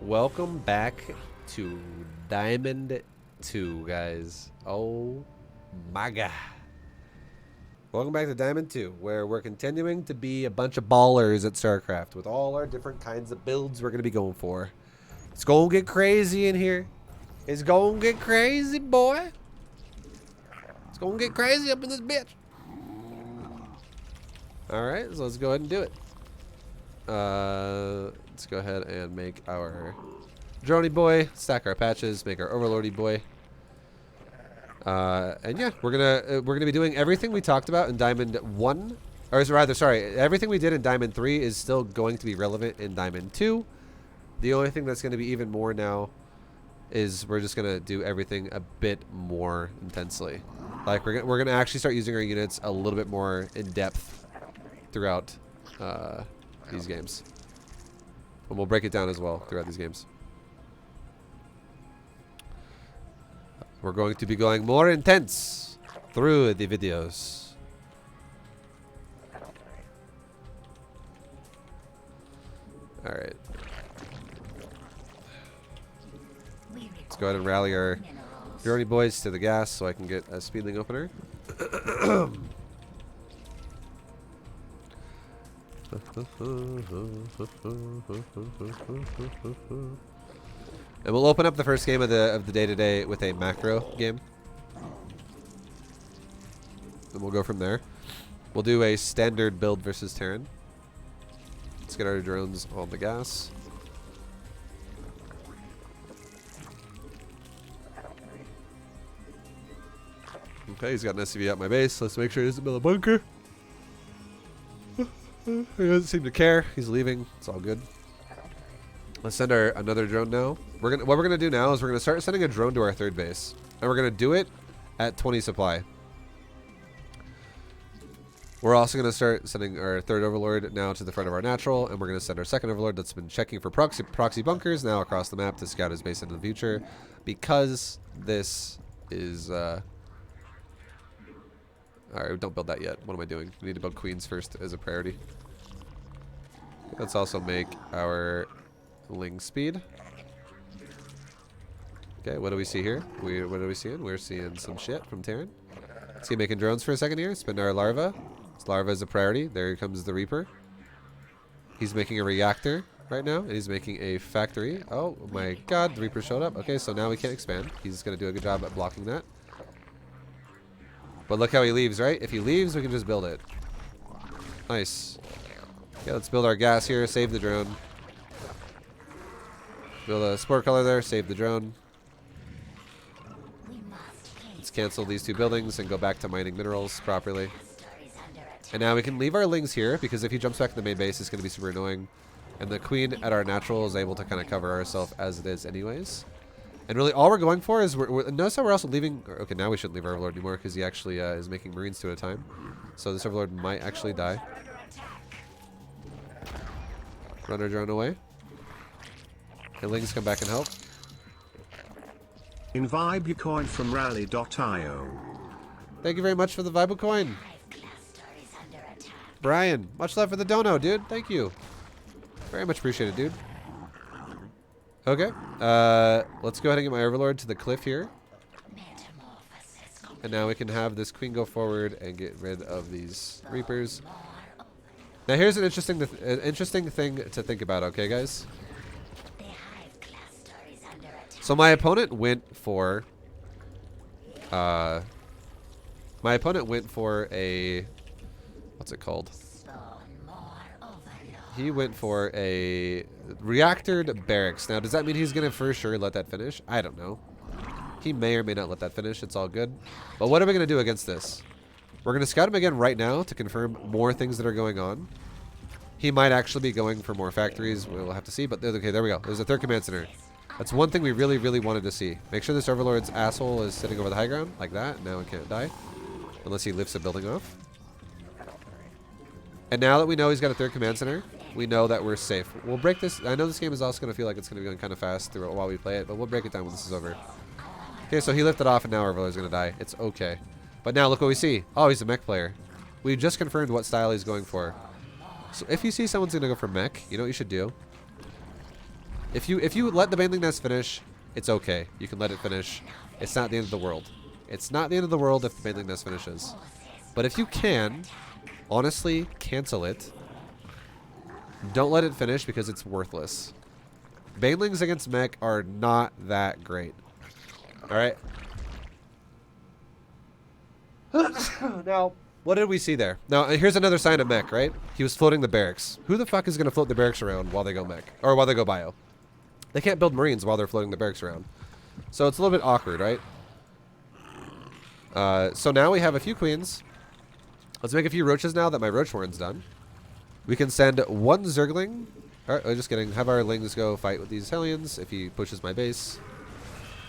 Welcome back to Diamond 2, guys. Oh my god. Welcome back to Diamond 2, where we're continuing to be a bunch of ballers at StarCraft with all our different kinds of builds we're going to be going for. It's going to get crazy in here. It's going to get crazy, boy. It's going to get crazy up in this bitch. Alright, so let's go ahead and do it. Let's go ahead and make our droney boy, stack our patches, make our overlordy boy. And yeah, we're gonna be doing everything we talked about in Diamond 1, or rather, sorry, everything we did in Diamond 3 is still going to be relevant in Diamond 2. The only thing that's going to be even more now is we're just gonna do everything a bit more intensely. Like we're gonna actually start using our units a little bit more in depth throughout these games. And we'll break it down as well throughout these games. We're going to be going more intense through the videos. Alright. Let's go ahead and rally our droney boys to the gas so I can get a speedling opener. And we'll open up the first game of the day today with a macro game. And we'll go from there. We'll do a standard build versus Terran. Let's get our drones on the gas. Okay, he's got an SCV at my base. Let's make sure he doesn't build a bunker. He doesn't seem to care. He's leaving. It's all good. Let's send another drone now. What we're gonna do now is we're gonna start sending a drone to our third base, and we're gonna do it at 20 supply. We're also gonna start sending our third overlord now to the front of our natural, and we're gonna send our second overlord that's been checking for proxy bunkers now across the map to scout his base into the future, because this is. Alright, don't build that yet. What am I doing? We need to build queens first as a priority. Let's also make our ling speed. Okay, what do we see here? What are we seeing? We're seeing some shit from Terran. Let's keep making drones for a second here. Spin our larva. This larva is a priority. There comes the Reaper. He's making a reactor right now, and he's making a factory. Oh my god, the Reaper showed up. Okay, so now we can't expand. He's going to do a good job at blocking that. But look how he leaves, right? If he leaves, we can just build it. Nice. Okay, let's build our gas here. Save the drone. Build a sport color there. Save the drone. Let's cancel these two buildings and go back to mining minerals properly. And now we can leave our lings here, because if he jumps back to the main base, it's going to be super annoying. And the queen at our natural is able to kind of cover ourselves as it is anyways. And really, all we're going for is, notice how we're also leaving. Okay, now we shouldn't leave our overlord anymore because he actually is making marines two at a time. So this overlord might actually die. Run our drone away. Okay, lings come back and help. Invibe your coin from rally.io. Thank you very much for the Vibe coin. Brian, much love for the dono, dude. Thank you. Very much appreciated, dude. Okay, let's go ahead and get my overlord to the cliff here. And now we can have this queen go forward and get rid of these reapers. Now here's an interesting thing to think about, okay guys? So my opponent went for a, what's it called? He went for a reactored barracks. Now, does that mean he's going to for sure let that finish? I don't know. He may or may not let that finish. It's all good. But what are we going to do against this? We're going to scout him again right now to confirm more things that are going on. He might actually be going for more factories. We'll have to see. But okay, there we go. There's a third command center. That's one thing we really, really wanted to see. Make sure this overlord's asshole is sitting over the high ground like that. Now it can't die. Unless he lifts a building off. And now that we know he's got a third command center, we know that we're safe. We'll break this. I know this game is also going to feel like it's going to be going kind of fast through while we play it, but we'll break it down when this is over. Okay, so he lifted off, and now our overlord's going to die. It's okay. But now look what we see. Oh, he's a mech player. We just confirmed what style he's going for. So if you see someone's going to go for mech, you know what you should do? If you let the Baneling Nest finish, it's okay. You can let it finish. It's not the end of the world. It's not the end of the world if the Baneling Nest finishes. But if you can, honestly, cancel it. Don't let it finish because it's worthless. Banelings against mech are not that great. Alright? Now, what did we see there? Now, here's another sign of mech, right? He was floating the barracks. Who the fuck is going to float the barracks around while they go mech? Or while they go bio? They can't build marines while they're floating the barracks around. So it's a little bit awkward, right? So now we have a few queens. Let's make a few roaches now that my roach warren's done. We can send one zergling. Alright, just kidding. Have our lings go fight with these hellions if he pushes my base.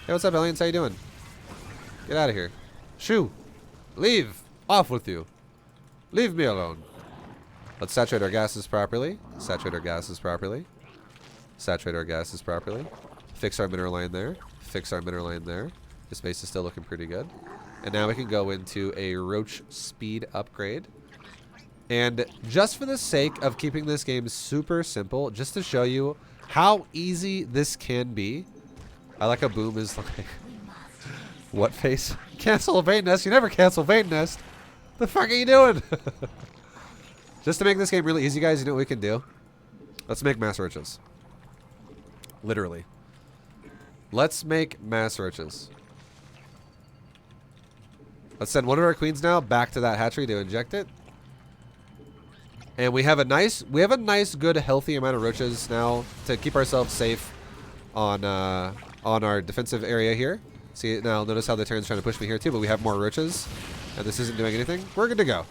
Hey, what's up, hellions? How you doing? Get out of here. Shoo! Leave! Off with you! Leave me alone. Let's saturate our gases properly. Saturate our gases properly. Saturate our gases properly. Fix our mineral line there. Fix our mineral line there. This base is still looking pretty good. And now we can go into a roach speed upgrade. And just for the sake of keeping this game super simple, just to show you how easy this can be. I like how Boom is like, what face? Cancel a Vane Nest? You never cancel Vane Nest. The fuck are you doing? Just to make this game really easy, guys, you know what we can do? Let's make mass roaches. Literally. Let's make mass roaches. Let's send one of our queens now back to that hatchery to inject it. And we have a nice, good, healthy amount of roaches now to keep ourselves safe on our defensive area here. See, now notice how the Terran's trying to push me here too, but we have more roaches, and this isn't doing anything. We're good to go.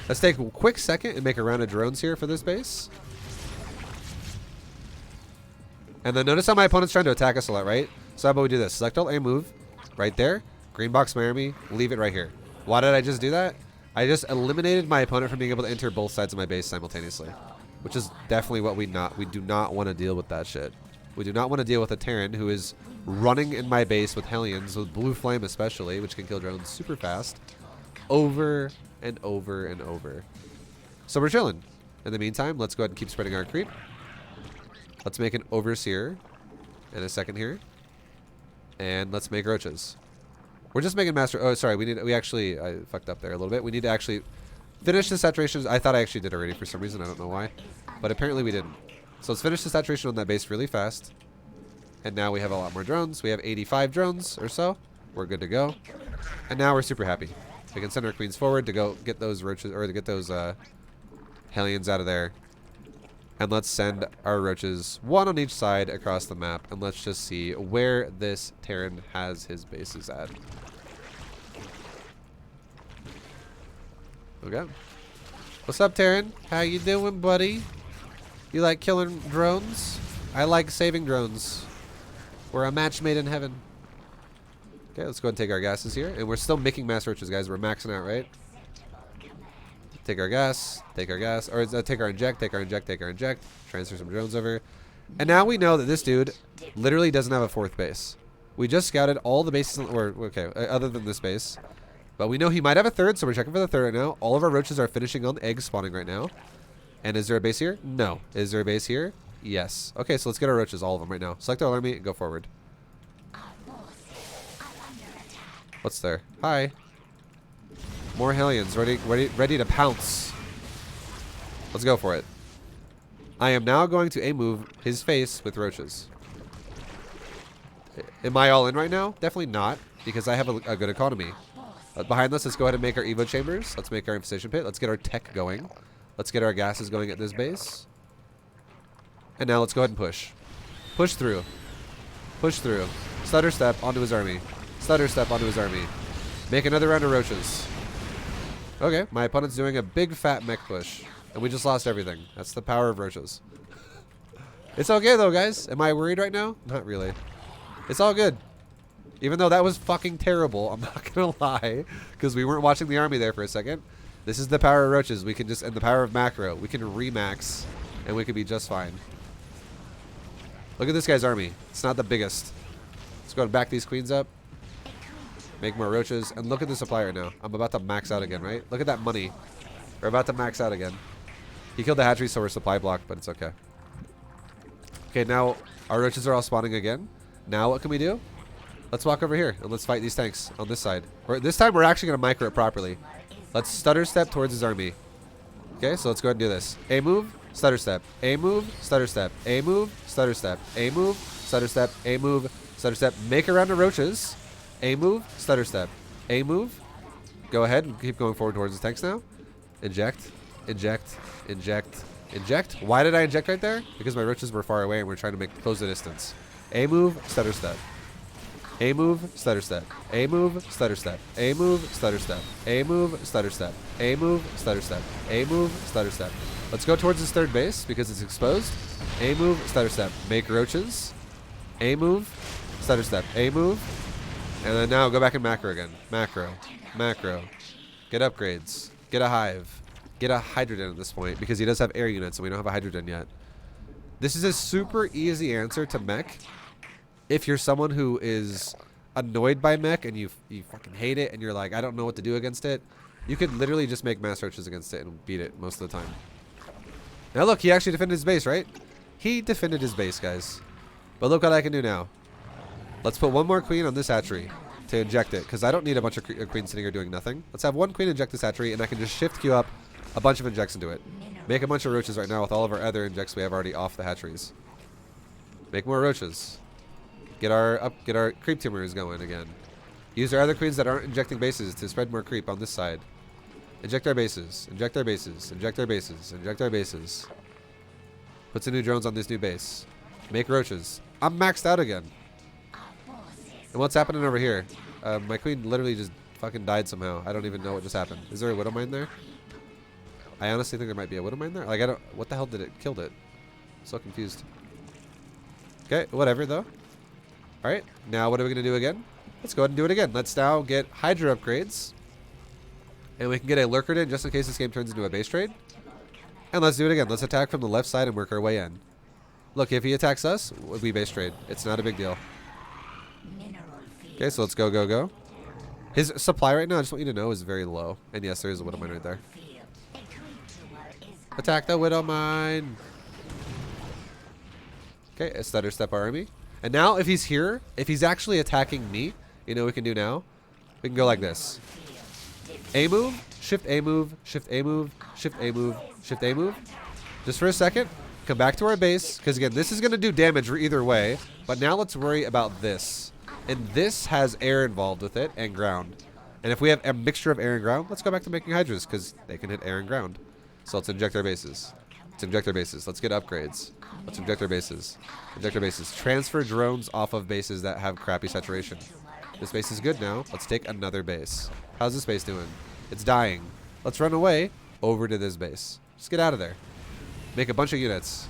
Let's take a quick second and make a round of drones here for this base. And then notice how my opponent's trying to attack us a lot, right? So how about we do this? Select all, aim, move, right there. Green box my army, leave it right here. Why did I just do that? I just eliminated my opponent from being able to enter both sides of my base simultaneously, which is definitely what we do not want to deal with that shit. We do not want to deal with a Terran who is running in my base with Hellions, with Blue Flame especially, which can kill drones super fast, over and over and over. So we're chilling. In the meantime, let's go ahead and keep spreading our creep. Let's make an Overseer in a second here. And let's make roaches. We're just making master. Oh, sorry. I fucked up there a little bit. We need to actually finish the saturation. I thought I actually did already for some reason. I don't know why. But apparently we didn't. So let's finish the saturation on that base really fast. And now we have a lot more drones. We have 85 drones or so. We're good to go. And now we're super happy. We can send our queens forward to go get those roaches, or to get those hellions out of there. And let's send our roaches, one on each side across the map. And let's just see where this Terran has his bases at. Okay. What's up, Terran? How you doing, buddy? You like killing drones? I like saving drones. We're a match made in heaven. Okay, let's go ahead and take our gases here. And we're still making mass roaches, guys. We're maxing out, right? Take our gas, or take our inject, take our inject, take our inject. Transfer some drones over. And now we know that this dude literally doesn't have a fourth base. We just scouted all the bases, other than this base. But we know he might have a third, so we're checking for the third right now. All of our roaches are finishing on eggs spawning right now. And is there a base here? No. Is there a base here? Yes. Okay, so let's get our roaches, all of them right now. Select our army and go forward. What's there? Hi. More hellions ready to pounce. Let's go for it. I am now going to move his face with roaches. Am I all in right now? Definitely not, because I have a good economy. Behind us, let's go ahead and make our Evo chambers. Let's make our infestation pit. Let's get our tech going. Let's get our gases going at this base. And now let's go ahead and push. Push through. Push through. Stutter step onto his army. Stutter step onto his army. Make another round of roaches. Okay, my opponent's doing a big fat mech push. And we just lost everything. That's the power of roaches. It's okay though, guys. Am I worried right now? Not really. It's all good. Even though that was fucking terrible, I'm not gonna lie. Because we weren't watching the army there for a second. This is the power of roaches. We can just, and the power of macro. We can remax. And we could be just fine. Look at this guy's army. It's not the biggest. Let's go and back these queens up. Make more roaches. And look at the supply right now. I'm about to max out again, right? Look at that money. We're about to max out again. He killed the hatchery, so we're supply blocked, but it's okay. Okay, now Our roaches are all spawning again. Now what can we do? Let's walk over here and let's fight these tanks on this side. Or this time we're actually going to micro it properly. Let's stutter step towards his army. Okay, so let's go ahead and do this. A move, stutter step. A move, stutter step. A move, stutter step. A move, stutter step. A move, stutter step. Make a round of roaches. A move, stutter step. A move. Go ahead and keep going forward towards the tanks now. Inject, inject, inject, inject. Why did I inject right there? Because my roaches were far away and we're trying to close the distance. A move, stutter step. A move, stutter step. A move, stutter step. A move, stutter step. A move, stutter step. A move, stutter step. A move, stutter step. Let's go towards this third base because it's exposed. A move, stutter step. Make roaches. A move, stutter step. A move. And then now go back and macro again. Macro. Macro. Get upgrades. Get a hive. Get a hydrogen at this point because he does have air units and we don't have a hydrogen yet. This is a super easy answer to mech. If you're someone who is annoyed by mech and you fucking hate it and you're like, I don't know what to do against it, you could literally just make mass roaches against it and beat it most of the time. Now look, he actually defended his base, right? He defended his base, guys. But look what I can do now. Let's put one more queen on this hatchery to inject it because I don't need a bunch of queens sitting here doing nothing. Let's have one queen inject this hatchery and I can just shift queue up a bunch of injects into it. Make a bunch of roaches right now with all of our other injects we have already off the hatcheries. Make more roaches. Get our creep tumors going again. Use our other queens that aren't injecting bases to spread more creep on this side. Inject our bases. Inject our bases. Inject our bases. Inject our bases. Put some new drones on this new base. Make roaches. I'm maxed out again. And what's happening over here? My queen literally just fucking died somehow. I don't even know what just happened. Is there a widow mine there? I honestly think there might be a widow mine there. Like I don't. What the hell did it killed it? So confused. Okay, whatever though. Alright, now what are we going to do again? Let's go ahead and do it again. Let's now get Hydra upgrades. And we can get a lurker in just in case this game turns into a base trade. And let's do it again. Let's attack from the left side and work our way in. Look, if he attacks us, we base trade. It's not a big deal. Okay, so let's go, go, go. His supply right now, I just want you to know, is very low. And yes, there is a widow mine right there. Attack the widow mine. Okay, a stutter step our army. And now if he's here, if he's actually attacking me, you know what we can do now? We can go like this. A move, shift A move, shift A move, shift A move, shift A move. Just for a second, come back to our base. Because again, this is going to do damage either way. But now let's worry about this. And this has air involved with it and ground. And if we have a mixture of air and ground, let's go back to making hydras because they can hit air and ground. So let's inject our bases. Let's inject our bases. Let's get upgrades. Let's inject our bases. Inject our bases. Transfer drones off of bases that have crappy saturation. This base is good now. Let's take another base. How's this base doing? It's dying. Let's run away over to this base. Just get out of there. Make a bunch of units.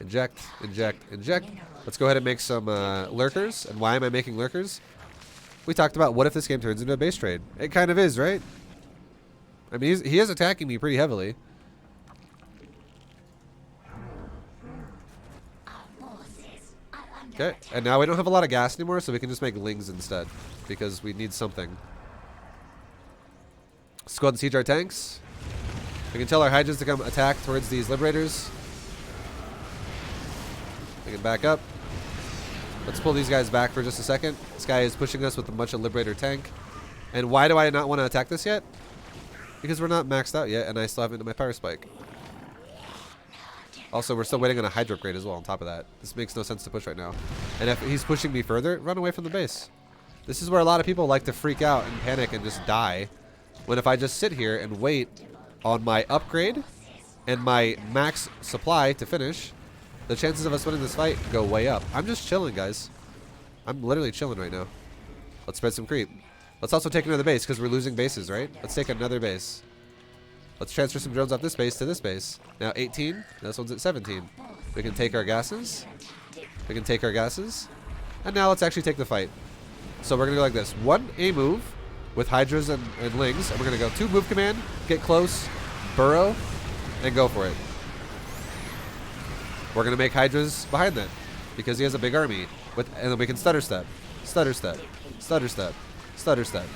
Inject, inject, inject. Let's go ahead and make some lurkers. And why am I making lurkers? We talked about what if this game turns into a base trade. It kind of is, right? I mean, he is attacking me pretty heavily. Okay, and now we don't have a lot of gas anymore, so we can just make lings instead. Because we need something. Let's go ahead and siege our tanks. We can tell our hydras to come attack towards these liberators. We can back up. Let's pull these guys back for just a second. This guy is pushing us with a bunch of Liberator tank. And why do I not want to attack this yet? Because we're not maxed out yet, and I still have it into my power spike. Also, we're still waiting on a Hydro upgrade as well on top of that. This makes no sense to push right now. And if he's pushing me further, run away from the base. This is where a lot of people like to freak out and panic and just die. When if I just sit here and wait on my upgrade and my max supply to finish, the chances of us winning this fight go way up. I'm just chilling, guys. I'm literally chilling right now. Let's spread some creep. Let's also take another base because we're losing bases, right? Let's take another base. Let's transfer some drones off this base to this base. Now 18. This one's at 17. We can take our gases. We can take our gases. And now let's actually take the fight. So we're going to go like this. 1 A move with hydras and lings. And we're going to go 2 move command, get close, burrow, and go for it. We're going to make hydras behind that because he has a big army. And then we can stutter step, stutter step, stutter step, stutter step.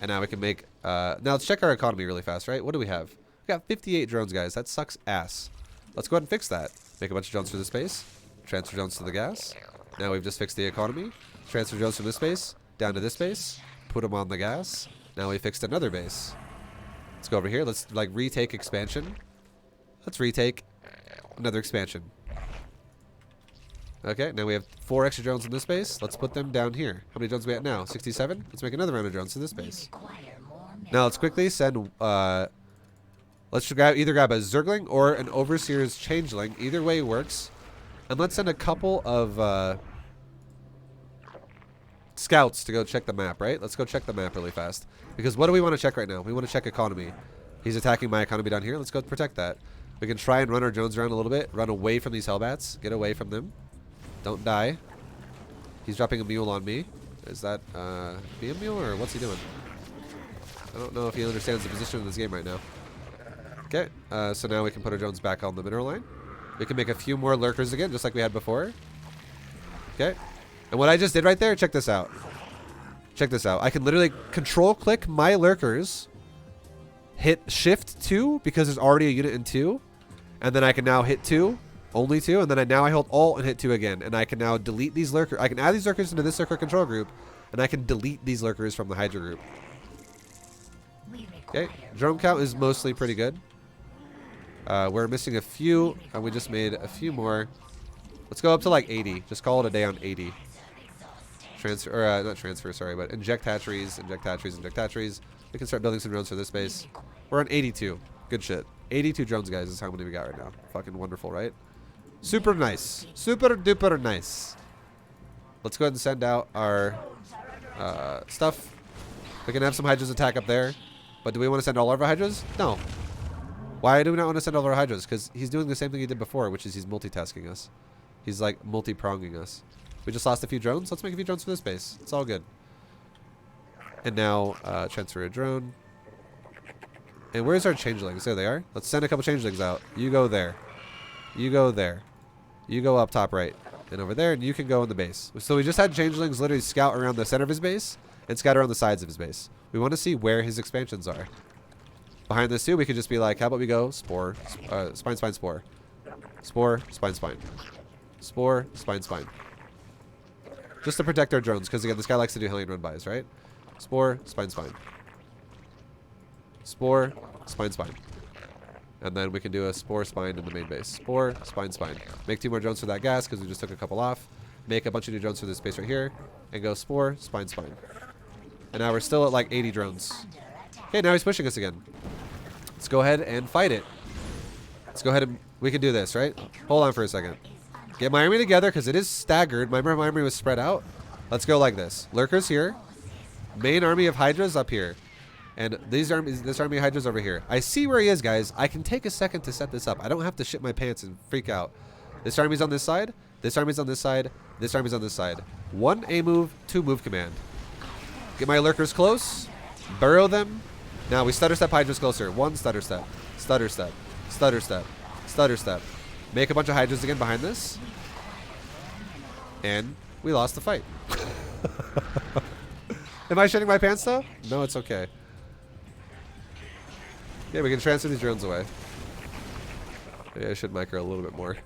And now we can make Now let's check our economy really fast, right? What do we have? We got 58 drones, guys. That sucks ass. Let's go ahead and fix that. Make a bunch of drones for this base. Transfer drones to the gas. Now we've just fixed the economy. Transfer drones from this base down to this base. Put them on the gas. Now we fixed another base. Let's go over here. Let's like retake expansion. Let's retake another expansion. Okay, now we have 4 extra drones in this base. Let's put them down here. How many drones are we at now? 67? Let's make another round of drones to this base. Now let's quickly send, let's either grab a Zergling or an Overseer's Changeling. Either way works. And let's send a couple of scouts to go check the map, right? Let's go check the map really fast. Because what do we want to check right now? We want to check economy. He's attacking my economy down here. Let's go protect that. We can try and run our drones around a little bit. Run away from these Hellbats. Get away from them. Don't die. He's dropping a mule on me. Is that be a mule or what's he doing? I don't know if he understands the position of this game right now. Okay, so now we can put our drones back on the mineral line. We can make a few more lurkers again, just like we had before. Okay, and what I just did right there, check this out. Check this out. I can literally control click my lurkers, hit shift 2 because there's already a unit in 2, and then I can now hit 2. Only 2, and then I hold Alt and hit 2 again, and I can now delete these lurkers. I can add these lurkers into this lurker control group, and I can delete these lurkers from the Hydra group. Okay, drone count is mostly pretty good. We're missing a few, and we just made a few more. Let's go up to like 80. Just call it a day on 80. Transfer, or not transfer, sorry, but inject hatcheries, inject hatcheries, inject hatcheries. We can start building some drones for this base. We're on 82. Good shit. 82 drones, guys, is how many we got right now. Fucking wonderful, right? Super nice. Super duper nice. Let's go ahead and send out our stuff. We can have some Hydras attack up there. But do we want to send all of our Hydras? No. Why do we not want to send all of our Hydras? Because he's doing the same thing he did before, which is he's multitasking us. He's like multi-pronging us. We just lost a few drones. Let's make a few drones for this base. It's all good. And now transfer a drone. And where's our changelings? There they are. Let's send a couple changelings out. You go there. You go there. You go up top right. And over there, and you can go in the base. So we just had changelings literally scout around the center of his base and scout around the sides of his base. We want to see where his expansions are. Behind this too, we could just be like, how about we go spore, spine, spine, spore. Spore, spine, spine. Spore, spine, spine. Just to protect our drones, because again, this guy likes to do Hellion run-bys, right? Spore, spine, spine. Spore, spine, spine. And then we can do a spore spine in the main base. Spore, spine, spine. Make 2 more drones for that gas because we just took a couple off. Make a bunch of new drones for this space right here. And go spore, spine, spine. And now we're still at like 80 drones. Okay, now he's pushing us again. Let's go ahead and fight it. Let's go ahead and... We can do this, right? Hold on for a second. Get my army together because it is staggered. My army was spread out. Let's go like this. Lurkers here. Main army of Hydras up here. And this army of Hydras over here. I see where he is, guys. I can take a second to set this up. I don't have to shit my pants and freak out. This army's on this side. This army's on this side. This army's on this side. 1 A move, 2 move command. Get my lurkers close. Burrow them. Now we stutter step Hydras closer. 1 stutter step. Stutter step. Stutter step. Stutter step. Make a bunch of Hydras again behind this. And we lost the fight. Am I shitting my pants though? No, it's okay. Yeah, we can transfer these drones away. Maybe I should micro a little bit more.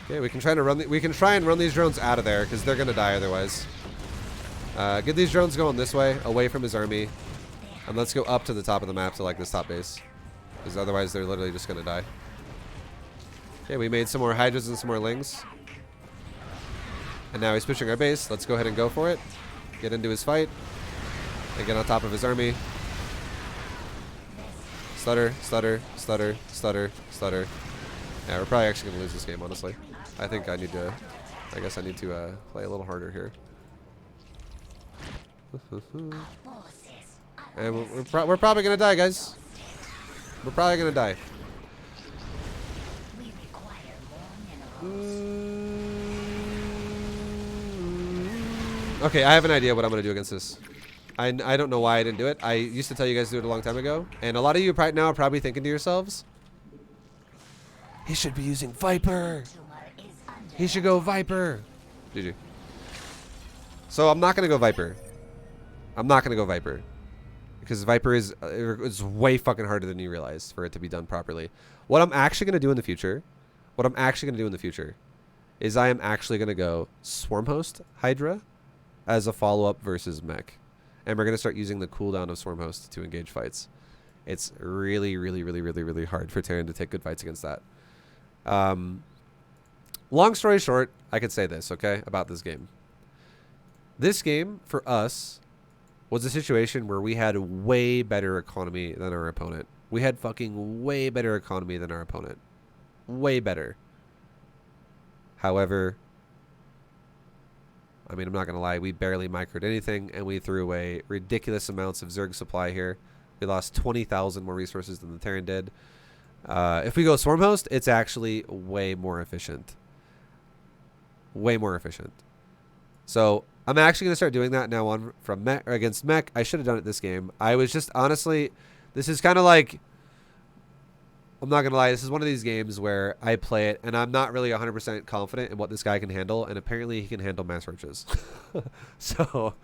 Okay, we can try and run these drones out of there because they're gonna die otherwise. Get these drones going this way, away from his army, and let's go up to the top of the map to like this top base, because otherwise they're literally just gonna die. Okay, we made some more Hydras and some more Lings, and now he's pushing our base. Let's go ahead and go for it. Get into his fight and get on top of his army. Stutter, stutter, stutter, stutter, stutter. Yeah, we're probably actually gonna lose this game, honestly. I think I need to. I guess I need to play a little harder here. And we're probably gonna die, guys. We're probably gonna die. Okay, I have an idea what I'm going to do against this. I don't know why I didn't do it. I used to tell you guys to do it a long time ago. And a lot of you right now are probably thinking to yourselves, he should be using Viper. He should go Viper. GG. So I'm not going to go Viper. I'm not going to go Viper. Because Viper is it's way fucking harder than you realize for it to be done properly. What I'm actually going to do in the future, is I am actually going to go Swarmhost Hydra as a follow-up versus mech. And we're going to start using the cooldown of Swarmhost to engage fights. It's really, really, really, really, really hard for Terran to take good fights against that. Long story short, I could say this, okay, about this game. This game, for us, was a situation where we had way better economy than our opponent. We had fucking way better economy than our opponent. Way better. However, I mean, I'm not going to lie. We barely microed anything, and we threw away ridiculous amounts of Zerg supply here. We lost 20,000 more resources than the Terran did. If we go Swarmhost, it's actually way more efficient. Way more efficient. So I'm actually going to start doing that now on from mech or against mech. I should have done it this game. I was just honestly, this is kind of like, I'm not going to lie, this is one of these games where I play it and I'm not really 100% confident in what this guy can handle, and apparently he can handle mass roaches. So,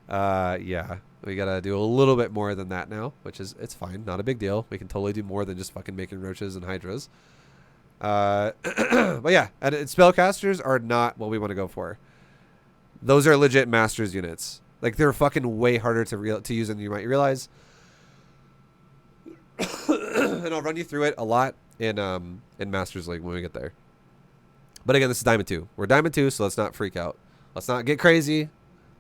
yeah, we got to do a little bit more than that now, which is, it's fine, not a big deal. We can totally do more than just fucking making roaches and hydras. But yeah, and spellcasters are not what we want to go for. Those are legit masters units. Like, they're fucking way harder to use than you might realize. And I'll run you through it a lot in Masters League when we get there. But again, this is Diamond 2. We're Diamond 2, so let's not freak out. Let's not get crazy.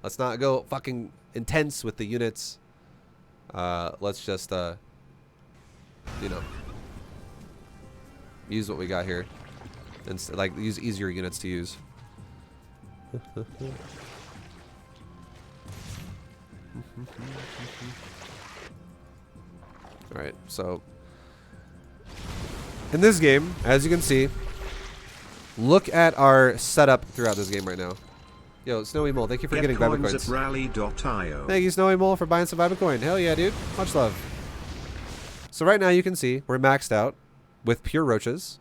Let's not go fucking intense with the units. Let's just, you know, use what we got here. And like, use easier units to use. Alright, so in this game, as you can see, look at our setup throughout this game right now. Yo, Snowy Mole, thank you for getting Vibe coins. Rally.io. Thank you, Snowy Mole, for buying some Vibe coin. Hell yeah, dude. Much love. So right now you can see we're maxed out with pure roaches,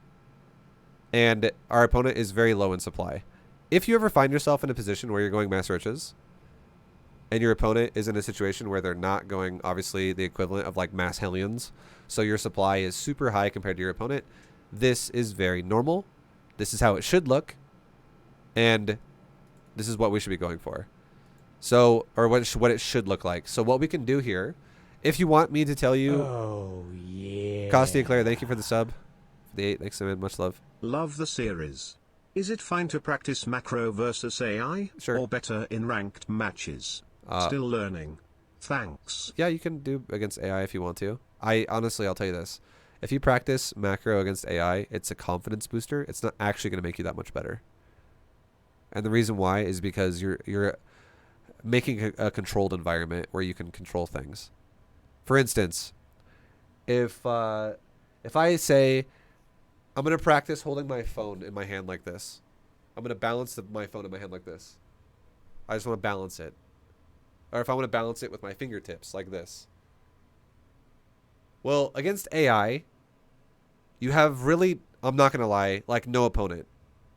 and our opponent is very low in supply. If you ever find yourself in a position where you're going mass roaches, and your opponent is in a situation where they're not going, obviously, the equivalent of like mass Hellions, so your supply is super high compared to your opponent, this is very normal. This is how it should look, and this is what we should be going for. So, or what it should look like. So what we can do here, if you want me to tell you... Oh, yeah. Costi and Claire, thank you for the sub. For the 8, thanks so much, love. Love the series. Is it fine to practice macro versus AI? Sure. Or better in ranked matches? Still learning. Thanks. Yeah, you can do against AI if you want to. Honestly, I'll tell you this. If you practice macro against AI, it's a confidence booster. It's not actually going to make you that much better. And the reason why is because you're making a controlled environment where you can control things. For instance, if I say I'm going to practice holding my phone in my hand like this. I'm going to balance my phone in my hand like this. I just want to balance it. Or if I want to balance it with my fingertips like this. Well, against AI, you have really, I'm not going to lie, like no opponent.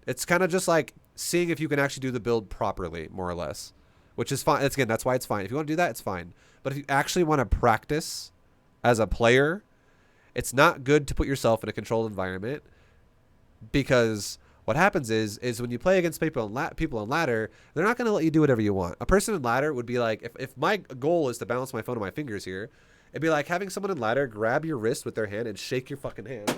It's kind of just like seeing if you can actually do the build properly, more or less. Which is fine. Again, that's why it's fine. If you want to do that, it's fine. But if you actually want to practice as a player, it's not good to put yourself in a controlled environment, because what happens is when you play against people on ladder, they're not going to let you do whatever you want. A person in ladder would be like, if my goal is to balance my phone on my fingers here, it'd be like having someone in ladder grab your wrist with their hand and shake your fucking hand.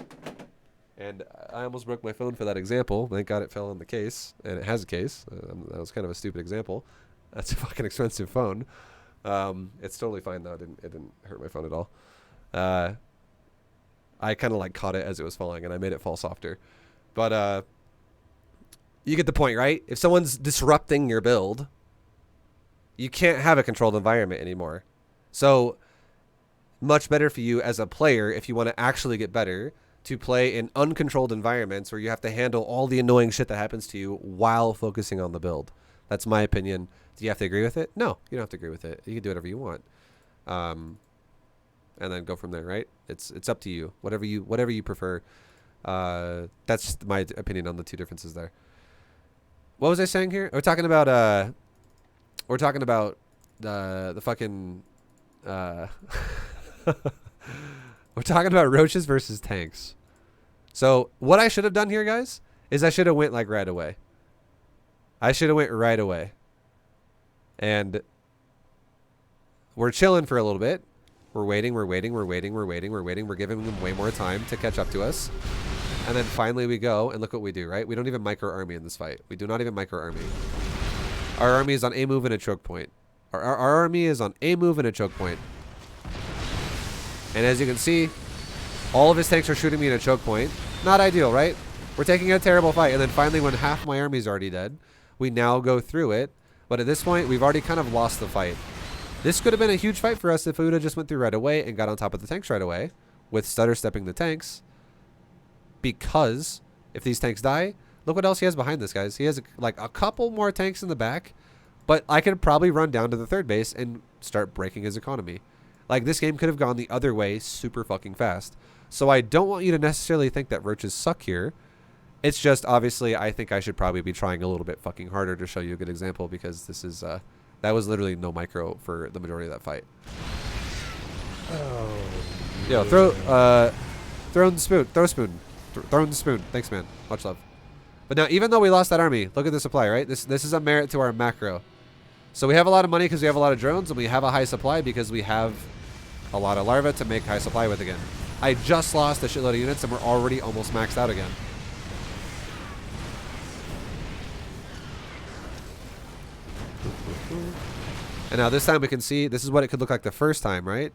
And I almost broke my phone for that example. Thank God it fell on the case, and it has a case. That was kind of a stupid example. That's a fucking expensive phone. It's totally fine though. It didn't hurt my phone at all. I kind of like caught it as it was falling, and I made it fall softer. But you get the point, right? If someone's disrupting your build, you can't have a controlled environment anymore. So much better for you as a player, if you want to actually get better, to play in uncontrolled environments where you have to handle all the annoying shit that happens to you while focusing on the build. That's my opinion. Do you have to agree with it? No, you don't have to agree with it. You can do whatever you want. And then go from there, right? It's up to you. Whatever you prefer. That's my opinion on the two differences there. What was I saying here? We're talking about the fucking we're talking about roaches versus tanks. So what I should have done here, guys, is I should have went like right away. And we're chilling for a little bit. We're waiting. We're giving them way more time to catch up to us. And then finally we go, and look what we do, right? We don't even micro army in this fight. We do not even micro army. Our army is on a move and a choke point. Our army is on a move and a choke point. And as you can see, all of his tanks are shooting me in a choke point. Not ideal, right? We're taking a terrible fight. And then finally, when half my army is already dead, we now go through it. But at this point, we've already kind of lost the fight. This could have been a huge fight for us if we would have just went through right away and got on top of the tanks right away with stutter stepping the tanks. Because if these tanks die, look what else he has behind this, guys. He has like a couple more tanks in the back, but I could probably run down to the third base and start breaking his economy. Like, this game could have gone the other way super fucking fast. So I don't want you to necessarily think that roaches suck here. It's just, obviously, I think I should probably be trying a little bit fucking harder to show you a good example, because this is, that was literally no micro for the majority of that fight. Oh. Yo, throw in the spoon. Throw in the spoon. Thanks, man. Much love. But now, even though we lost that army, look at the supply, right? This is a merit to our macro. So we have a lot of money because we have a lot of drones, and we have a high supply because we have a lot of larvae to make high supply with again. I just lost a shitload of units, and we're already almost maxed out again. And now this time we can see, this is what it could look like the first time, right?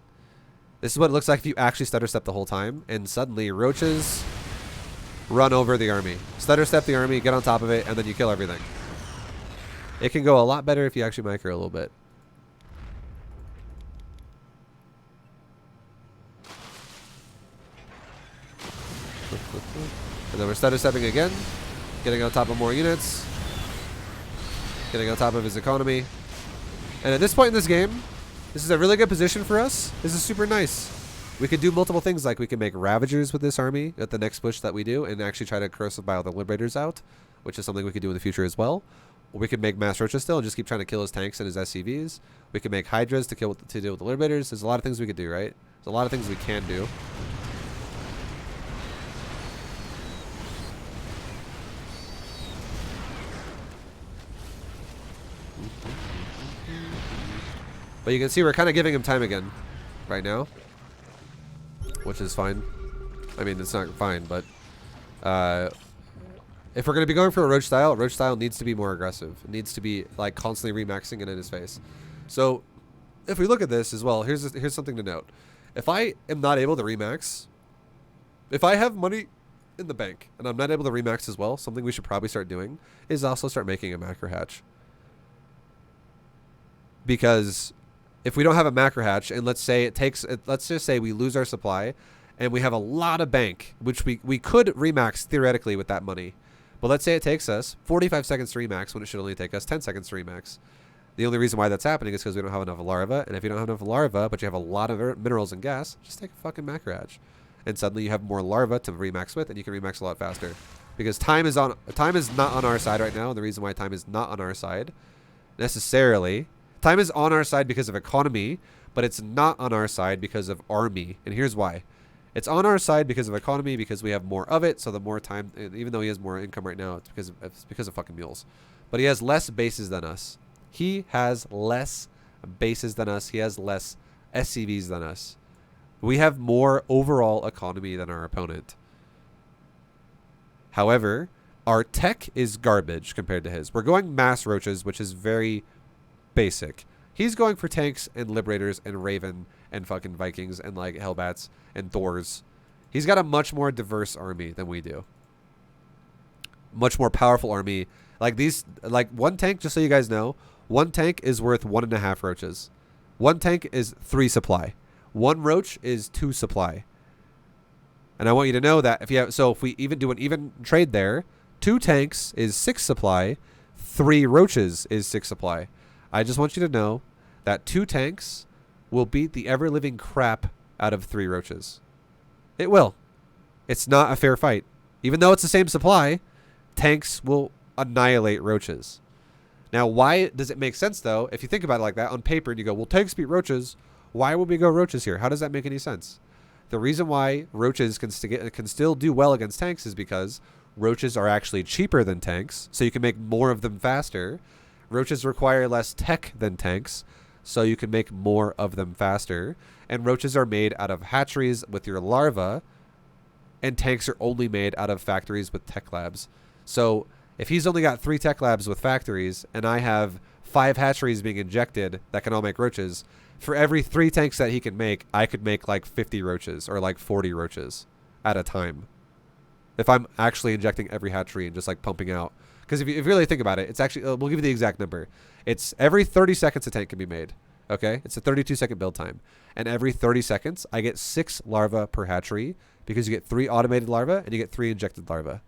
This is what it looks like if you actually stutter step the whole time, and suddenly roaches run over the army. Stutter step the army, get on top of it, and then you kill everything. It can go a lot better if you actually micro a little bit. And then we're stutter stepping again, getting on top of more units, getting on top of his economy. And at this point in this game, this is a really good position for us. This is super nice. We could do multiple things, like we can make Ravagers with this army at the next push that we do and actually try to corrosive bile the Liberators out, which is something we could do in the future as well. Or we could make Mass Roaches still and just keep trying to kill his tanks and his SCVs. We could make Hydras to deal with the Liberators. There's a lot of things we could do, right? There's a lot of things we can do. But you can see we're kind of giving him time again right now, which is fine. I mean, it's not fine, but if we're going to be going for a Roach style needs to be more aggressive. It needs to be like constantly remaxing it in his face. So if we look at this as well, here's something to note. If I am not able to remax, if I have money in the bank and I'm not able to remax as well, something we should probably start doing is also start making a macro hatch. Because if we don't have a macro hatch, and let's just say we lose our supply and we have a lot of bank, which we could remax theoretically with that money. But let's say it takes us 45 seconds to remax when it should only take us 10 seconds to remax. The only reason why that's happening is because we don't have enough larva. And if you don't have enough larva, but you have a lot of minerals and gas, just take a fucking macro hatch. And suddenly you have more larva to remax with, and you can remax a lot faster. Because time is not on our side right now. And the reason why time is not on our side necessarily... Time is on our side because of economy, but it's not on our side because of army. And here's why. It's on our side because of economy, because we have more of it. So the more time, even though he has more income right now, it's because of fucking mules. But he has less bases than us. He has less bases than us. He has less SCVs than us. We have more overall economy than our opponent. However, our tech is garbage compared to his. We're going mass roaches, which is very... basic. He's going for tanks and Liberators and Raven and fucking Vikings and like Hellbats and Thors. He's got a much more diverse army than we do. Much more powerful army. Like these, like one tank, just so you guys know, one tank is worth 1.5 roaches. One tank is 3 supply. One roach is 2 supply. And I want you to know that if we even do an even trade there, 2 tanks is 6 supply. 3 roaches is 6 supply. I just want you to know that 2 tanks will beat the ever-living crap out of 3 roaches. It will. It's not a fair fight. Even though it's the same supply, tanks will annihilate roaches. Now, why does it make sense, though? If you think about it like that, on paper, and you go, well, tanks beat roaches. Why would we go roaches here? How does that make any sense? The reason why roaches can still do well against tanks is because roaches are actually cheaper than tanks, so you can make more of them faster. Roaches require less tech than tanks, so you can make more of them faster. And roaches are made out of hatcheries with your larva, and tanks are only made out of factories with tech labs. So if he's only got 3 tech labs with factories, and I have 5 hatcheries being injected that can all make roaches, for every 3 tanks that he can make, I could make like 50 roaches or like 40 roaches at a time. If I'm actually injecting every hatchery and just like pumping out. Because if you really think about it, it's actually, we'll give you the exact number. It's every 30 seconds a tank can be made. Okay? It's a 32-second build time. And every 30 seconds, I get 6 larvae per hatchery because you get 3 automated larvae and you get 3 injected larvae.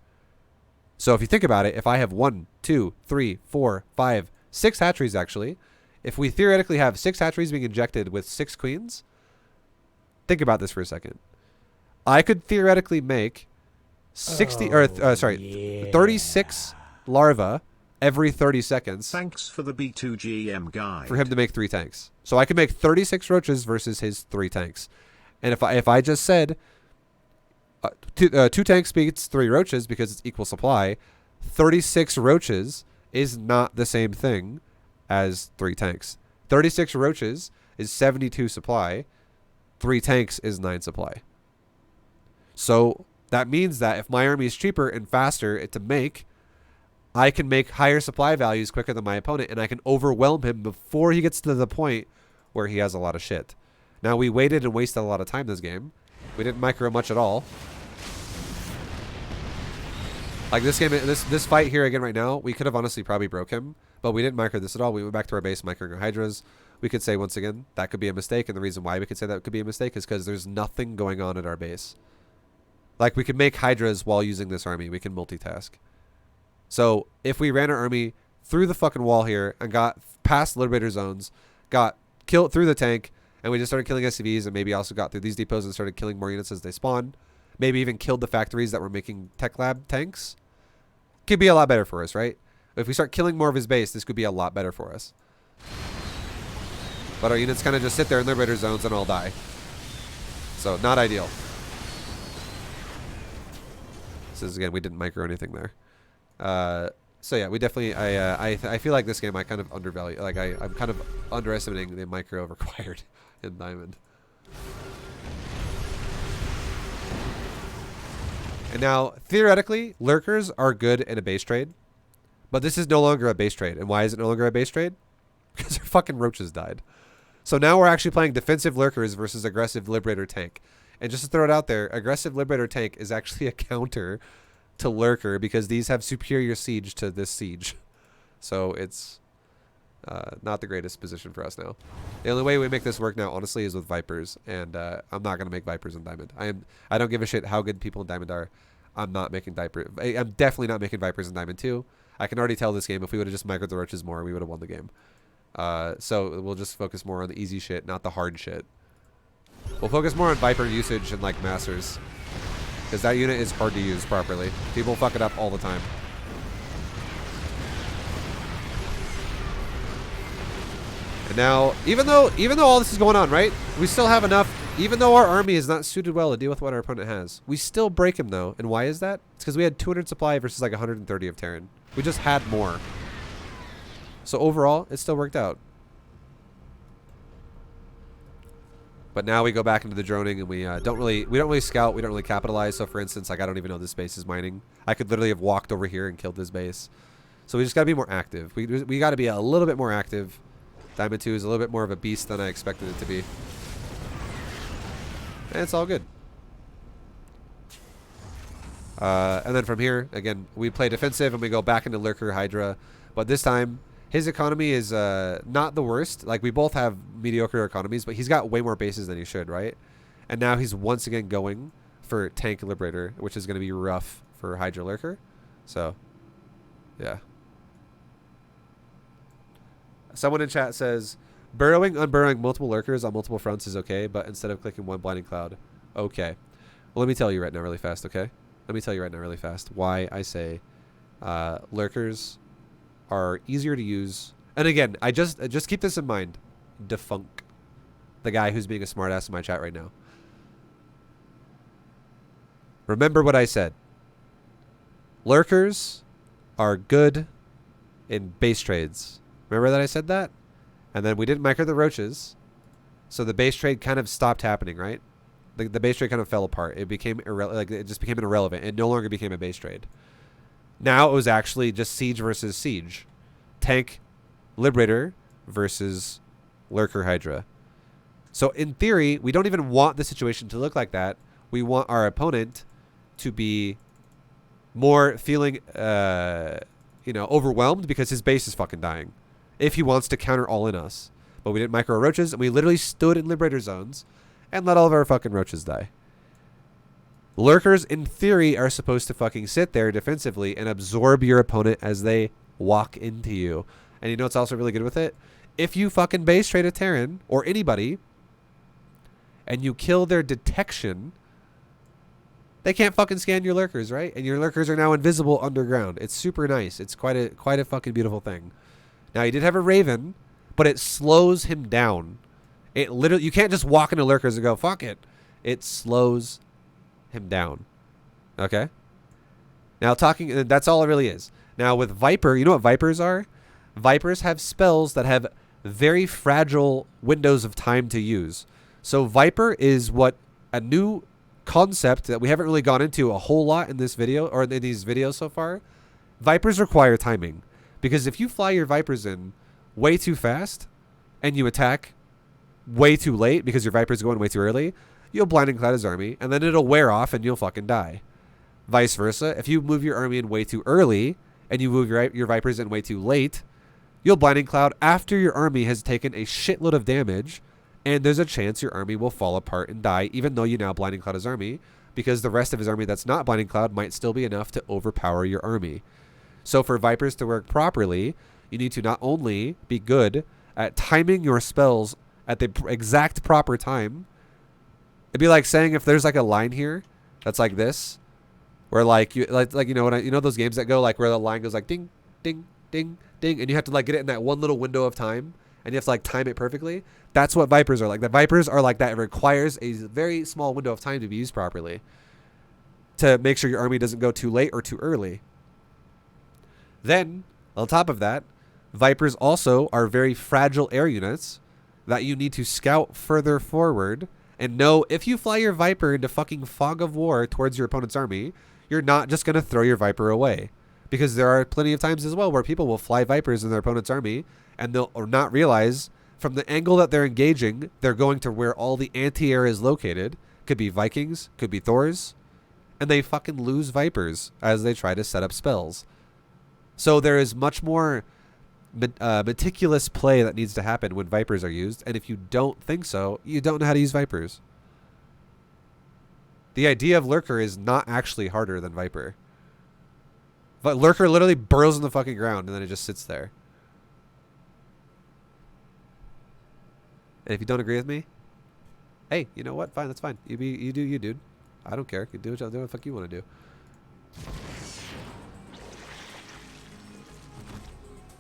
So if you think about it, if I have 1, 2, 3, 4, 5, 6 hatcheries actually, if we theoretically have 6 hatcheries being injected with 6 queens, think about this for a second. I could theoretically make 36 larvae every 30 seconds. Thanks for the B2GM guide. For him to make 3 tanks. So I could make 36 roaches versus his 3 tanks. And if I just said 2 tanks beats 3 roaches because it's equal supply, 36 roaches is not the same thing as 3 tanks. 36 roaches is 72 supply. 3 tanks is 9 supply. So that means that if my army is cheaper and faster to make, I can make higher supply values quicker than my opponent, and I can overwhelm him before he gets to the point where he has a lot of shit. Now, we waited and wasted a lot of time this game. We didn't micro much at all. Like this game, this fight here again right now, we could have honestly probably broke him, but we didn't micro this at all. We went back to our base microing our hydras. We could say once again, that could be a mistake, and the reason why we could say that could be a mistake is because there's nothing going on at our base. Like, we could make hydras while using this army. We can multitask. So, if we ran our army through the fucking wall here and got past liberator zones, got killed through the tank, and we just started killing SCVs and maybe also got through these depots and started killing more units as they spawn, maybe even killed the factories that were making tech lab tanks, could be a lot better for us, right? If we start killing more of his base, this could be a lot better for us. But our units kind of just sit there in liberator zones and all die. So, not ideal. This is, again, we didn't micro anything there. So yeah, we definitely, I feel like this game I kind of undervalue, like I'm kind of underestimating the micro required in Diamond. And now, theoretically, lurkers are good in a base trade, but this is no longer a base trade. And why is it no longer a base trade? Because our fucking roaches died. So now we're actually playing defensive lurkers versus aggressive liberator tank. And just to throw it out there, aggressive liberator tank is actually a counter to lurker because these have superior siege to this siege. So it's not the greatest position for us now. The only way we make this work now, honestly, is with Vipers. And I'm not going to make Vipers in Diamond. I don't give a shit how good people in Diamond are. I'm not making Vipers. I'm definitely not making Vipers in Diamond 2. I can already tell this game, if we would have just microed the Roaches more, we would have won the game. So we'll just focus more on the easy shit, not the hard shit. We'll focus more on Viper usage and like Masters, because that unit is hard to use properly. People fuck it up all the time. And now, even though all this is going on, right? We still have enough. Even though our army is not suited well to deal with what our opponent has, we still break him though. And why is that? It's because we had 200 supply versus like 130 of Terran. We just had more. So overall, it still worked out. But now we go back into the droning and we don't really scout, we don't really capitalize. So for instance, like I don't even know this base is mining. I could literally have walked over here and killed this base. So we just gotta be more active. We gotta be a little bit more active. Diamond 2 is a little bit more of a beast than I expected it to be. And it's all good. And then from here, again, we play defensive and we go back into Lurker Hydra. But this time, his economy is not the worst. Like, we both have mediocre economies, but he's got way more bases than he should, right? And now he's once again going for Tank Liberator, which is going to be rough for Hydra Lurker. So, yeah. Someone in chat says, burrowing, unburrowing multiple lurkers on multiple fronts is okay, but instead of clicking one blinding cloud. Okay. Well, let me tell you right now really fast, okay? Let me tell you right now really fast why I say lurkers are easier to use. And again, I just keep this in mind. Defunk. The guy who's being a smartass in my chat right now. Remember what I said. Lurkers are good in base trades. Remember that I said that? And then we didn't micro the roaches. So the base trade kind of stopped happening, right? The base trade kind of fell apart. It became it just became irrelevant. It no longer became a base trade. Now it was actually just siege versus siege. Tank Liberator versus Lurker Hydra. So in theory, we don't even want the situation to look like that. We want our opponent to be more feeling, overwhelmed because his base is fucking dying. If he wants to counter all in us. But we didn't micro roaches, and we literally stood in Liberator zones and let all of our fucking roaches die. Lurkers, in theory, are supposed to fucking sit there defensively and absorb your opponent as they walk into you. And you know what's also really good with it? If you fucking base trade a Terran, or anybody, and you kill their detection, they can't fucking scan your lurkers, right? And your lurkers are now invisible underground. It's super nice. It's quite a fucking beautiful thing. Now, he did have a Raven, but it slows him down. It literally, you can't just walk into lurkers and go, fuck it. It slows him down. Okay? Now, that's all it really is. Now, with Viper, you know what Vipers are? Vipers have spells that have very fragile windows of time to use. So Viper is what a new concept that we haven't really gone into a whole lot in this video, or in these videos so far. Vipers require timing. Because if you fly your Vipers in way too fast and you attack way too late because your Viper's going way too early, you'll blinding cloud his army, and then it'll wear off and you'll fucking die. Vice versa, if you move your army in way too early and you move your Vipers in way too late, you'll blinding cloud after your army has taken a shitload of damage, and there's a chance your army will fall apart and die, even though you now blinding cloud his army, because the rest of his army that's not blinding cloud might still be enough to overpower your army. So for Vipers to work properly, you need to not only be good at timing your spells at the exact proper time. It'd be like saying if there's like a line here that's like this, where like you know those games that go like where the line goes like ding ding ding ding, and you have to like get it in that one little window of time, and you have to like time it perfectly. That's what Vipers are like. The Vipers are like that. It requires a very small window of time to be used properly to make sure your army doesn't go too late or too early. Then, on top of that, Vipers also are very fragile air units that you need to scout further forward and know if you fly your Viper into fucking fog of war towards your opponent's army, you're not just going to throw your Viper away. Because there are plenty of times as well where people will fly Vipers in their opponent's army and they'll not realize from the angle that they're engaging, they're going to where all the anti-air is located. Could be Vikings, could be Thors, and they fucking lose Vipers as they try to set up spells. So there is much more meticulous play that needs to happen when Vipers are used, and if you don't think so, you don't know how to use Vipers. The idea of Lurker is not actually harder than Viper. But Lurker literally burrows in the fucking ground, and then it just sits there. And if you don't agree with me, hey, you know what? Fine, that's fine. You do you, dude. I don't care. You do what the fuck you want to do.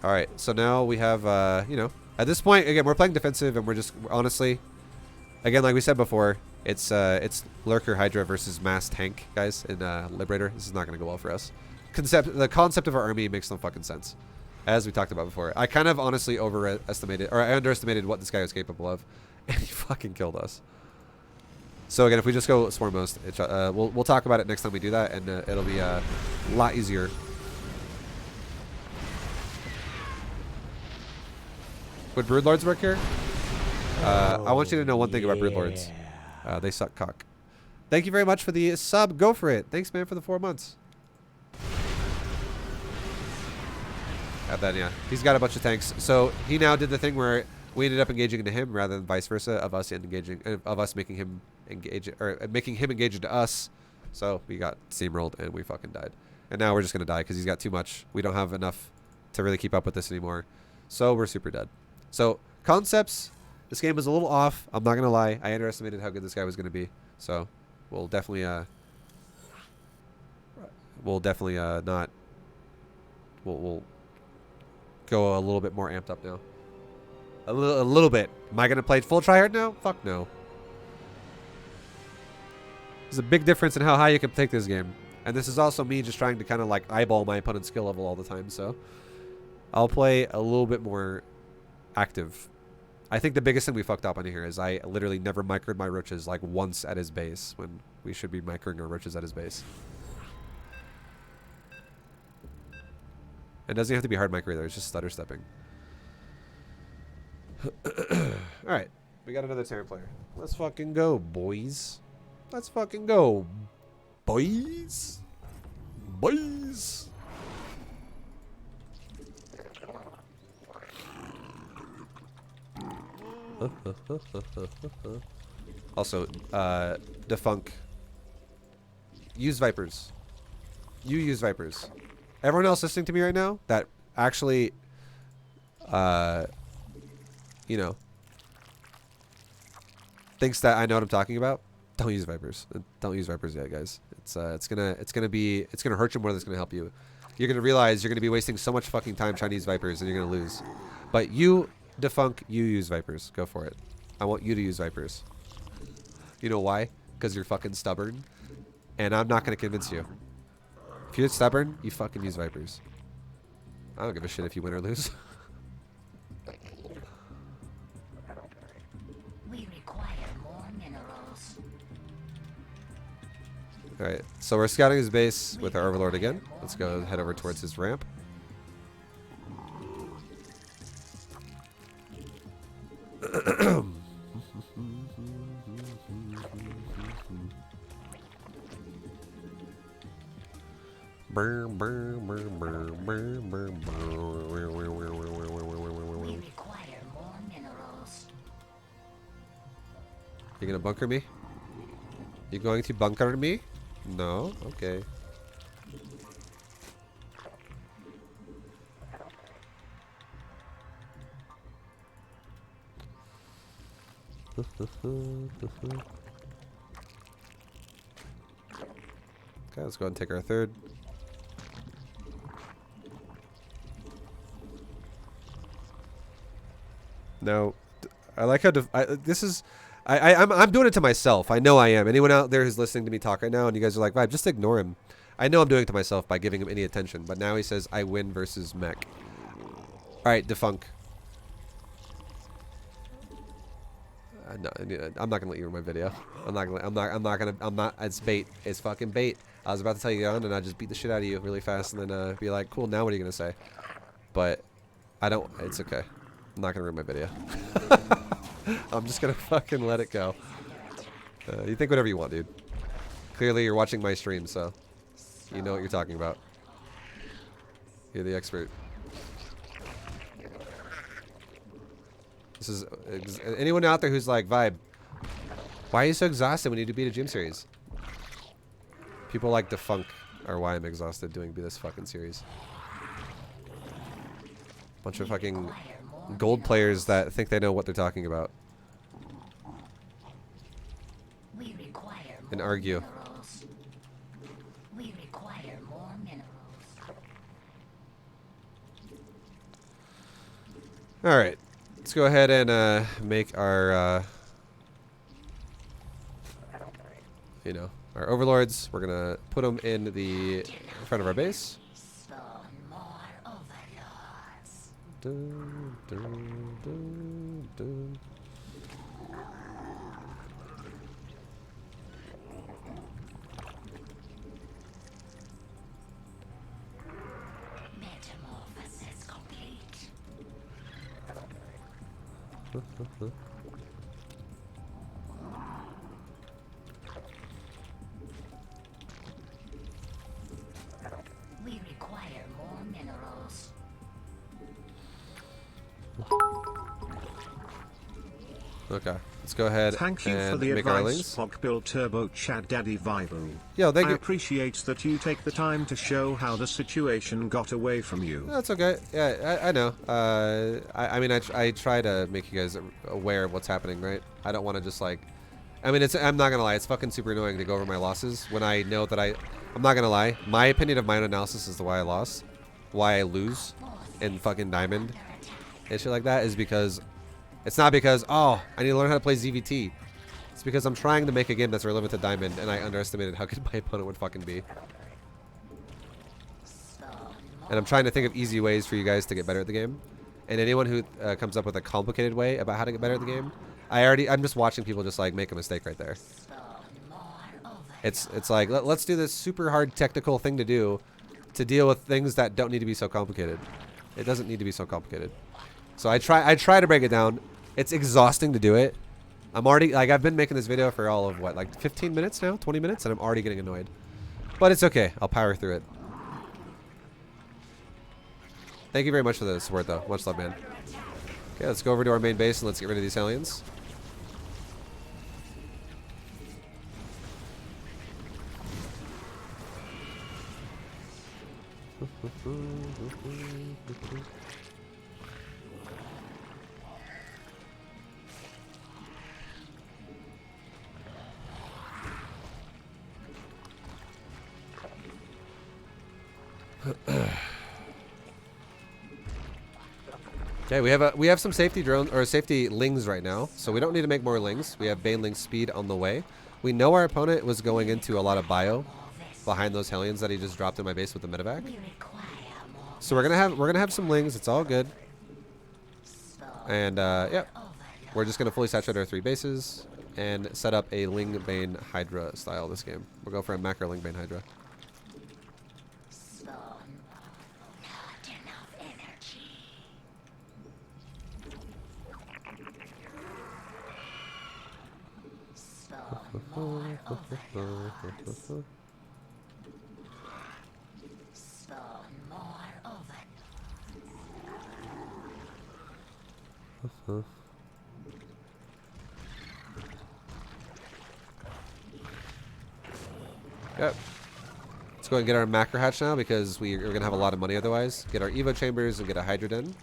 All right, so now we have, at this point, again, we're playing defensive, and we're just, honestly, again, like we said before, it's Lurker Hydra versus Mass Tank, guys, in Liberator. This is not going to go well for us. The concept of our army makes no fucking sense, as we talked about before. I kind of honestly I underestimated what this guy was capable of, and he fucking killed us. So again, if we just go Swarm Most, we'll talk about it next time we do that, and it'll be a lot easier. Would Broodlords work here? I want you to know one thing about Broodlords. They suck cock. Thank you very much for the sub. Go for it. Thanks, man, for the 4 months. And then, yeah, he's got a bunch of tanks. So he now did the thing where we ended up engaging into him rather than vice versa, of us making him engage, or making him engage into us. So we got steamrolled and we fucking died. And now we're just gonna die because he's got too much. We don't have enough to really keep up with this anymore. So we're super dead. So concepts, this game is a little off. I'm not gonna lie. I underestimated how good this guy was gonna be. So we'll definitely not. We'll go a little bit more amped up now. A little bit. Am I gonna play full tryhard now? Fuck no. There's a big difference in how high you can take this game. And this is also me just trying to kind of like eyeball my opponent's skill level all the time. So I'll play a little bit more active. I think the biggest thing we fucked up on here is I literally never microed my roaches like once at his base when we should be microing our roaches at his base. It doesn't have to be hard micro either. It's just stutter stepping. Alright. We got another Terran player. Let's fucking go, boys. Let's fucking go, boys. Boys. Also, Defunk. Use Vipers. You use Vipers. Everyone else listening to me right now that actually, you know, thinks that I know what I'm talking about, don't use Vipers. Don't use Vipers yet, guys. It's gonna hurt you more than it's gonna help you. You're gonna realize you're gonna be wasting so much fucking time trying to use Vipers and you're gonna lose. But you, Defunk, you use Vipers. Go for it. I want you to use Vipers. You know why? Because you're fucking stubborn. And I'm not gonna convince you. If you're stubborn, you fucking use Vipers. I don't give a shit if you win or lose. We require more minerals. Alright, so we're scouting his base with our Overlord again. Let's go head over towards his ramp. We require more minerals. You gonna bunker me? You going to bunker me? No? Okay. Okay, let's go ahead and take our third. Now, I like how this is. I'm doing it to myself. I know I am. Anyone out there who's listening to me talk right now, and you guys are like, "Vibe, just ignore him." I know I'm doing it to myself by giving him any attention. But now he says, "I win versus mech." All right, Defunk. No, I'm not gonna let you ruin my video. I'm not. It's bait. It's fucking bait. I was about to tell you on, and I just beat the shit out of you really fast, and then be like, "Cool, now what are you gonna say?" But I don't. It's okay. I'm not gonna ruin my video. I'm just gonna fucking let it go. You think whatever you want, dude. Clearly, you're watching my stream, so you know what you're talking about. You're the expert. This is anyone out there who's like, Vibe, why are you so exhausted when you do B2GM series? People like Defunk are why I'm exhausted doing this fucking series. Bunch of fucking gold players that think they know what they're talking about. We require And more argue. minerals. We require more minerals. Alright. Let's go ahead and make our, you know, our overlords. We're going to put them in the front of our base. Spawn more overlords. Dun, dun, dun, dun. Metamorphosis complete. We require more minerals. Okay. Let's go ahead Thank you for and the make our advice, lings. Pogbill Turbo Chad Daddy Vibu. Yo, thank I you. appreciate that you take the time to show how the situation got away from you. That's okay. Yeah, I know. I mean, I try to make you guys aware of what's happening, right? I don't want to just like... I mean, I'm not going to lie. It's fucking super annoying to go over my losses when I know that I'm not going to lie. My opinion of my own analysis is the why I lost. Why I lose in fucking Diamond and shit like that is because... It's not because, oh, I need to learn how to play ZVT. It's because I'm trying to make a game that's relevant to Diamond, and I underestimated how good my opponent would fucking be. And I'm trying to think of easy ways for you guys to get better at the game. And anyone who comes up with a complicated way about how to get better at the game, I'm just watching people just like make a mistake right there. It's like, let's do this super hard technical thing to do to deal with things that don't need to be so complicated. It doesn't need to be so complicated. So I try to break it down. It's exhausting to do it. I'm already, like, I've been making this video for all of what, like 15 minutes now, 20 minutes, and I'm already getting annoyed. But it's okay. I'll power through it. Thank you very much for the support, though. Much love, man. Okay, let's go over to our main base and let's get rid of these aliens. Okay, we have some safety drones or safety lings right now, so we don't need to make more lings. We have baneling speed on the way. We know our opponent was going into a lot of bio behind those Hellions that he just dropped in my base with the medevac. So we're gonna have some lings. It's all good. And yeah, we're just gonna fully saturate our 3 bases and set up a Ling Bane Hydra style this game. We'll go for a macro Ling Bane Hydra. Yep. Let's go and get our macro hatch now because we're going to have a lot of money otherwise. Get our Evo chambers and get a Hydra den.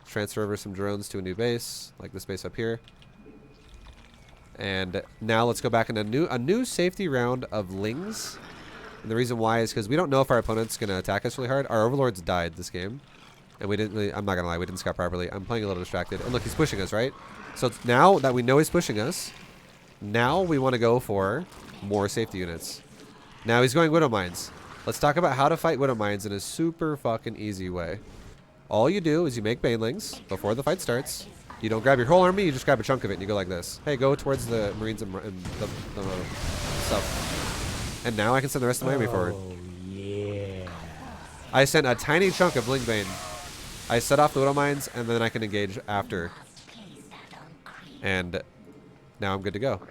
Transfer over some drones to a new base, like this base up here. And now let's go back in a new safety round of lings. And the reason why is because we don't know if our opponent's going to attack us really hard. Our overlords died this game. And we didn't really, I'm not going to lie, we didn't scout properly. I'm playing a little distracted. And look, he's pushing us, right? So it's now that we know he's pushing us, now we want to go for more safety units. Now he's going Widow Mines. Let's talk about how to fight Widow Mines in a super fucking easy way. All you do is you make banelings before the fight starts. You don't grab your whole army, you just grab a chunk of it and you go like this. Hey, go towards the Marines and the stuff. And now I can send the rest of my army forward. Yeah. I sent a tiny chunk of Ling Bane. I set off the Widow Mines and then I can engage after. And now I'm good to go.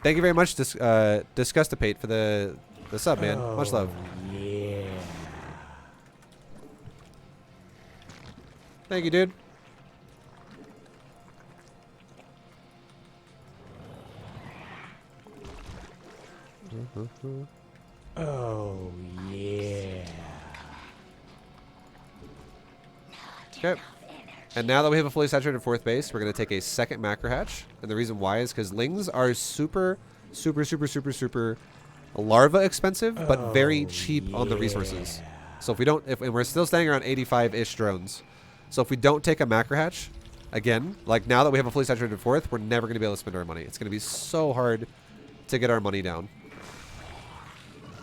Thank you very much, Disgustipate, for the sub, man. Much love. Yeah. Thank you, dude. Oh, yeah. Okay. And now that we have a fully saturated 4th base, we're going to take a second macro hatch. And the reason why is because lings are super larva expensive, but very cheap on the resources. So if we don't, and we're still staying around 85-ish drones. So if we don't take a macro hatch, again, like now that we have a fully saturated 4th, we're never going to be able to spend our money. It's going to be so hard to get our money down.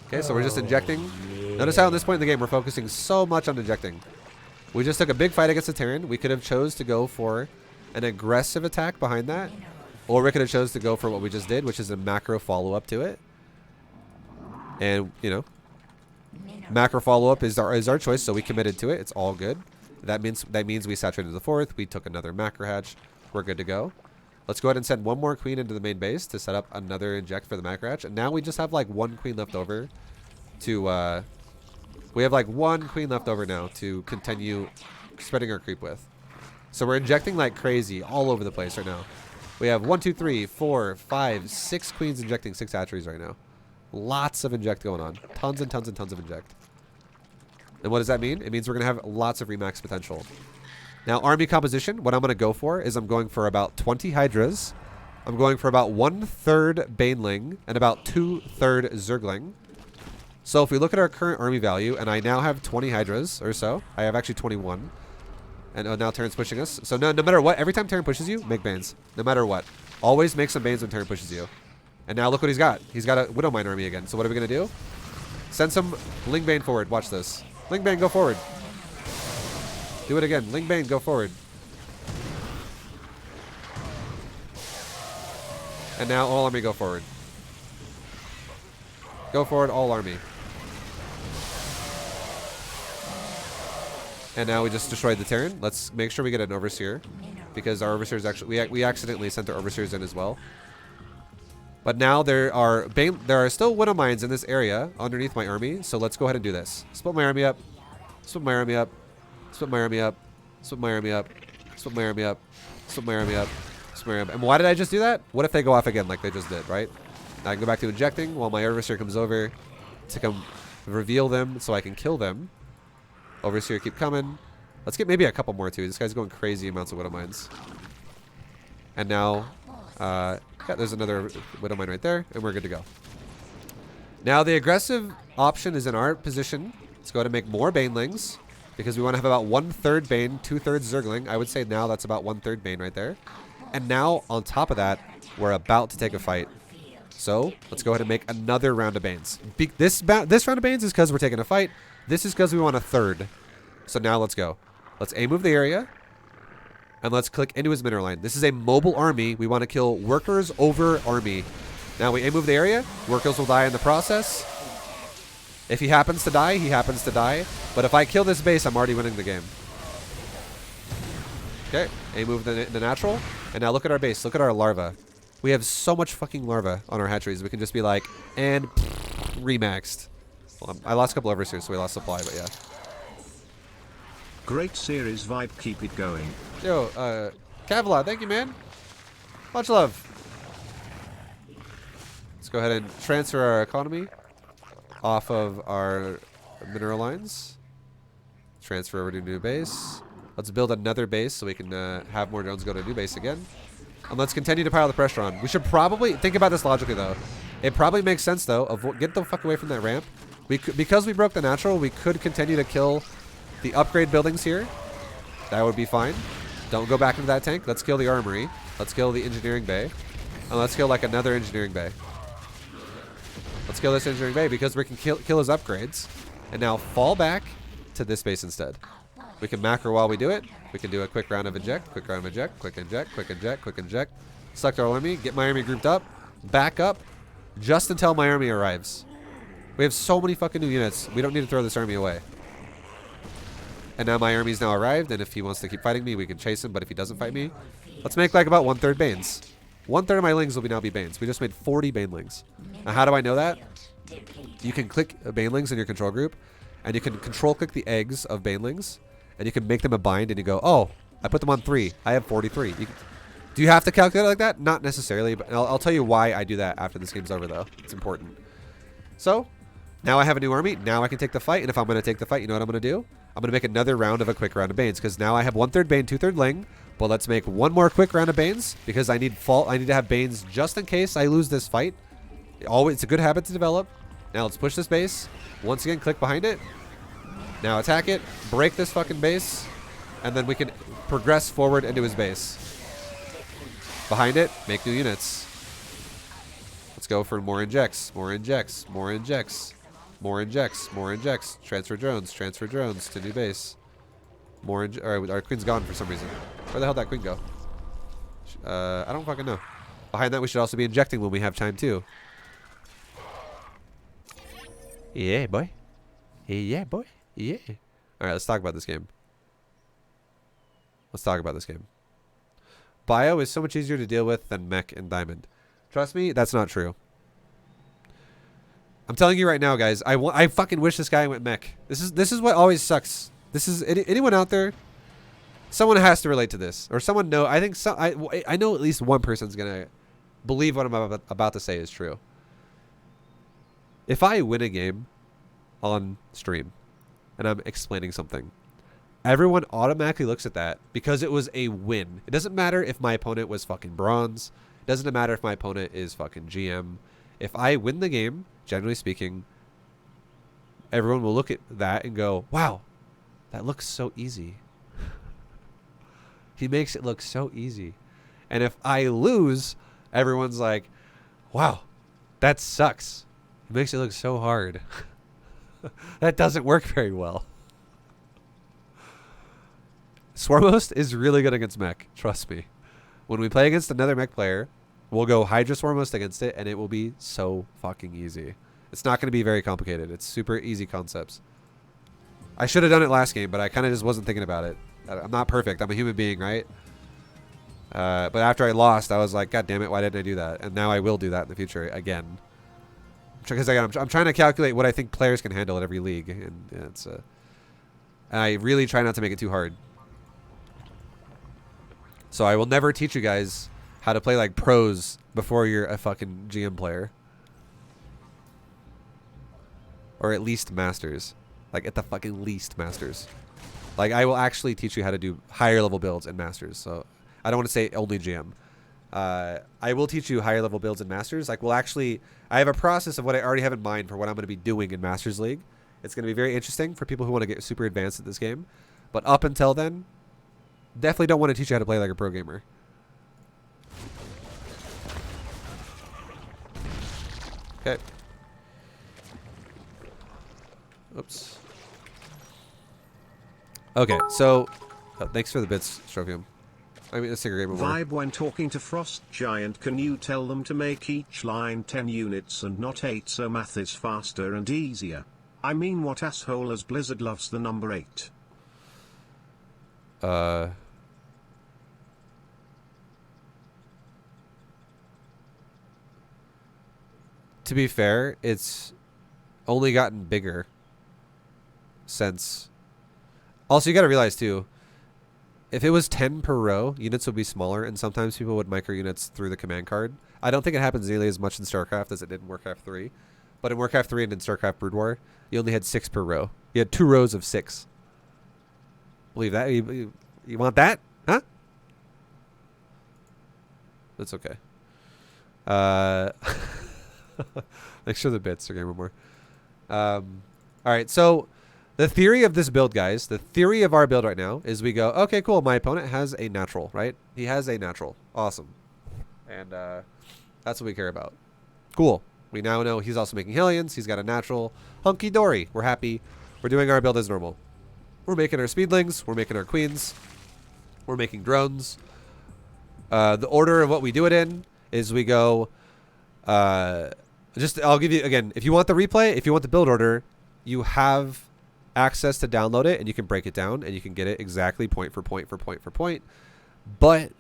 Okay, so we're just injecting. Notice how at this point in the game, we're focusing so much on injecting. We just took a big fight against the Terran. We could have chose to go for an aggressive attack behind that. Or we could have chose to go for what we just did, which is a macro follow-up to it. And, you know, macro follow-up is our choice, so we committed to it. It's all good. That means we saturated the 4th. We took another macro hatch. We're good to go. Let's go ahead and send one more queen into the main base to set up another inject for the macro hatch. And now we just have like one queen left over to... we have like one queen left over now to continue spreading our creep with. So we're injecting like crazy all over the place right now. We have 1, 2, 3, 4, 5, 6 queens injecting 6 hatcheries right now. Lots of inject going on. Tons and tons and tons of inject. And what does that mean? It means we're going to have lots of remax potential. Now, army composition, what I'm going to go for is I'm going for about 20 hydras. I'm going for about 1/3 baneling and about 2/3 zergling. So if we look at our current army value, and I now have 20 hydras or so. I have actually 21. And now Terran's pushing us. So no matter what, every time Terran pushes you, make banes. No matter what. Always make some banes when Terran pushes you. And now look what he's got. He's got a Widowmine army again. So what are we going to do? Send some Ling Bane forward. Watch this. Ling Bane, go forward. Do it again. Ling Bane, go forward. And now all army go forward. Go forward, all army. And now we just destroyed the Terran. Let's make sure we get an Overseer. Because our Overseers actually... We accidentally sent our Overseers in as well. But now there are still Widow Mines in this area underneath my army. So let's go ahead and do this. Split my army up. Split my army up. Split my army up. Split my army up. Split my army up. Split my army up. Split my army up. And why did I just do that? What if they go off again like they just did, right? Now I can go back to injecting while my Overseer comes over to come reveal them so I can kill them. Overseer, keep coming. Let's get maybe a couple more too. This guy's going crazy amounts of Widow Mines. And now... yeah, there's another Widow Mine right there, and we're good to go. Now, the aggressive option is in our position. Let's go ahead and make more Banelings, because we want to have about 1/3 Bane, 2/3 Zergling. I would say now that's about 1/3 Bane right there. And now, on top of that, we're about to take a fight. So, let's go ahead and make another round of Banes. This round of Banes is because we're taking a fight. This is because we want a third. So now, let's go. Let's A-move the area. And let's click into his mineral line. This is a mobile army. We want to kill workers over army. Now we move the area. Workers will die in the process. If he happens to die, he happens to die. But if I kill this base, I'm already winning the game. Okay, move the natural. And now look at our base. Look at our larva. We have so much fucking larva on our hatcheries. We can just be like, and remaxed. Well, I lost a couple overseers, so we lost supply, but yeah. Great series vibe, keep it going. Yo, Kavla, thank you, man. Much love. Let's go ahead and transfer our economy off of our mineral lines. Transfer over to a new base. Let's build another base so we can have more drones go to a new base again. And let's continue to pile the pressure on. We should probably think about this logically, though. It probably makes sense, though. Get the fuck away from that ramp. Because we broke the natural, we could continue to kill the upgrade buildings here. That would be fine. Don't go back into that tank. Let's kill the armory. Let's kill the engineering bay. And let's kill like another engineering bay. Let's kill this engineering bay because we can kill his upgrades. And now fall back to this base instead. We can macro while we do it. We can do a quick round of inject, quick round of inject, quick inject, quick inject, quick inject. Select our army, get my army grouped up, back up, just until my army arrives. We have so many fucking new units. We don't need to throw this army away. And now my army's now arrived, and if he wants to keep fighting me, we can chase him, but if he doesn't fight me, let's make like about 1/3 Banes. 1/3 of my Lings will now be Banes. We just made 40 Banelings. Now how do I know that? You can click Banelings in your control group, and you can control click the eggs of Banelings, and you can make them a bind, and you go, oh, I put them on 3. I have 43. Do you have to calculate it like that? Not necessarily, but I'll tell you why I do that after this game's over, though. It's important. So, now I have a new army. Now I can take the fight, and if I'm going to take the fight, you know what I'm going to do? I'm going to make another round of a quick round of Banes, because now I have 1/3 Bane, 2/3 Ling, but let's make one more quick round of Banes, because I need to have Banes just in case I lose this fight. It's a good habit to develop. Now let's push this base. Once again, click behind it. Now attack it, break this fucking base, and then we can progress forward into his base. Behind it, make new units. Let's go for more injects, more injects, more injects. More injects, more injects. Transfer drones to new base. More our queen's gone for some reason. Where the hell did that queen go? I don't fucking know. Behind that, we should also be injecting when we have time too. Yeah, boy. Yeah, boy. Yeah. Alright, let's talk about this game. Let's talk about this game. Bio is so much easier to deal with than mech and diamond. Trust me, that's not true. I'm telling you right now, guys. I fucking wish this guy went mech. This is what always sucks. This is anyone out there. Someone has to relate to this, or someone know. I think so. I know at least one person's gonna believe what I'm about to say is true. If I win a game on stream and I'm explaining something, everyone automatically looks at that because it was a win. It doesn't matter if my opponent was fucking bronze. It doesn't matter if my opponent is fucking GM. If I win the game, generally speaking, everyone will look at that and go, wow, that looks so easy. He makes it look so easy. And if I lose, everyone's like, wow, that sucks. He makes it look so hard. That doesn't work very well. Swarmhost is really good against mech. Trust me. When we play against another mech player, we'll go Hydra Swarmhost against it, and it will be so fucking easy. It's not going to be very complicated. It's super easy concepts. I should have done it last game, but I kind of just wasn't thinking about it. I'm not perfect. I'm a human being, right? But after I lost, I was like, God damn it, why didn't I do that? And now I will do that in the future again. Because I'm trying to calculate what I think players can handle at every league. And it's and I really try not to make it too hard. So I will never teach you guys how to play like pros before you're a fucking GM player. Or at least masters. Like at the fucking least masters. Like I will actually teach you how to do higher level builds in masters. So I don't want to say only GM. I will teach you higher level builds in masters. Like I have a process of what I already have in mind for what I'm going to be doing in Masters League. It's going to be very interesting for people who want to get super advanced at this game. But up until then, definitely don't want to teach you how to play like a pro gamer. Okay. Oops. Okay, so thanks for the bits, Strovium. I mean, let's take a game more. Vibe when talking to Frost Giant, can you tell them to make each line 10 units and not 8 so math is faster and easier? I mean, what asshole as Blizzard loves the number 8? To be fair, it's only gotten bigger since... Also, you got to realize, too, if it was 10 per row, units would be smaller, and sometimes people would micro units through the command card. I don't think it happens nearly as much in StarCraft as it did in Warcraft 3. But in Warcraft 3 and in StarCraft Brood War, you only had 6 per row. You had 2 rows of 6. Believe that? You want that? Huh? That's okay. Make sure the bits are game more. Alright, so the theory of this build, guys, the theory of our build right now is we go, okay, cool, my opponent has a natural, right? He has a natural. Awesome. And that's what we care about. Cool. We now know he's also making Hellions. He's got a natural. Hunky-dory. We're happy. We're doing our build as normal. We're making our speedlings. We're making our queens. We're making drones. The order of what we do it in is we go... I'll give you, again, if you want the replay, if you want the build order, you have access to download it, and you can break it down, and you can get it exactly point for point for point for point. But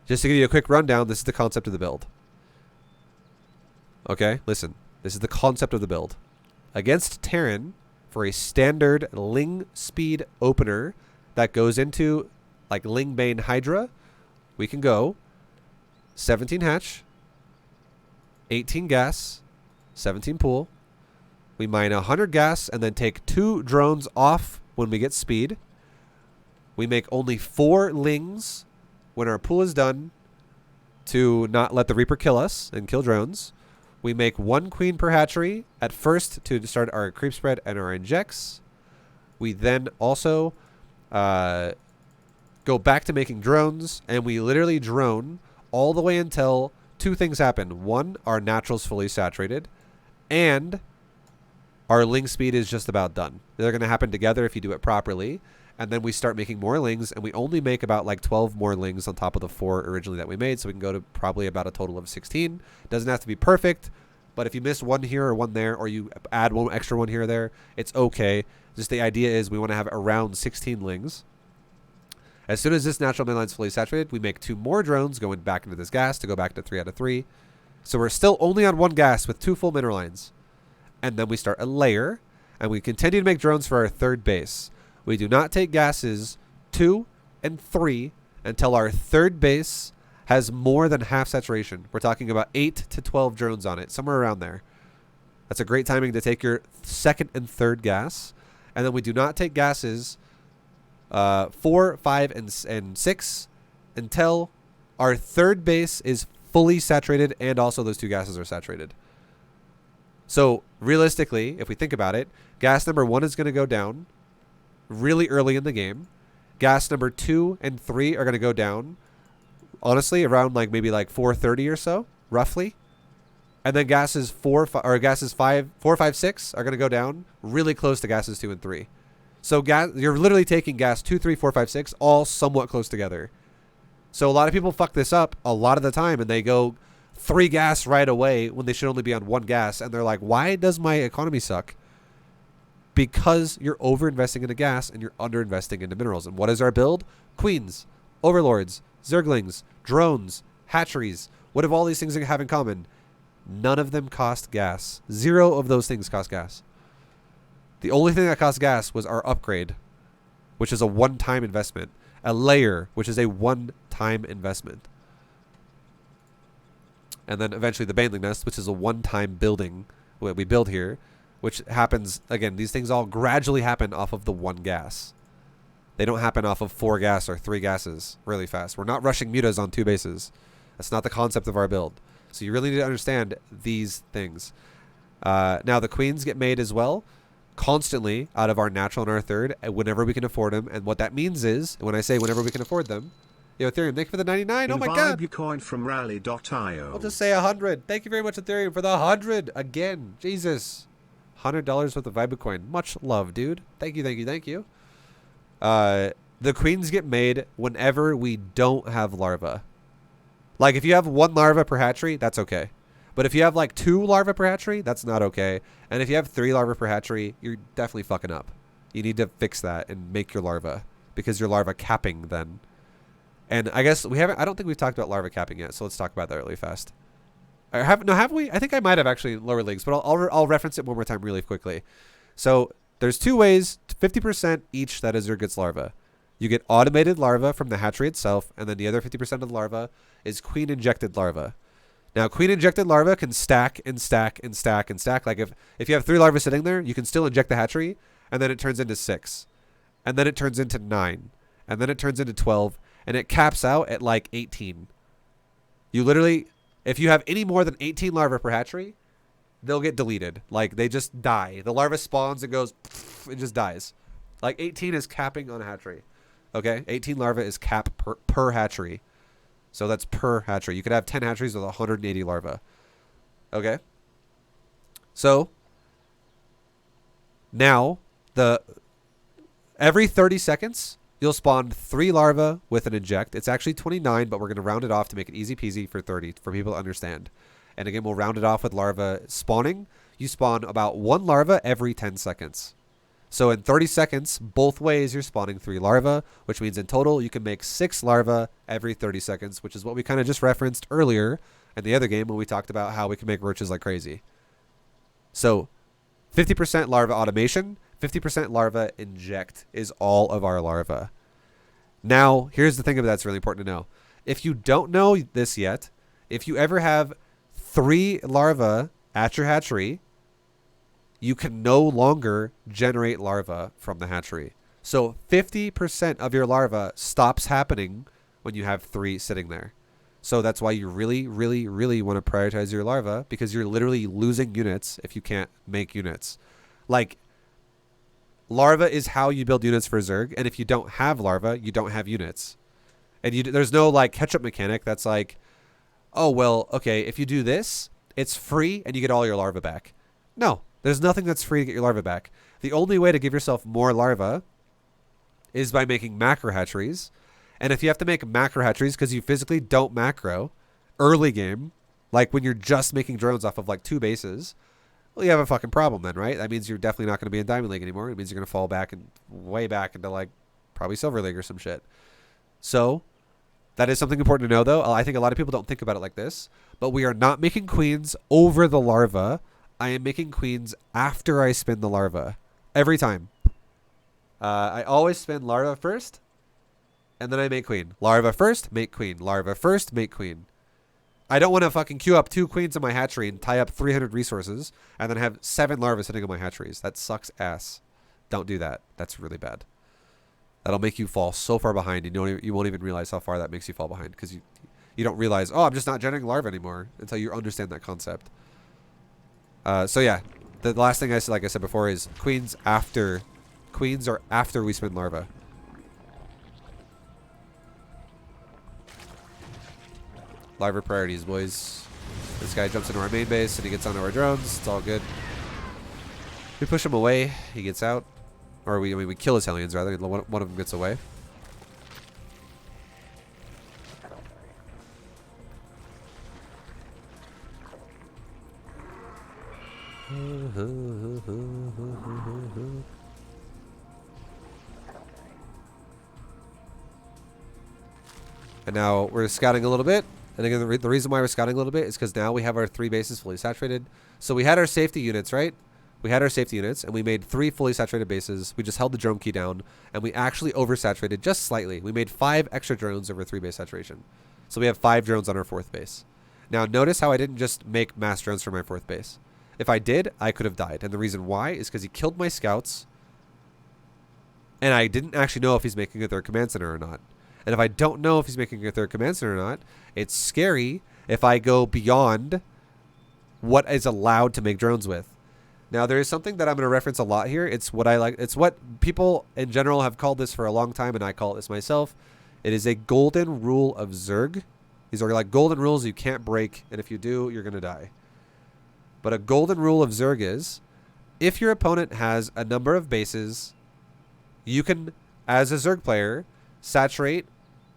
just to give you a quick rundown, this is the concept of the build. Okay, listen. This is the concept of the build. Against Terran, for a standard Ling speed opener that goes into like Ling Bane Hydra, we can go 17 hatch, 18 gas, 17 pool. We mine 100 gas and then take 2 drones off when we get speed. We make only 4 lings when our pool is done to not let the Reaper kill us and kill drones. We make 1 queen per hatchery at first to start our creep spread and our injects. We then also go back to making drones, and we literally drone all the way until 2 things happen. 1, our natural's fully saturated, and our ling speed is just about done. They're going to happen together if you do it properly. And then we start making more lings, and we only make about like 12 more lings on top of the 4 originally that we made. So we can go to probably about a total of 16. Doesn't have to be perfect, but if you miss 1 here or 1 there, or you add 1 extra 1 here or there, it's okay. Just the idea is we want to have around 16 lings. As soon as this natural mainline is fully saturated, we make 2 more drones going back into this gas to go back to 3 out of 3. So we're still only on 1 gas with 2 full mineral lines. And then we start a layer, and we continue to make drones for our 3rd base. We do not take gases 2 and 3 until our third base has more than half saturation. We're talking about 8 to 12 drones on it, somewhere around there. That's a great timing to take your second and third gas. And then we do not take gases 4, 5, and 6 until our third base is fully saturated and also those 2 gases are saturated. So realistically, if we think about it, gas number 1 is going to go down really early in the game. Gas number 2 and 3 are going to go down, honestly, around like maybe like 4:30 or so, roughly. And then gases 4, 5, 6 are going to go down really close to gases 2 and 3. So you're literally taking gas 2, 3, 4, 5, 6 all somewhat close together. So a lot of people fuck this up a lot of the time, and they go 3 gas right away when they should only be on 1 gas. And they're like, why does my economy suck? Because you're over-investing into gas and you're under-investing into minerals. And what is our build? Queens, Overlords, Zerglings, drones, hatcheries. What do all these things have in common? None of them cost gas. 0 of those things cost gas. The only thing that cost gas was our upgrade, which is a one-time investment. A layer, which is a one-time investment. And then eventually the Baneling Nest, which is a one-time building, what we build here, which happens, again, these things all gradually happen off of the 1 gas. They don't happen off of 4 gas or 3 gases really fast. We're not rushing mutas on 2 bases. That's not the concept of our build. So you really need to understand these things. Now the queens get made as well, constantly out of our natural and our third, whenever we can afford them. And what that means is, when I say whenever we can afford them, yo, Ethereum, thank you for the 99. Oh my god. Your coin from rally.io. I'll just say 100. Thank you very much, Ethereum, for the 100 again. Jesus. $100 worth of Vibe coin. Much love, dude. Thank you, thank you, thank you. The queens get made whenever we don't have larva. Like, if you have 1 larva per hatchery, that's okay. But if you have, like, 2 larva per hatchery, that's not okay. And if you have 3 larva per hatchery, you're definitely fucking up. You need to fix that and make your larva. Because you're larva capping then. And I guess I don't think we've talked about larva capping yet, so let's talk about that really fast. Have we? I think I might have actually in lower leagues, but I'll reference it one more time really quickly. So there's 2 ways, 50% each that is Zerg gets larva. You get automated larva from the hatchery itself, and then the other 50% of the larva is queen injected larva. Now, queen injected larva can stack and stack and stack and stack. Like if you have 3 larvae sitting there, you can still inject the hatchery, and then it turns into 6, and then it turns into 9, and then it turns into 12, and it caps out at like 18. You literally, if you have any more than 18 larvae per hatchery, they'll get deleted. Like, they just die. The larva spawns and goes, it just dies. Like, 18 is capping on a hatchery. Okay? 18 larvae is cap per hatchery. So that's per hatchery. You could have 10 hatcheries with 180 larvae. Okay? So, now, every 30 seconds, you'll spawn 3 larvae with an inject. It's actually 29, but we're going to round it off to make it easy peasy for 30 for people to understand. And again, we'll round it off with larva spawning. You spawn about 1 larva every 10 seconds. So in 30 seconds, both ways, you're spawning 3 larvae, which means in total, you can make 6 larvae every 30 seconds, which is what we kind of just referenced earlier in the other game when we talked about how we can make roaches like crazy. So 50% larva automation, 50% larva inject is all of our larva. Now, here's the thing that's really important to know. If you don't know this yet, if you ever have 3 larvae at your hatchery, you can no longer generate larvae from the hatchery. So 50% of your larva stops happening when you have 3 sitting there. So that's why you really, really, really want to prioritize your larva, because you're literally losing units if you can't make units. Like, larva is how you build units for Zerg, and if you don't have larva, you don't have units. And there's no, like, catch-up mechanic that's like, oh, well, okay, if you do this, it's free and you get all your larvae back. No, there's nothing that's free to get your larvae back. The only way to give yourself more larvae is by making macro hatcheries. And if you have to make macro hatcheries because you physically don't macro early game, like when you're just making drones off of like 2 bases, well, you have a fucking problem then, right? That means you're definitely not going to be in Diamond League anymore. It means you're going to fall back and way back into like probably Silver League or some shit. So that is something important to know, though. I think a lot of people don't think about it like this, but we are not making queens over the larva. I am making queens after I spin the larva every time. I always spin larva first, and then I make queen. Larva first, make queen. Larva first, make queen. I don't want to fucking queue up 2 queens in my hatchery and tie up 300 resources and then have 7 larvae sitting in my hatcheries. That sucks ass. Don't do that. That's really bad. That'll make you fall so far behind, and you won't even realize how far that makes you fall behind, because you don't realize, oh, I'm just not generating larvae anymore, until you understand that concept. So yeah, the last thing I said, like I said before, is queens are after we spin larvae. Larva priorities, boys. This guy jumps into our main base and he gets onto our drones. It's all good. We push him away. He gets out. Or we kill his Hellions, rather. One of them gets away. And now we're scouting a little bit. And again, the reason why we're scouting a little bit is because now we have our 3 bases fully saturated. So we had our safety units, right? We had our safety units, and we made 3 fully saturated bases. We just held the drone key down, and we actually oversaturated just slightly. We made 5 extra drones over 3 base saturation. So we have 5 drones on our 4th base. Now, notice how I didn't just make mass drones for my 4th base. If I did, I could have died. And the reason why is because he killed my scouts, and I didn't actually know if he's making a 3rd command center or not. And if I don't know if he's making a 3rd command center or not, it's scary if I go beyond what is allowed to make drones with. Now, there is something that I'm going to reference a lot here. It's what I like. It's what people in general have called this for a long time, and I call it this myself. It is a golden rule of Zerg. These are like golden rules you can't break, and if you do, you're going to die. But a golden rule of Zerg is, if your opponent has a number of bases, you can, as a Zerg player, saturate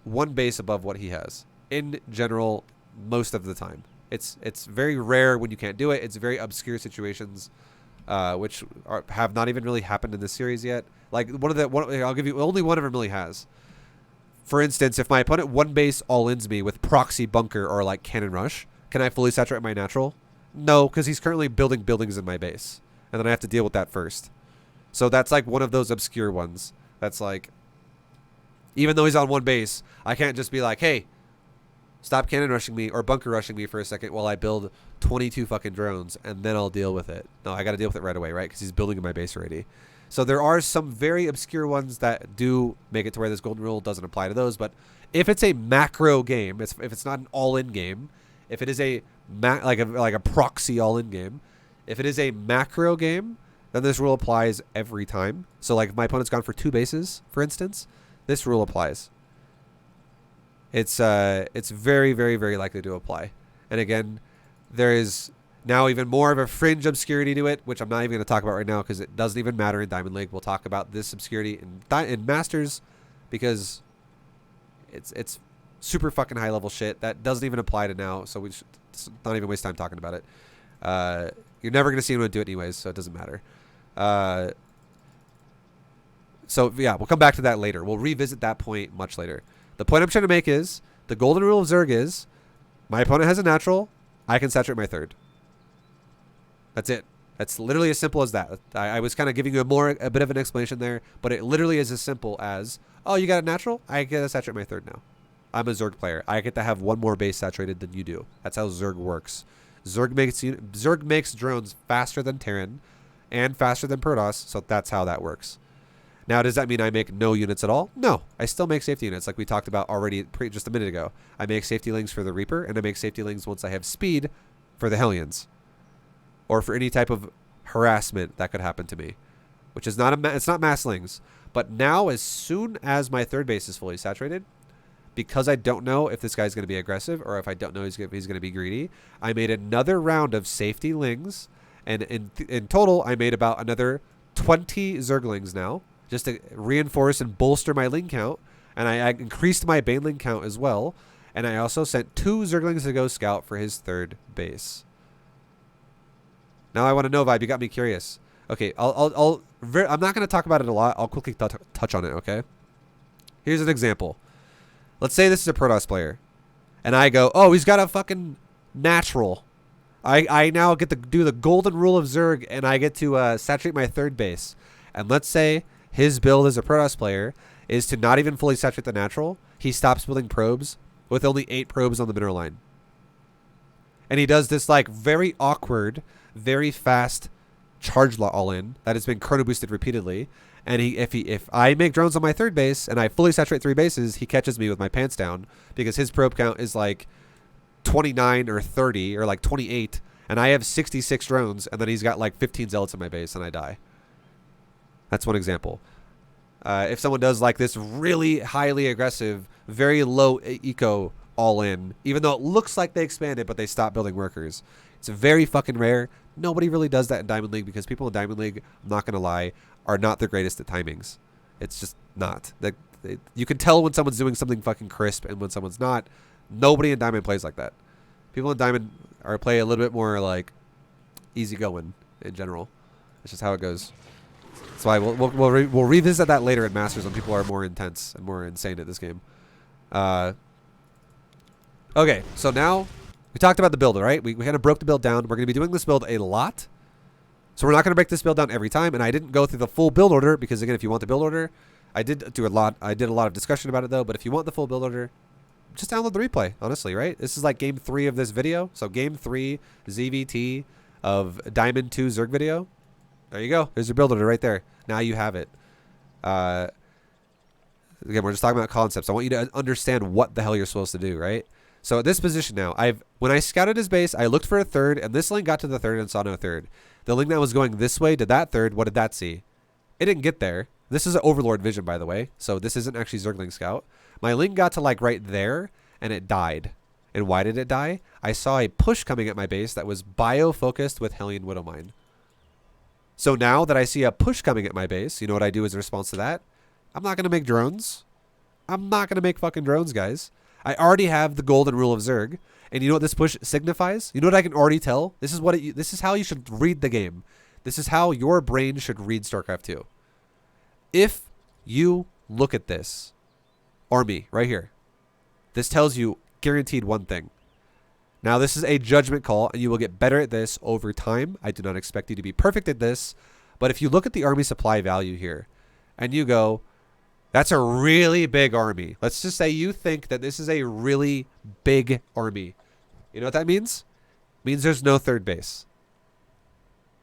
1 base above what he has. In general, most of the time. It's very rare when you can't do it. It's very obscure situations. Which have not even really happened in this series yet. Like I'll give you only one of them really has. For instance, if my opponent 1 base all-ins me with proxy bunker or like cannon rush, can I fully saturate my natural? No, because he's currently building buildings in my base, and then I have to deal with that first. So that's like one of those obscure ones. That's like, even though he's on 1 base, I can't just be like, hey, stop cannon rushing me or bunker rushing me for a second while I build 22 fucking drones, and then I'll deal with it. No, I got to deal with it right away, right? Because he's building in my base already. So there are some very obscure ones that do make it to where this golden rule doesn't apply to those. But if it's a macro game, if it's not an all-in game, if it is a like a proxy all-in game, if it is a macro game, then this rule applies every time. So like if my opponent's gone for 2 bases, for instance, this rule applies. It's very, very, very likely to apply. And again, there is now even more of a fringe obscurity to it, which I'm not even going to talk about right now because it doesn't even matter in Diamond League. We'll talk about this obscurity in Masters because it's super fucking high level shit that doesn't even apply to now. So we should not even waste time talking about it. You're never going to see anyone do it anyways, so it doesn't matter. So yeah, we'll come back to that later. We'll revisit that point much later. The point I'm trying to make is the golden rule of Zerg is my opponent has a natural, I can saturate my 3rd. That's it. That's literally as simple as that. I was kind of giving you a bit of an explanation there, but it literally is as simple as, oh, you got a natural? I get to saturate my 3rd now. I'm a Zerg player. I get to have 1 more base saturated than you do. That's how Zerg works. Zerg makes drones faster than Terran and faster than Protoss, so that's how that works. Now, does that mean I make no units at all? No. I still make safety units like we talked about already just a minute ago. I make safety lings for the Reaper, and I make safety lings once I have speed for the Hellions. Or for any type of harassment that could happen to me. Which is not it's not mass lings. But now, as soon as my 3rd base is fully saturated, because I don't know if this guy's going to be aggressive or if I don't know he's going to be greedy, I made another round of safety lings. And in total, I made about another 20 Zerglings now, just to reinforce and bolster my ling count. And I increased my Baneling count as well. And I also sent 2 Zerglings to go scout for his 3rd base. Now I want to know, Vibe. You got me curious. Okay, I'm not going to talk about it a lot. I'll quickly touch on it, okay? Here's an example. Let's say this is a Protoss player. And I go, oh, he's got a fucking natural. I now get to do the golden rule of Zerg, and I get to saturate my 3rd base. And let's say his build as a Protoss player is to not even fully saturate the natural. He stops building probes with only 8 probes on the mineral line. And he does this like very awkward, very fast charge all in that has been chrono boosted repeatedly. And if I make drones on my 3rd base and I fully saturate 3 bases, he catches me with my pants down because his probe count is like 29 or 30 or like 28, and I have 66 drones, and then he's got like 15 zealots in my base, and I die. That's one example. If someone does like this really highly aggressive, very low eco all in, even though it looks like they expanded, but they stop building workers, it's very fucking rare. Nobody really does that in Diamond League because people in Diamond League, I'm not gonna lie, are not the greatest at timings. It's just not. You can tell when someone's doing something fucking crisp and when someone's not. Nobody in Diamond plays like that. People in Diamond play a little bit more like easygoing in general. It's just how it goes. That's why we'll revisit that later in Masters when people are more intense and more insane at this game. Okay, so now we talked about the build, right? We kind of broke the build down. We're going to be doing this build a lot. So we're not going to break this build down every time, and I didn't go through the full build order because, again, if you want the build order, I did a lot of discussion about it, though, but if you want the full build order, just download the replay, honestly, right? This is like game 3 of this video. So game 3 ZVT of Diamond 2 Zerg video. There you go. There's your build order right there. Now you have it. Again, we're just talking about concepts. I want you to understand what the hell you're supposed to do, right? So at this position now, when I scouted his base, I looked for a 3rd, and this link got to the 3rd and saw no 3rd. The link that was going this way to that 3rd, what did that see? It didn't get there. This is an Overlord vision, by the way, so this isn't actually Zergling Scout. My link got to like right there, and it died. And why did it die? I saw a push coming at my base that was bio-focused with Hellion Widowmine. So now that I see a push coming at my base, you know what I do as a response to that? I'm not going to make drones. I'm not going to make fucking drones, guys. I already have the golden rule of Zerg. And you know what this push signifies? You know what I can already tell? This is how you should read the game. This is how your brain should read StarCraft 2. If you look at this army right here, this tells you guaranteed one thing. Now, this is a judgment call, and you will get better at this over time. I do not expect you to be perfect at this. But if you look at the army supply value here, and you go, that's a really big army. Let's just say you think that this is a really big army. You know what that means? It means there's no 3rd base.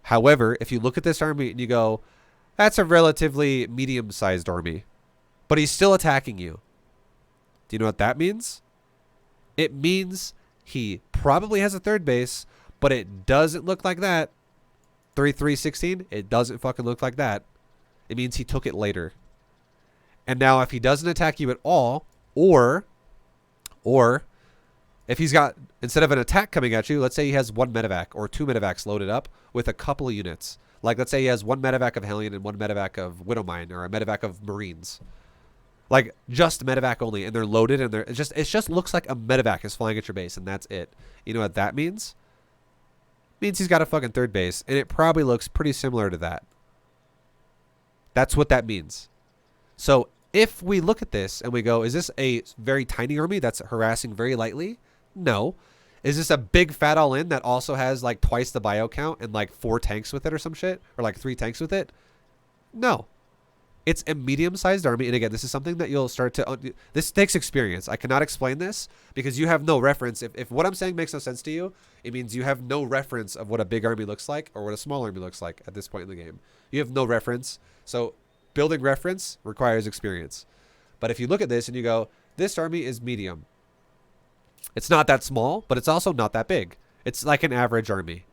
However, if you look at this army and you go, that's a relatively medium-sized army, but he's still attacking you. Do you know what that means? It means he probably has a 3rd base, but it doesn't look like that. 3-3-16, it doesn't fucking look like that. It means he took it later. And now if he doesn't attack you at all, or if he's got, instead of an attack coming at you, let's say he has 1 medevac or 2 medevacs loaded up with a couple of units. Like let's say he has 1 medevac of Hellion and 1 medevac of Widowmine or a medevac of Marines. Like just medevac only, and they're loaded, and it just looks like a medevac is flying at your base, and that's it. You know what that means? It means he's got a fucking 3rd base, and it probably looks pretty similar to that. That's what that means. So if we look at this and we go, is this a very tiny army that's harassing very lightly? No. Is this a big fat all-in that also has like twice the bio count and like 4 tanks with it or some shit? Or like 3 tanks with it? No. It's a medium-sized army. And again, this is something that you'll start to... this takes experience. I cannot explain this because you have no reference. If what I'm saying makes no sense to you, it means you have no reference of what a big army looks like or what a small army looks like at this point in the game. You have no reference. So building reference requires experience. But if you look at this and you go, this army is medium. It's not that small, but it's also not that big. It's like an average army.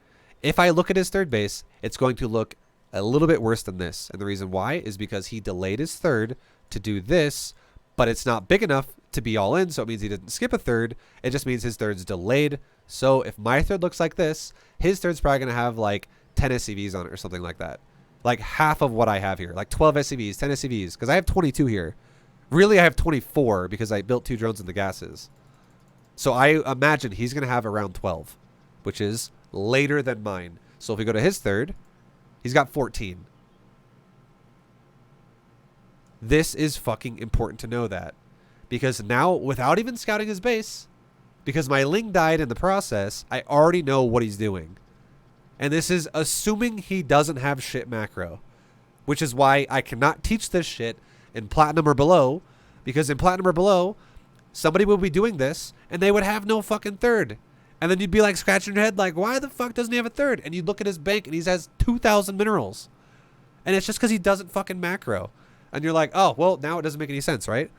If I look at his 3rd base, it's going to look a little bit worse than this. And the reason why is because he delayed his 3rd to do this, but it's not big enough to be all in. So it means he didn't skip a 3rd. It just means his 3rd's delayed. So if my 3rd looks like this, his 3rd's probably going to have like 10 SCVs on it or something like that. Like half of what I have here, like 12 SCVs, 10 SCVs, because I have 22 here. Really, I have 24 because I built 2 drones in the gases. So I imagine he's going to have around 12, which is later than mine. So if we go to his 3rd, he's got 14. This is fucking important to know that. Because now, without even scouting his base, because my Ling died in the process, I already know what he's doing. And this is assuming he doesn't have shit macro. Which is why I cannot teach this shit in Platinum or below, because in Platinum or below, somebody would be doing this and they would have no fucking third. And then you'd be like scratching your head like, why the fuck doesn't he have a third? And you'd look at his bank and he has 2,000 minerals. And it's just because he doesn't fucking macro. And you're like, oh, well, now it doesn't make any sense, right?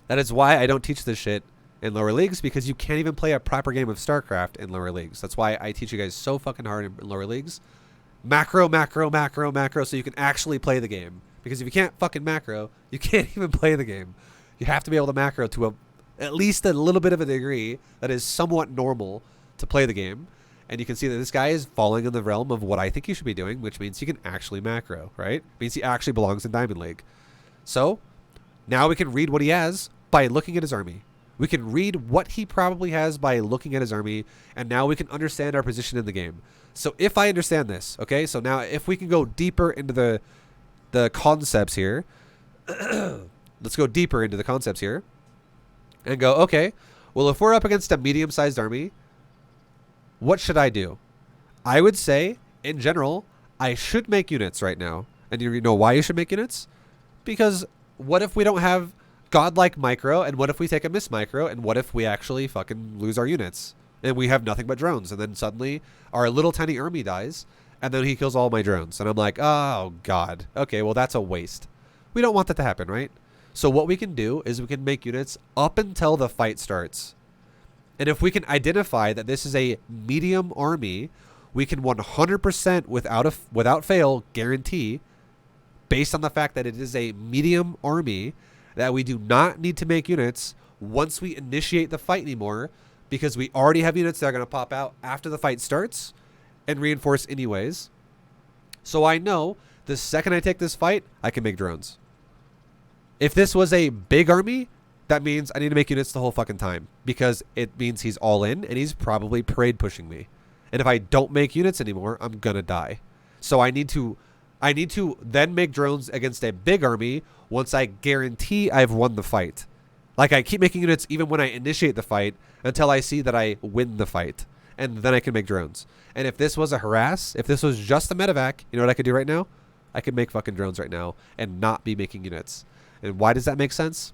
That is why I don't teach this shit in lower leagues, because you can't even play a proper game of StarCraft in lower leagues. That's why I teach you guys so fucking hard in lower leagues. Macro, macro, macro, macro, so you can actually play the game. Because if you can't fucking macro, you can't even play the game. You have to be able to macro to at least a little bit of a degree that is somewhat normal to play the game. And you can see that this guy is falling in the realm of what I think he should be doing, which means he can actually macro, right? Means he actually belongs in Diamond League. So now we can read what he has by looking at his army. We can read what he probably has by looking at his army, and now we can understand our position in the game. So if I understand this, okay, so now if we can go deeper into the concepts here, let's go deeper into the concepts here and go, okay, well, if we're up against a medium-sized army, what should I do? I would say, in general, I should make units right now. And you know why you should make units? Because what if we don't have godlike micro, and what if we take a miss micro, and what if we actually fucking lose our units? And we have nothing but drones, and then suddenly our little tiny army dies, and then he kills all my drones. And I'm like, oh, God. Okay, well, that's a waste. We don't want that to happen, right? So what we can do is we can make units up until the fight starts. And if we can identify that this is a medium army, we can 100% without fail guarantee, based on the fact that it is a medium army, that we do not need to make units once we initiate the fight anymore, because we already have units that are going to pop out after the fight starts and reinforce anyways. So I know the second I take this fight, I can make drones. If this was a big army, that means I need to make units the whole fucking time, because it means he's all in and he's probably parade pushing me. And if I don't make units anymore, I'm going to die. So I need to then make drones against a big army once I guarantee I've won the fight. Like, I keep making units even when I initiate the fight until I see that I win the fight. And then I can make drones. And if this was a harass, if this was just a medevac, you know what I could do right now? I could make fucking drones right now and not be making units. And why does that make sense?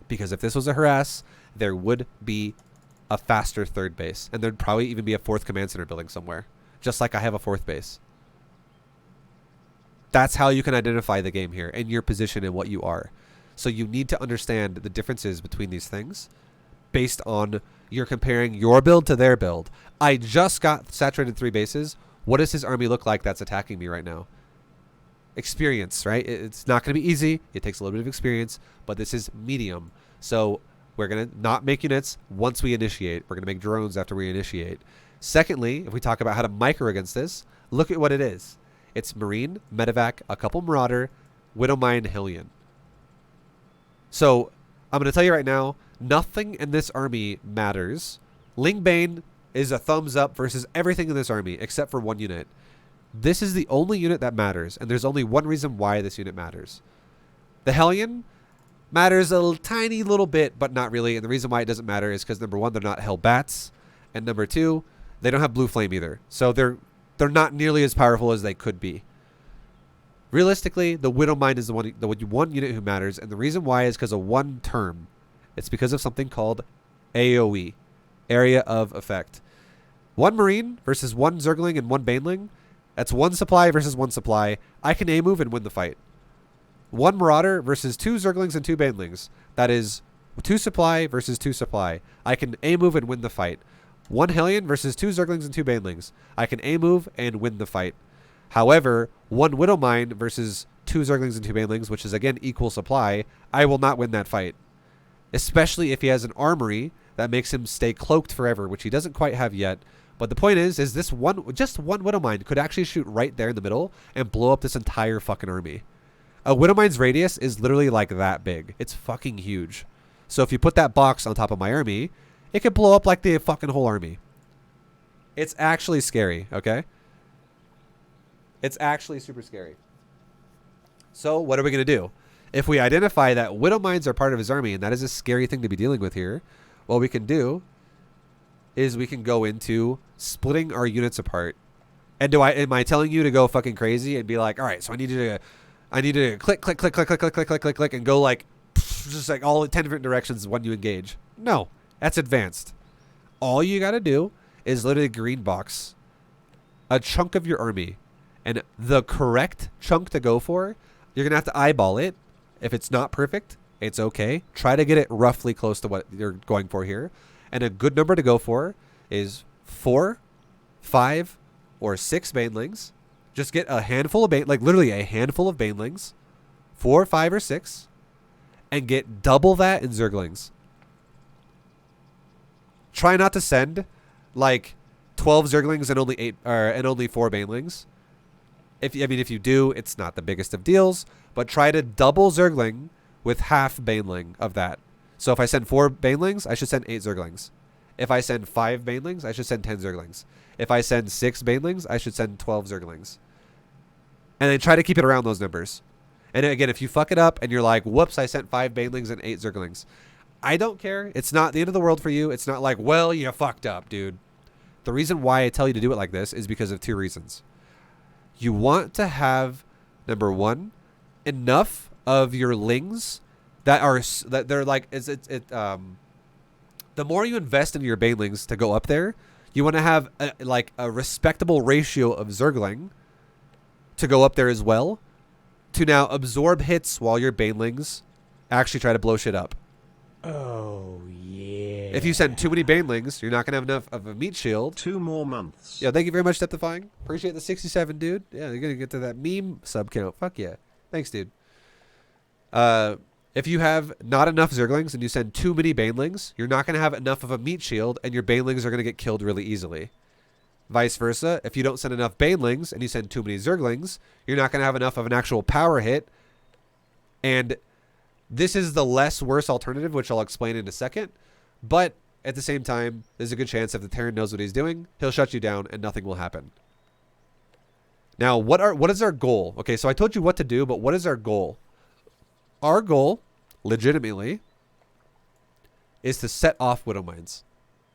Because if this was a harass, there would be a faster third base. And there'd probably even be a fourth command center building somewhere. Just like I have a fourth base. That's how you can identify the game here and your position and what you are. So you need to understand the differences between these things based on you're comparing your build to their build. I just got saturated 3 bases. What does his army look like that's attacking me right now? Experience, right? It's not going to be easy. It takes a little bit of experience, but this is medium. So we're going to not make units once we initiate. We're going to make drones after we initiate. Secondly, if we talk about how to micro against this, look at what it is. It's Marine, Medevac, a couple Marauder, Widowmine, Hellion. So I'm going to tell you right now, nothing in this army matters. Lingbane is a thumbs up versus everything in this army except for one unit. This is the only unit that matters, and there's only one reason why this unit matters. The Hellion matters a tiny little bit, but not really. And the reason why it doesn't matter is because, number one, they're not Hell Bats, and number two, they don't have Blue Flame either. So they're not nearly as powerful as they could be. Realistically, the Widowmine is the one unit who matters, and the reason why is because of one term. It's because of something called AoE, Area of Effect. One Marine versus one Zergling and one Baneling. That's one supply versus one supply. I can A-move and win the fight. One Marauder versus 2 Zerglings and 2 Banelings. That is 2 supply versus 2 supply. I can A-move and win the fight. One Hellion versus 2 Zerglings and 2 Banelings. I can A-move and win the fight. However, one Widowmine versus 2 Zerglings and 2 Banelings, which is again equal supply, I will not win that fight. Especially if he has an armory that makes him stay cloaked forever, which he doesn't quite have yet. But the point is this just one Widowmine could actually shoot right there in the middle and blow up this entire fucking army. A Widowmine's radius is literally like that big. It's fucking huge. So if you put that box on top of my army, it could blow up like the fucking whole army. It's actually scary, okay? It's actually super scary. So what are we going to do? If we identify that Widowmines are part of his army, and that is a scary thing to be dealing with here, what we can do is we can go into splitting our units apart. And am I telling you to go fucking crazy and be like, all right, so I need you to I need to click, click, click, click, click, click, click, click, click, click, and go like just like all 10 different directions when you engage. No, that's advanced. All you got to do is literally green box a chunk of your army, and the correct chunk to go for, you're gonna have to eyeball it. If it's not perfect, it's okay. Try to get it roughly close to what you're going for here. And a good number to go for is 4, 5, or 6 banelings. Just get a handful of like literally a handful of banelings, 4, 5, or 6, and get double that in zerglings. Try not to send like 12 zerglings and only 4 banelings. If you do, it's not the biggest of deals, but try to double zergling with half baneling of that. So if I send 4 banelings, I should send 8 zerglings. If I send 5 banelings, I should send 10 zerglings. If I send 6 banelings, I should send 12 zerglings. And then try to keep it around those numbers. And again, if you fuck it up and you're like, whoops, I sent 5 banelings and 8 zerglings, I don't care. It's not the end of the world for you. It's not like, well, you fucked up, dude. The reason why I tell you to do it like this is because of 2 reasons. You want to have, number 1, enough of your lings that they're like, the more you invest in your banelings to go up there, you want to have a respectable ratio of zergling to go up there as well, to now absorb hits while your banelings actually try to blow shit up. Oh, yeah. If you send too many banelings, you're not going to have enough of a meat shield. 2 more months. Yeah, thank you very much, Depthifying. Appreciate the 67, dude. Yeah, you're going to get to that meme sub count. Fuck yeah. Thanks, dude. If you have not enough zerglings and you send too many banelings, you're not going to have enough of a meat shield, and your banelings are going to get killed really easily. Vice versa, if you don't send enough banelings and you send too many zerglings, you're not going to have enough of an actual power hit. And this is the less worse alternative, which I'll explain in a second. But at the same time, there's a good chance if the Terran knows what he's doing, he'll shut you down and nothing will happen. Now, what is our goal? Okay, so I told you what to do, but what is our goal? Our goal, legitimately, is to set off Widow Mines.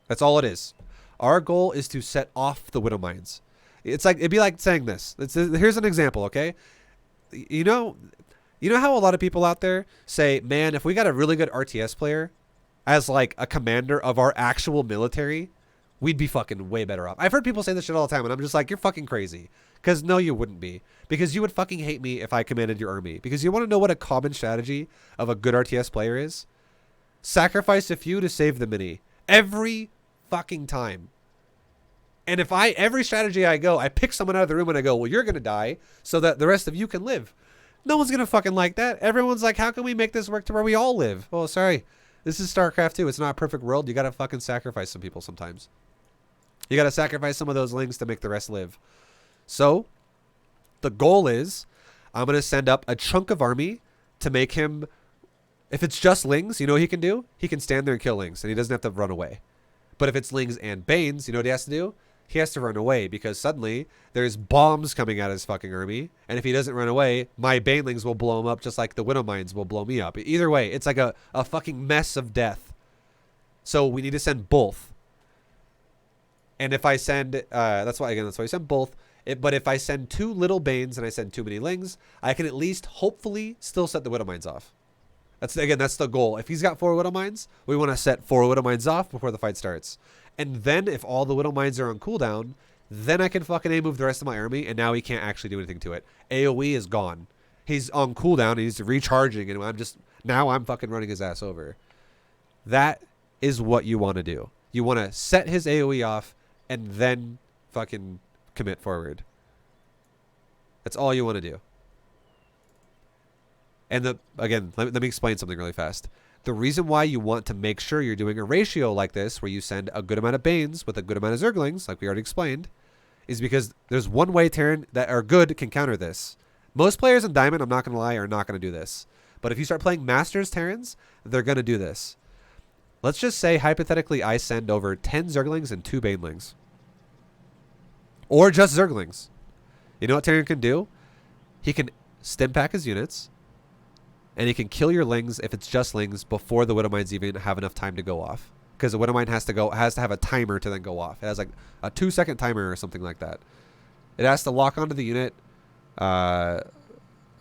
That's all it is. Our goal is to set off the Widow Mines. It'd be like saying this. Here's an example, okay? You know how a lot of people out there say, man, if we got a really good RTS player as like a commander of our actual military, we'd be fucking way better off. I've heard people say this shit all the time, and I'm just like, you're fucking crazy. Because no, you wouldn't be. Because you would fucking hate me if I commanded your army. Because you want to know what a common strategy of a good RTS player is? Sacrifice a few to save the many. Every fucking time. And if every strategy I pick someone out of the room and I go, well, you're going to die so that the rest of you can live. No one's going to fucking like that. Everyone's like, how can we make this work to where we all live? Oh, sorry. This is StarCraft 2. It's not a perfect world. You got to fucking sacrifice some people sometimes. You got to sacrifice some of those lings to make the rest live. So, the goal is, I'm going to send up a chunk of army to make him, if it's just lings, you know what he can do? He can stand there and kill lings, and he doesn't have to run away. But if it's lings and banes, you know what he has to do? He has to run away, because suddenly there's bombs coming at his fucking army, and if he doesn't run away, my banelings will blow him up just like the Widow Mines will blow me up. Either way, it's like a fucking mess of death. So we need to send both. And if I send, that's why I send both. But if I send 2 little banes and I send too many lings, I can at least hopefully still set the Widow Mines off. That's the goal. If he's got 4 Widow Mines, we want to set 4 Widow Mines off before the fight starts. And then if all the Widow Mines are on cooldown, then I can fucking A-move the rest of my army, and now he can't actually do anything to it. AoE is gone. He's on cooldown, he's recharging, and I'm fucking running his ass over. That is what you want to do. You want to set his AoE off, and then fucking commit forward. That's all you want to do. And again, let me explain something really fast. The reason why you want to make sure you're doing a ratio like this, where you send a good amount of banes with a good amount of zerglings, like we already explained, is because there's one way Terran that are good can counter this. Most players in Diamond, I'm not going to lie, are not going to do this. But if you start playing Masters Terrans, they're going to do this. Let's just say, hypothetically, I send over 10 zerglings and 2 banelings. Or just zerglings. You know what Terran can do? He can stim pack his units, and he can kill your lings if it's just lings before the Widow Mines even have enough time to go off. Because the Widow Mine has to have a timer to then go off. It has like a 2-second timer or something like that. It has to lock onto the unit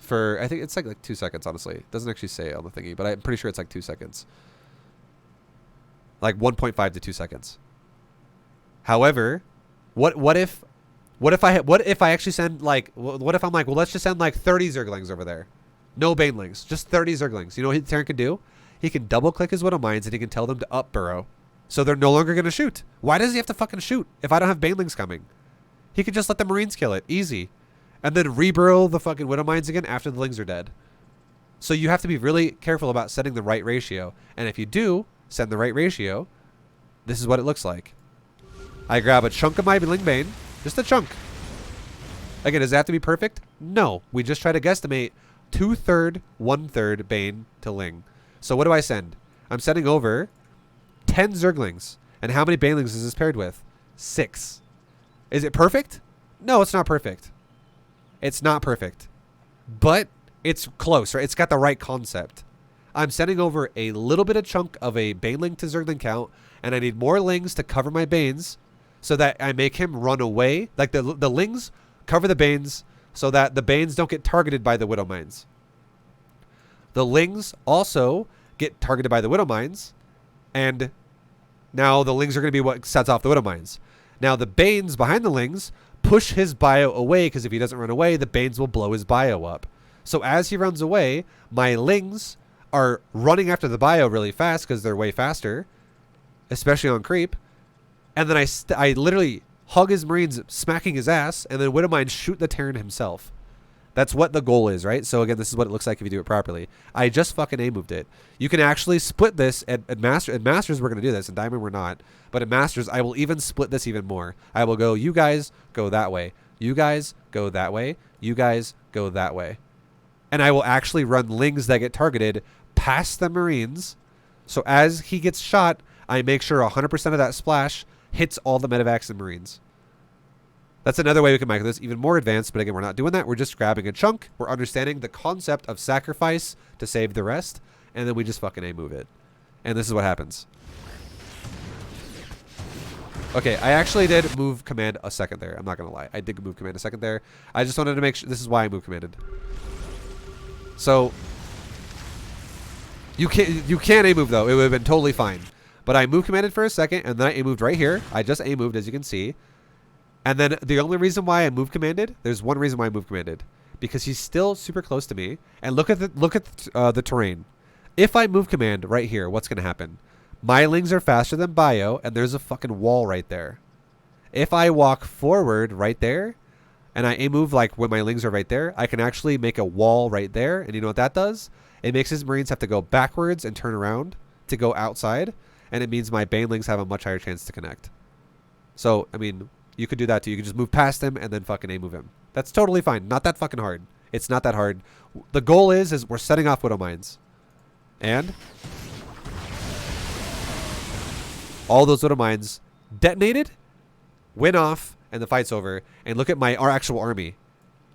for, I think it's like 2 seconds, honestly. It doesn't actually say on the thingy, but I'm pretty sure it's like 2 seconds. Like 1.5 to 2 seconds. However, what if I actually send like, what if I'm like, well, let's just send like 30 Zerglings over there. No Banelings, just 30 Zerglings. You know what Terran can do? He can double click his Widow Mines and he can tell them to up burrow. So they're no longer going to shoot. Why does he have to fucking shoot if I don't have Banelings coming? He could just let the Marines kill it. Easy. And then reburrow the fucking Widow Mines again after the Lings are dead. So you have to be really careful about setting the right ratio. And if you do send the right ratio, this is what it looks like. I grab a chunk of my Ling Bane. Just a chunk. Again, does it have to be perfect? No. We just try to guesstimate 2/3, 1/3 Bane to Ling. So what do I send? I'm sending over 10 Zerglings. And how many Banelings is this paired with? 6. Is it perfect? No, it's not perfect. It's not perfect. But it's close, right? It's got the right concept. I'm sending over a little bit of chunk of a Baneling to Zergling count, and I need more Lings to cover my Banes so that I make him run away. Like the Lings cover the Banes so that the Banes don't get targeted by the Widow Mines. The Lings also get targeted by the Widow Mines, and now the Lings are going to be what sets off the Widow Mines. Now the Banes behind the Lings push his bio away, because if he doesn't run away, the Banes will blow his bio up. So as he runs away, my Lings are running after the bio really fast because they're way faster, especially on creep. And then I literally hug his Marines, smacking his ass, and then Widow Mines shoot the Terran himself. That's what the goal is, right? So again, this is what it looks like if you do it properly. I just fucking A-moved it. You can actually split this at Masters. At Masters, we're going to do this. In Diamond, we're not. But at Masters, I will even split this even more. I will go, you guys go that way. You guys go that way. You guys go that way. And I will actually run Lings that get targeted past the Marines. So as he gets shot, I make sure 100% of that splash hits all the medevacs and Marines. That's another way we can make this even more advanced, but again, we're not doing that. We're just grabbing a chunk. We're understanding the concept of sacrifice to save the rest, and then we just fucking A-move it. And this is what happens. Okay, I actually did move command a second there. I'm not going to lie. I did move command a second there. I just wanted to make sure. This is why I move commanded. So, you can't A-move, though. It would have been totally fine. But I move commanded for a second, and then I A-moved right here. I just A-moved, as you can see. And then the only reason why I move commanded, there's one reason why I move commanded, because he's still super close to me. And look at the terrain. If I move command right here, what's going to happen? My Lings are faster than bio, and there's a fucking wall right there. If I walk forward right there, and I A-move like when my Lings are right there, I can actually make a wall right there. And you know what that does? It makes his Marines have to go backwards and turn around to go outside. And it means my Banelings have a much higher chance to connect. So, I mean, you could do that too. You could just move past him and then fucking A-move him. That's totally fine. Not that fucking hard. It's not that hard. The goal is we're setting off Widow Mines. And all those Widow Mines detonated, went off, and the fight's over. And look at our actual army.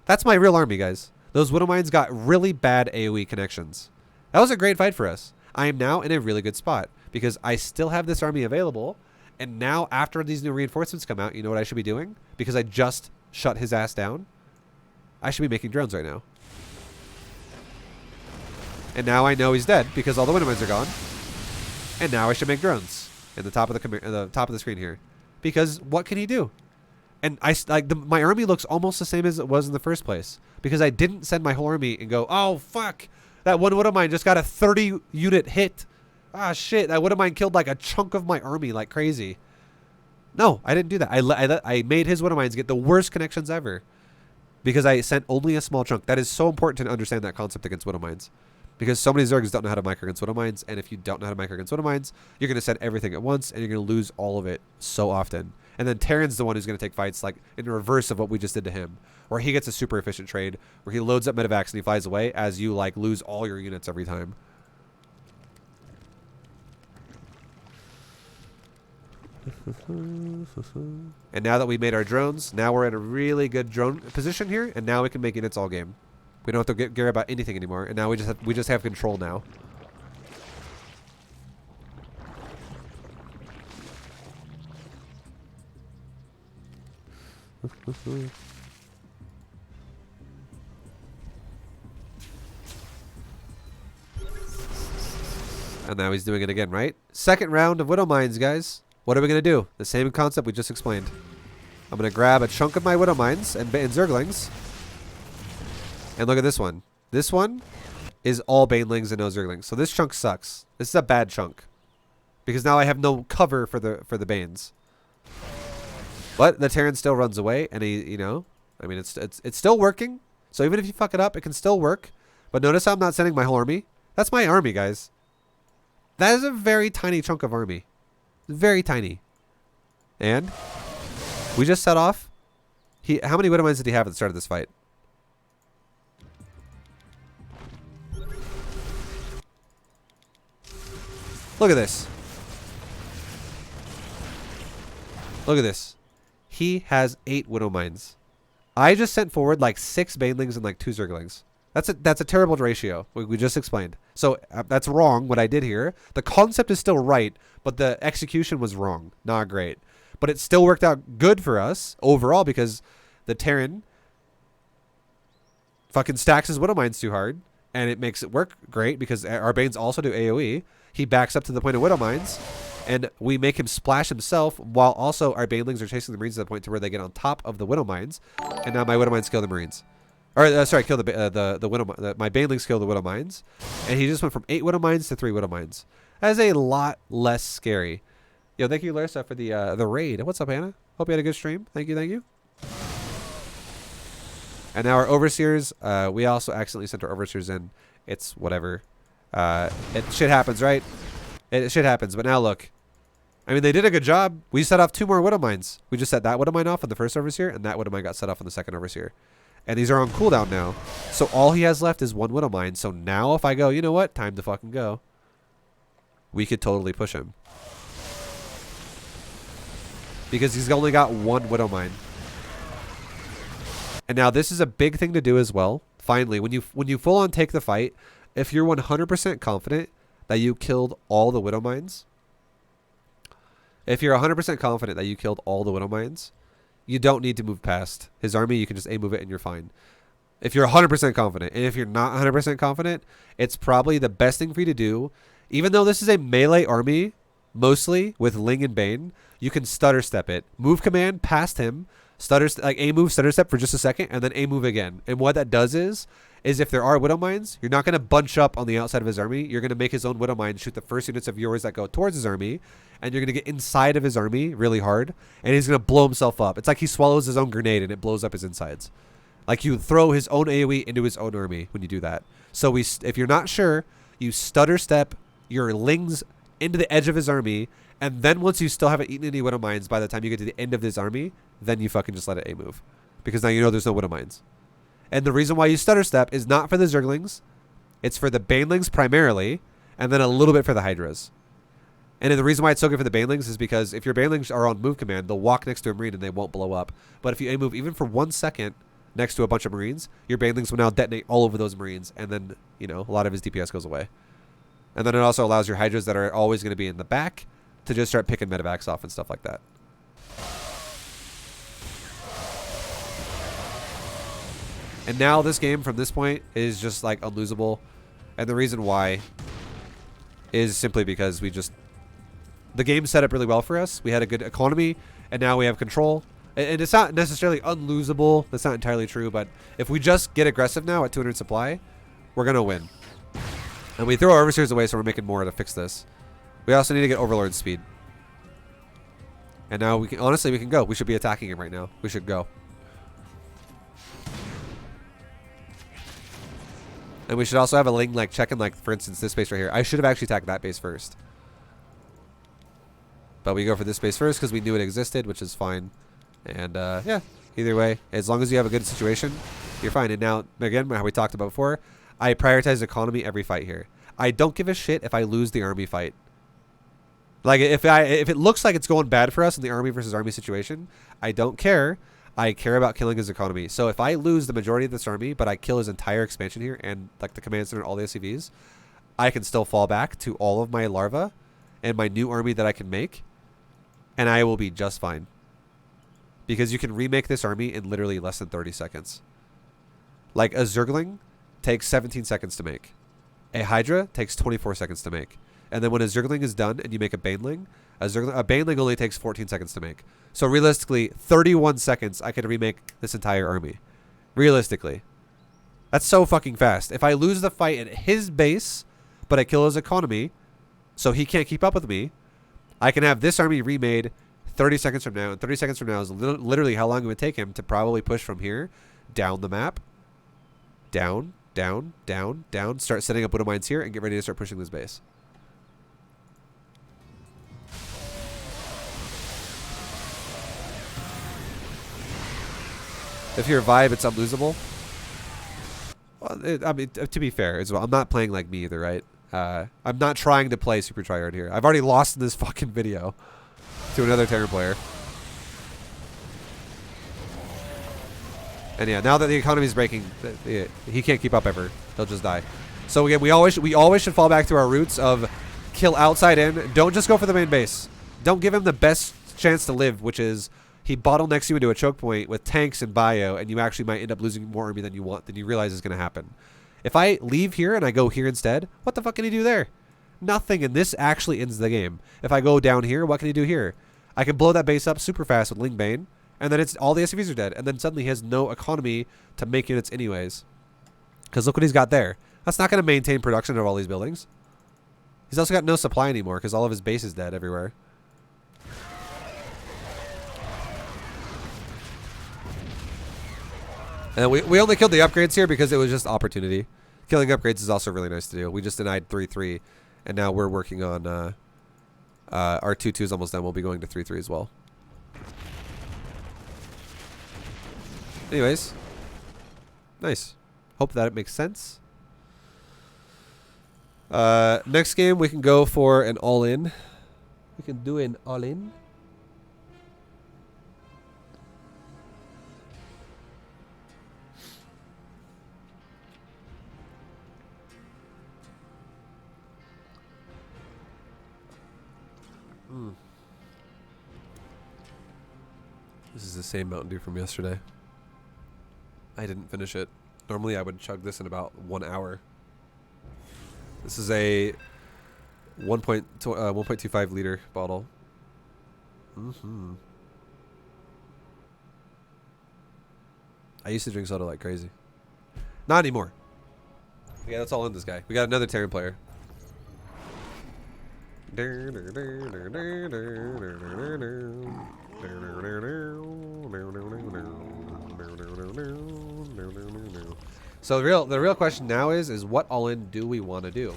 That's my real army, guys. Those Widow Mines got really bad AoE connections. That was a great fight for us. I am now in a really good spot because I still have this army available. And now, after these new reinforcements come out, you know what I should be doing? Because I just shut his ass down. I should be making drones right now. And now I know he's dead because all the Widow Mines are gone. And now I should make drones in the top of the screen here, because what can he do? And my army looks almost the same as it was in the first place because I didn't send my whole army and go, oh fuck, that one Widow Mine just got a 30 unit hit. Ah, shit, that Widow Mine killed like a chunk of my army like crazy. No, I didn't do that. I made his Widow Mines get the worst connections ever because I sent only a small chunk. That is so important to understand that concept against Widow Mines, because so many Zergs don't know how to micro against Widow Mines, and if you don't know how to micro against Widow Mines, you're going to send everything at once, and you're going to lose all of it so often. And then Terran's the one who's going to take fights like in reverse of what we just did to him, where he gets a super efficient trade, where he loads up medevacs and he flies away as you like lose all your units every time. And now that we made our drones, now we're in a really good drone position here, and now we can make units all game. We don't have to care about anything anymore, and now we just have control now. And now he's doing it again, right? Second round of Widow Mines, guys. What are we going to do? The same concept we just explained. I'm going to grab a chunk of my Widow Mines and Zerglings. And look at this one. This one is all Banelings and no Zerglings. So this chunk sucks. This is a bad chunk. Because now I have no cover for the Banes. But the Terran still runs away, and he, you know, I mean, it's still working. So even if you fuck it up, it can still work. But notice how I'm not sending my whole army. That's my army, guys. That is a very tiny chunk of army. Very tiny. And we just set off. How many Widow Mines did he have at the start of this fight? Look at this. Look at this. He has 8 Widow Mines. I just sent forward like 6 Banelings and like 2 Zerglings. That's a terrible ratio. We just explained. So that's wrong what I did here. The concept is still right, but the execution was wrong. Not great. But it still worked out good for us overall because the Terran fucking stacks his Widow Mines too hard. And it makes it work great because our Banes also do AoE. He backs up to the point of Widow Mines. And we make him splash himself while also our Banelings are chasing the Marines to the point to where they get on top of the Widow Mines. And now my Widow Mines kill the Marines. Or, sorry, kill my Banelings kill the Widow Mines. And he just went from 8 Widow Mines to 3 Widow Mines. That is a lot less scary. Yo, thank you, Larsa, for the raid. What's up, Anna? Hope you had a good stream. Thank you, thank you. And now our Overseers, we also accidentally sent our Overseers in. It's whatever. Shit happens, right? Shit happens. But now look. I mean, they did a good job. We set off 2 more Widow Mines. We just set that Widow Mine off on the first Overseer, and that Widow Mine got set off on the second Overseer. And these are on cooldown now. So all he has left is 1 Widow Mine. So now if I go, you know what? Time to fucking go. We could totally push him. Because he's only got 1 Widow Mine. And now this is a big thing to do as well. Finally, when you full on take the fight, if you're 100% confident that you killed all the Widow Mines, if you're 100% confident that you killed all the Widow Mines, you don't need to move past his army. You can just A-move it and you're fine. If you're 100% confident. And if you're not 100% confident, it's probably the best thing for you to do. Even though this is a melee army, mostly with Ling and Bane, you can stutter step it. Move command past him, like A-move, stutter step for just a second, and then A-move again. And what that does is if there are Widow Mines, you're not going to bunch up on the outside of his army. You're going to make his own Widow Mine shoot the first units of yours that go towards his army, and you're going to get inside of his army really hard, and he's going to blow himself up. It's like he swallows his own grenade and it blows up his insides. Like you throw his own AoE into his own army when you do that. So if you're not sure, you stutter step your Lings into the edge of his army, and then once you still haven't eaten any Widow Mines by the time you get to the end of his army, then you fucking just let it A-move. Because now you know there's no Widow Mines. And the reason why you stutter step is not for the Zerglings. It's for the Banelings primarily, and then a little bit for the Hydras. And then the reason why it's so good for the Banelings is because if your Banelings are on move command, they'll walk next to a Marine and they won't blow up. But if you A-move even for 1 second next to a bunch of Marines, your Banelings will now detonate all over those Marines, and then, you know, a lot of his DPS goes away. And then it also allows your Hydras that are always going to be in the back to just start picking medevacs off and stuff like that. And now this game from this point is just like unlosable. And the reason why is simply because the game set up really well for us. We had a good economy, and now we have control. And it's not necessarily unlosable. That's not entirely true. But if we just get aggressive now at 200 supply, we're going to win. And we throw our Overseers away, so we're making more to fix this. We also need to get Overlord speed. And now honestly, we can go. We should be attacking him right now. We should go. And we should also have a Ling like checking, like, for instance, this base right here. I should have actually attacked that base first. But we go for this base first because we knew it existed, which is fine. And yeah, either way, as long as you have a good situation, you're fine. And now, again, how we talked about before, I prioritize economy every fight here. I don't give a shit if I lose the army fight. Like, if it looks like it's going bad for us in the army versus army situation, I don't care. I care about killing his economy. So if I lose the majority of this army, but I kill his entire expansion here and like the command center and all the SCVs, I can still fall back to all of my larva and my new army that I can make, and I will be just fine. Because you can remake this army in literally less than 30 seconds. Like a Zergling takes 17 seconds to make. A Hydra takes 24 seconds to make. And then when a Zergling is done and you make a Baneling, a Baneling only takes 14 seconds to make. So realistically, 31 seconds, I could remake this entire army. Realistically. That's so fucking fast. If I lose the fight at his base, but I kill his economy, so he can't keep up with me, I can have this army remade 30 seconds from now. And 30 seconds from now is literally how long it would take him to probably push from here down the map. Down, down, down, down. Start setting up Widow Mines here and get ready to start pushing this base. If you're a vibe, it's unlosable. Well, I mean, to be fair as well, I'm not playing like me either, right? I'm not trying to play super tryhard here. I've already lost in this fucking video to another Terran player. And yeah, now that the economy's breaking, he can't keep up ever. He'll just die. So again, we always should fall back to our roots of kill outside in. Don't just go for the main base. Don't give him the best chance to live, which is he bottlenecks you into a choke point with tanks and bio, and you actually might end up losing more army than you realize is going to happen. If I leave here and I go here instead, what the fuck can he do there? Nothing, and this actually ends the game. If I go down here, what can he do here? I can blow that base up super fast with Lingbane, and then it's all the SCVs are dead, and then suddenly he has no economy to make units anyways. Because look what he's got there. That's not going to maintain production of all these buildings. He's also got no supply anymore because all of his base is dead everywhere. And we only killed the upgrades here because it was just opportunity. Killing upgrades is also really nice to do. We just denied 3-3, and now we're working on our 2-2 is almost done. We'll be going to 3-3 as well. Anyways, nice. Hope that it makes sense. Next game we can go for an all-in. We can do an all-in. This is the same Mountain Dew from yesterday. I didn't finish it. Normally I would chug this in about 1 hour. This is a 1.25 liter bottle. I used to drink soda like crazy. Not anymore. Yeah, that's all in this guy. We got another Terran player. So the real question now is what all-in do we want to do?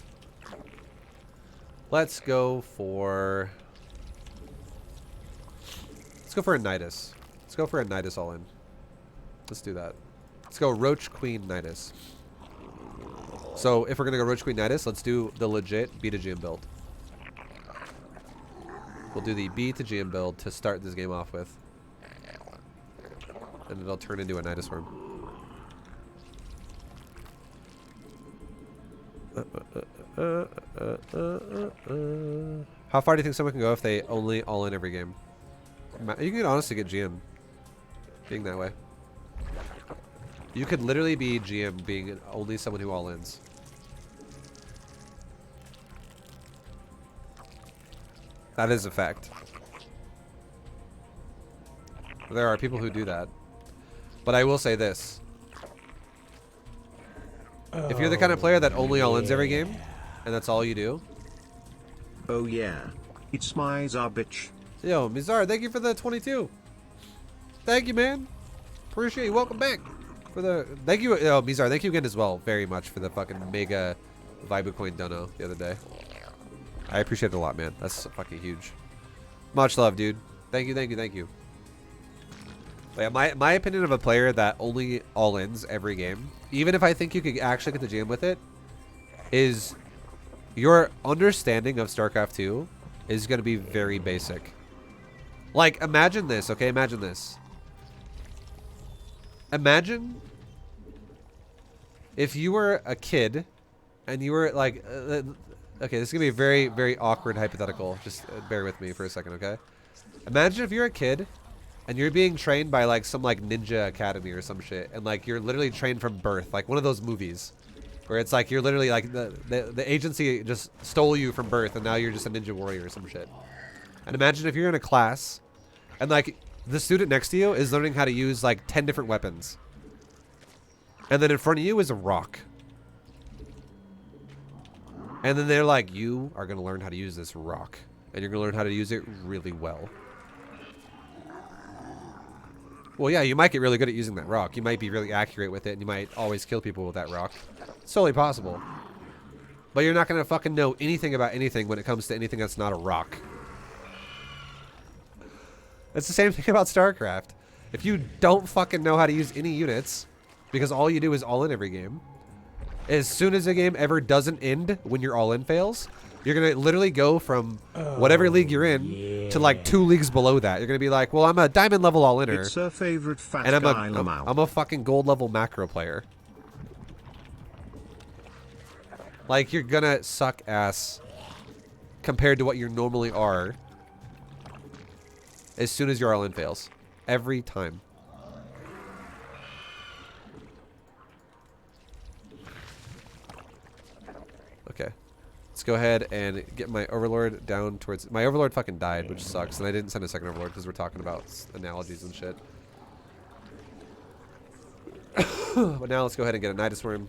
Let's go for a Nidus. Let's go for a Nidus all-in. Let's do that. Let's go Roach Queen Nidus. So if we're gonna go Roach Queen Nidus, let's do the legit B2GM build. We'll do the B2GM build to start this game off with. And it'll turn into a Nidus Worm. How far do you think someone can go if they only all-in every game? You can honestly get GM being that way. You could literally be GM being only someone who all-ins. That is a fact. There are people who do that. But I will say this. If you're the kind of player that only all-ins every game, and that's all you do. Oh yeah. It's my Zar bitch. Yo, Mizar, thank you for the 22. Thank you, man. Appreciate you. Welcome back. Thank you, Mizar, thank you again as well very much for the fucking mega Vibucoin dono the other day. I appreciate it a lot, man. That's fucking huge. Much love, dude. Thank you, thank you, thank you. But yeah, my opinion of a player that only all-ins every game, even if I think you could actually get the jam with it, is your understanding of StarCraft 2 is going to be very basic. Like, imagine this, okay? Imagine this. Imagine if you were a kid and you were like... okay, this is going to be a very, very awkward hypothetical. Just bear with me for a second, okay? Imagine if you're a kid and you're being trained by like some like ninja academy or some shit, and like you're literally trained from birth, like one of those movies. Where it's like you're literally like the agency just stole you from birth and now you're just a ninja warrior or some shit. And imagine if you're in a class and like the student next to you is learning how to use like 10 different weapons. And then in front of you is a rock. And then they're like, you are going to learn how to use this rock. And you're going to learn how to use it really well. Well, yeah, you might get really good at using that rock. You might be really accurate with it, and you might always kill people with that rock. It's totally possible. But you're not going to fucking know anything about anything when it comes to anything that's not a rock. It's the same thing about StarCraft. If you don't fucking know how to use any units, because all you do is all-in every game, as soon as a game ever doesn't end when your all-in fails, you're going to literally go from whatever league you're in to like 2 leagues below that. You're going to be like, well, I'm a diamond level all-inner. It's her favorite fat And guy, I'm a fucking gold level macro player. Like, you're going to suck ass compared to what you normally are as soon as your all-in fails. Every time. Okay. Let's go ahead and get my Overlord down towards... My Overlord fucking died, which sucks. And I didn't send a second Overlord because we're talking about analogies and shit. But now let's go ahead and get a Nidus Worm.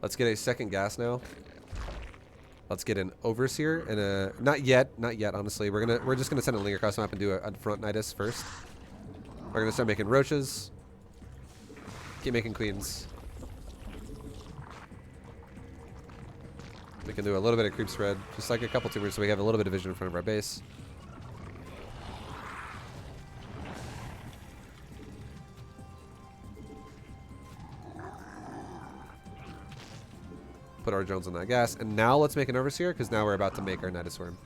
Let's get a second gas now. Let's get an Overseer and a... Not yet, honestly. We're just gonna send a link across the map and do a front Nidus first. We're gonna start making Roaches. Keep making Queens. We can do a little bit of creep spread, just like a couple tumors, so we have a little bit of vision in front of our base. Put our drones on that gas, and now let's make an Overseer, because now we're about to make our Nidus Worm.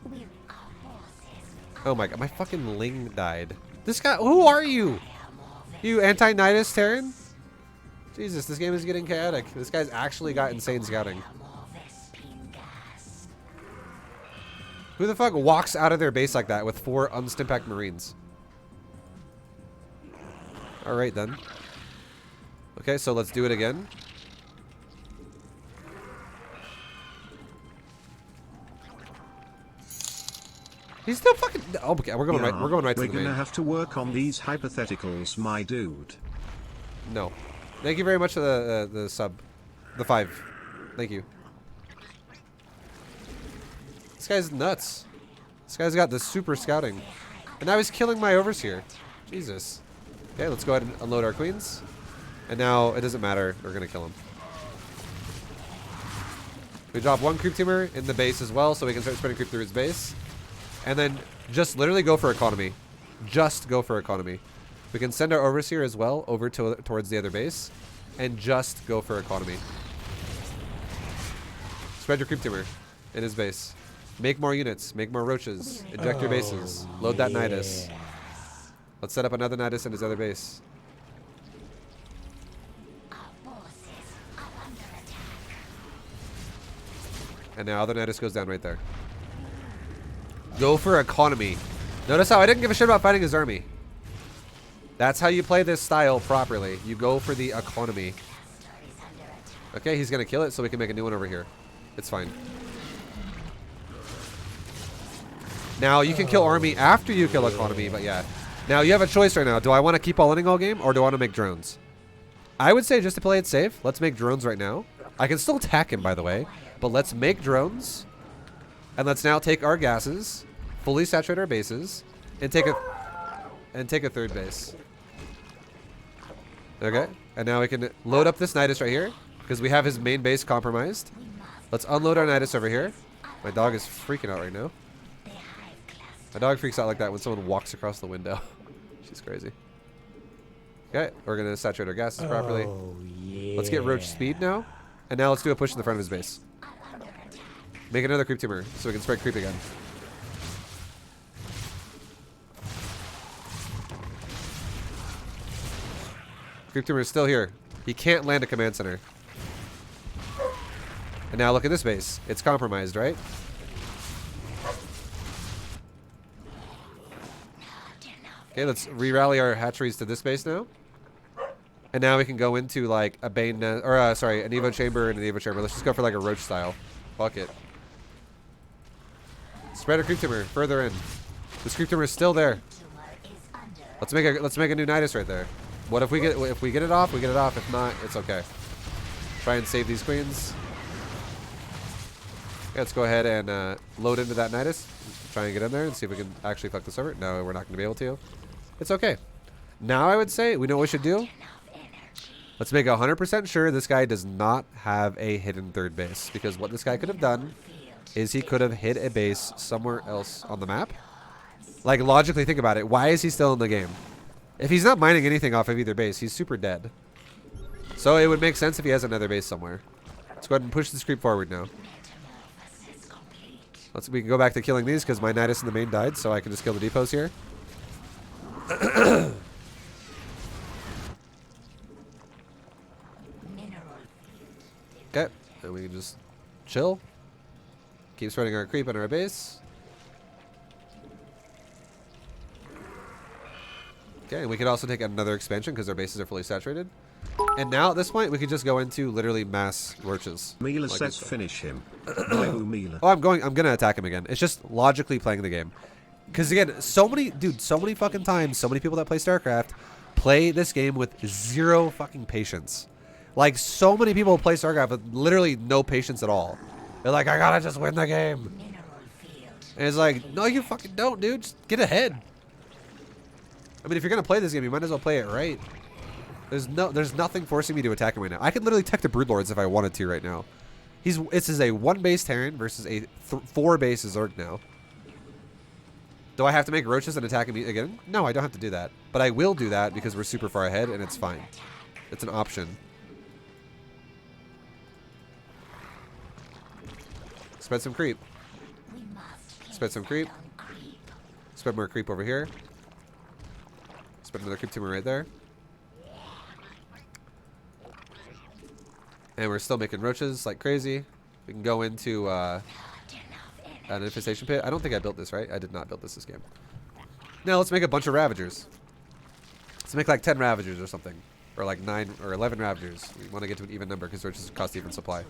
Oh my god, my fucking Ling died. This guy, who are you? You anti-Nidus Terran? Jesus, this game is getting chaotic. This guy's actually got insane scouting. Who the fuck walks out of their base like that with 4 unstimpacked Marines? Alright then. Okay, so let's do it again. He's still fucking... Oh, okay, we're going right to the main. We're gonna have to work on these hypotheticals, my dude. No. Thank you very much for the sub. The 5. Thank you. This guy's nuts. This guy's got the super scouting. And now he's killing my Overseer. Jesus. Okay, let's go ahead and unload our Queens. And now it doesn't matter. We're going to kill him. We drop 1 creep tumor in the base as well, so we can start spreading creep through his base. And then just literally go for economy. Just go for economy. We can send our Overseer as well over towards the other base. And just go for economy. Spread your creep tumor in his base. Make more units. Make more Roaches. Inject your bases. Load that Nidus. Let's set up another Nidus in his other base. And now other Nidus goes down right there. Go for economy. Notice how I didn't give a shit about fighting his army. That's how you play this style properly. You go for the economy. Okay, he's going to kill it so we can make a new one over here. It's fine. Now, you can kill army after you kill economy, but yeah. Now, you have a choice right now. Do I want to keep all-inning all game, or do I want to make drones? I would say just to play it safe, let's make drones right now. I can still attack him, by the way, but let's make drones. And let's now take our gases, fully saturate our bases, and take a third base. Okay, and now we can load up this Nidus right here, because we have his main base compromised. Let's unload our Nidus over here. My dog is freaking out right now. My dog freaks out like that when someone walks across the window. She's crazy. Okay, we're going to saturate our gases properly. Yeah. Let's get Roach speed now. And now let's do a push in the front of his base. Make another creep tumor so we can spread creep again. Creep tumor is still here. He can't land a command center. And now look at this base. It's compromised, right? Okay, let's re-rally our hatcheries to this base now. And now we can go into like a Bane nest, or sorry, an Evo chamber and an Evo chamber. Let's just go for like a Roach style. Fuck it. Spread a creep tumor further in. This creep tumor is still there. Let's make a new Nidus right there. What if we get it off? We get it off. If not, it's okay. Try and save these queens. Yeah, let's go ahead and load into that Nidus. Try and get in there and see if we can actually fuck this over. No, we're not going to be able to. It's okay. Now I would say we know what we should do. Let's make 100% sure this guy does not have a hidden third base, because what this guy could have done is he could have hid a base somewhere else on the map. Like, logically think about it. Why is he still in the game? If he's not mining anything off of either base, he's super dead. So it would make sense if he has another base somewhere. Let's go ahead and push this creep forward now. We can go back to killing these because my Nidus in the main died, so I can just kill the depots here. Okay, and we can just chill. Keep spreading our creep on our base. Okay, and we could also take another expansion because our bases are fully saturated. And now at this point, we could just go into literally mass roaches. Mila like says finish him. Mila. Oh, I'm gonna attack him again. It's just logically playing the game. Because again, so many fucking times, so many people that play StarCraft play this game with zero fucking patience. Like, so many people play StarCraft with literally no patience at all. They're like, I gotta just win the game. And it's like, no, you fucking don't, dude. Just get ahead. I mean, if you're gonna play this game, you might as well play it right. There's nothing forcing me to attack him right now. I could literally tech the Broodlords if I wanted to right now. This is a 1-base Terran versus a 4-base Zerg now. Do I have to make Roaches and attack him again? No, I don't have to do that. But I will do that because we're super far ahead and it's fine. It's an option. Spread some creep. Spread some creep. Spread more creep over here. Spread another creep tumor right there. And we're still making roaches like crazy. We can go into an infestation pit. I don't think I built this, right? I did not build this game. Now let's make a bunch of Ravagers. Let's make like 10 Ravagers or something. Or like 9 or 11 Ravagers. We want to get to an even number because roaches cost even supply.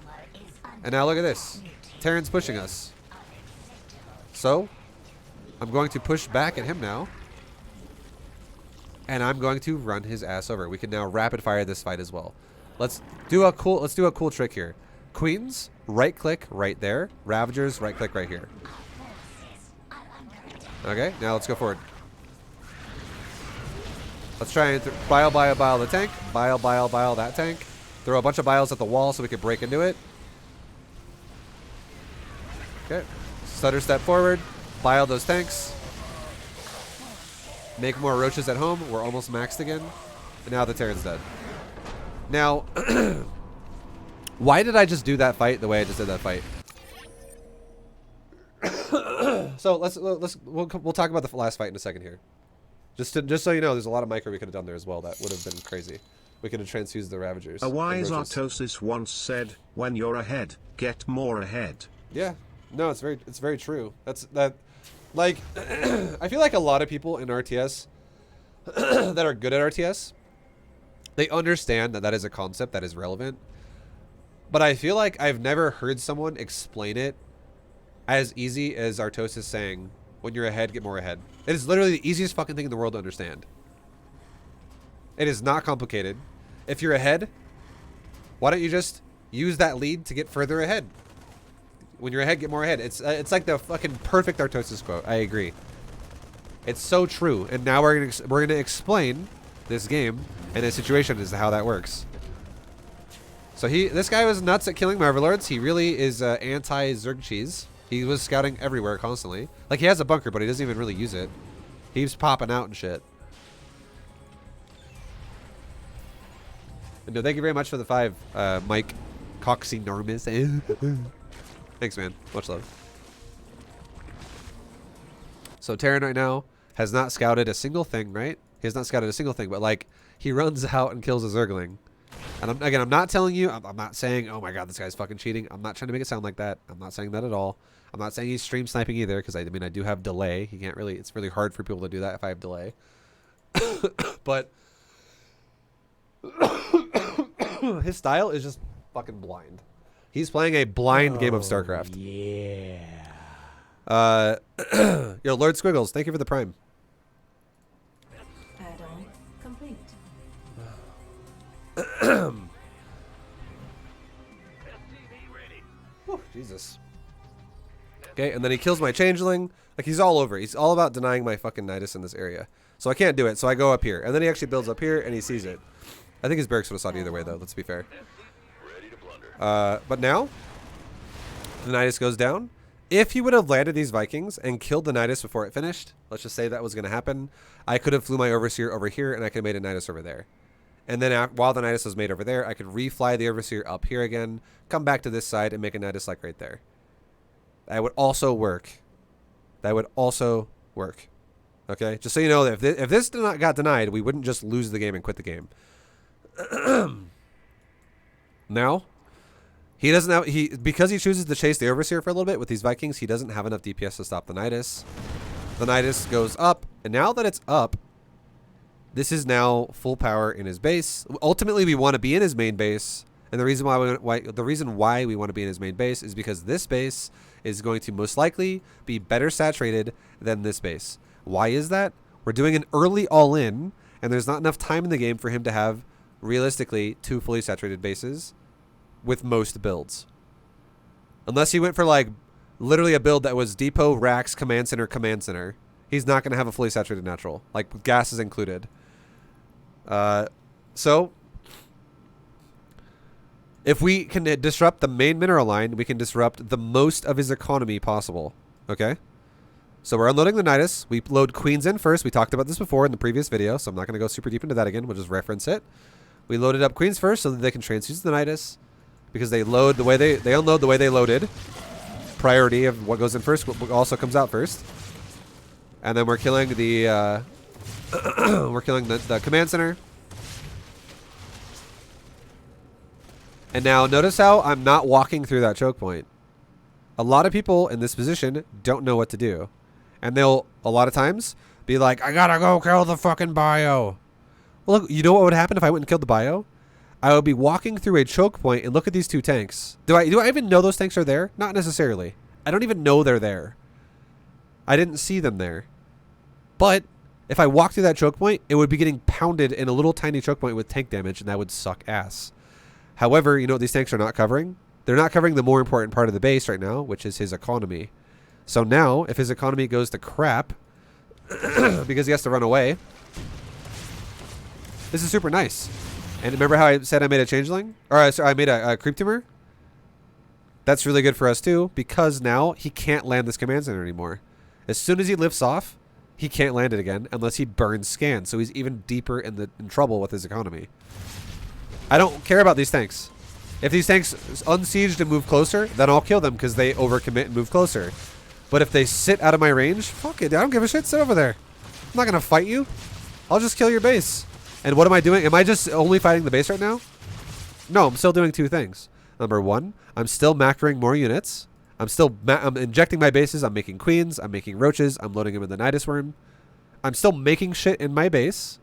And now look at this. Terran's pushing us. So, I'm going to push back at him now. And I'm going to run his ass over. We can now rapid fire this fight as well. Let's do a cool trick here. Queens, right click right there. Ravagers, right click right here. Okay, now let's go forward. Let's try and bile the tank. Bile that tank. Throw a bunch of biles at the wall so we can break into it. Okay. Stutter step forward. Bile those tanks. Make more roaches at home. We're almost maxed again. And now the Terran's dead. Now, why did I just do that fight the way I just did that fight? So we'll talk about the last fight in a second here. Just so you know, there's a lot of micro we could have done there as well. That would have been crazy. We could have transfused the Ravagers. A wise Artosis once said, "When you're ahead, get more ahead." Yeah, no, it's very true. Like, I feel like a lot of people in RTS that are good at RTS, they understand that is a concept that is relevant. But I feel like I've never heard someone explain it as easy as Artosis saying, when you're ahead, get more ahead. It is literally the easiest fucking thing in the world to understand. It is not complicated. If you're ahead, why don't you just use that lead to get further ahead? When you're ahead, get more ahead. It's like the fucking perfect Artosis quote. I agree. It's so true. And now we're gonna explain this game and this situation as to how that works. So this guy was nuts at killing Marvelords. He really is anti-Zerg cheese. He was scouting everywhere constantly. Like, he has a bunker, but he doesn't even really use it. He's popping out and shit. And no, thank you very much for the 5, Mike Coxenormous. Thanks, man. Much love. So Terran right now has not scouted a single thing, right? He has not scouted a single thing, but like, he runs out and kills a Zergling. And I'm not telling you, I'm not saying, oh my god, this guy's fucking cheating. I'm not trying to make it sound like that. I'm not saying that at all. I'm not saying he's stream sniping either, because I mean, I do have delay. He can't really, it's really hard for people to do that if I have delay. But His style is just fucking blind. He's playing a blind game of StarCraft. Yeah. Yo, Lord Squiggles, thank you for the prime. Add-on complete. Whew, Jesus. Okay, and then he kills my changeling. Like, he's all over. He's all about denying my fucking Nidus in this area. So I can't do it, so I go up here. And then he actually builds up here, and he sees it. I think his barracks would have saw it either way, though. Let's be fair. But now, the Nidus goes down. If he would have landed these Vikings and killed the Nidus before it finished, let's just say that was going to happen, I could have flew my Overseer over here, and I could have made a Nidus over there. And then while the Nidus was made over there, I could refly the Overseer up here again, come back to this side, and make a Nidus like right there. That would also work. That would also work. Okay? Just so you know, that if this got denied, we wouldn't just lose the game and quit the game. Now, he doesn't have, because he chooses to chase the Overseer for a little bit with these Vikings, he doesn't have enough DPS to stop the Nidus. The Nidus goes up, and now that it's up, this is now full power in his base. Ultimately, we want to be in his main base, and the reason why we want to be in his main base is because this base is going to most likely be better saturated than this base. Why is that? We're doing an early all-in, and there's not enough time in the game for him to have, realistically, 2 fully saturated bases with most builds. Unless he went for, like, literally a build that was Depot, Racks, Command Center. He's not going to have a fully saturated natural, like, with gases included. So, if we can disrupt the main mineral line, we can disrupt the most of his economy possible. Okay? So we're unloading the Nidus. We load Queens in first. We talked about this before in the previous video, so I'm not going to go super deep into that again. We'll just reference it. We loaded up Queens first so that they can transfuse the Nidus, because they load the way they unload the way they loaded. Priority of what goes in first also comes out first. And then we're killing the the command center. And now notice how I'm not walking through that choke point. A lot of people in this position don't know what to do. And they'll, a lot of times, be like, I gotta go kill the fucking bio. Well, look, you know what would happen if I went and killed the bio? I would be walking through a choke point and look at these 2 tanks. Do I even know those tanks are there? Not necessarily. I don't even know they're there. I didn't see them there. But if I walked through that choke point, it would be getting pounded in a little tiny choke point with tank damage, and that would suck ass. However, you know what these tanks are not covering? They're not covering the more important part of the base right now, which is his economy. So now, if his economy goes to crap, because he has to run away, this is super nice. And remember how I said I made a changeling? Or sorry, I made a creep tumor? That's really good for us too, because now he can't land this command center anymore. As soon as he lifts off, he can't land it again unless he burns scan. So he's even deeper in trouble with his economy. I don't care about these tanks. If these tanks unsieged and move closer, then I'll kill them because they overcommit and move closer. But if they sit out of my range, fuck it. I don't give a shit. Sit over there. I'm not going to fight you. I'll just kill your base. And what am I doing? Am I just only fighting the base right now? No, I'm still doing 2 things. Number 1, I'm still macroing more units. I'm injecting my bases. I'm making queens. I'm making roaches. I'm loading them in the Nidus worm. I'm still making shit in my base.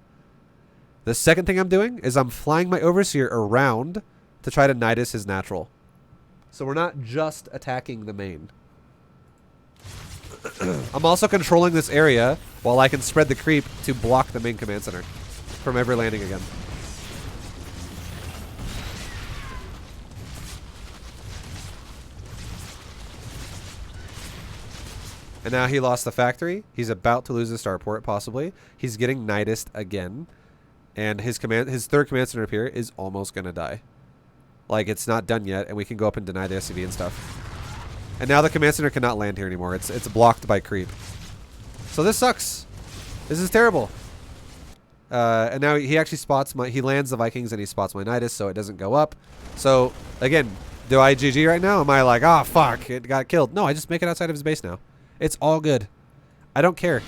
The second thing I'm doing is I'm flying my overseer around to try to Nidus his natural. So we're not just attacking the main. I'm also controlling this area while I can spread the creep to block the main command center from ever landing again. And now he lost the factory. He's about to lose the starport, possibly. He's getting Nidused again. And his 3rd command center up here is almost going to die. Like, it's not done yet, and we can go up and deny the SCV and stuff. And now the command center cannot land here anymore. It's blocked by creep. So this sucks. This is terrible. And now he actually spots he lands the Vikings and he spots my Nidus, so it doesn't go up. So, again, do I GG right now? Am I like, oh, fuck, it got killed? No, I just make it outside of his base now. It's all good. I don't care.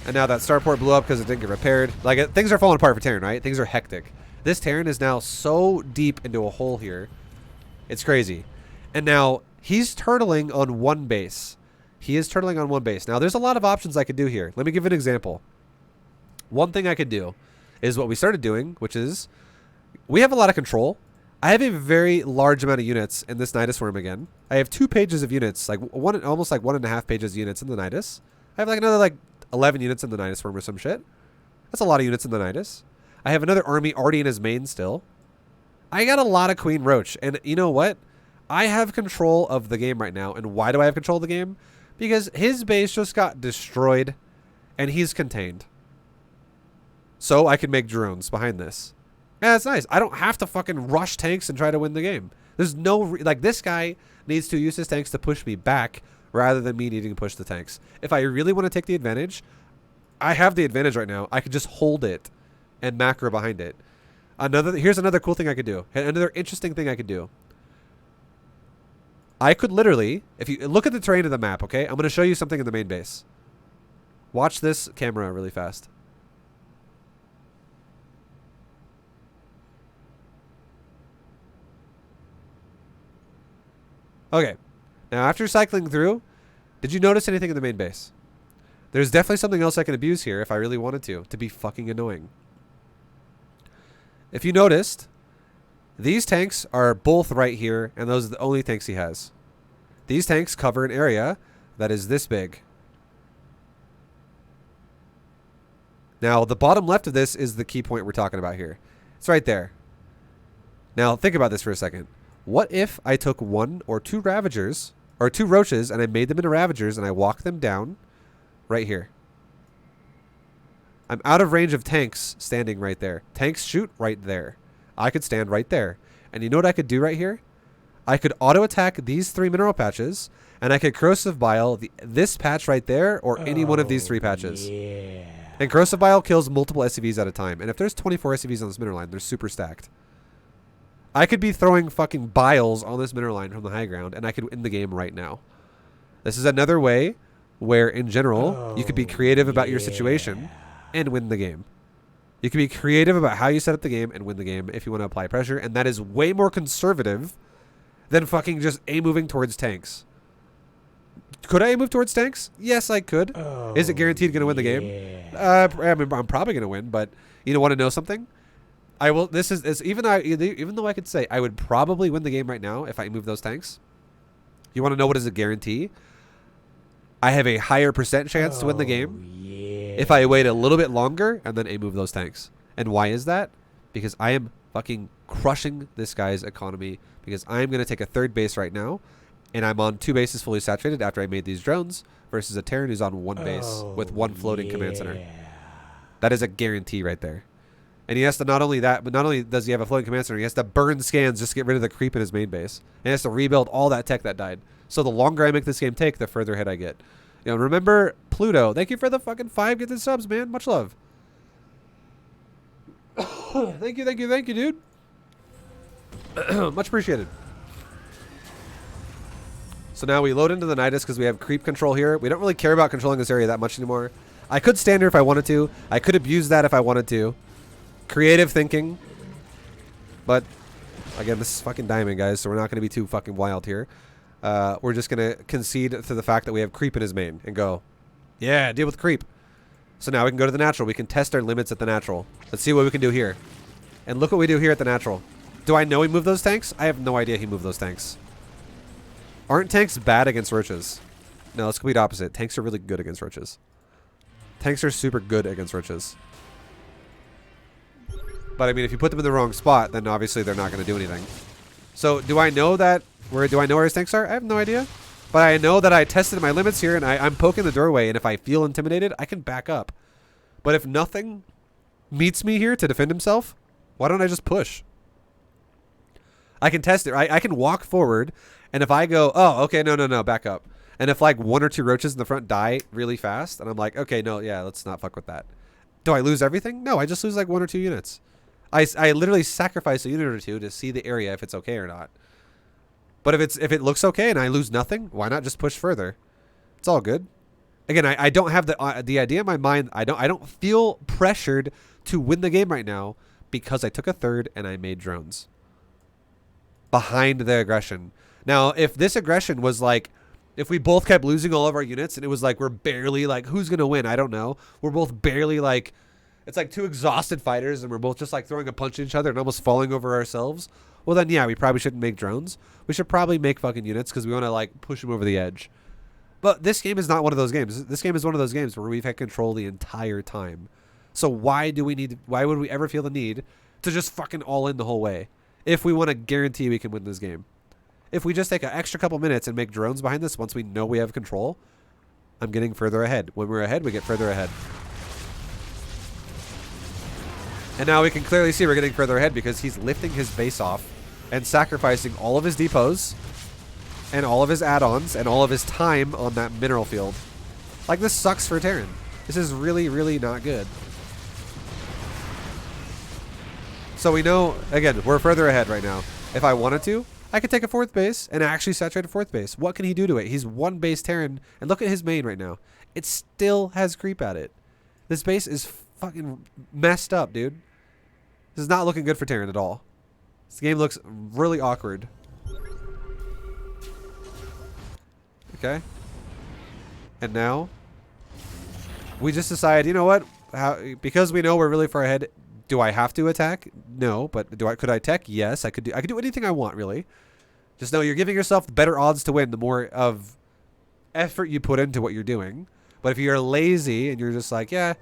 And now that starport blew up because it didn't get repaired. Like, things are falling apart for Terran, right? Things are hectic. This Terran is now so deep into a hole here. It's crazy. And now he's turtling on 1 base. He is turtling on 1 base. Now, there's a lot of options I could do here. Let me give an example. One thing I could do is what we started doing, which is we have a lot of control. I have a very large amount of units in this Nidus Worm again. I have 2 pages of units, like almost like 1.5 pages of units in the Nidus. I have like another like 11 units in the Nidus Worm or some shit. That's a lot of units in the Nidus. I have another army already in his main still. I got a lot of Queen Roach. And you know what? I have control of the game right now. And why do I have control of the game? Because his base just got destroyed and he's contained. So I can make drones behind this. Yeah, that's nice. I don't have to fucking rush tanks and try to win the game. There's no... like, this guy needs to use his tanks to push me back rather than me needing to push the tanks. If I really want to take the advantage, I have the advantage right now. I could just hold it and macro behind it. Here's another cool thing I could do. Another interesting thing I could do. I could literally... if you look at the terrain of the map, okay? I'm going to show you something in the main base. Watch this camera really fast. Okay, now after cycling through, did you notice anything in the main base? There's definitely something else I can abuse here if I really wanted to be fucking annoying. If you noticed, these tanks are both right here, and those are the only tanks he has. These tanks cover an area that is this big. Now, the bottom left of this is the key point we're talking about here. It's right there. Now, think about this for a second. What if I took 1 or 2 Ravagers, or 2 Roaches, and I made them into Ravagers, and I walked them down right here? I'm out of range of tanks standing right there. Tanks shoot right there. I could stand right there. And you know what I could do right here? I could auto-attack these 3 mineral patches, and I could Corrosive Bile this patch right there, or any one of these 3 patches. Yeah. And Corrosive Bile kills multiple SCVs at a time. And if there's 24 SCVs on this mineral line, they're super stacked. I could be throwing fucking biles on this mineral line from the high ground, and I could win the game right now. This is another way where, in general, you could be creative about your situation and win the game. You can be creative about how you set up the game and win the game if you want to apply pressure, and that is way more conservative than fucking just moving towards tanks. Could I move towards tanks? Yes, I could. Is it guaranteed going to win the game? I mean, I'm probably going to win, but you want to know something? I will. This is even though I could say I would probably win the game right now if I move those tanks. You want to know what is a guarantee? I have a higher percent chance to win the game if I wait a little bit longer and then move those tanks. And why is that? Because I am fucking crushing this guy's economy. Because I am going to take a 3rd base right now, and I'm on 2 bases fully saturated after I made these drones versus a Terran who's on 1 base with 1 floating command center. That is a guarantee right there. And he has to not only that, but not only does he have a floating command center, he has to burn scans just to get rid of the creep in his main base. And he has to rebuild all that tech that died. So the longer I make this game take, the further ahead I get. You know, remember Pluto. Thank you for the fucking 5 gifted subs, man. Much love. Thank you, dude. Much appreciated. So now we load into the Nidus because we have creep control here. We don't really care about controlling this area that much anymore. I could stand here if I wanted to. I could abuse that if I wanted to. Creative thinking. But, again, this is fucking Diamond, guys, so we're not going to be too fucking wild here. We're just going to concede to the fact that we have creep in his main and go, yeah, deal with creep. So now we can go to the natural. We can test our limits at the natural. Let's see what we can do here. And look what we do here at the natural. Do I know he moved those tanks? I have no idea he moved those tanks. Aren't tanks bad against roaches? No, it's complete opposite. Tanks are really good against roaches. Tanks are super good against roaches. But I mean, if you put them in the wrong spot, then obviously they're not going to do anything. So do I know that? Do I know where his tanks are? I have no idea. But I know that I tested my limits here, and I'm poking the doorway. And if I feel intimidated, I can back up. But if nothing meets me here to defend himself, why don't I just push? I can test it. I can walk forward, and if I go, oh, okay, no, back up. And if like 1 or 2 roaches in the front die really fast, and I'm like, okay, no, yeah, let's not fuck with that. Do I lose everything? No, I just lose like 1 or 2 units. I literally sacrifice a unit or 2 to see the area if it's okay or not. But if it looks okay and I lose nothing, why not just push further? It's all good. Again, I don't have the idea in my mind. I don't feel pressured to win the game right now because I took a 3rd and I made drones behind the aggression. Now, if this aggression was like, if we both kept losing all of our units and it was like we're barely like, who's gonna win? I don't know. We're both barely like it's like two exhausted fighters and we're both just like throwing a punch at each other and almost falling over ourselves, well then yeah, we probably shouldn't make drones. We should probably make fucking units because we want to like push them over the edge. But this game is not one of those games. This game is one of those games where we've had control the entire time. So why would we ever feel the need to just fucking all in the whole way if we want to guarantee we can win this game? If we just take an extra couple minutes and make drones behind this once we know we have control, I'm getting further ahead. When we're ahead, we get further ahead. And now we can clearly see we're getting further ahead because he's lifting his base off and sacrificing all of his depots and all of his add-ons and all of his time on that mineral field. Like, this sucks for Terran. This is really, really not good. So we know, again, we're further ahead right now. If I wanted to, I could take a fourth base and actually saturate a fourth base. What can he do to it? He's one base Terran, and look at his main right now. It still has creep at it. This base is fucking messed up, dude. This is not looking good for Terran at all. This game looks really awkward. Okay. And now we just decide, you know what? Because we know we're really far ahead, do I have to attack? No, but could I tech? Yes, I could do anything I want, really. Just know you're giving yourself better odds to win the more of effort you put into what you're doing. But if you're lazy and you're just like, yeah,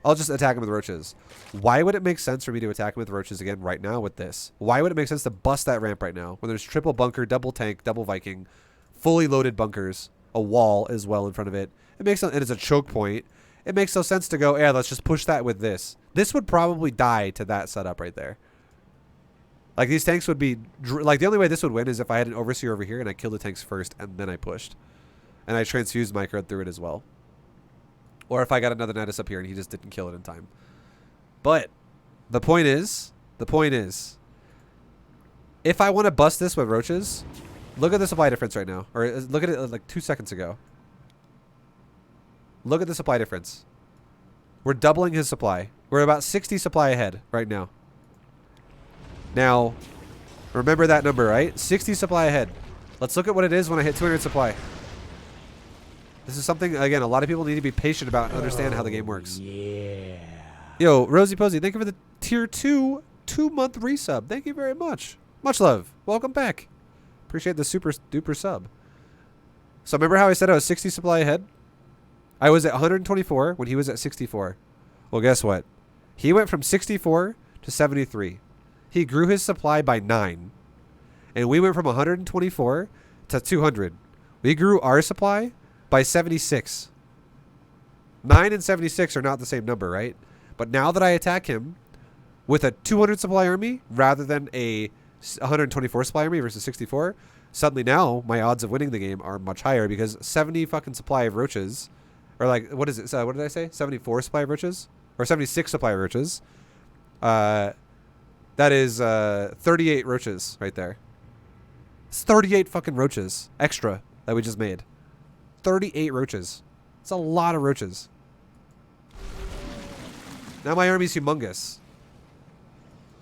I'll just attack him with roaches. Why would it make sense for me to attack him with roaches again right now with this? Why would it make sense to bust that ramp right now when there's triple bunker, double tank, double Viking, fully loaded bunkers, a wall as well in front of it? It makes and it's a choke point. It makes no sense to go, yeah, let's just push that with this. This would probably die to that setup right there. Like, these tanks would be... Like, the only way this would win is if I had an overseer over here and I killed the tanks first and then I pushed. And I transfused micro through it as well. Or if I got another Nidus up here and he just didn't kill it in time. But the point is, if I want to bust this with roaches, look at the supply difference right now. Or look at it like 2 seconds ago. Look at the supply difference. We're doubling his supply. We're about 60 supply ahead right now. Now, remember that number, right? 60 supply ahead. Let's look at what it is when I hit 200 supply. This is something, again, a lot of people need to be patient about and understand how the game works. Yeah. Yo, Rosie Posey, thank you for the tier 2 2-month resub. Thank you very much. Much love. Welcome back. Appreciate the super duper sub. So remember how I said I was 60 supply ahead? I was at 124 when he was at 64. Well, guess what? He went from 64 to 73. He grew his supply by 9. And we went from 124 to 200. We grew our supply by 76. 9 and 76 are not the same number, right? But now that I attack him with a 200 supply army rather than a 124 supply army versus 64, suddenly now my odds of winning the game are much higher because 70 fucking supply of roaches... Or like, what is it? So what did I say? 74 supply of roaches? Or 76 supply of roaches. That is 38 roaches right there. It's 38 fucking roaches. Extra that we just made. 38 roaches. It's a lot of roaches. Now my army's humongous.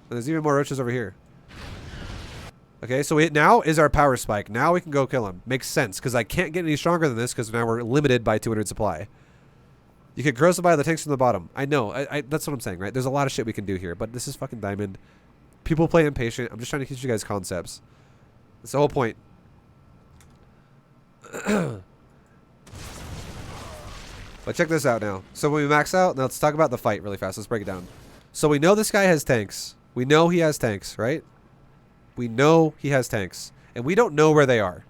And there's even more roaches over here. Okay, so now is our power spike. Now we can go kill him. Makes sense, because I can't get any stronger than this, because now we're limited by 200 supply. You could grow supply of the tanks from the bottom. I know, that's what I'm saying, right? There's a lot of shit we can do here, but this is fucking Diamond. People play impatient. I'm just trying to teach you guys concepts. That's the whole point. But check this out now. So when we max out, now let's talk about the fight really fast. Let's break it down. So we know this guy has tanks. We know he has tanks, right? We know he has tanks. And we don't know where they are.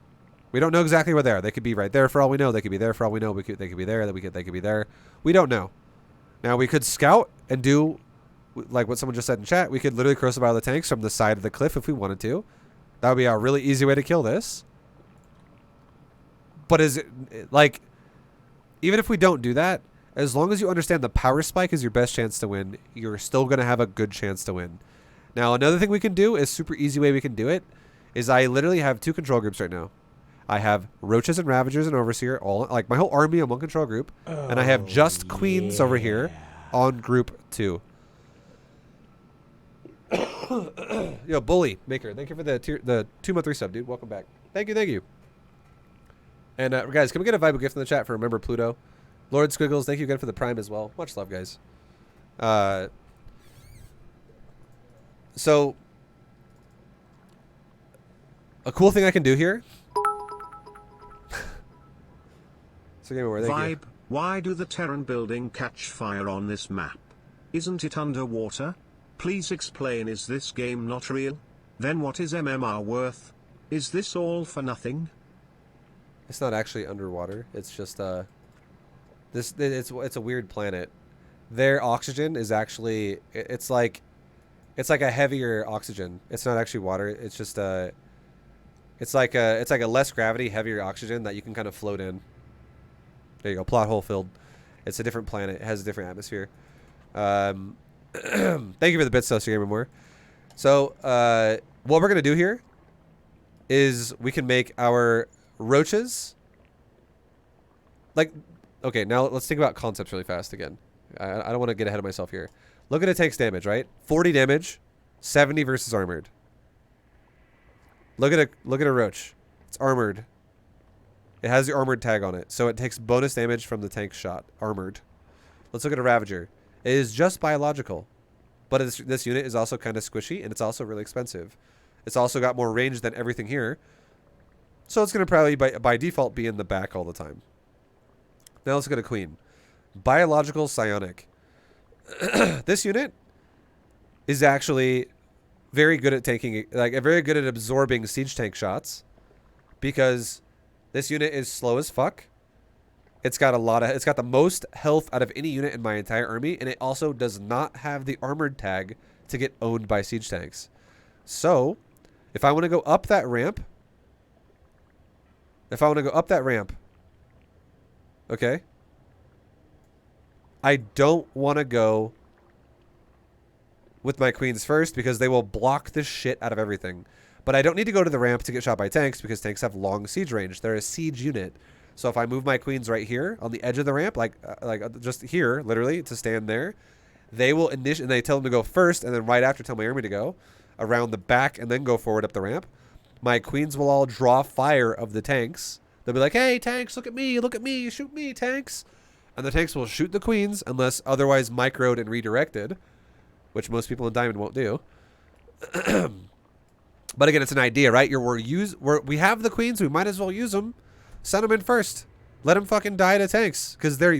We don't know exactly where they are. They could be right there for all we know. They could be there for all we know. They could be there. They could be there. We don't know. Now, we could scout and do, like what someone just said in chat, we could literally cross about the tanks from the side of the cliff if we wanted to. That would be a really easy way to kill this. But is it, like, even if we don't do that, as long as you understand the power spike is your best chance to win, you're still going to have a good chance to win. Now, another thing we can do, is super easy way we can do it, is I literally have 2 control groups right now. I have Roaches and Ravagers and Overseer, all like my whole army on one control group, and I have just Queens over here on group 2. Yo, Bully Maker, thank you for the 2-month resub, dude. Welcome back. Thank you. And guys, can we get a Vibe gift in the chat for Remember Pluto? Lord Squiggles, thank you again for the Prime as well. Much love, guys. So a cool thing I can do here. So give me more. Thank you. Vibe, why do the Terran building catch fire on this map? Isn't it underwater? Please explain, is this game not real? Then what is MMR worth? Is this all for nothing? It's not actually underwater. It's just it's a weird planet. Their oxygen is actually it's like a heavier oxygen. It's not actually water. It's just it's like a less gravity, heavier oxygen that you can kind of float in. There you go. Plot hole filled. It's a different planet. It has a different atmosphere. Thank you for the bits, Social Gamer More. So what we're gonna do here is we can make our roaches. Like, okay, now let's think about concepts really fast again. I don't want to get ahead of myself here. Look at it takes damage, right? 40 damage, 70 versus armored. Look at a roach. It's armored. It has the armored tag on it, so it takes bonus damage from the tank shot. Armored. Let's look at a Ravager. It is just biological, but this unit is also kind of squishy, and it's also really expensive. It's also got more range than everything here, so it's going to probably by default be in the back all the time. Now let's go to Queen. Biological Psionic. This unit is actually very good at taking, very good at absorbing siege tank shots, because this unit is slow as fuck. It's got the most health out of any unit in my entire army, and it also does not have the armored tag to get owned by siege tanks. So, if I want to go up that ramp, okay, I don't want to go with my queens first because they will block the shit out of everything. But I don't need to go to the ramp to get shot by tanks because tanks have long siege range. They're a siege unit. So if I move my queens right here on the edge of the ramp, like just here, literally, to stand there, they will initiate, and they tell them to go first, and then right after tell my army to go around the back and then go forward up the ramp. My queens will all draw fire of the tanks. They'll be like, hey, tanks, look at me, shoot me, tanks. And the tanks will shoot the queens unless otherwise microed and redirected, which most people in Diamond won't do. But again, it's an idea, right? We have the queens. We might as well use them. Send them in first. Let them fucking die to tanks because they're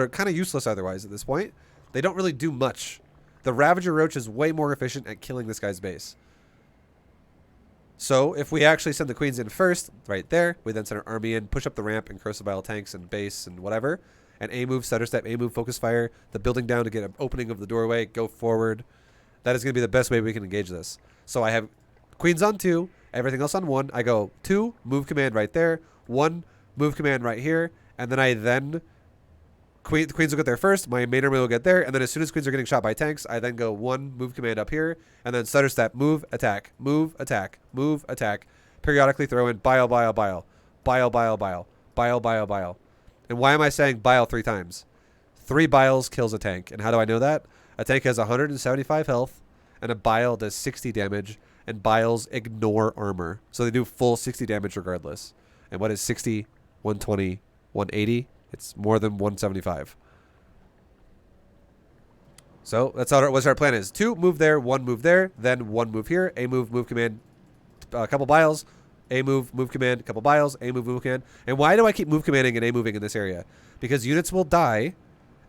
kind of useless otherwise at this point. They don't really do much. The Ravager Roach is way more efficient at killing this guy's base. So if we actually send the queens in first, right there, we then send our army in, push up the ramp, and Crucible tanks and base and whatever, and A move, stutter step, A move, focus fire, the building down to get an opening of the doorway, go forward. That is going to be the best way we can engage this. So I have queens on 2, everything else on 1. I go 2, move command right there, 1, move command right here, and then the queens will get there first, my main army will get there, and then as soon as queens are getting shot by tanks, I then go 1, move command up here, and then stutter step, move, attack, move, attack, move, attack, periodically throw in bile, bile, bile, bile, bile, bile, bile, bile, bile. And why am I saying bile 3 times? 3 biles kills a tank, and how do I know that? A tank has 175 health, and a bile does 60 damage, and biles ignore armor. So they do full 60 damage regardless. And what is 60, 120, 180? It's more than 175. So that's what our plan is. 2, move there, 1, move there, then 1, move here, A move, move command, a couple biles, A move, move command, a couple biles, A move, move command. And why do I keep move commanding and A moving in this area? Because units will die,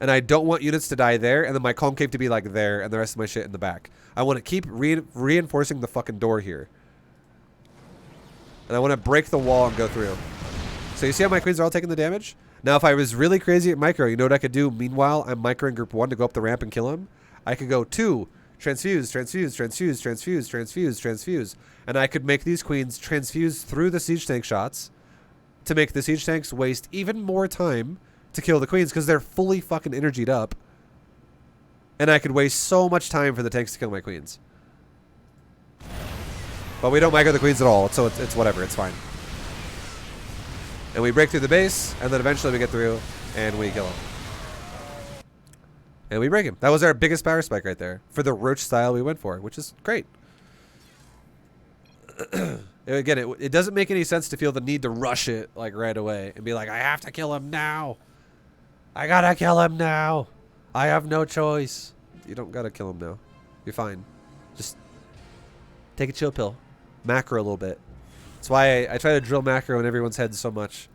and I don't want units to die there, and then my concave to be like there, and the rest of my shit in the back. I want to keep reinforcing the fucking door here. And I want to break the wall and go through. So you see how my queens are all taking the damage? Now if I was really crazy at micro, you know what I could do? Meanwhile, I'm microing group 1 to go up the ramp and kill him. I could go 2, transfuse, transfuse, transfuse, transfuse, transfuse, transfuse. And I could make these queens transfuse through the siege tank shots to make the siege tanks waste even more time to kill the queens because they're fully fucking energied up. And I could waste so much time for the tanks to kill my queens. But we don't micro the queens at all, so it's whatever, it's fine. And we break through the base, and then eventually we get through, and we kill him. And we break him. That was our biggest power spike right there. For the Roach style we went for, which is great. Again, it doesn't make any sense to feel the need to rush it like right away and be like, I have to kill him now. I gotta kill him now. I have no choice. You don't gotta kill him now. You're fine. Just take a chill pill. Macro a little bit. That's why I try to drill macro in everyone's head so much.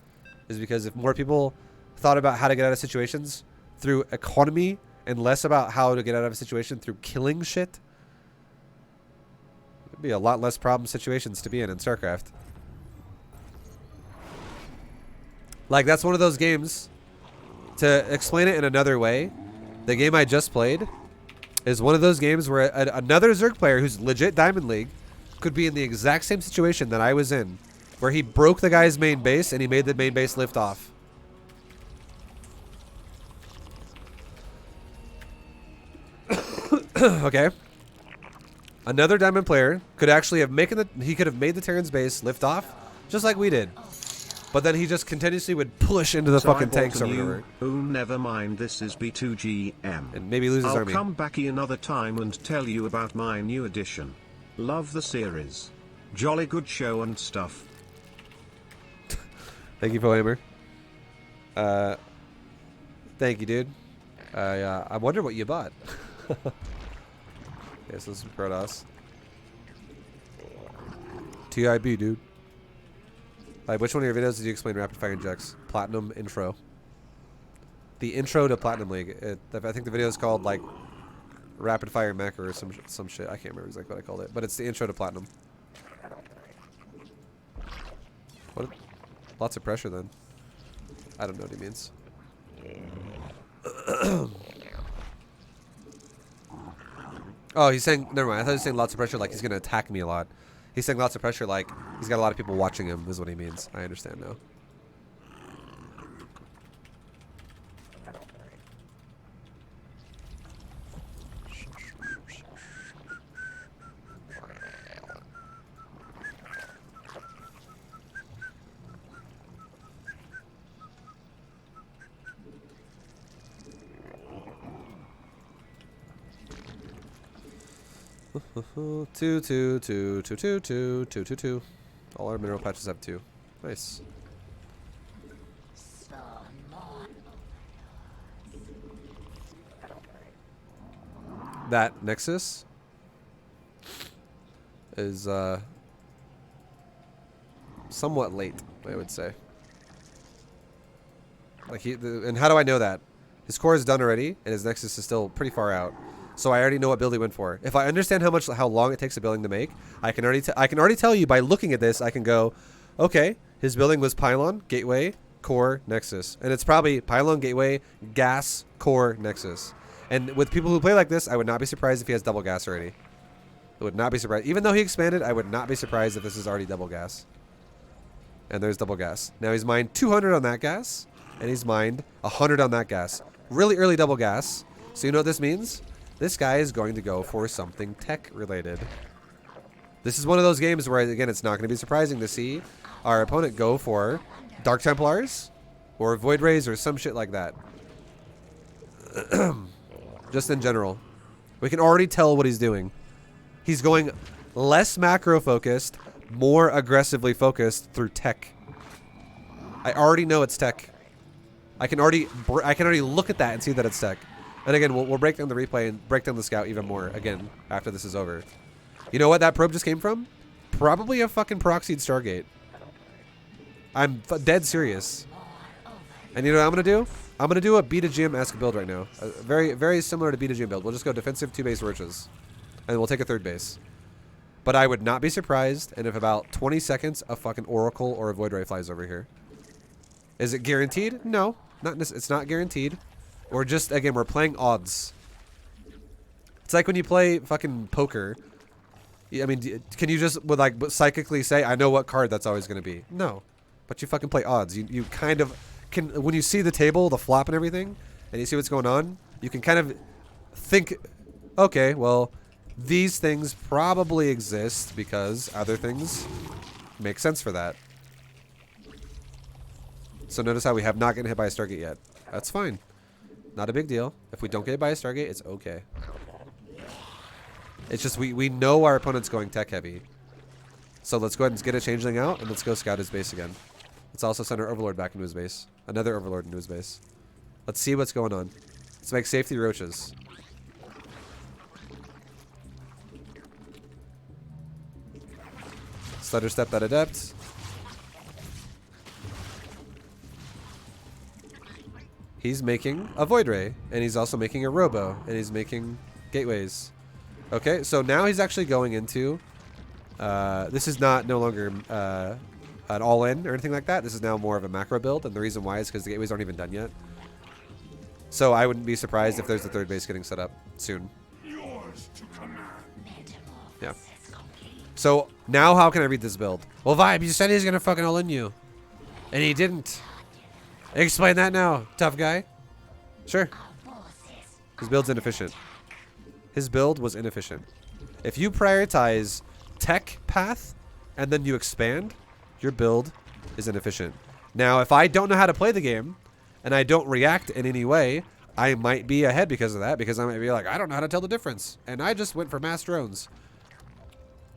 Is because if more people thought about how to get out of situations through economy and less about how to get out of a situation through killing shit, there'd be a lot less problem situations to be in StarCraft. Like, that's one of those games, to explain it in another way, the game I just played is one of those games where another Zerg player who's legit Diamond League could be in the exact same situation that I was in, where he broke the guy's main base and he made the main base lift off. Okay. Another Diamond player could actually have made the Terran's base lift off, just like we did. But then he just continuously would push into the fucking tanks over and over. Oh, never mind, this is B2GM. And maybe lose his army. I'll come back another time and tell you about my new edition. Love the series. Jolly good show and stuff. Thank you, Pohammer. Thank you, dude. I wonder what you bought. Okay, so this is Protoss. TIB, dude. Which one of your videos did you explain rapid fire injects? Platinum intro. The intro to Platinum League. I think the video is called like rapid fire macro or some shit. I can't remember exactly what I called it, but it's the intro to Platinum. What? Lots of pressure then. I don't know what he means. Oh, he's saying, never mind. I thought he was saying lots of pressure like he's going to attack me a lot. He's saying lots of pressure like he's got a lot of people watching him is what he means. I understand now. Two. All our mineral patches have 2. Nice. That Nexus is somewhat late, I would say. Like and how do I know that? His core is done already, and his Nexus is still pretty far out. So I already know what build he went for. If I understand how long it takes a building to make, I can already tell you by looking at this. I can go, okay, his building was pylon, gateway, core, nexus, and it's probably pylon, gateway, gas, core, nexus. And with people who play like this, I would not be surprised if he has double gas already. I would not be surprised. Even though he expanded, I would not be surprised if this is already double gas. And there's double gas. Now he's mined 200 on that gas, and he's mined 100 on that gas. Really early double gas. So you know what this means? This guy is going to go for something tech related. This is one of those games where, again, it's not going to be surprising to see our opponent go for Dark Templars or Void Rays or some shit like that. Just in general. We can already tell what he's doing. He's going less macro focused, more aggressively focused through tech. I already know it's tech. I can already look at that and see that it's tech. And again, we'll break down the replay and break down the scout even more, again, after this is over. You know what that probe just came from? Probably a fucking proxied Stargate. I'm dead serious. And you know what I'm going to do? I'm going to do a B2GM-esque build right now. Very, very similar to B2GM build. We'll just go defensive 2 base Roaches. And we'll take a 3rd base. But I would not be surprised, and if about 20 seconds, a fucking Oracle or a Void Ray flies over here. Is it guaranteed? No. It's not guaranteed. Or just, again, we're playing odds. It's like when you play fucking poker. I mean, can you just, psychically say, I know what card that's always going to be? No. But you fucking play odds. You kind of can, when you see the table, the flop and everything, and you see what's going on, you can kind of think, okay, well, these things probably exist because other things make sense for that. So notice how we have not gotten hit by a Stargate yet. That's fine. Not a big deal. If we don't get hit by a Stargate, it's okay. It's just we know our opponent's going tech heavy. So let's go ahead and get a changeling out, and let's go scout his base again. Let's also send our Overlord back into his base. Another Overlord into his base. Let's see what's going on. Let's make safety Roaches. Stutter step that adept. He's making a Void Ray, and he's also making a Robo, and he's making gateways. Okay, so now he's actually going into... this is not no longer an all-in or anything like that. This is now more of a macro build, and the reason why is because the gateways aren't even done yet. So I wouldn't be surprised if there's a third base getting set up soon. Yeah. So now how can I read this build? Well, Vibe, you said he's gonna fucking all in you, and he didn't. Explain that now, tough guy. Sure. His build's inefficient. His build was inefficient. If you prioritize tech path and then you expand, your build is inefficient. Now, if I don't know how to play the game and I don't react in any way, I might be ahead because of that, because I might be like, I don't know how to tell the difference. And I just went for mass drones.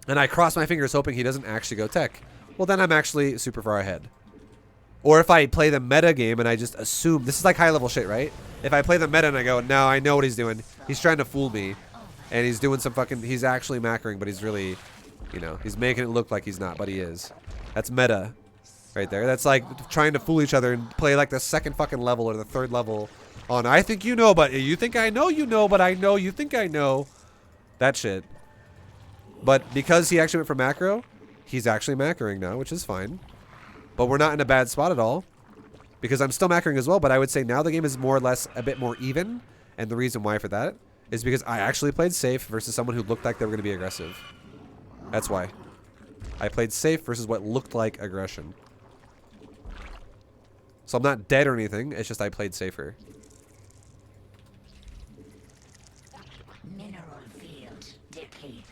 And I cross my fingers hoping he doesn't actually go tech. Well, then I'm actually super far ahead. Or if I play the meta game and I just assume, this is like high level shit, right? If I play the meta and I go, no, I know what he's doing. He's trying to fool me. And he's doing some fucking, he's actually macroing, but he's really, you know, he's making it look like he's not, but he is. That's meta right there. That's like trying to fool each other and play like the second fucking level or the third level on, I think you know, but you think I know you know, but I know you think I know. That shit. But because he actually went for macro, he's actually macroing now, which is fine. But we're not in a bad spot at all, because I'm still macroing as well, but I would say now the game is more or less a bit more even, and the reason why for that is because I actually played safe versus someone who looked like they were going to be aggressive. That's why. I played safe versus what looked like aggression. So I'm not dead or anything, it's just I played safer. Mineral field depleted.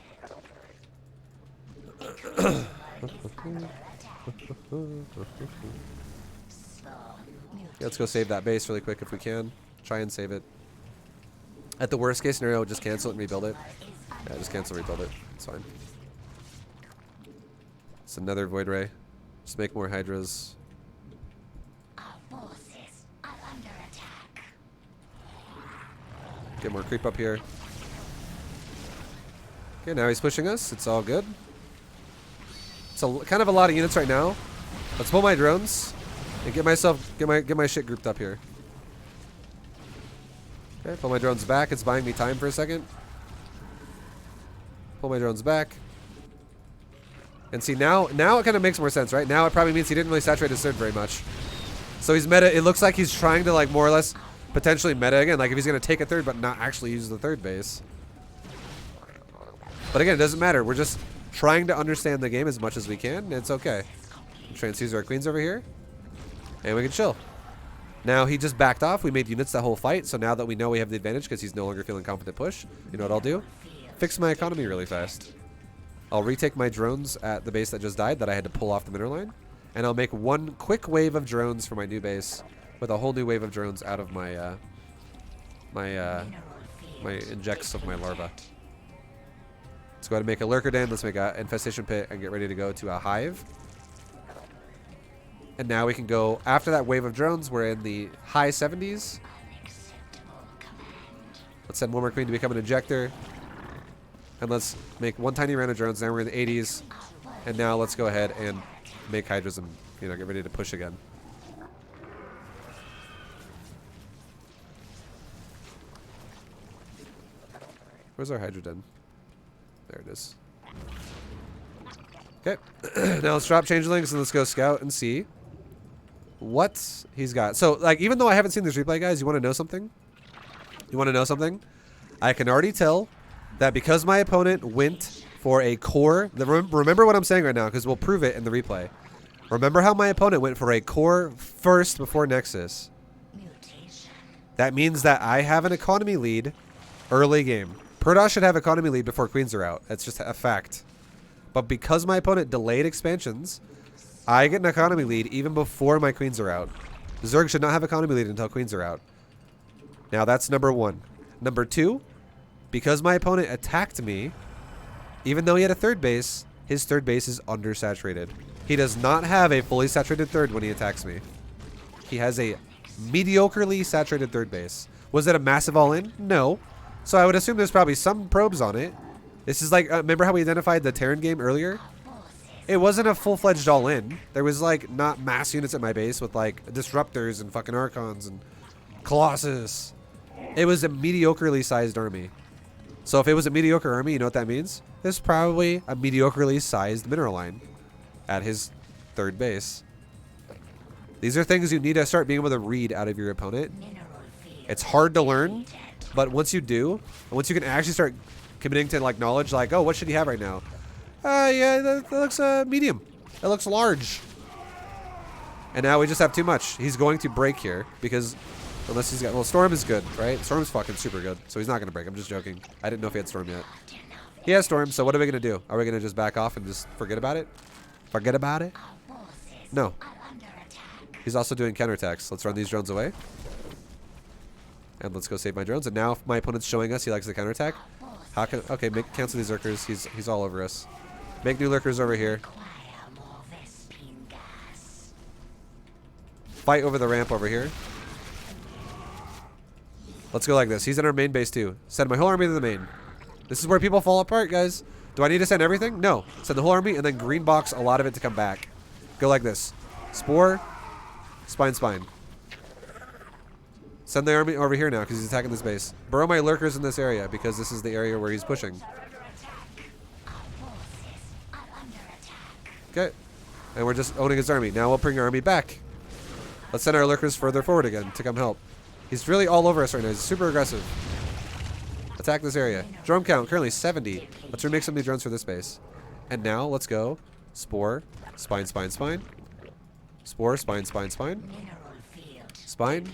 Yeah, let's go save that base really quick if we can. Try and save it. At the worst case scenario, just cancel it and rebuild it. Yeah, just cancel and rebuild it. It's fine. It's another Void Ray. Just make more Hydras. Our forces are under attack. Get more creep up here. Okay, now he's pushing us. It's all good. It's a, kind of a lot of units right now. Let's pull my drones and get my shit grouped up here. Okay, pull my drones back. It's buying me time for a second. Pull my drones back. And see, now it kind of makes more sense, right? Now it probably means he didn't really saturate his third very much. So he's meta. It looks like he's trying to like more or less potentially meta again. Like if he's going to take a third but not actually use the third base. But again, it doesn't matter. We're just trying to understand the game as much as we can. It's okay. Transfuse our queens over here. And we can chill. Now he just backed off. We made units that whole fight. So now that we know we have the advantage because he's no longer feeling confident push, you know what I'll do? Fix my economy really fast. I'll retake my drones at the base that just died that I had to pull off the mineral line. And I'll make one quick wave of drones for my new base with a whole new wave of drones out of my my injects of my larva. Let's go ahead and make a lurker den. Let's make an infestation pit and get ready to go to a hive. And now we can go, after that wave of drones, we're in the high 70s. Let's send one more queen to become an injector. And let's make one tiny round of drones. Now we're in the 80s. And now let's go ahead and make hydras and, you know, get ready to push again. Where's our hydra den? There it is. Okay. Now let's drop changelings and let's go scout and see what he's got. So, like, even though I haven't seen this replay, guys, you want to know something? You want to know something? I can already tell that because my opponent went for a core... Remember what I'm saying right now, because we'll prove it in the replay. Remember how my opponent went for a core first before Nexus. That means that I have an economy lead early game. Perdos should have economy lead before queens are out. That's just a fact. But because my opponent delayed expansions, I get an economy lead even before my queens are out. Zerg should not have economy lead until queens are out. Now that's number one. Number two, because my opponent attacked me, even though he had a third base, his third base is undersaturated. He does not have a fully saturated third when he attacks me. He has a mediocrely saturated third base. Was it a massive all-in? No. So I would assume there's probably some probes on it. This is like, remember how we identified the Terran game earlier? It wasn't a full-fledged all-in. There was like not mass units at my base with like disruptors and fucking archons and colossus. It was a mediocrely sized army. So if it was a mediocre army, you know what that means? There's probably a mediocrely sized mineral line at his third base. These are things you need to start being able to read out of your opponent. It's hard to learn, but once you do, once you can actually start committing to like knowledge, like, oh, what should he have right now? Yeah, that looks medium. That looks large. And now we just have too much. He's going to break here because unless he's got, well, Storm is good, right? Storm's fucking super good, so he's not going to break. I'm just joking. I didn't know if he had Storm yet. He has Storm, so what are we going to do? Are we going to just back off and just forget about it? Forget about it? No. He's also doing counterattacks. Let's run these drones away. And let's go save my drones. And now if my opponent's showing us he likes the counterattack. How can, okay, cancel these lurkers. He's all over us. Make new lurkers over here. Fight over the ramp over here. Let's go like this. He's in our main base too. Send my whole army to the main. This is where people fall apart, guys. Do I need to send everything? No. Send the whole army and then green box a lot of it to come back. Go like this. Spore. Spine, spine. Send the army over here now because he's attacking this base. Burrow my lurkers in this area because this is the area where he's pushing. Okay. And we're just owning his army. Now we'll bring our army back. Let's send our lurkers further forward again to come help. He's really all over us right now. He's super aggressive. Attack this area. Drone count currently 70. Let's remake some new drones for this base. And now let's go. Spore. Spine, spine, spine. Spore, spine, spine, spine. Spine.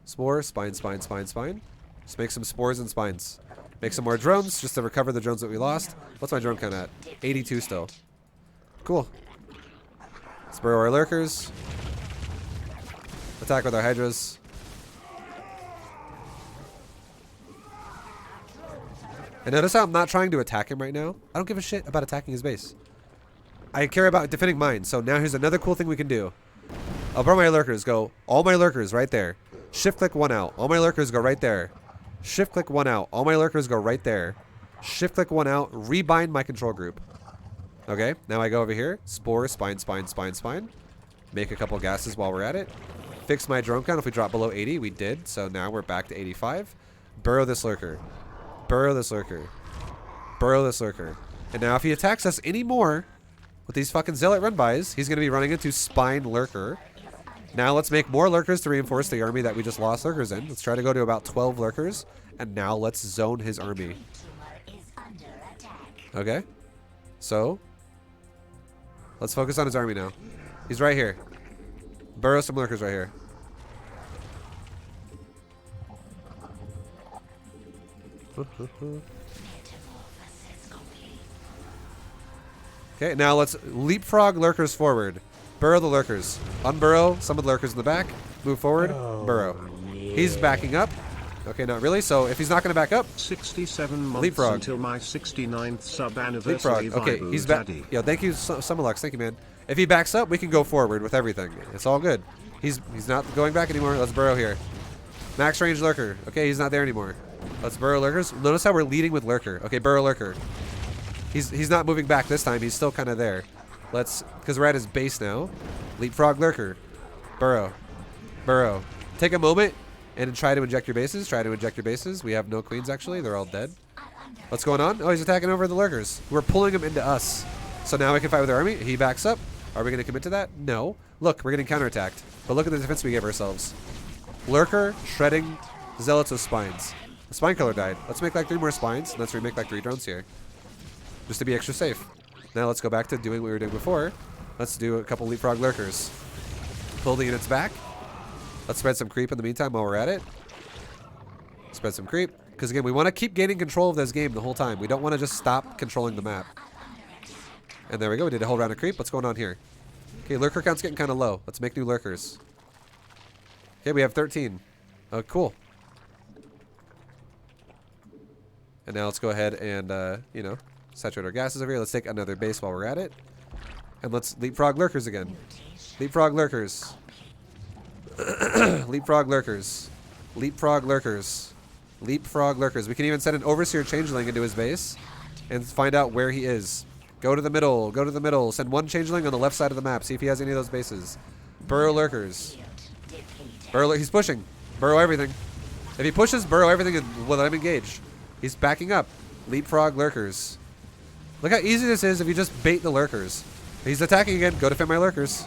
Spore, spine, spine, spine, spine. Just make some spores and spines. Make some more drones just to recover the drones that we lost. What's my drone count at? 82 still. Cool. Let's burrow our lurkers. Attack with our hydras. And notice how I'm not trying to attack him right now. I don't give a shit about attacking his base. I care about defending mine. So now here's another cool thing we can do. I'll burn my lurkers. Go. All my lurkers right there. Shift click one out. All my lurkers go right there. Shift click one out. All my lurkers go right there. Shift click one out. Rebind my control group. Okay. Now I go over here. Spore, spine, spine, spine, spine. Make a couple gases while we're at it. Fix my drone count. If we drop below 80, we did. So now we're back to 85. Burrow this lurker. Burrow this lurker. Burrow this lurker. And now if he attacks us anymore with these fucking zealot run-bys, he's going to be running into spine lurker. Now let's make more lurkers to reinforce the army that we just lost lurkers in. Let's try to go to about 12 lurkers. And now let's zone his army. Okay. So, let's focus on his army now. He's right here. Burrow some lurkers right here. Okay, now let's leapfrog lurkers forward. Burrow the lurkers. Unburrow some of the lurkers in the back. Move forward. Burrow. Yeah. He's backing up. Okay, not really. So if he's not going to back up, 67 months leapfrog. until my 69th sub anniversary. Leapfrog. Okay, he's back. Yeah, thank you, Summerlux. Thank you, man. If he backs up, we can go forward with everything. It's all good. He's not going back anymore. Let's burrow here. Max range lurker. Okay, he's not there anymore. Let's burrow lurkers. Notice how we're leading with lurker. Okay, burrow lurker. He's not moving back this time. He's still kind of there. Let's, because we're at his base now. Leapfrog lurker. Burrow. Burrow. Take a moment and try to inject your bases. Try to inject your bases. We have no queens, actually. They're all dead. What's going on? Oh, he's attacking over the lurkers. We're pulling him into us. So now we can fight with our army. He backs up. Are we going to commit to that? No. Look, we're getting counterattacked. But look at the defense we gave ourselves. Lurker, shredding, zealots with spines. The spine color died. Let's make like 3 more spines. And let's remake like 3 drones here. Just to be extra safe. Now let's go back to doing what we were doing before. Let's do a couple leapfrog lurkers. Pull the units back. Let's spread some creep in the meantime while we're at it. Spread some creep. Because again, we want to keep gaining control of this game the whole time. We don't want to just stop controlling the map. And there we go. We did a whole round of creep. What's going on here? Okay, lurker count's getting kind of low. Let's make new lurkers. Okay, we have 13. Oh, cool. And now let's go ahead and, you know, saturate our gases over here. Let's take another base while we're at it. And let's leapfrog lurkers again. Leapfrog lurkers. Leapfrog lurkers. Leapfrog lurkers. Leapfrog lurkers. We can even send an overseer changeling into his base and find out where he is. Go to the middle. Go to the middle. Send one changeling on the left side of the map. See if he has any of those bases. Burrow lurkers. Burrow, he's pushing. Burrow everything. If he pushes, burrow everything and let him engage. He's backing up. Leapfrog lurkers. Look how easy this is if you just bait the lurkers. He's attacking again. Go defend my lurkers.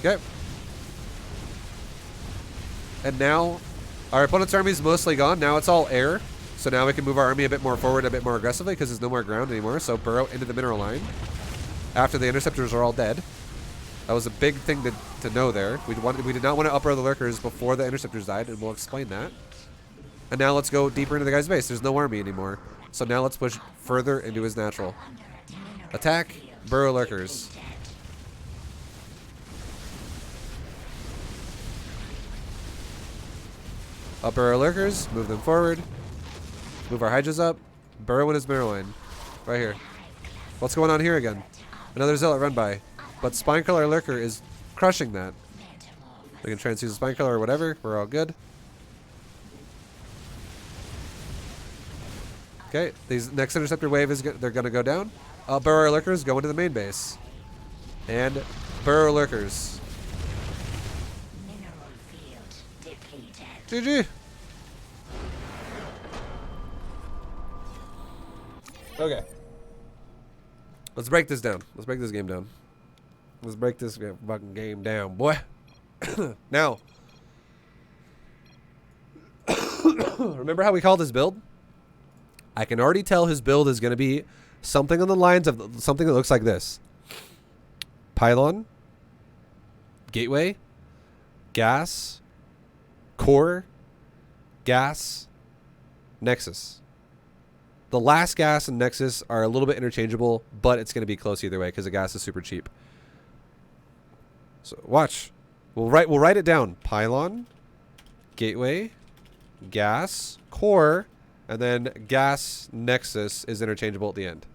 Okay. And now our opponent's army is mostly gone. Now it's all air. So now we can move our army a bit more forward, a bit more aggressively because there's no more ground anymore. So burrow into the mineral line after the interceptors are all dead. That was a big thing to know there. We did not want to uproar the lurkers before the interceptors died, and we'll explain that. And now let's go deeper into the guy's base. There's no army anymore. So now let's push further into his natural. Attack, burrow lurkers. Up burrow lurkers, move them forward. Move our hydras up. Burrow in his mineral line. Right here. What's going on here again? Another zealot run by. But Spinecrawler Lurker is crushing that. We can transfuse the Spinecrawler or whatever. We're all good. Okay, these next interceptor wave is they're gonna go down. Burrow Lurkers go into the main base. And Burrow Lurkers. GG. Okay. Let's break this down. Let's break this game down. Let's break this fucking game down, boy. Now, remember how we called his build? I can already tell his build is going to be something on the lines of something that looks like this. Pylon, gateway, gas, core, gas, nexus. The last gas and nexus are a little bit interchangeable, but it's going to be close either way because the gas is super cheap. So watch. We'll write it down. Pylon, gateway, gas, core, and then gas nexus is interchangeable at the end.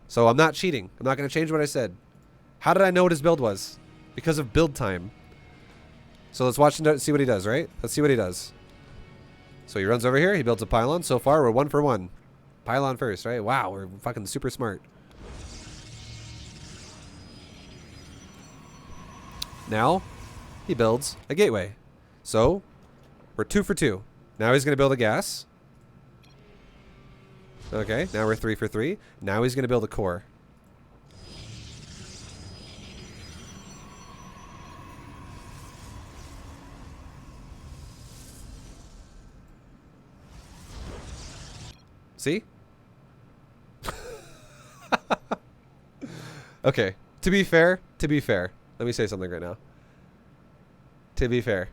So I'm not cheating. I'm not going to change what I said. How did I know what his build was? Because of build time. So let's watch and see what he does, right? Let's see what he does. So he runs over here. He builds a pylon. So far, we're 1 for 1. Pylon first, right? Wow, we're fucking super smart. Now, he builds a gateway. So, we're 2 for 2. Now he's going to build a gas. Okay, now we're 3 for 3. Now he's going to build a core. See? Okay, to be fair, let me say something right now. To be fair.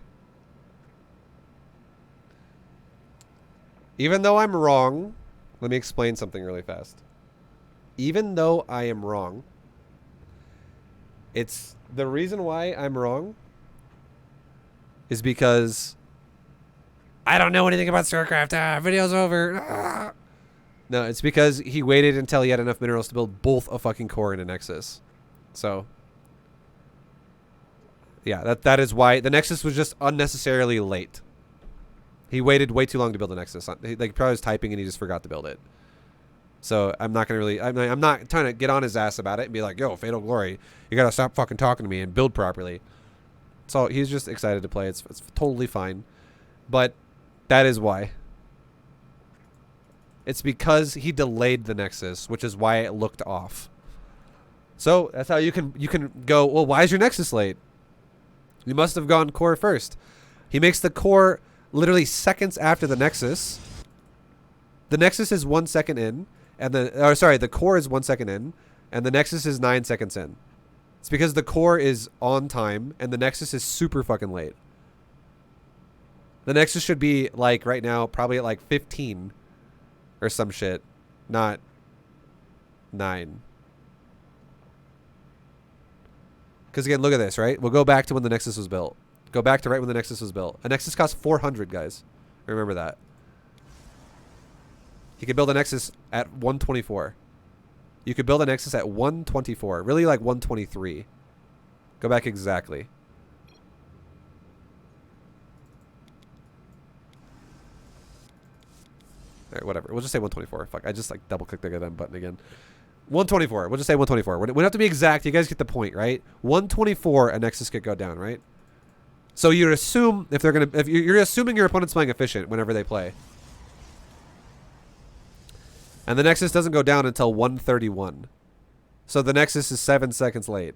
Even though I'm wrong, let me explain something really fast. Even though I am wrong, it's the reason why I'm wrong is because I don't know anything about StarCraft. Video's over. No, it's because he waited until he had enough minerals to build both a fucking core and a nexus. So, yeah, that is why the nexus was just unnecessarily late. He waited way too long to build the nexus. He probably was typing and he just forgot to build it. So I'm not gonna really. I'm not trying to get on his ass about it and be like, "Yo, Fatal Glory, you gotta stop fucking talking to me and build properly." So he's just excited to play. It's totally fine, but that is why. It's because he delayed the nexus, which is why it looked off. So that's how you can go, well, why is your nexus late? You must have gone core first. He makes the core literally seconds after the nexus. The nexus is 1 second in, and the core is 1 second in, and the nexus is 9 seconds in. It's because the core is on time and the nexus is super fucking late. The nexus should be like right now, probably at like 15 or some shit, not 9. Because again, look at this, right? We'll go back to when the Nexus was built. Go back to right when the Nexus was built. A Nexus cost 400, guys. Remember that. He could build a Nexus at 124. You could build a Nexus at 124. Really like 123. Go back exactly. Alright, whatever. We'll just say 124. Fuck, I just like double clicked the goddamn button again. 124. We'll just say 124. We don't have to be exact. You guys get the point, right? 124, a Nexus could go down, right? So you assume if they're gonna, if you're assuming your opponent's playing efficient whenever they play, and the Nexus doesn't go down until 131. So the Nexus is 7 seconds late.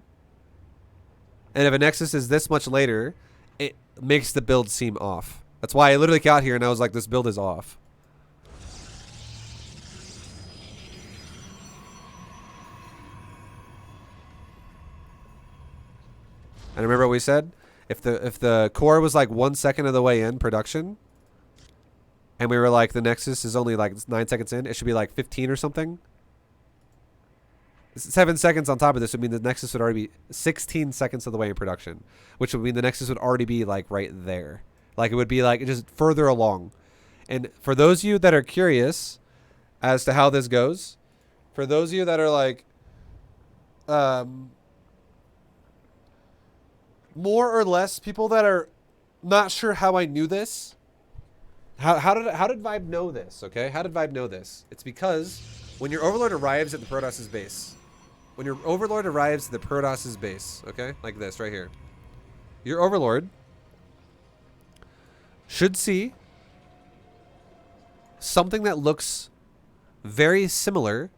And if a Nexus is this much later, it makes the build seem off. That's why I literally got here and I was like, this build is off. And remember what we said? If the core was like 1 second of the way in production, and we were like, the Nexus is only like 9 seconds in, it should be like 15 or something. 7 seconds on top of this would mean the Nexus would already be 16 seconds of the way in production, which would mean the Nexus would already be like right there. Like it would be like just further along. And for those of you that are curious as to how this goes, for those of you that are like, more or less people that are not sure how I knew this, how did Vibe know this? Okay, how did Vibe know this? It's because when your Overlord arrives at the Protos's base, okay, like this right here, your Overlord should see something that looks very similar.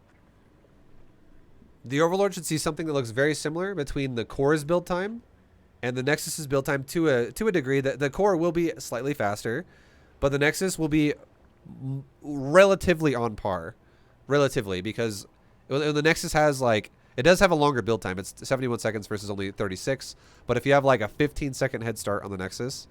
The Overlord should see something that looks very similar between the core's build time and the Nexus's build time to a degree. That the core will be slightly faster, but the Nexus will be relatively on par. Relatively, because the Nexus has like, it does have a longer build time. It's 71 seconds versus only 36. But if you have like a 15-second head start on the Nexus,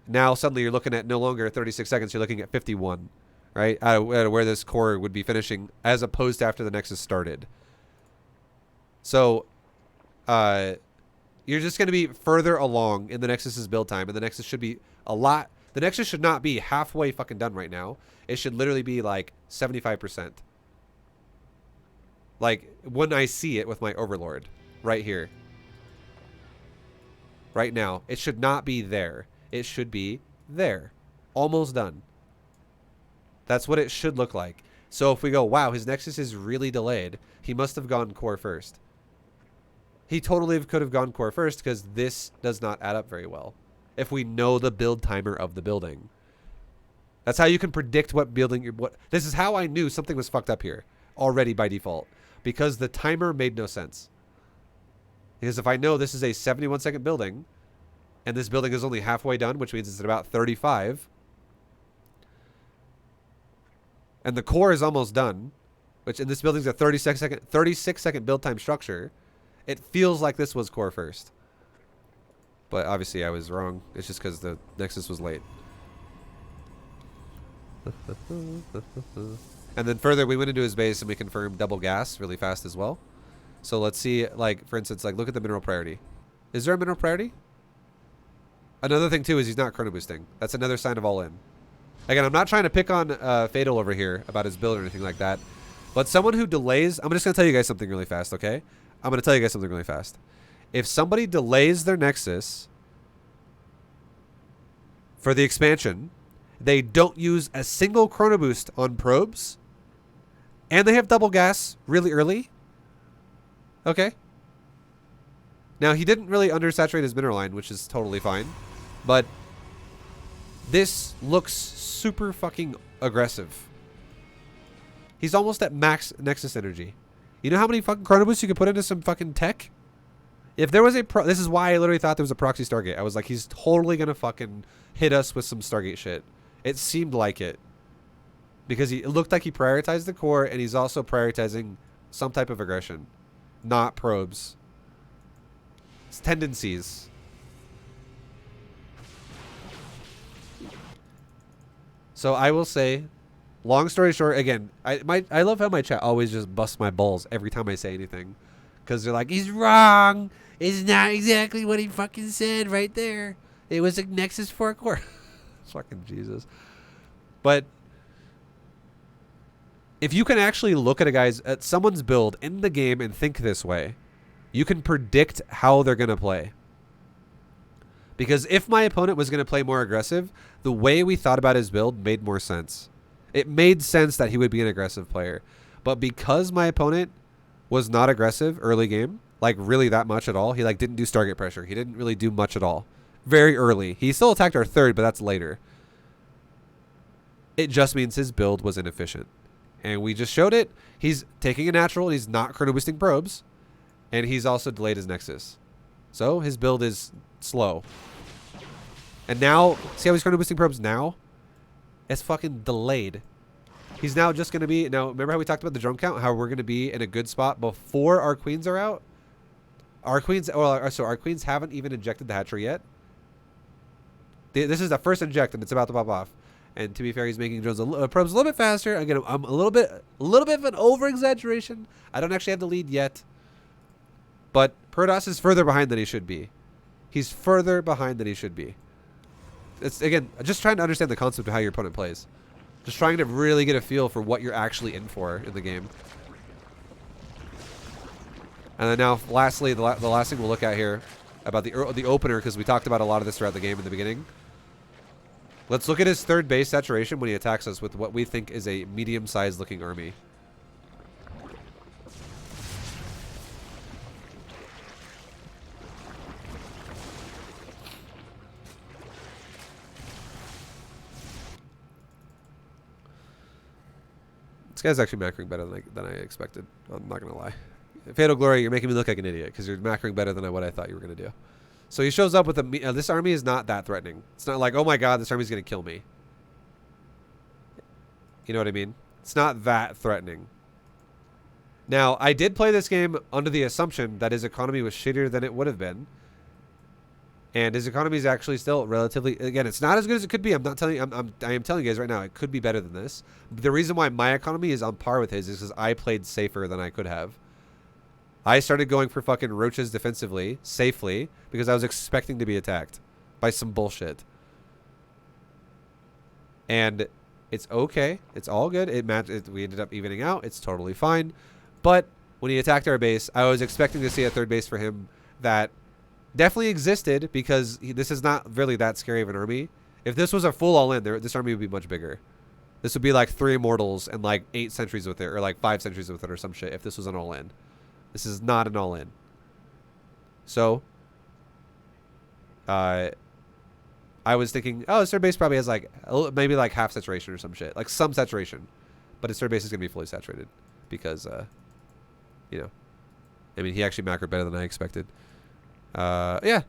now suddenly you're looking at no longer 36 seconds, you're looking at 51, right? Where this core would be finishing as opposed to after the Nexus started. So you're just going to be further along in the Nexus's build time, and the Nexus should be the Nexus should not be halfway fucking done right now. It should literally be like 75%. Like when I see it with my Overlord right here. Right now, it should not be there. It should be there. Almost done. That's what it should look like. So if we go, wow, his Nexus is really delayed, he must have gone core first. He totally could have gone core first because this does not add up very well. If we know the build timer of the building. That's how you can predict what building you're... This is how I knew something was fucked up here already by default. Because the timer made no sense. Because if I know this is a 71-second building, and this building is only halfway done, which means it's at about 35, and the core is almost done, which in this building's a 36-second build time structure, it feels like this was core first. But obviously I was wrong. It's just because the Nexus was late. And then further, we went into his base and we confirmed double gas really fast as well. So let's see, like, for instance, like, look at the mineral priority. Is there a mineral priority? Another thing, too, is he's not chrono boosting. That's another sign of all in. Again, I'm not trying to pick on Fatal over here about his build or anything like that. But someone who delays... I'm just going to tell you guys something really fast, okay? I'm going to tell you guys something really fast. If somebody delays their Nexus for the expansion, they don't use a single chrono boost on probes, and they have double gas really early, okay? Now, he didn't really undersaturate his mineral line, which is totally fine. But this looks super fucking aggressive. He's almost at max Nexus energy. You know how many fucking chrono boosts you could put into some fucking tech? If there was a... This is why I literally thought there was a proxy Stargate. I was like, he's totally going to fucking hit us with some Stargate shit. It seemed like it. Because it looked like he prioritized the core, and he's also prioritizing some type of aggression. Not probes. It's tendencies. So I will say, long story short, again, I love how my chat always just busts my balls every time I say anything. Because they're like, he's wrong. It's not exactly what he fucking said right there. It was a Nexus 4 core. Fucking Jesus. But if you can actually look at someone's build in the game and think this way, you can predict how they're going to play. Because if my opponent was going to play more aggressive, the way we thought about his build made more sense. It made sense that he would be an aggressive player. But because my opponent was not aggressive early game, like really that much at all, he like didn't do Stargate pressure. He didn't really do much at all. Very early. He still attacked our third, but that's later. It just means his build was inefficient. And we just showed it. He's taking a natural. He's not chrono boosting probes. And he's also delayed his Nexus. So his build is slow. And now, see how he's chrono boosting probes now? It's fucking delayed. He's now just going to be... Now, remember how we talked about the drone count? How we're going to be in a good spot before our queens are out? Our queens... Well, so our queens haven't even injected the hatchery yet. This is the first inject, and it's about to pop off. And to be fair, he's making drones probes a little bit faster. Again, I'm a little bit of an over-exaggeration. I don't actually have the lead yet. But Perdos is further behind than he should be. He's further behind than he should be. It's, again, just trying to understand the concept of how your opponent plays. Just trying to really get a feel for what you're actually in for in the game. And then now, lastly, the last thing we'll look at here about the opener, because we talked about a lot of this throughout the game in the beginning. Let's look at his third base saturation when he attacks us with what we think is a medium-sized looking army. This guy's actually macroing better than I expected. I'm not going to lie. Fatal Glory, you're making me look like an idiot because you're macroing better than what I thought you were going to do. So he shows up with a... this army is not that threatening. It's not like, oh my god, this army's going to kill me. You know what I mean? It's not that threatening. Now, I did play this game under the assumption that his economy was shittier than it would have been. And his economy is actually still relatively... Again, it's not as good as it could be. I'm not telling you... I am telling you guys right now, it could be better than this. But the reason why my economy is on par with his is because I played safer than I could have. I started going for fucking roaches defensively, safely, because I was expecting to be attacked by some bullshit. And it's okay. It's all good. We ended up evening out. It's totally fine. But when he attacked our base, I was expecting to see a third base for him that definitely existed because this is not really that scary of an army. If this was a full all-in, this army would be much bigger. This would be like 3 immortals and like 8 sentries with it, or like 5 sentries with it or some shit if this was an all-in. This is not an all-in. So, I was thinking, oh, his third base probably has like, maybe like half saturation or some shit. Like some saturation. But his third base is going to be fully saturated. Because, you know. I mean, he actually macroed better than I expected. Yeah.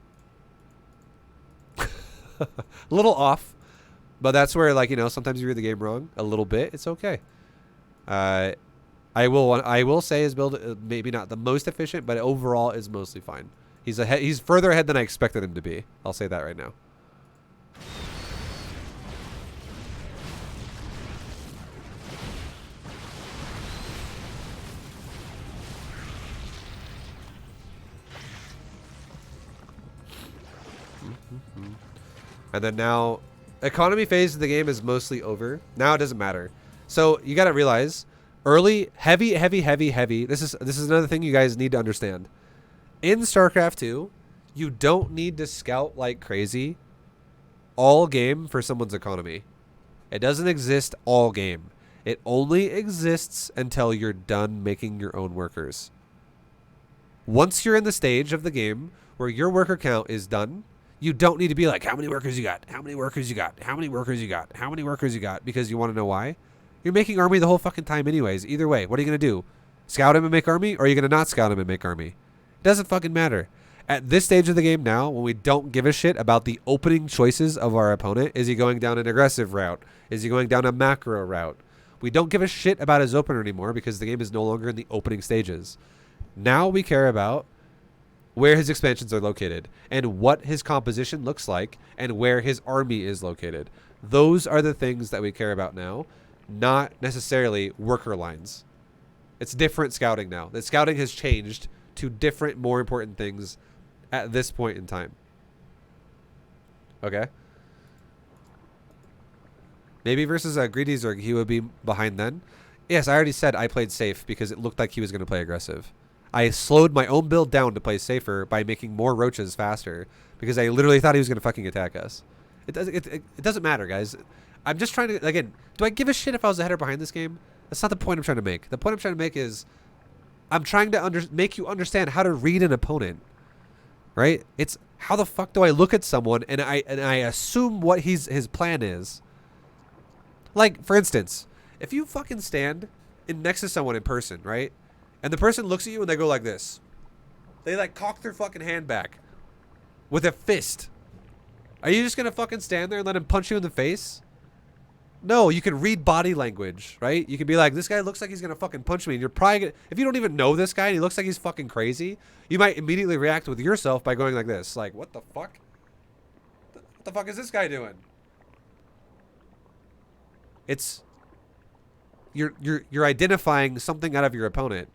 A little off. But that's where, like, you know, sometimes you read the game wrong. A little bit. It's okay. I will say his build maybe not the most efficient, but overall is mostly fine. He's further ahead than I expected him to be. I'll say that right now. And then now, economy phase of the game is mostly over. Now it doesn't matter. So you got to realize, early, heavy. This is another thing you guys need to understand. In StarCraft 2, you don't need to scout like crazy all game for someone's economy. It doesn't exist all game. It only exists until you're done making your own workers. Once you're in the stage of the game where your worker count is done, you don't need to be like, how many workers you got? How many workers you got? How many workers you got? How many workers you got? Because you want to know why? You're making army the whole fucking time anyways. Either way, what are you going to do? Scout him and make army? Or are you going to not scout him and make army? It doesn't fucking matter. At this stage of the game now, when we don't give a shit about the opening choices of our opponent, is he going down an aggressive route? Is he going down a macro route? We don't give a shit about his opener anymore because the game is no longer in the opening stages. Now we care about where his expansions are located and what his composition looks like and where his army is located. Those are the things that we care about now, not necessarily worker lines. It's different scouting now. The scouting has changed to different, more important things at this point in time. Okay? Maybe versus a greedy Zerg, he would be behind then. Yes, I already said I played safe because it looked like he was going to play aggressive. I slowed my own build down to play safer by making more roaches faster because I literally thought he was going to fucking attack us. It doesn't matter, guys. I'm just trying to, again, do I give a shit if I was ahead or behind this game? That's not the point I'm trying to make. The point I'm trying to make is I'm trying to make you understand how to read an opponent, right? It's how the fuck do I look at someone and I assume what his plan is. Like, for instance, if you fucking stand next to someone in person, right? And the person looks at you and they go like this. They like cock their fucking hand back with a fist. Are you just gonna fucking stand there and let him punch you in the face? No, you can read body language, right? You can be like, this guy looks like he's gonna fucking punch me, and you're probably gonna, if you don't even know this guy and he looks like he's fucking crazy, you might immediately react with yourself by going like this, like, what the fuck? What the fuck is this guy doing? It's you're identifying something out of your opponent.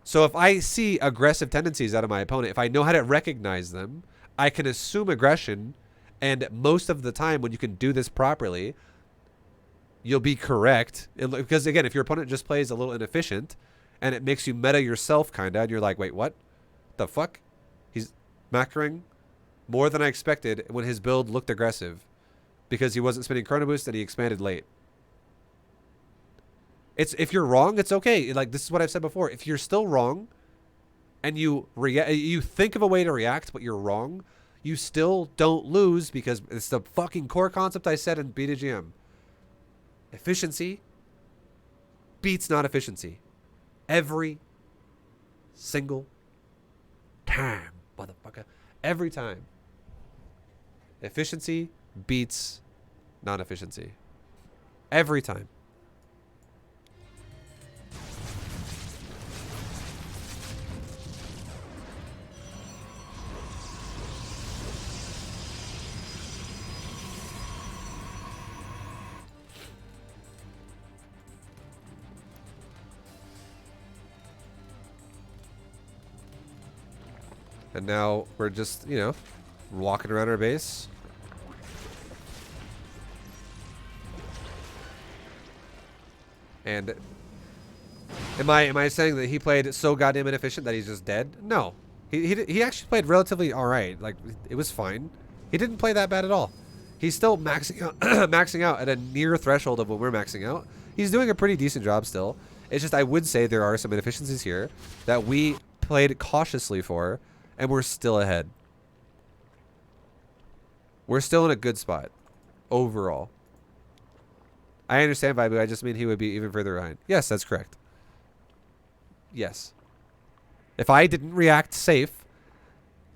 So if I see aggressive tendencies out of my opponent, if I know how to recognize them, I can assume aggression. And most of the time when you can do this properly, you'll be correct. Because again, if your opponent just plays a little inefficient and it makes you meta yourself kind of, and you're like, wait, what the fuck? He's macroing more than I expected when his build looked aggressive because he wasn't spinning Chrono Boost and he expanded late. If you're wrong, it's okay. Like, this is what I've said before. If you're still wrong and you think of a way to react, but you're wrong, you still don't lose because it's the fucking core concept I said in B2GM. Efficiency beats not efficiency. Every single time, motherfucker. Every time. Efficiency beats non-efficiency. Every time. And now we're just, you know, walking around our base. And am I saying that he played so goddamn inefficient that he's just dead? No. He actually played relatively all right. Like, it was fine. He didn't play that bad at all. He's still maxing out maxing out at a near threshold of what we're maxing out. He's doing a pretty decent job still. It's just I would say there are some inefficiencies here that we played cautiously for. And we're still ahead. We're still in a good spot. Overall. I understand, Vibu. I just mean he would be even further behind. Yes, that's correct. Yes. If I didn't react safe,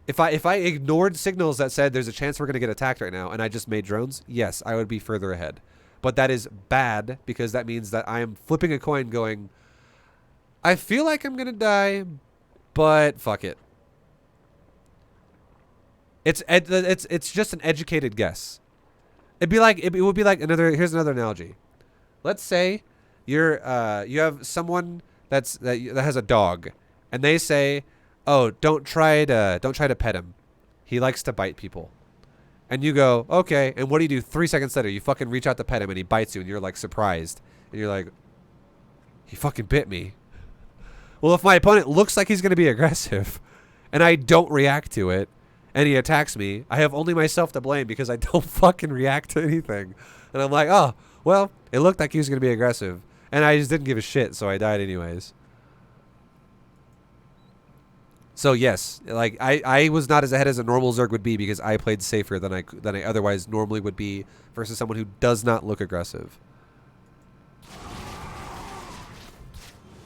if I ignored signals that said there's a chance we're going to get attacked right now, and I just made drones, yes, I would be further ahead. But that is bad, because that means that I am flipping a coin going, I feel like I'm going to die, but fuck it. It's just an educated guess. It would be like here's another analogy. Let's say you have someone that has a dog, and they say, "Oh, don't try to pet him. He likes to bite people." And you go, "Okay." And what do? 3 seconds later, you fucking reach out to pet him, and he bites you, and you're like surprised, and you're like, "He fucking bit me." Well, if my opponent looks like he's gonna be aggressive, and I don't react to it, and he attacks me, I have only myself to blame because I don't fucking react to anything. And I'm like, oh, well, it looked like he was going to be aggressive. And I just didn't give a shit, so I died anyways. So yes, like I was not as ahead as a normal Zerg would be because I played safer than I otherwise normally would be versus someone who does not look aggressive.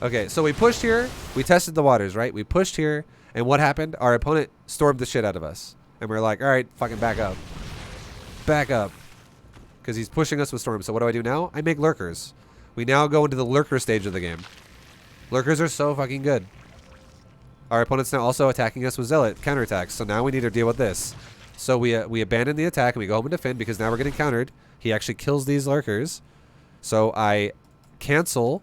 Okay, so we pushed here. We tested the waters, right? We pushed here. And what happened? Our opponent stormed the shit out of us. And we're like, all right, fucking back up. Back up. Because he's pushing us with storms. So what do I do now? I make lurkers. We now go into the lurker stage of the game. Lurkers are so fucking good. Our opponent's now also attacking us with zealot counterattacks. So now we need to deal with this. So we abandon the attack and we go home and defend because now we're getting countered. He actually kills these lurkers. So I cancel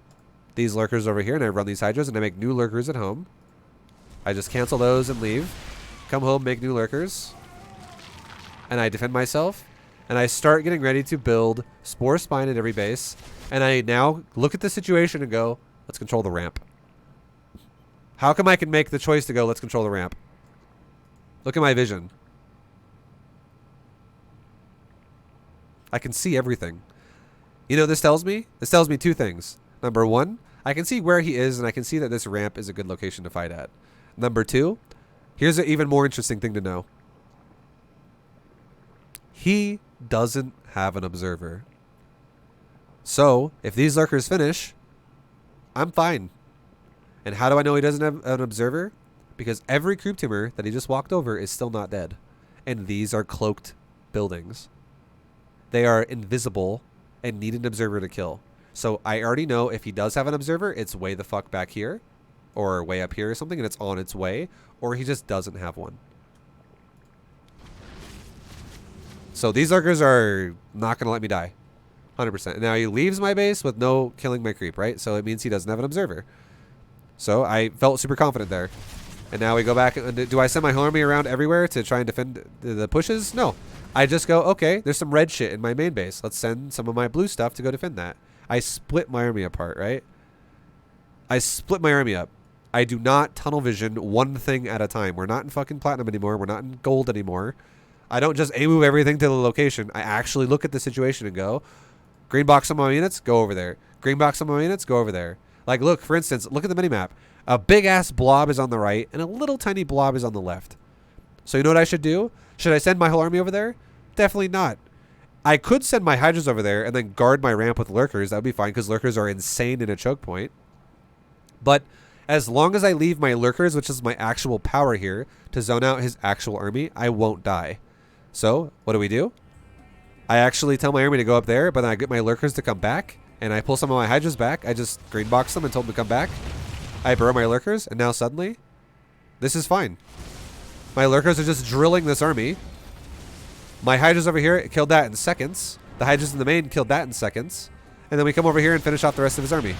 these lurkers over here and I run these hydras and I make new lurkers at home. I just cancel those and leave. Come home, make new lurkers. And I defend myself. And I start getting ready to build Spore Spine at every base. And I now look at the situation and go, let's control the ramp. How come I can make the choice to go, let's control the ramp? Look at my vision. I can see everything. You know what this tells me? This tells me two things. Number one, I can see where he is, and I can see that this ramp is a good location to fight at. Number two, here's an even more interesting thing to know. He doesn't have an observer. So, if these lurkers finish, I'm fine. And how do I know he doesn't have an observer? Because every creep tumor that he just walked over is still not dead. And these are cloaked buildings. They are invisible and need an observer to kill. So I already know if he does have an observer, it's way the fuck back here. Or way up here or something, and it's on its way. Or he just doesn't have one. So these lurkers are not going to let me die. 100%. Now he leaves my base with no killing my creep, right? So it means he doesn't have an observer. So I felt super confident there. And now we go back. Do I send my army around everywhere to try and defend the pushes? No. I just go, okay, there's some red shit in my main base. Let's send some of my blue stuff to go defend that. I split my army apart, right? I split my army up. I do not tunnel vision one thing at a time. We're not in fucking platinum anymore. We're not in gold anymore. I don't just move everything to the location. I actually look at the situation and go, green box on my units, go over there. Green box on my units, go over there. Like, look, for instance, look at the minimap. A big-ass blob is on the right, and a little tiny blob is on the left. So you know what I should do? Should I send my whole army over there? Definitely not. I could send my hydras over there and then guard my ramp with lurkers. That would be fine, because lurkers are insane in a choke point. But as long as I leave my lurkers, which is my actual power here, to zone out his actual army, I won't die. So, what do? I actually tell my army to go up there, but then I get my lurkers to come back, and I pull some of my hydras back. I just green box them and told them to come back. I burrow my lurkers, and now suddenly, this is fine. My lurkers are just drilling this army. My hydras over here killed that in seconds. The hydras in the main killed that in seconds. And then we come over here and finish off the rest of his army.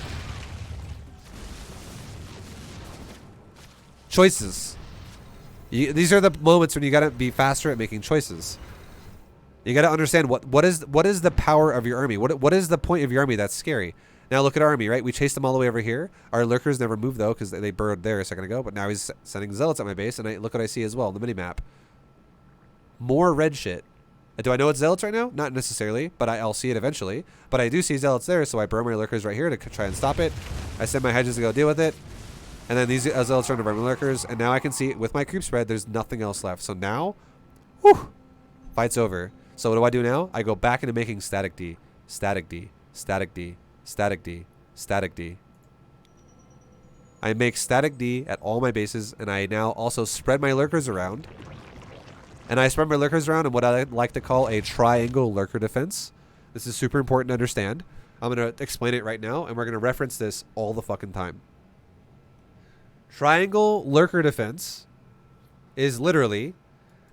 Choices. These are the moments when you gotta be faster at making choices. You gotta understand what is the power of your army. What is the point of your army that's scary? Now look at our army, right? We chased them all the way over here. Our lurkers never moved though because they burrowed there a second ago. But now he's sending zealots at my base, and look what I see as well on the minimap. More red shit. Do I know it's zealots right now? Not necessarily, but I'll see it eventually. But I do see zealots there, so I burn my lurkers right here to try and stop it. I send my hedges to go deal with it. And then these zealots run to burn my lurkers, and now I can see with my creep spread, there's nothing else left. So now, whew, fight's over. So what do I do now? I go back into making static D, static D, static D, static D, static D. I make static D at all my bases, and I now also spread my lurkers around. And I spread my lurkers around in what I like to call a triangle lurker defense. This is super important to understand. I'm going to explain it right now, and we're going to reference this all the fucking time. Triangle lurker defense is literally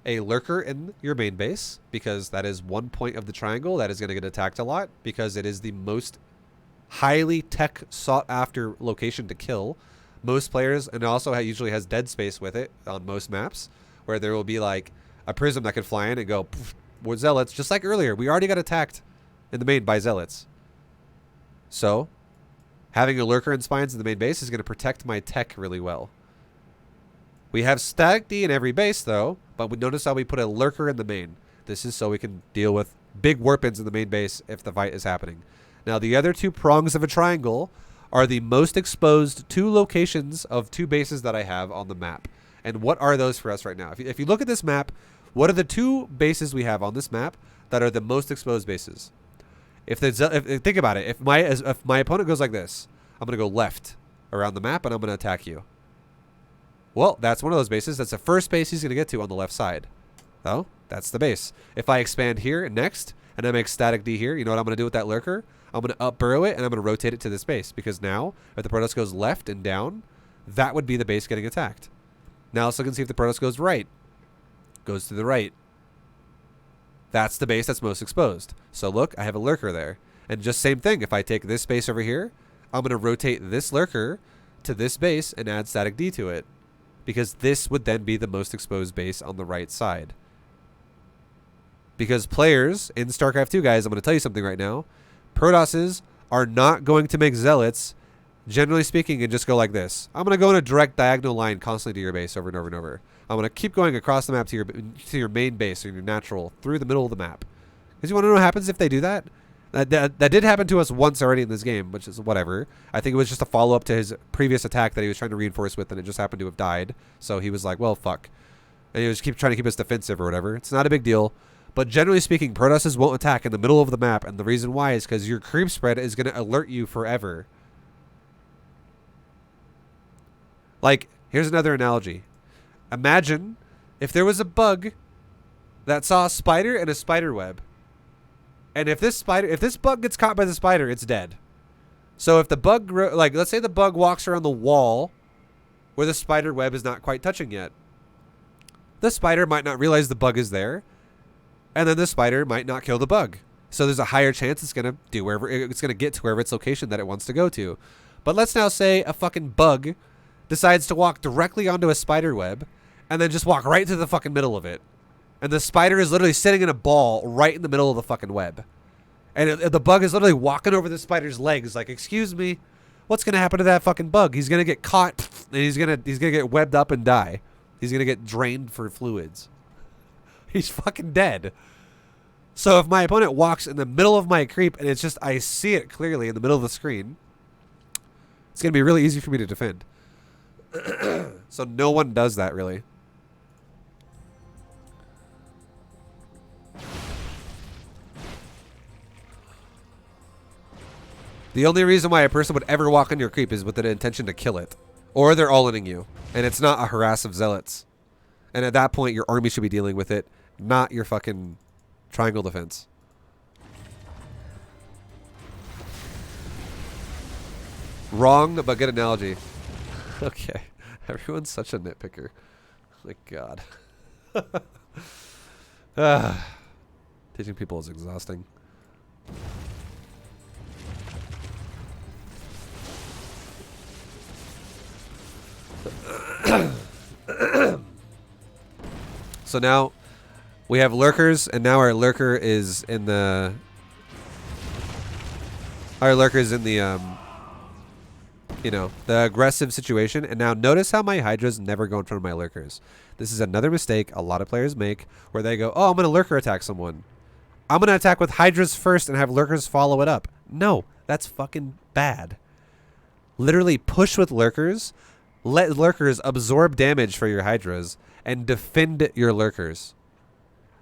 a lurker in your main base, because that is one point of the triangle that is going to get attacked a lot, because it is the most highly tech sought after location to kill. Most players, and it also usually has dead space with it on most maps, where there will be like a prism that could fly in and go, with zealots, just like earlier. We already got attacked in the main by zealots. So, having a lurker and spines in the main base is going to protect my tech really well. We have static D in every base, though, but we notice how we put a lurker in the main. This is so we can deal with big warp-ins in the main base if the fight is happening. Now, the other two prongs of a triangle are the most exposed two locations of two bases that I have on the map. And what are those for us right now? If you look at this map, what are the two bases we have on this map that are the most exposed bases? Think about it. If my opponent goes like this, I'm going to go left around the map, and I'm going to attack you. Well, that's one of those bases. That's the first base he's going to get to on the left side. Oh, that's the base. If I expand here next, and I make static D here, you know what I'm going to do with that lurker? I'm going to up burrow it, and I'm going to rotate it to this base. Because now, if the Protoss goes left and down, that would be the base getting attacked. Now let's look and see if the Protoss goes right. Goes to the right. That's the base that's most exposed. So look, I have a lurker there. And just same thing, if I take this base over here, I'm going to rotate this lurker to this base and add static D to it. Because this would then be the most exposed base on the right side. Because players in StarCraft 2, guys, I'm going to tell you something right now. Protosses are not going to make zealots generally speaking, and just go like this. I'm going to go in a direct diagonal line constantly to your base over and over and over. I'm going to keep going across the map to your main base or your natural through the middle of the map. Because you want to know what happens if they do that? That did happen to us once already in this game, which is whatever. I think it was just a follow-up to his previous attack that he was trying to reinforce with, and it just happened to have died. So he was like, well, fuck. And he was trying to keep us defensive or whatever. It's not a big deal. But generally speaking, Protosses won't attack in the middle of the map, and the reason why is because your creep spread is going to alert you forever. Like, here's another analogy. Imagine if there was a bug that saw a spider and a spider web. And if this bug gets caught by the spider, it's dead. So if the bug, like, let's say the bug walks around the wall where the spider web is not quite touching yet. The spider might not realize the bug is there, and then the spider might not kill the bug. So there's a higher chance it's gonna do wherever it's gonna get to wherever its location that it wants to go to. But let's now say a fucking bug decides to walk directly onto a spider web and then just walk right to the fucking middle of it. And the spider is literally sitting in a ball right in the middle of the fucking web. And the bug is literally walking over the spider's legs like, excuse me, what's going to happen to that fucking bug? He's going to get caught and he's going to get webbed up and die. He's going to get drained for fluids. He's fucking dead. So if my opponent walks in the middle of my creep and it's just, I see it clearly in the middle of the screen, it's going to be really easy for me to defend. So no one does that really. The only reason why a person would ever walk on your creep is with an intention to kill it. Or they're all-inning you. And it's not a harass of zealots. And at that point, your army should be dealing with it, not your fucking triangle defense. Wrong, but good analogy. Okay. Everyone's such a nitpicker. My God. Teaching people is exhausting. So now we have lurkers, and now our lurker is in the you know, the aggressive situation. And now notice how my hydras never go in front of my lurkers. This is another mistake a lot of players make, where they go, oh, I'm gonna lurker attack someone, I'm gonna attack with hydras first and have lurkers follow it up. No, that's fucking bad. Literally push with lurkers. Let lurkers absorb damage for your hydras and defend your lurkers.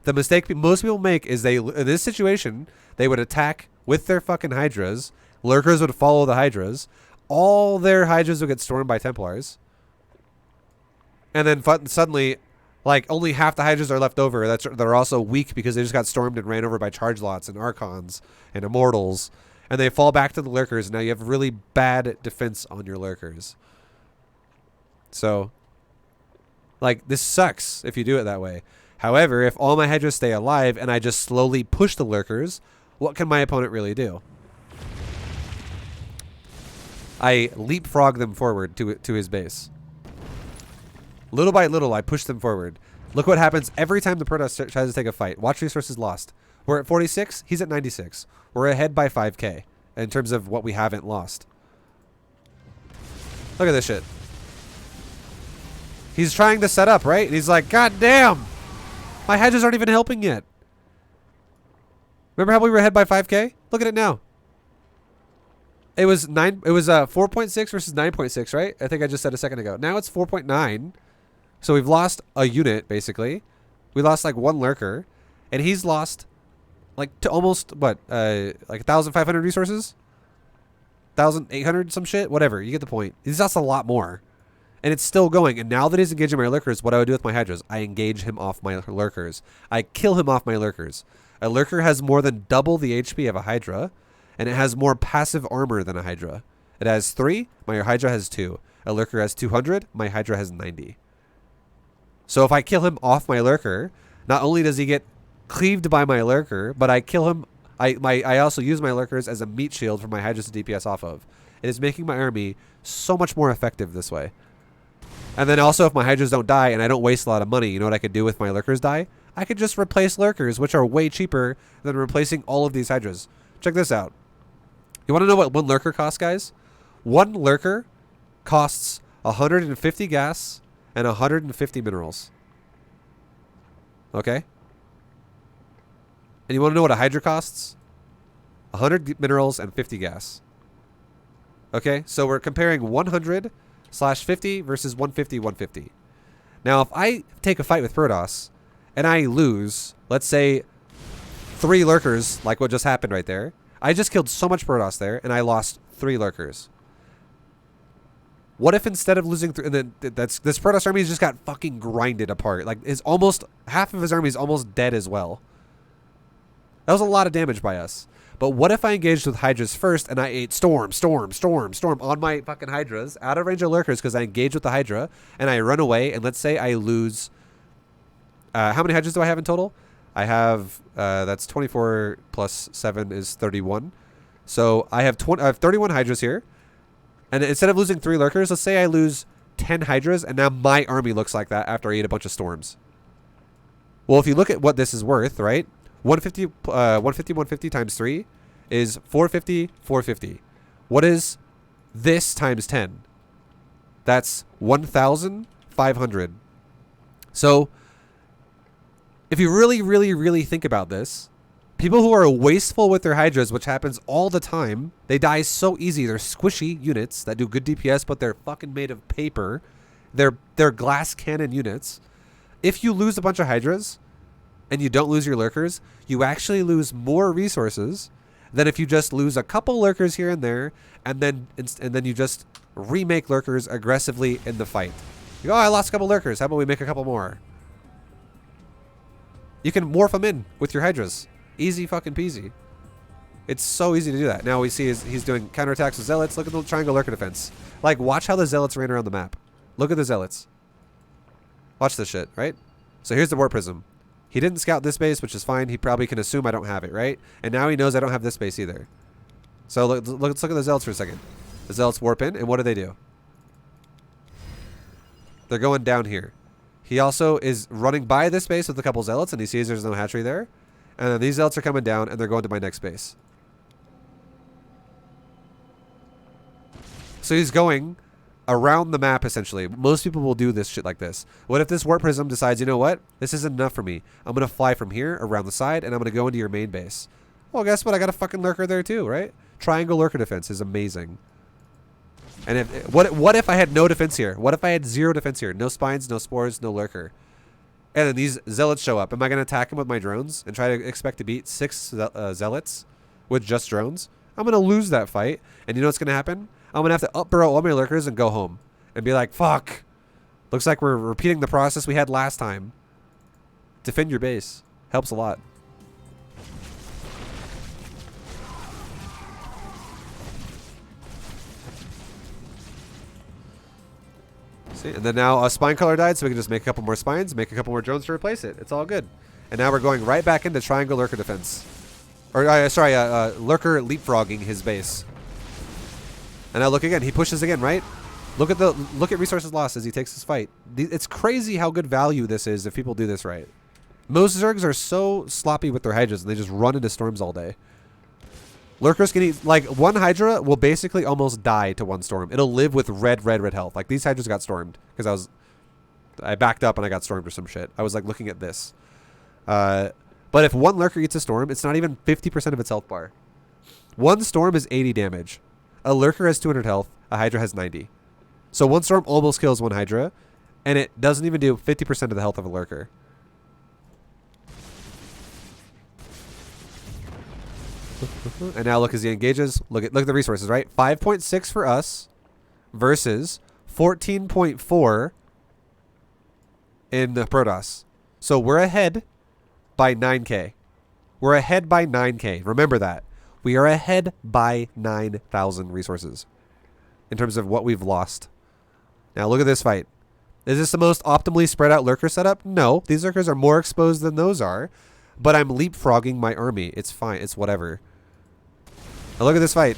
The mistake most people make is in this situation, they would attack with their fucking hydras. Lurkers would follow the hydras. All their hydras would get stormed by Templars. And then suddenly, like, only half the hydras are left over. They're also weak because they just got stormed and ran over by charge lots and archons and immortals. And they fall back to the lurkers. Now you have really bad defense on your lurkers. So, like, this sucks if you do it that way. However, if all my hydras stay alive and I just slowly push the lurkers, what can my opponent really do? I leapfrog them forward to his base. Little by little, I push them forward. Look what happens every time the Protoss tries to take a fight. Watch resources lost. We're at 46. He's at 96. We're ahead by 5k in terms of what we haven't lost. Look at this shit. He's trying to set up, right? And he's like, God damn! My hydras aren't even helping yet. Remember how we were ahead by 5k? Look at it now. It was 4.6 versus 9.6, right? I think I just said a second ago. Now it's 4.9. So we've lost a unit, basically. We lost like one lurker. And he's lost like to almost, what, like 1,500 resources? 1,800 some shit? Whatever. You get the point. He's lost a lot more. And it's still going. And now that he's engaging my lurkers, what I would do with my hydras, I engage him off my lurkers. I kill him off my lurkers. A lurker has more than double the HP of a hydra. And it has more passive armor than a hydra. It has 3. My hydra has 2. A lurker has 200. My hydra has 90. So if I kill him off my lurker, not only does he get cleaved by my lurker, but I kill him. I also use my lurkers as a meat shield for my hydras to DPS off of. It is making my army so much more effective this way. And then also, if my hydras don't die and I don't waste a lot of money, you know what I could do with my lurkers die? I could just replace lurkers, which are way cheaper than replacing all of these hydras. Check this out. You want to know what one lurker costs, guys? One lurker costs 150 gas and 150 minerals. Okay? And you want to know what a Hydra costs? 100 minerals and 50 gas. Okay? So we're comparing 100/50 versus 150/150. Now, if I take a fight with Protoss and I lose, let's say, 3 lurkers, like what just happened right there. I just killed so much Protoss there, and I lost 3 lurkers. What if instead of losing, this Protoss army just got fucking grinded apart? Like, half of his army is almost dead as well. That was a lot of damage by us. But what if I engaged with Hydras first and I ate storm on my fucking Hydras, out of range of lurkers because I engaged with the Hydra, and I run away, and let's say I lose... how many Hydras do I have in total? I have, that's 24 plus 7 is 31. So I have 31 Hydras here. And instead of losing 3 lurkers, let's say I lose 10 Hydras, and now my army looks like that after I ate a bunch of storms. Well, if you look at what this is worth, right? 150 times 3 is 450. What is this times 10? That's 1,500. So if you really think about this, people who are wasteful with their Hydras, which happens all the time, they die so easy. They're squishy units that do good DPS, but they're fucking made of paper. They're glass cannon units. If you lose a bunch of Hydras and you don't lose your lurkers, you actually lose more resources than if you just lose a couple lurkers here and there, and then you just remake lurkers aggressively in the fight. You go, oh, I lost a couple lurkers. How about we make a couple more? You can morph them in with your Hydras. Easy fucking peasy. It's so easy to do that. Now we see he's doing counterattacks with Zealots. Look at the triangle lurker defense. Like, watch how the Zealots ran around the map. Look at the Zealots. Watch this shit, right? So here's the Warp Prism. He didn't scout this base, which is fine. He probably can assume I don't have it, right? And now he knows I don't have this base either. So let's look at the Zealots for a second. The Zealots warp in, and what do? They're going down here. He also is running by this base with a couple Zealots, and he sees there's no hatchery there. And then these Zealots are coming down, and they're going to my next base. So he's going around the map, essentially. Most people will do this shit like this. What if this Warp Prism decides, you know what? This isn't enough for me. I'm going to fly from here, around the side, and I'm going to go into your main base. Well, guess what? I got a fucking lurker there too, right? Triangle lurker defense is amazing. And what if I had no defense here? What if I had 0 defense here? No spines, no spores, no lurker. And then these Zealots show up. Am I going to attack them with my drones and try to expect to beat 6 Zealots with just drones? I'm going to lose that fight. And you know what's going to happen? I'm going to have to up-burrow all my lurkers and go home. And be like, fuck. Looks like we're repeating the process we had last time. Defend your base. Helps a lot. See? And then now a spine color died, so we can just make a couple more spines, make a couple more drones to replace it. It's all good. And now we're going right back into triangle lurker defense. Or, lurker leapfrogging his base. And now look again. He pushes again, right? Look at resources lost as he takes this fight. It's crazy how good value this is if people do this right. Most Zergs are so sloppy with their Hydras, and they just run into storms all day. Lurkers can eat, like, one Hydra will basically almost die to one storm. It'll live with red health. Like, these Hydras got stormed because I backed up and I got stormed or some shit. I was, like, looking at this. But if one Lurker eats a storm, it's not even 50% of its health bar. One storm is 80 damage. A Lurker has 200 health. A Hydra has 90. So one storm almost kills one Hydra, and it doesn't even do 50% of the health of a Lurker. And now look as he engages. Look at the resources, right? 5.6 for us versus 14.4 in the Protoss. So we're ahead by 9k. We're ahead by 9k. Remember that. We are ahead by 9,000 resources in terms of what we've lost. Now look at this fight. Is this the most optimally spread out lurker setup? No. These lurkers are more exposed than those are. But I'm leapfrogging my army. It's fine. It's whatever. Now look at this fight.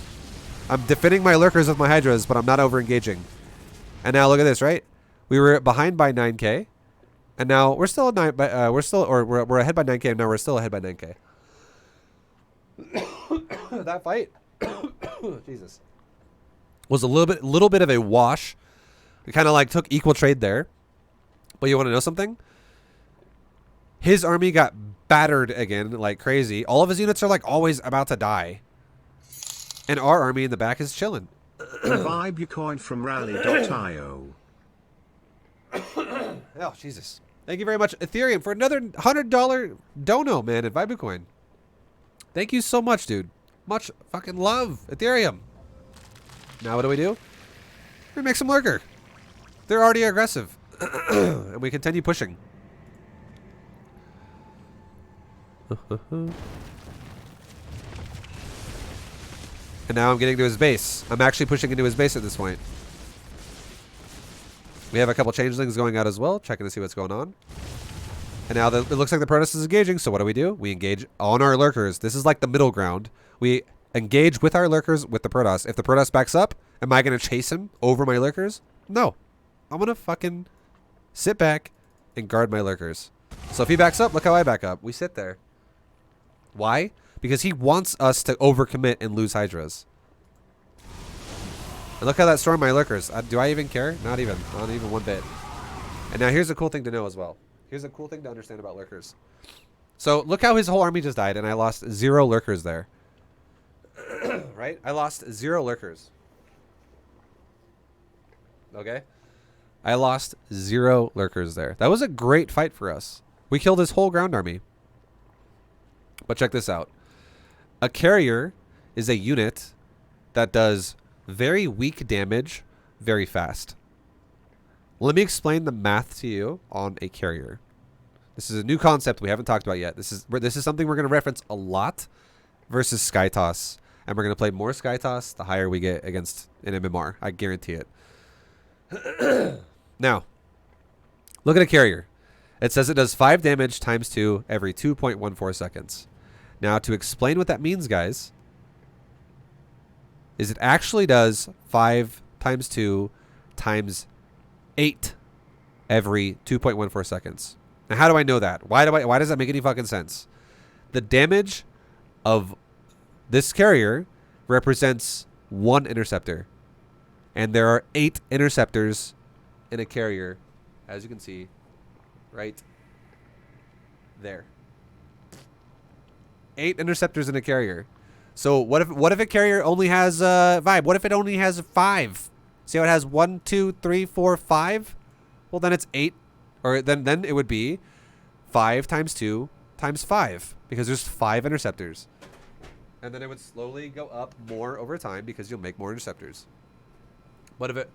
I'm defending my lurkers with my Hydras, but I'm not over-engaging. And now look at this, right? We were behind by 9k. And now we're still we're ahead by 9k, and now we're still ahead by 9k. That fight. Jesus. was a little bit of a wash. We kind of like took equal trade there. But you want to know something? His army got battered again like crazy. All of his units are like always about to die. And our army in the back is chilling. Vibe your coin from rally.io. Oh, Jesus. Thank you very much, Ethereum, for another $100 dono, man, at Vibecoin. Thank you so much, dude. Much fucking love, Ethereum. Now what do? We make some lurker. They're already aggressive. And we continue pushing. And now I'm getting to his base. I'm actually pushing into his base at this point. We have a couple changelings going out as well, checking to see what's going on. And now it looks like the Protoss is engaging, so what do? We engage on our lurkers. This is like the middle ground. We engage with our lurkers with the Protoss. If the Protoss backs up, am I going to chase him over my lurkers? No. I'm going to fucking sit back and guard my lurkers. So if he backs up, look how I back up. We sit there. Why? Because he wants us to overcommit and lose Hydras. And look how that stormed my lurkers. Do I even care? Not even one bit. And now here's a cool thing to know as well. Here's a cool thing to understand about lurkers. So look how his whole army just died, and I lost 0 lurkers there. Right? I lost 0 lurkers. Okay? I lost 0 lurkers there. That was a great fight for us. We killed his whole ground army. But check this out. A carrier is a unit that does very weak damage very fast. Let me explain the math to you on a carrier. This is a new concept we haven't talked about yet. This is something we're going to reference a lot versus Skytoss. And we're going to play more Skytoss the higher we get against an MMR. I guarantee it. Now, look at a carrier. It says it does 5 damage times 2 every 2.14 seconds. Now, to explain what that means, guys, is it actually does 5 times 2 times 8 every 2.14 seconds. Now, how do I know that? Why does that make any fucking sense? The damage of this carrier represents 1 interceptor. And there are 8 interceptors in a carrier, as you can see, right there. 8 interceptors in a carrier. So what if a carrier only has vibe? What if it only has 5? See how it has 1, 2, 3, 4, 5? Well, then it's 8, or then it would be 5 times 2 times 5 because there's 5 interceptors, and then it would slowly go up more over time because you'll make more interceptors. But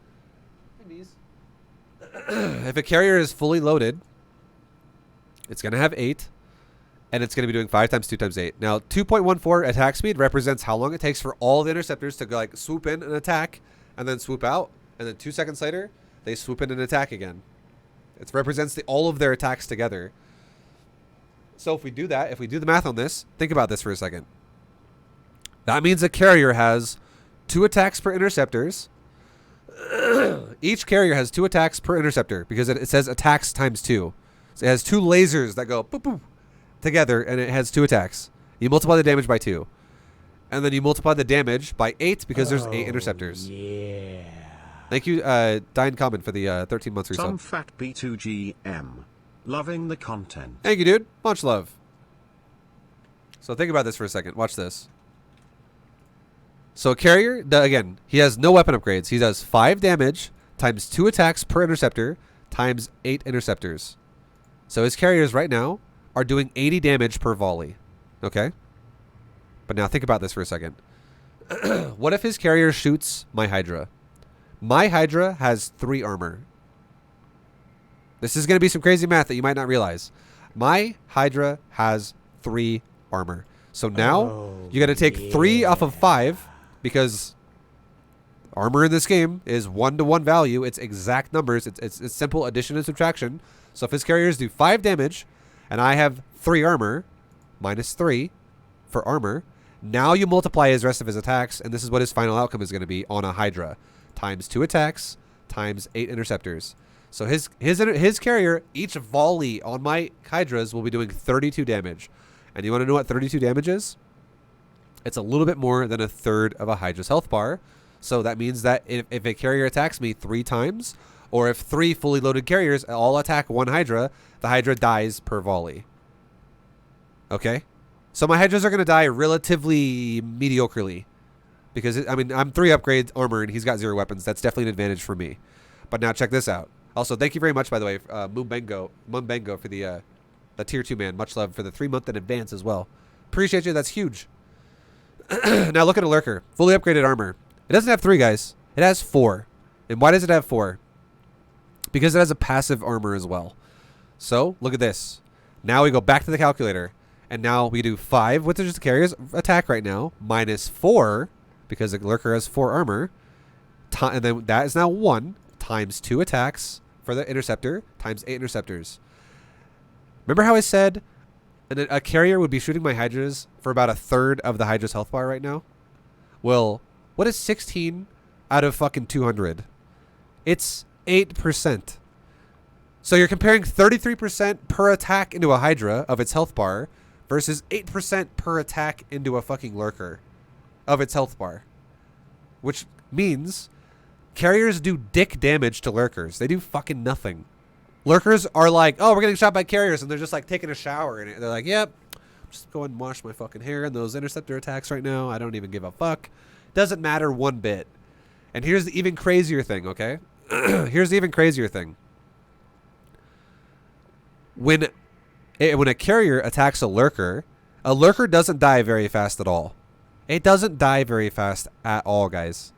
if a carrier is fully loaded, it's gonna have 8. And it's going to be doing 5 times 2 times 8. Now, 2.14 attack speed represents how long it takes for all the interceptors to like swoop in and attack and then swoop out. And then 2 seconds later, they swoop in and attack again. It represents all of their attacks together. So if we do that, if we do the math on this, think about this for a second. That means a carrier has 2 attacks per interceptors. Each carrier has 2 attacks per interceptor because it says attacks times 2. So it has 2 lasers that go boop boop together, and it has 2 attacks. You multiply the damage by 2. And then you multiply the damage by 8 because there's 8 interceptors. Yeah. Thank you, Dine Common, for the 13 months resub. Some fat B2GM. Loving the content. Thank you, dude. Much love. So think about this for a second. Watch this. So a carrier, again, he has no weapon upgrades. He does 5 damage times 2 attacks per interceptor times 8 interceptors. So his carriers right now are doing 80 damage per volley. Okay? But now think about this for a second. What if his carrier shoots my Hydra? My Hydra has 3 armor. This is going to be some crazy math that you might not realize. My Hydra has 3 armor. So now you got to take 3 off of 5 because armor in this game is 1-to-1 value. It's exact numbers. It's simple addition and subtraction. So if his carriers do 5 damage and I have 3 armor, minus 3 for armor, now you multiply his rest of his attacks, and this is what his final outcome is going to be on a Hydra. Times 2 attacks, times 8 interceptors. So his carrier, each volley on my Hydras will be doing 32 damage. And you want to know what 32 damage is? It's a little bit more than a third of a Hydra's health bar. So that means that if a carrier attacks me 3 times, or if 3 fully loaded carriers all attack 1 Hydra, the Hydra dies per volley. Okay? So my Hydras are going to die relatively mediocrely. Because, I mean, I'm 3 upgrades armor and he's got 0 weapons. That's definitely an advantage for me. But now check this out. Also, thank you very much, by the way, Mumbengo for the tier 2 man. Much love for the 3-month in advance as well. Appreciate you. That's huge. Now look at a Lurker. Fully upgraded armor. It doesn't have 3, guys. It has 4. And why does it have 4? Because it has a passive armor as well. So, look at this. Now we go back to the calculator. And now we do 5, which is just the carrier's attack right now, minus 4, because the Lurker has 4 armor. And then that is now 1 times 2 attacks for the interceptor times 8 interceptors. Remember how I said a carrier would be shooting my Hydras for about 1/3 of the Hydra's health bar right now? Well, what is 16 out of fucking 200? It's 8%. So you're comparing 33% per attack into a Hydra of its health bar versus 8% per attack into a fucking Lurker of its health bar. Which means carriers do dick damage to Lurkers. They do fucking nothing. Lurkers are like, oh, we're getting shot by carriers, and they're just like taking a shower in it. They're like, yep, just go and wash my fucking hair in those interceptor attacks right now. I don't even give a fuck. Doesn't matter one bit. And here's the even crazier thing, okay? Here's the even crazier thing. When a carrier attacks a Lurker doesn't die very fast at all. It doesn't die very fast at all, guys.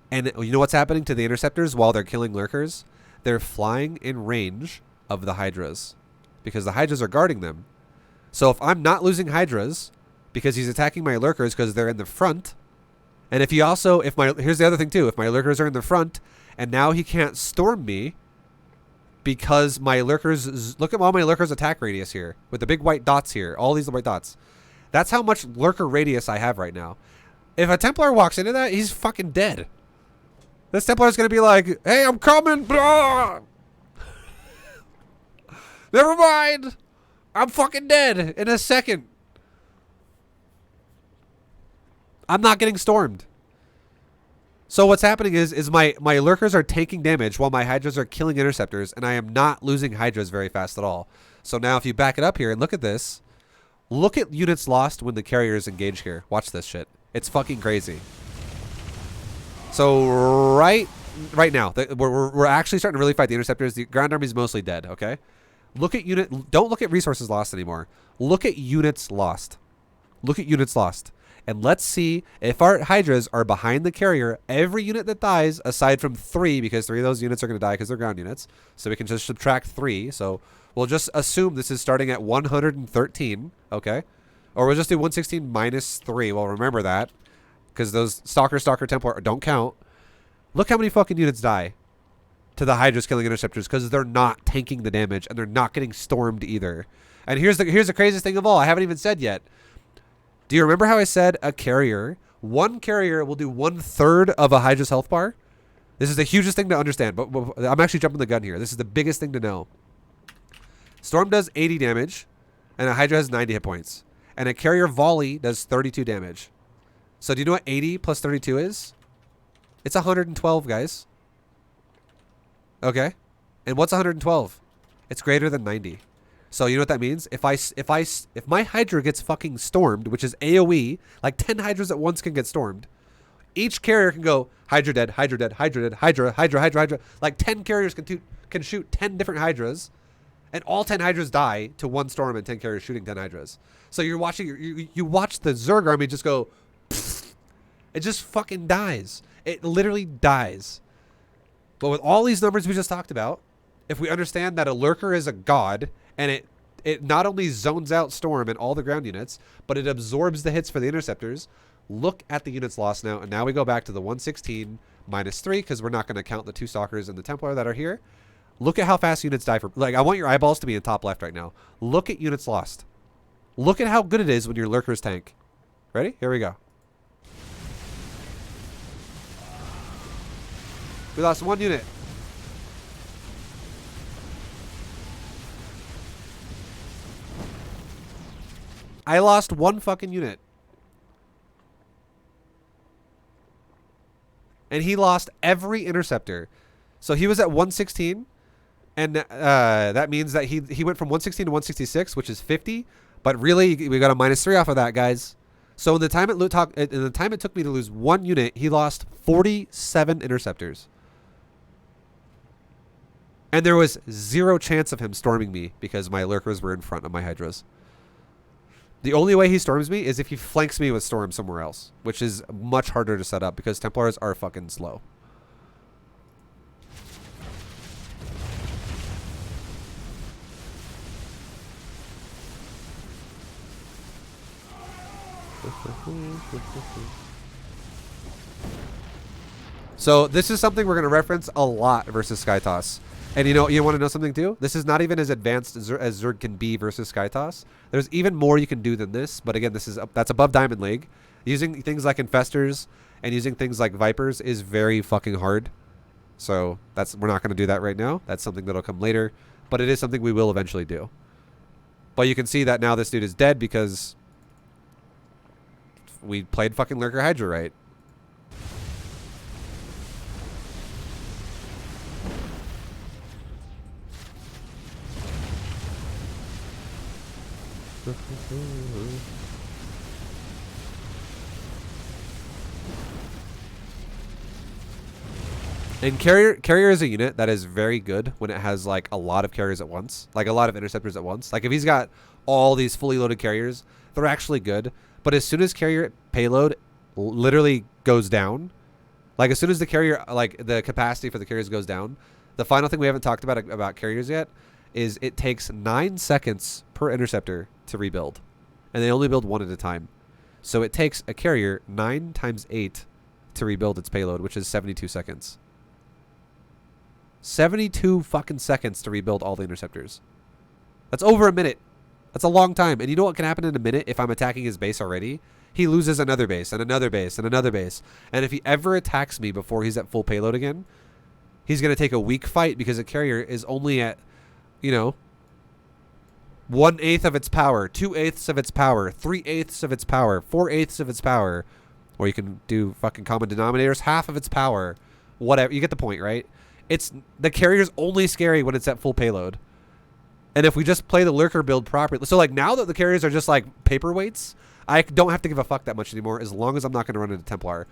And you know what's happening to the interceptors while they're killing Lurkers? They're flying in range of the Hydras because the Hydras are guarding them. So if I'm not losing Hydras because he's attacking my Lurkers because they're in the front, and if here's the other thing too, if my Lurkers are in the front and now he can't storm me because my Lurkers, look at all my Lurkers attack radius here with the big white dots here, all these white dots. That's how much Lurker radius I have right now. If a Templar walks into that, he's fucking dead. This Templar is going to be like, hey, I'm coming. Blah. Never mind. I'm fucking dead in a second. I'm not getting stormed. So what's happening is my Lurkers are taking damage while my Hydras are killing interceptors, and I am not losing Hydras very fast at all. So now if you back it up here and look at this, look at units lost when the carriers engage here. Watch this shit. It's fucking crazy. So right now, we're actually starting to really fight the interceptors. The ground army is mostly dead, okay? Don't look at resources lost anymore. Look at units lost. Look at units lost. And let's see if our Hydras are behind the carrier. Every unit that dies, aside from 3, because 3 of those units are going to die because they're ground units. So we can just subtract 3. So we'll just assume this is starting at 113, okay? Or we'll just do 116 minus 3. Well, remember that. Because those Stalker, Templar don't count. Look how many fucking units die to the Hydras killing interceptors because they're not tanking the damage and they're not getting stormed either. And here's the craziest thing of all. I haven't even said yet. Do you remember how I said one carrier will do 1/3 of a Hydra's health bar? This is the hugest thing to understand, but I'm actually jumping the gun here. This is the biggest thing to know. Storm does 80 damage, and a Hydra has 90 hit points. And a carrier volley does 32 damage. So do you know what 80 plus 32 is? It's 112, guys. Okay. And what's 112? It's greater than 90. So you know what that means? If my Hydra gets fucking stormed, which is AoE, like 10 Hydras at once can get stormed. Each carrier can go Hydra dead, Hydra dead, Hydra dead, Hydra. Like 10 carriers can shoot 10 different Hydras, and all 10 Hydras die to one storm and 10 carriers shooting 10 Hydras. So you're watching, you watch the Zerg army just go. It just fucking dies. It literally dies. But with all these numbers we just talked about, if we understand that a Lurker is a god, and it not only zones out Storm and all the ground units, but it absorbs the hits for the interceptors, look at the units lost now. And now we go back to the 116 minus 3, because we're not going to count the 2 Stalkers and the Templar that are here. Look at how fast units die for... Like, I want your eyeballs to be in top left right now. Look at units lost. Look at how good it is when your Lurkers tank. Ready? Here we go. We lost 1 unit. I lost 1 fucking unit. And he lost every interceptor. So he was at 116. And that means that he went from 116 to 166, which is 50. But really, we got a -3 off of that, guys. So in the time it took me to lose 1 unit, he lost 47 interceptors. And there was 0 chance of him storming me because my lurkers were in front of my hydras. The only way he storms me is if he flanks me with storm somewhere else, which is much harder to set up because Templars are fucking slow. So this is something we're going to reference a lot versus Skytoss. And you want to know something too? This is not even as advanced as Zerg can be versus Skytoss. There's even more you can do than this. But again, that's above Diamond League. Using things like Infestors and using things like Vipers is very fucking hard. So we're not going to do that right now. That's something that'll come later. But it is something we will eventually do. But you can see that now this dude is dead because we played fucking Lurker Hydra right. And carrier is a unit that is very good when it has like a lot of carriers at once, like a lot of interceptors at once. Like if he's got all these fully loaded carriers, they're actually good. But as soon as carrier payload literally goes down, like as soon as the carrier, like the capacity for the carriers goes down, the final thing we haven't talked about carriers yet is it takes 9 seconds per interceptor to rebuild. And they only build 1 at a time. So it takes a carrier 9 times 8 to rebuild its payload, which is 72 seconds. 72 fucking seconds to rebuild all the interceptors. That's over a minute. That's a long time. And you know what can happen in a minute if I'm attacking his base already? He loses another base and another base and another base. And if he ever attacks me before he's at full payload again, he's going to take a weak fight because a carrier is only at, 1/8 of its power, 2/8 of its power, 3/8 of its power, 4/8 of its power. Or you can do fucking common denominators, half of its power. Whatever. You get the point, right? The carrier's only scary when it's at full payload. And if we just play the lurker build properly, so like now that the carriers are just like paperweights, I don't have to give a fuck that much anymore as long as I'm not going to run into Templar.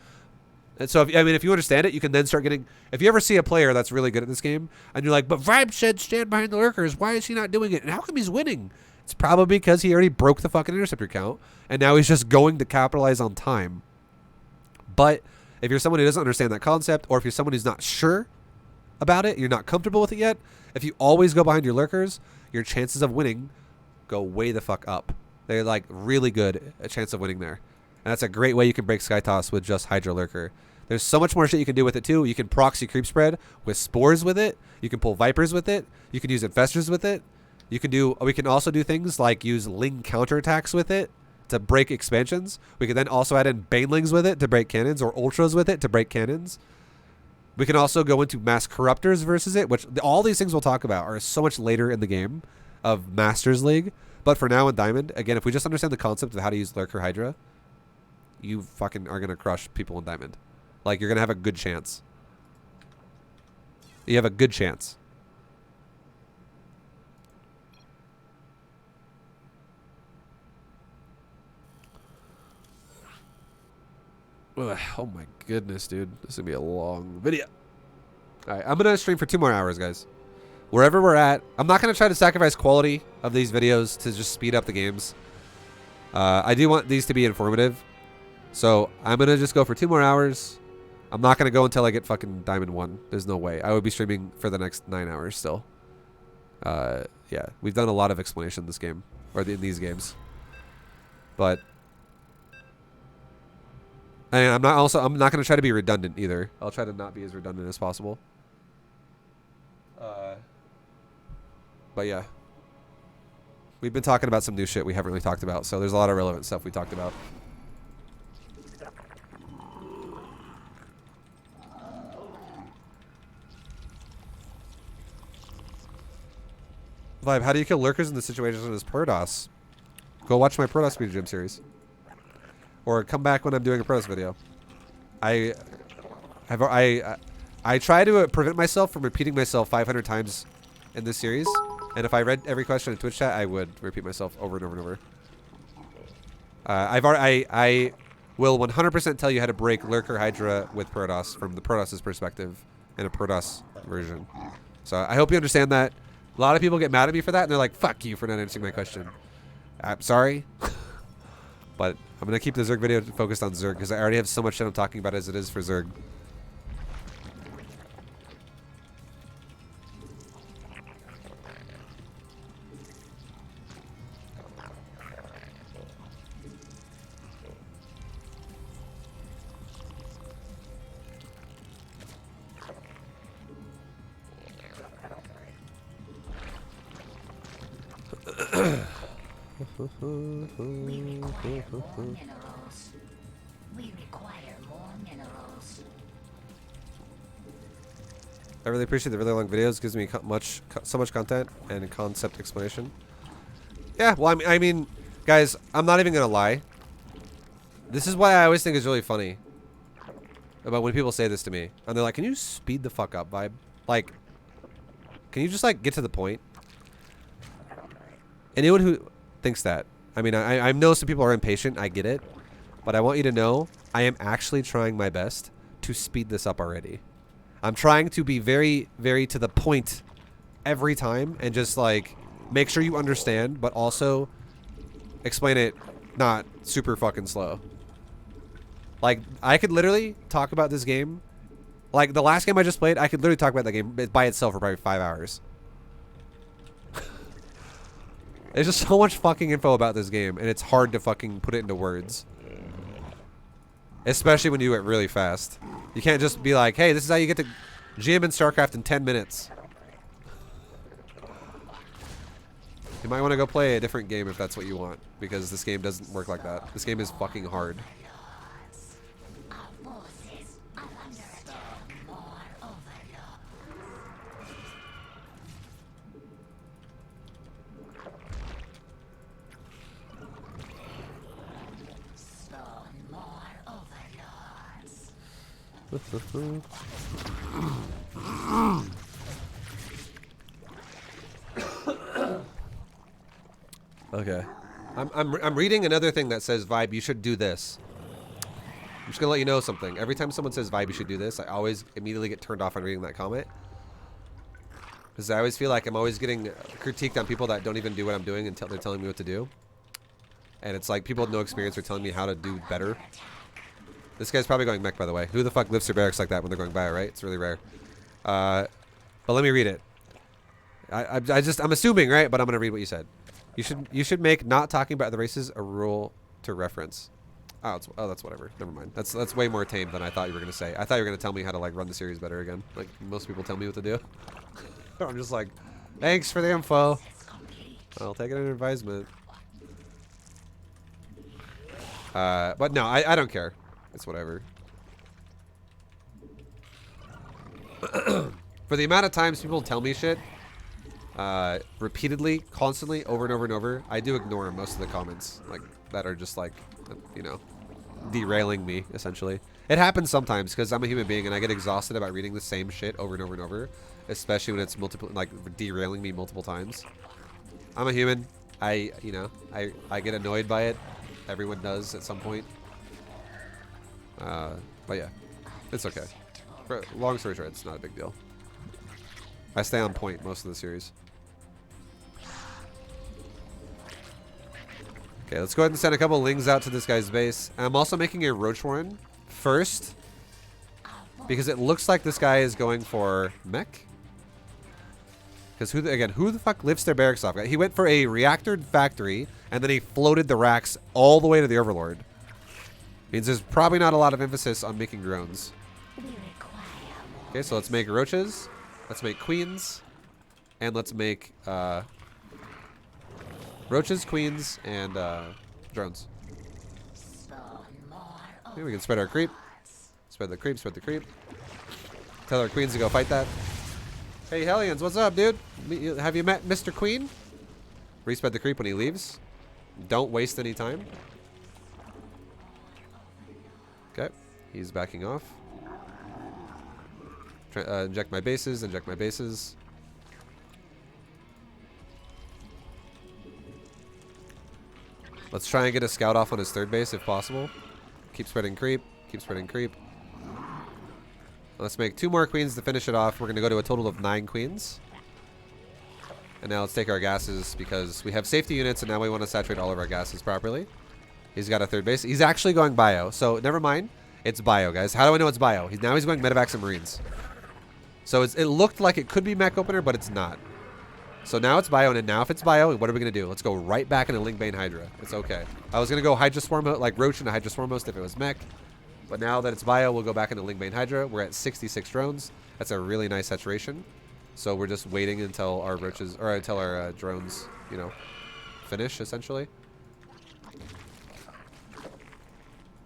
And so if you understand it, you can then start getting. If you ever see a player that's really good at this game, and you're like, but Vibe said stand behind the lurkers. Why is he not doing it? And how come he's winning? It's probably because he already broke the fucking interceptor count, and now he's just going to capitalize on time. But if you're someone who doesn't understand that concept, or if you're someone who's not sure about it, you're not comfortable with it yet, if you always go behind your lurkers, your chances of winning go way the fuck up. They're like really good a chance of winning there. And that's a great way you can break Skytoss with just Hydra Lurker. There's so much more shit you can do with it too. You can proxy creep spread with spores with it. You can pull vipers with it. You can use infestors with it. We can also do things like use Ling counterattacks with it to break expansions. We can then also add in banelings with it to break cannons, or ultras with it to break cannons. We can also go into mass corruptors versus it, which all these things we'll talk about are so much later in the game of Masters League. But for now in Diamond, again, if we just understand the concept of how to use Lurker Hydra, you fucking are going to crush people in Diamond. Like, you're going to have a good chance. You have a good chance. Ugh, oh my goodness, dude. This is going to be a long video. Alright, I'm going to stream for 2 more hours, guys. Wherever we're at. I'm not going to try to sacrifice quality of these videos to just speed up the games. I do want these to be informative. So, I'm going to just go for 2 more hours. I'm not going to go until I get fucking Diamond 1. There's no way. I would be streaming for the next 9 hours still. Yeah. We've done a lot of explanation in this game. Or in these games. But... And I'm not going to try to be redundant either. I'll try to not be as redundant as possible. But yeah. We've been talking about some new shit we haven't really talked about. So there's a lot of relevant stuff we talked about. Vibe, how do you kill lurkers in the situation as Protoss? Go watch my Protoss B2GM series. Or come back when I'm doing a Protoss video. I I try to prevent myself from repeating myself 500 times in this series. And if I read every question in Twitch chat, I would repeat myself over and over and over. I will 100% tell you how to break Lurker Hydra with Protoss from the Protoss's perspective in a Protoss version. So I hope you understand that. A lot of people get mad at me for that, and they're like, fuck you for not answering my question. I'm sorry. But I'm going to keep the Zerg video focused on Zerg because I already have so much shit I'm talking about as it is for Zerg. We require more minerals. We require more minerals. I really appreciate the really long videos. Gives me so much content and concept explanation. Yeah, well, I mean, guys, I'm not even gonna lie. This is why I always think is really funny about when people say this to me, and they're like, "Can you speed the fuck up, vibe? Like, can you just like get to the point?" Anyone who thinks that, I mean, I know some people are impatient. I get it, but I want you to know I am actually trying my best to speed this up already. I'm trying to be very, very to the point every time and just like make sure you understand, but also explain it not super fucking slow. Like, I could literally talk about this game. Like, the last game I just played, I could literally talk about that game by itself for probably 5 hours. There's just so much fucking info about this game, and it's hard to fucking put it into words. Especially when you do it really fast. You can't just be like, hey, this is how you get to GM in StarCraft in 10 minutes. You might want to go play a different game if that's what you want, because this game doesn't work like that. This game is fucking hard. Our forces are under attack. More overlords. Spawn more overlords. Okay. I'm reading another thing that says, Vibe, you should do this. I'm just gonna let you know something. Every time someone says, Vibe, you should do this, I always immediately get turned off on reading that comment. Because I always feel like I'm always getting critiqued on people that don't even do what I'm doing until they're telling me what to do. And it's like people with no experience are telling me how to do better. This guy's probably going mech, by the way. Who the fuck lifts their barracks like that when they're going by, right? It's really rare. But let me read it. I'm assuming, right? But I'm gonna read what you said. You should make not talking about the races a rule to reference. Oh, that's whatever. Never mind. That's way more tame than I thought you were gonna say. I thought you were gonna tell me how to like run the series better again. Like most people tell me what to do. I'm just like, thanks for the info. I'll take it as an advisement. But no, I don't care. It's whatever. For the amount of times people tell me shit, repeatedly, constantly, over and over and over, I do ignore most of the comments, like, that are just like, you know, derailing me, essentially. It happens sometimes, because I'm a human being, and I get exhausted about reading the same shit over and over and over, especially when it's multiple, like, derailing me multiple times. I'm a human. I get annoyed by it. Everyone does at some point. But yeah, it's okay. For long story short, it's not a big deal. I stay on point most of the series. Okay, let's go ahead and send a couple lings out to this guy's base. I'm also making a Roach Warren first, because it looks like this guy is going for mech. Because who the fuck lifts their barracks off? He went for a reactor factory, and then he floated the racks all the way to the Overlord. Means there's probably not a lot of emphasis on making drones. Okay, so let's make roaches. Let's make queens. And let's make roaches, queens, and drones. Okay, we can spread our creep. Spread the creep, spread the creep. Tell our queens to go fight that. Hey, Hellions, what's up, dude? Have you met Mr. Queen? Respread the creep when he leaves. Don't waste any time. Okay, he's backing off. Inject my bases, inject my bases. Let's try and get a scout off on his third base if possible. Keep spreading creep, keep spreading creep. Let's make 2 more queens to finish it off. We're going to go to a total of 9 queens. And now let's take our gases because we have safety units and now we want to saturate all of our gases properly. He's got a third base. He's actually going bio. So never mind. It's bio, guys. How do I know it's bio? Now he's going medevacs and marines. So it looked like it could be mech opener, but it's not. So now it's bio, and now if it's bio, what are we going to do? Let's go right back into Lingbane Hydra. It's okay. I was going to go Hydra Swarm, like Roach into Hydra Swarm host if it was mech. But now that it's bio, we'll go back into Lingbane Hydra. We're at 66 drones. That's a really nice saturation. So we're just waiting until our roaches, or until our drones, you know, finish, essentially.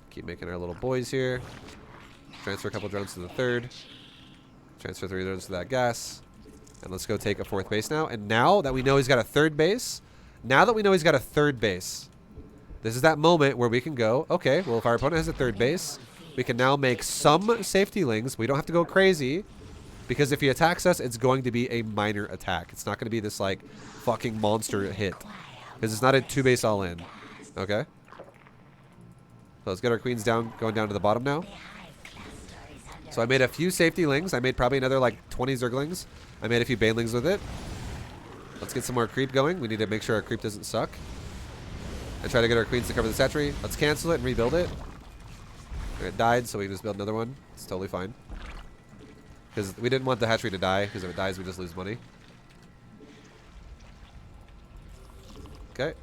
Keep making our little boys here. Transfer a couple drones to the third. Transfer 3 drones to that gas. And let's go take a 4th base now. And now that we know he's got a 3rd base, this is that moment where we can go, okay, well, if our opponent has a 3rd base, we can now make some safety lings. We don't have to go crazy, because if he attacks us, it's going to be a minor attack. It's not going to be this, like, fucking monster hit, because it's not a 2-base all-in. Okay? So let's get our queens down, going down to the bottom now. So I made a few safety lings. I made probably another, like, 20 zerglings. I made a few banelings with it. Let's get some more creep going. We need to make sure our creep doesn't suck. And try to get our queens to cover the satchery. Let's cancel it and rebuild it. It died, so we can just build another one. It's totally fine. Because we didn't want the hatchery to die, because if it dies, we just lose money. Okay.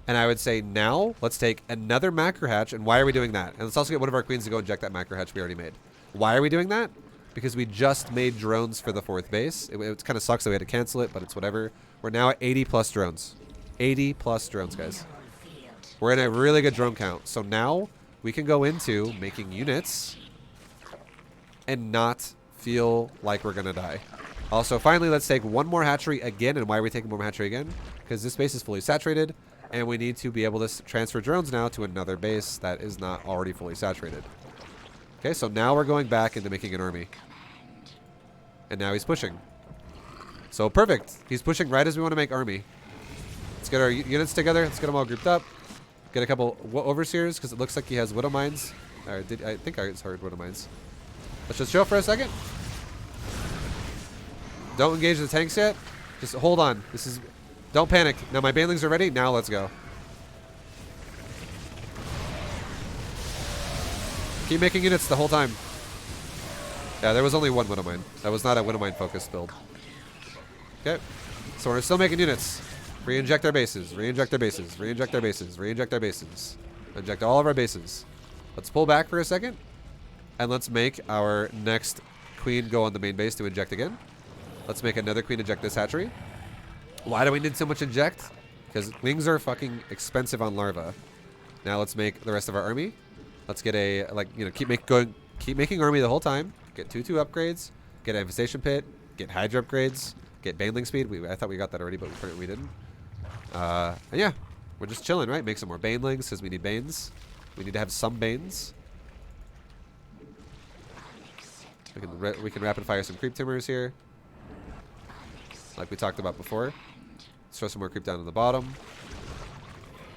And I would say now, let's take another macro hatch. And why are we doing that? And let's also get one of our queens to go inject that macro hatch we already made. Why are we doing that? Because we just made drones for the 4th base. It kind of sucks that we had to cancel it, but it's whatever. We're now at 80 plus drones. 80 plus drones, guys. We're in a really good drone count. So now we can go into making units and not feel like we're going to die. Also, finally, let's take one more hatchery again. And why are we taking one more hatchery again? Because this base is fully saturated, and we need to be able to transfer drones now to another base that is not already fully saturated. Okay, so now we're going back into making an army. And now he's pushing. So perfect. He's pushing right as we want to make army. Let's get our units together. Let's get them all grouped up. Get a couple overseers, because it looks like he has widow mines. I think I heard widow mines. Let's just chill for a second. Don't engage the tanks yet. Just hold on. Don't panic. Now my banelings are ready. Now let's go. Keep making units the whole time. Yeah, there was only one widow mine. That was not a widow mine focused build. Okay. So we're still making units. Re-inject our bases. Re-inject our bases. Re-inject our bases. Re-inject our bases. Inject all of our bases. Let's pull back for a second. And let's make our next queen go on the main base to inject again. Let's make another queen inject this hatchery. Why do we need so much inject? Because wings are fucking expensive on larva. Now let's make the rest of our army. Let's get a, keep making army the whole time. Get 2/2 upgrades. Get an infestation pit. Get hydra upgrades. Get baneling speed. I thought we got that already, but we didn't. And yeah, we're just chilling, right? Make some more banelings because we need banes. We need to have some banes. We can rapid fire some creep timbers here, like we talked about before. Let's throw some more creep down to the bottom.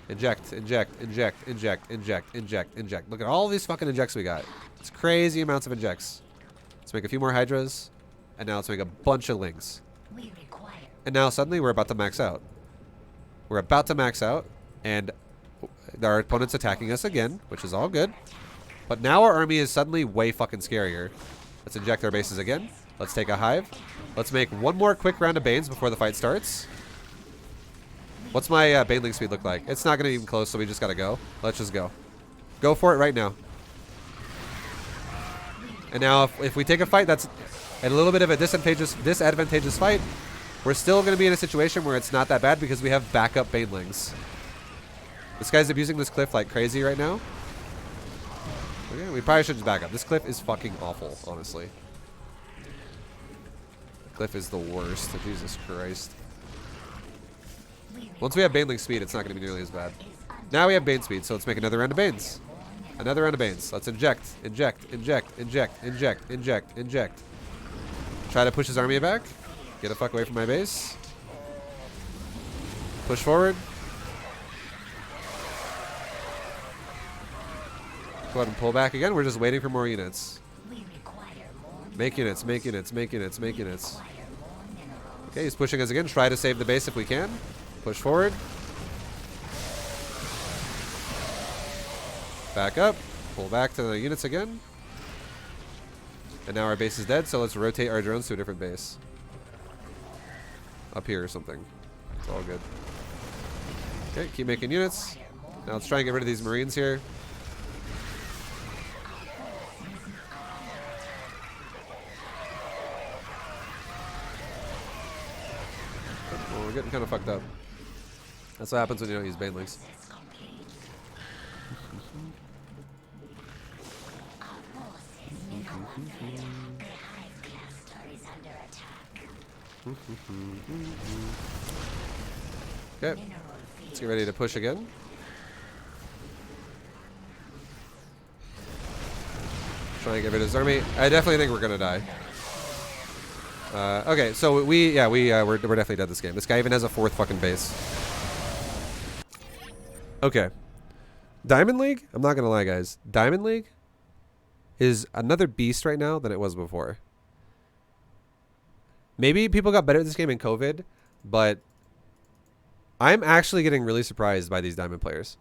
Inject, inject, inject, inject, inject, inject, inject. Look at all these fucking injects we got. It's crazy amounts of injects. Let's make a few more hydras. And now let's make a bunch of lings. And now suddenly we're about to max out. We're about to max out. And our opponent's attacking us again, which is all good. But now our army is suddenly way fucking scarier. Let's inject our bases again. Let's take a hive. Let's make one more quick round of banes before the fight starts. What's my baneling speed look like? It's not going to be even close, so we just got to go. Let's just go. Go for it right now. And now if we take a fight that's a little bit of a disadvantageous fight, we're still going to be in a situation where it's not that bad because we have backup banelings. This guy's abusing this cliff like crazy right now. Okay, we probably should just back up. This cliff is fucking awful, honestly. Cliff is the worst. Jesus Christ. Once we have baneling speed, it's not going to be nearly as bad. Now we have bane speed, so let's make another round of banes. Another round of banes. Let's inject, inject, inject, inject, inject, inject, inject. Try to push his army back. Get the fuck away from my base. Push forward. Go ahead and pull back again. We're just waiting for more units. We require more. Make units, make units, make units, make units. Require more minerals. Okay, he's pushing us again. Try to save the base if we can. Push forward. Back up. Pull back to the units again. And now our base is dead, so let's rotate our drones to a different base. Up here or something. It's all good. Okay, keep making units. Now let's try and get rid of these marines here. Well, we're getting kind of fucked up. That's what happens when you don't use banelings. Okay, let's get ready to push again. Try and get rid of his army. I definitely think we're gonna die. Okay, so we're definitely dead this game. This guy even has a 4th fucking base. Okay, Diamond League. I'm not gonna lie, guys. Diamond League is another beast right now than it was before. Maybe people got better at this game in COVID, but I'm actually getting really surprised by these Diamond players.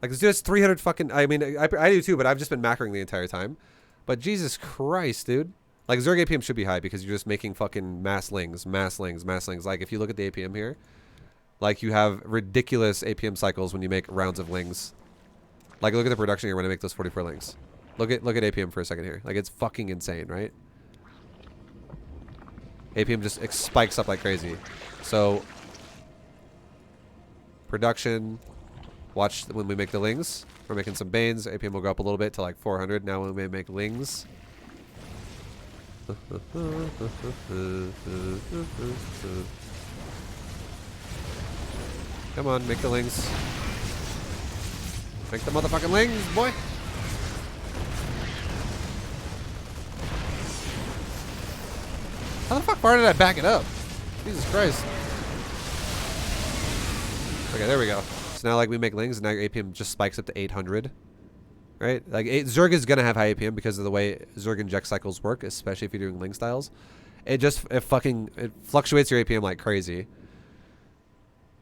Like, this dude has 300 fucking... I mean, I do too, but I've just been macroing the entire time. But Jesus Christ, dude. Like, Zerg APM should be high because you're just making fucking mass lings, mass lings, mass lings. Like, if you look at the APM here, like, you have ridiculous APM cycles when you make rounds of lings. Like, look at the production here when I make those 44 lings. Look at APM for a second here. Like, it's fucking insane, right? APM just spikes up like crazy. So, production, watch when we make the lings. We're making some banes. APM will go up a little bit to like 400. Now when we make lings. Come on, make the lings. Make the motherfucking lings, boy. How the fuck far did I back it up? Jesus Christ. Okay, there we go. So now, like, we make lings, and now your APM just spikes up to 800. Right? Like, Zerg is going to have high APM because of the way Zerg inject cycles work, especially if you're doing ling styles. It fluctuates your APM like crazy.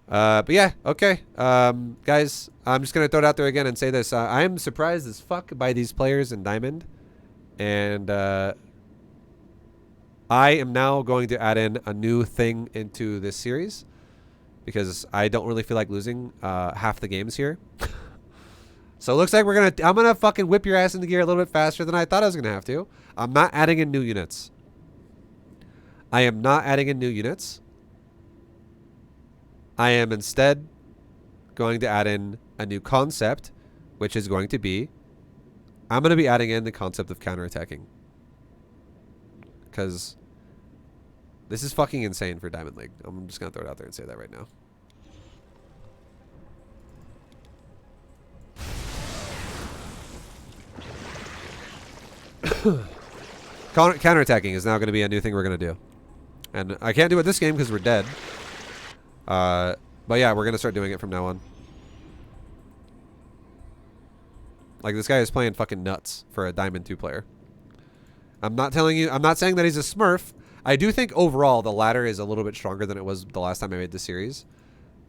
But yeah, okay. Guys, I'm just going to throw it out there again and say this. I'm surprised as fuck by these players in Diamond. And, I am now going to add in a new thing into this series because I don't really feel like losing half the games here. So it looks like I'm gonna fucking whip your ass into gear a little bit faster than I thought I was gonna have to. I'm not adding in new units. I am not adding in new units. I am instead going to add in a new concept, which is going to be, I'm going to be adding in the concept of counterattacking. Because this is fucking insane for Diamond League. I'm just going to throw it out there and say that right now. Counterattacking is now going to be a new thing we're going to do. And I can't do it this game because we're dead. But yeah, we're going to start doing it from now on. Like, this guy is playing fucking nuts for a Diamond 2 player. I'm not saying that he's a smurf. I do think overall the ladder is a little bit stronger than it was the last time I made this series.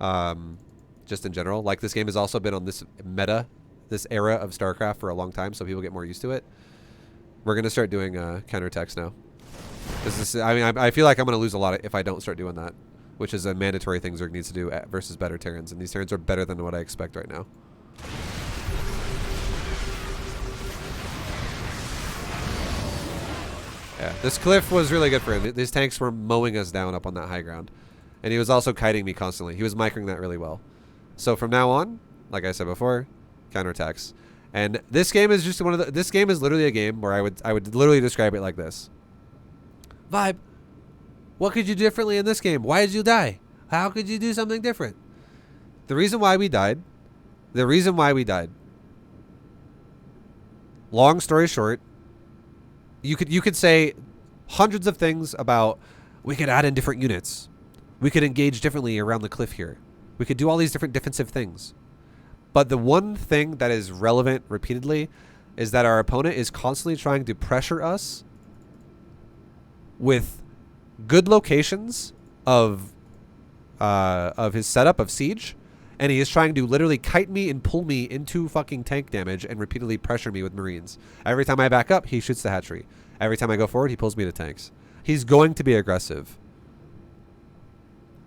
Just in general. Like, this game has also been on this meta, this era of StarCraft for a long time, so people get more used to it. We're going to start doing counterattacks now. I feel like I'm going to lose a lot if I don't start doing that, which is a mandatory thing Zerg needs to do versus better Terrans, and these Terrans are better than what I expect right now. Yeah, this cliff was really good for him. These tanks were mowing us down up on that high ground. And he was also kiting me constantly. He was microing that really well. So from now on, like I said before, counterattacks. And this game is just this game is literally a game where I would literally describe it like this. Vibe, what could you do differently in this game? Why did you die? How could you do something different? The reason why we died. Long story short, you could say hundreds of things about we could add in different units. We could engage differently around the cliff here. We could do all these different defensive things. But the one thing that is relevant repeatedly is that our opponent is constantly trying to pressure us with good locations of his setup of siege, and he is trying to literally kite me and pull me into fucking tank damage and repeatedly pressure me with marines. Every time I back up, he shoots the hatchery. Every time I go forward, he pulls me to tanks. He's going to be aggressive.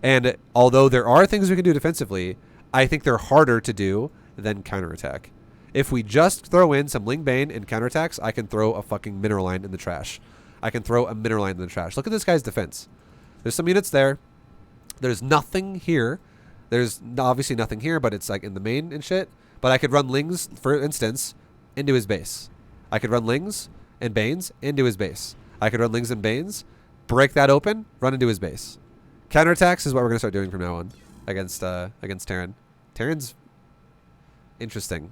And although there are things we can do defensively, I think they're harder to do than counterattack. If we just throw in some Ling Bane and counterattacks, I can throw a fucking mineral line in the trash. I can throw a mineral line in the trash. Look at this guy's defense. There's some units there. There's nothing here. There's obviously nothing here, but it's like in the main and shit. But I could run Lings, for instance, into his base. I could run Lings and Banes into his base. I could run Lings and Banes, break that open, run into his base. Counterattacks is what we're going to start doing from now on against Terran. Terran's interesting,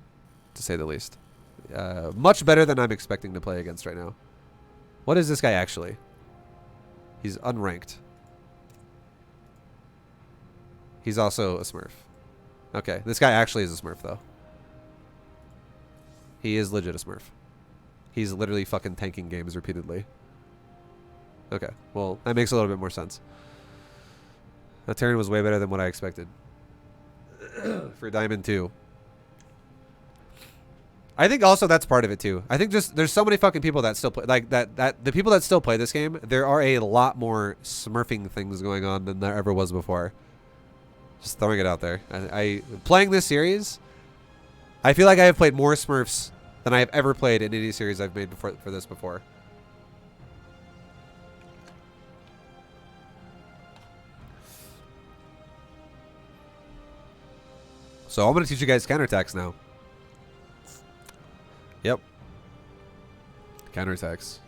to say the least. Much better than I'm expecting to play against right now. What is this guy actually? He's unranked. He's also a smurf. Okay, this guy actually is a smurf, though. He is legit a smurf. He's literally fucking tanking games repeatedly. Okay, well, that makes a little bit more sense. That Terran was way better than what I expected. For Diamond 2. I think also that's part of it too. I think just there's so many fucking people that still play like that the people that still play this game, there are a lot more smurfing things going on than there ever was before. Just throwing it out there. I playing this series, I feel like I have played more Smurfs than I have ever played in any series I've made before for this before. So I'm going to teach you guys counterattacks now. Yep. Counterattacks.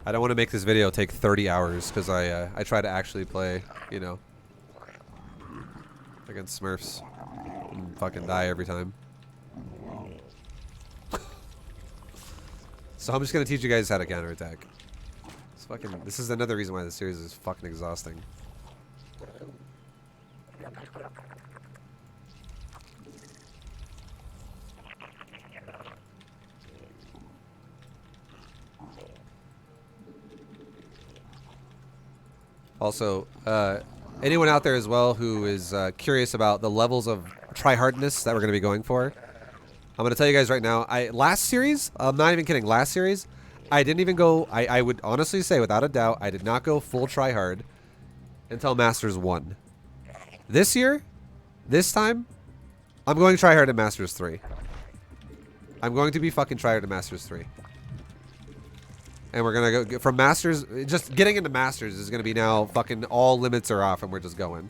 I don't want to make this video take 30 hours because I try to actually play, you know, against Smurfs and fucking die every time. So I'm just gonna teach you guys how to counterattack. This is another reason why this series is fucking exhausting. Also, anyone out there as well who is curious about the levels of tryhardness that we're going to be going for, I'm going to tell you guys right now, last series, I'm not even kidding, last series, I didn't even go, I would honestly say without a doubt, I did not go full tryhard until Masters 1. This year, this time, I'm going tryhard at Masters 3. I'm going to be fucking tryhard at Masters 3. And we're going to go from Masters, just getting into Masters is going to be now fucking all limits are off and we're just going.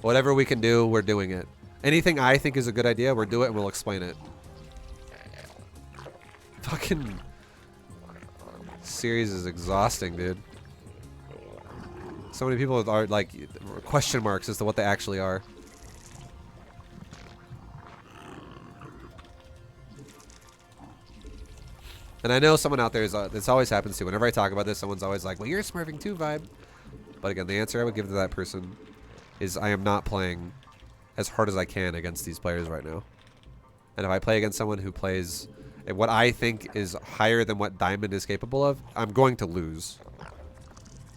Whatever we can do, we're doing it. Anything I think is a good idea, we'll do it and we'll explain it. Fucking series is exhausting, dude. So many people are like question marks as to what they actually are. And I know someone out there is, this always happens to. Whenever I talk about this, someone's always like, well, you're smurfing too, vibe. But again, the answer I would give to that person is I am not playing as hard as I can against these players right now. And if I play against someone who plays at what I think is higher than what Diamond is capable of, I'm going to lose.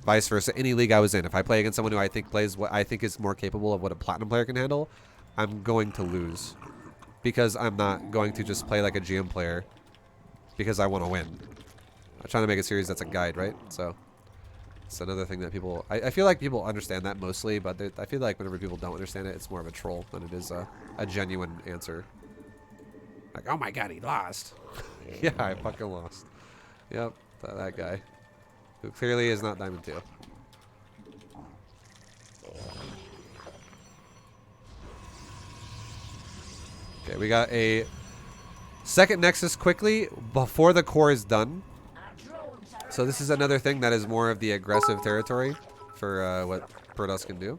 Vice versa, any league I was in, if I play against someone who I think plays what I think is more capable of what a Platinum player can handle, I'm going to lose. Because I'm not going to just play like a GM player because I want to win. I'm trying to make a series that's a guide, right? So it's another thing that people, I feel like people understand that mostly, but I feel like whenever people don't understand it, it's more of a troll than it is a genuine answer. Like, oh my god, he lost. Yeah, I fucking lost. Yep, that guy. Who clearly is not Diamond 2. Okay, we got a second Nexus quickly before the core is done. So this is another thing that is more of the aggressive territory for what Protoss can do.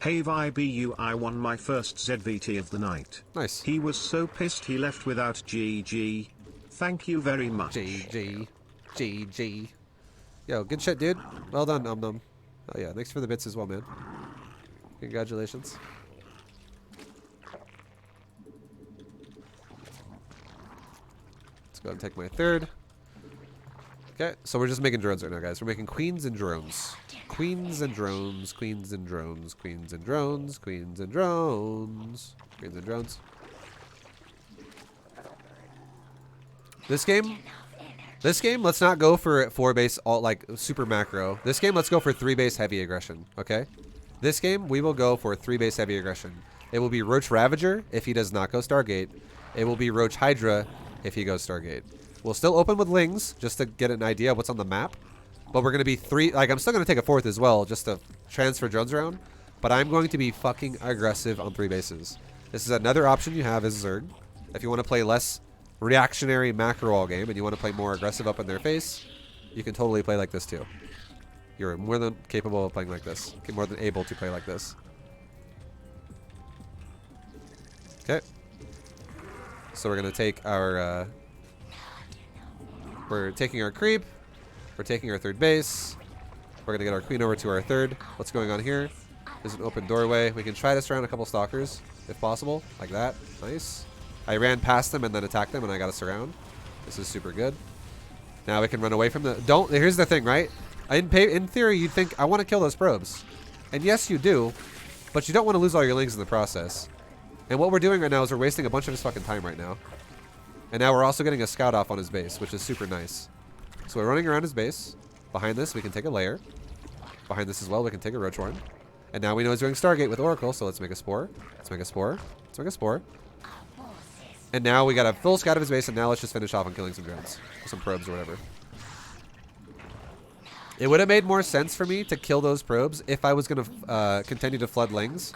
Hey VBU, I won my first ZVT of the night. Nice. He was so pissed he left without GG. Thank you very much. GG. GG. Yo, good shit, dude. Well done, Num. Oh yeah, thanks for the bits as well, man. Congratulations. Let's go and take my third. Okay, so we're just making drones right now, guys. We're making queens and drones. Queens and drones, queens and drones, queens and drones, queens and drones, queens and drones. This game, let's not go for 4 base all like super macro. This game, let's go for 3 base heavy aggression, okay? This game, we will go for 3 base heavy aggression. It will be Roach Ravager if he does not go Stargate. It will be Roach Hydra if he goes Stargate. We'll still open with Lings just to get an idea of what's on the map. But we're going to be 3, like I'm still going to take a 4th as well just to transfer drones around. But I'm going to be fucking aggressive on 3 bases. This is another option you have as Zerg. If you want to play less reactionary macro all game and you want to play more aggressive up in their face, you can totally play like this too. You're more than capable of playing like this. More than able to play like this. Okay. So we're going to take our... we're taking our creep. We're taking our 3rd base. We're going to get our queen over to our 3rd. What's going on here? There's an open doorway. We can try to surround a couple stalkers, if possible. Like that. Nice. I ran past them and then attacked them, and I got a surround. This is super good. Now we can run away from the... Here's the thing, right? In theory, you'd think, I want to kill those probes. And yes, you do. But you don't want to lose all your lings in the process. And what we're doing right now is we're wasting a bunch of his fucking time right now. And now we're also getting a scout off on his base, which is super nice. So we're running around his base. Behind this, we can take a layer. Behind this as well, we can take a Roach Horn. And now we know he's doing Stargate with Oracle, so let's make a Spore. Let's make a Spore. Let's make a Spore. And now we got a full scout of his base, and now let's just finish off on killing some drones. Some probes or whatever. It would have made more sense for me to kill those probes if I was going to continue to flood Lings.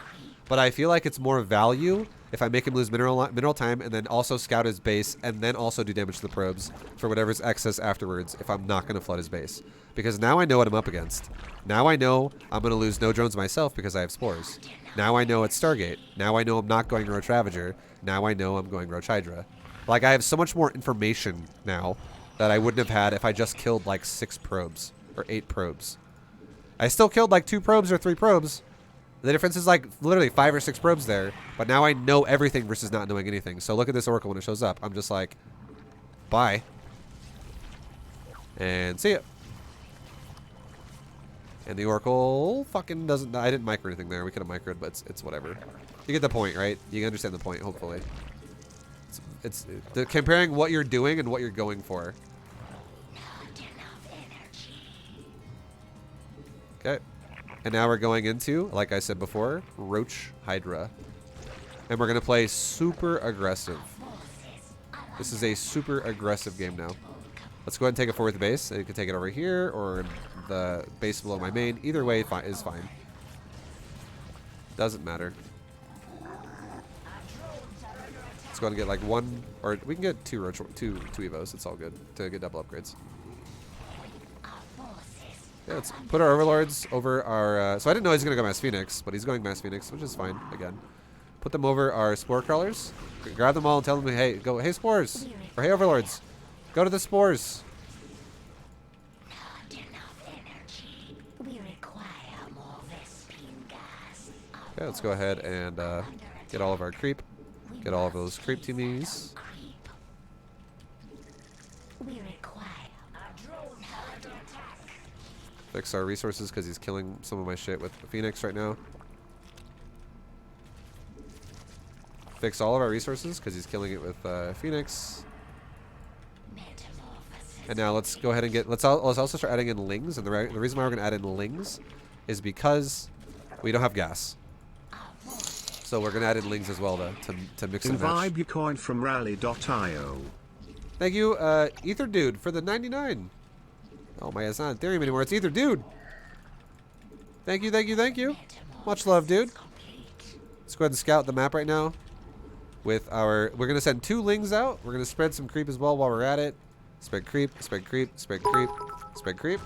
But I feel like it's more value if I make him lose mineral time and then also scout his base and then also do damage to the probes for whatever's excess afterwards if I'm not going to flood his base. Because now I know what I'm up against. Now I know I'm going to lose no drones myself because I have spores. Now I know it's Stargate. Now I know I'm not going Roach Ravager. Now I know I'm going Roach Hydra. Like, I have so much more information now that I wouldn't have had if I just killed like 6 probes or 8 probes. I still killed like 2 probes or 3 probes. The difference is like literally 5 or 6 probes there, but now I know everything versus not knowing anything. So look at this Oracle when it shows up. I'm just like, bye. And see ya. And the Oracle fucking doesn't... I didn't micro anything there. We could have microed, but it's whatever. You get the point, right? You understand the point, hopefully. It's comparing what you're doing and what you're going for. Okay. And now we're going into, like I said before, Roach Hydra. And we're going to play super aggressive. This is a super aggressive game now. Let's go ahead and take a 4th base. And you can take it over here or the base below my main. Either way is fine. Doesn't matter. Let's go ahead and get like 1, or we can get 2 Evos. It's all good to get double upgrades. Yeah, let's put our Overlords over our... so I didn't know he was going to go Mass Phoenix, but he's going Mass Phoenix, which is fine, again. Put them over our Spore Crawlers. Grab them all and tell them, hey, go, hey, Spores! Or hey, Overlords! Go to the Spores! Okay, let's go ahead and get all of our creep. Get all of those creep teamies. Fix our resources because he's killing some of my shit with the Phoenix right now. Fix all of our resources because he's killing it with Phoenix. And now let's go ahead and get... Let's also start adding in Lings. And the reason why we're going to add in Lings is because we don't have gas. So we're going to add in Lings as well to mix and match. Vibe your coin from rally.io. Thank you, Ether Dude, for the 99. Oh my, it's not Ethereum anymore. It's Ether Dude. Thank you, thank you, thank you. Much love, dude. Let's go ahead and scout the map right now. with our... We're going to send 2 lings out. We're going to spread some creep as well while we're at it. Spread creep, spread creep, spread creep, spread creep.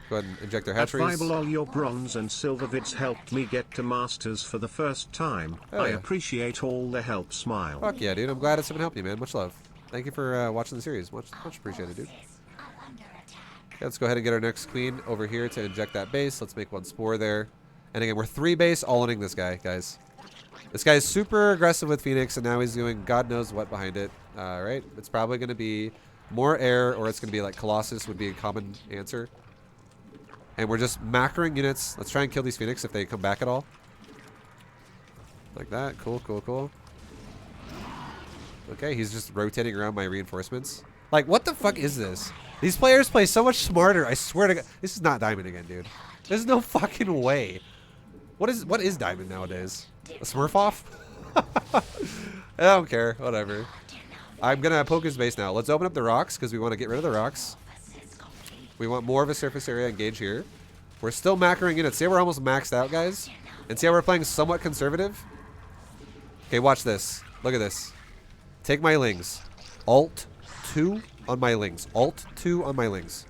Go ahead and inject their At hatcheries. Bible, all your bronze and silver vids helped me get to Masters for the first time. Hell I yeah. appreciate all the help, smile. Fuck yeah, dude. I'm glad it's been helping you, man. Much love. Thank you for watching the series. Much appreciated, dude. Okay, let's go ahead and get our next queen over here to inject that base. Let's make 1 spore there. And again, we're 3 base all-inning this guy, guys. This guy's super aggressive with Phoenix, and now he's doing God knows what behind it. Right? It's probably going to be more air, or it's going to be like Colossus would be a common answer. And we're just macroing units. Let's try and kill these Phoenix if they come back at all. Like that. Cool, cool, cool. Okay, he's just rotating around my reinforcements. Like, what the fuck is this? These players play so much smarter. I swear to God. This is not Diamond again, dude. There's no fucking way. What is Diamond nowadays? A Smurf off? I don't care. Whatever. I'm going to poke his base now. Let's open up the rocks because we want to get rid of the rocks. We want more of a surface area engage here. We're still macroing units. See how we're almost maxed out, guys? And see how we're playing somewhat conservative? Okay, watch this. Look at this. Take my lings. Alt 2 on my lings. Alt 2 on my lings.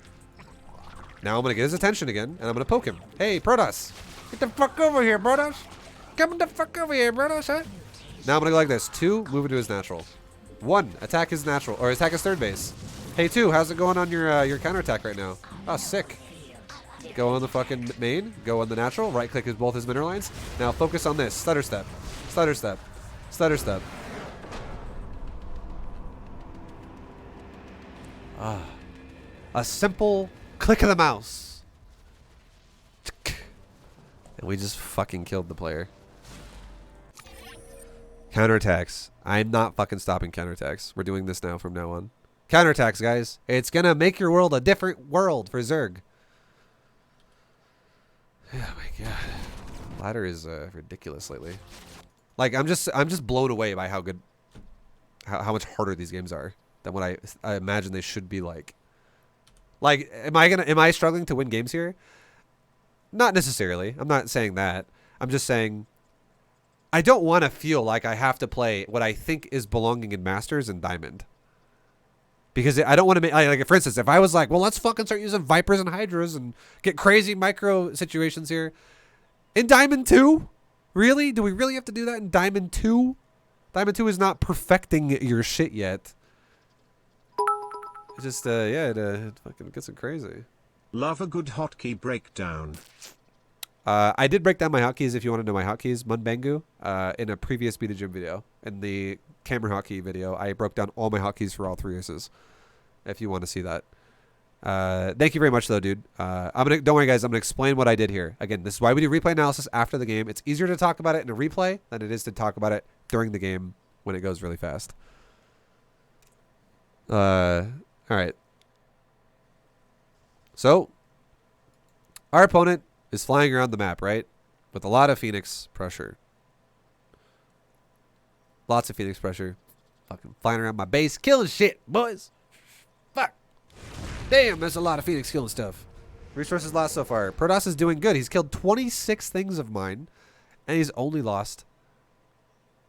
Now I'm going to get his attention again, and I'm going to poke him. Hey, Protoss. Get the fuck over here, Protoss. Come the fuck over here, Protoss, huh? Now I'm going to go like this. 2, move into his natural. 1, attack his natural, or attack his third base. Hey, 2, how's it going on your counterattack right now? Oh, sick. Go on the fucking main. Go on the natural. Right-click his both his mineral lines. Now focus on this. Stutter step. Stutter step. Stutter step. Ah. A simple click of the mouse. And we just fucking killed the player. Counterattacks. I'm not fucking stopping counterattacks. We're doing this now from now on. Counterattacks, guys. It's gonna make your world a different world for Zerg. Oh my god. Ladder is ridiculous lately. Like I'm just blown away by how good, how much harder these games are than what I imagine they should be like. Like, am I struggling to win games here? Not necessarily. I'm not saying that. I'm just saying I don't want to feel like I have to play what I think is belonging in Masters and Diamond. Because I don't want to make, like, for instance, if I was like, well, let's fucking start using Vipers and Hydras and get crazy micro situations here. In Diamond 2? Really? Do we really have to do that in Diamond 2? Diamond 2 is not perfecting your shit yet. It's just, yeah, it fucking gets it crazy. Love a good hotkey breakdown. I did break down my hotkeys if you want to know my hotkeys, Munbangu, in a previous B2GM video. In the camera hotkey video, I broke down all my hotkeys for all 3 races. If you want to see that. Thank you very much, though, dude. Don't worry, guys. I'm gonna explain what I did here. Again, this is why we do replay analysis after the game. It's easier to talk about it in a replay than it is to talk about it during the game when it goes really fast. All right. So, our opponent is flying around the map, right? With a lot of Phoenix pressure. Lots of Phoenix pressure. Fucking flying around my base, killing shit, boys. Fuck. Damn, there's a lot of Phoenix killing stuff. Resources lost so far. Protoss is doing good. He's killed 26 things of mine, and he's only lost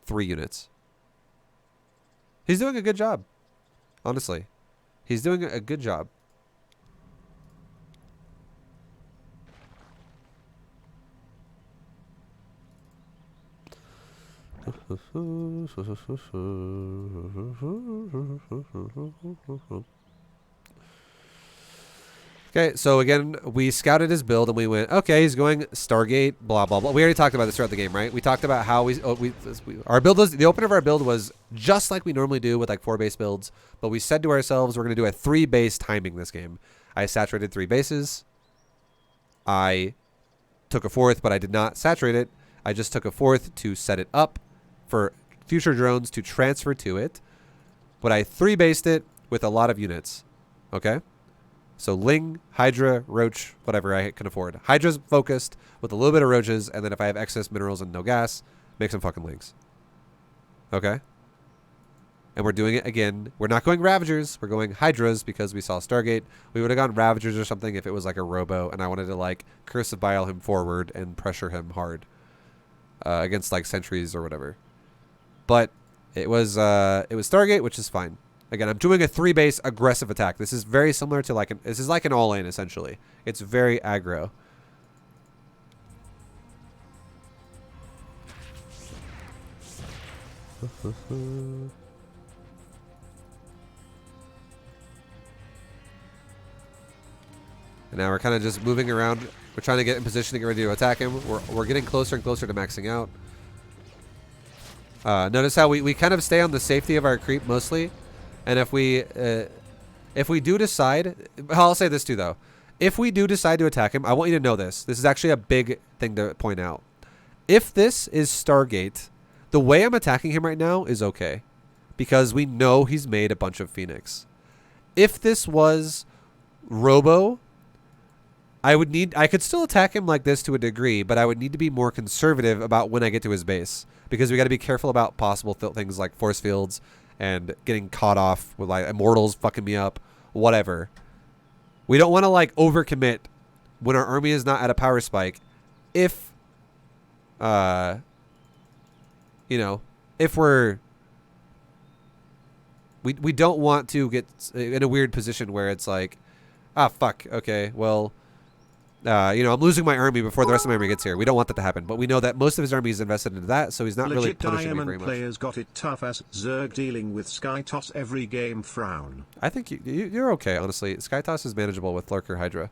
3 units. He's doing a good job. Honestly. He's doing a good job. Okay, so again, we scouted his build and we went, okay, he's going Stargate, blah, blah, blah. We already talked about this throughout the game, right? We talked about how our build was, the opener of our build was just like we normally do with like 4 base builds, but we said to ourselves, we're going to do a 3 base timing this game. I saturated 3 bases. I took a 4th, but I did not saturate it. I just took a 4th to set it up for future drones to transfer to it, but I 3 based it with a lot of units. Okay? So Ling, Hydra, Roach, whatever I can afford. Hydra's focused with a little bit of Roaches, and then if I have excess minerals and no gas, make some fucking Lings. Okay? And we're doing it again. We're not going Ravagers. We're going Hydras because we saw Stargate. We would have gone Ravagers or something if it was like a Robo, and I wanted to like Curse of Bile him forward and pressure him hard against like sentries or whatever. But it was Stargate, which is fine. Again, I'm doing a 3-base aggressive attack. This is very similar to like this is like an all-in essentially. It's very aggro. And now we're kind of just moving around. We're trying to get in position to get ready to attack him. We're getting closer and closer to maxing out. Notice how we kind of stay on the safety of our creep mostly. And if we do decide, I'll say this too though. If we do decide to attack him, I want you to know this. This is actually a big thing to point out. If this is Stargate, the way I'm attacking him right now is okay. Because we know he's made a bunch of Phoenix. If this was Robo, I could still attack him like this to a degree, but I would need to be more conservative about when I get to his base. Because we got to be careful about possible things like force fields and getting caught off with like immortals fucking me up, whatever. We don't want to like overcommit when our army is not at a power spike. If, you know, if we don't want to get in a weird position where it's like, ah, fuck, okay, well, you know, I'm losing my army before the rest of my army gets here. We don't want that to happen, but we know that most of his army is invested into that, so he's not really punishing me very much. Players got it tough as Zerg dealing with Skytoss every game frown. I think you're okay, honestly. Skytoss is manageable with Lurker Hydra.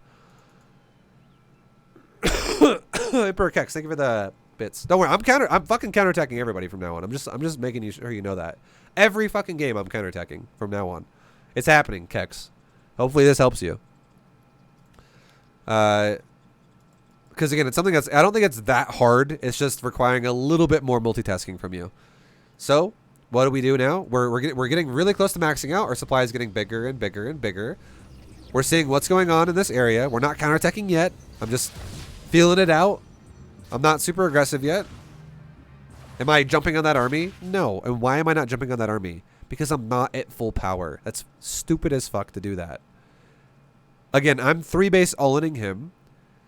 Emperor Kex, thank you for the bits. Don't worry, I'm fucking counterattacking everybody from now on. I'm just making sure you know that. Every fucking game I'm counterattacking from now on. It's happening, Kex. Hopefully this helps you. Because again, it's something that's, I don't think it's that hard. It's just requiring a little bit more multitasking from you. So what do we do now? We're getting really close to maxing out. Our supply is getting bigger and bigger and bigger. We're seeing what's going on in this area. We're not counterattacking yet. I'm just feeling it out. I'm not super aggressive yet. Am I jumping on that army? No. And why am I not jumping on that army? Because I'm not at full power. That's stupid as fuck to do that. Again, I'm 3-base all-inning him.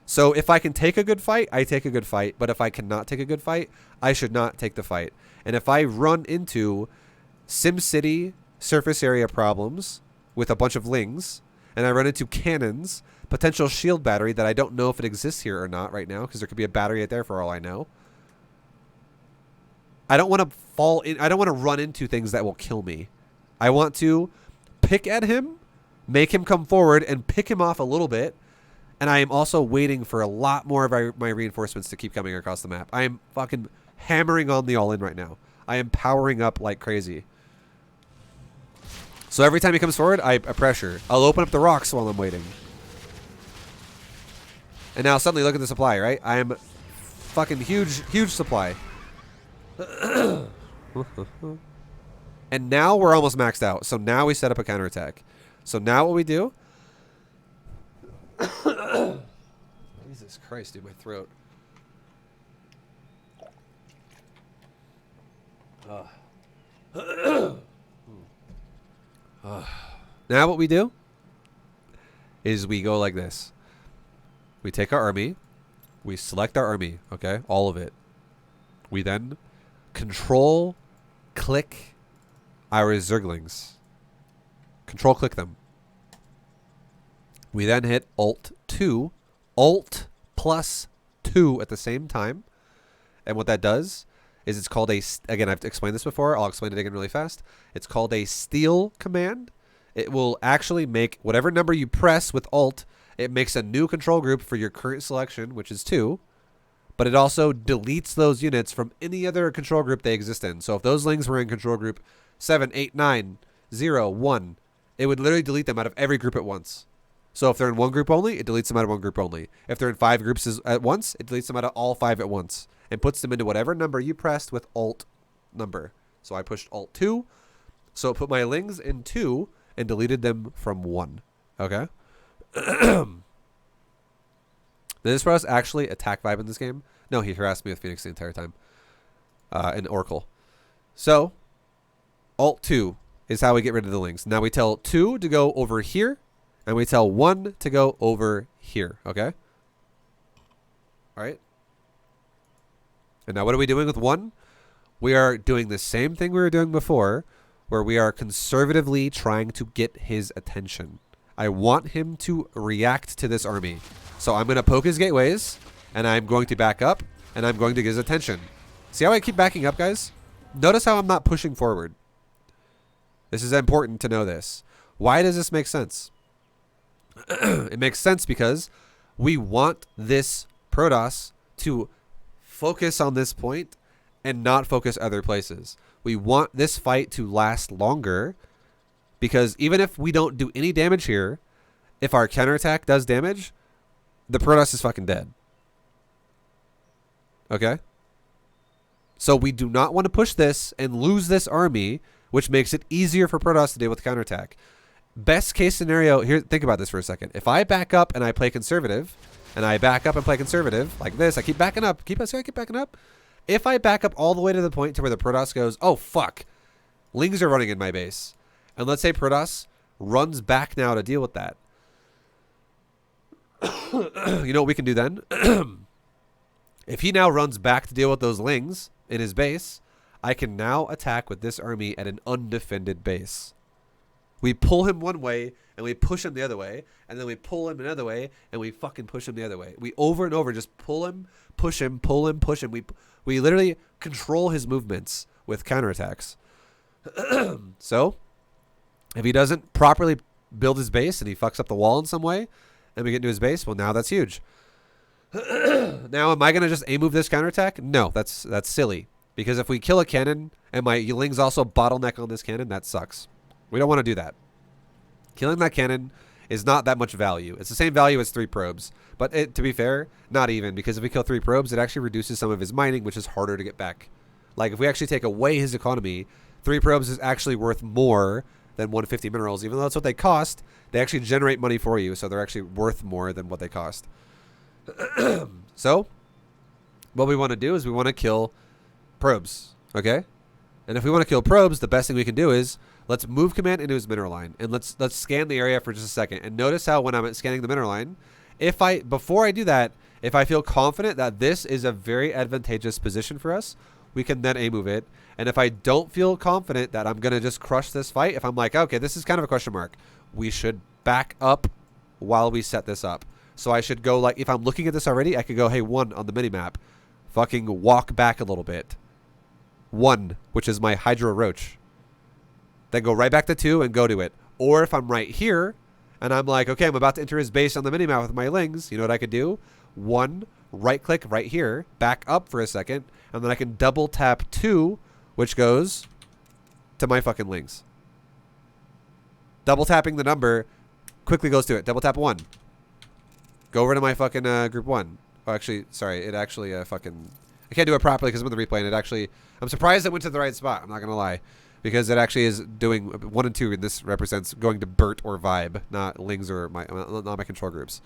So if I can take a good fight, I take a good fight. But if I cannot take a good fight, I should not take the fight. And if I run into SimCity surface area problems with a bunch of lings, and I run into cannons, potential shield battery that I don't know if it exists here or not right now, because there could be a battery right there for all I know. I don't want to fall in. I don't want to run into things that will kill me. I want to pick at him, make him come forward, and pick him off a little bit. And I am also waiting for a lot more of my reinforcements to keep coming across the map. I am fucking hammering on the all-in right now. I am powering up like crazy. So every time he comes forward, I pressure. I'll open up the rocks while I'm waiting. And now suddenly look at the supply, right? I am fucking huge supply. And now we're almost maxed out. So now we set up a counterattack. So now what we do... Jesus Christ, dude, my throat. Now what we do is we go like this. We take our army. We select our army, okay? All of it. We then control-click our Zerglings. Control-click them. We then hit Alt-2. Alt plus 2 at the same time. And what that does is it's called a... Again, I've explained this before. I'll explain it again really fast. It's called a steal command. It will actually make whatever number you press with Alt, it makes a new control group for your current selection, which is 2. But it also deletes those units from any other control group they exist in. So if those lings were in control group 7, 8, 9, 0, 1, it would literally delete them out of every group at once. So if they're in one group only, it deletes them out of one group only. If they're in 5 groups at once, it deletes them out of all 5 at once. And puts them into whatever number you pressed with Alt number. So I pushed Alt 2. So it put my lings in 2 and deleted them from 1. Okay? Did this us actually attack vibe in this game? No, he harassed me with Phoenix the entire time. And Oracle. So, Alt 2 is how we get rid of the lings. Now we tell 2 to go over here. And we tell 1 to go over here. Okay? Alright? And now what are we doing with 1? We are doing the same thing we were doing before, where we are conservatively trying to get his attention. I want him to react to this army. So I'm going to poke his gateways, and I'm going to back up, and I'm going to get his attention. See how I keep backing up, guys? Notice how I'm not pushing forward. This is important to know this. Why does this make sense? It makes sense because we want this Protoss to focus on this point and not focus other places. We want this fight to last longer because even if we don't do any damage here, if our counterattack does damage, the Protoss is fucking dead. Okay? So we do not want to push this and lose this army, which makes it easier for Protoss to deal with counterattack. Best case scenario, here, think about this for a second. If I back up and I play conservative, and I back up and play conservative, like this, I keep backing up. I keep backing up. If I back up all the way to the point to where the Protoss goes, oh, fuck. Lings are running in my base. And let's say Protoss runs back now to deal with that. You know what we can do then? If he now runs back to deal with those Lings in his base, I can now attack with this army at an undefended base. We pull him one way, and we push him the other way, and then we pull him another way, and we fucking push him the other way. We over and over just pull him, push him, pull him, push him. We literally control his movements with counterattacks. So, if he doesn't properly build his base and he fucks up the wall in some way, and we get into his base, well, now that's huge. Now, am I going to just A-move this counterattack? No, that's silly. Because if we kill a cannon, and my Lings also bottleneck on this cannon, that sucks. We don't want to do that. Killing that cannon is not that much value. It's the same value as 3 probes. But to be fair, not even. Because if we kill 3 probes, it actually reduces some of his mining, which is harder to get back. Like, if we actually take away his economy, 3 probes is actually worth more than 150 minerals. Even though that's what they cost, they actually generate money for you. So they're actually worth more than what they cost. So, what we want to do is we want to kill probes. Okay? And if we want to kill probes, the best thing we can do is let's move command into his mineral line, and let's scan the area for just a second. And notice how when I'm scanning the mineral line, before I do that, if I feel confident that this is a very advantageous position for us, we can then A-move it. And if I don't feel confident that I'm going to just crush this fight, if I'm like, okay, this is kind of a question mark, we should back up while we set this up. So I should go, like, if I'm looking at this already, I could go, hey, 1 on the minimap, fucking walk back a little bit. 1, which is my Hydra Roach. Then go right back to 2 and go to it. Or if I'm right here and I'm like, okay, I'm about to enter his base on the minimap with my Lings, you know what I could do? 1, right click right here, back up for a second, and then I can double tap 2, which goes to my fucking Lings. Double tapping the number quickly goes to it. Double tap 1. Go over to my fucking group 1. Oh, actually, sorry, it actually fucking... I can't do it properly because I'm in the replay, and it actually... I'm surprised it went to the right spot, I'm not going to lie. Because it actually is doing 1 and 2, and this represents going to Bert or Vibe, not Lings or not my control groups.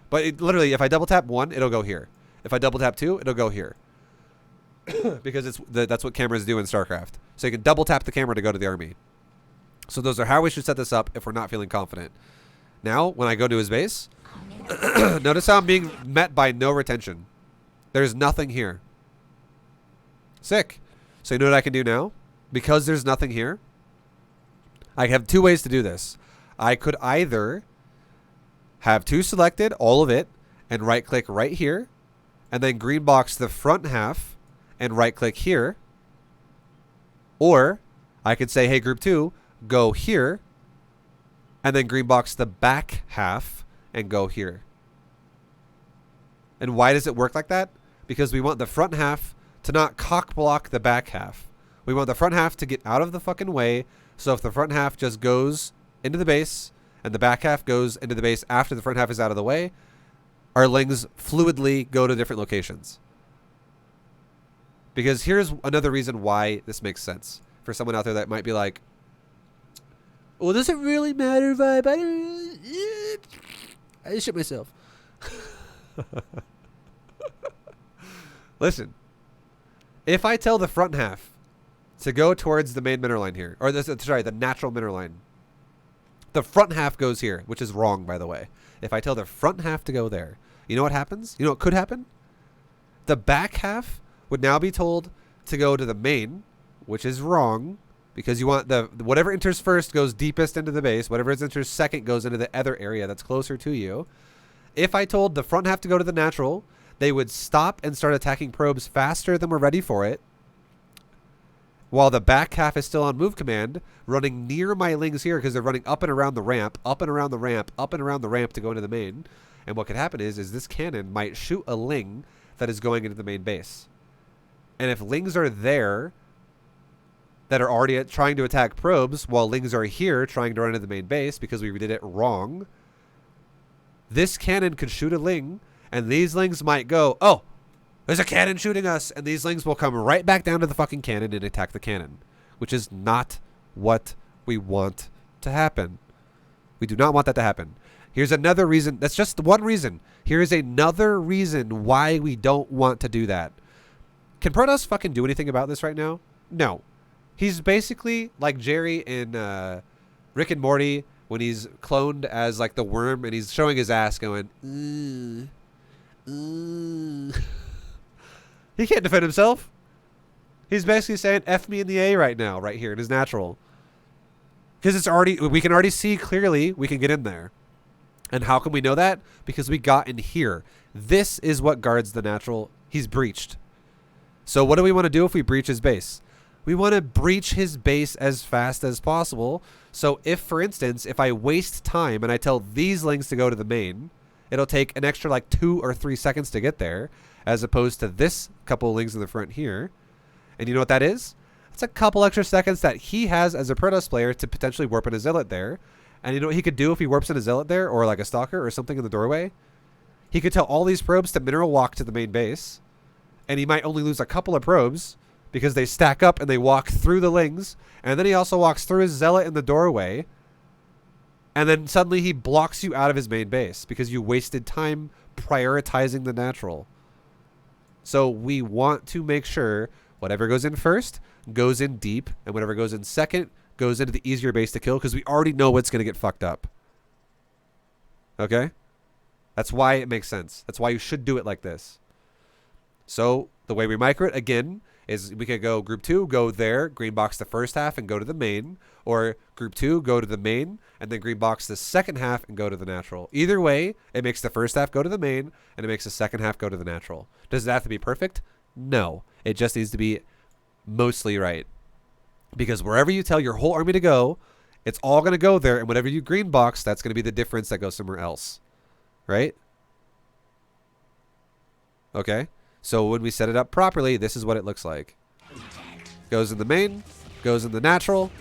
But it, literally, if I double tap 1, it'll go here. If I double tap 2, it'll go here. Because that's what cameras do in StarCraft. So you can double tap the camera to go to the army. So those are how we should set this up if we're not feeling confident. Now, when I go to his base, notice how I'm being met by no retention. There's nothing here. Sick. So you know what I can do now? Because there's nothing here, I have 2 ways to do this. I could either have 2 selected, all of it, and right click right here, and then green box the front half and right click here. Or I could say, hey, group 2, go here, and then green box the back half and go here. And why does it work like that? Because we want the front half to not cock block the back half. We want the front half to get out of the fucking way. So if the front half just goes into the base and the back half goes into the base after the front half is out of the way, our Lings fluidly go to different locations. Because here's another reason why this makes sense. For someone out there that might be like, well, does it really matter, Vibe? I shit myself. Listen. If I tell the front half to go towards the main mineral line here, or the natural mineral line, the front half goes here, which is wrong, by the way. If I tell the front half to go there, you know what happens? You know what could happen? The back half would now be told to go to the main, which is wrong because you want whatever enters first goes deepest into the base. Whatever enters second goes into the other area that's closer to you. If I told the front half to go to the natural, they would stop and start attacking probes faster than we're ready for it, while the back half is still on move command, running near my lings here because they're running up and around the ramp, up and around the ramp, up and around the ramp to go into the main. And what could happen is this cannon might shoot a ling that is going into the main base. And if lings are there that are already trying to attack probes, while lings are here trying to run into the main base because we did it wrong, this cannon could shoot a ling, and these lings might go, oh, there's a cannon shooting us, and these lings will come right back down to the fucking cannon and attack the cannon, which is not what we want to happen. We do not want that to happen. Here's another reason. That's just one reason. Here's another reason why we don't want to do that. Can Protoss fucking do anything about this right now? No. He's basically like Jerry in Rick and Morty when he's cloned as like the worm and he's showing his ass going, He can't defend himself. He's basically saying F me in the A right now, right here in his natural. Because it's already, we can already see clearly we can get in there. And how can we know that? Because we got in here. This is what guards the natural. He's breached. So what do we want to do if we breach his base? We want to breach his base as fast as possible. So if, for instance, if I waste time and I tell these lings to go to the main, it'll take an extra like 2 or 3 seconds to get there, as opposed to this couple of lings in the front here. And you know what that is? It's a couple extra seconds that he has as a Protoss player to potentially warp in a Zealot there. And you know what he could do if he warps in a Zealot there, or like a Stalker or something in the doorway? He could tell all these probes to mineral walk to the main base, and he might only lose a couple of probes because they stack up and they walk through the lings, and then he also walks through his Zealot in the doorway, and then suddenly he blocks you out of his main base because you wasted time prioritizing the natural. So we want to make sure whatever goes in first goes in deep, and whatever goes in second goes into the easier base to kill because we already know what's going to get fucked up. Okay? That's why it makes sense. That's why you should do it like this. So the way we micro it, again, is we could go group 2, go there, green box the first half and go to the main. Or group 2, go to the main, and then green box the second half and go to the natural. Either way, it makes the first half go to the main, and it makes the second half go to the natural. Does it have to be perfect? No. It just needs to be mostly right. Because wherever you tell your whole army to go, it's all going to go there, and whatever you green box, that's going to be the difference that goes somewhere else. Right? Okay? So when we set it up properly, this is what it looks like. Goes in the main, goes in the natural,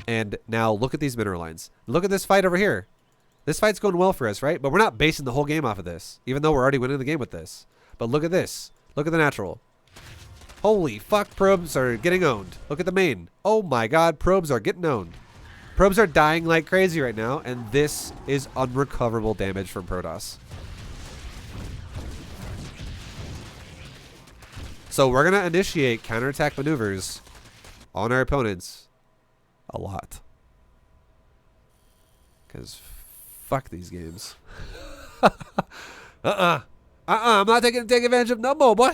and now look at these mineral lines. Look at this fight over here. This fight's going well for us, right? But we're not basing the whole game off of this, even though we're already winning the game with this. But look at this. Look at the natural. Holy fuck, probes are getting owned. Look at the main. Oh my god, probes are getting owned. Probes are dying like crazy right now, and this is unrecoverable damage from Protoss. So we're going to initiate counterattack maneuvers on our opponents a lot. Because fuck these games. I'm not taking advantage of no more, boy.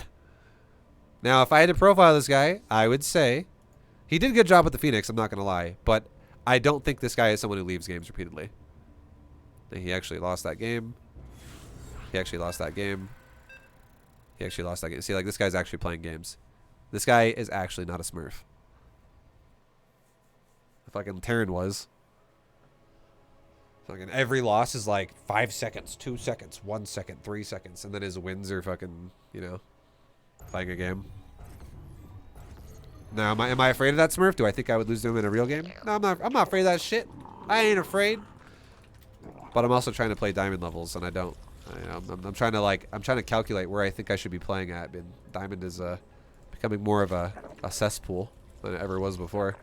Now, if I had to profile this guy, I would say he did a good job with the Phoenix, I'm not going to lie. But I don't think this guy is someone who leaves games repeatedly. He actually lost that game. He actually lost that game. He actually lost that game. See, like, this guy's actually playing games. This guy is actually not a smurf. Fucking Terran was. Fucking every loss is like 5 seconds, 2 seconds, 1 second, 3 seconds. And then his wins are fucking, you know, playing a game. Now, am I afraid of that smurf? Do I think I would lose to him in a real game? No, I'm not afraid of that shit. I ain't afraid. But I'm also trying to play diamond levels, and I don't. I'm trying to calculate where I think I should be playing at. And diamond is becoming more of a cesspool than it ever was before.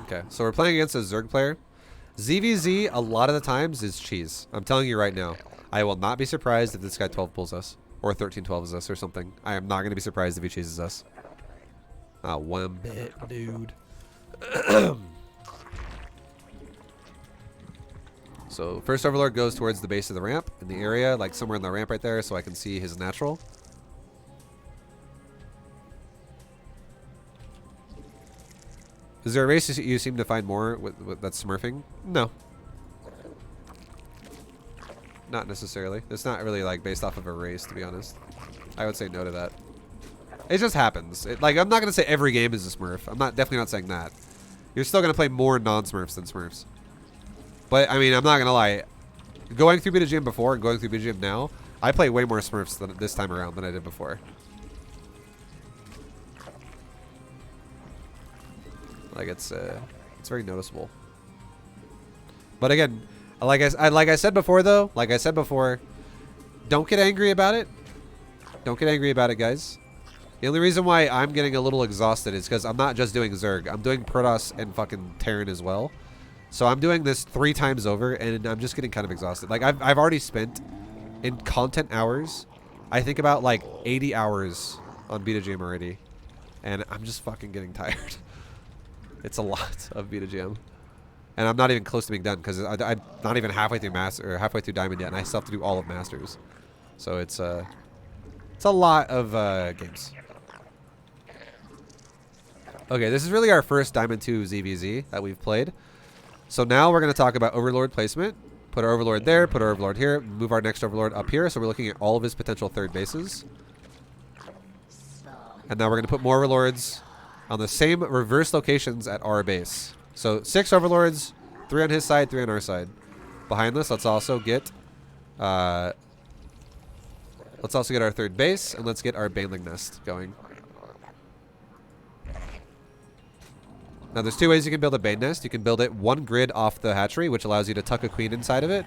Okay, so we're playing against a Zerg player. ZVZ a lot of the times is cheese. I'm telling you right now. I will not be surprised if this guy 12 pulls us. Or 1312 is us or something. I am not going to be surprised if he chases us. One bit, dude. So first Overlord goes towards the base of the ramp in the area, like somewhere in the ramp right there, so I can see his natural. Is there a race you seem to find more with that's smurfing? No. Not necessarily. It's not really like based off of a race, to be honest. I would say no to that. It just happens. Like, I'm not going to say every game is a smurf. I'm definitely not saying that. You're still going to play more non-smurfs than smurfs. But, I mean, I'm not going to lie. Going through B2GM before and going through B2GM now, I play way more smurfs than this time around than I did before. Like, it's very noticeable. But again, like I said before, though, don't get angry about it. Don't get angry about it, guys. The only reason why I'm getting a little exhausted is because I'm not just doing Zerg. I'm doing Protoss and fucking Terran as well. So I'm doing this 3 times over, and I'm just getting kind of exhausted. Like, I've already spent, in content hours, I think about, like, 80 hours on B2GM already. And I'm just fucking getting tired. It's a lot of B2GM. And I'm not even close to being done, because I'm not even halfway through halfway through Diamond yet, and I still have to do all of Masters. So it's a lot of games. Okay, this is really our first Diamond 2 ZVZ that we've played. So now we're going to talk about Overlord placement. Put our Overlord there, put our Overlord here, move our next Overlord up here. So we're looking at all of his potential third bases. And now we're going to put more Overlords on the same reverse locations at our base. So 6 Overlords, 3 on his side, 3 on our side. Behind this, let's also get our third base, and let's get our Baneling Nest going. Now, there's 2 ways you can build a Bane Nest. You can build it 1 grid off the hatchery, which allows you to tuck a queen inside of it.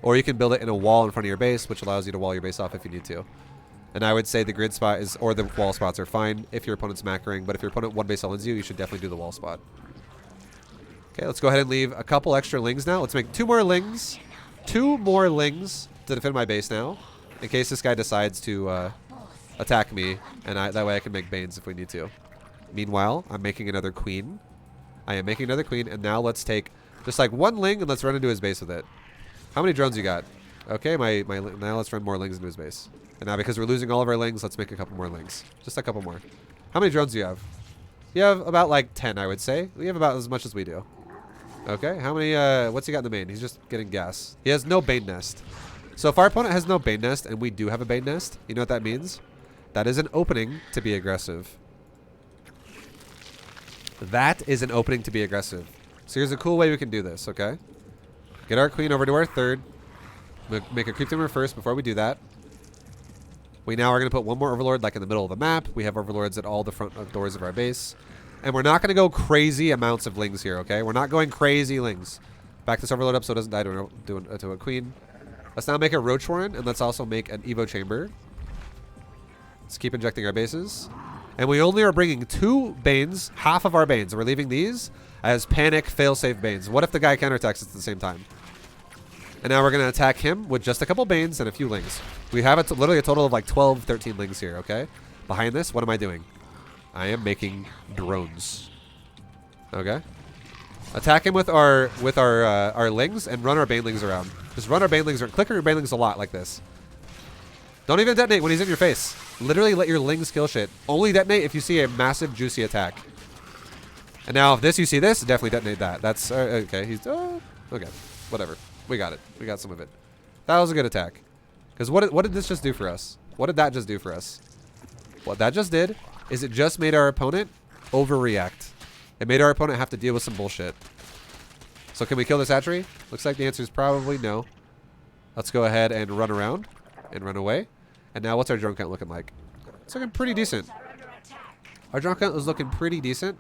Or you can build it in a wall in front of your base, which allows you to wall your base off if you need to. And I would say the grid spot or the wall spots are fine if your opponent's macroing. But if your opponent 1 base summons you, you should definitely do the wall spot. Okay, let's go ahead and leave a couple extra lings now. Let's make 2 more lings. 2 more lings to defend my base now, in case this guy decides to attack me, and that way I can make Banes if we need to. Meanwhile, I'm making another queen. I am making another queen, and now let's take just like 1 ling and let's run into his base with it. How many drones you got? Okay, now let's run more lings into his base. And now because we're losing all of our lings, let's make a couple more lings. Just a couple more. How many drones do you have? You have about like 10, I would say. We have about as much as we do. Okay, how many, what's he got in the main? He's just getting gas. He has no Bane Nest. So if our opponent has no Bane Nest and we do have a Bane Nest, you know what that means? That is an opening to be aggressive. That is an opening to be aggressive. So here's a cool way we can do this, okay? Get our queen over to our third. Make a creep timber first before we do that. We now are going to put 1 more Overlord like in the middle of the map. We have Overlords at all the front doors of our base. And we're not going to go crazy amounts of lings here, okay? We're not going crazy lings. Back this Overlord up so it doesn't die to a queen. Let's now make a Roach Warren, and let's also make an Evo Chamber. Let's keep injecting our bases. And we only are bringing 2 Banes, half of our Banes. We're leaving these as panic, fail-safe Banes. What if the guy counterattacks at the same time? And now we're going to attack him with just a couple Banes and a few lings. We have literally a total of like 12, 13 lings here, okay? Behind this, what am I doing? I am making drones. Okay? Attack him with our lings and run our banelings around. Just run our banelings around. Click on your banelings a lot like this. Don't even detonate when he's in your face. Literally let your lings kill shit. Only detonate if you see a massive juicy attack. And now if you see this, definitely detonate that. That's okay. He's okay. Whatever. We got it. We got some of it. That was a good attack. Because what did this just do for us? What did that just do for us? What that just did is it just made our opponent overreact. It made our opponent have to deal with some bullshit. So can we kill this hatchery? Looks like the answer is probably no. Let's go ahead and run around and run away. And now what's our drone count looking like? It's looking pretty decent. Our drone count is looking pretty decent.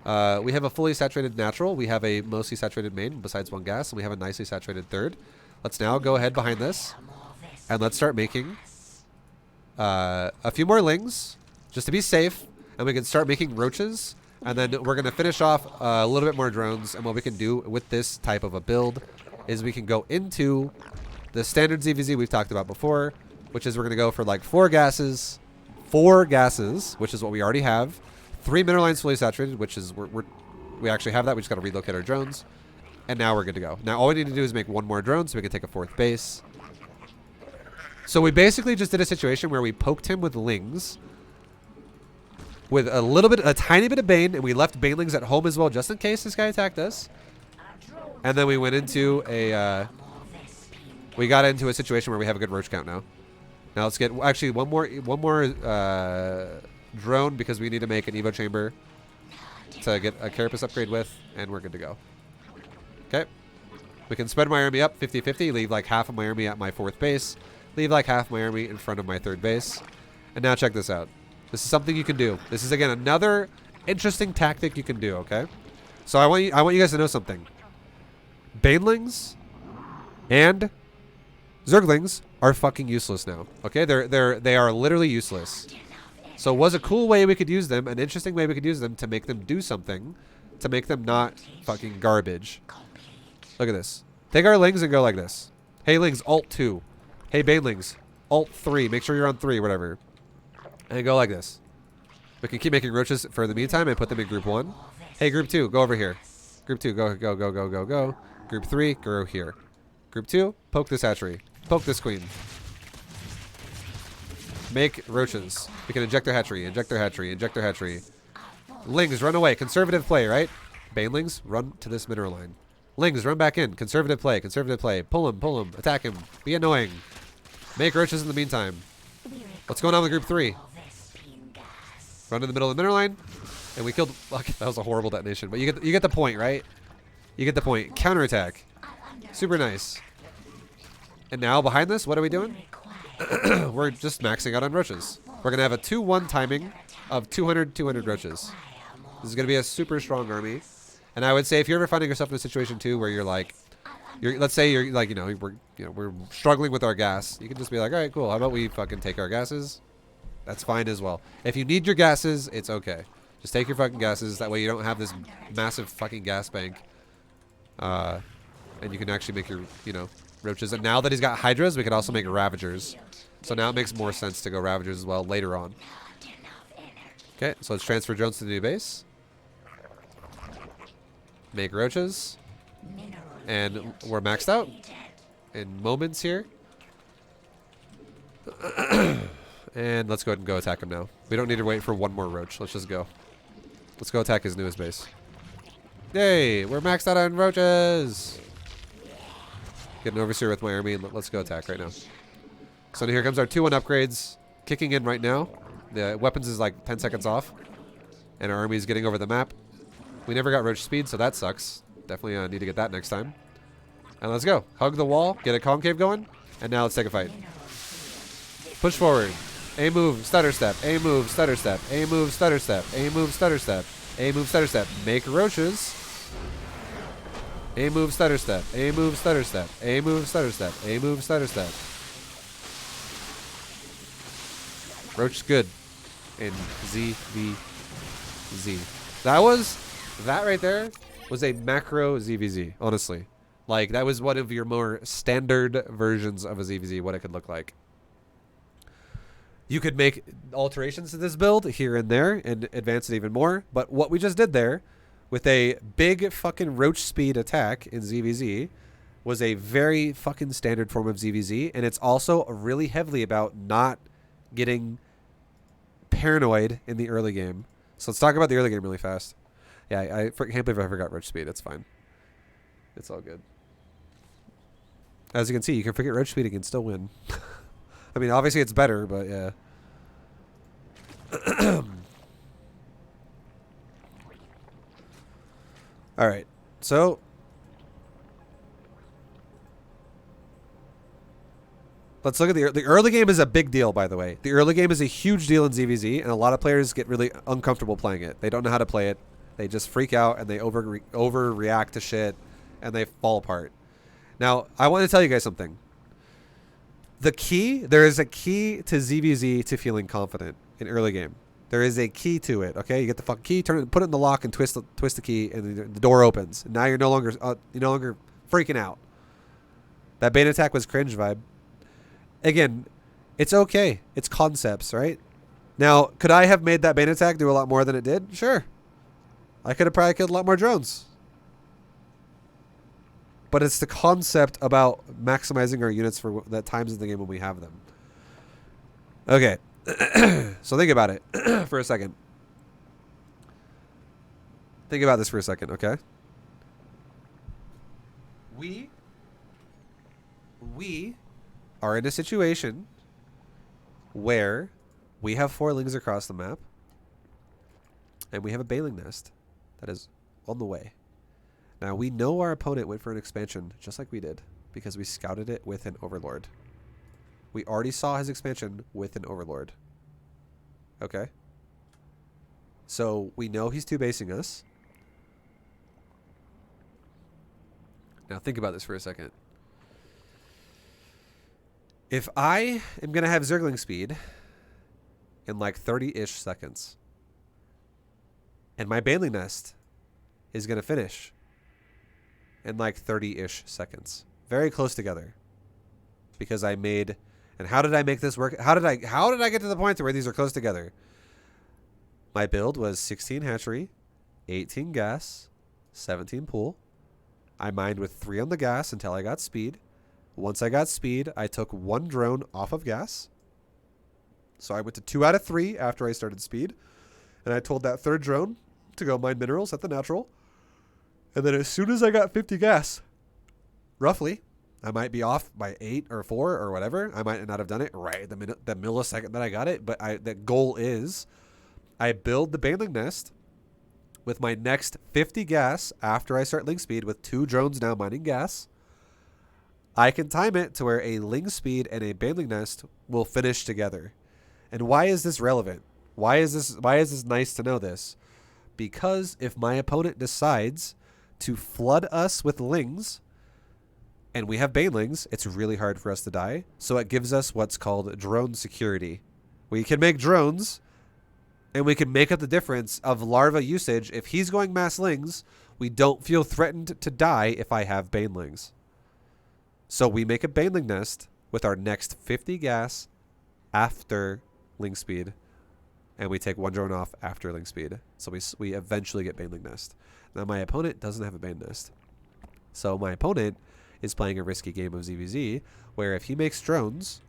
We have a fully saturated natural. We have a mostly saturated main besides 1 gas. And we have a nicely saturated third. Let's now go ahead behind this. And let's start making a few more lings just to be safe. And we can start making roaches. And then we're going to finish off a little bit more drones. And what we can do with this type of a build is we can go into the standard ZVZ we've talked about before. which is we're going to go for like 4 gases, which is what we already have. 3 mineral lines fully saturated, which is we actually have that. We just got to relocate our drones. And now we're good to go. Now all we need to do is make 1 more drone so we can take a 4th base. So we basically just did a situation where we poked him with lings, with a tiny bit of bane, and we left banelings at home as well, just in case this guy attacked us. And then we went into we got into a situation where we have a good roach count now. Now let's get actually one more drone, because we need to make an evo chamber to get a carapace upgrade with, and we're good to go. Okay, we can spread my army up 50-50, leave like half of my army at my 4th base, leave like half my army in front of my 3rd base. And now check this out. This is something you can do. This is, again, another interesting tactic you can do, okay? So I want you guys to know something. Banelings and Zerglings are fucking useless now, okay? They are literally useless. So was a cool way we could use them, an interesting way we could use them to make them do something, to make them not fucking garbage. Look at this. Take our lings and go like this. Hey lings, alt 2. Hey banelings, alt 3. Make sure you're on 3, whatever. And go like this. We can keep making roaches for the meantime and put them in group 1. Hey, group 2, go over here. Group 2, go. Group 3, go here. Group 2, poke this hatchery. Poke this queen. Make roaches. We can inject their hatchery, inject their hatchery, inject their hatchery. Lings, run away. Conservative play, right? Banelings, run to this mineral line. Lings, run back in. Conservative play, conservative play. Pull him, attack him. Be annoying. Make roaches in the meantime. What's going on with group 3? Run in the middle of the mineral line, and we killed. Okay, that was a horrible detonation, but you get the point, right? You get the point. Counterattack, super nice. And now behind this, what are we doing? We're just maxing out on roaches. We're gonna have a 2-1 timing of 200 roaches. This is gonna be a super strong army, and I would say if you're ever finding yourself in a situation too where you're like, let's say you're like, we're struggling with our gas, you can just be like, all right, cool. How about we fucking take our gases? That's fine as well. If you need your gases, it's okay. Just take your fucking gases. That way you don't have this massive fucking gas bank. And you can actually make your, roaches. And now that he's got hydras, we can also make ravagers. So now it makes more sense to go ravagers as well later on. Okay, so let's transfer drones to the new base. Make roaches. And we're maxed out in moments here. And let's go ahead and go attack him now. We don't need to wait for 1 more roach. Let's just go. Let's go attack his newest base. Yay! We're maxed out on roaches! Get an overseer with my army, and let's go attack right now. So here comes our 2-1 upgrades. Kicking in right now. The weapons is like 10 seconds off. And our army is getting over the map. We never got roach speed, so that sucks. Definitely need to get that next time. And let's go. Hug the wall. Get a concave going. And now let's take a fight. Push forward. A move, stutter step. A move, stutter step. A move, stutter step. A move, stutter step. A move, stutter step. Make roaches. A move, stutter step. A move, stutter step. A move, stutter step. A move, stutter step. Roach is good. In ZVZ. That right there was a macro ZVZ, honestly. Like, that was one of your more standard versions of a ZVZ, what it could look like. You could make alterations to this build here and there and advance it even more. But what we just did there with a big fucking roach speed attack in ZVZ was a very fucking standard form of ZVZ. And it's also really heavily about not getting paranoid in the early game. So let's talk about the early game really fast. Yeah, I can't believe I forgot roach speed. It's fine. It's all good. As you can see, you can forget roach speed, you can still win. I mean, obviously it's better, but yeah. All right. So let's look at the early game is a big deal, by the way. The early game is a huge deal in ZVZ, and a lot of players get really uncomfortable playing it. They don't know how to play it. They just freak out and they overreact to shit, and they fall apart. Now, I want to tell you guys something. There is a key to ZVZ to feeling confident in early game. There is a key to it, okay? You get the fucking key, put it in the lock, and twist the key, and the door opens. Now you're no longer freaking out. That bait attack was cringe vibe. Again, It's okay. It's concepts, right? Now, could I have made that bane attack do a lot more than it did? Sure. I could have probably killed a lot more drones. But it's the concept about maximizing our units for the times in the game when we have them. Okay. So think about it for a second. Think about this for a second, okay? We are in a situation where we have 4 lings across the map, and we have a baling nest that is on the way. Now, we know our opponent went for an expansion just like we did because we scouted it with an overlord. We already saw his expansion with an overlord. Okay? So, we know he's 2-basing us. Now, think about this for a second. If I am going to have Zergling speed in like 30-ish seconds, and my baling nest is going to finish in like 30-ish seconds, very close together, because I made, and how did I make this work? How did I get to the point where these are close together? My build was 16 hatchery, 18 gas, 17 pool. I mined with 3 on the gas until I got speed. Once I got speed, I took 1 drone off of gas. So I went to 2 out of 3 after I started speed. And I told that 3rd drone to go mine minerals at the natural. And then as soon as I got 50 gas, roughly, I might be off by 8 or 4 or whatever. I might not have done it right at the millisecond that I got it. But the goal is I build the baling nest with my next 50 gas after I start ling speed with 2 drones now mining gas. I can time it to where a ling speed and a baling nest will finish together. And why is this relevant? Why is this nice to know this? Because if my opponent decides to flood us with lings and we have banelings, it's really hard for us to die. So it gives us what's called drone security. We can make drones and we can make up the difference of larva usage. If he's going mass lings, we don't feel threatened to die if I have banelings. So we make a baneling nest with our next 50 gas after ling speed, and we take 1 drone off after ling speed. So we eventually get baneling nest. Now my opponent doesn't have a bane nest. So my opponent is playing a risky game of ZVZ, where if he makes drones,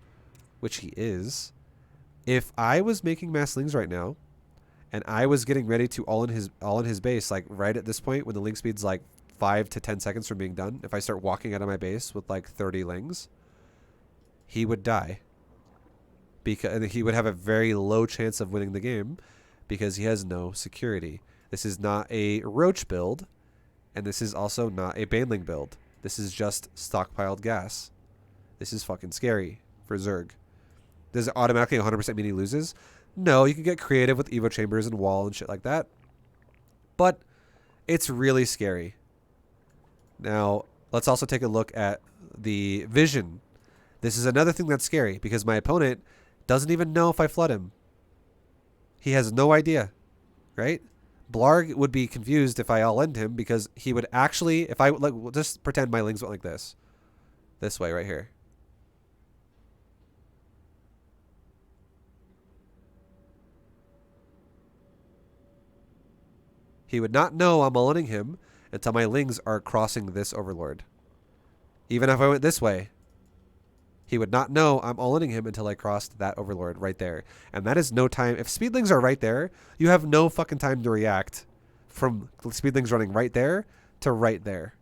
which he is, if I was making mass lings right now, and I was getting ready to all in his base, like right at this point when the ling speed's like 5 to 10 seconds from being done, if I start walking out of my base with like 30 lings, he would die. Because he would have a very low chance of winning the game because he has no security. This is not a Roach build, and this is also not a baneling build. This is just stockpiled gas. This is fucking scary for Zerg. Does it automatically 100% mean he loses? No, you can get creative with Evo chambers and wall and shit like that. But it's really scary. Now, let's also take a look at the vision. This is another thing that's scary because my opponent doesn't even know if I flood him. He has no idea, right? Blarg would be confused if I all-end him because he would actually, if I, like, just pretend my lings went like this. This way, right here. He would not know I'm all-ending him until my lings are crossing this overlord. Even if I went this way, he would not know I'm all-ending him until I crossed that overlord right there. And that is no time. If speedlings are right there, you have no fucking time to react from speedlings running right there to right there.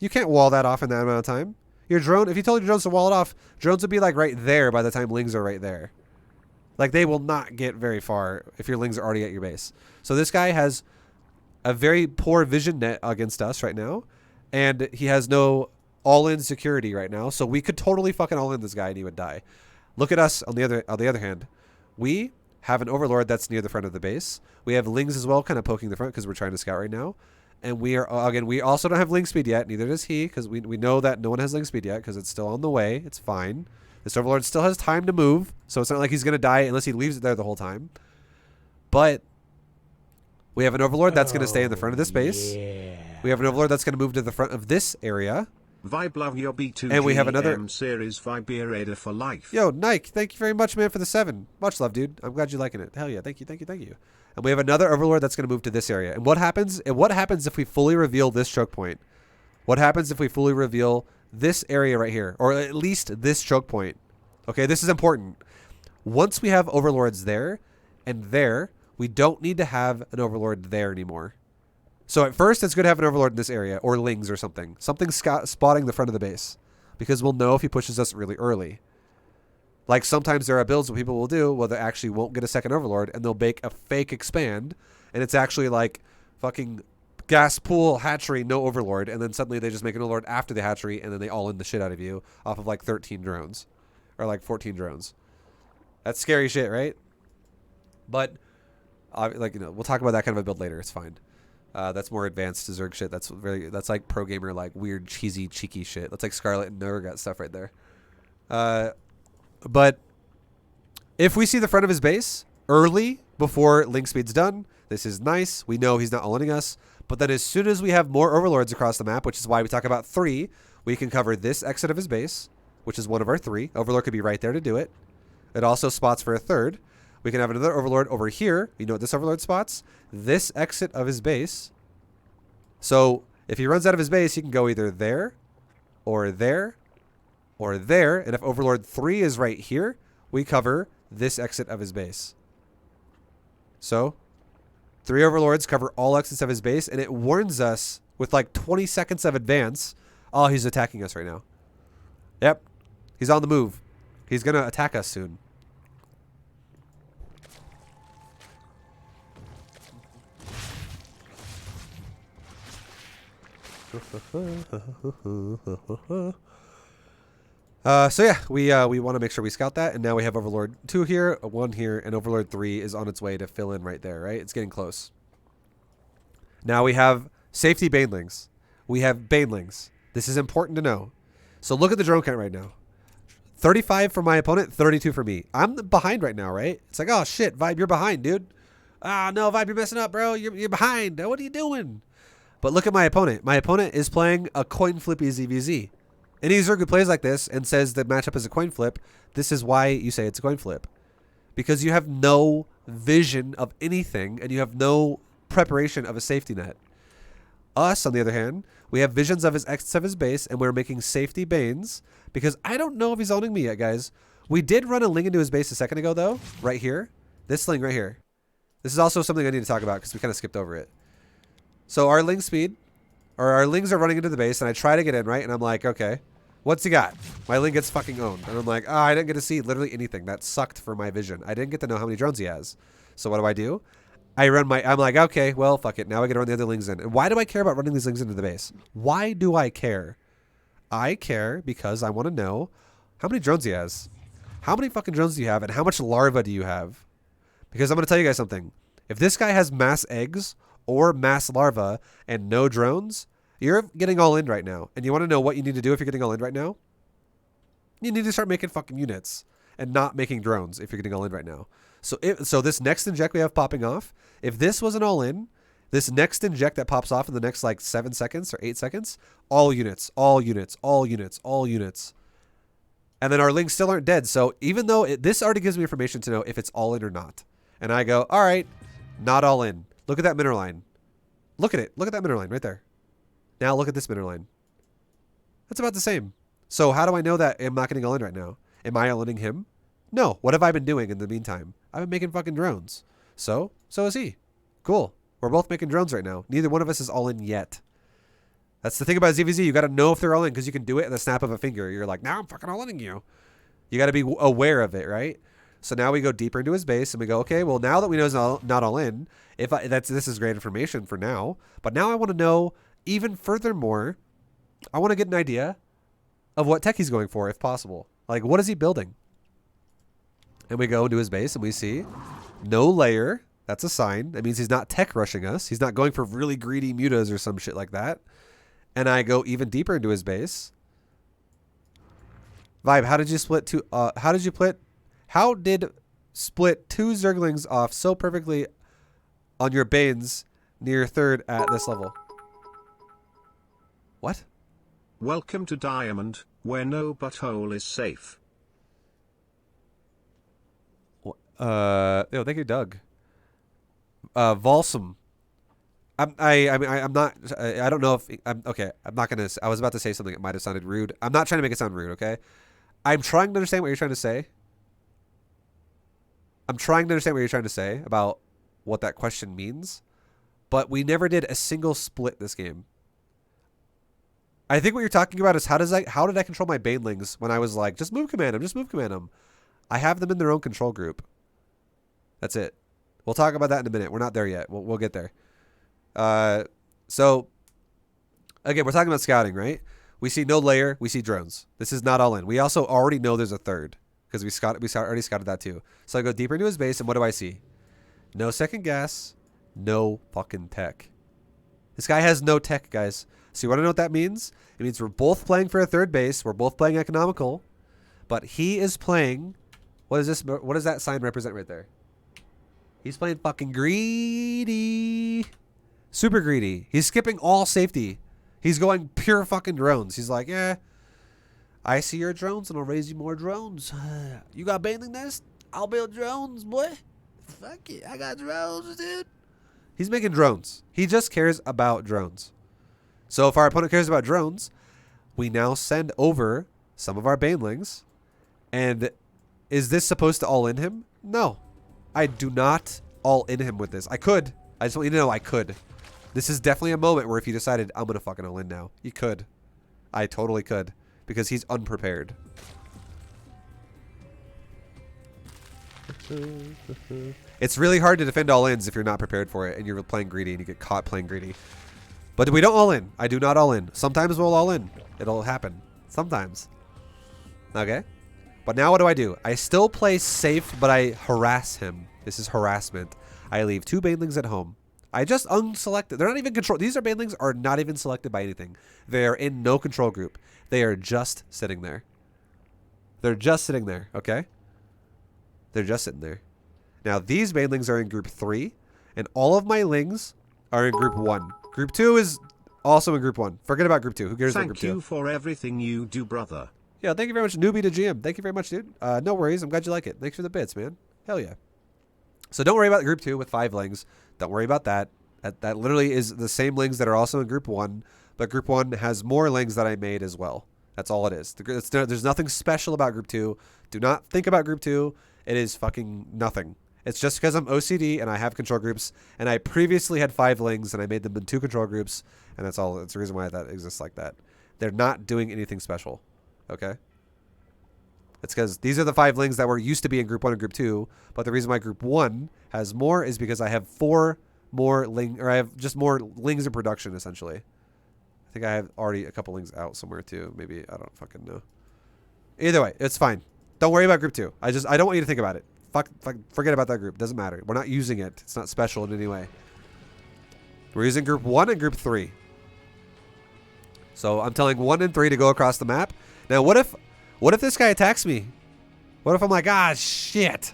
You can't wall that off in that amount of time. Your drone, if you told your drones to wall it off, drones would be like right there by the time lings are right there. Like they will not get very far if your lings are already at your base. So this guy has a very poor vision net against us right now, and he has no all-in security right now. So we could totally fucking all-in this guy and he would die. Look at us on the other hand. We have an overlord that's near the front of the base. We have lings as well, kind of poking the front because we're trying to scout right now. And we are, again, we also don't have ling speed yet. Neither does he, because we know that no one has ling speed yet because it's still on the way. It's fine. This overlord still has time to move, so it's not like he's going to die unless he leaves it there the whole time. But we have an overlord that's going to stay in the front of this base. Yeah. We have an overlord that's going to move to the front of this area. Vibe love your B2GM And we have another series Vibe for life. Yo, Nike, thank you very much, man, for the 7. Much love, dude. I'm glad you're liking it. Hell yeah, thank you, thank you, thank you. And we have another Overlord that's going to move to this area. And what happens? What happens if we fully reveal this choke point? What happens if we fully reveal this area right here, or at least this choke point? Okay, this is important. Once we have Overlords there and there, we don't need to have an Overlord there anymore. So at first, it's good to have an Overlord in this area, or Lings or something. Something spotting the front of the base. Because we'll know if he pushes us really early. Like sometimes there are builds what people will do where they actually won't get a second Overlord, and they'll make a fake expand, and it's actually like fucking gas pool hatchery, no Overlord, and then suddenly they just make an Overlord after the hatchery, and then they all in the shit out of you off of like 13 drones. Or like 14 drones. That's scary shit, right? But, like, you know, we'll talk about that kind of a build later. It's fine. That's more advanced Zerg shit. That's like pro gamer, like weird, cheesy, cheeky shit. That's like Scarlet and Norgat stuff right there. But if we see the front of his base early before link speed's done, this is nice. We know he's not all-inning us. But then as soon as we have more Overlords across the map, which is why we talk about 3, we can cover this exit of his base, which is one of our 3. Overlord could be right there to do it. It also spots for a 3rd. We can have another Overlord over here. You know what this Overlord spots? This exit of his base. So if he runs out of his base, he can go either there, or there, or there. And if Overlord 3 is right here, we cover this exit of his base. So 3 Overlords cover all exits of his base, and it warns us with like 20 seconds of advance. Oh, he's attacking us right now. Yep. He's on the move. He's going to attack us soon. So yeah, we want to make sure we scout that, and now we have Overlord 2 here, 1 here, and Overlord 3 is on its way to fill in right there, right? It's getting close. Now we have safety banelings. We have banelings. This is important to know. So look at the drone count right now. 35 for my opponent, 32 for me. I'm behind right now, right? It's like, oh shit, Vibe, you're behind, dude. Ah, no, Vibe, you're messing up, bro. You're behind. What are you doing? But look at my opponent. My opponent is playing a coin flippy ZVZ. Any Zerg who plays like this and says the matchup is a coin flip, this is why you say it's a coin flip. Because you have no vision of anything and you have no preparation of a safety net. Us, on the other hand, we have visions of his exits of his base, and we're making safety banes because I don't know if he's owning me yet, guys. We did run a Ling into his base a second ago, though, right here. This Ling right here. This is also something I need to talk about because we kind of skipped over it. So our Ling speed, or our Lings are running into the base, and I try to get in, right? And I'm like, okay, what's he got? My Ling gets fucking owned. And I'm like, oh, I didn't get to see literally anything. That sucked for my vision. I didn't get to know how many drones he has. So what do? I'm like, okay, well, fuck it. Now I get to run the other Lings in. And why do I care about running these Lings into the base? Why do I care? I care because I want to know how many drones he has. How many fucking drones do you have, and how much larva do you have? Because I'm going to tell you guys something. If this guy has mass eggs or mass larva and no drones, you're getting all in right now. And you want to know what you need to do if you're getting all in right now? You need to start making fucking units and not making drones if you're getting all in right now. So this next inject we have popping off, if this was an all in, this next inject that pops off in the next like 7 seconds or 8 seconds, all units, all units, all units, all units. And then our links still aren't dead. So even though this already gives me information to know if it's all in or not. And I go, all right, not all in. Look at that mineral line. Look at it. Look at that mineral line right there. Now look at this mineral line. That's about the same. So how do I know that I'm not getting all in right now? Am I all-inning him? No. What have I been doing in the meantime? I've been making fucking drones. So is he. Cool. We're both making drones right now. Neither one of us is all in yet. That's the thing about ZVZ. You got to know if they're all in because you can do it in the snap of a finger. You're like, now I'm fucking all-inning you. You got to be aware of it, right? So now we go deeper into his base and we go, okay, well, now that we know he's not all in, this is great information for now. But now I want to know even furthermore, I want to get an idea of what tech he's going for, if possible. Like, what is he building? And we go into his base and we see no layer. That's a sign. That means he's not tech rushing us. He's not going for really greedy mutas or some shit like that. And I go even deeper into his base. Vibe, how did you split two? How did split 2 Zerglings off so perfectly on your Banes near 3rd at this level? What? Welcome to Diamond, where no butthole is safe. Thank you, Doug. Volsum. I'm not. I don't know if I'm okay. I'm not gonna. I was about to say something that might have sounded rude. I'm not trying to make it sound rude. Okay. I'm trying to understand what you're trying to say. I'm trying to understand what you're trying to say about what that question means, but we never did a single split this game. I think what you're talking about is how did I control my banelings when I was like, just move command them, just move command them. I have them in their own control group. That's it. We'll talk about that in a minute. We're not there yet. We'll get there. So again, we're talking about scouting, right? We see no layer. We see drones. This is not all in. We also already know there's a third because we already scouted that too. So I go deeper into his base, and what do I see? No second gas, no fucking tech. This guy has no tech, guys. So you want to know what that means? It means we're both playing for a third base. We're both playing economical, but he is playing. What is this? What does that sign represent right there? He's playing fucking greedy. Super greedy. He's skipping all safety. He's going pure fucking drones. He's like, yeah, I see your drones and I'll raise you more drones. You got baneling nest? I'll build drones, boy. Fuck it. I got drones, dude. He's making drones. He just cares about drones. So if our opponent cares about drones, we now send over some of our banelings. And is this supposed to all in him? No. I do not all in him with this. I could. I just want you to know I could. This is definitely a moment where if you decided, I'm going to fucking all in now, you could. I totally could. Because he's unprepared. It's really hard to defend all ins if you're not prepared for it and you're playing greedy and you get caught playing greedy. But we don't all in. I do not all in. Sometimes we'll all in. It'll happen. Sometimes. Okay? But now what do? I still play safe, but I harass him. This is harassment. I leave 2 banelings at home. I just unselected. They're not even control. These are banelings are not even selected by anything. They are in no control group. They are just sitting there. They're just sitting there, okay? They're just sitting there. Now, these banelings are in group 3, and all of my lings are in group 1. Group 2 is also in group 1. Forget about group 2. Who cares about group 2? Thank you for everything you do, brother. Yeah, thank you very much, newbie to GM. Thank you very much, dude. No worries. I'm glad you like it. Thanks for the bits, man. Hell yeah. So don't worry about group 2 with 5 lings. Don't worry about that. That literally is the same lings that are also in group 1, but group 1 has more lings that I made as well. That's all it is. There's nothing special about group 2. Do not think about group 2. It is fucking nothing. It's just because I'm OCD and I have control groups, and I previously had 5 lings and I made them in 2 control groups, and that's all. That's the reason why that exists like that. They're not doing anything special. Okay? It's because these are the 5 lings that were used to be in group 1 and group 2, but the reason why group 1 has more is because I have 4 more I have just more lings in production, essentially. I think I have already a couple lings out somewhere too. Maybe, I don't fucking know. Either way, it's fine. Don't worry about group 2. I don't want you to think about it. Forget about that group. Doesn't matter. We're not using it. It's not special in any way. We're using group 1 and group 3. So I'm telling 1 and 3 to go across the map. Now, what if this guy attacks me? What if I'm like, ah, shit.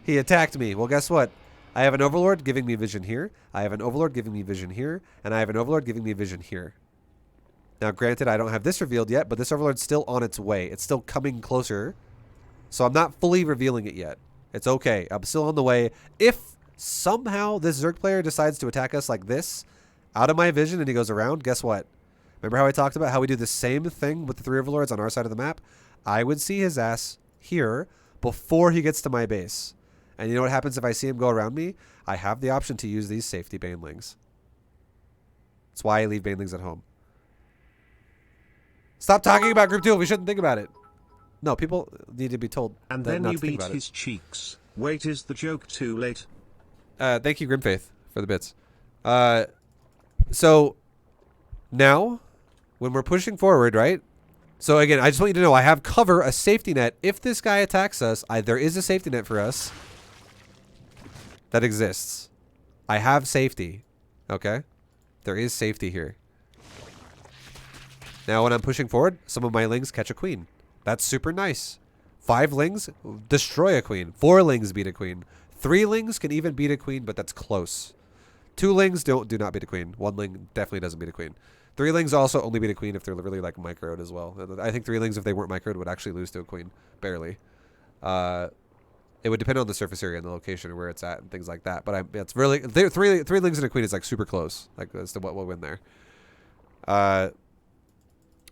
He attacked me. Well, guess what? I have an overlord giving me vision here. I have an overlord giving me vision here. And I have an overlord giving me vision here. Now, granted, I don't have this revealed yet, but this overlord's still on its way. It's still coming closer. So I'm not fully revealing it yet. It's okay. I'm still on the way. If somehow this Zerg player decides to attack us like this, out of my vision, and he goes around, guess what? Remember how I talked about how we do the same thing with the 3 overlords on our side of the map? I would see his ass here before he gets to my base. And you know what happens if I see him go around me? I have the option to use these safety banelings. That's why I leave banelings at home. Stop talking about group 2. We shouldn't think about it. No, people need to be told. And then you beat his cheeks. Wait, is the joke too late? Thank you, Grimfaith, for the bits. So now, when we're pushing forward, right? So again, I just want you to know I have cover, a safety net. If this guy attacks us, there is a safety net for us that exists. I have safety. Okay? There is safety here. Now, when I'm pushing forward, some of my lings catch a queen. That's super nice. 5 lings destroy a queen. 4 lings beat a queen. 3 lings can even beat a queen, but that's close. 2 lings do not beat a queen. 1 ling definitely doesn't beat a queen. 3-lings also only beat a queen if they're really like microed as well. I think 3-lings, if they weren't microed, would actually lose to a queen. Barely. It would depend on the surface area and the location and where it's at and things like that. But it's really 3-lings and a queen is like super close, like as to what will win there.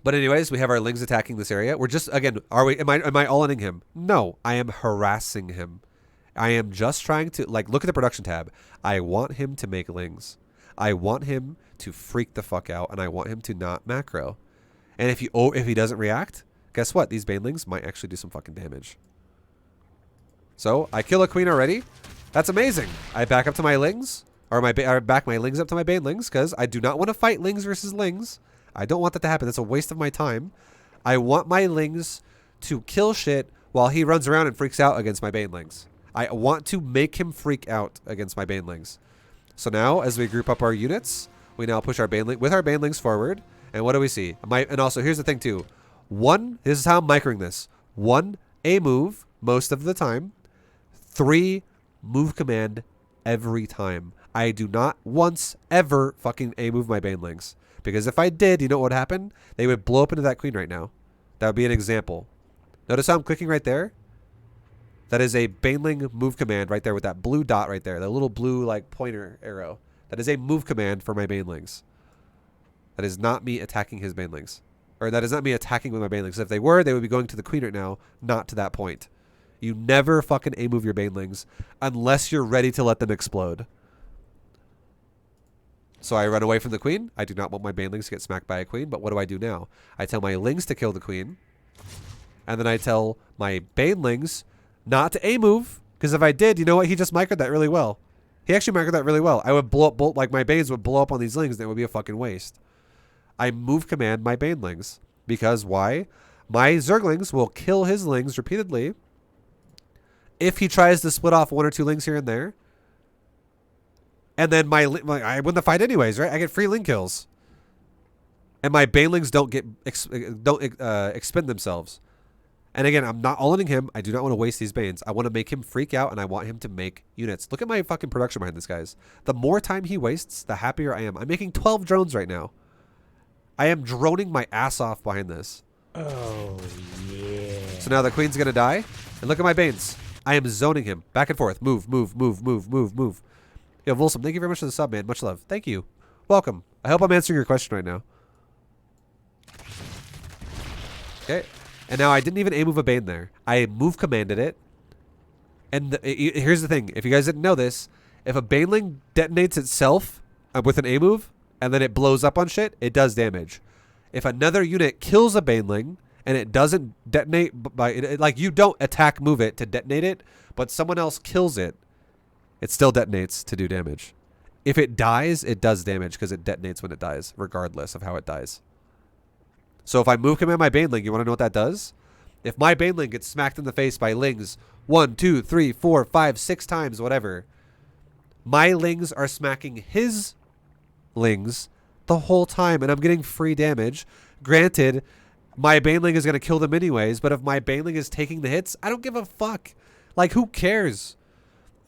But anyways, we have our lings attacking this area. We're just, again, am I all-inning him? No, I am harassing him. I am just trying to, like, look at the production tab. I want him to make lings. I want him to freak the fuck out, and I want him to not macro. And if he doesn't react, guess what? These banelings might actually do some fucking damage. So I kill a queen already. That's amazing. I back up to my lings, or I back my lings up to my banelings, because I do not want to fight lings versus lings. I don't want that to happen. That's a waste of my time. I want my lings to kill shit while he runs around and freaks out against my banelings. I want to make him freak out against my banelings. So now, as we group up our units, we now push our banelings forward. And what do we see? And also, here's the thing too. This is how I'm microing this. 1, a move most of the time. 3, move command every time. I do not once ever fucking a move my banelings. Because if I did, you know what would happen? They would blow up into that queen right now. That would be an example. Notice how I'm clicking right there? That is a baneling move command right there with that blue dot right there. That little blue like pointer arrow. That is a move command for my banelings. That is not me attacking his banelings. Or that is not me attacking with my banelings. If they were, they would be going to the queen right now, not to that point. You never fucking A-move your banelings unless you're ready to let them explode. So I run away from the queen. I do not want my banelings to get smacked by a queen, but what do I do now? I tell my lings to kill the queen. And then I tell my banelings not to A-move, because if I did, you know what? He just microed that really well. He actually microed that really well. I would blow up, like my banes would blow up on these lings, and it would be a fucking waste. I move command my banelings, because why? My Zerglings will kill his lings repeatedly if he tries to split off 1 or 2 lings here and there. And then I win the fight anyways, right? I get free ling kills. And my banelings don't expend themselves. And again, I'm not all-inning him. I do not want to waste these banes. I want to make him freak out, and I want him to make units. Look at my fucking production behind this, guys. The more time he wastes, the happier I am. I'm making 12 drones right now. I am droning my ass off behind this. Oh, yeah. So now the queen's going to die. And look at my banes. I am zoning him. Back and forth. Move, move, move, move, move, move. Yo, Volsum, thank you very much for the sub, man. Much love. Thank you. Welcome. I hope I'm answering your question right now. Okay. And now I didn't even A-move a bane there. I move commanded it. And here's the thing. If you guys didn't know this, if a baneling detonates itself with an A-move, and then it blows up on shit, it does damage. If another unit kills a baneling, and it doesn't detonate, like you don't attack move it to detonate it, but someone else kills it, it still detonates to do damage. If it dies, it does damage because it detonates when it dies, regardless of how it dies. So if I move command my baneling, you want to know what that does? If my baneling gets smacked in the face by lings 1, 2, 3, 4, 5, 6 times, whatever, my lings are smacking his lings the whole time, and I'm getting free damage. Granted, my baneling is going to kill them anyways, but if my baneling is taking the hits, I don't give a fuck. Like, who cares?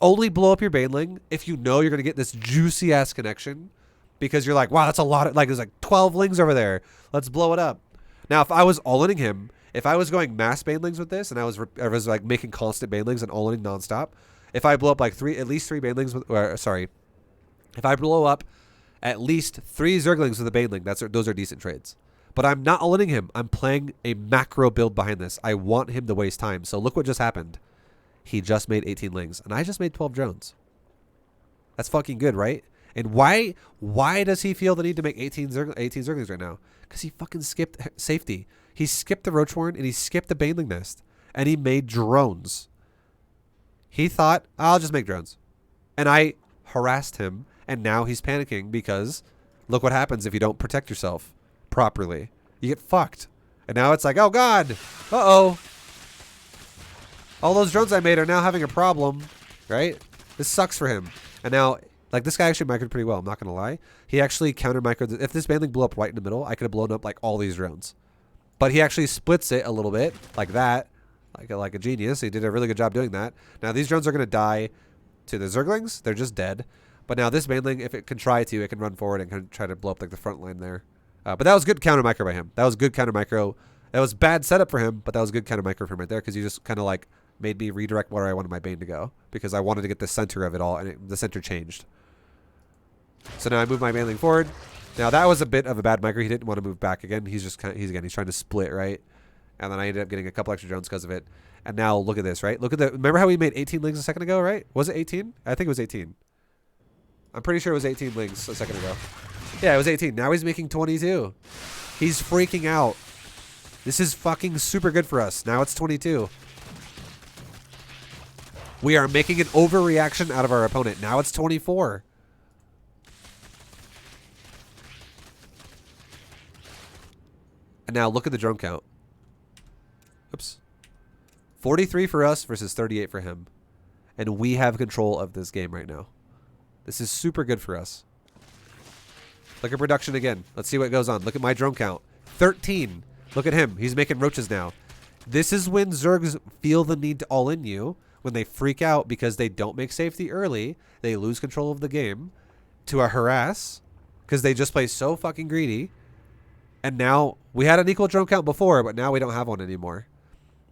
Only blow up your baneling if you know you're going to get this juicy ass connection, because you're like, wow, that's a lot of, like, there's like 12 lings over there. Let's blow it up. Now, if I was all-inning him, if I was going mass banelings with this, and I was like making constant banelings and all-inning nonstop, if I blow up like at least 3 banelings if I blow up at least 3 Zerglings with a baneling, those are decent trades. But I'm not all-inning him. I'm playing a macro build behind this. I want him to waste time. So look what just happened. He just made 18 lings, and I just made 12 drones. That's fucking good, right? And why does he feel the need to make 18 Zerglings right now? Because he fucking skipped safety. He skipped the Roach Horn, and he skipped the baneling nest. And he made drones. He thought, I'll just make drones. And I harassed him, and now he's panicking because look what happens if you don't protect yourself properly. You get fucked. And now it's like, oh god. Uh-oh. All those drones I made are now having a problem, right? This sucks for him. And now, like, this guy actually microed pretty well, I'm not going to lie. He actually counter-microed. If this baneling blew up right in the middle, I could have blown up, like, all these drones. But he actually splits it a little bit, like that, like a genius. He did a really good job doing that. Now, these drones are going to die to the Zerglings. They're just dead. But now this baneling, if it can try to, it can run forward and can try to blow up, like, the front line there. But that was good counter micro by him. That was good counter micro. That was bad setup for him, but that was good counter micro for him right there because he just kind of like made me redirect where I wanted my Bane to go because I wanted to get the center of it all, and the center changed. So now I move my Baneling forward. Now that was a bit of a bad micro. He didn't want to move back again. He's just he's trying to split, right? And then I ended up getting a couple extra drones because of it. And now look at this, right? Look at the. Remember how we made 18 lings a second ago, right? Was it 18? I think it was 18. I'm pretty sure it was 18 lings a second ago. Yeah, it was 18. Now he's making 22. He's freaking out. This is fucking super good for us. Now it's 22. We are making an overreaction out of our opponent. Now it's 24. And now look at the drone count. Oops. 43 for us versus 38 for him. And we have control of this game right now. This is super good for us. Look at production again. Let's see what goes on. Look at my drone count. 13. Look at him. He's making roaches now. This is when Zergs feel the need to all in you. When they freak out because they don't make safety early. They lose control of the game. To a harass. Because they just play so fucking greedy. And now, we had an equal drone count before, but now we don't have one anymore.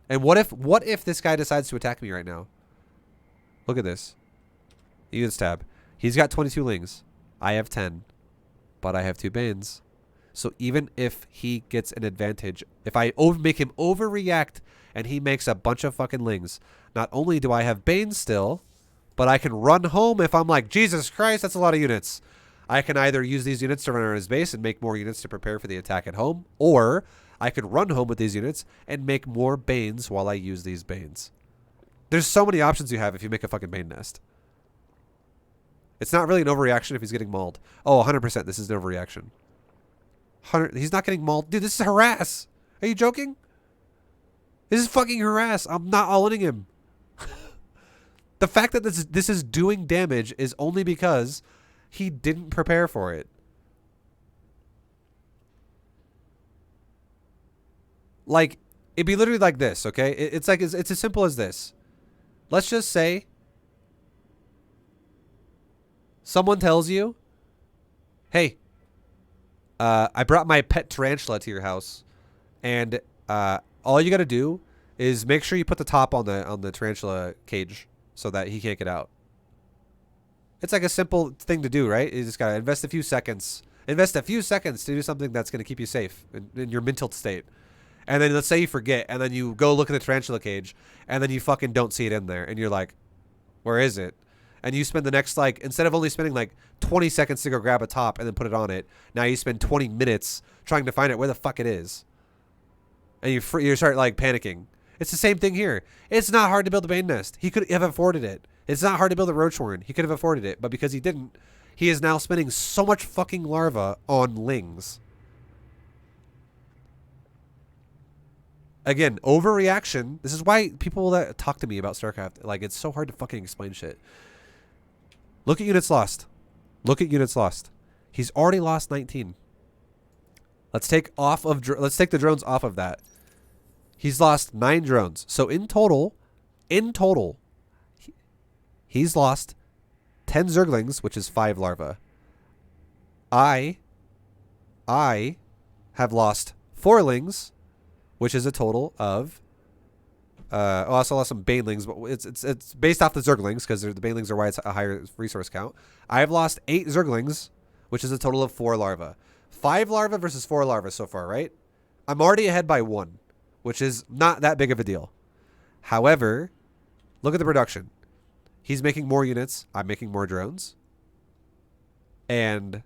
And what if this guy decides to attack me right now? Look at this. Units tab. He's got 22 lings. I have 10. But I have 2 Banes. So even if he gets an advantage, if I make him overreact and he makes a bunch of fucking lings, not only do I have Banes still, but I can run home if I'm like, Jesus Christ, that's a lot of units. I can either use these units to run around his base and make more units to prepare for the attack at home, or I could run home with these units and make more Banes while I use these Banes. There's so many options you have if you make a fucking Bane nest. It's not really an overreaction if he's getting mauled. Oh, 100%. This is an overreaction. He's not getting mauled. Dude, this is harass. Are you joking? This is fucking harass. I'm not all-inning him. The fact that this is doing damage is only because he didn't prepare for it. Like, it'd be literally like this, okay? It's as simple as this. Let's just say someone tells you, hey, I brought my pet tarantula to your house, and all you got to do is make sure you put the top on the tarantula cage so that he can't get out. It's like a simple thing to do, right? You just got to invest a few seconds. Invest a few seconds to do something that's going to keep you safe in your mental state. And then let's say you forget, and then you go look at the tarantula cage, and then you fucking don't see it in there, and you're like, where is it? And you spend the next, like, instead of only spending like 20 seconds to go grab a top and then put it on it, now you spend 20 minutes trying to find out where the fuck it is. And you start like panicking. It's the same thing here. It's not hard to build a Bane nest. He could have afforded it. It's not hard to build a Roach horn. He could have afforded it, but because he didn't, he is now spending so much fucking larva on lings. Again, overreaction. This is why people that talk to me about StarCraft, like, it's so hard to fucking explain shit. Look at units lost. Look at units lost. He's already lost 19. Let's take the drones off of that. He's lost 9 drones. So in total, he's lost 10 Zerglings, which is 5 larvae. I have lost 4 lings, which is a total of I also lost some Banelings, but it's based off the Zerglings because the Banelings are why it's a higher resource count. I have lost 8 Zerglings, which is a total of 4 larvae. 5 larvae versus 4 larvae so far, right? I'm already ahead by 1, which is not that big of a deal. However, look at the production. He's making more units. I'm making more drones. And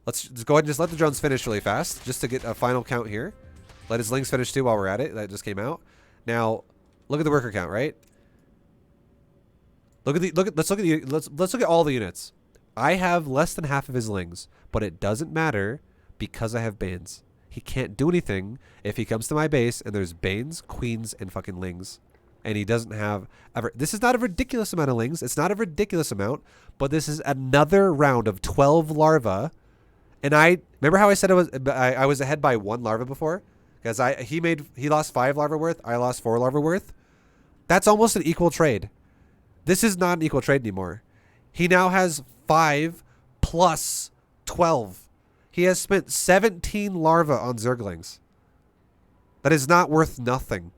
let's just go ahead and just let the drones finish really fast, just to get a final count here. Let his lings finish too while we're at it. That just came out. Now, look at the worker count, right? Let's look at all the units. I have less than half of his lings, but it doesn't matter because I have Banes. He can't do anything if he comes to my base and there's Banes, Queens, and fucking lings. And he doesn't have ever. This is not a ridiculous amount of lings. It's not a ridiculous amount, but this is another round of 12 larvae. And I remember how I said I was ahead by 1 larva before, because he lost 5 larva worth. I lost 4 larva worth. That's almost an equal trade. This is not an equal trade anymore. He now has 5 plus 12. He has spent 17 larvae on Zerglings. That is not worth nothing.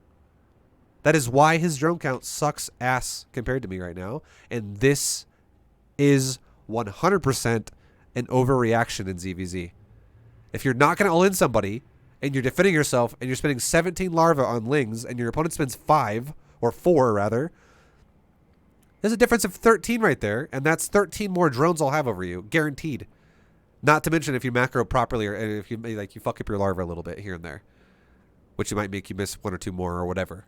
That is why his drone count sucks ass compared to me right now. And this is 100% an overreaction in ZVZ. If you're not going to all-in somebody, and you're defending yourself, and you're spending 17 larvae on lings, and your opponent spends 5, or 4 rather, there's a difference of 13 right there, and that's 13 more drones I'll have over you, guaranteed. Not to mention if you macro properly, or if you like you fuck up your larva a little bit here and there, which you might make you miss 1 or 2 more or whatever.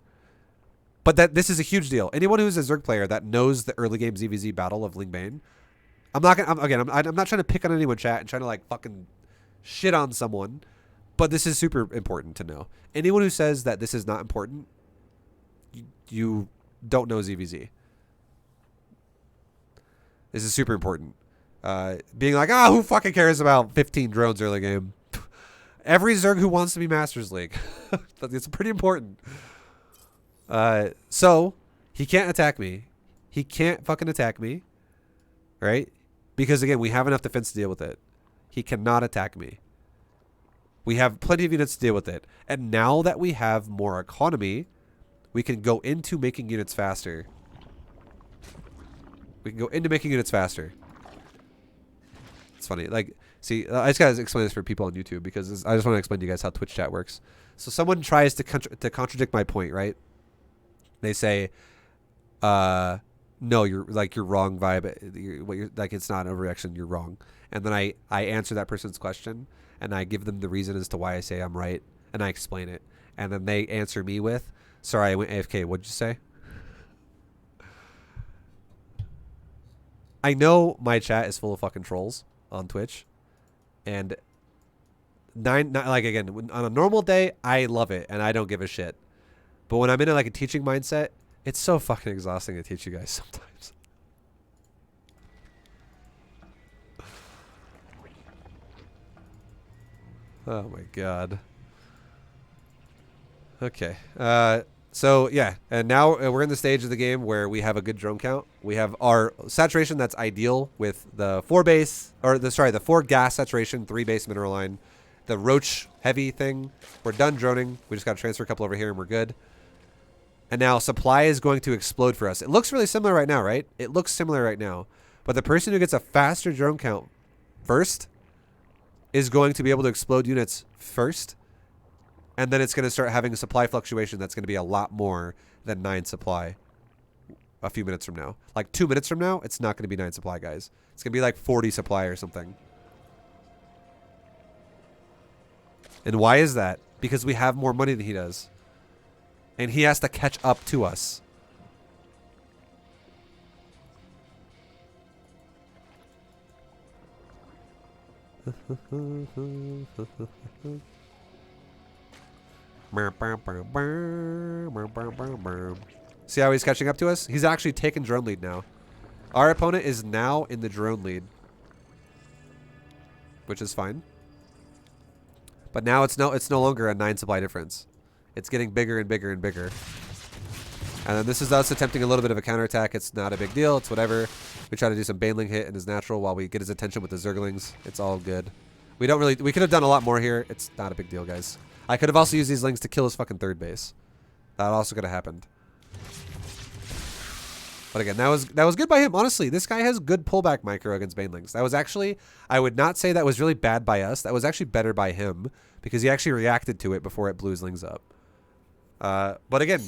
But this is a huge deal. Anyone who's a Zerg player that knows the early game ZVZ battle of Lingbane, I'm not trying to pick on anyone, chat, and trying to like fucking shit on someone, but this is super important to know. Anyone who says that this is not important, you don't know ZVZ. This is super important. Being like, who fucking cares about 15 drones early game? Every Zerg who wants to be Masters League. It's pretty important. So, he can't attack me. He can't fucking attack me. Right? Because, again, we have enough defense to deal with it. He cannot attack me. We have plenty of units to deal with it. And now that we have more economy, we can go into making units faster. We can go into making units faster. It's funny. Like, see, I just gotta explain this for people on YouTube because I just want to explain to you guys how Twitch chat works. So someone tries to contradict my point, right? They say, no, you're wrong, vibe. Like, it's not an overreaction. You're wrong. And then I answer that person's question and I give them the reason as to why I say I'm right and I explain it. And then they answer me with, sorry, I went AFK. What'd you say? I know my chat is full of fucking trolls on Twitch. And like, again, on a normal day, I love it and I don't give a shit. But when I'm in like a teaching mindset, it's so fucking exhausting to teach you guys sometimes. Oh my god. Okay. So yeah, and now we're in the stage of the game where we have a good drone count. We have our saturation that's ideal with the 4 gas saturation, 3 base mineral line, the Roach heavy thing. We're done droning. We just got to transfer a couple over here and we're good. And now supply is going to explode for us. It looks really similar right now, right? It looks similar right now. But the person who gets a faster drone count first is going to be able to explode units first. And then it's going to start having a supply fluctuation that's going to be a lot more than 9 supply a few minutes from now. Like 2 minutes from now, it's not going to be 9 supply, guys. It's going to be like 40 supply or something. And why is that? Because we have more money than he does. And he has to catch up to us. See how he's catching up to us? He's actually taken drone lead now. Our opponent is now in the drone lead, which is fine. But now it's no longer a 9 supply difference. It's getting bigger and bigger and bigger. And then this is us attempting a little bit of a counterattack. It's not a big deal. It's whatever. We try to do some Baneling hit in his natural while we get his attention with the Zerglings. It's all good. We could have done a lot more here. It's not a big deal, guys. I could have also used these lings to kill his fucking 3rd base. That also could have happened. But again, that was good by him. Honestly, this guy has good pullback micro against Banelings. That was actually, I would not say that was really bad by us. That was actually better by him because he actually reacted to it before it blew his lings up. But again,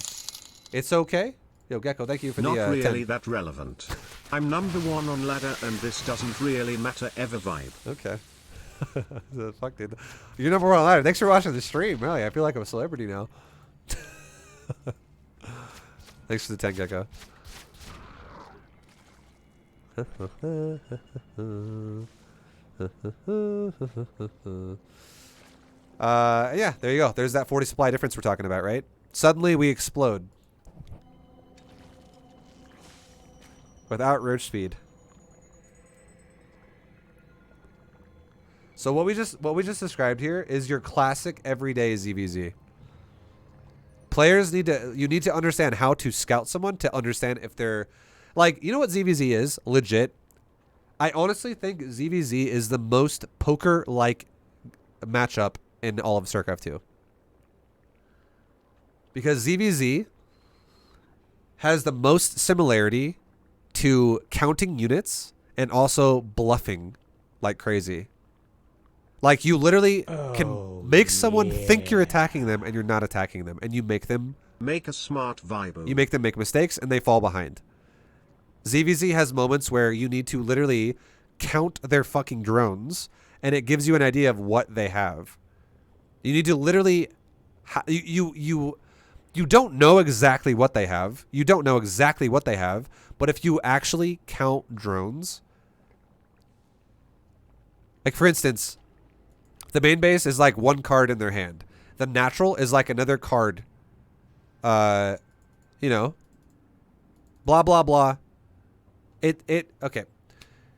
it's okay. Yo, Gecko, thank you for the Not really 10. that relevant. I'm number 1 on ladder and this doesn't really matter ever vibe. Okay. Fuck, dude. You're number 1 on ladder. Thanks for watching the stream. Really, I feel like I'm a celebrity now. Thanks for the 10, Gecko. Yeah, there you go. There's that 40 supply difference we're talking about, right? Suddenly we explode. Without Roach speed. So what we just described here is your classic everyday ZVZ. Players need to understand how to scout someone to understand if they're like, you know what ZVZ is? Legit. I honestly think ZVZ is the most poker-like matchup in all of StarCraft 2. Because ZVZ has the most similarity to counting units and also bluffing like crazy. Like, you literally can make someone think you're attacking them and you're not attacking them. And you make them... Make a smart vibe. You make them make mistakes and they fall behind. ZVZ has moments where you need to literally count their fucking drones and it gives you an idea of what they have. You need to literally... You don't know exactly what they have. You don't know exactly what they have. But if you actually count drones... Like, for instance, the main base is like one card in their hand. The natural is like another card. You know. Blah, blah, blah. Okay.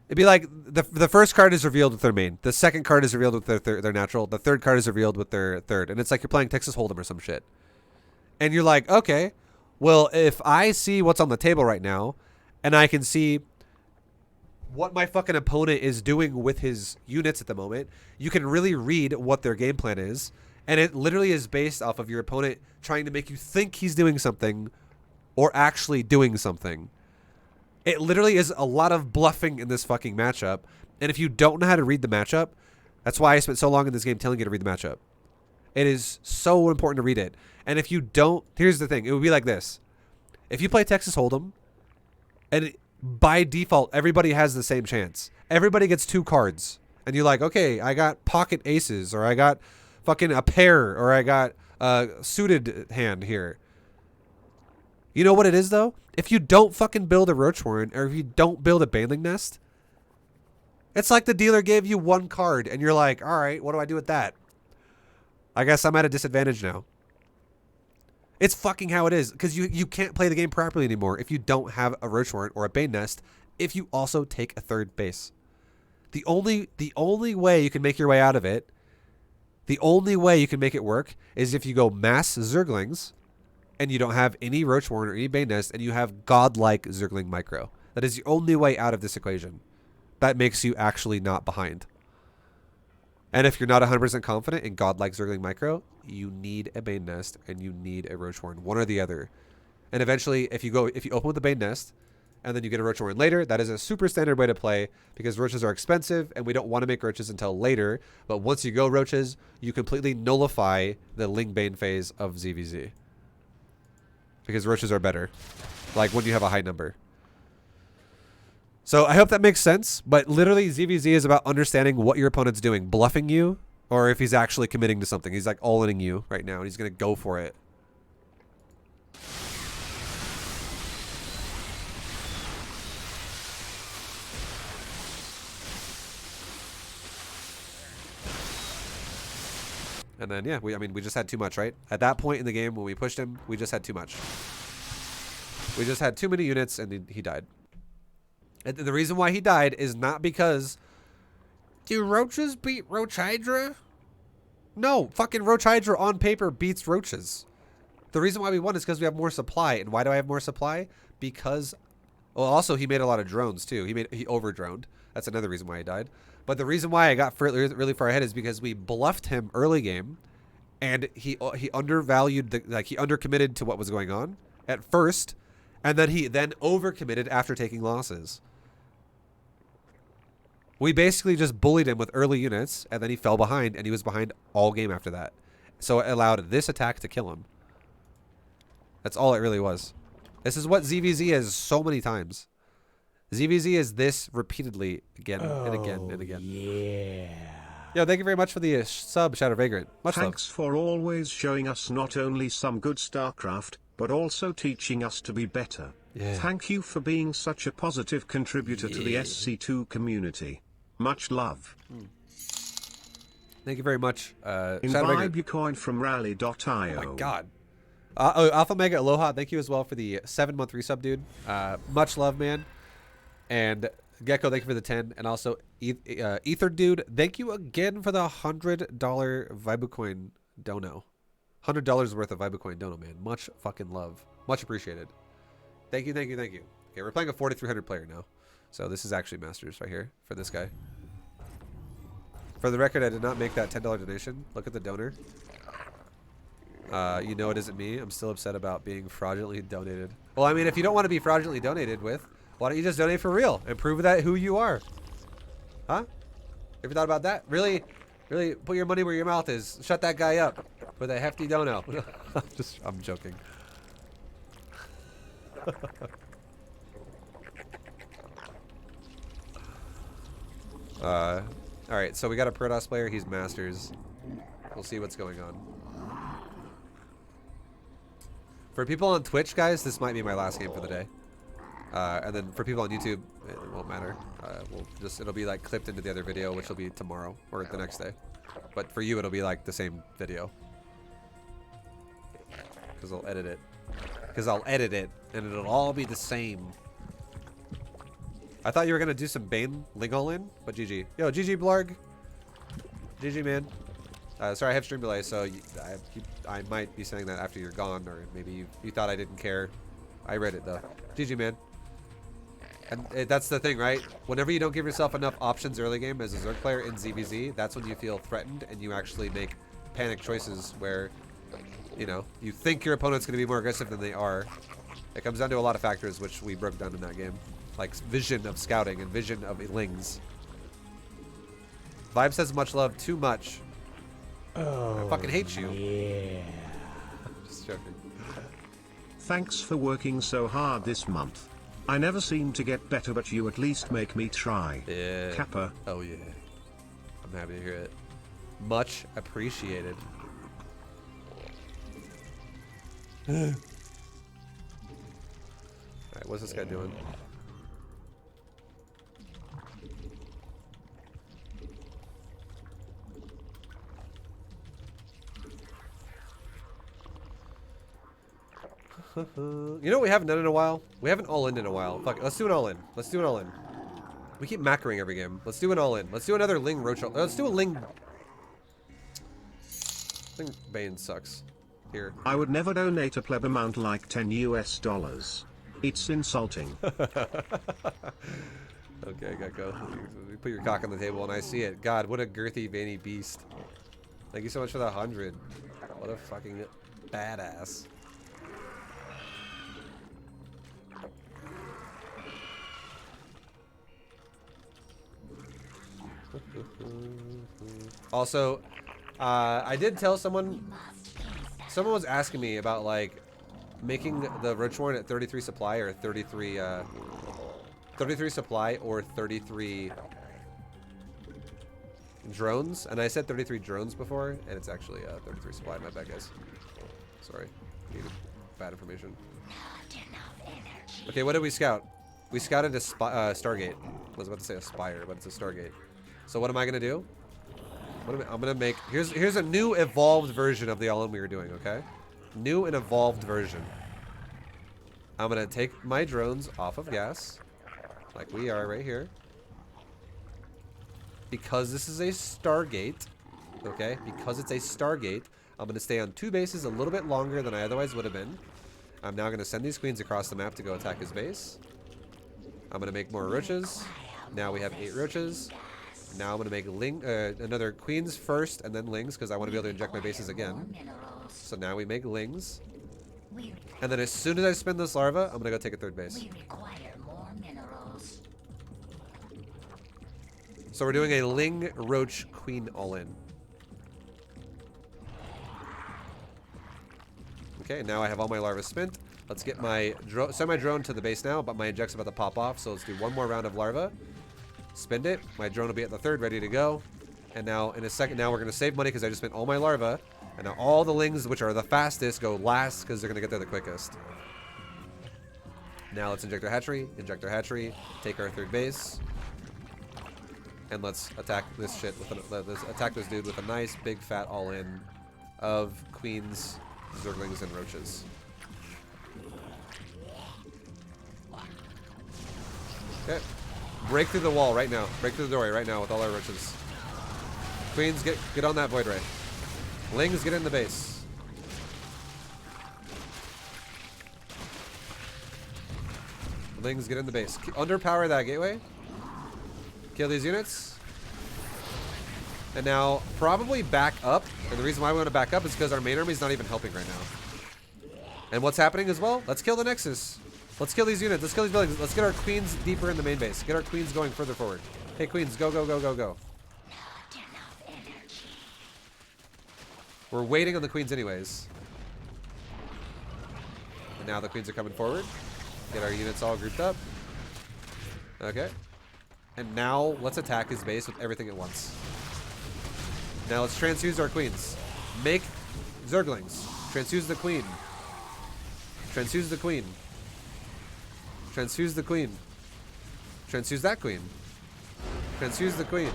It'd be like the first card is revealed with their main. The second card is revealed with their natural. The third card is revealed with their third. And it's like you're playing Texas Hold'em or some shit. And you're like, okay, well, if I see what's on the table right now, and I can see what my fucking opponent is doing with his units at the moment, you can really read what their game plan is. And it literally is based off of your opponent trying to make you think he's doing something or actually doing something. It literally is a lot of bluffing in this fucking matchup. And if you don't know how to read the matchup, that's why I spent so long in this game telling you to read the matchup. It is so important to read it. And if you don't, here's the thing. It would be like this. If you play Texas Hold'em, and by default, everybody has the same chance. Everybody gets 2 cards. And you're like, okay, I got pocket aces, or I got fucking a pair, or I got a suited hand here. You know what it is, though? If you don't fucking build a Roach Warren, or if you don't build a Baneling Nest, it's like the dealer gave you 1 card, and you're like, all right, what do I do with that? I guess I'm at a disadvantage now. It's fucking how it is, because you can't play the game properly anymore if you don't have a Roach Warren or a Bane Nest if you also take a third base. The only way you can make your way out of it, the only way you can make it work, is if you go mass Zerglings and you don't have any Roach Warren or any Bane Nest and you have godlike Zergling Micro. That is the only way out of this equation. That makes you actually not behind. And if you're not 100% confident in godlike Zergling Micro, you need a Bane Nest and you need a Roach Warren, one or the other. And eventually, if you open with the Bane Nest and then you get a Roach Warren later, that is a super standard way to play because roaches are expensive and we don't want to make roaches until later. But once you go roaches, you completely nullify the Ling Bane phase of ZVZ because roaches are better, like when you have a high number. So I hope that makes sense, but literally ZVZ is about understanding what your opponent's doing, bluffing you, or if he's actually committing to something. He's like all-inning you right now, and he's going to go for it. And then, yeah, we just had too much, right? At that point in the game when we pushed him, we just had too much. We just had too many units, and he died. And the reason why he died is not because... Do roaches beat Roach Hydra? No, fucking Roach Hydra on paper beats roaches. The reason why we won is because we have more supply. And why do I have more supply? Because... Well, also, he made a lot of drones, too. He over-droned. That's another reason why he died. But the reason why I got really far ahead is because we bluffed him early game. And he undervalued... he undercommitted to what was going on at first. And then he overcommitted after taking losses. We basically just bullied him with early units, and then he fell behind, and he was behind all game after that. So it allowed this attack to kill him. That's all it really was. This is what ZVZ is so many times. ZVZ is this repeatedly again and again and again. Yeah. Yo, thank you very much for the sub, Shadow Vagrant. Much love. Thanks for always showing us not only some good StarCraft, but also teaching us to be better. Yeah. Thank you for being such a positive contributor to the Yeah. SC2 community. Much love. Thank you very much, Shadow Imbibe Vagrant. your coin from rally.io. Oh my god. Alpha Mega Aloha, thank you as well for the 7-month resub, dude. Much love, man. And Gecko, thank you for the 10. And also, Ether Dude, thank you again for the $100 Vibucoin dono. $100 worth of Vibucoin dono, man. Much fucking love. Much appreciated. Thank you, thank you, thank you. Okay, we're playing a 4,300 player now. So this is actually Masters right here for this guy. For the record, I did not make that $10 donation. Look at the donor. You know it isn't me. I'm still upset about being fraudulently donated. Well, I mean, if you don't want to be fraudulently donated with, why don't you just donate for real and prove that who you are? Huh? Ever thought about that? Really put your money where your mouth is. Shut that guy up with a hefty dono. I'm joking. Alright, so we got a Protoss player. He's Masters. We'll see what's going on. For people on Twitch, guys, this might be my last game for the day. And then for people on YouTube, it won't matter. It'll be like clipped into the other video, which will be tomorrow or the next day. But for you, it'll be like the same video. Because I'll edit it. And it'll all be the same. I thought you were going to do some Bane Ling all in, but GG. Yo, GG Blarg. GG, man. Sorry, I have stream delay, so I might be saying that after you're gone, or maybe you thought I didn't care. I read it, though. GG, man. And that's the thing, right? Whenever you don't give yourself enough options early game as a Zerg player in ZVZ, that's when you feel threatened and you actually make panic choices where, you know, you think your opponent's going to be more aggressive than they are. It comes down to a lot of factors, which we broke down in that game. Like vision of scouting and vision of lings. Vibe says much love, too much. Oh, I fucking hate you. Yeah. Just joking. Thanks for working so hard this month. I never seem to get better, but you at least make me try. Yeah. Kappa. Oh yeah. I'm happy to hear it. Much appreciated. Alright, what's this guy doing? You know what we haven't done in a while? We haven't all in a while. Fuck it, let's do an all in. Let's do an all in. We keep macroing every game. Let's do an all in. Let's do another Ling Roach. Let's do a Ling. Ling Bane sucks. Here. I would never donate a pleb amount like $10 US. It's insulting. Okay, Gecko. You put your cock on the table and I see it. God, what a girthy, veiny beast. Thank you so much for the 100. What a fucking badass. Also, I did tell someone was asking me about like making the Roach Warren at 33 supply or 33 supply or 33 drones, and I said 33 drones before, and it's actually 33 supply. My bad, guys. Sorry, needed bad information. Okay, what did we scout? We scouted a Stargate. I was about to say Aspire, but it's a Stargate. So what am I gonna do? I'm gonna make here's a new evolved version of the all-in we were doing. Okay, new and evolved version. I'm gonna take my drones off of gas, like we are right here, because this is a Stargate. Okay, because it's a Stargate, I'm gonna stay on 2 bases a little bit longer than I otherwise would have been. I'm now gonna send these queens across the map to go attack his base. I'm gonna make more roaches. Now we have 8 roaches. Now I'm gonna make another queens first and then lings because I want to be able to inject my bases again. So now we make lings. And then as soon as I spin this larva, I'm gonna go take a 3rd base. So we're doing a ling roach queen all in. Okay, now I have all my larvae spent. Let's get my send my drone to the base now, but my inject's about to pop off, so let's do one more round of larva. Spend it. My drone will be at the 3rd, ready to go. And now, in a second, now we're going to save money because I just spent all my larvae. And now all the lings, which are the fastest, go last because they're going to get there the quickest. Now let's inject our hatchery, take our 3rd base. And let's attack this shit let's attack this dude with a nice, big, fat all-in of queens, zerglings, and roaches. Okay. Break through the wall right now. Break through the doorway right now with all our roaches. Queens, get on that void ray. Lings, get in the base. Lings, get in the base. Underpower that gateway. Kill these units. And now probably back up. And the reason why we want to back up is because our main army is not even helping right now. And what's happening as well? Let's kill the Nexus. Let's kill these units. Let's kill these buildings. Let's get our queens deeper in the main base. Get our queens going further forward. Hey, queens, go, go, go, go, go. We're waiting on the queens anyways. And now the queens are coming forward. Get our units all grouped up. Okay. And now let's attack his base with everything at once. Now let's transfuse our queens. Make Zerglings. Transfuse the queen. Transfuse the queen. Transfuse the queen. Transfuse that queen. Transfuse the queen.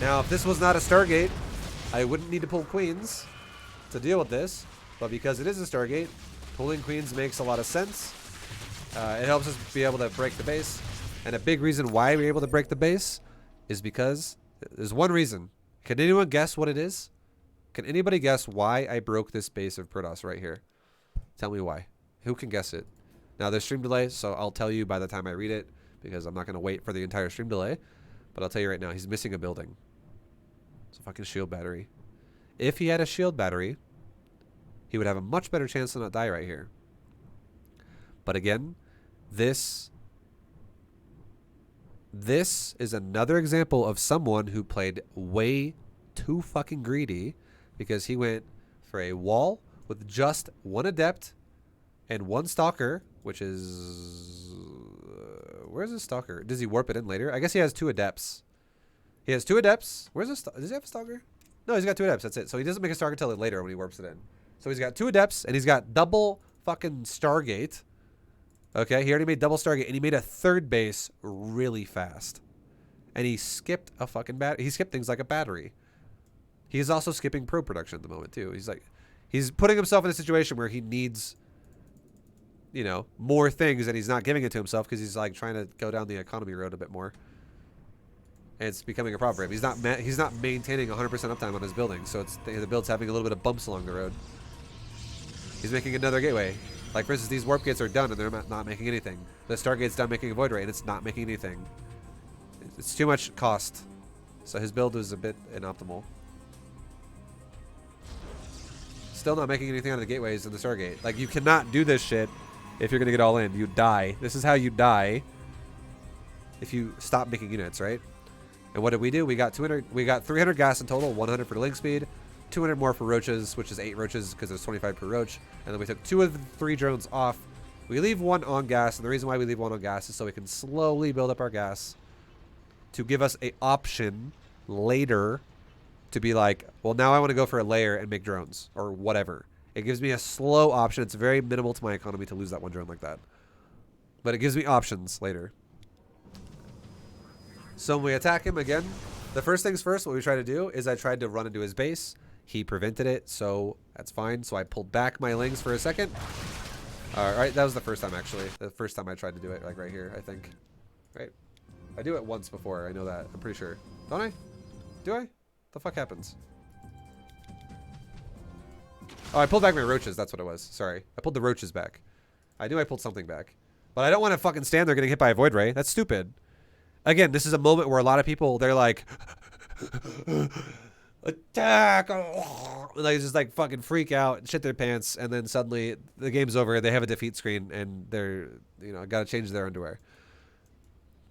Now, if this was not a Stargate, I wouldn't need to pull queens to deal with this. But because it is a Stargate, pulling queens makes a lot of sense. It helps us be able to break the base. And a big reason why we're able to break the base is because there's one reason. Can anyone guess what it is? Can anybody guess why I broke this base of Protoss right here? Tell me why. Who can guess it? Now, there's stream delay, so I'll tell you by the time I read it, because I'm not going to wait for the entire stream delay. But I'll tell you right now, he's missing a building. It's a fucking shield battery. If he had a shield battery, he would have a much better chance to not die right here. But again, this is another example of someone who played way too fucking greedy, because he went for a wall with just one adept and one stalker, which is where's his stalker? Does he warp it in later? I guess he has 2 adepts. He has 2 adepts. Where's his? Does he have a stalker? No, he's got 2 adepts. That's it. So he doesn't make a stalker till later when he warps it in. So he's got 2 adepts and he's got double fucking Stargate. Okay, he already made double Stargate and he made a 3rd base really fast. And he skipped a fucking battery. He skipped things like a battery. He's also skipping pro production at the moment too. He's putting himself in a situation where he needs, you know, more things, and he's not giving it to himself because he's like trying to go down the economy road a bit more. And it's becoming a problem for him. He's not maintaining 100% uptime on his building, so the build's having a little bit of bumps along the road. He's making another gateway. Like for instance, these warp gates are done and they're not making anything. The Stargate's done making a void ray and it's not making anything. It's too much cost. So his build is a bit inoptimal. Still not making anything out of the gateways in the Stargate. Like, you cannot do this shit if you're gonna get all in. You die. This is how you die if you stop making units, right? And what did we do? We got 300 gas in total, 100 for link speed, 200 more for roaches, which is 8 roaches because there's 25 per roach. And then we took 2 of the 3 drones off. We leave 1 on gas, and the reason why we leave 1 on gas is so we can slowly build up our gas to give us a option later to be like, well, now I want to go for a layer and make drones or whatever. It gives me a slow option. It's very minimal to my economy to lose that 1 drone like that. But it gives me options later. So when we attack him again, the first things first, what we try to do is I tried to run into his base. He prevented it, so that's fine. So I pulled back my lings for a second. All right, that was the first time, actually. The first time I tried to do it, like right here, I think. Right? I do it once before. I know that. I'm pretty sure. Don't I? Do I? The fuck happens? Oh, I pulled back my roaches. That's what it was. Sorry. I pulled the roaches back. I knew I pulled something back. But I don't want to fucking stand there getting hit by a void ray. That's stupid. Again, this is a moment where a lot of people, they're like, attack! Like, just like fucking freak out and shit their pants. And then suddenly the game's over. They have a defeat screen and they're, you know, got to change their underwear.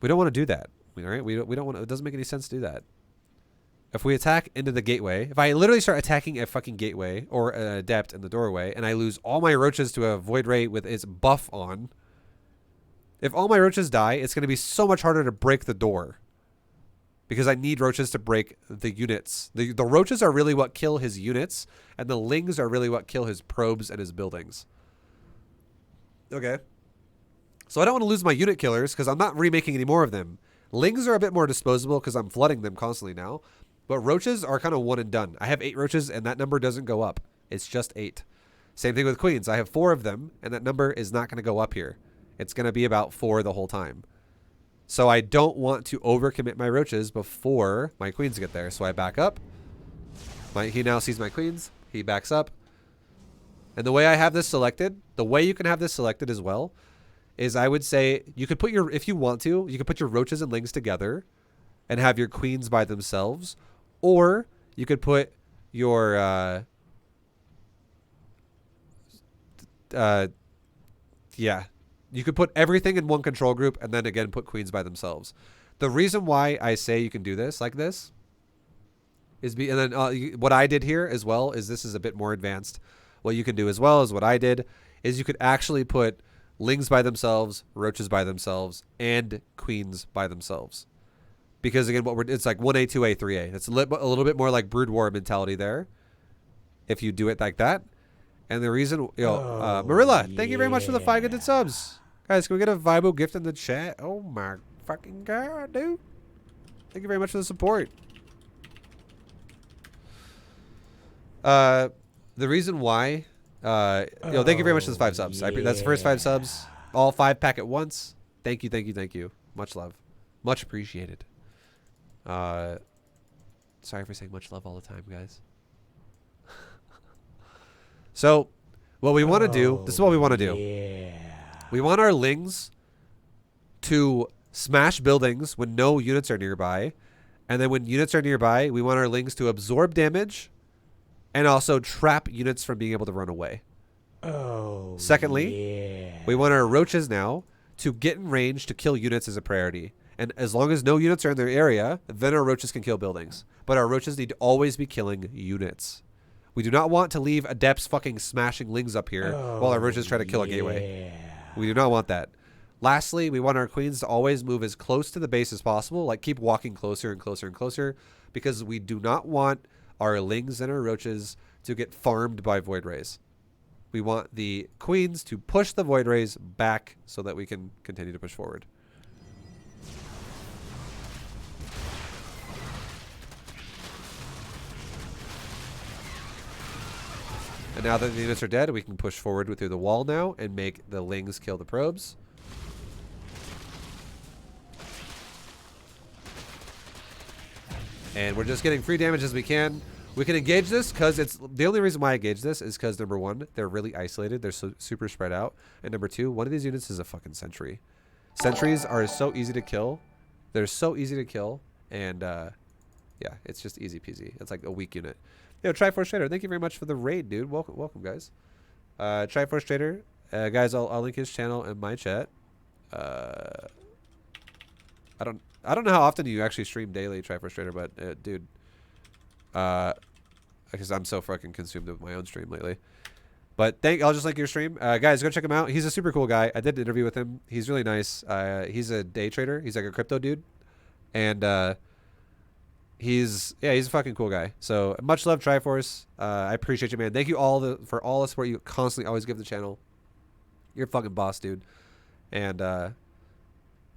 We don't want to do that. All right? We don't want to, it doesn't make any sense to do that. If we attack into the gateway, if I literally start attacking a fucking gateway or an adept in the doorway and I lose all my roaches to a void ray with its buff on, if all my roaches die, it's going to be so much harder to break the door because I need roaches to break the units. The roaches are really what kill his units and the lings are really what kill his probes and his buildings. Okay. So I don't want to lose my unit killers because I'm not remaking any more of them. Lings are a bit more disposable because I'm flooding them constantly now. But roaches are kind of one and done. I have 8 roaches and that number doesn't go up. It's just 8. Same thing with queens. I have 4 of them and that number is not going to go up here. It's going to be about 4 the whole time. So I don't want to overcommit my roaches before my queens get there. So I back up. He now sees my queens. He backs up. And the way I have this selected, the way you can have this selected as well, is I would say you could put your, if you want to, you could put your roaches and lings together and have your queens by themselves. Or you could put your, yeah. You could put everything in one control group and then again put queens by themselves. The reason why I say you can do this like this is and then what I did here as well is this is a bit more advanced. What you can do as well as what I did is you could actually put lings by themselves, roaches by themselves, and queens by themselves. Because again, it's like 1A, 2A, 3A. It's a little bit more like Brood War mentality there. If you do it like that. And the reason, Marilla, thank you very much for the 5 gifted subs. Guys, can we get a Vibo gift in the chat? Oh my fucking god, dude. Thank you very much for the support. The reason why, thank you very much for the 5 subs. That's the first 5 subs. All 5 pack at once. Thank you, thank you, thank you. Much love. Much appreciated. Sorry for saying much love all the time, guys. So, what we want to do, this is what we want to do. Yeah. We want our lings to smash buildings when no units are nearby. And then when units are nearby, we want our lings to absorb damage and also trap units from being able to run away. Oh, Secondly, yeah. we want our roaches now to get in range to kill units as a priority. And as long as no units are in their area, then our roaches can kill buildings. But our roaches need to always be killing units. We do not want to leave adepts fucking smashing lings up here while our roaches try to kill a gateway. We do not want that. Lastly, we want our queens to always move as close to the base as possible. Like, keep walking closer and closer and closer. Because we do not want our lings and our roaches to get farmed by void rays. We want the queens to push the void rays back so that we can continue to push forward. And now that the units are dead, we can push forward through the wall now and make the lings kill the probes. And we're just getting free damage as we can. We can engage this because it's the only reason why I engage this is because number 1, they're really isolated. They're so super spread out. And number 2, one of these units is a fucking sentry. Sentries are so easy to kill. They're so easy to kill. And yeah, it's just easy peasy. It's like a weak unit. Yo, Triforce Trader, thank you very much for the raid, dude. Welcome, guys. Triforce Trader, guys, I'll link his channel in my chat. I don't know how often you actually stream daily, Triforce Trader, but dude, because I'm so fucking consumed with my own stream lately. But I'll just link your stream, guys. Go check him out. He's a super cool guy. I did an interview with him. He's really nice. He's a day trader. He's like a crypto dude, and he's a fucking cool guy. So much love, Triforce. I appreciate you, man. Thank you for all the support you constantly always give the channel. You're a fucking boss, dude. And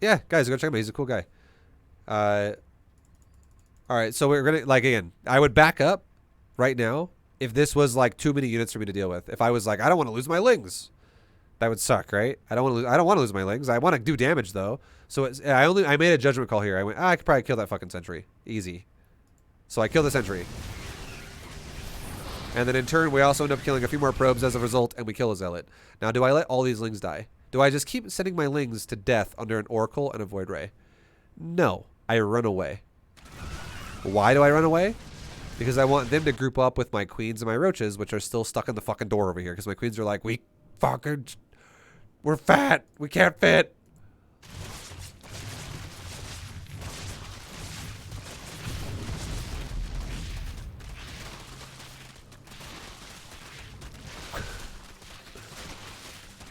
yeah, guys, go check him out. He's a cool guy. All right, so we're gonna again. I would back up right now if this was like too many units for me to deal with. If I was like, I don't want to lose my lings, that would suck, right? I don't want to lose my lings. I want to do damage though. So I made a judgment call here. I went, I could probably kill that fucking sentry. Easy. So I kill the sentry. And then in turn, we also end up killing a few more probes as a result, and we kill a zealot. Now, do I let all these lings die? Do I just keep sending my lings to death under an oracle and a void ray? No. I run away. Why do I run away? Because I want them to group up with my queens and my roaches, which are still stuck in the fucking door over here. Because my queens are like, we're fat. We can't fit.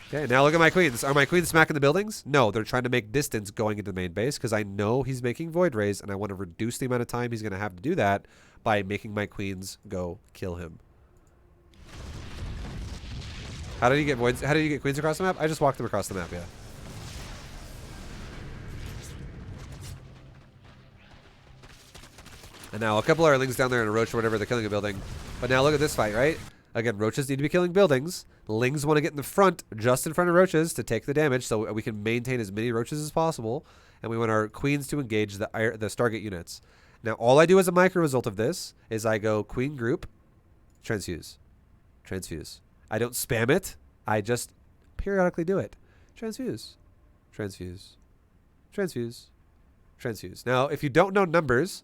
Okay, now look at my queens. Are my queens smacking the buildings? No, they're trying to make distance going into the main base because I know he's making void rays and I want to reduce the amount of time he's going to have to do that by making my queens go kill him. How did you get voids? How did you get queens across the map? I just walked them across the map, yeah. And now a couple of our lings down there in a roach or whatever, they're killing a building. But now look at this fight, right? Again, roaches need to be killing buildings. Lings want to get in the front, just in front of roaches, to take the damage so we can maintain as many roaches as possible. And we want our queens to engage the Stargate units. Now, all I do as a micro result of this is I go queen group, transfuse, transfuse. I don't spam it. I just periodically do it. Transfuse. Transfuse. Transfuse. Transfuse. Now, if you don't know numbers,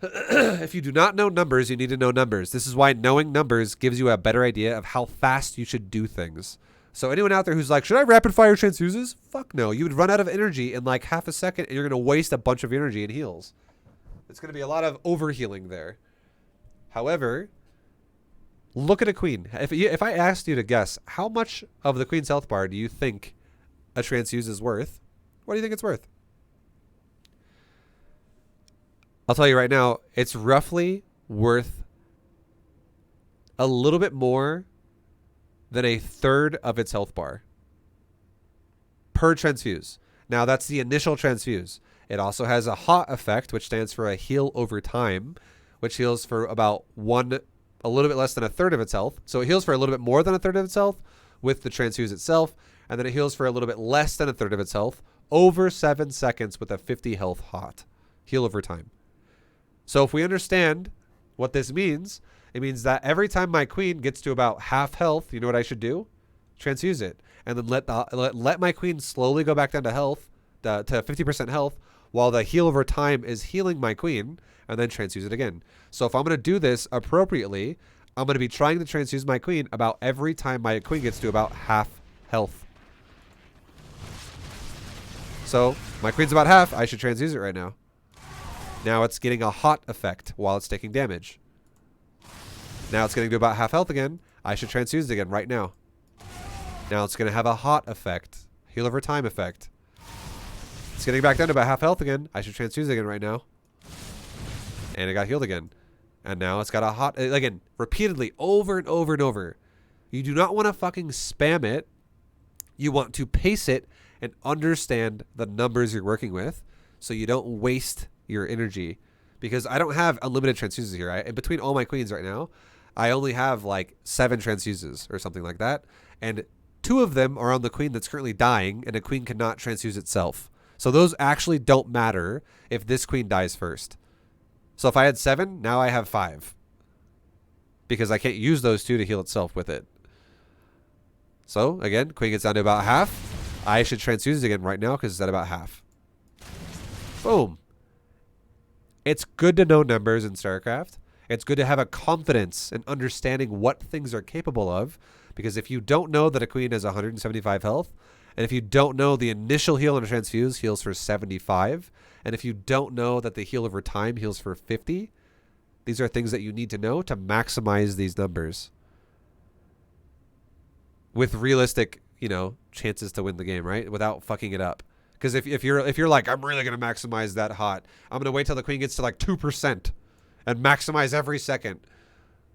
if you do not know numbers, you need to know numbers. This is why knowing numbers gives you a better idea of how fast you should do things. So anyone out there who's like, should I rapid fire transfuses? Fuck no. You would run out of energy in like half a second and you're going to waste a bunch of energy in heals. It's going to be a lot of overhealing there. However, look at a queen. If I asked you to guess how much of the queen's health bar do you think a transfuse is worth, what do you think it's worth? I'll tell you right now, it's roughly worth a little bit more than a third of its health bar per transfuse. Now, that's the initial transfuse. It also has a hot effect, which stands for a heal over time, which heals for about a little bit less than a third of its health. So it heals for a little bit more than a third of its health with the transfuse itself, and then it heals for a little bit less than a third of its health over 7 seconds with a 50 health hot. Heal over time. So if we understand what this means, it means that every time my queen gets to about half health, you know what I should do? Transfuse it. And then let my queen slowly go back down to health, to 50% health, while the heal over time is healing my queen, and then transfuse it again. So if I'm going to do this appropriately, I'm going to be trying to transfuse my queen about every time my queen gets to about half health. So my queen's about half. I should transfuse it right now. Now it's getting a hot effect while it's taking damage. Now it's getting to about half health again. I should transfuse it again right now. Now it's going to have a hot effect. Heal over time effect. It's getting back down to about half health again. I should transfuse it again right now. And it got healed again. And now it's got a hot... Again, repeatedly, over and over and over. You do not want to fucking spam it. You want to pace it and understand the numbers you're working with so you don't waste your energy. Because I don't have unlimited transfuses here. In between all my queens right now, I only have like 7 transfuses or something like that. And 2 of them are on the queen that's currently dying, and a queen cannot transfuse itself. So those actually don't matter if this queen dies first. So if I had 7, now I have 5. Because I can't use those 2 to heal itself with it. So, again, queen gets down to about half. I should transfuse it again right now because it's at about half. Boom. It's good to know numbers in StarCraft. It's good to have a confidence in understanding what things are capable of. Because if you don't know that a queen has 175 health, and if you don't know the initial heal on a transfuse heals for 75, and if you don't know that the heal over time heals for 50, these are things that you need to know to maximize these numbers with realistic, chances to win the game, right? Without fucking it up. Because if you're like, I'm really gonna maximize that hot, I'm gonna wait till the queen gets to like 2% and maximize every second.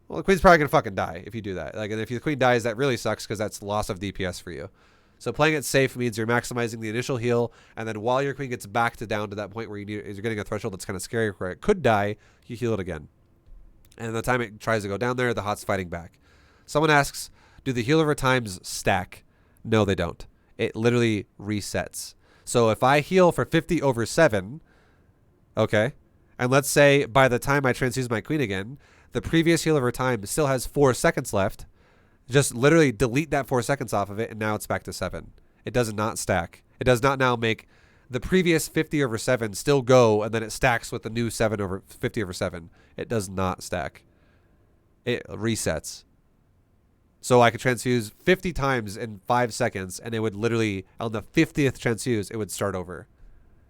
Well, the queen's probably gonna fucking die if you do that. Like, and if the queen dies, that really sucks because that's loss of DPS for you. So playing it safe means you're maximizing the initial heal, and then while your queen gets back down to that point where you're getting a threshold that's kind of scary where it could die, you heal it again. And the time it tries to go down there, the hot's fighting back. Someone asks, do the heal over times stack? No, they don't. It literally resets. So if I heal for 50 over 7, okay, and let's say by the time I transfuse my queen again, the previous heal over time still has 4 seconds left. Just literally delete that 4 seconds off of it, and now it's back to 7. It does not stack. It does not now make the previous 50 over 7 still go, and then it stacks with the new 50 over 7. It does not stack. It resets. So I could transfuse 50 times in 5 seconds, and it would literally, on the 50th transfuse, it would start over.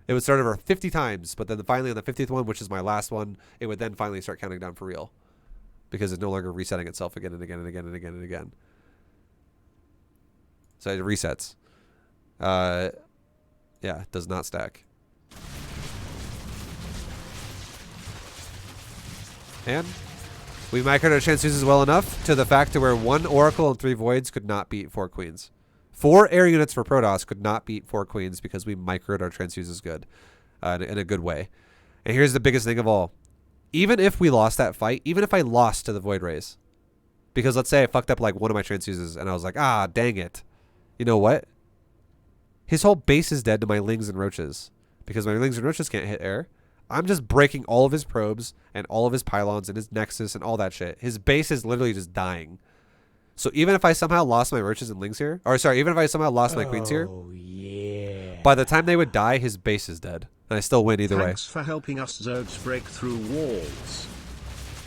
It would start over 50 times, but then finally on the 50th one, which is my last one, it would then finally start counting down for real. Because it's no longer resetting itself again and again and again and again and again. So it resets. Yeah, it does not stack. And we microed our transfuses well enough to the fact to where 1 Oracle and 3 Voids could not beat 4 Queens. 4 air units for Protoss could not beat 4 Queens because we microed our transfuses good. In a good way. And here's the biggest thing of all. Even if we lost that fight, even if I lost to the Void Rays, because let's say I fucked up like one of my transfuses and I was like, ah, dang it. You know what? His whole base is dead to my Lings and Roaches. Because my Lings and Roaches can't hit air. I'm just breaking all of his probes and all of his pylons and his nexus and all that shit. His base is literally just dying. So even if I somehow lost my roaches and lings here, or sorry, even if I somehow lost my queens here, Oh, yeah. by the time they would die, his base is dead. And I still win either way. Thanks for helping us Zergs break through walls.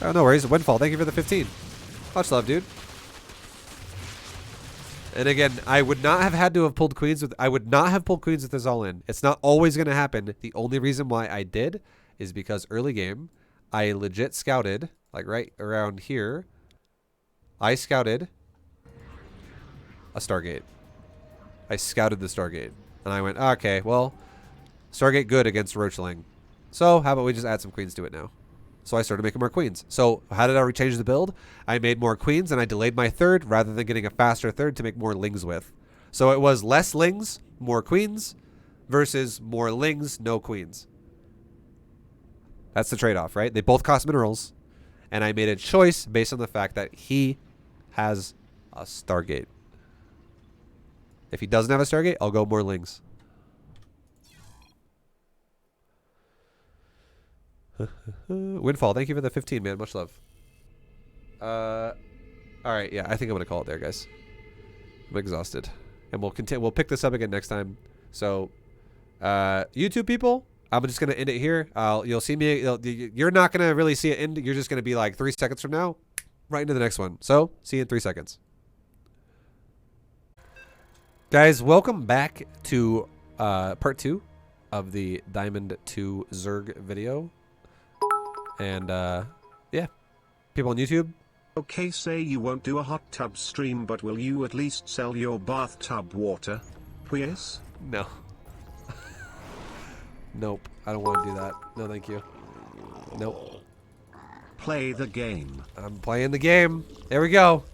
Oh, no worries. Windfall, thank you for the 15. Much love, dude. And again, I would not have had to have pulled queens with... I would not have pulled queens with this all in. It's not always going to happen. The only reason why I did is because early game, I legit scouted, like right around here. I scouted a Stargate. I scouted the Stargate. And I went, okay, well, Stargate good against Roachling. So how about we just add some queens to it now? So I started making more queens. So how did I change the build? I made more queens and I delayed my third rather than getting a faster third to make more lings with. So it was less lings, more queens versus more lings, no queens. That's the trade-off, right? They both cost minerals. And I made a choice based on the fact that he has a Stargate. If he doesn't have a Stargate, I'll go more lings. Windfall, thank you for the 15, man. Much love. Alright, yeah, I think I'm gonna call it there, guys. I'm exhausted. And we'll continue. We'll pick this up again next time. So, YouTube people, I'm just gonna end it here. You'll see me. You're not gonna really see it end. You're just gonna be like 3 seconds from now, right into the next one. So, see you in 3 seconds. Guys, welcome back to part 2 of the Diamond 2 Zerg video. And yeah, people on YouTube. Okay, say you won't do a hot tub stream, but will you at least sell your bathtub water? Please? No. Nope, I don't want to do that. No, thank you. Nope. Play the game. I'm playing the game. There we go.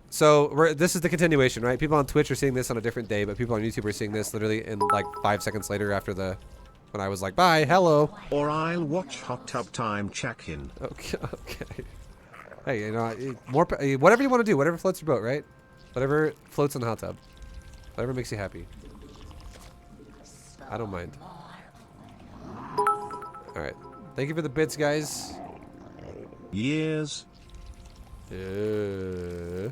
So this is the continuation, right? People on Twitch are seeing this on a different day, but people on YouTube are seeing this literally in like 5 seconds later after when I was like, bye, hello. Or I'll watch hot tub time check-in. Okay, okay. Hey, you know, whatever you want to do, whatever floats your boat, right? Whatever floats in the hot tub. Whatever makes you happy. I don't mind. Alright. Thank you for the bits, guys. Years. So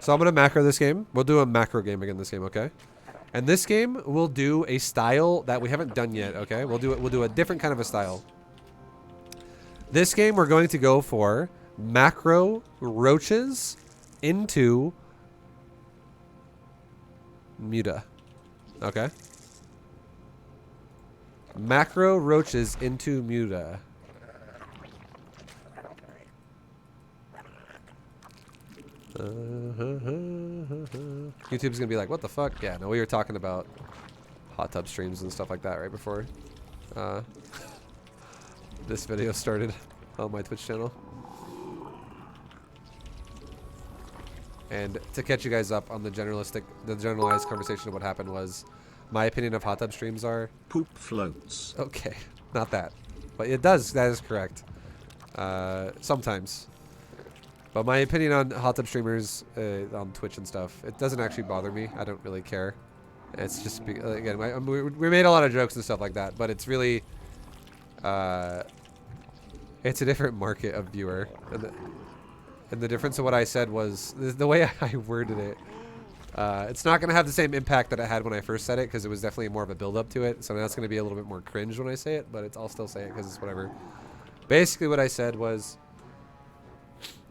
I'm going to macro this game. We'll do a macro game again this game, okay? And this game, we'll do a style that we haven't done yet, okay? We'll do a different kind of a style. This game, we're going to go for macro roaches into Muta. Okay? Macro roaches into Muta. YouTube's gonna be like, what the fuck? Yeah, no, we were talking about hot tub streams and stuff like that right before this video started on my Twitch channel. And to catch you guys up on the generalized conversation of what happened was, my opinion of hot tub streams are Poop floats. okay, not that, but it does. That is correct. Sometimes. But my opinion on hot tub streamers on Twitch and stuff, it doesn't actually bother me. I don't really care. It's just, again, we made a lot of jokes and stuff like that, but it's really, it's a different market of viewer. And the difference of what I said was, the way I worded it, it's not going to have the same impact that it had when I first said it, because it was definitely more of a build-up to it. So now it's going to be a little bit more cringe when I say it, but I'll still say it because it's whatever. Basically what I said was,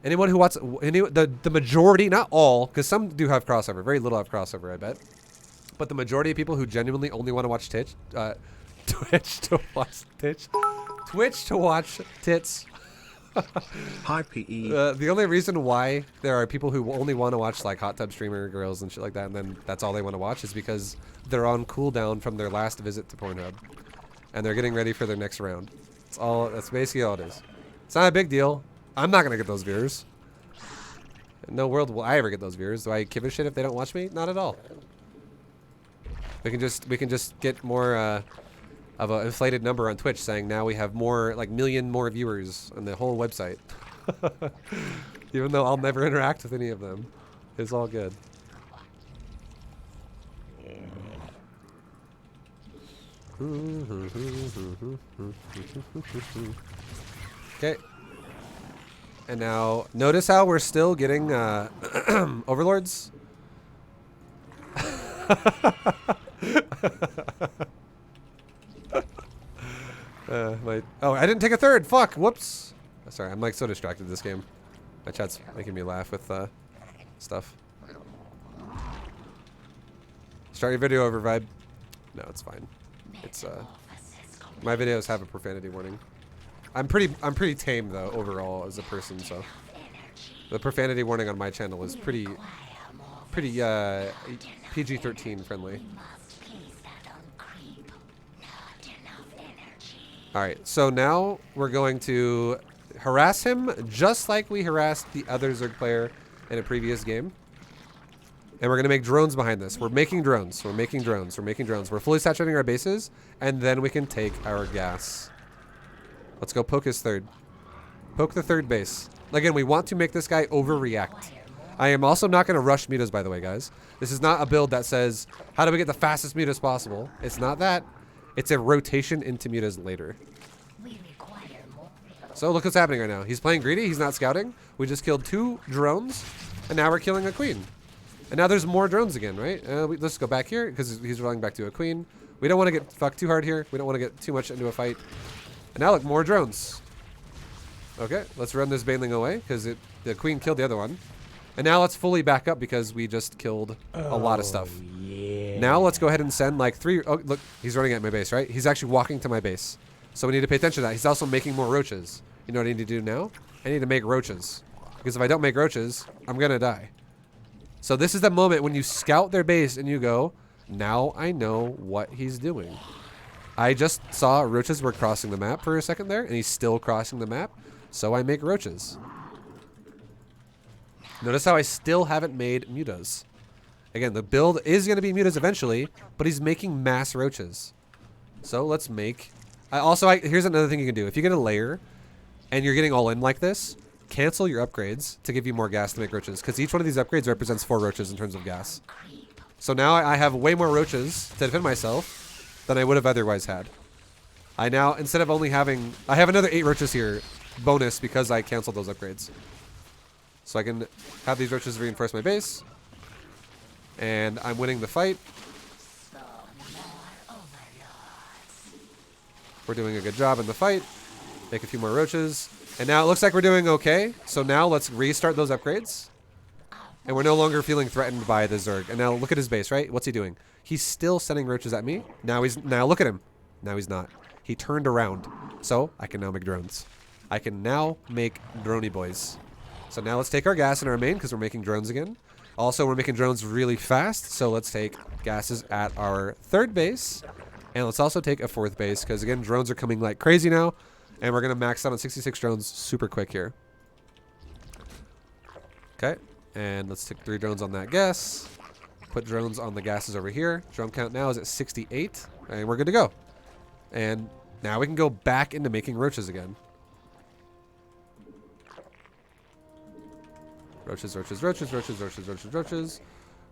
anyone who watches, the majority, not all, because some do have crossover, very little have crossover, I bet. But the majority of people who genuinely only want to watch Twitch to watch tits. Hi PE. The only reason why there are people who only want to watch like hot tub streamer girls and shit like that, and then that's all they want to watch, is because they're on cooldown from their last visit to Pornhub, and they're getting ready for their next round. That's basically all it is. It's not a big deal. I'm not gonna get those viewers. In no world will I ever get those viewers. Do I give a shit if they don't watch me? Not at all. We can just get more of an inflated number on Twitch, saying now we have more, like, million more viewers on the whole website. Even though I'll never interact with any of them. It's all good. Okay. And now, notice how we're still getting overlords? Oh, I didn't take a third. Fuck. Whoops. Sorry, I'm like so distracted this game. My chat's making me laugh with stuff. Start your video over, vibe. No, it's fine. It's my videos have a profanity warning. I'm pretty tame though overall as a person, so the profanity warning on my channel is pretty PG-13 friendly. Alright, so now we're going to harass him just like we harassed the other Zerg player in a previous game. And we're going to make drones behind this. We're making drones. We're making drones. We're making drones. We're fully saturating our bases, and then we can take our gas. Let's go poke his third. Poke the third base. Again, we want to make this guy overreact. I am also not going to rush mutas, by the way, guys. This is not a build that says, how do we get the fastest mutas possible? It's not that. It's a rotation into mutas later. So look what's happening right now. He's playing greedy. He's not scouting. We just killed 2 drones, and now we're killing a queen. And now there's more drones again, right? Let's go back here, because he's rolling back to a queen. We don't want to get fucked too hard here. We don't want to get too much into a fight. And now look, more drones. Okay, let's run this baneling away, because the queen killed the other one. And now let's fully back up, because we just killed a lot of stuff. Yeah. Now let's go ahead and send like 3... Oh, look, he's running at my base, right? He's actually walking to my base. So we need to pay attention to that. He's also making more roaches. You know what I need to do now? I need to make roaches. Because if I don't make roaches, I'm going to die. So this is the moment when you scout their base and you go, now I know what he's doing. I just saw roaches were crossing the map for a second there, and he's still crossing the map. So I make roaches. Notice how I still haven't made mutas. Again, the build is going to be mutas eventually, but he's making mass roaches. So let's make... here's another thing you can do. If you get a layer and you're getting all in like this, cancel your upgrades to give you more gas to make roaches, because each one of these upgrades represents 4 roaches in terms of gas. So now I have way more roaches to defend myself than I would have otherwise had. I now, instead of only having... I have another 8 roaches here, bonus, because I canceled those upgrades. So I can have these roaches reinforce my base. And I'm winning the fight. We're doing a good job in the fight. Make a few more roaches. And now it looks like we're doing okay. So now let's restart those upgrades. And we're no longer feeling threatened by the Zerg. And now look at his base, right? What's he doing? He's still sending roaches at me. Now look at him. Now he's not. He turned around. So I can now make drones. I can now make droney boys. So now let's take our gas in our main, because we're making drones again. Also, we're making drones really fast. So let's take gases at our 3rd base. And let's also take a 4th base, because again, drones are coming like crazy now. And we're going to max out on 66 drones super quick here. Okay. And let's take 3 drones on that gas. Put drones on the gases over here. Drone count now is at 68. And we're good to go. And now we can go back into making roaches again. Roaches, roaches, roaches, roaches, roaches, roaches, roaches.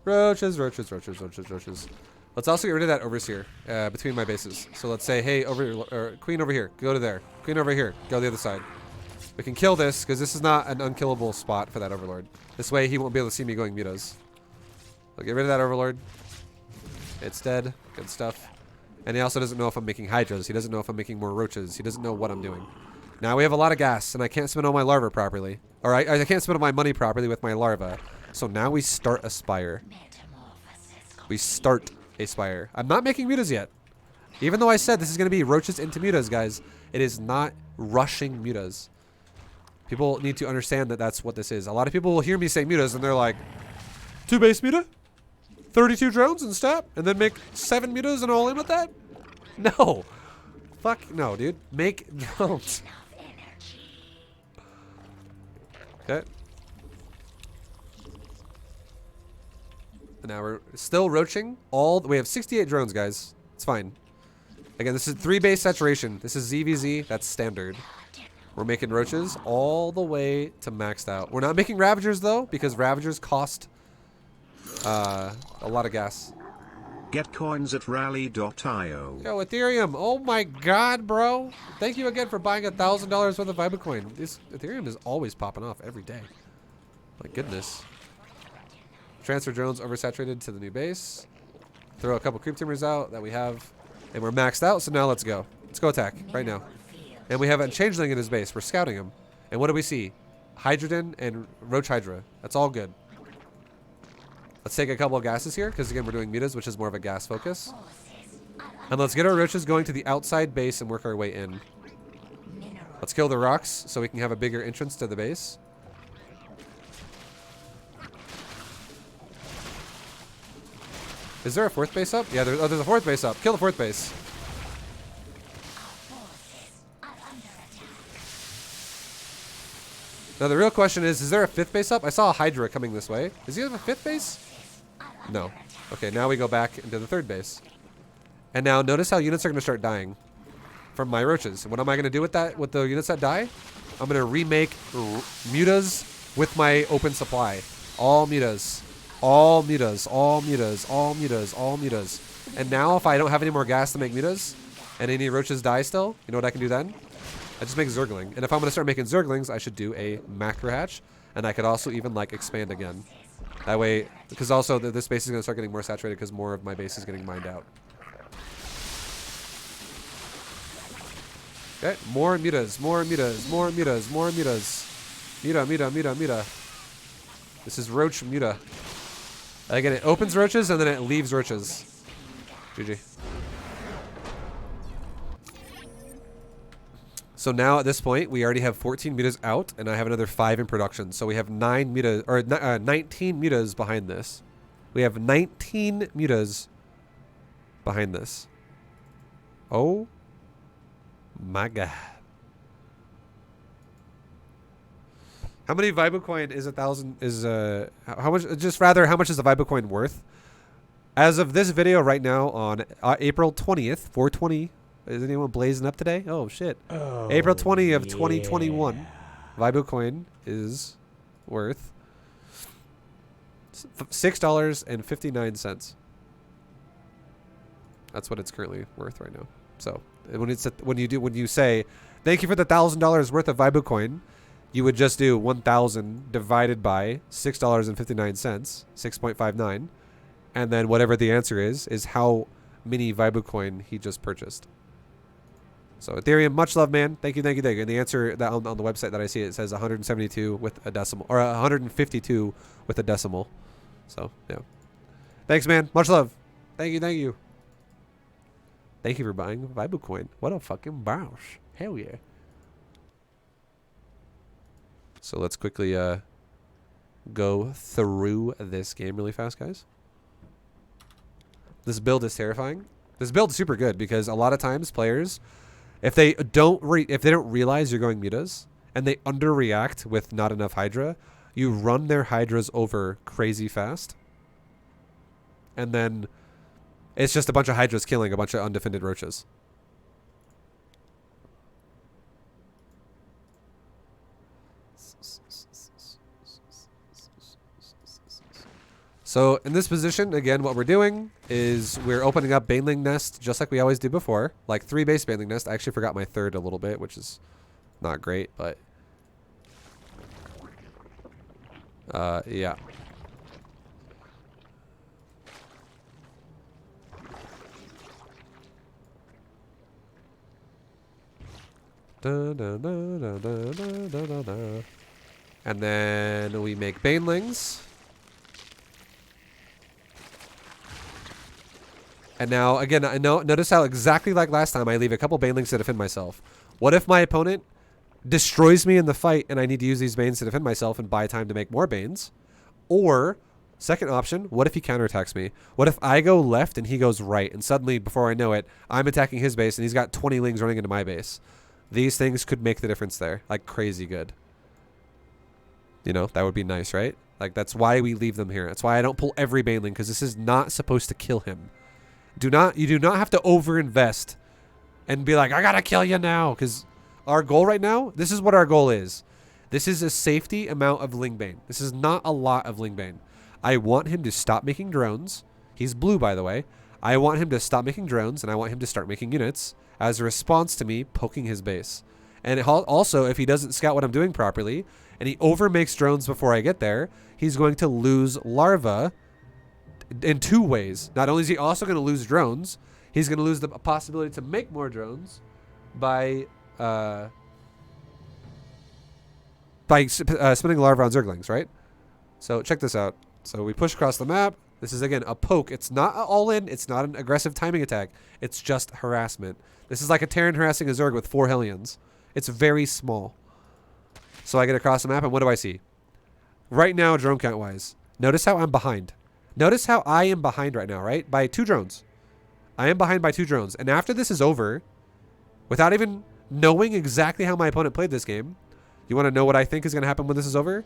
Roaches, roaches, roaches, roaches, roaches. Let's also get rid of that overseer between my bases. So let's say, hey, queen over here, go to there. Queen over here, go to the other side. We can kill this, because this is not an unkillable spot for that overlord. This way he won't be able to see me going mutas. I'll get rid of that overlord. It's dead. Good stuff. And he also doesn't know if I'm making hydras. He doesn't know if I'm making more roaches. He doesn't know what I'm doing. Now we have a lot of gas, and I can't spend all my larva properly. Or I can't spend all my money properly with my larva. So now we start a spire. We start a spire. I'm not making mutas yet. Even though I said this is going to be roaches into mutas, guys, it is not rushing mutas. People need to understand that that's what this is. A lot of people will hear me say mutas, and they're like, 2 base muta? 32 drones and stop? And then make 7 mutas and all in with that? No. Fuck no, dude. Make drones. Okay. And now we're still roaching. We have 68 drones, guys. It's fine. Again, this is 3 base saturation. This is ZVZ. That's standard. We're making roaches all the way to maxed out. We're not making ravagers, though, because ravagers cost a lot of gas. Get coins at rally.io. Yo, Ethereum. Oh my god, bro. Thank you again for buying $1,000 worth of Vibacoin. This Ethereum is always popping off every day. My goodness. Transfer drones oversaturated to the new base. Throw a couple creep timbers out that we have. And we're maxed out, so now let's go. Let's go attack right now. And we have a changeling in his base. We're scouting him. And what do we see? Hydrogen and Roach Hydra. That's all good. Let's take a couple of gases here, because again, we're doing mutas, which is more of a gas focus. And let's get our roaches going to the outside base and work our way in. Let's kill the rocks so we can have a bigger entrance to the base. Is there a fourth base up? Yeah, there's a fourth base up. Kill the fourth base. Now the real question is there a fifth base up? I saw a Hydra coming this way. Does he have a fifth base? No. Okay, now we go back into the third base. And now notice how units are going to start dying from my roaches. What am I going to do with that? With the units that die? I'm going to remake mutas with my open supply. All mutas. All mutas. All mutas. All mutas. All mutas. And now if I don't have any more gas to make mutas and any roaches die still, you know what I can do then? I just make Zergling. And if I'm going to start making Zerglings, I should do a macro hatch. And I could also even like expand again. That way, because also this base is going to start getting more saturated because more of my base is getting mined out. Okay, more mutas, more mutas, more mutas, more mutas. Muta. This is Roach muta. Again, it opens roaches and then it leaves roaches. GG. So now at this point, we already have 14 mutas out, and I have another 5 in production. So we have 9 mutas, or 19 mutas behind this. We have 19 mutas behind this. Oh my god! How many Vibacoin is 1,000? Is how much? Just rather, how much is the Vibacoin worth? As of this video right now on April 20th, 420. Is anyone blazing up today? Oh, shit. Oh, April 20 of 2021. Vibacoin is worth $6.59. That's what it's currently worth right now. So when you say thank you for the $1,000 worth of Vibacoin, you would just do 1,000 divided by $6.59, 6.59, and then whatever the answer is how many Vibacoin he just purchased. So Ethereum, much love, man. Thank you. And the answer that on the website that I see, it says 172 with a decimal, or 152 with a decimal. So yeah, thanks, man. Much love. Thank you. Thank you for buying Vibacoin. What a fucking boss. Hell yeah. So let's quickly go through this game really fast, guys. This build is terrifying. This build is super good because a lot of times players, if they don't realize you're going mutas and they underreact with not enough Hydra, you run their Hydras over crazy fast. And then it's just a bunch of Hydras killing a bunch of undefended roaches. So in this position, again, what we're doing is we're opening up Baneling Nest just like we always do before. Like 3 base Baneling Nest. I actually forgot my third a little bit, which is not great, but yeah. And then we make Banelings. And now, again, notice how exactly like last time I leave a couple Banelings to defend myself. What if my opponent destroys me in the fight and I need to use these Banes to defend myself and buy time to make more Banes? Or, second option, what if he counterattacks me? What if I go left and he goes right and suddenly, before I know it, I'm attacking his base and he's got 20 Lings running into my base? These things could make the difference there. Like crazy good. You know, that would be nice, right? Like that's why we leave them here. That's why I don't pull every Baneling, because this is not supposed to kill him. You do not have to overinvest and be like, I gotta kill you now. Because our goal right now, this is what our goal is. This is a safety amount of Lingbane. This is not a lot of Lingbane. I want him to stop making drones. He's blue, by the way. I want him to stop making drones, and I want him to start making units as a response to me poking his base. And also, if he doesn't scout what I'm doing properly, and he overmakes drones before I get there, he's going to lose larva in 2 ways. Not only is he also going to lose drones, he's going to lose the possibility to make more drones by spinning larva on zerglings, right? So check this out. So we push across the map. This is, again, a poke. It's not all in. It's not an aggressive timing attack. It's just harassment. This is like a Terran harassing a Zerg with 4 Hellions. It's very small. So I get across the map, and what do I see? Right now, drone count-wise, notice how I'm behind. Notice how I am behind right now, right? By 2 drones. I am behind by 2 drones. And after this is over, without even knowing exactly how my opponent played this game, you want to know what I think is going to happen when this is over?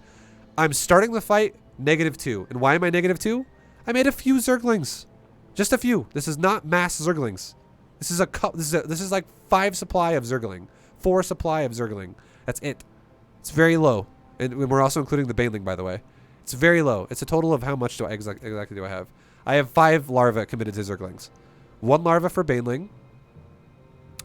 I'm starting the fight -2. And why am I -2? I made a few Zerglings. Just a few. This is not mass Zerglings. This is like 5 supply of Zergling. 4 supply of Zergling. That's it. It's very low. And we're also including the Baneling, by the way. It's very low. It's a total of how much do I exactly do I have? I have 5 larvae committed to Zerglings. 1 larva for Baneling.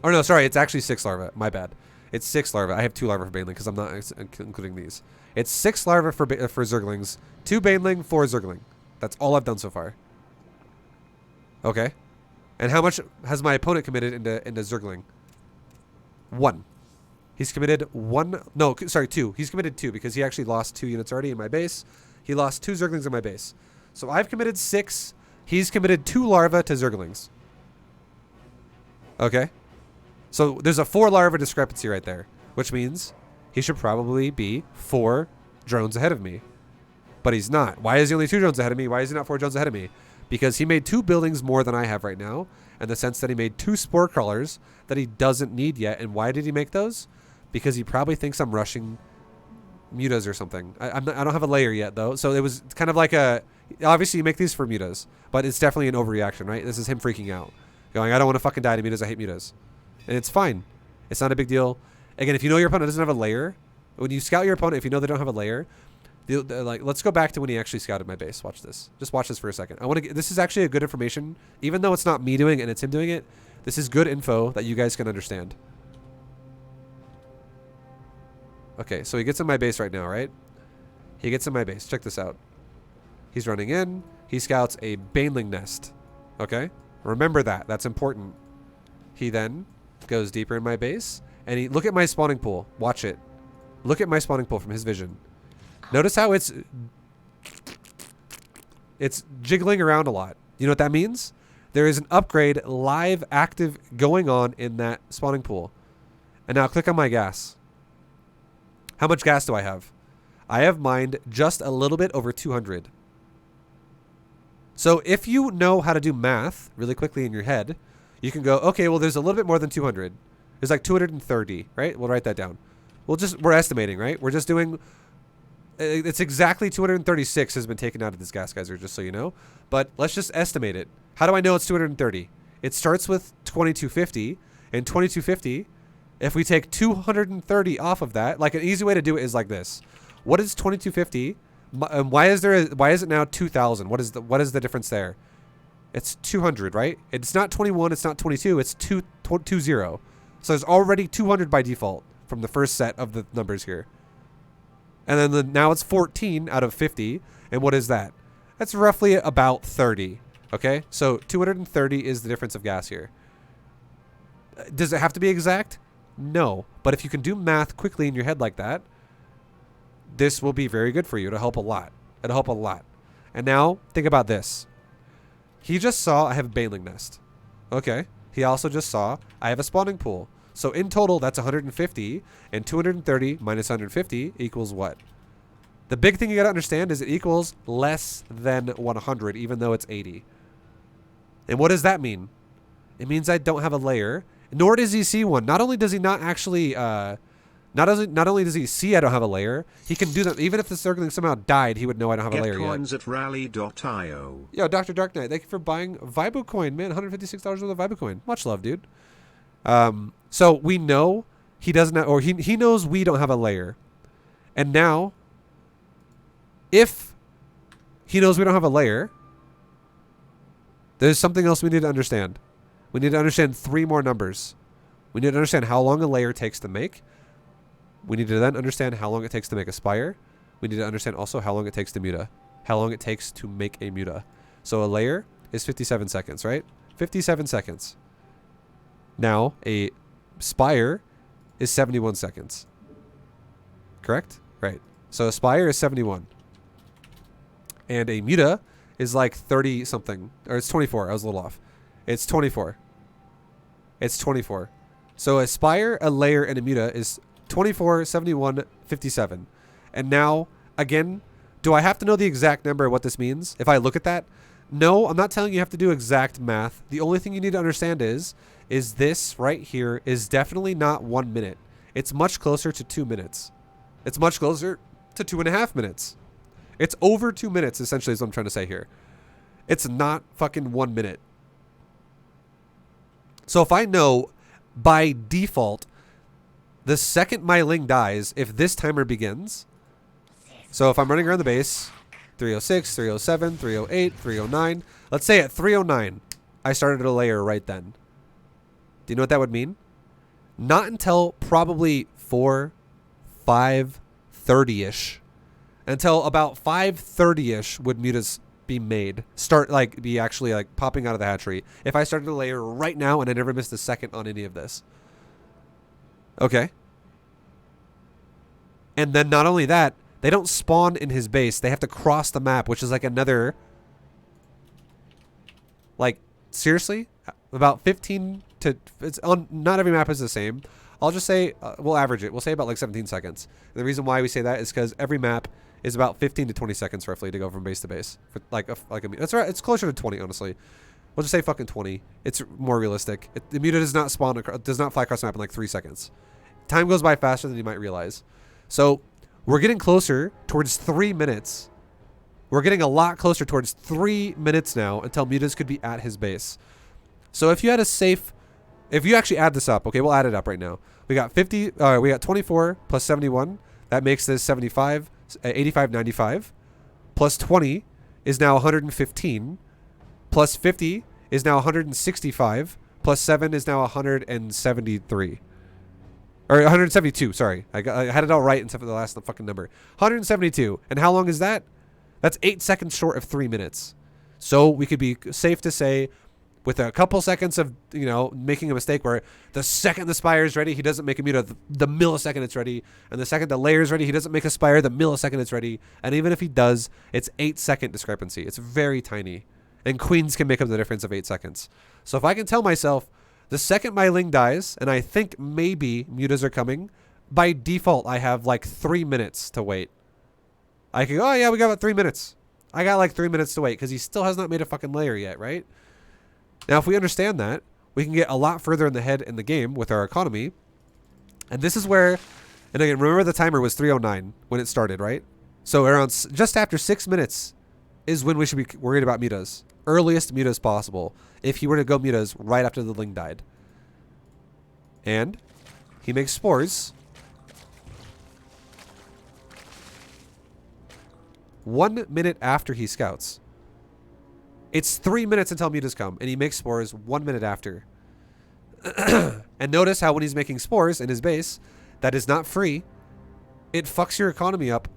Oh no, sorry, it's actually 6 larvae. My bad. It's 6 larvae. I have 2 larvae for Baneling because I'm not including these. It's 6 larvae for Zerglings, 2 Baneling, 4 Zergling. That's all I've done so far. Okay. And how much has my opponent committed into Zergling? 1. He's committed 1. No, sorry, 2. He's committed 2 because he actually lost 2 units already in my base. He lost 2 Zerglings in my base. So I've committed 6. He's committed 2 larvae to Zerglings. Okay. So there's a 4 larva discrepancy right there, which means he should probably be 4 drones ahead of me. But he's not. Why is he only 2 drones ahead of me? Why is he not 4 drones ahead of me? Because he made 2 buildings more than I have right now, in the sense that he made 2 spore crawlers that he doesn't need yet. And why did he make those? Because he probably thinks I'm rushing mutas or something. I don't have a layer yet, though. So it was kind of like a... Obviously, you make these for mutas, but it's definitely an overreaction, right? This is him freaking out. Going, I don't want to fucking die to mutas. I hate mutas. And it's fine. It's not a big deal. Again, if you know your opponent doesn't have a layer, when you scout your opponent, if you know they don't have a layer, like, let's go back to when he actually scouted my base. Watch this. Just watch this for a second. This is actually a good information. Even though it's not me doing it and it's him doing it, this is good info that you guys can understand. Okay, so he gets in my base right now, right? He gets in my base. Check this out. He's running in. He scouts a Baneling nest. Okay? Remember that. That's important. He then goes deeper in my base, and look at my spawning pool. Watch it. Look at my spawning pool from his vision. Notice how it's jiggling around a lot. You know what that means? There is an upgrade live active going on in that spawning pool. And now click on my gas. How much gas do I have? I have mined just a little bit over 200. So if you know how to do math really quickly in your head, you can go, okay, well, there's a little bit more than 200. There's like 230, right? We'll write that down. We're estimating, right? We're just doing... It's exactly 236 has been taken out of this gas geyser, just so you know. But let's just estimate it. How do I know it's 230? It starts with 2250. And 2250, if we take 230 off of that, like an easy way to do it is like this. What is 2250? Why is it now 2000? What is the difference there? It's 200, right? It's not 21, it's not 22, it's 20. So there's already 200 by default from the first set of the numbers here. And then now it's 14 out of 50. And what is that? That's roughly about 30. Okay? So 230 is the difference of gas here. Does it have to be exact? No. But if you can do math quickly in your head like that, this will be very good for you. It'll help a lot. It'll help a lot. And now, think about this. He just saw I have a Baneling nest. Okay. He also just saw I have a spawning pool. So in total, that's 150, and 230 minus 150 equals what? The big thing you gotta understand is it equals less than 100, even though it's 80. And what does that mean? It means I don't have a layer, nor does he see one. Not only does he not actually, not only does he see I don't have a layer, he can do that. Even if the Zergling somehow died, he would know I don't have a layer yet. Coins at rally.io. Yo, Dr. Dark Knight, thank you for buying Vibo Coin, man. $156 worth of Vibo Coin. Much love, dude. So we know he doesn't have, or he knows we don't have a layer. And now, if he knows we don't have a layer, There's something else we need to understand. We need to understand 3 more numbers. We need to understand how long a layer takes to make. We need to then understand how long it takes to make a spire. We need to understand also how long it takes to muta. How long it takes to make a muta. So a layer is 57 seconds, right? 57 seconds. Now, a spire is 71 seconds. Correct? Right. So a spire is 71. And a muta is like 30 something. Or it's 24. I was a little off. It's 24. It's 24. So a spire, a layer, and a muta is 24, 71, 57. And now, again, do I have to know the exact number of what this means if I look at that? No, I'm not telling you have to do exact math. The only thing you need to understand is this right here is definitely not 1 minute. It's much closer to 2 minutes. It's much closer to 2.5 minutes. It's over 2 minutes, essentially, is what I'm trying to say here. It's not fucking 1 minute. So if I know by default, the second my Ling dies, if this timer begins, so if I'm running around the base, 306, 307, 308, 309, let's say at 309, I started a layer right then. Do you know what that would mean? Not until probably 4, 5, 30-ish. Until about 5:30-ish would mutas be made. Be actually like popping out of the hatchery. If I started a layer right now and I never missed a second on any of this. Okay. And then not only that, they don't spawn in his base. They have to cross the map, which is like another... Like, seriously? About 15 to... It's on. Not every map is the same. I'll just say, we'll average it. We'll say about like 17 seconds. And the reason why we say that is because every map is about 15 to 20 seconds roughly to go from base to base. For that's right. It's closer to 20, honestly. We'll just say fucking 20. It's more realistic. The muta does not spawn, does not fly across the map in like 3 seconds. Time goes by faster than you might realize. So we're getting closer towards 3 minutes. We're getting a lot closer towards 3 minutes now until mutas could be at his base. So if you had a safe, if you actually add this up, okay, we'll add it up right now. We got 24 plus 71. That makes this 75, 85, 95. Plus 20 is now 115. Plus 50 is now 165. Plus 7 is now 173. Or 172, sorry. I had it all right except for the last fucking number. 172. And how long is that? That's 8 seconds short of 3 minutes. So we could be safe to say, with a couple seconds of, making a mistake where the second the spire is ready, he doesn't make a muta, the millisecond it's ready. And the second the layer is ready, he doesn't make a spire, the millisecond it's ready. And even if he does, it's 8-second discrepancy. It's very tiny. And queens can make up the difference of 8 seconds. So if I can tell myself, the second my Ling dies, and I think maybe mutas are coming, by default I have like 3 minutes to wait. I can go, oh yeah, we got about 3 minutes. I got like 3 minutes to wait because he still has not made a fucking layer yet, right? Now, if we understand that, we can get a lot further in the head in the game with our economy. And this is where, and again, remember the timer was 309 when it started, right? So around just after 6 minutes is when we should be worried about mutas. Earliest mutas possible. If he were to go mutas right after the Ling died. And he makes spores. 1 minute after he scouts. It's 3 minutes until mutas come, and he makes spores 1 minute after. And notice how when he's making spores in his base, that is not free. It fucks your economy up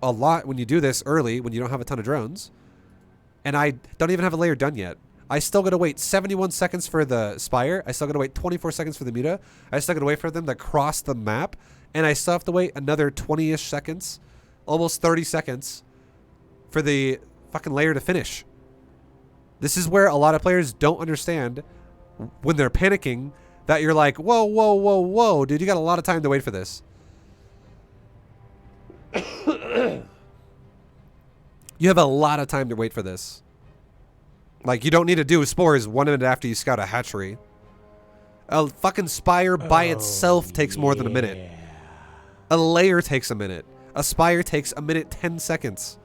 a lot when you do this early, when you don't have a ton of drones. And I don't even have a layer done yet. I still gotta wait 71 seconds for the spire. I still gotta wait 24 seconds for the muta. I still gotta wait for them to cross the map. And I still have to wait another 20-ish seconds, almost 30 seconds, for the fucking layer to finish. This is where a lot of players don't understand when they're panicking that you're like, whoa, whoa, whoa, whoa, dude, you got a lot of time to wait for this. You have a lot of time to wait for this. Like, you don't need to do spores 1 minute after you scout a hatchery. A fucking spire by itself takes more than a minute. A layer takes a minute. A spire takes a minute 10 seconds.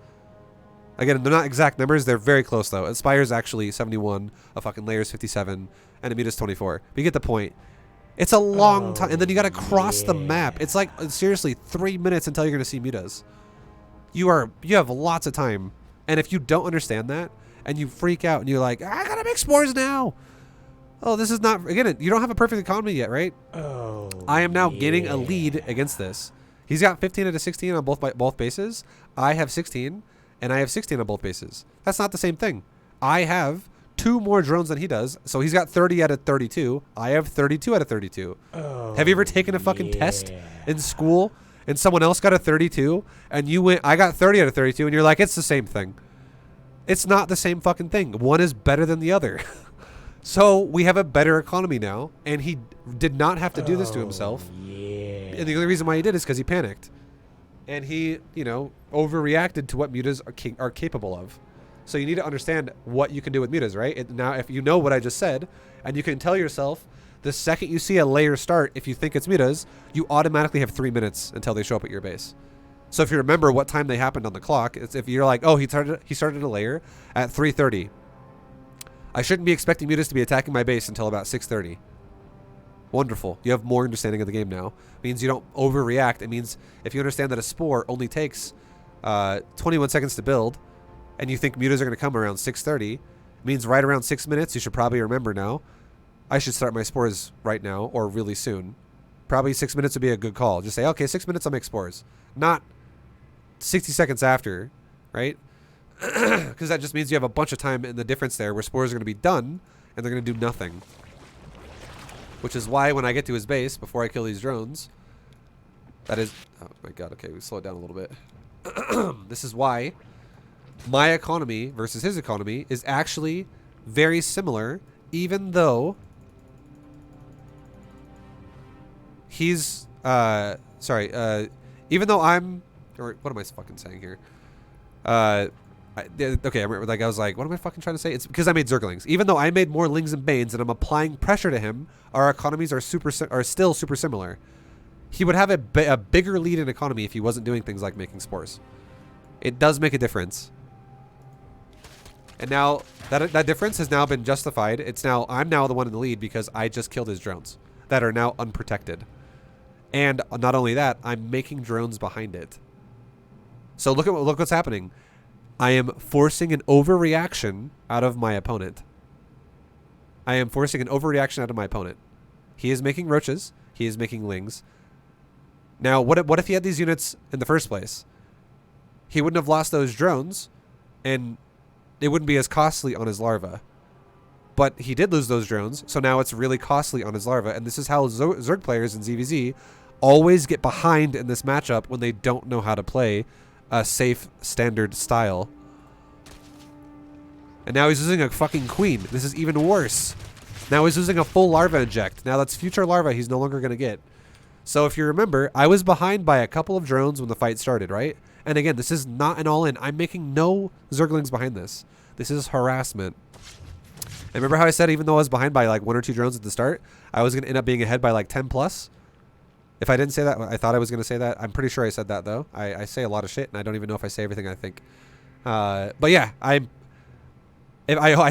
Again, they're not exact numbers. They're very close, though. A spire is actually 71. A fucking layer is 57. And a muta is 24. But you get the point. It's a long time. And then you got to cross the map. It's like, seriously, 3 minutes until you're going to see mutas. You have lots of time. And if you don't understand that, and you freak out and you're like, I gotta make spores now. Oh, this is not, again, you don't have a perfect economy yet, right? Oh, I am now gaining a lead against this. He's got 15 out of 16 on both bases. I have 16, and I have 16 on both bases. That's not the same thing. I have 2 more drones than he does, so he's got 30 out of 32. I have 32 out of 32. Oh, Have you ever taken a fucking test in school and someone else got a 32 and you went, I got 30 out of 32, and you're like, it's the same thing. It's not the same fucking thing. One is better than the other. So we have a better economy now, and he did not have to do this to himself. Yeah. And the only reason why he did is because he panicked. And he, you know, overreacted to what mutas are capable of. So you need to understand what you can do with mutas, right? Now, if you know what I just said, and you can tell yourself, the second you see a layer start, if you think it's mutas, you automatically have 3 minutes until they show up at your base. So if you remember what time they happened on the clock, it's if you're like, oh, he started a layer at 3:30. I shouldn't be expecting mutas to be attacking my base until about 6:30. Wonderful. You have more understanding of the game now. It means you don't overreact. It means if you understand that a spore only takes 21 seconds to build, and you think mutas are going to come around 6:30, it means right around 6 minutes, you should probably remember now, I should start my spores right now or really soon. Probably 6 minutes would be a good call. Just say, okay, 6 minutes, I'll make spores. Not 60 seconds after, right? Because that just means you have a bunch of time in the difference there where spores are going to be done and they're going to do nothing. Which is why when I get to his base, before I kill these drones, that is... Oh my god, okay, we slow it down a little bit. This is why my economy versus his economy is actually very similar, even though he's... even though I'm... Or what am I fucking saying here? Okay, I was like, what am I fucking trying to say? It's because I made Zerglings. Even though I made more Lings and Banes and I'm applying pressure to him, our economies are still super similar. He would have a bigger lead in economy if he wasn't doing things like making spores. It does make a difference. And now that difference has now been justified. I'm now the one in the lead because I just killed his drones that are now unprotected. And not only that, I'm making drones behind it. So look what's happening. I am forcing an overreaction out of my opponent. He is making roaches. He is making lings. Now, what if he had these units in the first place? He wouldn't have lost those drones, and it wouldn't be as costly on his larva. But he did lose those drones, so now it's really costly on his larva. And this is how Zerg players in ZVZ always get behind in this matchup when they don't know how to play a safe standard style. And now he's losing a fucking queen. This is even worse. Now he's losing a full larva inject. Now that's future larva he's no longer going to get. So if you remember, I was behind by a couple of drones when the fight started, right? And again, this is not an all-in. I'm making no Zerglings behind this. This is harassment. And remember how I said even though I was behind by like 1 or 2 drones at the start, I was going to end up being ahead by like 10 plus? If I didn't say that, I thought I was going to say that. I'm pretty sure I said that, though. I say a lot of shit, and I don't even know if I say everything I think. But yeah, I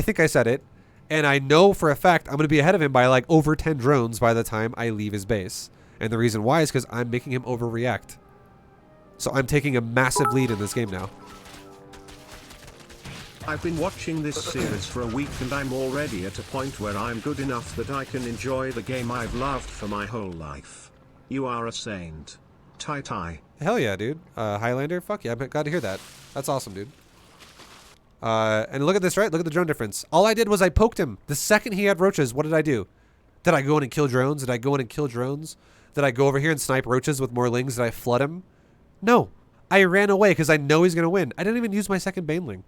think I said it, and I know for a fact I'm going to be ahead of him by like over 10 drones by the time I leave his base. And the reason why is because I'm making him overreact. So I'm taking a massive lead in this game now. I've been watching this series for a week and I'm already at a point where I'm good enough that I can enjoy the game I've loved for my whole life. You are a saint. Tai. Hell yeah, dude. Highlander, fuck yeah, I'm glad to hear that. That's awesome, dude. And look at this, right? Look at the drone difference. All I did was I poked him. The second he had roaches, what did I do? Did I go in and kill drones? Did I go over here and snipe roaches with more lings? Did I flood him? No. I ran away because I know he's going to win. I didn't even use my second baneling.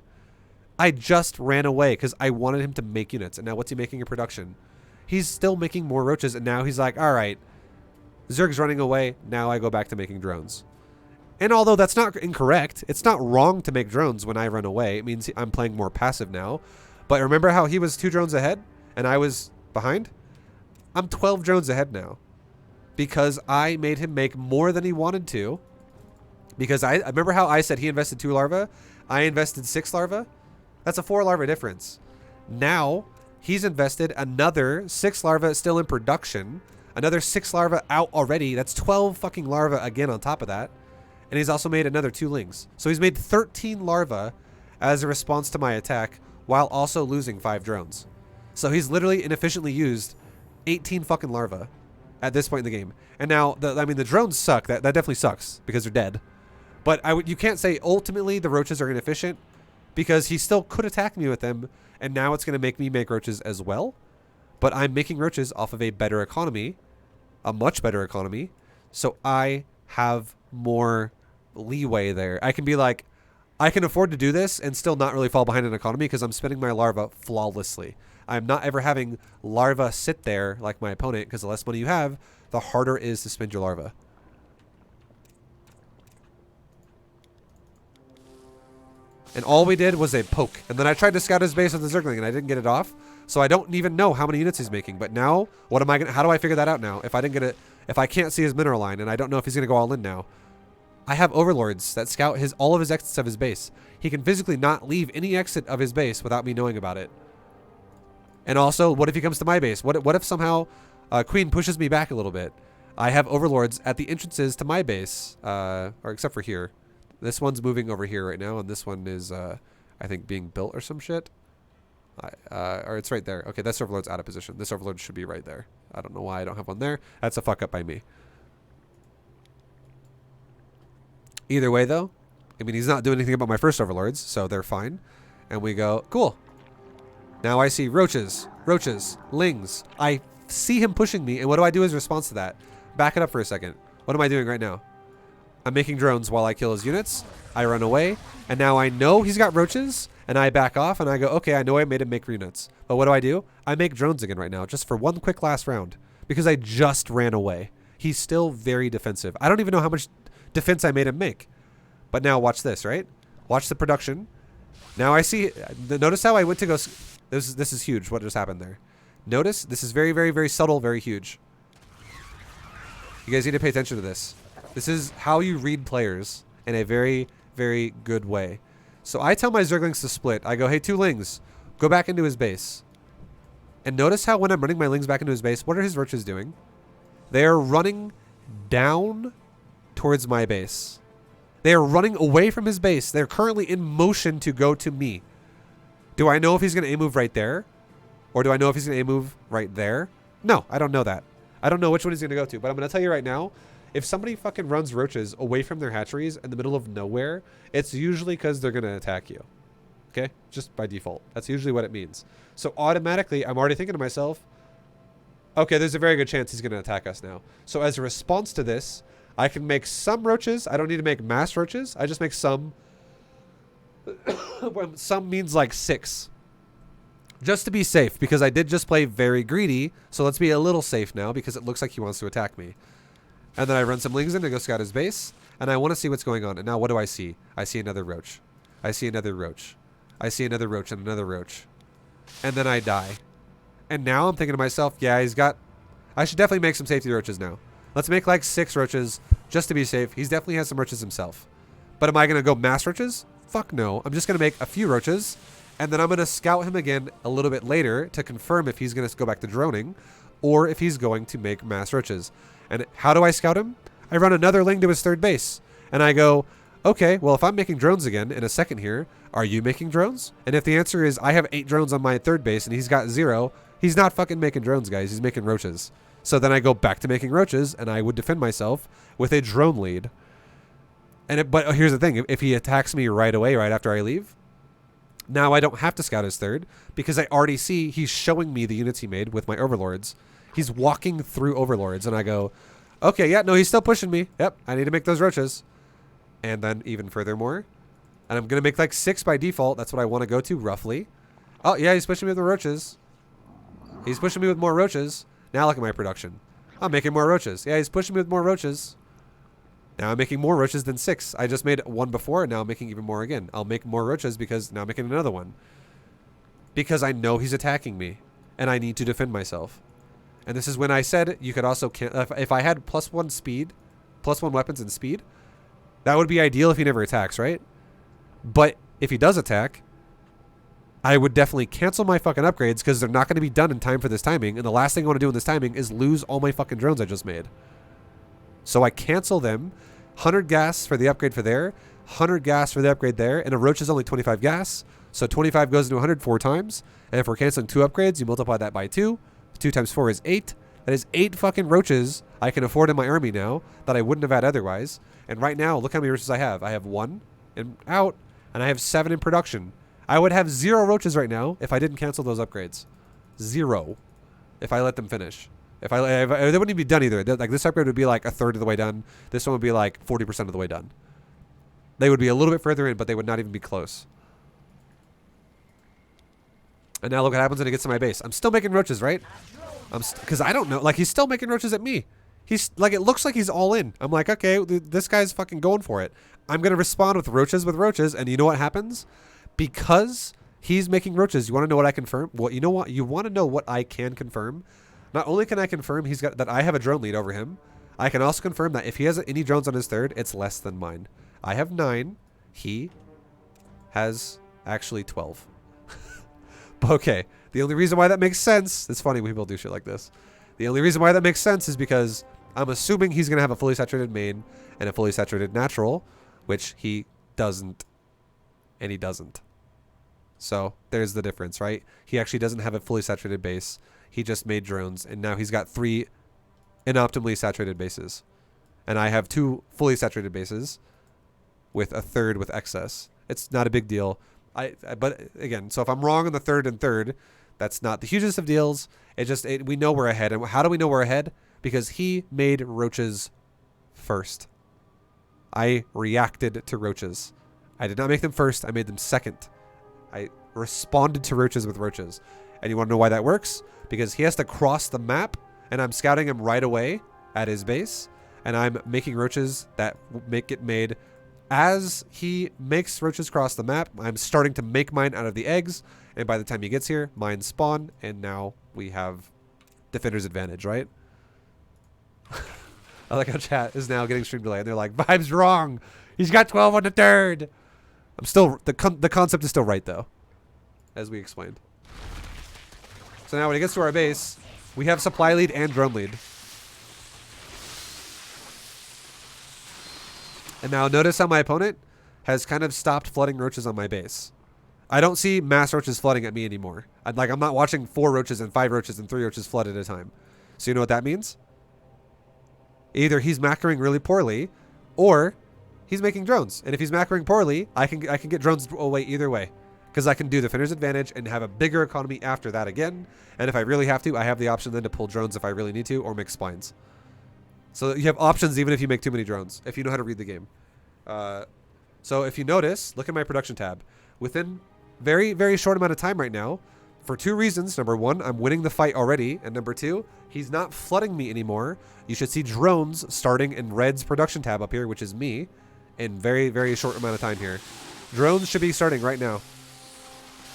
I just ran away because I wanted him to make units. And now what's he making in production? He's still making more roaches, and now he's like, all right, Zerg's running away. Now I go back to making drones. And although that's not incorrect, it's not wrong to make drones when I run away. It means I'm playing more passive now. But remember how he was 2 drones ahead and I was behind? I'm 12 drones ahead now because I made him make more than he wanted to. Because I remember how I said he invested 2 larvae. I invested 6 larvae. That's a 4 larvae difference. Now he's invested another 6 larvae still in production. Another 6 larvae out already. That's 12 fucking larvae again on top of that. And he's also made another 2 lings. So he's made 13 larvae as a response to my attack while also losing 5 drones. So he's literally inefficiently used 18 fucking larvae at this point in the game. And now, I mean, the drones suck. That definitely sucks because they're dead. But you can't say ultimately the roaches are inefficient because he still could attack me with them, and now it's going to make me make roaches as well. But I'm making roaches off of a better economy, a much better economy, so I have more leeway there. I can be like, I can afford to do this and still not really fall behind in economy because I'm spending my larva flawlessly. I'm not ever having larva sit there like my opponent, because the less money you have, the harder it is to spend your larva. And all we did was a poke. And then I tried to scout his base with the Zergling and I didn't get it off. So I don't even know how many units he's making. But now, what am I gonna, how do I figure that out now? If I didn't get it, if I can't see his mineral line and I don't know if he's gonna go all in now. I have overlords that scout all of his exits of his base. He can physically not leave any exit of his base without me knowing about it. And also, what if he comes to my base? What if somehow Queen pushes me back a little bit? I have overlords at the entrances to my base, or except for here. This one's moving over here right now, and this one is, I think, being built or some shit. Or it's right there. Okay, this overlord's out of position. This overlord should be right there. I don't know why I don't have one there. That's a fuck up by me. Either way, though, I mean, he's not doing anything about my first overlords, so they're fine. And we go, cool. Now I see roaches, lings. I see him pushing me, and what do I do as a response to that? Back it up for a second. What am I doing right now? I'm making drones while I kill his units. I run away, and now I know he's got roaches, and I back off, and I go, okay, I know I made him make units. But what do? I make drones again right now, just for one quick last round, because I just ran away. He's still very defensive. I don't even know how much defense I made him make. But now watch this, right? Watch the production. Now I see, notice how I went to go, this is huge, what just happened there. Notice, this is very, very, very subtle, very huge. You guys need to pay attention to this. This is how you read players in a very, very good way. So I tell my Zerglings to split. I go, hey, 2 lings, go back into his base. And notice how when I'm running my lings back into his base, what are his roaches doing? They are running down towards my base. They are running away from his base. They're currently in motion to go to me. Do I know if he's going to A-move right there? Or do I know if he's going to A-move right there? No, I don't know that. I don't know which one he's going to go to. But I'm going to tell you right now, if somebody fucking runs roaches away from their hatcheries in the middle of nowhere, it's usually because they're going to attack you. Okay? Just by default. That's usually what it means. So automatically, I'm already thinking to myself, okay, there's a very good chance he's going to attack us now. So as a response to this, I can make some roaches. I don't need to make mass roaches. I just make some. Some means like 6. Just to be safe, because I did just play very greedy. So let's be a little safe now, because it looks like he wants to attack me. And then I run some lings in to go scout his base. And I want to see what's going on. And now what do I see? I see another roach. I see another roach. I see another roach and another roach. And then I die. And now I'm thinking to myself, yeah, he's got... I should definitely make some safety roaches now. Let's make like 6 roaches just to be safe. He's definitely has some roaches himself. But am I going to go mass roaches? Fuck no. I'm just going to make a few roaches. And then I'm going to scout him again a little bit later to confirm if he's going to go back to droning or if he's going to make mass roaches. And how do I scout him? I run another ling to his 3rd base. And I go, okay, well, if I'm making drones again in a second here, are you making drones? And if the answer is I have 8 drones on my 3rd base and he's got 0, he's not fucking making drones, guys. He's making roaches. So then I go back to making roaches and I would defend myself with a drone lead. But here's the thing. If he attacks me right away, right after I leave, now I don't have to scout his 3rd because I already see he's showing me the units he made with my overlords. He's walking through overlords and I go, okay, yeah, no, he's still pushing me. Yep, I need to make those roaches. And then even furthermore, and I'm going to make like 6 by default. That's what I want to go to roughly. Oh, yeah, he's pushing me with the roaches. He's pushing me with more roaches. Now look at my production. I'm making more roaches. Yeah, he's pushing me with more roaches. Now I'm making more roaches than 6. I just made 1 before, and now I'm making even more again. I'll make more roaches because now I'm making another one. Because I know he's attacking me, and I need to defend myself. And this is when I said you could also... If I had +1 speed, +1 weapons and speed, that would be ideal if he never attacks, right? But if he does attack, I would definitely cancel my fucking upgrades because they're not going to be done in time for this timing. And the last thing I want to do in this timing is lose all my fucking drones I just made. So I cancel them. 100 gas for the upgrade for there. 100 gas for the upgrade there. And a roach is only 25 gas. So 25 goes into 100 4 times. And if we're canceling 2 upgrades, you multiply that by 2. 2 times 4 is 8. That is 8 fucking roaches I can afford in my army now that I wouldn't have had otherwise. And right now, look how many roaches I have. I have 1 and out, and I have 7 in production. I would have 0 roaches right now if I didn't cancel those upgrades. 0. If I let them finish. If they wouldn't even be done either. Like this upgrade would be like a third of the way done. This one would be like 40% of the way done. They would be a little bit further in, but they would not even be close. And now look what happens when it gets to my base. I'm still making roaches, right? Because I don't know. Like, he's still making roaches at me. He's like, it looks like he's all in. I'm like, okay, this guy's fucking going for it. I'm going to respond with roaches. And you know what happens? Because he's making roaches, you want to know what I confirm? Well, you know what? You want to know what I can confirm? Not only can I confirm that I have a drone lead over him, I can also confirm that if he has any drones on his third, it's less than mine. I have 9. He has actually 12. Okay, the only reason why that makes sense, it's funny when people do shit like this. The only reason why that makes sense is because I'm assuming he's going to have a fully saturated main and a fully saturated natural, which he doesn't, and he doesn't. So there's the difference, right? He actually doesn't have a fully saturated base. He just made drones, and now he's got 3 inoptimally saturated bases. And I have 2 fully saturated bases with a third with excess. It's not a big deal. But again, so if I'm wrong on the third, that's not the hugest of deals. We know we're ahead. And how do we know we're ahead? Because he made roaches first. I reacted to roaches. I did not make them first. I made them second. I responded to roaches with roaches. And you want to know why that works? Because he has to cross the map, and I'm scouting him right away at his base, and I'm making roaches that get made. As he makes roaches cross the map, I'm starting to make mine out of the eggs, and by the time he gets here, mine spawn, and now we have defender's advantage, right? I like how chat is now getting stream delay, and they're like, "Vibe's wrong. He's got 12 on the third." I'm still the concept is still right though, as we explained. So now when he gets to our base, we have supply lead and drone lead. And now notice how my opponent has kind of stopped flooding roaches on my base. I don't see mass roaches flooding at me anymore. I'm not watching 4 roaches and 5 roaches and 3 roaches flood at a time. So you know what that means? Either he's macroing really poorly, or he's making drones. And if he's macroing poorly, I can get drones away either way. Because I can do defender's advantage and have a bigger economy after that again. And if I really have to, I have the option then to pull drones if I really need to, or make splines. So you have options even if you make too many drones, if you know how to read the game. So if you notice, look at my production tab. Within very, very short amount of time right now, for 2 reasons. Number 1, I'm winning the fight already. And number 2, he's not flooding me anymore. You should see drones starting in Red's production tab up here, which is me, in very, very short amount of time here. Drones should be starting right now.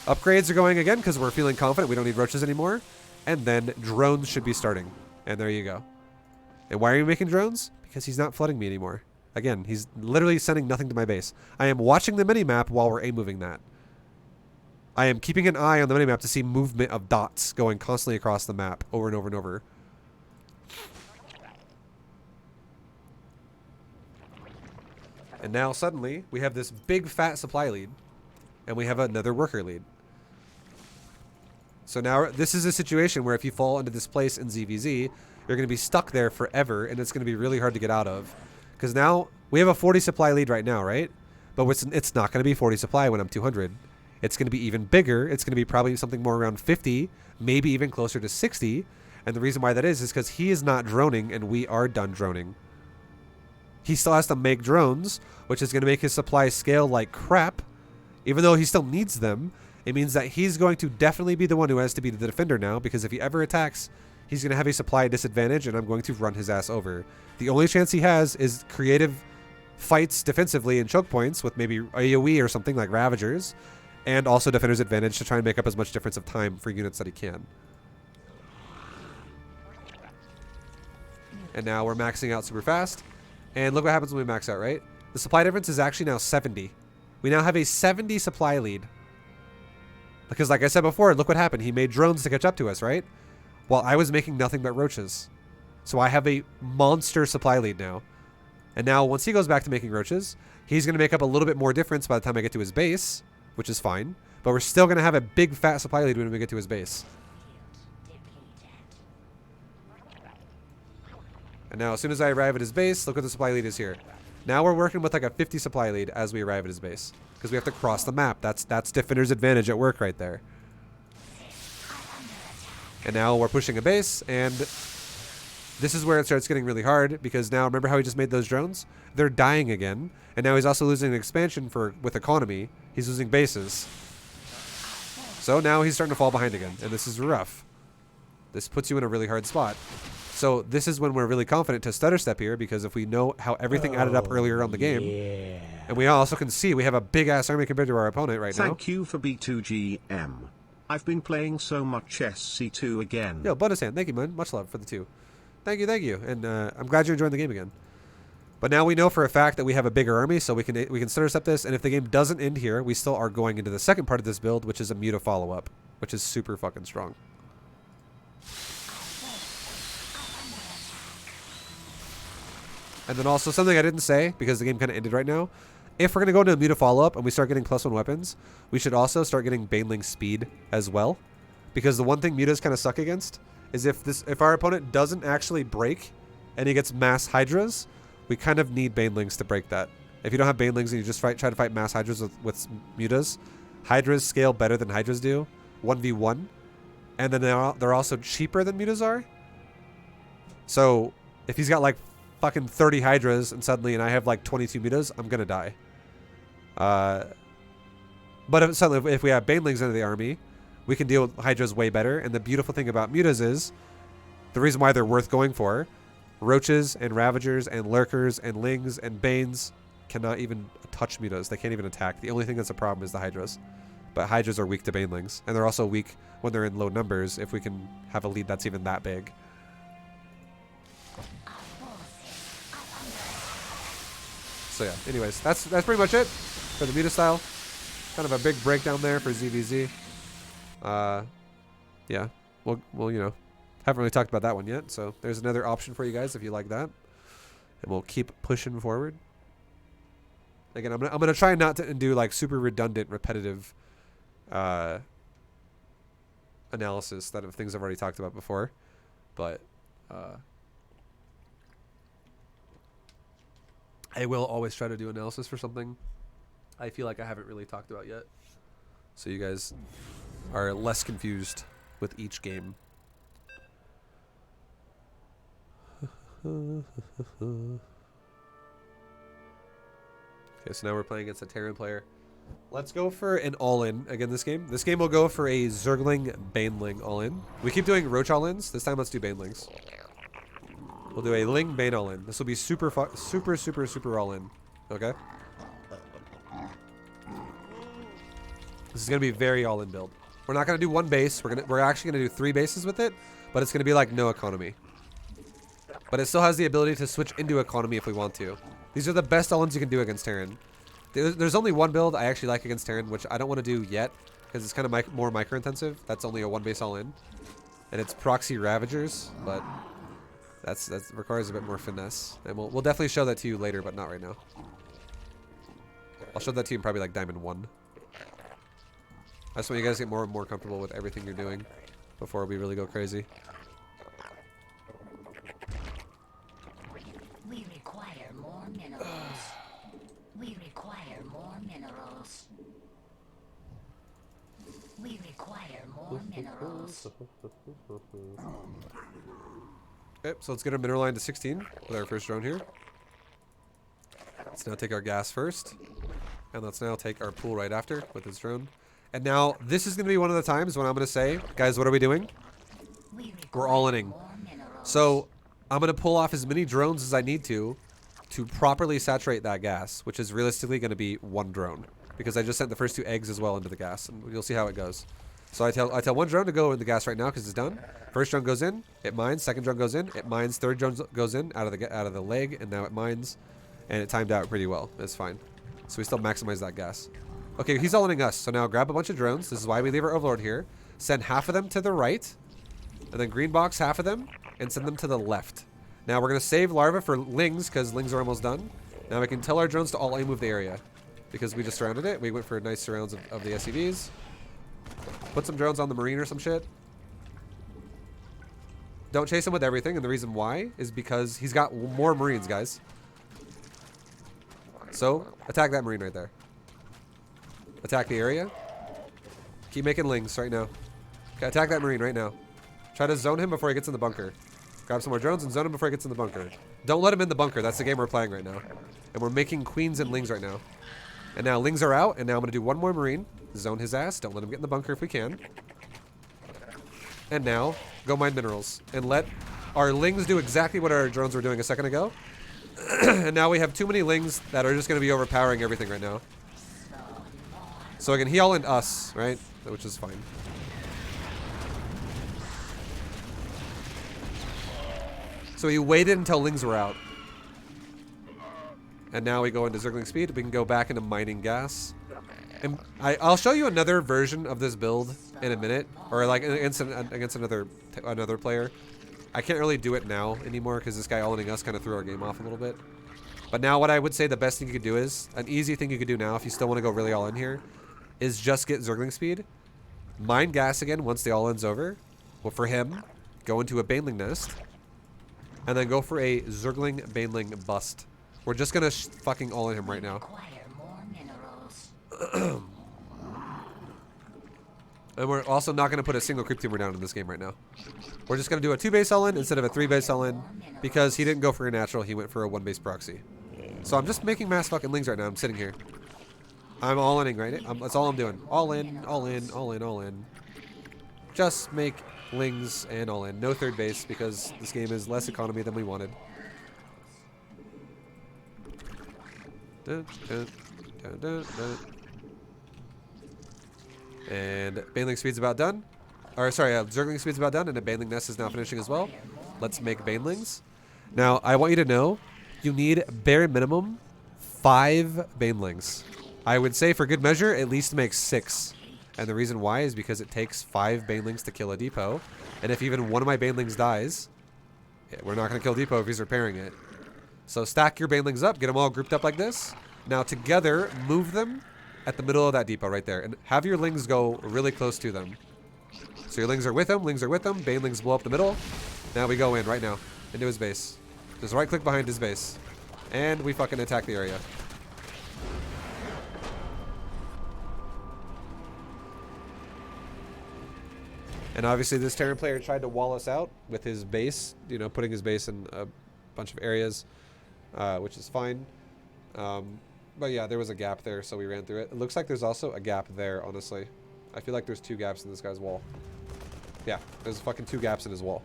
Upgrades are going again because we're feeling confident we don't need roaches anymore. And then drones should be starting. And there you go. And why are you making drones? Because he's not flooding me anymore. Again, he's literally sending nothing to my base. I am watching the minimap while we're A-moving that. I am keeping an eye on the minimap to see movement of dots going constantly across the map over and over and over. And now suddenly we have this big fat supply lead, and we have another worker lead. So now this is a situation where if you fall into this place in ZVZ, you're going to be stuck there forever, and it's going to be really hard to get out of. Because now we have a 40 supply lead right now, right? But it's not going to be 40 supply when I'm 200. It's going to be even bigger. It's going to be probably something more around 50, maybe even closer to 60. And the reason why that is because he is not droning, and we are done droning. He still has to make drones, which is going to make his supply scale like crap. Even though he still needs them, it means that he's going to definitely be the one who has to be the defender now, because if he ever attacks, he's going to have a supply disadvantage, and I'm going to run his ass over. The only chance he has is creative fights defensively in choke points with maybe AoE or something like Ravagers, and also defender's advantage to try and make up as much difference of time for units that he can. And now we're maxing out super fast. And look what happens when we max out, right? The supply difference is actually now 70. We now have a 70 supply lead. Because like I said before, look what happened. He made drones to catch up to us, right? While I was making nothing but roaches. So I have a monster supply lead now. And now once he goes back to making roaches, he's going to make up a little bit more difference by the time I get to his base, which is fine. But we're still going to have a big fat supply lead when we get to his base. And now as soon as I arrive at his base, look what the supply lead is here. Now we're working with like a 50 supply lead as we arrive at his base. Because we have to cross the map. That's Defender's advantage at work right there. And now we're pushing a base, and this is where it starts getting really hard, because now remember how he just made those drones? They're dying again, and now he's also losing an expansion with economy. He's losing bases. So now he's starting to fall behind again, and this is rough. This puts you in a really hard spot. So this is when we're really confident to stutter step here, because if we know how everything added up earlier on the game, and we also can see we have a big-ass army compared to our opponent right now. Thank you for B2GM. I've been playing so much SC2 again. Yo, bonus hand. Thank you, man. Much love for the 2. Thank you. And I'm glad you're enjoying the game again. But now we know for a fact that we have a bigger army, so we can stutter step this. And if the game doesn't end here, we still are going into the second part of this build, which is a Muta follow-up, which is super fucking strong. And then also something I didn't say, because the game kind of ended right now. If we're going to go into a Muta follow-up and we start getting +1 weapons, we should also start getting Baneling speed as well. Because the one thing Mutas kind of suck against is if our opponent doesn't actually break and he gets mass Hydras, we kind of need Banelings to break that. If you don't have Banelings and you just try to fight mass Hydras with Mutas, Hydras scale better than Hydras do, 1v1. And then they're also cheaper than Mutas are. So if he's got like fucking 30 Hydras and I have like 22 Mutas, I'm going to die. But if we have Banelings into the army, we can deal with Hydras way better. And the beautiful thing about Mutas is, the reason why they're worth going for, Roaches and Ravagers and Lurkers and Lings and Banes cannot even touch Mutas. They can't even attack. The only thing that's a problem is the Hydras. But Hydras are weak to Banelings. And they're also weak when they're in low numbers if we can have a lead that's even that big. So yeah, anyways, that's pretty much it for the Muta style. Kind of a big breakdown there for ZVZ. Yeah, well, you know, haven't really talked about that one yet. So there's another option for you guys if you like that, and we'll keep pushing forward. Again, I'm gonna try not to do like super redundant, repetitive analysis that of things I've already talked about before, but I will always try to do analysis for something I feel like I haven't really talked about yet, so you guys are less confused with each game. Okay, so now we're playing against a Terran player. Let's go for an all-in again this game. This game will go for a Zergling Baneling all-in. We keep doing Roach all-ins. This time let's do Banelings. We'll do a Ling Bane all-in. This will be super all-in. Okay? This is going to be very all-in build. We're not going to do one base. We're actually going to do 3 bases with it, but it's going to be like no economy. But it still has the ability to switch into economy if we want to. These are the best all-ins you can do against Terran. There's only one build I actually like against Terran, which I don't want to do yet, because it's kind of more micro-intensive. That's only a 1 base all-in. And it's Proxy Ravagers, but that requires a bit more finesse. And we'll definitely show that to you later, but not right now. I'll show that to you in probably like Diamond 1. I just want you guys to get more and more comfortable with everything you're doing before we really go crazy. We require more minerals. We require more minerals. We require more minerals. Okay, so let's get our mineral line to 16 with our first drone here. Let's now take our gas first. And let's now take our pool right after with this drone. And now, this is going to be one of the times when I'm going to say, guys, what are we doing? We're all-inning. So, I'm going to pull off as many drones as I need to properly saturate that gas, which is realistically going to be 1 drone. Because I just sent the first 2 eggs as well into the gas, and you'll see how it goes. So I tell 1 drone to go in the gas right now because it's done. First drone goes in, it mines. Second drone goes in, it mines. Third drone goes in out of the leg, and now it mines. And it timed out pretty well. It's fine. So we still maximize that gas. Okay, he's all-inning us. So now grab a bunch of drones. This is why we leave our Overlord here. Send half of them to the right. And then green box half of them. And send them to the left. Now we're going to save Larva for Lings, because Lings are almost done. Now we can tell our drones to all-aim move the area. Because we just surrounded it. We went for nice surrounds of the SCVs. Put some drones on the marine or some shit. Don't chase him with everything, and the reason why is because he's got more marines, guys. So, attack that marine right there. Attack the area. Keep making lings right now. Okay, attack that marine right now. Try to zone him before he gets in the bunker. Grab some more drones and zone him before he gets in the bunker. Don't let him in the bunker. That's the game we're playing right now. And we're making queens and lings right now. And now lings are out, and now I'm going to do one more marine. Zone his ass. Don't let him get in the bunker if we can. And now, go mine minerals. And let our lings do exactly what our drones were doing a second ago. And now we have too many lings that are just going to be overpowering everything right now. So again, he all in us, right? Which is fine. So he waited until lings were out. And now we go into Zergling speed. We can go back into mining gas. And I'll show you another version of this build in a minute. Or like against another player. I can't really do it now anymore because this guy all-inning us kind of threw our game off a little bit. But now what I would say the best thing you could do is, an easy thing you could do now if you still want to go really all in here, is just get Zergling speed. Mine gas again once the all-in's over. Well, for him, go into a Baneling nest. And then go for a Zergling Baneling bust. We're just going to fucking all in him right now. Require more minerals. And we're also not going to put a single creep tumor down in this game right now. We're just going to do a 2-base all-in instead of a 3-base all-in. Because he didn't go for a natural, he went for a 1-base proxy. So I'm just making mass fucking lings right now. I'm sitting here. I'm all-inning right now. That's all I'm doing. All in, all in, all in, all in. Just make lings and all in. No 3rd base because this game is less economy than we wanted. Dun, dun, dun, dun, dun. And Baneling speed's about done. Or sorry, Zergling speed's about done, and a Baneling nest is now finishing as well. Let's make Banelings. Now, I want you to know, you need bare minimum 5 Banelings. I would say for good measure, at least make 6. And the reason why is because it takes 5 Banelings to kill a depot. And if even one of my Banelings dies, we're not going to kill depot if he's repairing it. So stack your Banelings up, get them all grouped up like this. Now together, move them at the middle of that depot right there. And have your lings go really close to them. So your lings are with him, Banelings blow up the middle. Now we go in right now, into his base. Just right click behind his base. And we fucking attack the area. And obviously this Terran player tried to wall us out with his base, you know, putting his base in a bunch of areas, which is fine. But yeah, there was a gap there, so we ran through it. It looks like there's also a gap there, honestly. I feel like there's 2 gaps in this guy's wall. Yeah, there's fucking 2 gaps in his wall.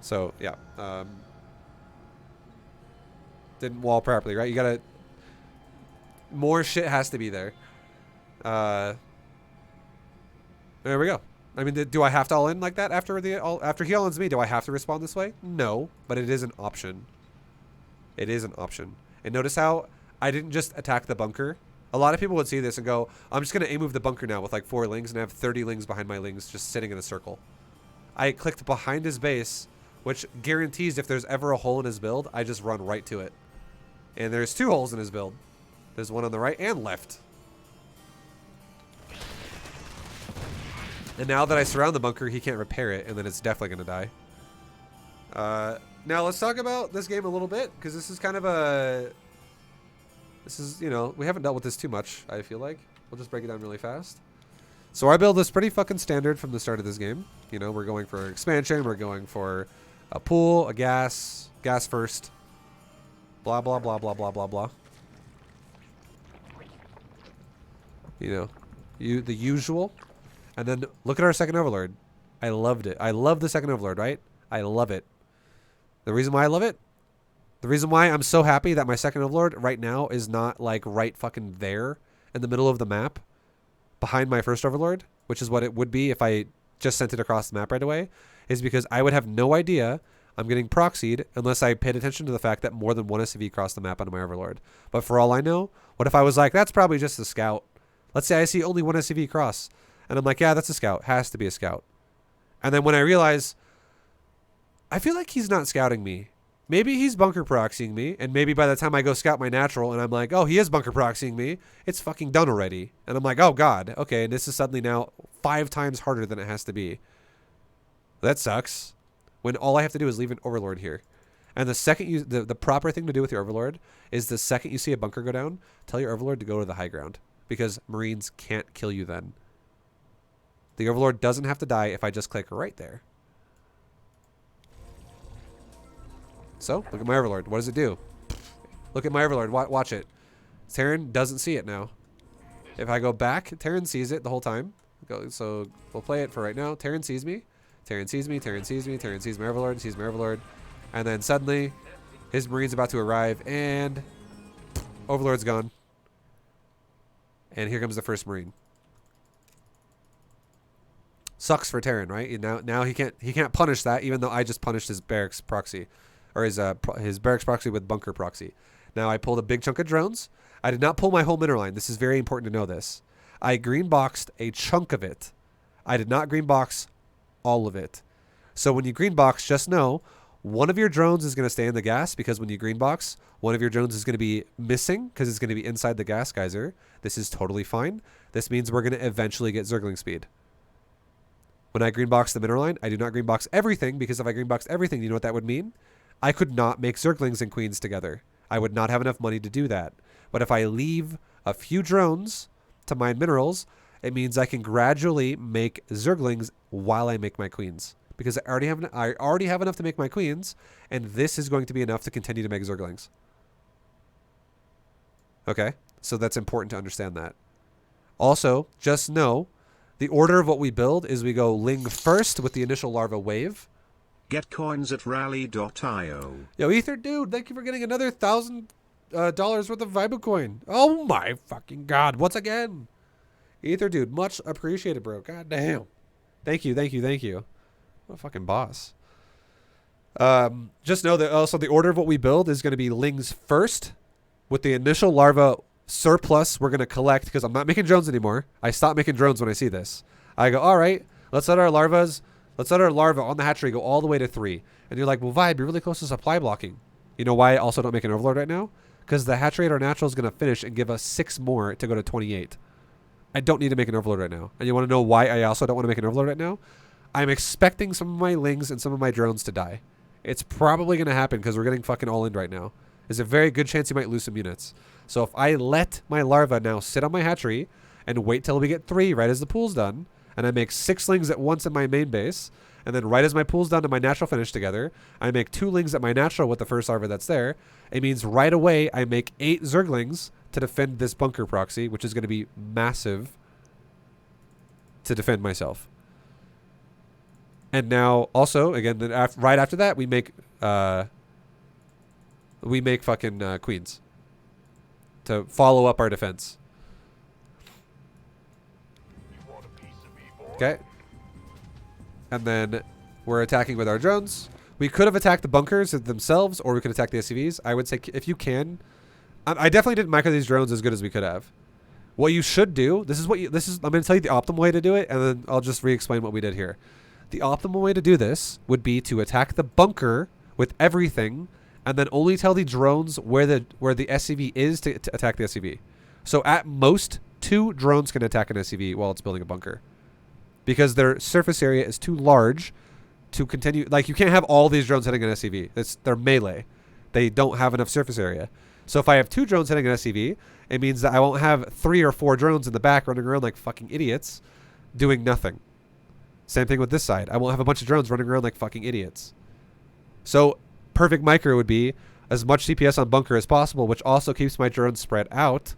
So, yeah. Didn't wall properly, right? You gotta... More shit has to be there. There we go. I mean, do I have to all in like that after he all ins me? Do I have to respond this way? No, but it is an option. It is an option. And notice how I didn't just attack the bunker. A lot of people would see this and go, I'm just going to A-move the bunker now with like 4 lings and I have 30 lings behind my lings just sitting in a circle. I clicked behind his base, which guarantees if there's ever a hole in his build, I just run right to it. And there's 2 holes in his build. There's one on the right and left. And now that I surround the bunker, he can't repair it, and then it's definitely going to die. Now let's talk about this game a little bit, because this is kind of a... This is, you know, we haven't dealt with this too much, I feel like. We'll just break it down really fast. So our build is pretty fucking standard from the start of this game. You know, we're going for expansion, we're going for a pool, a gas first. Blah, blah, blah, blah, blah, blah, blah. You know, the usual. And then look at our second overlord. I loved it. I love the second overlord, right? I love it. The reason why I love it? The reason why I'm so happy that my second overlord right now is not like right fucking there in the middle of the map behind my first overlord, which is what it would be if I just sent it across the map right away, is because I would have no idea I'm getting proxied unless I paid attention to the fact that more than one SCV crossed the map onto my overlord. But for all I know, what if I was like, that's probably just a scout. Let's say I see only one SCV cross. And I'm like, yeah, that's a scout. Has to be a scout. And then when I realize, I feel like he's not scouting me. maybe he's bunker proxying me, and maybe by the time I go scout my natural and I'm like, oh, he is bunker proxying me, it's fucking done already. And I'm like, oh god, okay, and this is suddenly now 5 times harder than it has to be. That sucks. When all I have to do is leave an overlord here. And the second you, the proper thing to do with your overlord is the second you see a bunker go down, tell your overlord to go to the high ground. Because Marines can't kill you then. The overlord doesn't have to die if I just click right there. So, look at my overlord. What does it do? Look at my overlord. Watch it. Terran doesn't see it now. If I go back, Terran sees it the whole time. So, we'll play it for right now. Terran sees me. Terran sees me. Terran sees me. Terran sees my overlord. Sees my overlord. And then suddenly, his Marine's about to arrive, and overlord's gone. And here comes the first Marine. Sucks for Terran, right? Now he can't punish that, even though I just punished his barracks proxy, or his barracks proxy with bunker proxy. Now I pulled a big chunk of drones. I did not pull my whole mineral line. This is very important to know this. I green boxed a chunk of it. I did not green box all of it. So when you green box, just know one of your drones is going to stay in the gas, because when you green box, one of your drones is going to be missing because it's going to be inside the gas geyser. This is totally fine. This means we're going to eventually get Zergling speed. When I green box the mineral line, I do not green box everything, because if I green box everything, you know what that would mean? I could not make Zerglings and Queens together. I would not have enough money to do that. But if I leave a few drones to mine minerals, it means I can gradually make Zerglings while I make my Queens. Because I already have enough to make my Queens, and this is going to be enough to continue to make Zerglings. Okay? So that's important to understand that. Also, just know, the order of what we build is we go Ling first with the initial larva wave. Get coins at rally.io. Yo, Ether dude, thank you for getting another $1,000 worth of Vibe coin. Oh my fucking god, once again. Ether dude, much appreciated, bro. God damn. Thank you, thank you, thank you. What a fucking boss. Just know that also the order of what we build is going to be Lings first with the initial larva surplus we're going to collect, because I'm not making drones anymore. I stop making drones when I see this. I go, all right, let's let our larva on the hatchery go all the way to 3. And you're like, well, Vibe, you're really close to supply blocking. You know why I also don't make an overlord right now? Because the hatchery at our natural is going to finish and give us 6 more to go to 28. I don't need to make an overlord right now. And you want to know why I also don't want to make an overlord right now? I'm expecting some of my Lings and some of my drones to die. It's probably going to happen because we're getting fucking all in right now. There's a very good chance you might lose some units. So if I let my larva now sit on my hatchery and wait till we get 3 right as the pool's done, and I make 6 Lings at once in my main base, and then right as my pool's done and my natural finish together, I make 2 Lings at my natural with the first larva that's there, it means right away I make 8 Zerglings to defend this bunker proxy, which is going to be massive to defend myself. And now also, again, then right after that, we make fucking Queens to follow up our defense. Okay. And then we're attacking with our drones. We could have attacked the bunkers themselves, or we could attack the SCVs. I would say if you can. I definitely didn't micro these drones as good as we could have. What you should do, I'm going to tell you the optimal way to do it, and then I'll just re-explain what we did here. The optimal way to do this would be to attack the bunker with everything, and then only tell the drones where the SCV is to attack the SCV. So at most, 2 drones can attack an SCV while it's building a bunker, because their surface area is too large to continue. Like, you can't have all these drones hitting an SCV. They're melee. They don't have enough surface area. So if I have 2 drones hitting an SCV, it means that I won't have 3 or 4 drones in the back running around like fucking idiots doing nothing. Same thing with this side. I won't have a bunch of drones running around like fucking idiots. So perfect micro would be as much CPS on bunker as possible, which also keeps my drones spread out,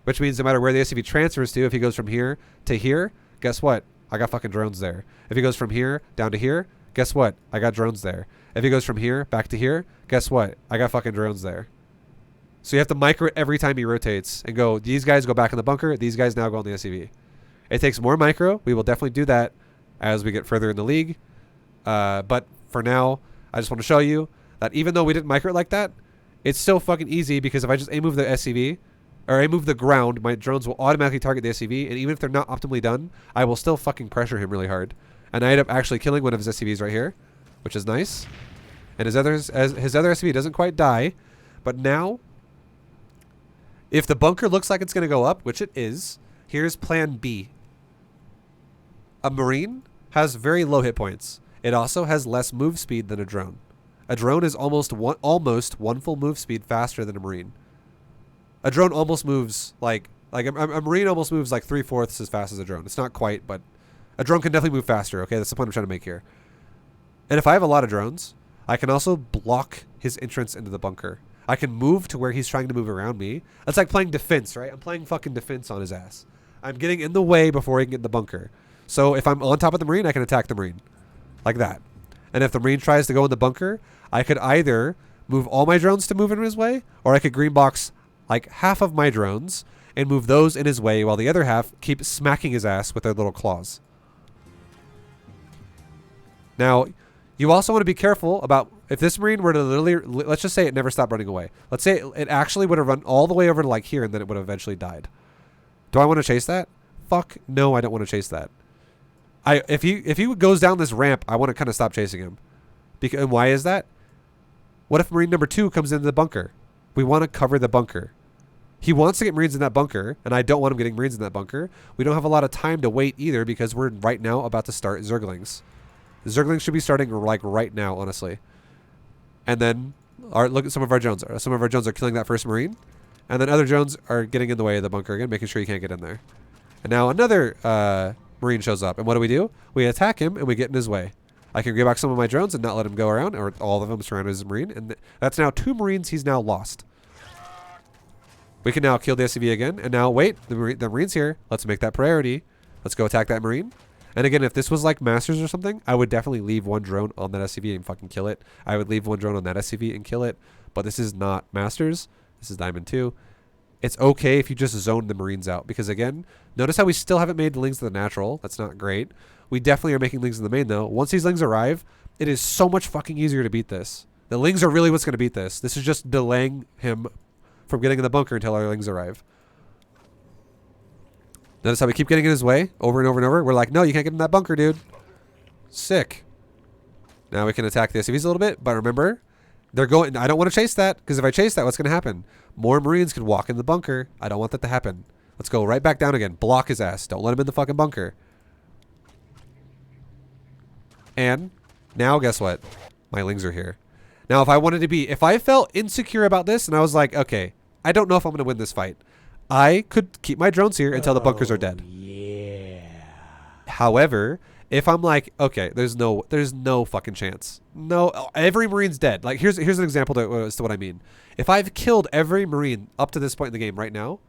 which means no matter where the SCV transfers to, if he goes from here to here, guess what? I got fucking drones there. If he goes from here down to here, guess what? I got drones there. If he goes from here back to here, guess what? I got fucking drones there. So you have to micro it every time he rotates and go, these guys go back in the bunker, these guys now go on the SCV. It takes more micro. We will definitely do that as we get further in the league. But for now, I just want to show you that even though we didn't micro it like that, it's still fucking easy, because if I just move the SCV, or I move the ground, my drones will automatically target the SCV, and even if they're not optimally done, I will still fucking pressure him really hard. And I end up actually killing one of his SCVs right here, which is nice. And his other SCV doesn't quite die. But now, if the bunker looks like it's going to go up, which it is, here's plan B. A Marine has very low hit points. It also has less move speed than a drone. A drone is almost one full move speed faster than a Marine. A drone almost moves like a Marine almost moves like 3/4 as fast as a drone. It's not quite, but a drone can definitely move faster. Okay, that's the point I'm trying to make here. And if I have a lot of drones, I can also block his entrance into the bunker. I can move to where he's trying to move around me. That's like playing defense, right? I'm playing fucking defense on his ass. I'm getting in the way before he can get in the bunker. So if I'm on top of the Marine, I can attack the Marine. Like that. And if the Marine tries to go in the bunker, I could either move all my drones to move in his way, or I could green box like half of my drones and move those in his way while the other half keep smacking his ass with their little claws. Now, you also want to be careful about if this Marine were to literally, let's just say it never stopped running away. Let's say it actually would have run all the way over to like here and then it would have eventually died. Do I want to chase that? Fuck no, I don't want to chase that. If he goes down this ramp, I want to kind of stop chasing him. And why is that? What if Marine number 2 comes into the bunker? We want to cover the bunker. He wants to get Marines in that bunker, and I don't want him getting Marines in that bunker. We don't have a lot of time to wait either because we're right now about to start Zerglings. Zerglings should be starting like right now, honestly. And then, look at some of our drones. Some of our drones are killing that first Marine, and then other drones are getting in the way of the bunker again, making sure he can't get in there. And now another Marine shows up, and what do? We attack him, and we get in his way. I can grab back some of my drones and not let him go around, or all of them surrounded as a Marine, and that's now 2 Marines he's now lost. We can now kill the SCV again, and now wait, the Marine's here. Let's make that priority. Let's go attack that Marine. And again, if this was like Masters or something, I would definitely leave one drone on that SCV and fucking kill it. I would leave one drone on that SCV and kill it. But this is not Masters. This is Diamond 2. It's okay if you just zone the Marines out. Because again, notice how we still haven't made the Lings to the natural. That's not great. We definitely are making Lings in the main though. Once these Lings arrive, it is so much fucking easier to beat this. The Lings are really what's going to beat this. This is just delaying him from getting in the bunker until our Lings arrive. Notice how we keep getting in his way over and over and over. We're like, no, you can't get in that bunker, dude. Sick. Now we can attack the SCVs a little bit, but remember, they're going. I don't want to chase that, because if I chase that, what's going to happen? More Marines could walk in the bunker. I don't want that to happen. Let's go right back down again. Block his ass. Don't let him in the fucking bunker. And now guess what? My Lings are here. Now if I wanted to be, if I felt insecure about this and I was like, okay, I don't know if I'm going to win this fight, I could keep my drones here until the bunkers are dead. Yeah. However, if I'm like, okay, there's no fucking chance. No, every Marine's dead. Like here's an example as to what I mean. If I've killed every Marine up to this point in the game right now,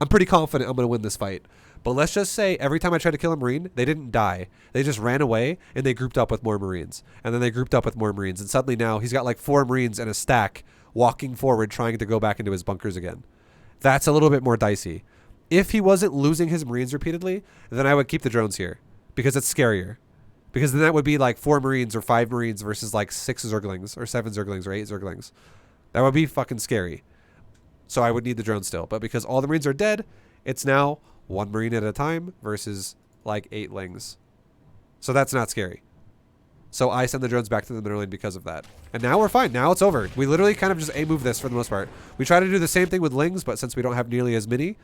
I'm pretty confident I'm going to win this fight. But let's just say every time I tried to kill a Marine, they didn't die. They just ran away and they grouped up with more Marines. And then they grouped up with more Marines. And suddenly now he's got like 4 Marines in a stack walking forward trying to go back into his bunkers again. That's a little bit more dicey. If he wasn't losing his Marines repeatedly, then I would keep the drones here because it's scarier. Because then that would be like 4 Marines or 5 Marines versus like 6 Zerglings or 7 Zerglings or 8 Zerglings. That would be fucking scary. So I would need the drone still. But because all the Marines are dead, it's now 1 Marine at a time versus like 8 Lings. So that's not scary. So I send the drones back to the middle lane because of that. And now we're fine. Now it's over. We literally kind of just A-move this for the most part. We try to do the same thing with Lings, but since we don't have nearly as many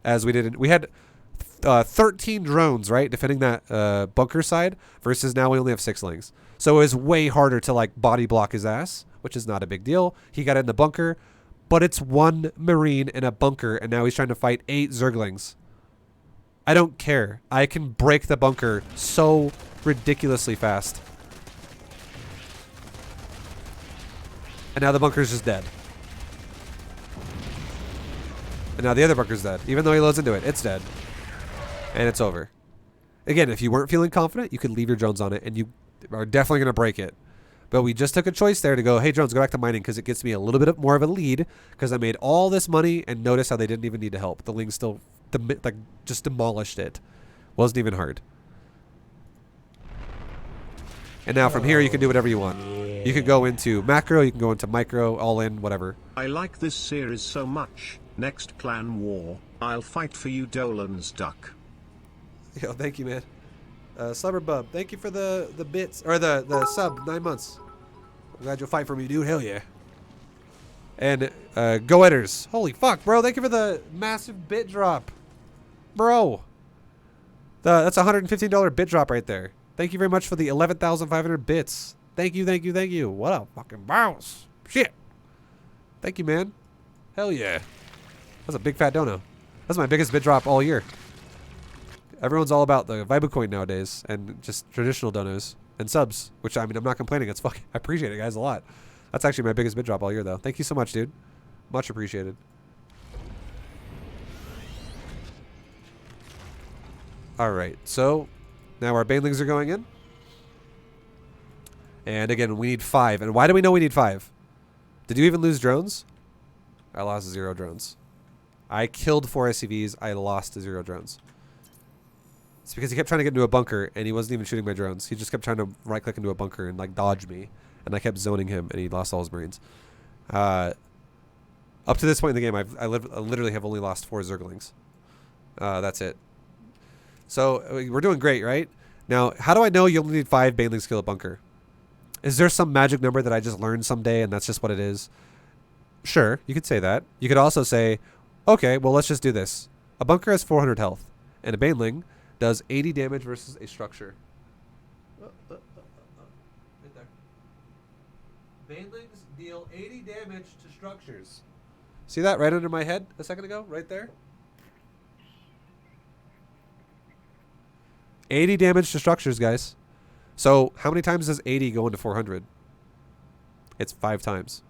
as we did, we had 13 drones, right, defending that bunker side versus now we only have 6 Lings. So it was way harder to like body block his ass, which is not a big deal. He got in the bunker, but it's 1 Marine in a bunker, and now he's trying to fight 8 Zerglings. I don't care. I can break the bunker so ridiculously fast. And now the bunker's just dead. And now the other bunker's dead. Even though he loads into it, it's dead. And it's over. Again, if you weren't feeling confident, you could leave your drones on it, and you are definitely going to break it. But we just took a choice there to go, hey, drones, go back to mining, because it gets me a little bit more of a lead, because I made all this money, and notice how they didn't even need to help. The Lings still like just demolished it. Wasn't even hard. And now from here, you can do whatever you want. You can go into macro, you can go into micro, all in, whatever. I like this series so much. Next clan war, I'll fight for you, Dolan's duck. Yo, thank you, man. Slubber Bub, thank you for the bits, or the sub, 9 months. I'm glad you'll fight for me, dude. Hell yeah. And Go Edders. Holy fuck, bro. Thank you for the massive bit drop. Bro. That's a $115 bit drop right there. Thank you very much for the 11,500 bits. Thank you, thank you, thank you. What a fucking bounce. Shit. Thank you, man. Hell yeah. That's a big fat dono. That's my biggest bit drop all year. Everyone's all about the Vibacoin nowadays and just traditional donos and subs, which I mean, I'm not complaining. It's fucking, I appreciate it, guys, a lot. That's actually my biggest bit drop all year, though. Thank you so much, dude. Much appreciated. All right, so now our banelings are going in. And again, we need 5. And why do we know we need 5? Did you even lose drones? I lost 0 drones. I killed 4 SCVs. I lost 0 drones. It's because he kept trying to get into a bunker, and he wasn't even shooting my drones. He just kept trying to right-click into a bunker and, like, dodge me. And I kept zoning him, and he lost all his Marines. Up to this point in the game, I literally have only lost 4 Zerglings. That's it. So, we're doing great, right? Now, how do I know you only need 5 banelings to kill a bunker? Is there some magic number that I just learned someday, and that's just what it is? Sure, you could say that. You could also say, okay, well, let's just do this. A bunker has 400 health, and a baneling does 80 damage versus a structure. Right there. Banelings deal 80 damage to structures. See that right under my head a second ago? Right there? 80 damage to structures, guys. So how many times does 80 go into 400? It's 5 times.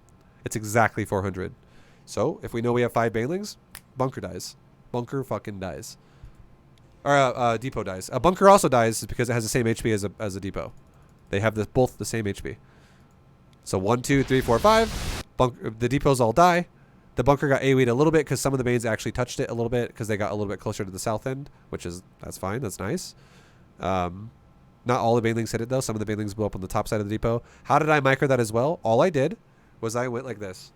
It's exactly 400. So if we know we have 5 banelings, bunker dies. Bunker fucking dies. Or depot dies. A bunker also dies because it has the same HP as a depot. They have both the same HP. So 1, 2, 3, 4, 5. The depots all die. The bunker got AoE'd a little bit because some of the mains actually touched it a little bit because they got a little bit closer to the south end, that's fine. That's nice. Not all the banelings hit it though. Some of the banelings blew up on the top side of the depot. How did I micro that as well? All I did was I went like this.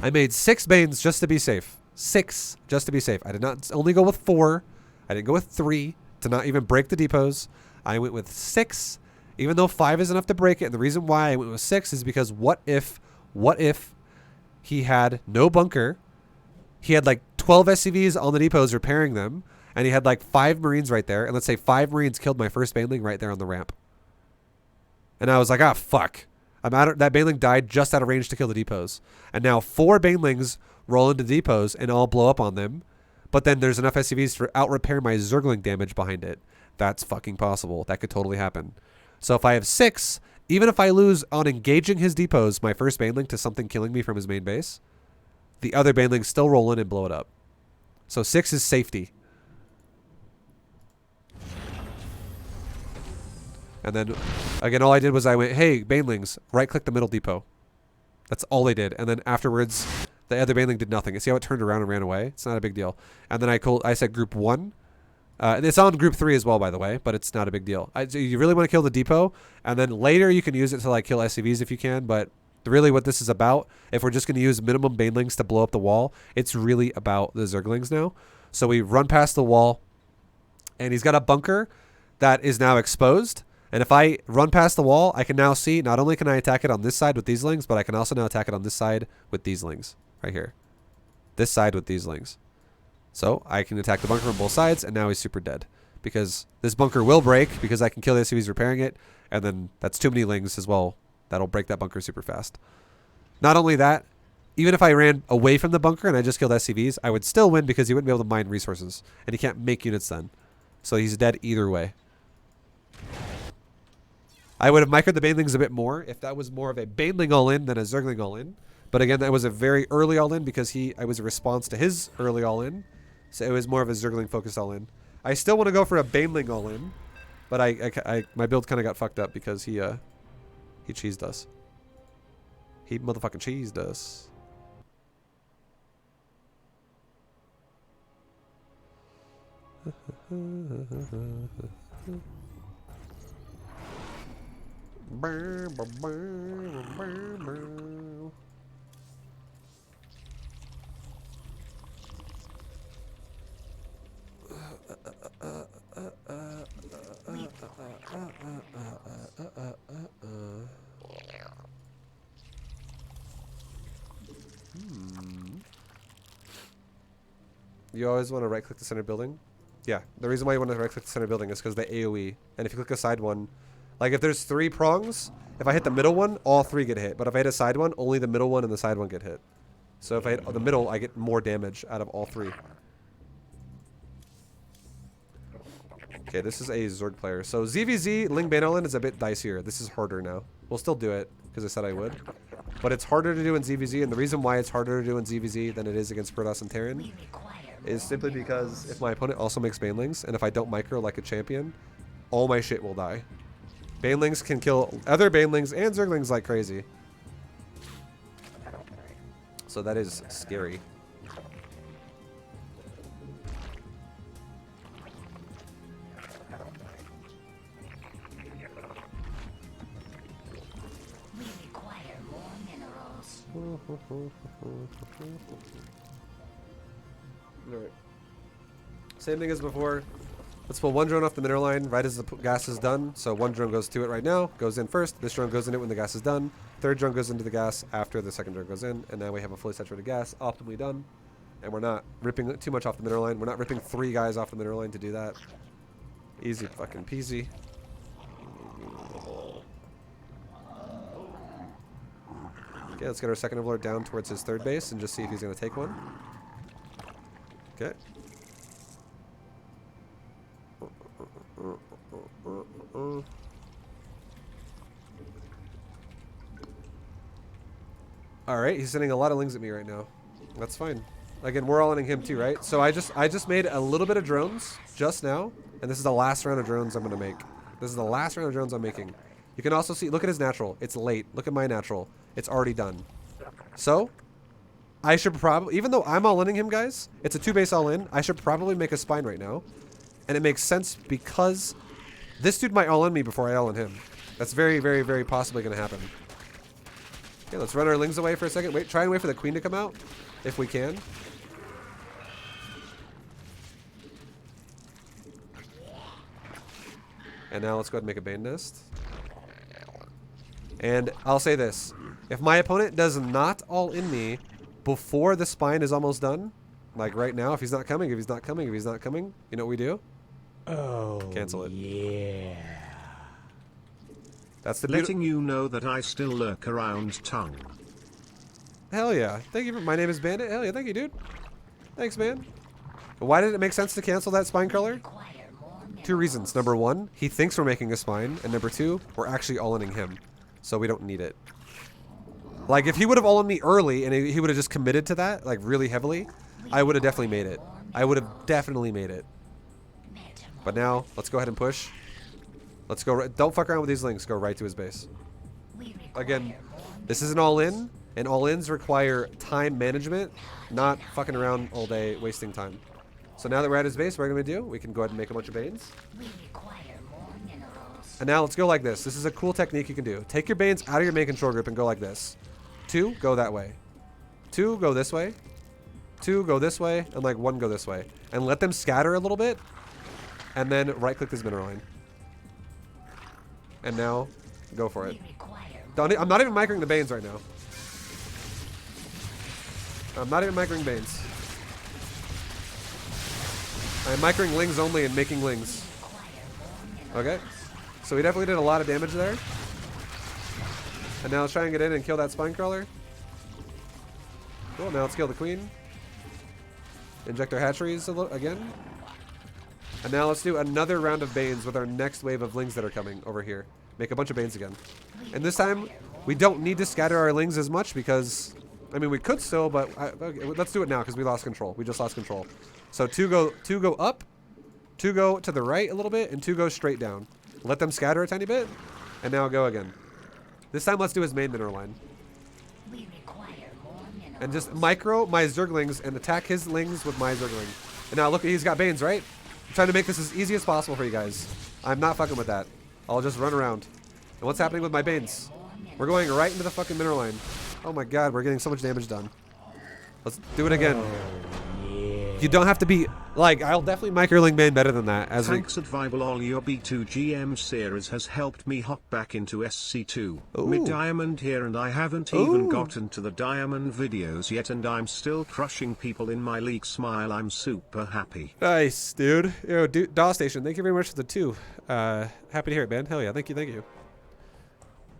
I made 6 banes just to be safe. 6 just to be safe. I did not only go with 4. I didn't go with 3 to not even break the depots. I went with 6, even though 5 is enough to break it. And the reason why I went with 6 is because what if he had no bunker? He had like 12 SCVs on the depots repairing them. And he had like 5 Marines right there. And let's say 5 Marines killed my first baneling right there on the ramp. And I was like, ah, fuck. That baneling died just out of range to kill the depots. And now 4 banelings roll into depots and all blow up on them. But then there's enough SCVs to out-repair my Zergling damage behind it. That's fucking possible. That could totally happen. So if I have 6, even if I lose on engaging his depots, my first baneling to something killing me from his main base, the other banelings still roll in and blow it up. So 6 is safety. And then, again, all I did was I went, hey, banelings, right-click the middle depot. That's all they did. And then afterwards, the other baneling did nothing. You see how it turned around and ran away? It's not a big deal. And then I said group 1. It's on group 3 as well, by the way, but it's not a big deal. You really want to kill the depot, and then later you can use it to like kill SCVs if you can, but really what this is about, if we're just going to use minimum banelings to blow up the wall, it's really about the Zerglings now. So we run past the wall, and he's got a bunker that is now exposed. And if I run past the wall, I can now see, not only can I attack it on this side with these lings, but I can also now attack it on this side with these lings. Right here. This side with these lings. So I can attack the bunker from both sides, and now he's super dead. Because this bunker will break, because I can kill the SCVs repairing it, and then that's too many lings as well. That'll break that bunker super fast. Not only that, even if I ran away from the bunker and I just killed SCVs, I would still win because he wouldn't be able to mine resources. And he can't make units then. So he's dead either way. I would have microed the banelings a bit more if that was more of a baneling all-in than a Zergling all-in. But again, that was a very early all-in because I was a response to his early all-in. So it was more of a Zergling focused all-in. I still want to go for a baneling all-in. But my build kind of got fucked up because he cheesed us. He motherfucking cheesed us. You always want to right click the center building. Yeah, the reason why you want to right click the center building is because they AoE. And if you click a side one, like if there's 3 prongs, if I hit the middle one, all 3 get hit. But if I hit a side one, only the middle one and the side one get hit. So if I hit the middle, I get more damage out of all 3. Okay, this is a Zerg player. So ZVZ, Ling Banolin is a bit dicier. This is harder now. We'll still do it, because I said I would. But it's harder to do in ZVZ, and the reason why it's harder to do in ZVZ than it is against Protoss and Terran is simply because if my opponent also makes Banelings, and if I don't micro like a champion, all my shit will die. Banelings can kill other Banelings and Zerglings like crazy. So that is scary. We require more minerals. Alright. Same thing as before. Let's pull 1 drone off the mineral line right as the gas is done. So 1 drone goes to it right now, goes in first. This drone goes in it when the gas is done. 3rd drone goes into the gas after the 2nd drone goes in. And now we have a fully saturated gas, optimally done. And we're not ripping too much off the mineral line. We're not ripping 3 guys off the mineral line to do that. Easy fucking peasy. Okay, let's get our 2nd Overlord down towards his 3rd base and just see if he's going to take one. Okay. Alright, he's sending a lot of lings at me right now. That's fine. Again, we're all-inning him too, right? So I just made a little bit of drones just now, and this is the last round of drones I'm going to make. This is the last round of drones I'm making. You can also see, look at his natural. It's late. Look at my natural. It's already done. So, I should probably, even though I'm all-inning him, guys, it's a 2-base all-in, I should probably make a spine right now. And it makes sense because this dude might all-in me before I all-in him. That's very, very, very possibly going to happen. Okay, let's run our lings away for a second. Try and wait for the queen to come out, if we can. And now let's go ahead and make a Bane Nest. And I'll say this. If my opponent does not all-in me before the spine is almost done, like right now, if he's not coming, you know what we do? Oh, cancel it. Yeah. That's the letting you know that I still lurk around tongue. Hell yeah. Thank you. My name is Bandit. Hell yeah. Thank you, dude. Thanks, man. Why did it make sense to cancel that spine crawler? 2 reasons. Number 1, he thinks we're making a spine. And number 2, we're actually all-inning him. So we don't need it. Like, if he would have all-in me early and he would have just committed to that, like, really heavily, I would have definitely made it. I would have definitely made it. But now, let's go ahead and push. Let's go. Don't fuck around with these links. Go right to his base. Again, this is an all-in, and all-ins require time management, not fucking around all day, wasting time. So now that we're at his base, what we're going to do, we can go ahead and make a bunch of Banes. And now let's go like this. This is a cool technique you can do. Take your Banes out of your main control group and go like this. 2, go that way. 2, go this way. 2, go this way. And like 1, go this way. And let them scatter a little bit. And then right-click this mineral line. And now, go for it. I'm not even microing the Banes right now. I'm not even microing Banes. I'm microing lings only and making lings. Okay. So we definitely did a lot of damage there. And now let's try and get in and kill that spine crawler. Cool, now let's kill the queen. Inject our hatcheries again. And now let's do another round of Banes with our next wave of lings that are coming over here. Make a bunch of Banes again. And this time, we don't need to scatter our lings as much because, I mean, we could still, but okay, let's do it now because we lost control. We just lost control. So 2 go up, 2 go to the right a little bit, and 2 go straight down. Let them scatter a tiny bit, and now go again. This time, let's do his main mineral line. And just micro my Zerglings and attack his lings with my Zergling. And now look, he's got Banes, right? I'm trying to make this as easy as possible for you guys. I'm not fucking with that. I'll just run around. And what's happening with my Banes? We're going right into the fucking mineral line. Oh my god, we're getting so much damage done. Let's do it again. Oh, yeah. You don't have to be like. I'll definitely microling main better than that. As Thanks Advival, all your B2GM series has helped me hop back into SC2. Ooh. Mid-diamond here and I haven't even gotten to the diamond videos yet and I'm still crushing people in my league. Smile, I'm super happy. Nice, dude. Yo, dude, DAW Station, thank you very much for the 2. Happy to hear it, man. Hell yeah, thank you, thank you.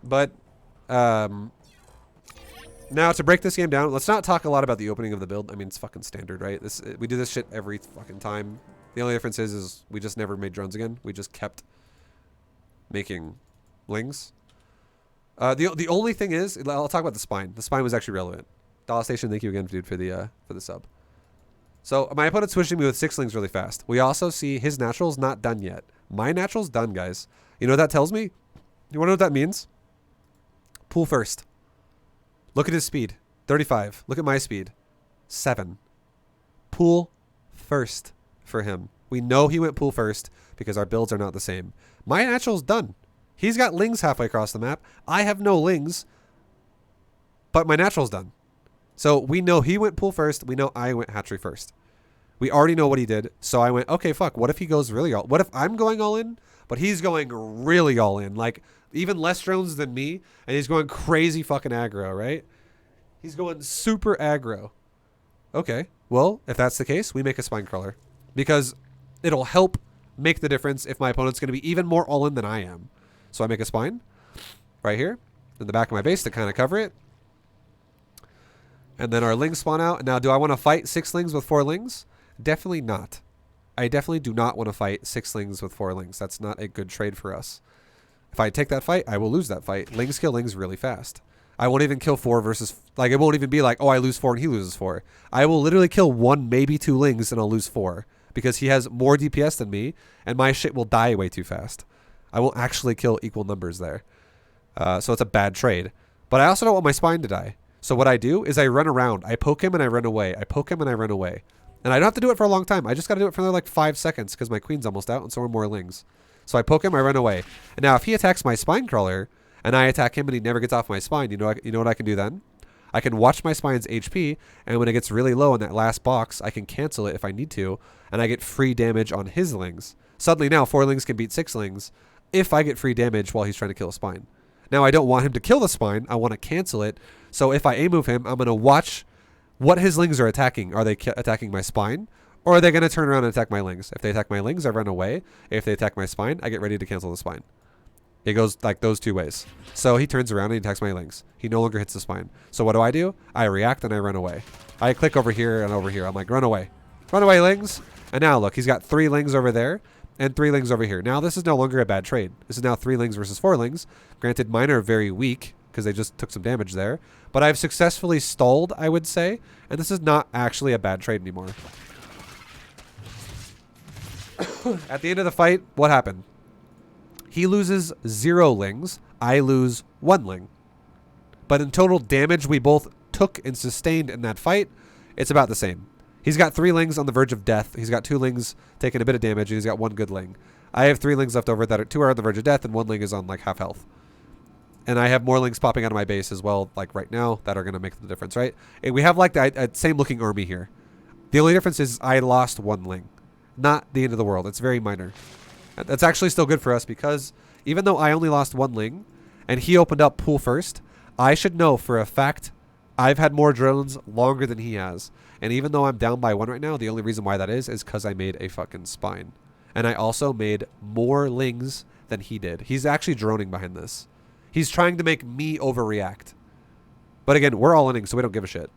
But, now to break this game down, let's not talk a lot about the opening of the build. I mean, it's fucking standard, right? We do this shit every fucking time. The only difference is we just never made drones again. We just kept making lings. The only thing is, I'll talk about the spine. The spine was actually relevant. DAW Station, thank you again, dude, for the sub. So my opponent's switching me with 6 lings really fast. We also see his natural's not done yet. My natural's done, guys. You know what that tells me? You want to know what that means? Pool first. Look at his speed. 35. Look at my speed. 7. Pool first for him. We know he went pool first because our builds are not the same. My natural's done. He's got lings halfway across the map. I have no lings, but my natural's done. So we know he went pool first. We know I went hatchery first. We already know what he did. So I went, okay, fuck. What if he goes really all... What if I'm going all in, but he's going really all in? Like, even less drones than me, and he's going crazy fucking aggro, right? He's going super aggro. Okay, well, if that's the case, we make a spine crawler. Because it'll help make the difference if my opponent's going to be even more all in than I am. So I make a spine right here in the back of my base to kind of cover it. And then our lings spawn out. Now, do I want to fight 6 lings with 4 lings? Definitely not. I definitely do not want to fight 6 lings with 4 lings. That's not a good trade for us. If I take that fight, I will lose that fight. Lings kill lings really fast. I won't even kill 4 versus... Like, it won't even be like, oh, I lose 4 and he loses 4. I will literally kill 1, maybe 2 lings and I'll lose 4. Because he has more DPS than me, and my shit will die way too fast. I won't actually kill equal numbers there. So it's a bad trade. But I also don't want my spine to die. So what I do is I run around. I poke him and I run away. I poke him and I run away. And I don't have to do it for a long time. I just got to do it for another like 5 seconds because my queen's almost out and so are more lings. So I poke him, I run away. And now if he attacks my spine crawler and I attack him and he never gets off my spine, you know what I can do then? I can watch my spine's HP, and when it gets really low in that last box, I can cancel it if I need to, and I get free damage on his lings. Suddenly now 4 lings can beat 6 lings if I get free damage while he's trying to kill a spine. Now I don't want him to kill the spine, I want to cancel it. So if I A-move him, I'm going to watch what his lings are attacking. Are they attacking my spine? Or are they going to turn around and attack my lings? If they attack my lings, I run away. If they attack my spine, I get ready to cancel the spine. It goes like those 2 ways. So he turns around and he attacks my lings. He no longer hits the spine. So what do? I react and I run away. I click over here and over here. I'm like, run away. Run away, lings. And now look, he's got 3 lings over there and 3 lings over here. Now this is no longer a bad trade. This is now 3 lings versus 4 lings. Granted, mine are very weak because they just took some damage there. But I've successfully stalled, I would say. And this is not actually a bad trade anymore. At the end of the fight, what happened? He loses 0 lings. I lose 1 ling. But in total damage we both took and sustained in that fight, it's about the same. He's got 3 lings on the verge of death. He's got 2 lings taking a bit of damage, and he's got 1 good ling. I have 3 lings left over that are 2 are on the verge of death, and 1 ling is on like half health. And I have more lings popping out of my base as well, like right now, that are going to make the difference, right? And we have like that same looking army here. The only difference is I lost 1 ling. Not the end of the world. It's very minor. That's actually still good for us because even though I only lost 1 ling and he opened up pool first, I should know for a fact I've had more drones longer than he has. And even though I'm down by 1 right now, the only reason why that is because I made a fucking spine. And I also made more lings than he did. He's actually droning behind this. He's trying to make me overreact. But again, we're all inning, so we don't give a shit.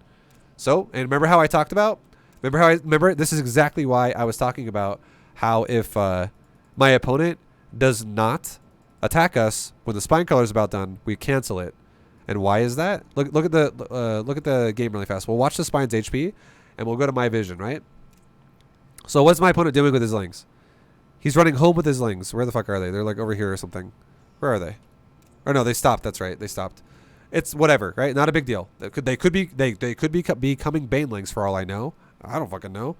So, and remember how I talked about? Remember this is exactly why I was talking about how if my opponent does not attack us when the spine color is about done, we cancel it. And why is that? Look at the game really fast. We'll watch the spine's HP, and we'll go to my vision, right? So what's my opponent doing with his lings? He's running home with his lings. Where the fuck are they? They're like over here or something. Where are they? Or no, they stopped. That's right. They stopped. It's whatever, right? Not a big deal. They could be becoming banelings for all I know. I don't fucking know.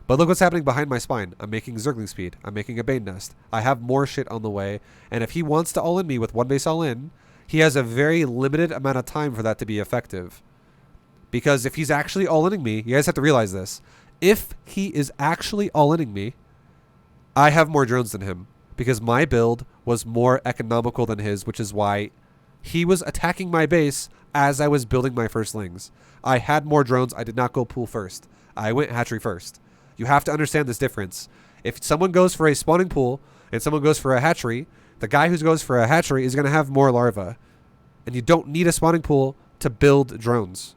But look what's happening behind my spine. I'm making Zergling speed. I'm making a Bane nest. I have more shit on the way. And if he wants to all in me with 1 base all in, he has a very limited amount of time for that to be effective. Because if he's actually all inning me, you guys have to realize this. If he is actually all-inning me, I have more drones than him because my build was more economical than his, which is why he was attacking my base as I was building my first lings. I had more drones. I did not go pool first. I went hatchery first. You have to understand this difference. If someone goes for a spawning pool and someone goes for a hatchery, the guy who goes for a hatchery is going to have more larvae. And you don't need a spawning pool to build drones.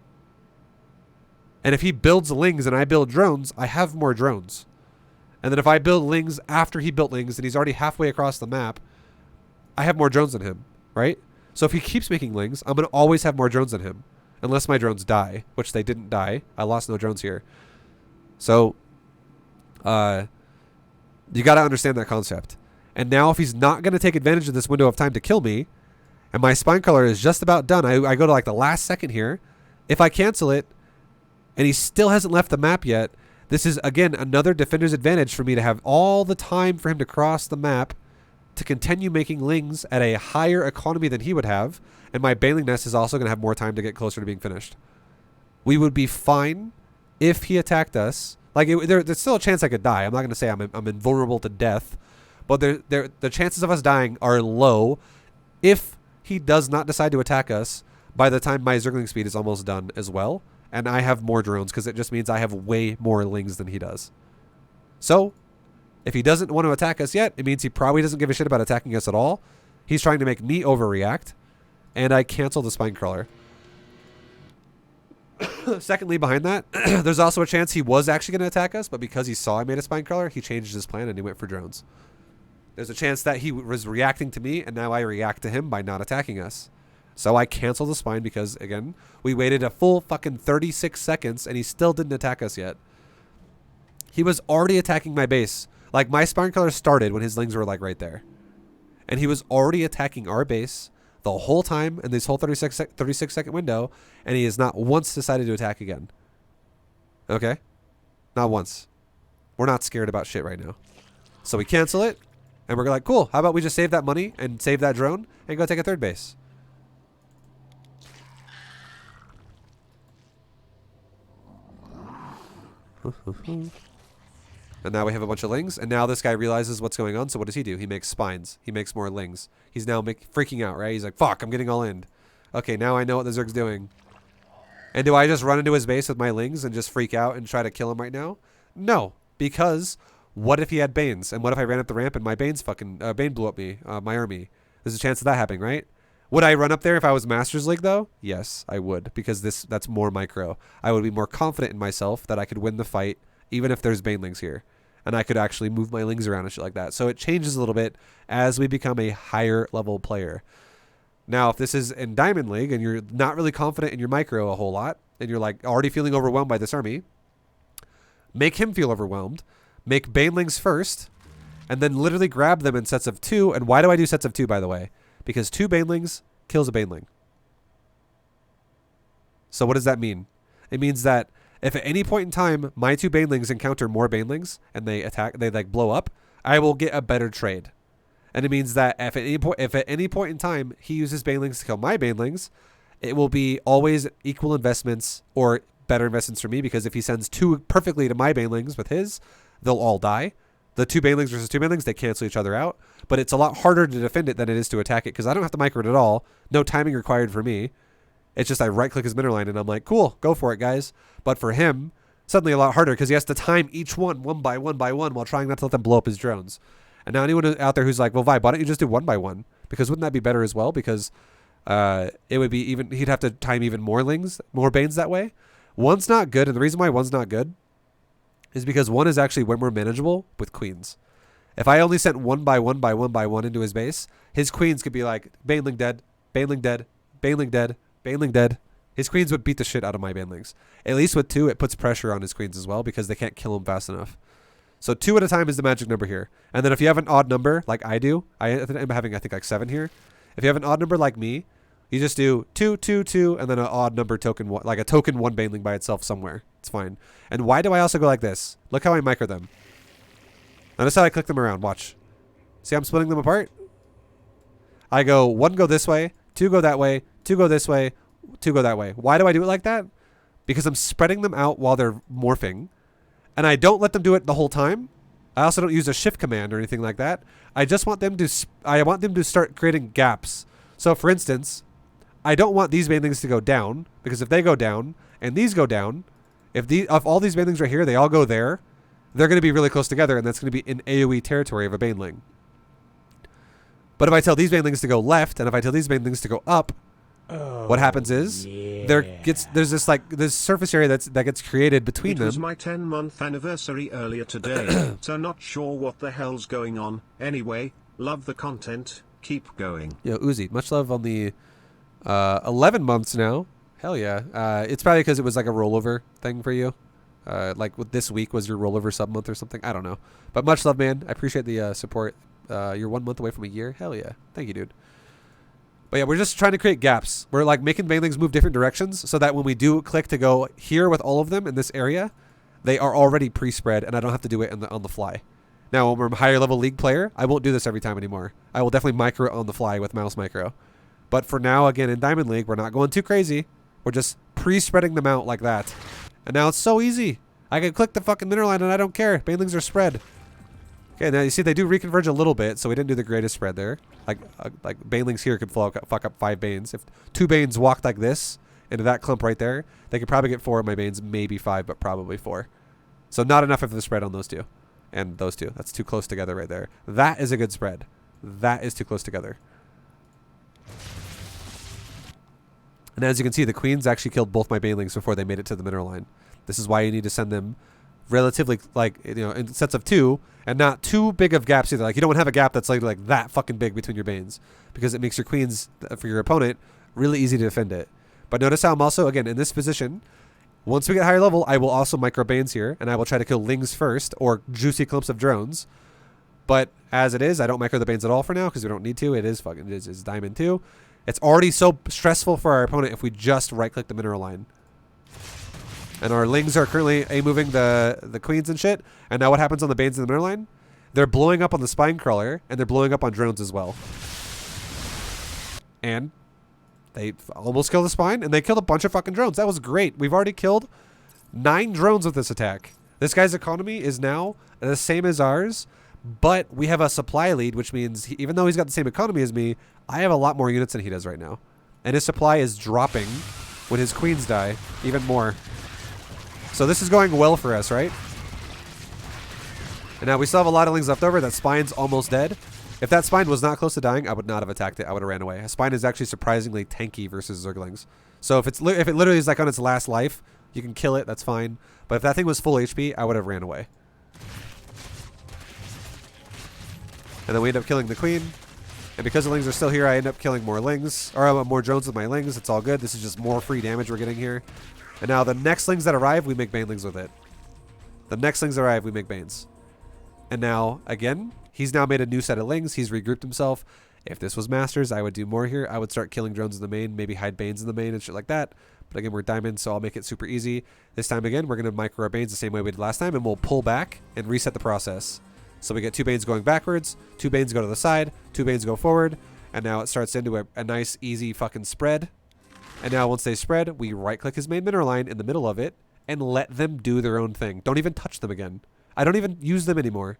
And if he builds lings and I build drones, I have more drones. And then if I build lings after he built lings and he's already halfway across the map, I have more drones than him, right? So if he keeps making lings, I'm going to always have more drones than him. Unless my drones die, which they didn't die. I lost no drones here. So, you got to understand that concept. And now if he's not going to take advantage of this window of time to kill me, and my spine color is just about done, I go to like the last second here. If I cancel it, and he still hasn't left the map yet, this is, again, another defender's advantage for me to have all the time for him to cross the map to continue making lings at a higher economy than he would have, and my baneling nest is also going to have more time to get closer to being finished. We would be fine if he attacked us. Like, there's still a chance I could die. I'm not going to say I'm invulnerable to death, but the chances of us dying are low if he does not decide to attack us by the time my Zergling speed is almost done as well, and I have more drones because it just means I have way more lings than he does. So, if he doesn't want to attack us yet, it means he probably doesn't give a shit about attacking us at all. He's trying to make me overreact, and I cancel the spine crawler. Secondly, behind that, there's also a chance he was actually going to attack us, but because he saw I made a spine crawler, he changed his plan and he went for drones. There's a chance that he was reacting to me, and now I react to him by not attacking us. So I cancel the spine because, again, we waited a full fucking 36 seconds, and he still didn't attack us yet. He was already attacking my base. Like, my spine crawler started when his lings were, like, right there. And he was already attacking our base the whole time in this whole 36 second window, and he has not once decided to attack again. Okay? Not once. We're not scared about shit right now. So we cancel it, and we're like, cool, how about we just save that money and save that drone and go take a third base? And now we have a bunch of lings, and now this guy realizes what's going on, so what does he do? He makes spines. He makes more lings. He's now freaking out, right? He's like, fuck, I'm getting all in. Okay, now I know what the Zerg's doing. And do I just run into his base with my lings and just freak out and try to kill him right now? No, because what if he had Banes? And what if I ran up the ramp and my Bane's fucking, Bane blew up my army? There's a chance of that happening, right? Would I run up there if I was Masters League, though? Yes, I would, because that's more micro. I would be more confident in myself that I could win the fight, even if there's Banelings here. And I could actually move my lings around and shit like that. So it changes a little bit as we become a higher level player. Now, if this is in Diamond League and you're not really confident in your micro a whole lot, and you're like already feeling overwhelmed by this army, make him feel overwhelmed, make Banelings first, and then literally grab them in sets of 2. And why do I do sets of 2, by the way? Because 2 Banelings kills a Baneling. So what does that mean? It means that if at any point in time my 2 Banelings encounter more Banelings and they like blow up, I will get a better trade. And it means that if at any point in time he uses Banelings to kill my Banelings, it will be always equal investments or better investments for me, because if he sends 2 perfectly to my Banelings with his, they'll all die. The 2 Banelings versus 2 Banelings, they cancel each other out. But it's a lot harder to defend it than it is to attack it, because I don't have to micro it at all. No timing required for me. It's just I right-click his mineral line, and I'm like, cool, go for it, guys. But for him, suddenly a lot harder, because he has to time each one by one while trying not to let them blow up his drones. And now anyone out there who's like, well, Vibe, why don't you just do 1 by 1? Because wouldn't that be better as well? Because it would be even, he'd have to time even more lings, more Banes that way. 1's not good, and the reason why 1's not good is because 1 is actually way more manageable with queens. If I only sent 1 by 1 by 1 by 1 into his base, his queens could be like, Baneling dead, Baneling dead, Baneling dead, Baneling dead. His queens would beat the shit out of my Banelings. At least with 2, it puts pressure on his queens as well, because they can't kill him fast enough. So 2 at a time is the magic number here. And then if you have an odd number, like I do, I'm having, I think, like 7 here. If you have an odd number like me, you just do 2, 2, 2, and then an odd number token, like a token 1 Baneling by itself somewhere. It's fine. And why do I also go like this? Look how I micro them. Notice how I click them around. Watch. See how I'm splitting them apart? I go 1 go this way, 2 go that way, 2 go this way, 2 go that way. Why do I do it like that? Because I'm spreading them out while they're morphing. And I don't let them do it the whole time. I also don't use a shift command or anything like that. I just want them to, I want them to start creating gaps. So for instance, I don't want these banelings to go down, because if they go down and these go down, if all these banelings right here, they all go there, they're going to be really close together, and that's going to be in AoE territory of a baneling. But if I tell these banelings to go left, and if I tell these banelings to go up, what happens is there's this surface area that gets created between them. It was my 10-month anniversary earlier today, so not sure what the hell's going on. Anyway, love the content. Keep going. Yo, Uzi, much love on the 11 months now. Hell yeah. It's probably because it was like a rollover thing for you. Like this week was your rollover sub month or something. I don't know. But much love, man. I appreciate the support. You're 1 month away from a year. Hell yeah. Thank you, dude. But yeah, we're just trying to create gaps. We're like making banelings move different directions so that when we do click to go here with all of them in this area, they are already pre-spread and I don't have to do it on the fly. Now, when we're a higher level league player, I won't do this every time anymore. I will definitely micro it on the fly with mouse micro. But for now, again, in Diamond League, we're not going too crazy. We're just pre-spreading them out like that. And now it's so easy. I can click the fucking mineral line and I don't care. Banelings are spread. Okay, now you see they do reconverge a little bit, so we didn't do the greatest spread there. Like banelings here could fuck up 5 banes. If 2 banes walked like this into that clump right there, they could probably get 4 of my banes, maybe 5, but probably 4. So not enough of the spread on those 2. And those 2. That's too close together right there. That is a good spread. That is too close together. And as you can see, the queens actually killed both my banelings before they made it to the mineral line. This is why you need to send them relatively, like, you know, in sets of 2, and not too big of gaps either. Like, you don't want to have a gap that's like that fucking big between your banes, because it makes your queens, for your opponent, really easy to defend it. But notice how I'm also, again, in this position, once we get higher level, I will also micro banes here, and I will try to kill lings first, or juicy clumps of drones. But as it is, I don't micro the banes at all for now, because we don't need to. It is fucking, it's diamond 2. It's already so stressful for our opponent if we just right-click the mineral line. And our lings are currently A-moving the queens and shit. And now what happens on the banes in the mineral line? They're blowing up on the spine crawler, and they're blowing up on drones as well. And they almost killed the spine, and they killed a bunch of fucking drones. That was great. We've already killed 9 drones with this attack. This guy's economy is now the same as ours, but we have a supply lead, which means even though he's got the same economy as me, I have a lot more units than he does right now. And his supply is dropping when his queens die even more. So this is going well for us, right? And now we still have a lot of lings left over. That spine's almost dead. If that spine was not close to dying, I would not have attacked it. I would have ran away. A spine is actually surprisingly tanky versus Zerglings. So if it literally is like on its last life, you can kill it. That's fine. But if that thing was full HP, I would have ran away. And then we end up killing the queen. And because the lings are still here, I end up killing more lings. Or more drones with my lings. It's all good. This is just more free damage we're getting here. And now the next lings that arrive, we make banelings with it. The next lings arrive, we make banes. And now, again, he's now made a new set of lings. He's regrouped himself. If this was Masters, I would do more here. I would start killing drones in the main, maybe hide banes in the main and shit like that. But again, we're diamond, so I'll make it super easy. This time again, we're going to micro our banes the same way we did last time, and we'll pull back and reset the process. So we get 2 banes going backwards, 2 banes go to the side, 2 banes go forward, and now it starts into a nice, easy fucking spread. And now once they spread, we right-click his main mineral line in the middle of it and let them do their own thing. Don't even touch them again. I don't even use them anymore.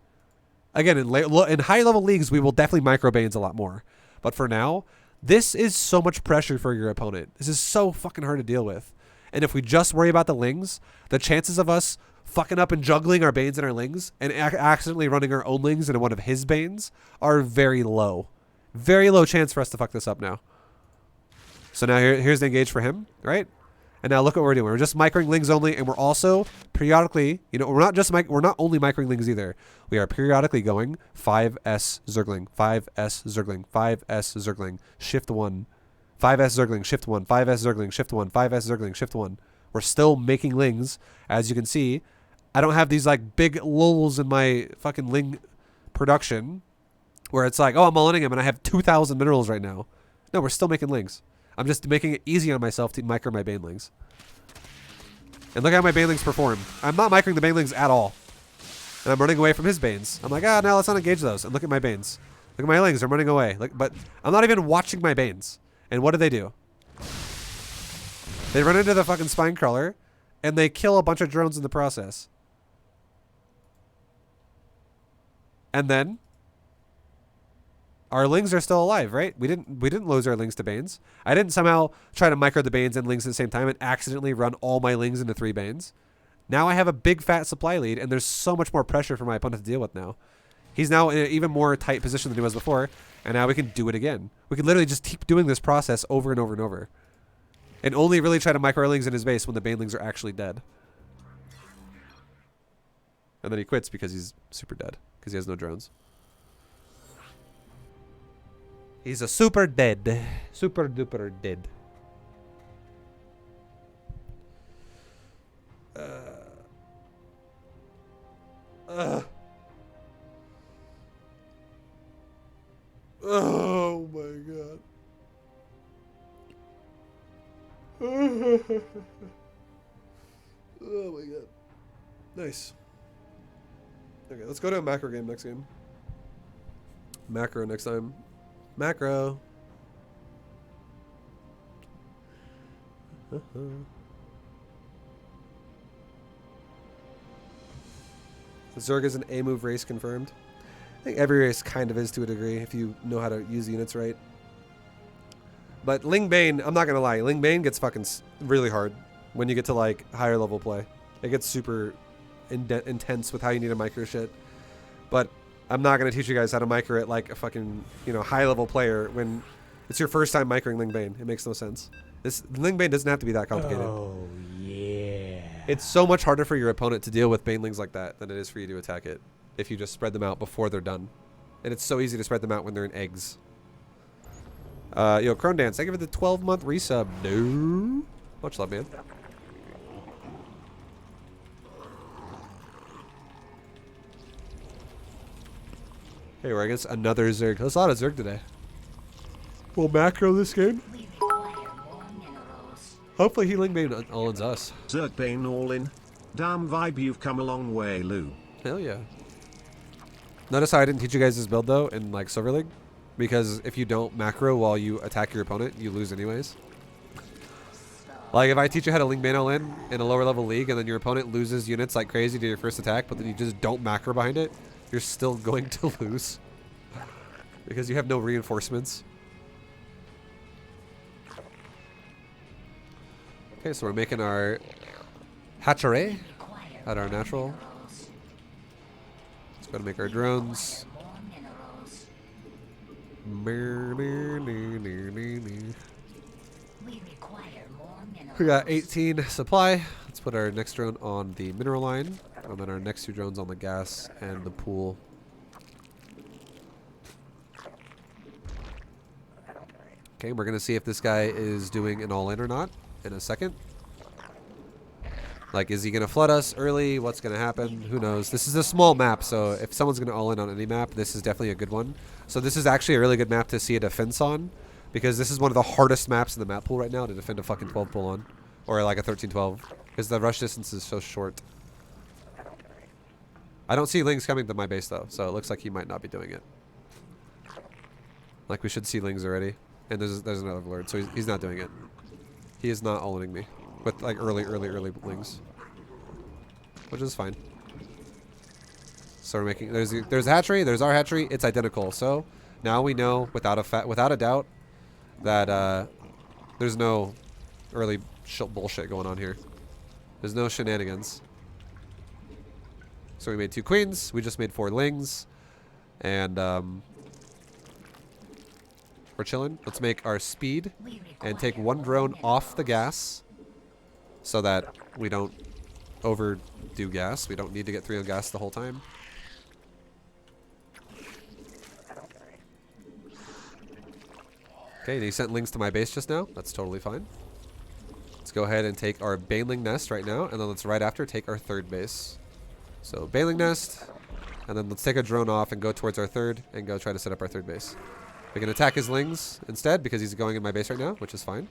Again, in high-level leagues, we will definitely micro-banes a lot more. But for now, this is so much pressure for your opponent. This is so fucking hard to deal with. And if we just worry about the lings, the chances of us fucking up and juggling our banes and our lings and accidentally running our own lings into one of his banes are very low. Very low chance for us to fuck this up now. So now here's the engage for him, right? And now look what we're doing. We're just microing lings only, and we're also periodically, you know, we're not only microing lings either. We are periodically going 5S Zergling, 5S Zergling, 5S Zergling, shift 1, 5S Zergling, shift 1, 5S Zergling, shift 1, 5S Zergling, shift 1. We're still making lings, as you can see. I don't have these like big lulls in my fucking ling production where it's like, oh, I'm all-inning him and I have 2,000 minerals right now. No, we're still making lings. I'm just making it easy on myself to micro my banelings. And look how my banelings perform. I'm not microing the banelings at all. And I'm running away from his banes. I'm like, no, let's not engage those. And look at my banes. Look at my lings. I'm running away. But I'm not even watching my banes. And what do? They run into the fucking spine crawler, and they kill a bunch of drones in the process. And then our lings are still alive, right? We didn't lose our lings to Banes. I didn't somehow try to micro the Banes and lings at the same time and accidentally run all my lings into 3 Banes. Now I have a big fat supply lead, and there's so much more pressure for my opponent to deal with now. He's now in an even more tight position than he was before, and now we can do it again. We can literally just keep doing this process over and over and over. And only really try to micro our lings in his base when the Banelings are actually dead. And then he quits because he's super dead, because he has no drones. He's a super dead. Super duper dead. Oh my god. Oh my god. Nice. Okay, let's go to a macro game next game. Macro next time. Macro. Zerg is an A-move race confirmed. I think every race kind of is to a degree if you know how to use the units right. But Ling Bane, I'm not going to lie, Ling Bane gets fucking really hard when you get to like higher level play. It gets super intense with how you need to micro shit. But I'm not going to teach you guys how to micro it like a fucking, you know, high level player when it's your first time microing Ling Bane. It makes no sense. This Ling Bane doesn't have to be that complicated. Oh, yeah. It's so much harder for your opponent to deal with Banelings like that than it is for you to attack it if you just spread them out before they're done. And it's so easy to spread them out when they're in eggs. Yo, Crone Dance, thank you for the 12-month resub. No. Much love, man. Okay, we're against another Zerg. There's a lot of Zerg today. We'll macro this game. We require more minerals. Hopefully Healing Bane all-ins us. Zerg Bane all in. Damn vibe, you've come a long way, Lou. Hell yeah. Notice how I didn't teach you guys this build, though, in, like, Silver League? Because if you don't macro while you attack your opponent, you lose anyways. Like, if I teach you how to Ling Bane all in a lower level league, and then your opponent loses units like crazy to your first attack, but then you just don't macro behind it, you're still going to lose. Because you have no reinforcements. Okay, so we're making our hatchery at our natural. Let's go to make our drones. We got 18 supply. Let's put our next drone on the mineral line, and then our next 2 drones on the gas and the pool. Okay, we're gonna see if this guy is doing an all-in or not in a second. Like, is he gonna flood us early? What's gonna happen? Who knows? This is a small map, so if someone's gonna all in on any map, this is definitely a good one. So this is actually a really good map to see a defense on, because this is one of the hardest maps in the map pool right now to defend a fucking 12 pull on, or like a 13-12, because the rush distance is so short. I don't see Lings coming to my base though, so it looks like he might not be doing it. Like, we should see Lings already, and there's another Lord, so he's not doing it. He is not all-inning me with like early Lings, which is fine. So we're making there's a hatchery, there's our hatchery, it's identical. So now we know without a doubt that there's no early bullshit going on here. There's no shenanigans. So we made 2 queens, we just made 4 lings, and we're chilling. Let's make our speed and take 1 drone off the gas so that we don't overdo gas. We don't need to get 3 on gas the whole time. Okay, and he sent lings to my base just now. That's totally fine. Let's go ahead and take our Baneling nest right now, and then let's right after take our 3rd base. So Baneling nest, and then let's take a drone off and go towards our 3rd and go try to set up our 3rd base. We can attack his lings instead because he's going in my base right now, which is fine.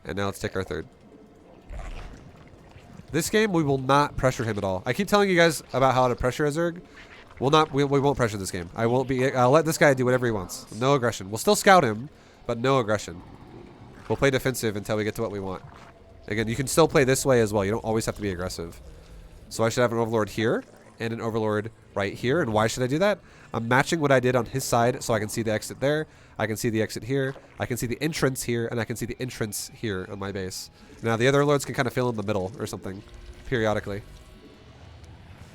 And now let's take our 3rd. This game, we will not pressure him at all. I keep telling you guys about how to pressure a Zerg. We won't pressure this game. I'll let this guy do whatever he wants. No aggression. We'll still scout him, but no aggression. We'll play defensive until we get to what we want. Again, you can still play this way as well. You don't always have to be aggressive. So I should have an Overlord here, and an overlord right here. And why should I do that? I'm matching what I did on his side so I can see the exit there. I can see the exit here. I can see the entrance here, and I can see the entrance here on my base. Now the other lords can kind of fill in the middle or something periodically.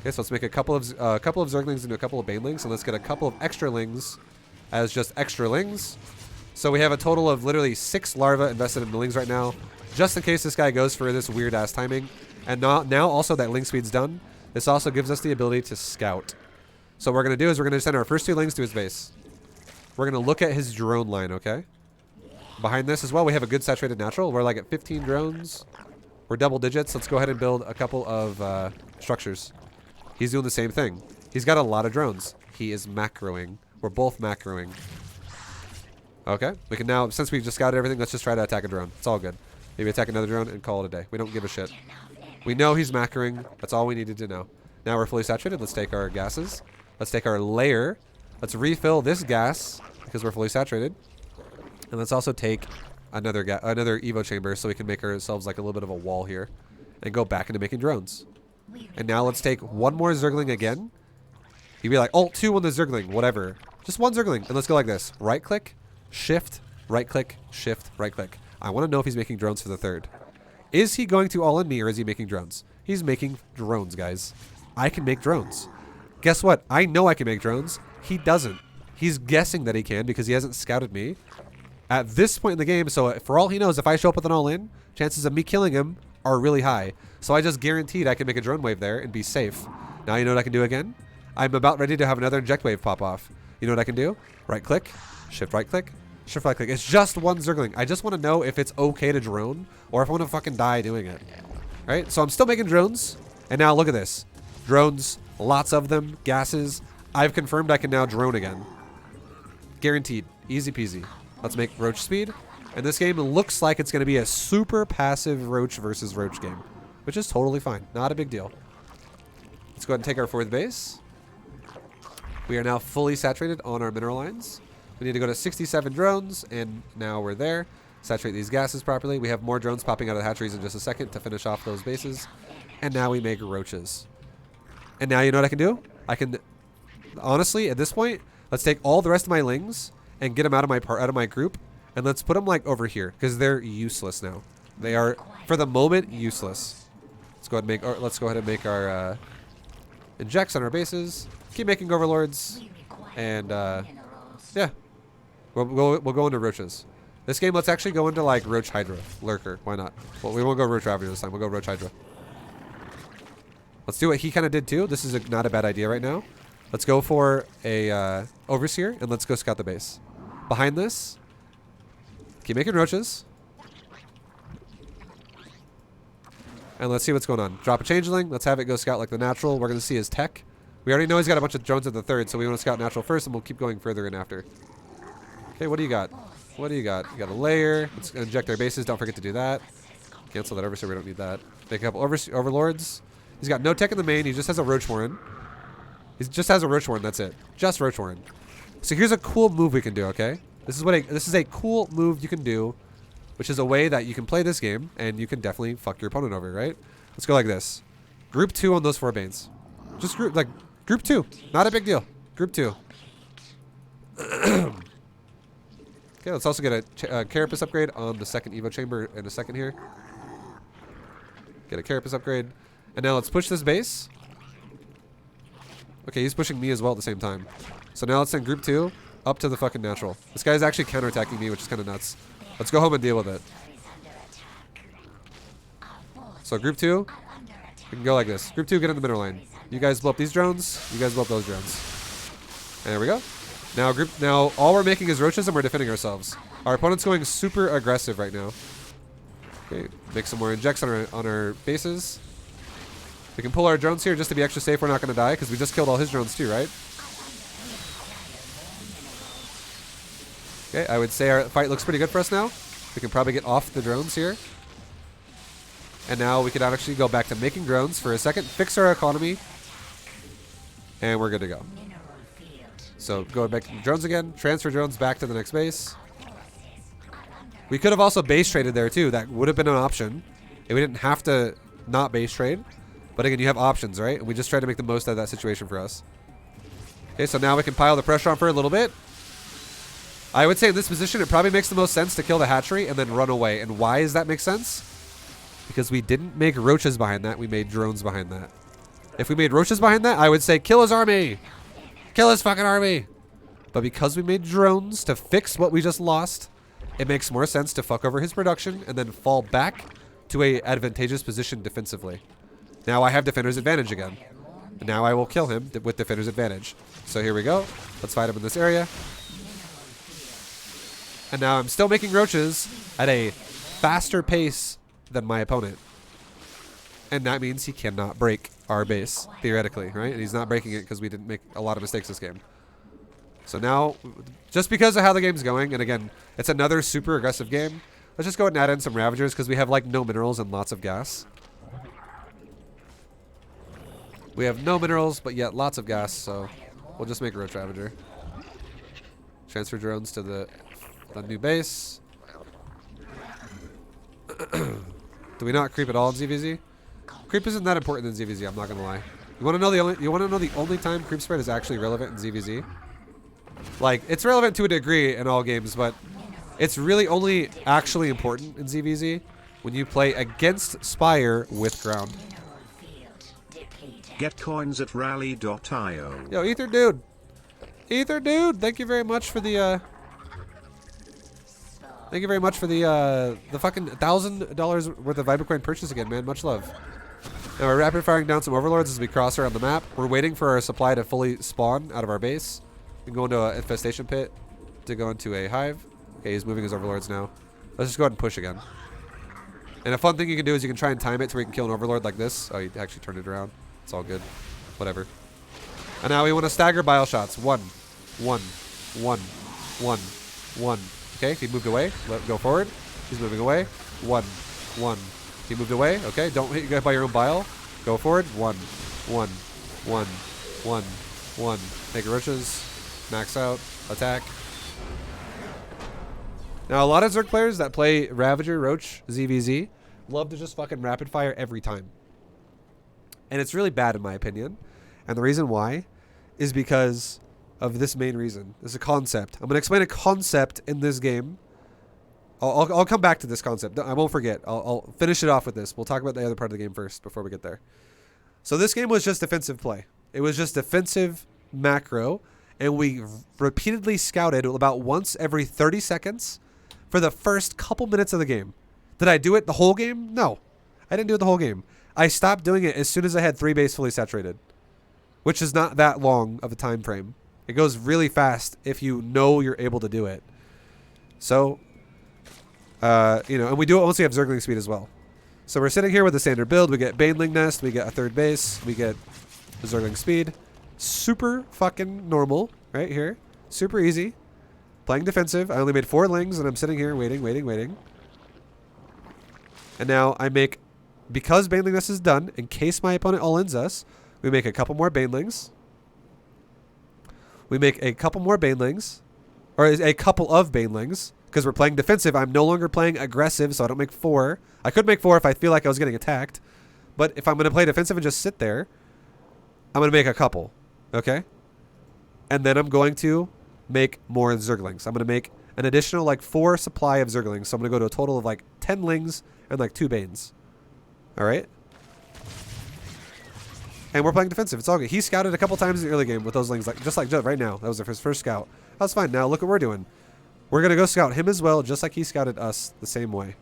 Okay, so let's make a couple of Zerglings into a couple of Banelings, and let's get a couple of extralings as just extra lings. So we have a total of literally 6 larvae invested in the lings right now, just in case this guy goes for this weird ass timing. And now also that ling speed's done, this also gives us the ability to scout. So what we're going to do is we're going to send our first 2 lings to his base. We're going to look at his drone line, okay? Behind this as well, we have a good saturated natural. We're like at 15 drones. We're double digits. Let's go ahead and build a couple of structures. He's doing the same thing. He's got a lot of drones. He is macroing. We're both macroing. Okay. We can now, since we've just scouted everything, let's just try to attack a drone. It's all good. Maybe attack another drone and call it a day. We don't give a shit. We know he's macroing. That's all we needed to know. Now we're fully saturated. Let's take our gases. Let's take our layer. Let's refill this gas because we're fully saturated. And let's also take another Evo chamber so we can make ourselves like a little bit of a wall here and go back into making drones. And now let's take one more Zergling again. You'd be like, Alt 2 on the Zergling, whatever. Just one Zergling. And let's go like this. Right click, shift, right click, shift, right click. I want to know if he's making drones for the third. Is he going to all in me or is he making drones? He's making drones, guys. I can make drones. Guess what? I know I can make drones. He doesn't. He's guessing that he can because he hasn't scouted me at this point in the game. So for all he knows, if I show up with an all in, chances of me killing him are really high. So I just guaranteed I can make a drone wave there and be safe. Now you know what I can do again? I'm about ready to have another inject wave pop off. You know what I can do? Right click, shift right click, shift right click. It's just one Zergling. I just want to know if it's okay to drone or if I want to fucking die doing it. Right? So I'm still making drones. And now look at this. Drones, lots of them, gases. I've confirmed I can now drone again. Guaranteed. Easy peasy. Let's make Roach speed. And this game looks like it's going to be a super passive Roach versus Roach game, which is totally fine. Not a big deal. Let's go ahead and take our 4th base. We are now fully saturated on our mineral lines. We need to go to 67 drones, and now we're there. Saturate these gases properly. We have more drones popping out of the hatcheries in just a second to finish off those bases. And now we make roaches. And now you know what I can do? I can, honestly, at this point, let's take all the rest of my lings and get them out of my group. And let's put them like over here because they're useless now. They are, for the moment, useless. Let's go ahead and make our injects on our bases. Keep making overlords, and yeah, we'll go into roaches. This game, let's actually go into like Roach Hydra Lurker. Why not? Well, we won't go Roach Ravenger this time. We'll go Roach Hydra. Let's do what he kind of did too. This is not a bad idea right now. Let's go for a overseer and let's go scout the base. Behind this, keep making roaches. And let's see what's going on. Drop a changeling. Let's have it go scout like the natural. We're going to see his tech. We already know he's got a bunch of drones at the 3rd, so we want to scout natural first, and we'll keep going further in after. Okay, what do you got? What do you got? You got a layer. Let's inject our bases. Don't forget to do that. Cancel that overseer. We don't need that. Make a couple overlords. He's got no tech in the main. He just has a Roach Warren. He just has a Roach Warren. That's it. Just Roach Warren. So here's a cool move we can do, okay? This is a cool move you can do, which is a way that you can play this game, and you can definitely fuck your opponent over, right? Let's go like this. Group 2 on those 4 banes. Just group 2. Not a big deal. Group 2. Okay, let's also get a Carapace upgrade on the 2nd Evo chamber in a second here. Get a Carapace upgrade. And now let's push this base. Okay, he's pushing me as well at the same time. So now let's send group 2 up to the fucking natural. This guy's actually counterattacking me, which is kind of nuts. Let's go home and deal with it. So group 2, we can go like this. Group 2, get in the middle lane. You guys blow up these drones. You guys blow up those drones. And there we go. Now all we're making is roaches and we're defending ourselves. Our opponent's going super aggressive right now. Okay, make some more injects on our bases. We can pull our drones here just to be extra safe. We're not going to die because we just killed all his drones too, right? Okay, I would say our fight looks pretty good for us now. We can probably get off the drones here. And now we can actually go back to making drones for a second, fix our economy, and we're good to go. So go back to the drones again, transfer drones back to the next base. We could have also base traded there too. That would have been an option. If we didn't have to not base trade. But again, you have options, right? And we just try to make the most out of that situation for us. Okay, so now we can pile the pressure on for a little bit. I would say in this position, it probably makes the most sense to kill the hatchery and then run away. And why does that make sense? Because we didn't make roaches behind that. We made drones behind that. If we made roaches behind that, I would say kill his army. Kill his fucking army. But because we made drones to fix what we just lost, it makes more sense to fuck over his production and then fall back to a advantageous position defensively. Now I have defender's advantage again. And now I will kill him with defender's advantage. So here we go. Let's fight him in this area. And now I'm still making roaches at a faster pace than my opponent. And that means he cannot break our base, theoretically, right? And he's not breaking it because we didn't make a lot of mistakes this game. So now, just because of how the game's going, and again, it's another super aggressive game, let's just go ahead and add in some Ravagers because we have like no minerals and lots of gas. We have no minerals, but yet lots of gas, so we'll just make Roach Ravager. Transfer drones to the new base. Do we not creep at all in ZVZ? Creep isn't that important in ZVZ, I'm not gonna lie. You wanna know the only time creep spread is actually relevant in ZVZ? Like, it's relevant to a degree in all games, but it's really only actually important in ZVZ when you play against Spire with ground. Get coins at rally.io. Yo, Ether Dude. Ether Dude, thank you very much for the fucking $1,000 worth of Vibercoin purchase again, man. Much love. Now we're rapid firing down some overlords as we cross around the map. We're waiting for our supply to fully spawn out of our base. We can go into an infestation pit to go into a hive. Okay, he's moving his overlords now. Let's just go ahead and push again. And a fun thing you can do is you can try and time it to where you can kill an overlord like this. Oh, you actually turned it around. It's all good. Whatever. And now we want to stagger bile shots. 1, 1, 1, 1, 1. Okay, he moved away. Go forward. He's moving away. 1, 1. He moved away. Okay, don't hit you guys by your own bile. Go forward. 1, 1, 1, 1, 1. Make roaches. Max out. Attack. Now, a lot of Zerg players that play Ravager, Roach, ZVZ love to just fucking rapid fire every time. And it's really bad in my opinion. And the reason why is because of this main reason. This is a concept. I'm going to explain a concept in this game. I'll come back to this concept. I won't forget. I'll finish it off with this. We'll talk about the other part of the game first before we get there. So this game was just defensive play. It was just defensive macro. And we repeatedly scouted about once every 30 seconds for the first couple minutes of the game. Did I do it the whole game? No. I didn't do it the whole game. I stopped doing it as soon as I had 3 base fully saturated, which is not that long of a time frame. It goes really fast if you know you're able to do it. So, and we do it once we have Zergling speed as well. So we're sitting here with a standard build. We get Baneling Nest. We get a 3rd base. We get Zergling speed. Super fucking normal right here. Super easy. Playing defensive. I only made 4 lings and I'm sitting here waiting. And now I make, because Baneling Nest is done, in case my opponent all-ins us, we make a couple more Banelings. We make a couple more Banelings. Or a couple of Banelings. Because we're playing defensive. I'm no longer playing aggressive, so I don't make 4. I could make 4 if I feel like I was getting attacked. But if I'm going to play defensive and just sit there, I'm going to make a couple. Okay? And then I'm going to make more Zerglings. I'm going to make an additional like 4 supply of Zerglings. So I'm going to go to a total of like 10 Lings and like 2 Banes. Alright? And we're playing defensive. It's all good. He scouted a couple times in the early game with those Lings, just like right now. That was his first scout. That's fine. Now look what we're doing. We're going to go scout him as well, just like he scouted us the same way.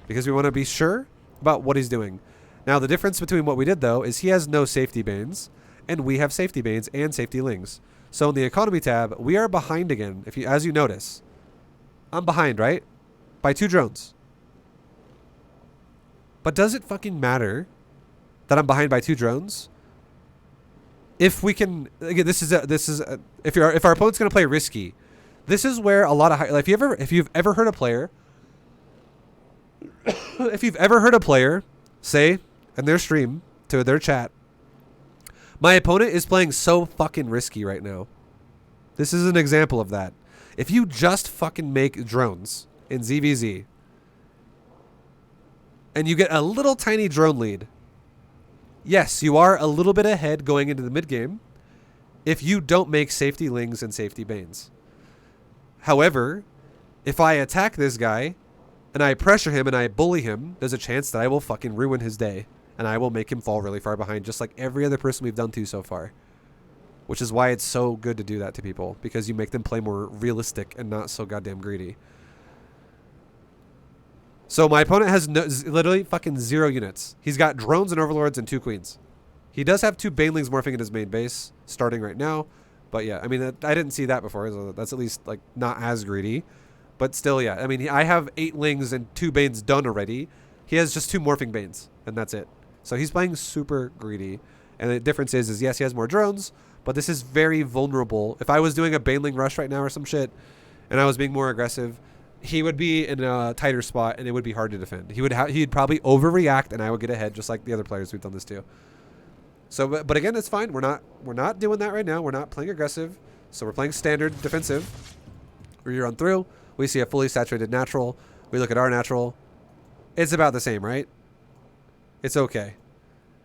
Because we want to be sure about what he's doing. Now the difference between what we did though is he has no safety Banes. And we have safety Banes and safety Lings. So in the economy tab, we are behind again. As you notice, I'm behind, right? By 2 drones. But does it fucking matter that I'm behind by 2 drones? If we can, again, if our opponent's gonna play risky, this is where a lot of like if you've ever heard a player, say in their stream to their chat, my opponent is playing so fucking risky right now. This is an example of that. If you just fucking make drones in ZVZ and you get a little tiny drone lead, yes, you are a little bit ahead going into the mid game if you don't make safety Lings and safety Banes. However, if I attack this guy and I pressure him and I bully him, there's a chance that I will fucking ruin his day and I will make him fall really far behind, just like every other person we've done to so far. Which is why it's so good to do that to people, because you make them play more realistic and not so goddamn greedy. So my opponent has literally fucking 0 units. He's got drones and overlords and 2 queens. He does have 2 banelings morphing in his main base starting right now. But yeah, I mean, I didn't see that before. So that's at least like not as greedy. But still, yeah. I mean, I have 8 lings and 2 banes done already. He has just 2 morphing banes, and that's it. So he's playing super greedy. And the difference is yes, he has more drones, but this is very vulnerable. If I was doing a baneling rush right now or some shit, and I was being more aggressive, he would be in a tighter spot, and it would be hard to defend. He'd probably overreact, and I would get ahead, just like the other players we've done this to. So, but again, it's fine. We're not doing that right now. We're not playing aggressive. So we're playing standard defensive. We run through. We see a fully saturated natural. We look at our natural. It's about the same, right? It's okay.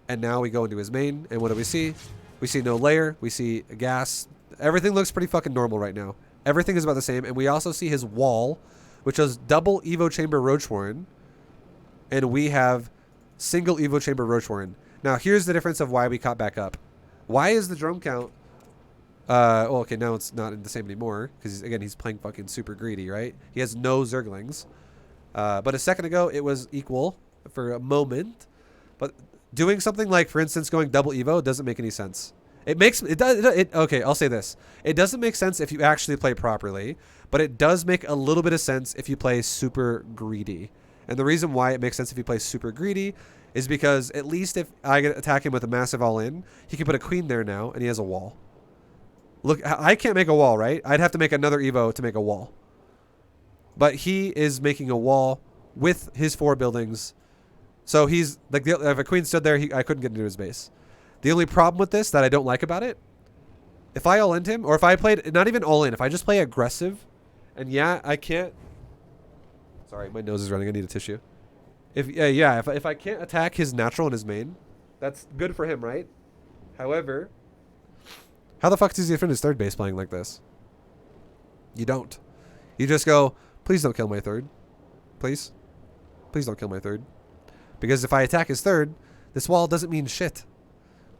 And now we go into his main, and what do we see? We see no layer. We see gas. Everything looks pretty fucking normal right now. Everything is about the same, and we also see his wall, which is double Evo Chamber Roach Warren, and we have single Evo Chamber Roach Warren. Now, here's the difference of why we caught back up. Why is the drone count... well, okay, now it's not the same anymore, because, again, he's playing fucking super greedy, right? He has no Zerglings. But a second ago, it was equal for a moment. But doing something like, for instance, going double Evo doesn't make any sense. Okay, I'll say this. It doesn't make sense if you actually play properly, but it does make a little bit of sense if you play super greedy. And the reason why it makes sense if you play super greedy is because at least if I attack him with a massive all-in, he can put a queen there now, and he has a wall. Look, I can't make a wall, right? I'd have to make another Evo to make a wall. But he is making a wall with his 4 buildings. So he's, like, if a queen stood there, I couldn't get into his base. The only problem with this that I don't like about it, if I all-in him, or if I played, not even all-in, if I just play aggressive, and yeah, I can't... Sorry, my nose is running. I need a tissue. If I can't attack his natural and his main, that's good for him, right? However, how the fuck does he defend his third base playing like this? You don't. You just go, please don't kill my third. Please. Please don't kill my third. Because if I attack his third, this wall doesn't mean shit.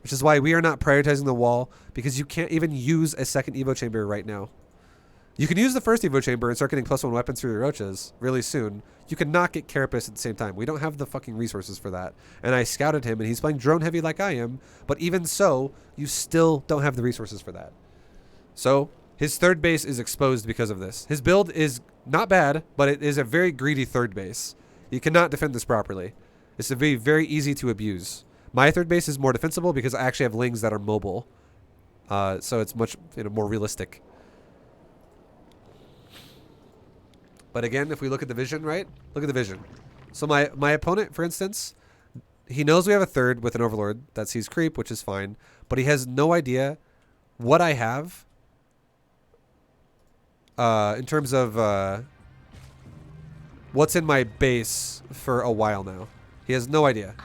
Which is why we are not prioritizing the wall, because you can't even use a second Evo Chamber right now. You can use the first Evo Chamber and start getting +1 weapons through your Roaches really soon. You cannot get Carapace at the same time. We don't have the fucking resources for that. And I scouted him, and he's playing drone heavy like I am. But even so, you still don't have the resources for that. So his third base is exposed because of this. His build is not bad, but it is a very greedy third base. You cannot defend this properly. It's a very, very easy to abuse. My third base is more defensible because I actually have Lings that are mobile. So it's much more realistic. But again, if we look at the vision, right? Look at the vision. So my opponent, for instance, he knows we have a third with an Overlord that sees creep, which is fine. But he has no idea what I have in terms of what's in my base for a while now. He has no idea.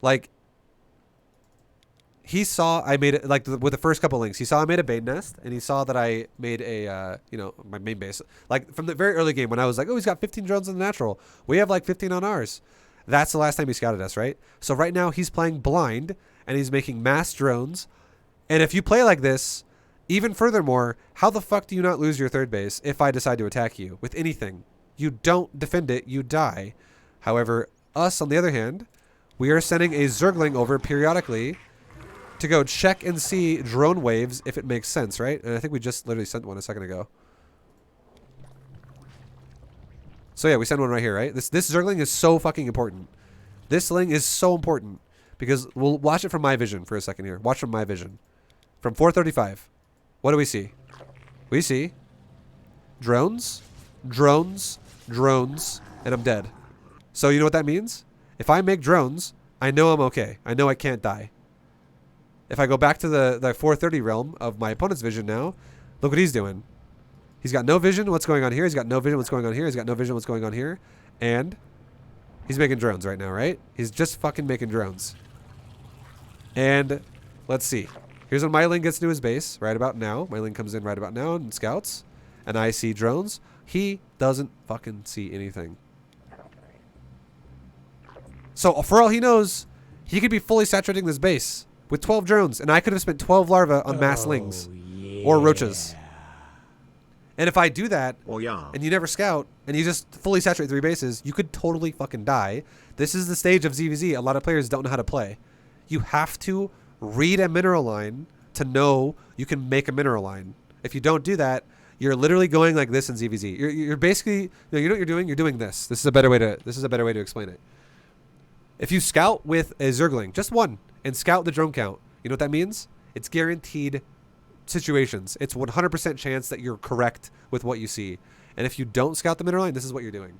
Like, he saw I made it, like, with the first couple links, he saw I made a Bane Nest, and he saw that I made a, my main base. Like, from the very early game when I was like, oh, he's got 15 drones in the natural. We have, like, 15 on ours. That's the last time he scouted us, right? So right now he's playing blind, and he's making mass drones. And if you play like this, even furthermore, how the fuck do you not lose your third base if I decide to attack you with anything? You don't defend it, you die. However, us, on the other hand, we are sending a Zergling over periodically to go check and see drone waves if it makes sense, right? And I think we just literally sent one a second ago. So yeah, we send one right here, right? This Zergling is so fucking important. This Ling is so important because we'll watch it from my vision for a second here. Watch from my vision. From 435. What do we see? We see drones, drones, drones, and I'm dead. So you know what that means? If I make drones, I know I'm okay. I know I can't die. If I go back to the 430 realm of my opponent's vision now, look what he's doing. He's got no vision what's going on here. He's got no vision what's going on here. He's got no vision what's going on here. And he's making drones right now, right? He's just fucking making drones. And let's see. Here's when Myling gets to his base, right about now. Myling comes in right about now and scouts. And I see drones. He doesn't fucking see anything. So for all he knows, he could be fully saturating this base with 12 drones. And I could have spent 12 larvae on mass lings or roaches. And if I do that, Oh yeah. and you never scout, and you just fully saturate 3 bases, you could totally fucking die. This is the stage of ZVZ a lot of players don't know how to play. You have to read a mineral line to know you can make a mineral line. If you don't do that, you're literally going like this in ZVZ. You're basically, you know what you're doing? You're doing this. This is a better way to explain it. If you scout with a Zergling, just one, and scout the drone count, you know what that means? It's guaranteed situations. It's 100% chance that you're correct with what you see. And if you don't scout the mineral line, this is what you're doing.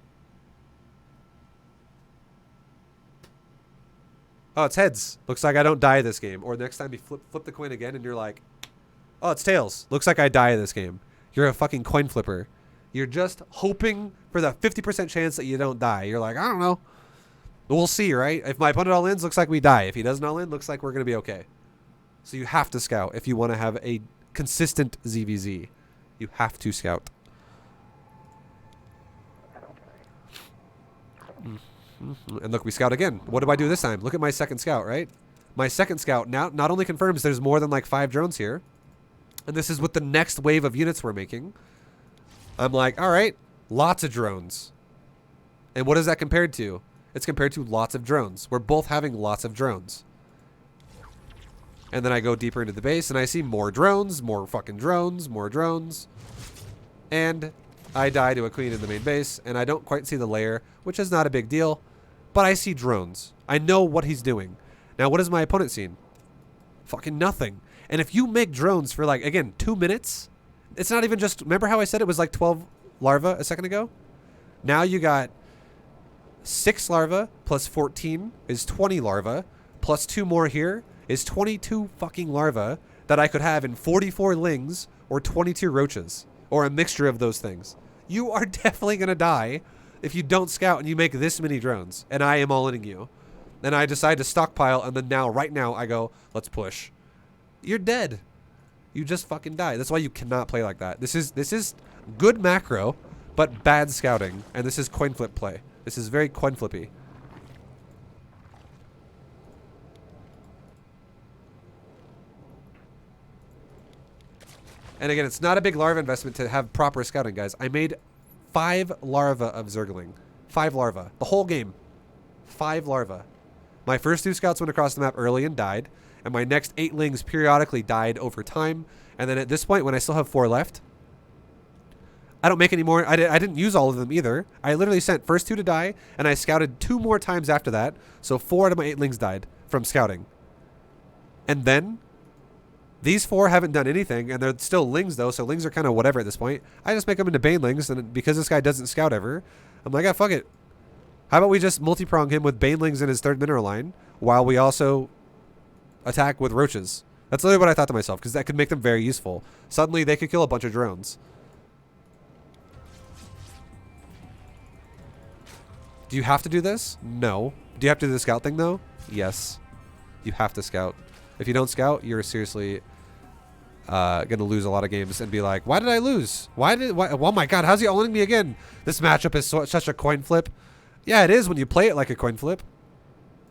Oh, it's heads. Looks like I don't die this game. Or next time you flip the coin again and you're like, oh, it's tails. Looks like I die this game. You're a fucking coin flipper. You're just hoping for the 50% chance that you don't die. You're like, I don't know. We'll see, right? If my opponent all-ins, looks like we die. If he doesn't all-in, looks like we're going to be okay. So you have to scout if you want to have a consistent ZVZ. You have to scout. And look, we scout again. What do I do this time? Look at my second scout, right? My second scout now not only confirms there's more than like 5 drones here, and this is with the next wave of units we're making. I'm like, all right, lots of drones. And what is that compared to? It's compared to lots of drones. We're both having lots of drones. And then I go deeper into the base and I see more drones, more fucking drones, more drones. And I die to a queen in the main base and I don't quite see the layer, which is not a big deal. But I see drones. I know what he's doing. Now, what has my opponent seen? Fucking nothing. And if you make drones for like, again, 2 minutes, it's not even just, remember how I said it was like 12 larvae a second ago? Now you got 6 larvae plus 14 is 20 larvae plus 2 more here is 22 fucking larvae that I could have in 44 lings or 22 roaches or a mixture of those things. You are definitely going to die if you don't scout and you make this many drones and I am all-inning you. And I decide to stockpile and then now, right now, I go, let's push. You're dead. You just fucking die. That's why you cannot play like that. This is good macro, but bad scouting. And this is coin flip play. This is very coin flippy. And again, it's not a big larva investment to have proper scouting, guys. I made 5 larvae of Zergling. 5 larvae. The whole game. 5 larvae. My first 2 scouts went across the map early and died. And my next 8 lings periodically died over time. And then at this point, when I still have 4 left, I don't make any more. I didn't use all of them either. I literally sent first 2 to die, and I scouted 2 more times after that. So 4 out of my 8 lings died from scouting. And then these 4 haven't done anything, and they're still lings though. So lings are kind of whatever at this point. I just make them into bane lings, and because this guy doesn't scout ever, I'm like, ah, fuck it. How about we just multi-prong him with banelings in his 3rd mineral line while we also attack with roaches? That's literally what I thought to myself, because that could make them very useful. Suddenly, they could kill a bunch of drones. Do you have to do this? No. Do you have to do the scout thing, though? Yes. You have to scout. If you don't scout, you're seriously going to lose a lot of games and be like, why did I lose? Why? Oh my god, how's he all-inning me again? This matchup is such a coin flip. Yeah, it is when you play it like a coin flip.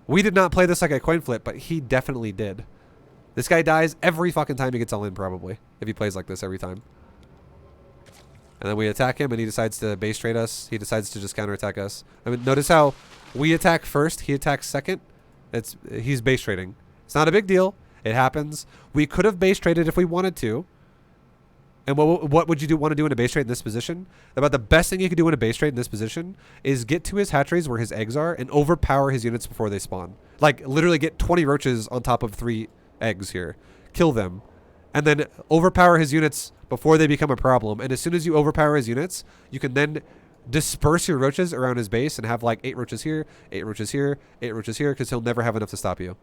We did not play this like a coin flip, but he definitely did. This guy dies every fucking time he gets all in, probably, if he plays like this every time. And then we attack him, and he decides to base trade us. He decides to just counterattack us. I mean, notice how we attack first, he attacks second. He's base trading. It's not a big deal. It happens. We could have base traded if we wanted to. And what would you want to do in a base trade in this position? About the best thing you could do in a base trade in this position is get to his hatcheries where his eggs are and overpower his units before they spawn. Like, literally get 20 roaches on top of 3 eggs here. Kill them. And then overpower his units before they become a problem. And as soon as you overpower his units, you can then disperse your roaches around his base and have like 8 roaches here, 8 roaches here, 8 roaches here, because he'll never have enough to stop you.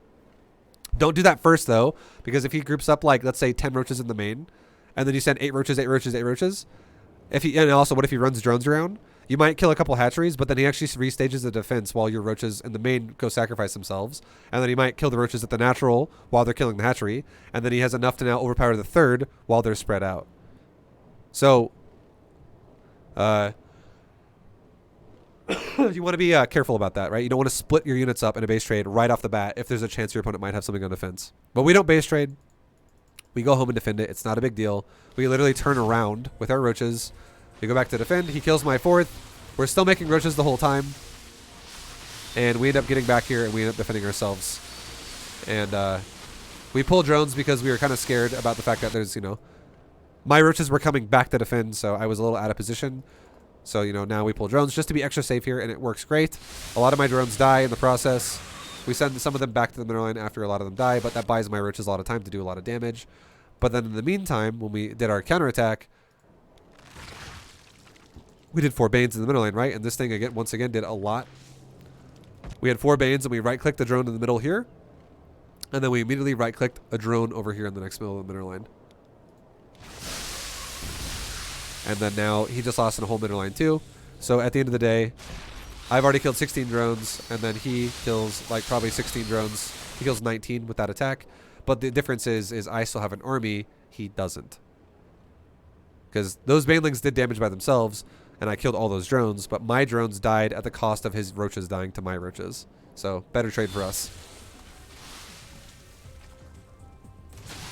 Don't do that first, though, because if he groups up, like, let's say 10 roaches in the main, and then you send 8 roaches, 8 roaches, 8 roaches. And also, what if he runs drones around? You might kill a couple hatcheries, but then he actually restages the defense while your roaches in the main go sacrifice themselves. And then he might kill the roaches at the natural while they're killing the hatchery. And then he has enough to now overpower the third while they're spread out. So, you want to be careful about that, right? You don't want to split your units up in a base trade right off the bat if there's a chance your opponent might have something on defense. But we don't base trade. We go home and defend it. It's not a big deal. We literally turn around with our roaches. We go back to defend. He kills my fourth. We're still making roaches the whole time. And we end up getting back here and we end up defending ourselves. And we pull drones because we were kind of scared about the fact that there's, you know, my roaches were coming back to defend, so I was a little out of position. So, you know, now we pull drones just to be extra safe here, and it works great. A lot of my drones die in the process. We send some of them back to the mineral line after a lot of them die, but that buys my roaches a lot of time to do a lot of damage. But then in the meantime, when we did our counterattack, we did 4 Banes in the mineral line, right? And this thing, again, once again, did a lot. We had 4 Banes, and we right-clicked the drone in the middle here. And then we immediately right-clicked a drone over here in the next middle of the mineral line. And then now he just lost in a whole middle line too. So at the end of the day, I've already killed 16 drones, and then he kills like probably 16 drones. He kills 19 with that attack. But the difference is I still have an army. He doesn't. Because those banelings did damage by themselves, and I killed all those drones, but my drones died at the cost of his roaches dying to my roaches. So better trade for us.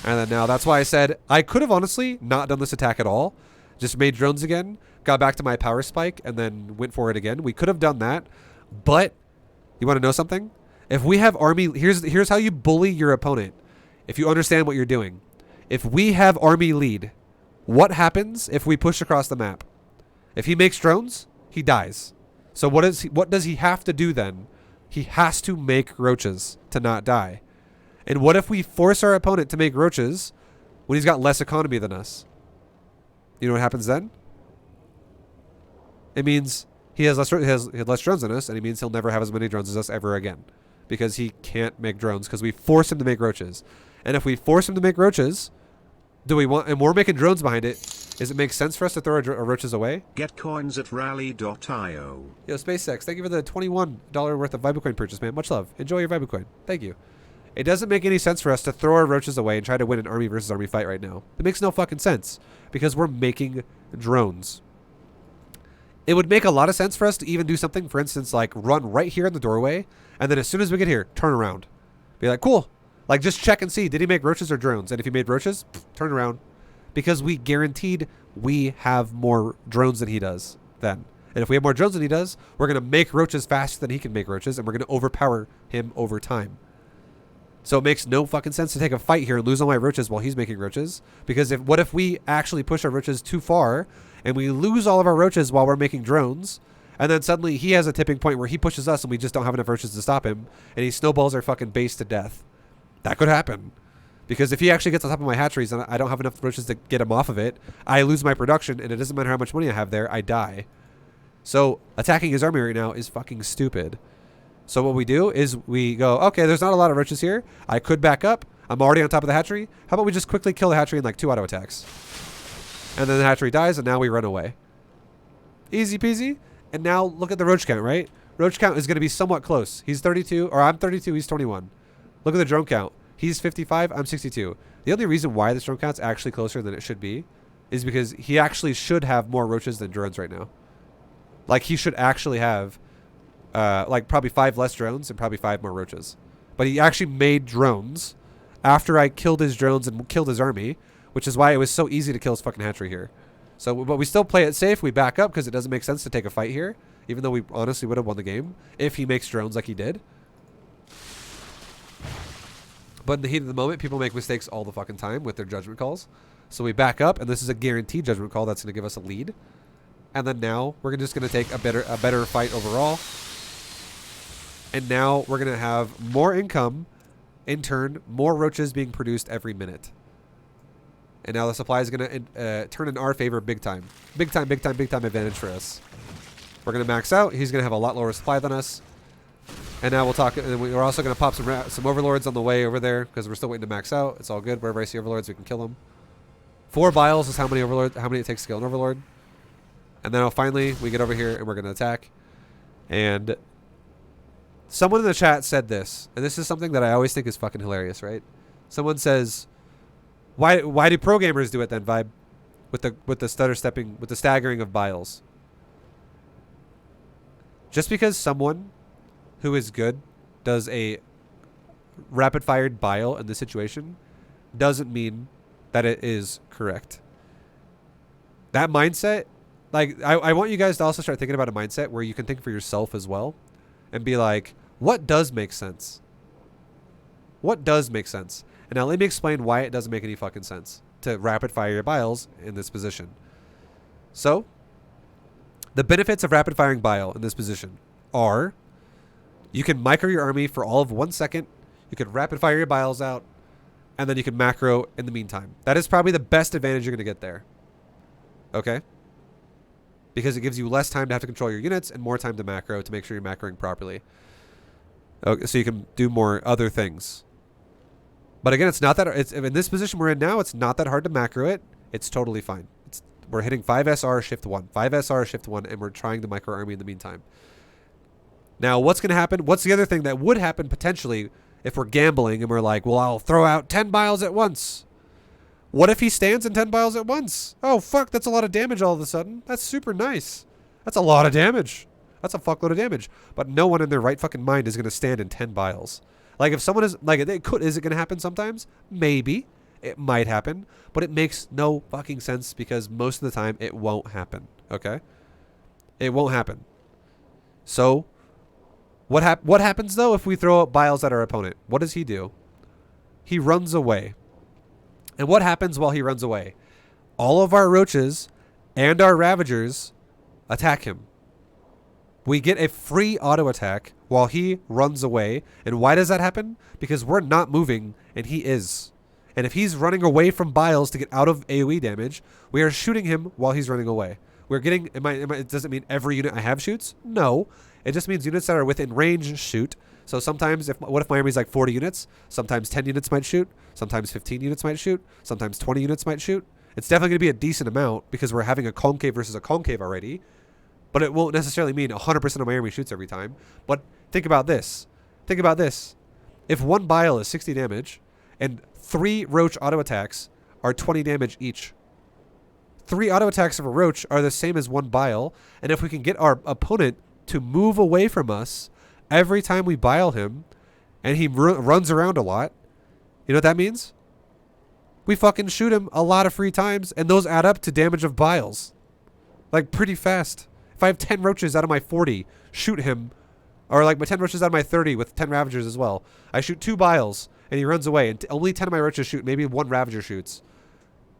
And then now that's why I said I could have honestly not done this attack at all. Just made drones again, got back to my power spike, and then went for it again. We could have done that, but you want to know something? If we have army, here's how you bully your opponent. If you understand what you're doing. If we have army lead, what happens if we push across the map? If he makes drones, he dies. So what does he have to do then? He has to make roaches to not die. And what if we force our opponent to make roaches when he's got less economy than us? You know what happens then? It means he has less drones than us, and it means he'll never have as many drones as us ever again. Because he can't make drones, because we force him to make roaches. And if we force him to make roaches, and we're making drones behind it, does it make sense for us to throw our roaches away? Get coins at rally.io. Yo, SpaceX, thank you for the $21 worth of Vibecoin purchase, man. Much love. Enjoy your Vibecoin. Thank you. It doesn't make any sense for us to throw our roaches away and try to win an army versus army fight right now. It makes no fucking sense because we're making drones. It would make a lot of sense for us to even do something, for instance, like run right here in the doorway, and then as soon as we get here, turn around. Be like, cool. Like, just check and see, did he make roaches or drones? And if he made roaches, turn around. Because we guaranteed we have more drones than he does then. And if we have more drones than he does, we're going to make roaches faster than he can make roaches, and we're going to overpower him over time. So it makes no fucking sense to take a fight here and lose all my roaches while he's making roaches. Because what if we actually push our roaches too far and we lose all of our roaches while we're making drones, and then suddenly he has a tipping point where he pushes us and we just don't have enough roaches to stop him, and he snowballs our fucking base to death. That could happen. Because if he actually gets on top of my hatcheries and I don't have enough roaches to get him off of it, I lose my production, and it doesn't matter how much money I have there, I die. So attacking his army right now is fucking stupid. So what we do is we go, okay, there's not a lot of roaches here. I could back up. I'm already on top of the hatchery. How about we just quickly kill the hatchery in like 2 auto attacks? And then the hatchery dies, and now we run away. Easy peasy. And now look at the roach count, right? Roach count is going to be somewhat close. He's 32, or I'm 32, he's 21. Look at the drone count. He's 55, I'm 62. The only reason why this drone count's actually closer than it should be is because he actually should have more roaches than drones right now. Like, he should actually have like probably 5 less drones and probably 5 more roaches. But he actually made drones after I killed his drones and killed his army, which is why it was so easy to kill his fucking hatchery here. So, but we still play it safe. We back up because it doesn't make sense to take a fight here, even though we honestly would have won the game if he makes drones like he did. But in the heat of the moment, people make mistakes all the fucking time with their judgment calls. So we back up, and this is a guaranteed judgment call that's going to give us a lead. And then now we're just going to take a better fight overall. And now we're going to have more income, in turn, more roaches being produced every minute. And now the supply is going to turn in our favor big time. Big time advantage for us. We're going to max out. He's going to have a lot lower supply than us. And now we'll talk. And we're also going to pop some overlords on the way over there because we're still waiting to max out. It's all good. Wherever I see overlords, we can kill them. 4 biles is how many it takes to kill an overlord. And then finally we get over here and we're going to attack. And someone in the chat said this, and this is something that I always think is fucking hilarious, right? Someone says, why do pro gamers do it then, Vibe? With the stutter stepping, with the staggering of biles. Just because someone who is good does a rapid fired bile in this situation doesn't mean that it is correct. That mindset, like, I want you guys to also start thinking about a mindset where you can think for yourself as well and be like, what does make sense? What does make sense? And now let me explain why it doesn't make any fucking sense to rapid fire your biles in this position. So, the benefits of rapid firing bile in this position are you can micro your army for all of 1 second, you can rapid fire your biles out, and then you can macro in the meantime. That is probably the best advantage you're going to get there. Okay? Because it gives you less time to have to control your units and more time to macro to make sure you're macroing properly. Okay, so you can do more other things. But again, it's not that it's in this position we're in now, it's not that hard to macro it. It's totally fine. We're hitting 5 SR shift 1, 5 SR shift 1, and we're trying to micro army in the meantime. Now, what's going to happen? What's the other thing that would happen potentially if we're gambling and we're like, well, I'll throw out 10 biles at once? What if he stands in 10 biles at once? Oh, fuck, that's a lot of damage all of a sudden. That's super nice. That's a lot of damage. That's a fuckload of damage. But no one in their right fucking mind is going to stand in 10 biles. Like, if someone is, like, is it going to happen sometimes? Maybe. It might happen. But it makes no fucking sense because most of the time it won't happen. Okay? It won't happen. So, what happens, though, if we throw out biles at our opponent? What does he do? He runs away. And what happens while he runs away? All of our roaches and our ravagers attack him. We get a free auto attack while he runs away. And why does that happen? Because we're not moving and he is. And if he's running away from biles to get out of AoE damage, we are shooting him while he's running away. We're getting, it doesn't mean every unit I have shoots. No. It just means units that are within range shoot. So sometimes, what if my army's like 40 units? Sometimes 10 units might shoot. Sometimes 15 units might shoot. Sometimes 20 units might shoot. It's definitely going to be a decent amount because we're having a concave versus a concave already. But it won't necessarily mean 100% of my army shoots every time. But think about this. Think about this. If one bile is 60 damage and 3 roach auto attacks are 20 damage each. 3 auto attacks of a roach are the same as 1 bile. And if we can get our opponent to move away from us every time we bile him and he runs around a lot, you know what that means? We fucking shoot him a lot of free times and those add up to damage of biles. Like pretty fast. If I have 10 roaches out of my 40, shoot him. Or like my 10 roaches out of my 30 with 10 ravagers as well. I shoot 2 biles and he runs away and only 10 of my roaches shoot. Maybe 1 ravager shoots.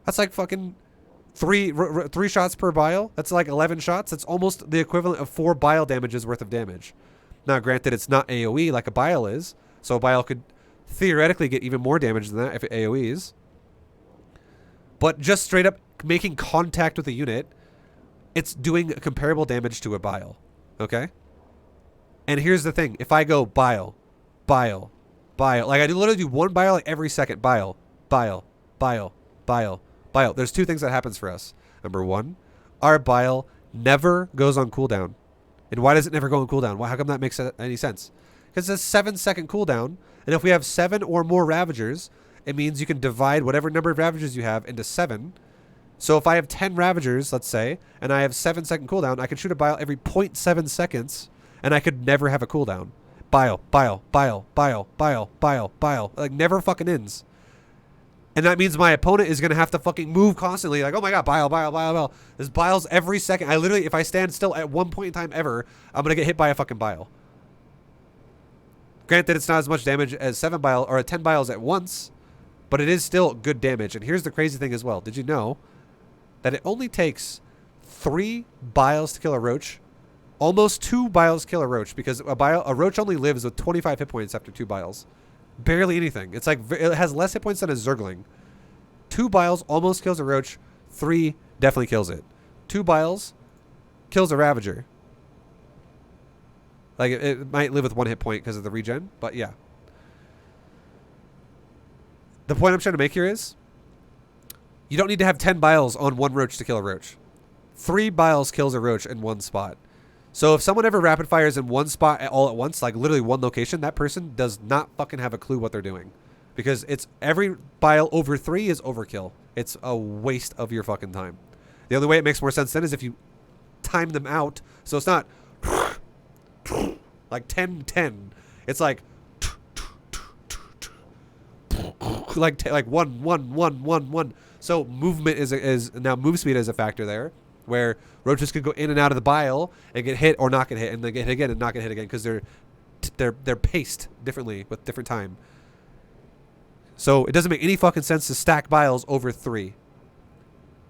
That's like fucking 3 shots per bile. That's like 11 shots. That's almost the equivalent of 4 bile damages worth of damage. Now granted it's not AoE like a bile is. So a bile could theoretically get even more damage than that if it AoEs. But just straight up making contact with a unit, it's doing comparable damage to a bile. Okay? And here's the thing. If I go bile, bile, bile. Like I literally do 1 bile like every second. Bile, bile, bile, bile, bile. There's 2 things that happens for us. Number 1, our bile never goes on cooldown. And why does it never go on cooldown? Why, how come that makes any sense? Because it's a 7-second cooldown. And if we have 7 or more ravagers, it means you can divide whatever number of ravagers you have into 7. So if I have 10 ravagers, let's say, and I have 7-second cooldown, I can shoot a bile every 0.7 seconds, and I could never have a cooldown. Bile, bile, bile, bile, bile, bile, bile. Like, never fucking ends. And that means my opponent is going to have to fucking move constantly. Like, oh my god, bile, bile, bile, bile. There's biles every second. I literally, if I stand still at one point in time ever, I'm going to get hit by a fucking bile. Granted, it's not as much damage as 7 bile or 10 biles at once, but it is still good damage. And here's the crazy thing as well. Did you know that it only takes 3 biles to kill a roach? Almost 2 biles kill a roach because a roach only lives with 25 hit points after 2 biles. Barely anything. It's like it has less hit points than a zergling. 2 biles almost kills a roach. 3 definitely kills it. 2 biles kills a ravager. Like it might live with 1 hit point because of the regen, but yeah. The point I'm trying to make here is you don't need to have 10 biles on 1 roach to kill a roach. 3 biles kills a roach in one spot. So if someone ever rapid fires in one spot all at once, like literally one location, that person does not fucking have a clue what they're doing. Because it's every bile over 3 is overkill. It's a waste of your fucking time. The only way it makes more sense then is if you time them out. So it's not like 10-10. It's like like 1-1-1-1-1. So movement is now move speed is a factor there, where roaches could go in and out of the bile and get hit or not get hit, and then get hit again and not get hit again because they're paced differently with different time. So it doesn't make any fucking sense to stack biles over 3.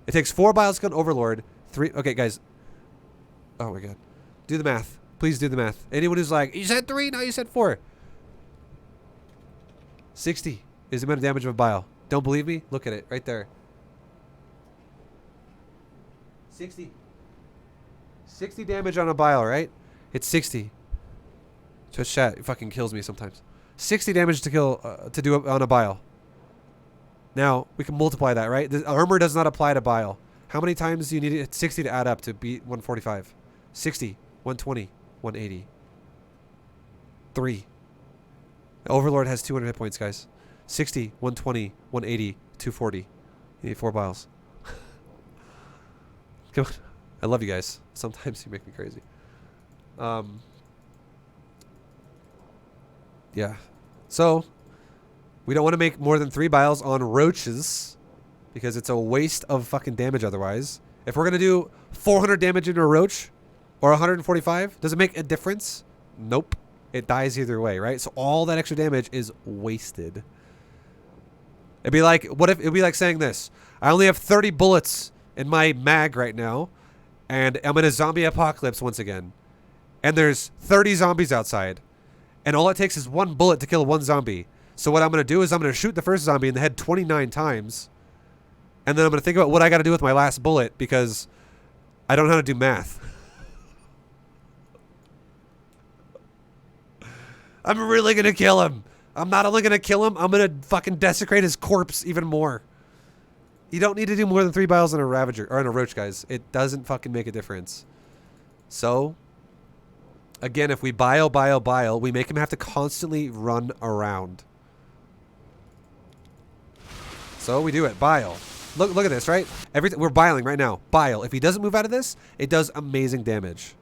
It takes 4 biles to kill an overlord. 3. Okay, guys. Oh my god. Do the math. Please do the math. Anyone who's like, you said 3, no, you said 4. 60 is the amount of damage of a bile. Don't believe me? Look at it right there. 60. 60 damage on a bile, right? It's 60. Twitch chat, it fucking kills me sometimes. 60 damage to kill to do on a bile. Now we can multiply that, right? The armor does not apply to bile. How many times do you need it? 60 to add up to beat 145. 60, 120, 180. 3. The Overlord has 200 hit points, guys. 60, 120, 180, 240. You need 4 biles. Come on. I love you guys. Sometimes you make me crazy. Yeah. So, we don't want to make more than 3 biles on roaches because it's a waste of fucking damage otherwise. If we're going to do 400 damage into a roach or 145, does it make a difference? Nope. It dies either way, right? So all that extra damage is wasted. It'd be like, what if, it'd be like saying this. I only have 30 bullets in my mag right now, and I'm in a zombie apocalypse once again. And there's 30 zombies outside. And all it takes is 1 bullet to kill 1 zombie. So what I'm going to do is I'm going to shoot the first zombie in the head 29 times. And then I'm going to think about what I got to do with my last bullet because I don't know how to do math. I'm really going to kill him. I'm not only going to kill him, I'm going to fucking desecrate his corpse even more. You don't need to do more than 3 biles on a Ravager or on a Roach, guys. It doesn't fucking make a difference. So, again, if we bile, we make him have to constantly run around. So we do it. Bile. Look at this, right? We're biling right now. Bile. If he doesn't move out of this, it does amazing damage.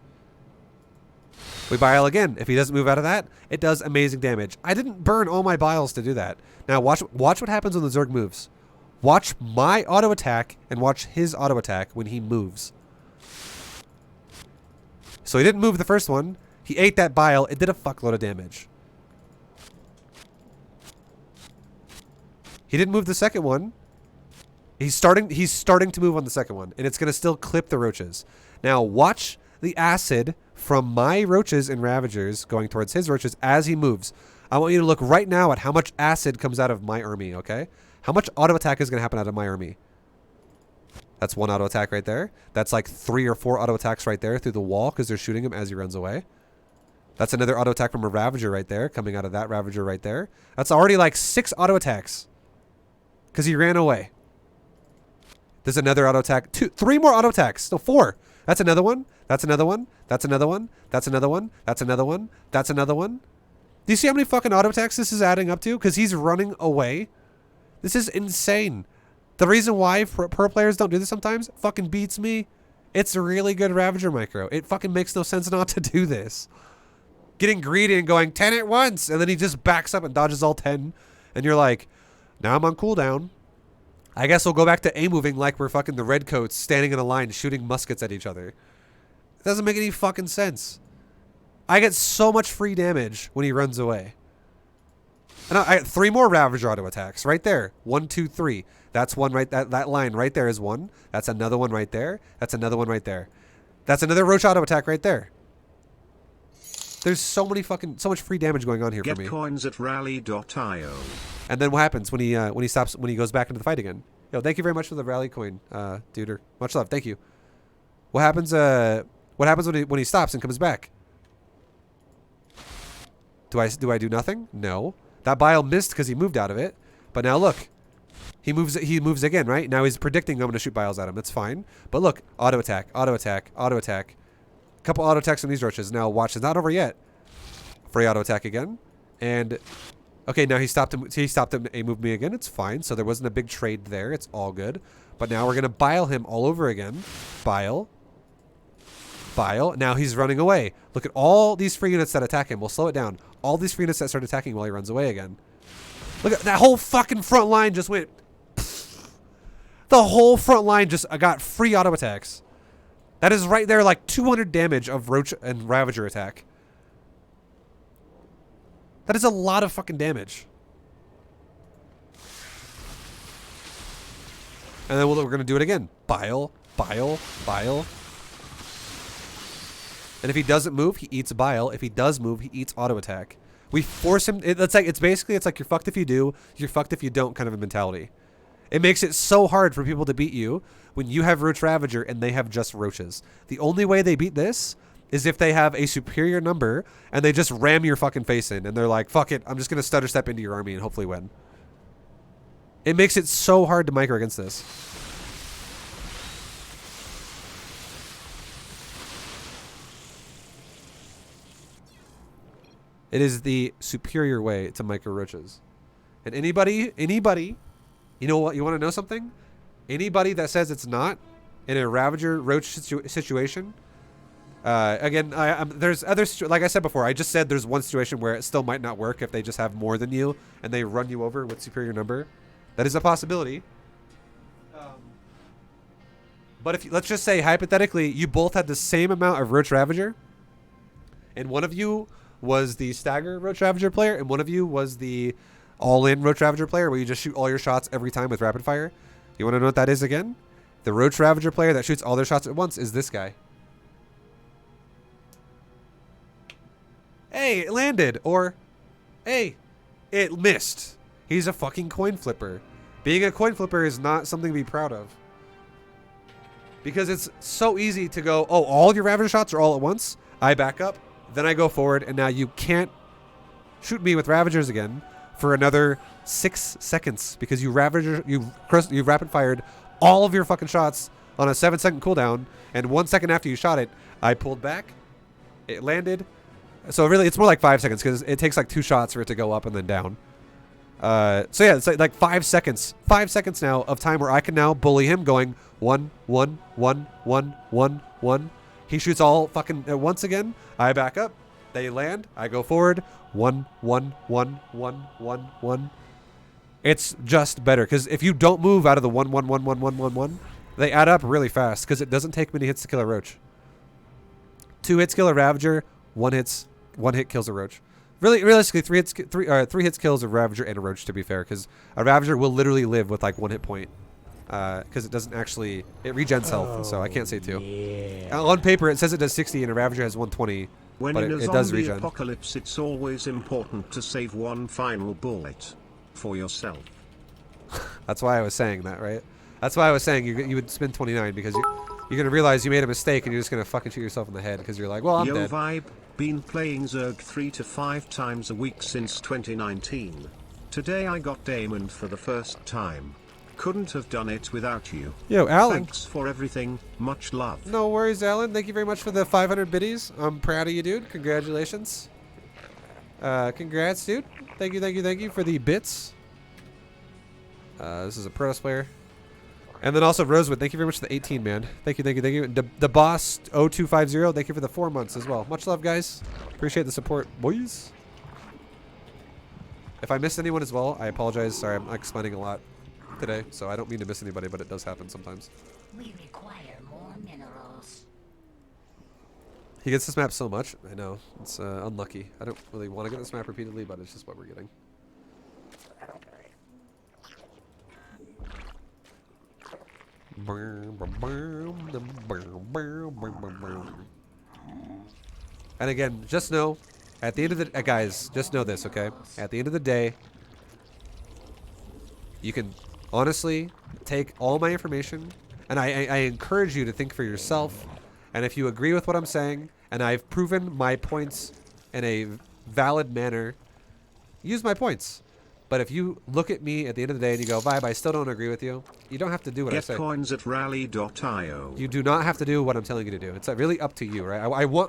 We bile again. If he doesn't move out of that, it does amazing damage. I didn't burn all my biles to do that. Now watch what happens when the Zerg moves. Watch my auto attack and watch his auto attack when he moves. So he didn't move the first one. He ate that bile. It did a fuckload of damage. He didn't move the second one. He's starting to move on the second one, and it's going to still clip the roaches. Now watch the acid from my roaches and Ravagers going towards his roaches as he moves. I want you to look right now at how much acid comes out of my army, okay? How much auto attack is going to happen out of my army? That's 1 auto attack right there. That's like 3 or 4 auto attacks right there through the wall because they're shooting him as he runs away. That's another auto attack from a Ravager right there, coming out of that Ravager right there. That's already like 6 auto attacks because he ran away. There's another auto attack. 3 more auto attacks. No, 4. That's another one. That's another one. That's another one. That's another one. That's another one. That's another one. Do you see how many fucking auto attacks this is adding up to? Because he's running away. This is insane. The reason why pro players don't do this sometimes fucking beats me. It's a really good Ravager micro. It fucking makes no sense not to do this. Getting greedy and going 10 at once, and then he just backs up and dodges all 10. And you're like, now I'm on cooldown. I guess we'll go back to A-moving like we're fucking the Redcoats standing in a line shooting muskets at each other. It doesn't make any fucking sense. I get so much free damage when he runs away. And I got 3 more Ravager auto attacks right there. 1, 2, 3. That's one right. That line right there is 1. That's another one right there. That's another one right there. That's another Roach auto attack right there. There's so much free damage going on here for me. Get coins at rally.io. And then what happens when he goes back into the fight again? Yo, thank you very much for the rally coin, dude. Much love. Thank you. What happens when he stops and comes back? Do I do nothing? No. That bile missed because he moved out of it. But now look. He moves again, right? Now he's predicting I'm going to shoot biles at him. That's fine. But look, auto attack, auto attack, auto attack. A couple auto attacks on these roaches. Now watch, it's not over yet. Free auto attack again. And okay, now he stopped him. He stopped him. He moved me again. It's fine. So there wasn't a big trade there. It's all good. But now we're going to bile him all over again. Bile. Bile. Now he's running away. Look at all these free units that attack him. We'll slow it down. All these free units that start attacking while he runs away again. Look at that whole fucking front line just went. The whole front line just got free auto attacks. That is right there like 200 damage of Roach and Ravager attack. That is a lot of fucking damage. And then we're going to do it again. Bile, bile, bile. And if he doesn't move, he eats bile. If he does move, he eats auto attack. We force him. It's like you're fucked if you do, you're fucked if you don't kind of a mentality. It makes it so hard for people to beat you when you have Roach Ravager and they have just Roaches. The only way they beat this is if they have a superior number and they just ram your fucking face in and they're like, fuck it, I'm just going to stutter step into your army and hopefully win. It makes it so hard to micro against this. It is the superior way to micro roaches. And anybody, you know what? You want to know something? Anybody that says it's not in a Ravager Roach situation, again, there's other, like I said before, I just said there's one situation where it still might not work if they just have more than you and they run you over with superior number. That is a possibility. But if let's just say hypothetically, you both had the same amount of Roach Ravager, and one of you was the stagger Roach Ravager player, and one of you was the all-in Roach Ravager player, where you just shoot all your shots every time with rapid fire. You want to know what that is again? The Roach Ravager player that shoots all their shots at once is this guy. Hey, it landed, or hey, it missed. He's a fucking coin flipper. Being a coin flipper is not something to be proud of. Because it's so easy to go, oh, all your Ravager shots are all at once. I back up, then I go forward, and now you can't shoot me with Ravagers again for another 6 seconds because you rapid fired all of your fucking shots on a 7-second cooldown, and 1 second after you shot it, I pulled back, it landed. So really, it's more like 5 seconds because it takes like 2 shots for it to go up and then down. So yeah, it's like 5 seconds. 5 seconds now of time where I can now bully him going 1, 1, 1, 1, 1, 1. He shoots all fucking at once again. I back up. They land. I go forward. 1, 1, 1, 1, 1, 1. It's just better because if you don't move out of the 1, 1, 1, 1, 1, 1, 1, they add up really fast because it doesn't take many hits to kill a Roach. 2 hits kill a Ravager. 1 hit kills a Roach. Really, realistically, 3 hits kills a Ravager and a Roach, to be fair, because a Ravager will literally live with like 1 hit point. Because it doesn't actually, it regens health, so I can't say 2. Yeah. On paper, it says it does 60 and a Ravager has 120, When but in a it does zombie regen. apocalypse, it's always important to save one final bullet for yourself. That's why I was saying that, right? That's why I was saying you would spend 29 because you're going to realize you made a mistake and you're just going to fucking shoot yourself in the head because you're like, well, I'm Yo dead. vibe, been playing Zerg 3 to 5 times a week since 2019. Today I got Damon for the first time. Couldn't have done it without you. Yo, Alan. Thanks for everything. Much love. No worries, Alan. Thank you very much for the 500 biddies. I'm proud of you, dude. Congratulations. Congrats, dude. Thank you for the bits. This is a Protoss player. And then also Rosewood, thank you very much for the 18, man. Thank you. The boss 0250, thank you for the 4 months as well. Much love, guys. Appreciate the support, boys. If I missed anyone as well, I apologize. Sorry, I'm explaining a lot today, so I don't mean to miss anybody, but it does happen sometimes. We require more minerals. He gets this map so much. I know. It's unlucky. I don't really want to get this map repeatedly, but it's just what we're getting. And again, just know, at the end of the guys, just know this, okay? At the end of the day, you can honestly take all my information, and I encourage you to think for yourself. And if you agree with what I'm saying, and I've proven my points in a valid manner, use my points. But if you look at me at the end of the day and you go, Vibe, I still don't agree with you, you don't have to do what I Get say. coins at rally.io. You do not have to do what I'm telling you to do. It's really up to you, right?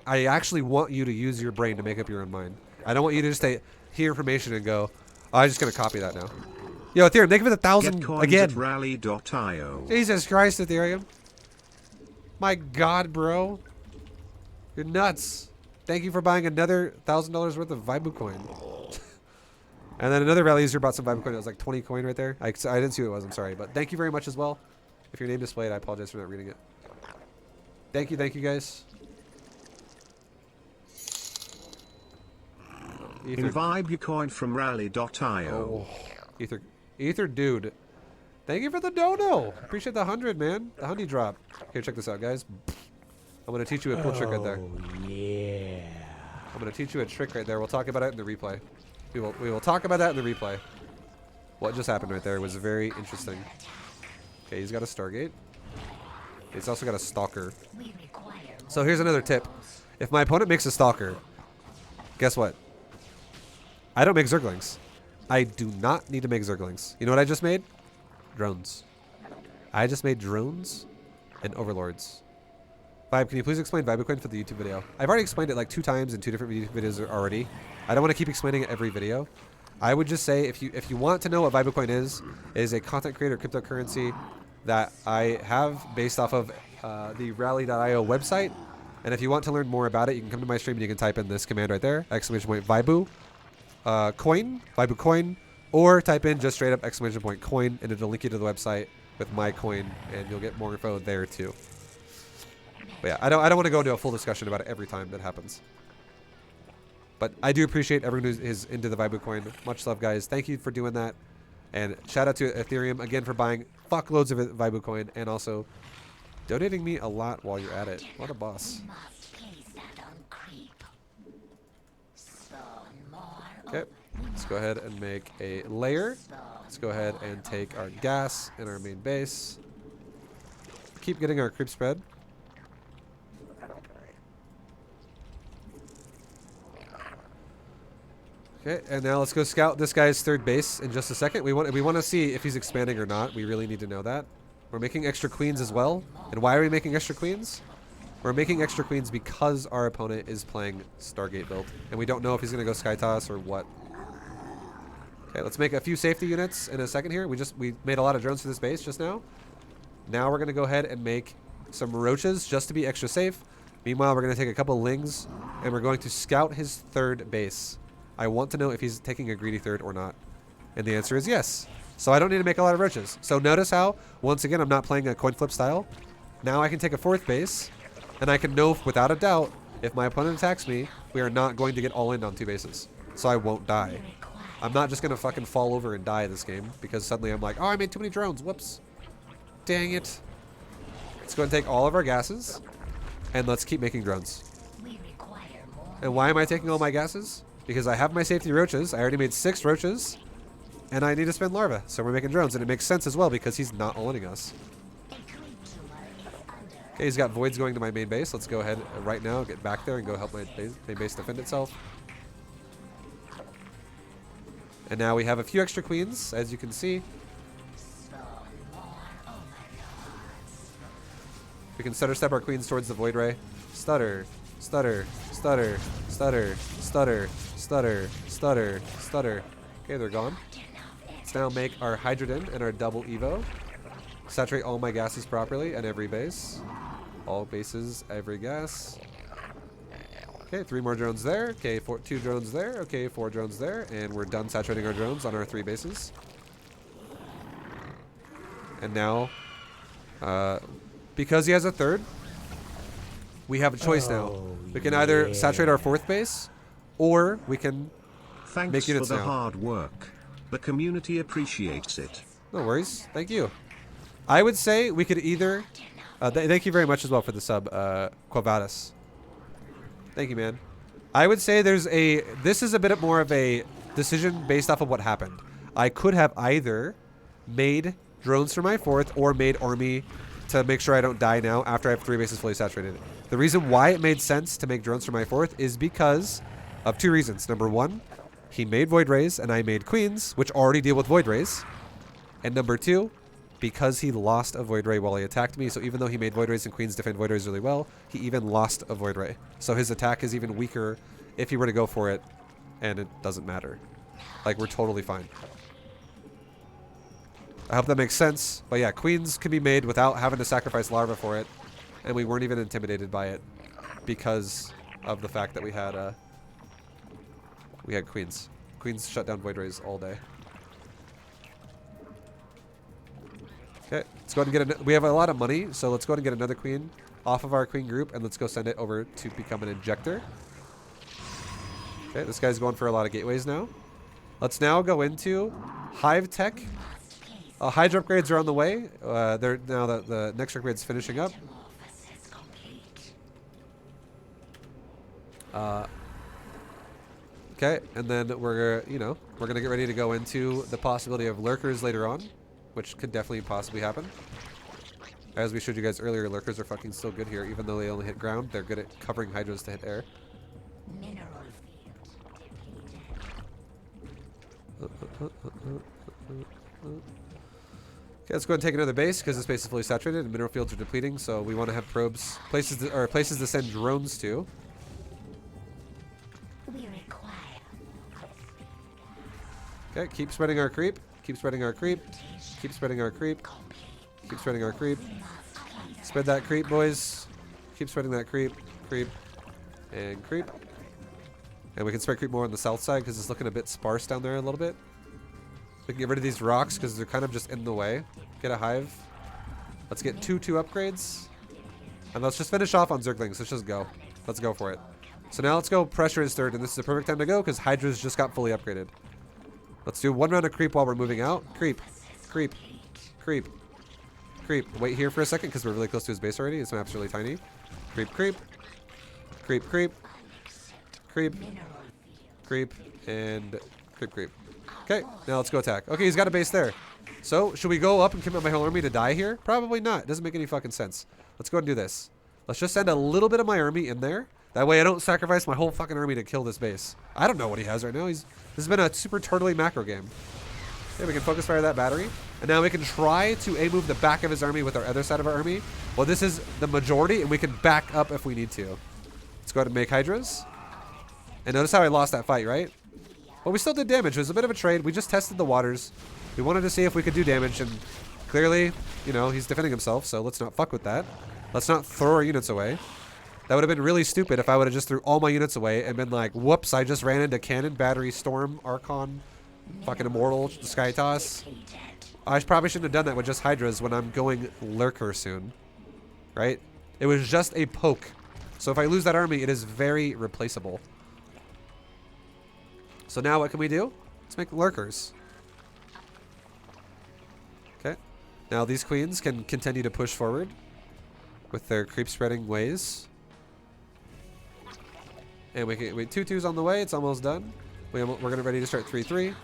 I actually want you to use your brain to make up your own mind. I don't want you to just hear information and go, oh, I'm just going to copy that now. Yo, Ethereum, thank you for the 1,000 Get coins again. at rally.io. Jesus Christ, Ethereum. My God, bro. You're nuts. Thank you for buying another $1,000 worth of Vibu coin. And then another rally user bought some Vibu coin. It was like 20 coin right there. I didn't see what it was. I'm sorry. But thank you very much as well. If your name displayed, I apologize for not reading it. Thank you guys. Imbibe your coin from rally.io. Oh, Ether dude. Thank you for the dono. Appreciate the 100, man. The honey drop. Here, check this out, guys. I'm going to teach you a cool trick right there. Oh, yeah. I'm going to teach you a trick right there. We'll talk about it in the replay. We will talk about that in the replay. What just happened right there was very interesting. Okay, he's got a Stargate. He's also got a Stalker. So here's another tip. If my opponent makes a Stalker, guess what? I don't make Zerglings. I do not need to make Zerglings. You know what I just made? Drones. I just made drones and overlords. Vibe, can you please explain Vibecoin for the YouTube video? I've already explained it like 2 times in 2 different YouTube videos already. I don't want to keep explaining it every video. I would just say if you want to know what Vibecoin is a content creator cryptocurrency that I have based off of the rally.io website. And if you want to learn more about it, you can come to my stream and you can type in this command right there, ! Vibu coin, Vibu coin, or type in just straight up ! Coin, and it'll link you to the website with my coin, and you'll get more info there too. But yeah, I don't want to go into a full discussion about it every time that happens. But I do appreciate everyone who is into the Vibu coin. Much love, guys. Thank you for doing that. And shout out to Ethereum again for buying fuckloads of Vibu coin and also donating me a lot while you're at it. What a boss. Okay, let's go ahead and make a layer. Let's go ahead and take our gas and our main base. Keep getting our creep spread. Okay, and now let's go scout this guy's third base in just a second. We want to see if he's expanding or not. We really need to know that. We're making extra queens as well. And why are we making extra queens? We're making extra queens because our opponent is playing Stargate build. And we don't know if he's going to go Sky Toss or what. Okay, let's make a few safety units in a second here. We made a lot of drones for this base just now. Now we're going to go ahead and make some roaches just to be extra safe. Meanwhile, we're going to take a couple lings and we're going to scout his third base. I want to know if he's taking a greedy third or not. And the answer is yes. So I don't need to make a lot of roaches. So notice how, once again, I'm not playing a coin flip style. Now I can take a fourth base, and I can know without a doubt, if my opponent attacks me, we are not going to get all in on 2 bases. So I won't die. I'm not just going to fucking fall over and die this game, because suddenly I'm like, oh, I made too many drones. Whoops. Dang it. Let's go and take all of our gases, and let's keep making drones. And why am I taking all my gases? Because I have my safety roaches. I already made 6 roaches. And I need to spend larva. So we're making drones. And it makes sense as well because he's not all-inning us. Okay, he's got voids going to my main base. Let's go ahead right now, get back there and go help my main base defend itself. And now we have a few extra queens, as you can see. We can stutter step our queens towards the void ray. Stutter, stutter, stutter, stutter, stutter, stutter, stutter, stutter. Okay, they're gone. Let's now make our hydrogen and our double evo. Saturate all my gases properly at every base. All bases, every gas. Okay, 3 more drones there. Okay, 2 drones there. Okay, 4 drones there. And we're done saturating our drones on our 3 bases. And now, because he has a third, we have a choice now. We can either saturate our 4th base, or we can Thanks make units for the now. hard work. The community appreciates it. No worries. Thank you. I would say we could either... thank you very much as well for the sub, Quavadas. Thank you, man. I would say this is a bit more of a decision based off of what happened. I could have either made drones for my 4th or made army to make sure I don't die now after I have 3 bases fully saturated. The reason why it made sense to make drones for my 4th is because of 2 reasons. Number 1, he made Void Rays and I made Queens, which already deal with Void Rays. And number 2, because he lost a Void Ray while he attacked me, so even though he made Void Rays and Queens defend Void Rays really well, he even lost a Void Ray. So his attack is even weaker if he were to go for it, and it doesn't matter. Like, we're totally fine. I hope that makes sense. But yeah, Queens can be made without having to sacrifice Larva for it, and we weren't even intimidated by it because of the fact that we had Queens. Queens shut down Void Rays all day. Okay, let's go ahead and get we have a lot of money, so let's go ahead and get another Queen off of our Queen group, and let's go send it over to become an injector. Okay, this guy's going for a lot of gateways now. Let's now go into Hive Tech. Hydra upgrades are on the way. They're now that the next upgrade's finishing up. Okay, and then we're gonna get ready to go into the possibility of lurkers later on, which could definitely possibly happen. As we showed you guys earlier, lurkers are fucking still good here, even though they only hit ground. They're good at covering hydras to hit air. Mineral field depleted. Okay, let's go ahead and take another base because this base is fully saturated and mineral fields are depleting. So we want to have probes, places to send drones to. We require. Okay, keep spreading our creep. Keep spreading our creep. Keep spreading our creep. Keep spreading our creep. Spread that creep, boys. Keep spreading that creep. Creep. And creep. And we can spread creep more on the south side because it's looking a bit sparse down there a little bit. We can get rid of these rocks because they're kind of just in the way. Get a hive. Let's get 2 upgrades. And let's just finish off on Zerglings. Let's just go. Let's go for it. So now let's go pressure is third, and this is the perfect time to go because Hydra's just got fully upgraded. Let's do 1 round of creep while we're moving out. Creep. Creep. Creep. Creep. Wait here for a second because we're really close to his base already. This map's really tiny. Creep, creep. Creep, creep. Creep. Creep. And creep, creep. Okay, now let's go attack. Okay, he's got a base there. So, should we go up and commit my whole army to die here? Probably not. It doesn't make any fucking sense. Let's go ahead and do this. Let's just send a little bit of my army in there. That way I don't sacrifice my whole fucking army to kill this base. I don't know what he has right now. This has been a super turtly macro game. Okay, we can focus fire that battery. And now we can try to A-move the back of his army with our other side of our army. Well, this is the majority, and we can back up if we need to. Let's go ahead and make Hydras. And notice how I lost that fight, right? Well, we still did damage. It was a bit of a trade. We just tested the waters. We wanted to see if we could do damage, and clearly, you know, he's defending himself, so let's not fuck with that. Let's not throw our units away. That would have been really stupid if I would have just threw all my units away and been like, whoops, I just ran into Cannon, Battery, Storm, Archon, fucking Immortal, Sky Toss. I probably shouldn't have done that with just Hydras when I'm going Lurker soon. Right? It was just a poke. So if I lose that army, it is very replaceable. So now what can we do? Let's make lurkers. Okay. Now these queens can continue to push forward with their creep spreading ways. And we 2-2's on the way. It's almost done. We're gonna ready to start 3-3.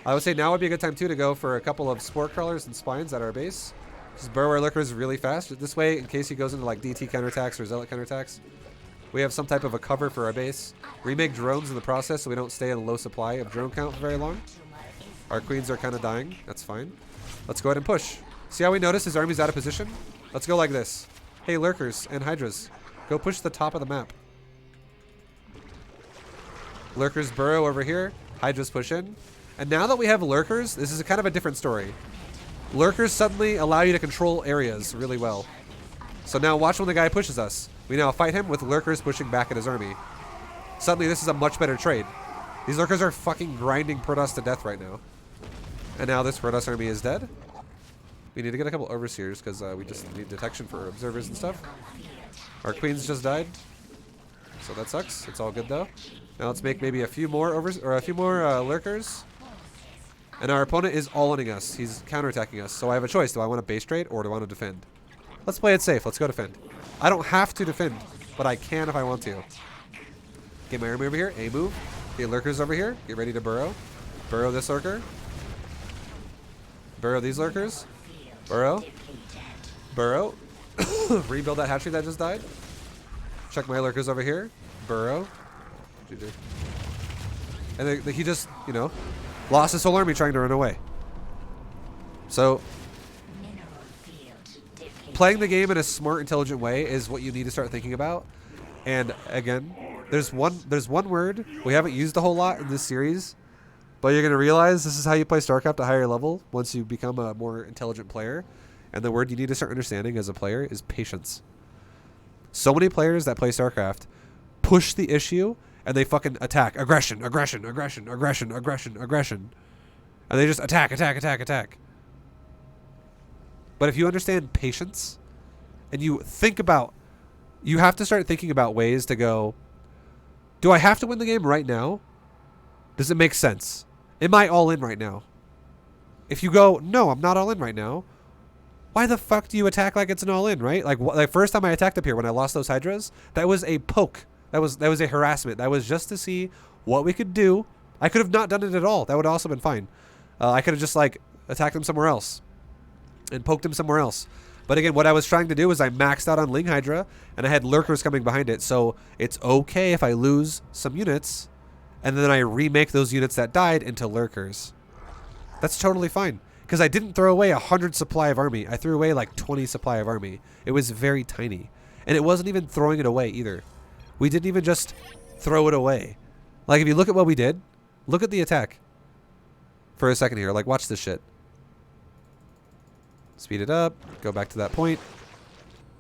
I would say now would be a good time too to go for a couple of spore crawlers and spines at our base. Just burrow our lurkers really fast. This way, in case he goes into like DT counterattacks or zealot counterattacks, we have some type of a cover for our base. Remake drones in the process so we don't stay in a low supply of drone count for very long. Our queens are kind of dying. That's fine. Let's go ahead and push. See how we notice his army's out of position? Let's go like this. Hey, lurkers and hydras, go push the top of the map. Lurkers burrow over here. Hydras push in. And now that we have lurkers, this is a kind of a different story. Lurkers suddenly allow you to control areas really well. So now watch when the guy pushes us. We now fight him with lurkers pushing back at his army. Suddenly this is a much better trade. These lurkers are fucking grinding Protoss to death right now. And now this Protoss army is dead. We need to get a couple overseers because we just need detection for observers and stuff. Our queens just died. So that sucks. It's all good though. Now let's make maybe a few more lurkers. And our opponent is all-inning us. He's counterattacking us. So I have a choice. Do I want to base trade or do I want to defend? Let's play it safe. Let's go defend. I don't have to defend, but I can if I want to. Get my army over here. A move. Get lurkers over here. Get ready to burrow. Burrow this lurker. Burrow these lurkers. Burrow. Burrow. Rebuild that hatchery that just died. Check my lurkers over here. Burrow. GG. And he just, you know, lost his whole army trying to run away. So Mineral field depleted. playing the game in a smart, intelligent way is what you need to start thinking about. And again, there's one word we haven't used a whole lot in this series, but you're gonna realize this is how you play StarCraft at a higher level once you become a more intelligent player. And the word you need to start understanding as a player is patience. So many players that play StarCraft push the issue and they fucking attack. Aggression, aggression, aggression, aggression, aggression, aggression. And they just attack, attack, attack, attack. But if you understand patience and you think about, you have to start thinking about ways to go, do I have to win the game right now? Does it make sense? Am I all in right now? If you go, no, I'm not all in right now, why the fuck do you attack like it's an all in, right? Like first time I attacked up here when I lost those Hydras, that was a poke. That was a harassment. That was just to see what we could do. I could have not done it at all. That would have also been fine. I could have just like attacked him somewhere else and poked him somewhere else. But again, what I was trying to do is I maxed out on Ling Hydra and I had lurkers coming behind it. So it's okay if I lose some units and then I remake those units that died into lurkers. That's totally fine. Because I didn't throw away 100 supply of army. I threw away like 20 supply of army. It was very tiny. And it wasn't even throwing it away either. We didn't even just throw it away. Like if you look at what we did, look at the attack. For a second here, like watch this shit. Speed it up, go back to that point.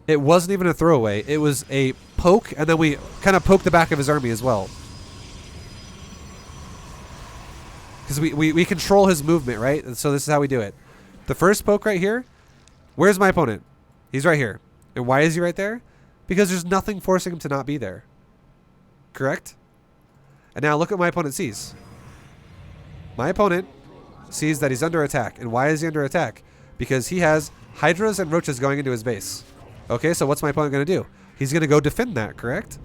It wasn't even a throwaway. It was a poke, and then we kind of poked the back of his army as well. Because we control his movement, right? And so this is how we do it. The first poke right here, where's my opponent? He's right here. And why is he right there? Because there's nothing forcing him to not be there. Correct? And now look what my opponent sees. My opponent sees that he's under attack. And why is he under attack? Because he has Hydras and Roaches going into his base. Okay, so what's my opponent going to do? He's going to go defend that, correct?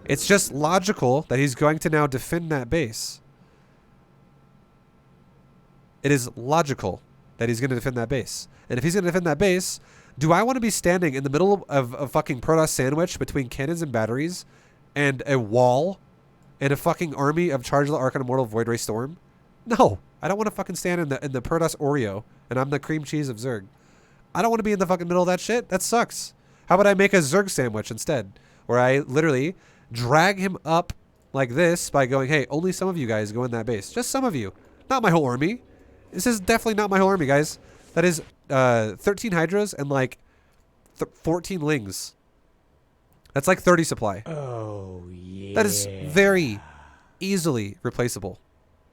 It's just logical that he's going to now defend that base. It is logical that he's going to defend that base. And if he's going to defend that base, do I want to be standing in the middle of a fucking Protoss sandwich between cannons and batteries and a wall and a fucking army of Charge of the Archon Immortal Void Ray Storm? No. I don't want to fucking stand in the Protoss Oreo and I'm the cream cheese of Zerg. I don't want to be in the fucking middle of that shit. That sucks. How about I make a Zerg sandwich instead? Where I literally drag him up like this by going, hey, only some of you guys go in that base. Just some of you. Not my whole army. This is definitely not my whole army, guys. That is 13 Hydras and like 14 Lings. That's like 30 supply. Oh, yeah. That is very easily replaceable.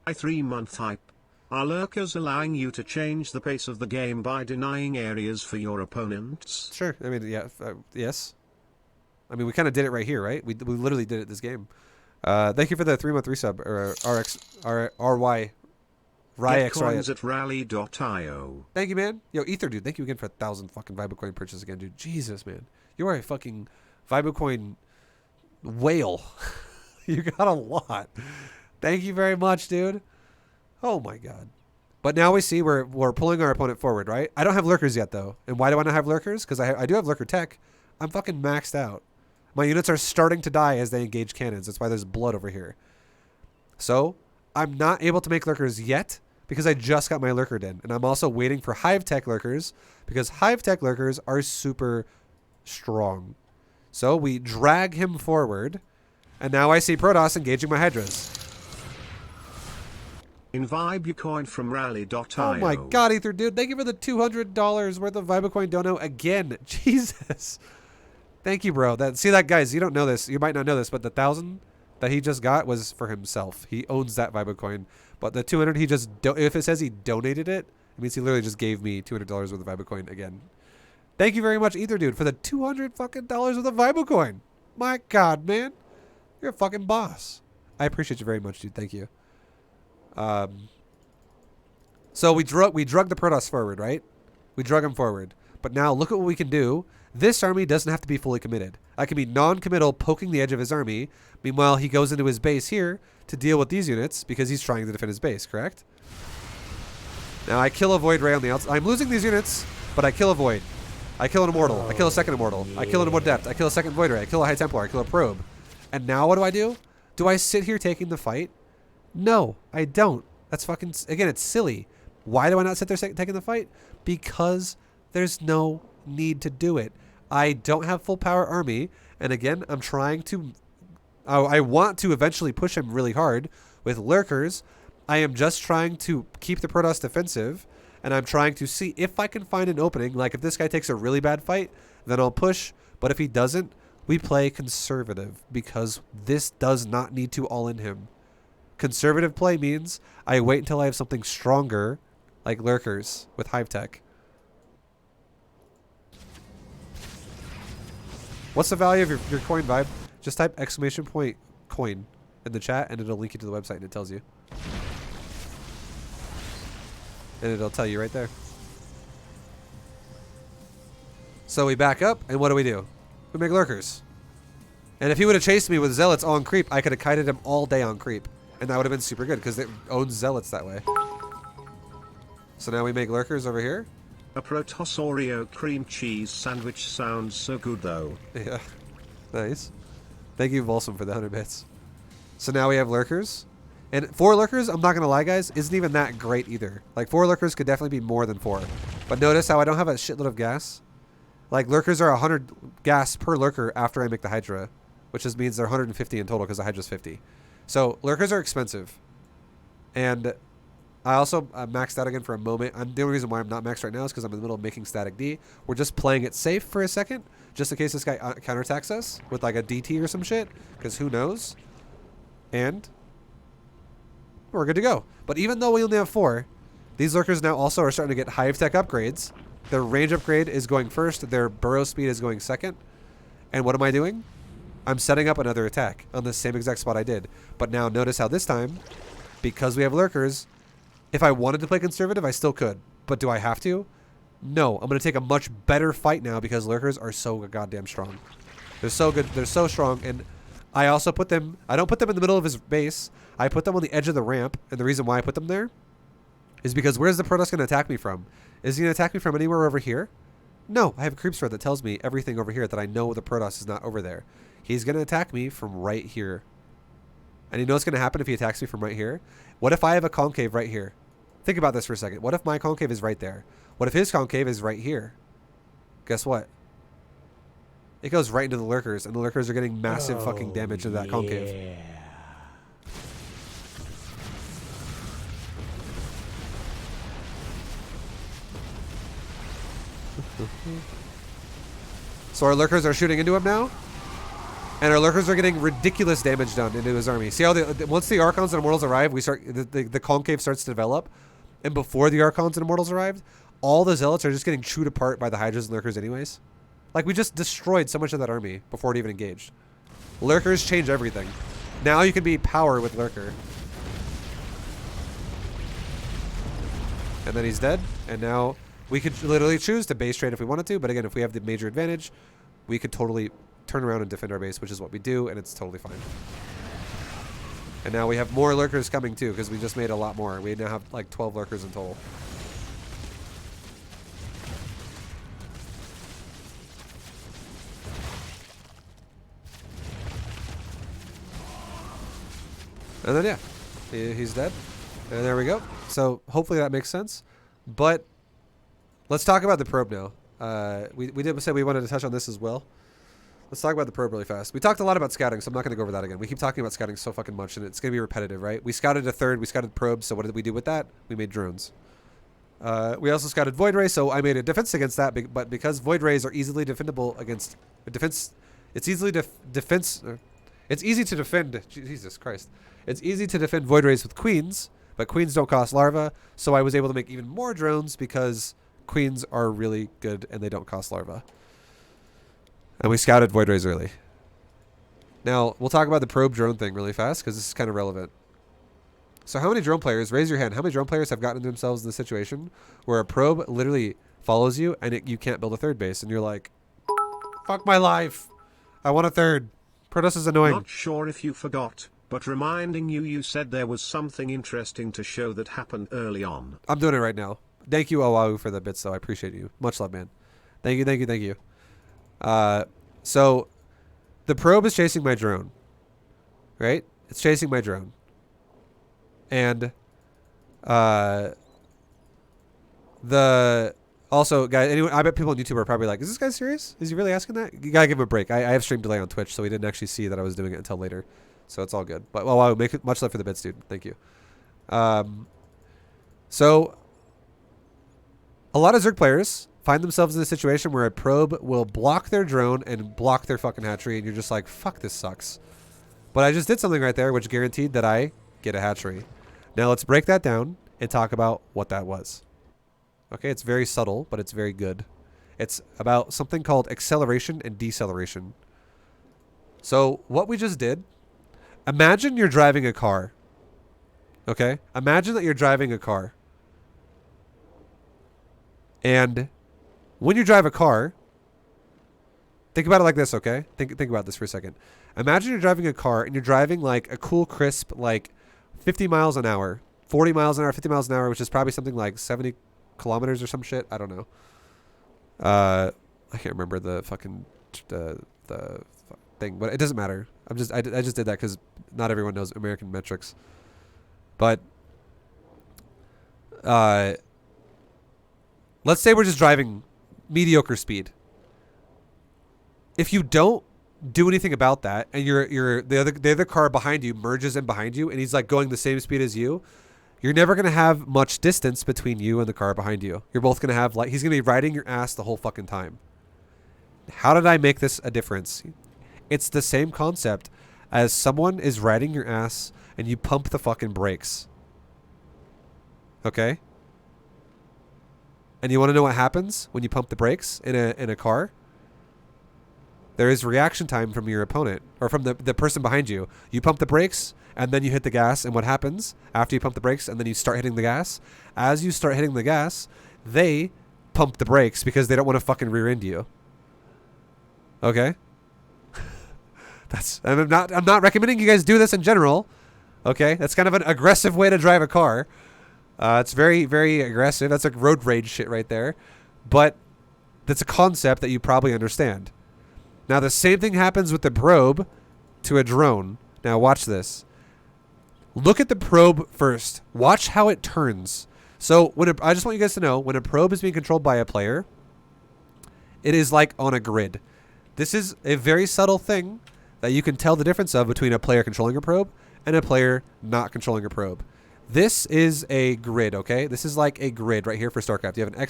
By 3-month hype. Are lurkers allowing you to change the pace of the game by denying areas for your opponents? Sure. I mean, yeah. Yes. I mean, we kind of did it right here, right? We literally did it this game. Thank you for the 3-month resub. Or RY. Get RyX. coins at rally.io. Thank you, man. Yo, Ether, dude. Thank you again for 1,000 fucking Vibocoin purchase again, dude. Jesus, man. You are a fucking Vibocoin whale. You got a lot. Thank you very much, dude. Oh my god. But now we see we're pulling our opponent forward, right? I don't have lurkers yet, though. And why do I not have lurkers? Because I do have lurker tech. I'm fucking maxed out. My units are starting to die as they engage cannons. That's why there's blood over here. So I'm not able to make lurkers yet because I just got my lurker in. And I'm also waiting for hive tech lurkers because hive tech lurkers are super strong. So we drag him forward. And now I see Protoss engaging my Hydras. In Vibecoin from rally.io. Oh my god, Ether, dude. Thank you for the $200 worth of Vibecoin dono again. Jesus. Thank you, bro. See that, guys, you don't know this. You might not know this, but the 1,000 that he just got was for himself. He owns that Vibecoin. But the 200 he just, if it says he donated it, it means he literally just gave me $200 worth of Vibecoin again. Thank you very much, Ether, dude, for the $200 fucking worth of Vibecoin. My god, man. You're a fucking boss. I appreciate you very much, dude. Thank you. So we drug the Protoss forward, right? We drug him forward. But now look at what we can do. This army doesn't have to be fully committed. I can be non-committal, poking the edge of his army. Meanwhile, he goes into his base here to deal with these units because he's trying to defend his base, correct? Now I kill a Void Ray on the outside. I'm losing these units, but I kill a Void. I kill an Immortal. I kill a second Immortal. I kill an Adept. I kill a second Void Ray. I kill a High Templar. I kill a Probe. And now what do? Do I sit here taking the fight No, I don't. That's fucking, again, it's silly. Why do I not sit there taking the fight? Because there's no need to do it. I don't have full power army. And again, I'm trying to, I want to eventually push him really hard with lurkers. I am just trying to keep the Protoss defensive. And I'm trying to see if I can find an opening. Like if this guy takes a really bad fight, then I'll push. But if he doesn't, we play conservative because this does not need to all in him. Conservative play means I wait until I have something stronger, like lurkers with hive tech. What's the value of your coin vibe? Just type exclamation point coin in the chat and it'll link you to the website and it tells you. And it'll tell you right there. So we back up and what do? We make lurkers. And if he would have chased me with zealots on creep, I could have kited him all day on creep. And that would have been super good because it owns zealots that way. So now we make lurkers over here. A Protoss Oreo cream cheese sandwich sounds so good though. Yeah. Nice. Thank you, Volsum, for the 100 bits. So now we have lurkers. And 4 lurkers, I'm not going to lie, guys, isn't even that great either. Like, 4 lurkers could definitely be more than 4. But notice how I don't have a shitload of gas. Like, lurkers are 100 gas per lurker after I make the Hydra. Which just means they're 150 in total because the Hydra's 50. So, lurkers are expensive. And I also maxed out again for a moment. The only reason why I'm not maxed right now is because I'm in the middle of making static D. We're just playing it safe for a second. Just in case this guy counterattacks us with like a DT or some shit. Because who knows? And we're good to go. But even though we only have 4, these lurkers now also are starting to get hive tech upgrades. Their range upgrade is going first. Their burrow speed is going second. And what am I doing? I'm setting up another attack on the same exact spot I did. But now notice how this time, because we have lurkers, if I wanted to play conservative, I still could. But do I have to? No. I'm going to take a much better fight now because lurkers are so goddamn strong. They're so good. They're so strong. And I also put them, I don't put them in the middle of his base. I put them on the edge of the ramp. And the reason why I put them there is because where's the Protoss going to attack me from? Is he going to attack me from anywhere over here? No. I have a creep spread that tells me everything over here that I know the Protoss is not over there. He's going to attack me from right here. And you know what's going to happen if he attacks me from right here? What if I have a concave right here? Think about this for a second. What if my concave is right there? What if his concave is right here? Guess what? It goes right into the lurkers, and the lurkers are getting massive fucking damage to that concave. Yeah. So our lurkers are shooting into him now. And our lurkers are getting ridiculous damage done into his army. See how once the Archons and Immortals arrive, we start the concave starts to develop. And before the Archons and Immortals arrived, all the Zealots are just getting chewed apart by the Hydras and Lurkers anyways. Like, we just destroyed so much of that army before it even engaged. Lurkers change everything. Now you can be power with Lurker. And then he's dead. And now we could literally choose to base trade if we wanted to. But again, if we have the major advantage, we could totally turn around and defend our base, which is what we do, and it's totally fine. And now we have more lurkers coming too, because we just made a lot more. We now have like 12 lurkers in total. And then yeah, he's dead. And there we go. So hopefully that makes sense. But let's talk about the probe now. We did say we wanted to touch on this as well. Let's talk about the probe really fast. We talked a lot about scouting, so I'm not going to go over that again. We keep talking about scouting so fucking much, and it's going to be repetitive, right? We scouted a third. We scouted probes, so what did we do with that? We made drones. We also scouted void rays, so I made a defense against that, but because void rays are easily defendable against defense, it's easy to defend. Jesus Christ. It's easy to defend void rays with queens, but queens don't cost larva, so I was able to make even more drones because queens are really good and they don't cost larva. And we scouted void rays early. Now, we'll talk about the probe drone thing really fast because this is kind of relevant. So how many drone players, raise your hand, how many drone players have gotten themselves in the situation where a probe literally follows you and you can't build a third base and you're like, fuck my life. I want a third. Protoss is annoying. Not sure if you forgot, but reminding you said there was something interesting to show that happened early on. I'm doing it right now. Thank you, Oahu, for the bits, though. I appreciate you. Much love, man. Thank you, thank you, thank you. So the probe is chasing my drone, right? It's chasing my drone. And also, guys, anyone, I bet people on YouTube are probably like, is this guy serious? Is he really asking that? You gotta give him a break. I have stream delay on Twitch, so we didn't actually see that I was doing it until later. So it's all good. But well, I'll make it much love for the bits, dude. Thank you. So a lot of Zerg players find themselves in a situation where a probe will block their drone and block their fucking hatchery, and you're just like, fuck, this sucks. But I just did something right there which guaranteed that I get a hatchery. Now let's break that down and talk about what that was. Okay, it's very subtle, but it's very good. It's about something called acceleration and deceleration. So what we just did, imagine you're driving a car. Okay? Imagine that you're driving a car. And when you drive a car, think about it like this, okay? Think about this for a second. Imagine you're driving a car and you're driving like a cool, crisp, like 50 miles an hour, 40 miles an hour, 50 miles an hour, which is probably something like 70 kilometers or some shit. I don't know. I can't remember the fucking the thing, but it doesn't matter. I just did that because not everyone knows American metrics. But let's say we're just driving mediocre speed. If you don't do anything about that, and the other car behind you merges in behind you, and he's like going the same speed as you, you're never gonna have much distance between you and the car behind you. You're both gonna have, like, he's gonna be riding your ass the whole fucking time. How did I make this a difference? It's the same concept as someone is riding your ass and you pump the fucking brakes. Okay? And you want to know what happens when you pump the brakes in a car? There is reaction time from your opponent, or from the person behind you. You pump the brakes, and then you hit the gas, and what happens after you pump the brakes and then you start hitting the gas? As you start hitting the gas, they pump the brakes because they don't want to fucking rear end you. Okay? I'm not recommending you guys do this in general. Okay? That's kind of an aggressive way to drive a car. It's very, very aggressive. That's like road rage shit right there. But that's a concept that you probably understand. Now, the same thing happens with the probe to a drone. Now, watch this. Look at the probe first. Watch how it turns. So, I just want you guys to know, when a probe is being controlled by a player, it is like on a grid. This is a very subtle thing that you can tell the difference of between a player controlling a probe and a player not controlling a probe. This is a grid, okay? This is like a grid right here for StarCraft. You have an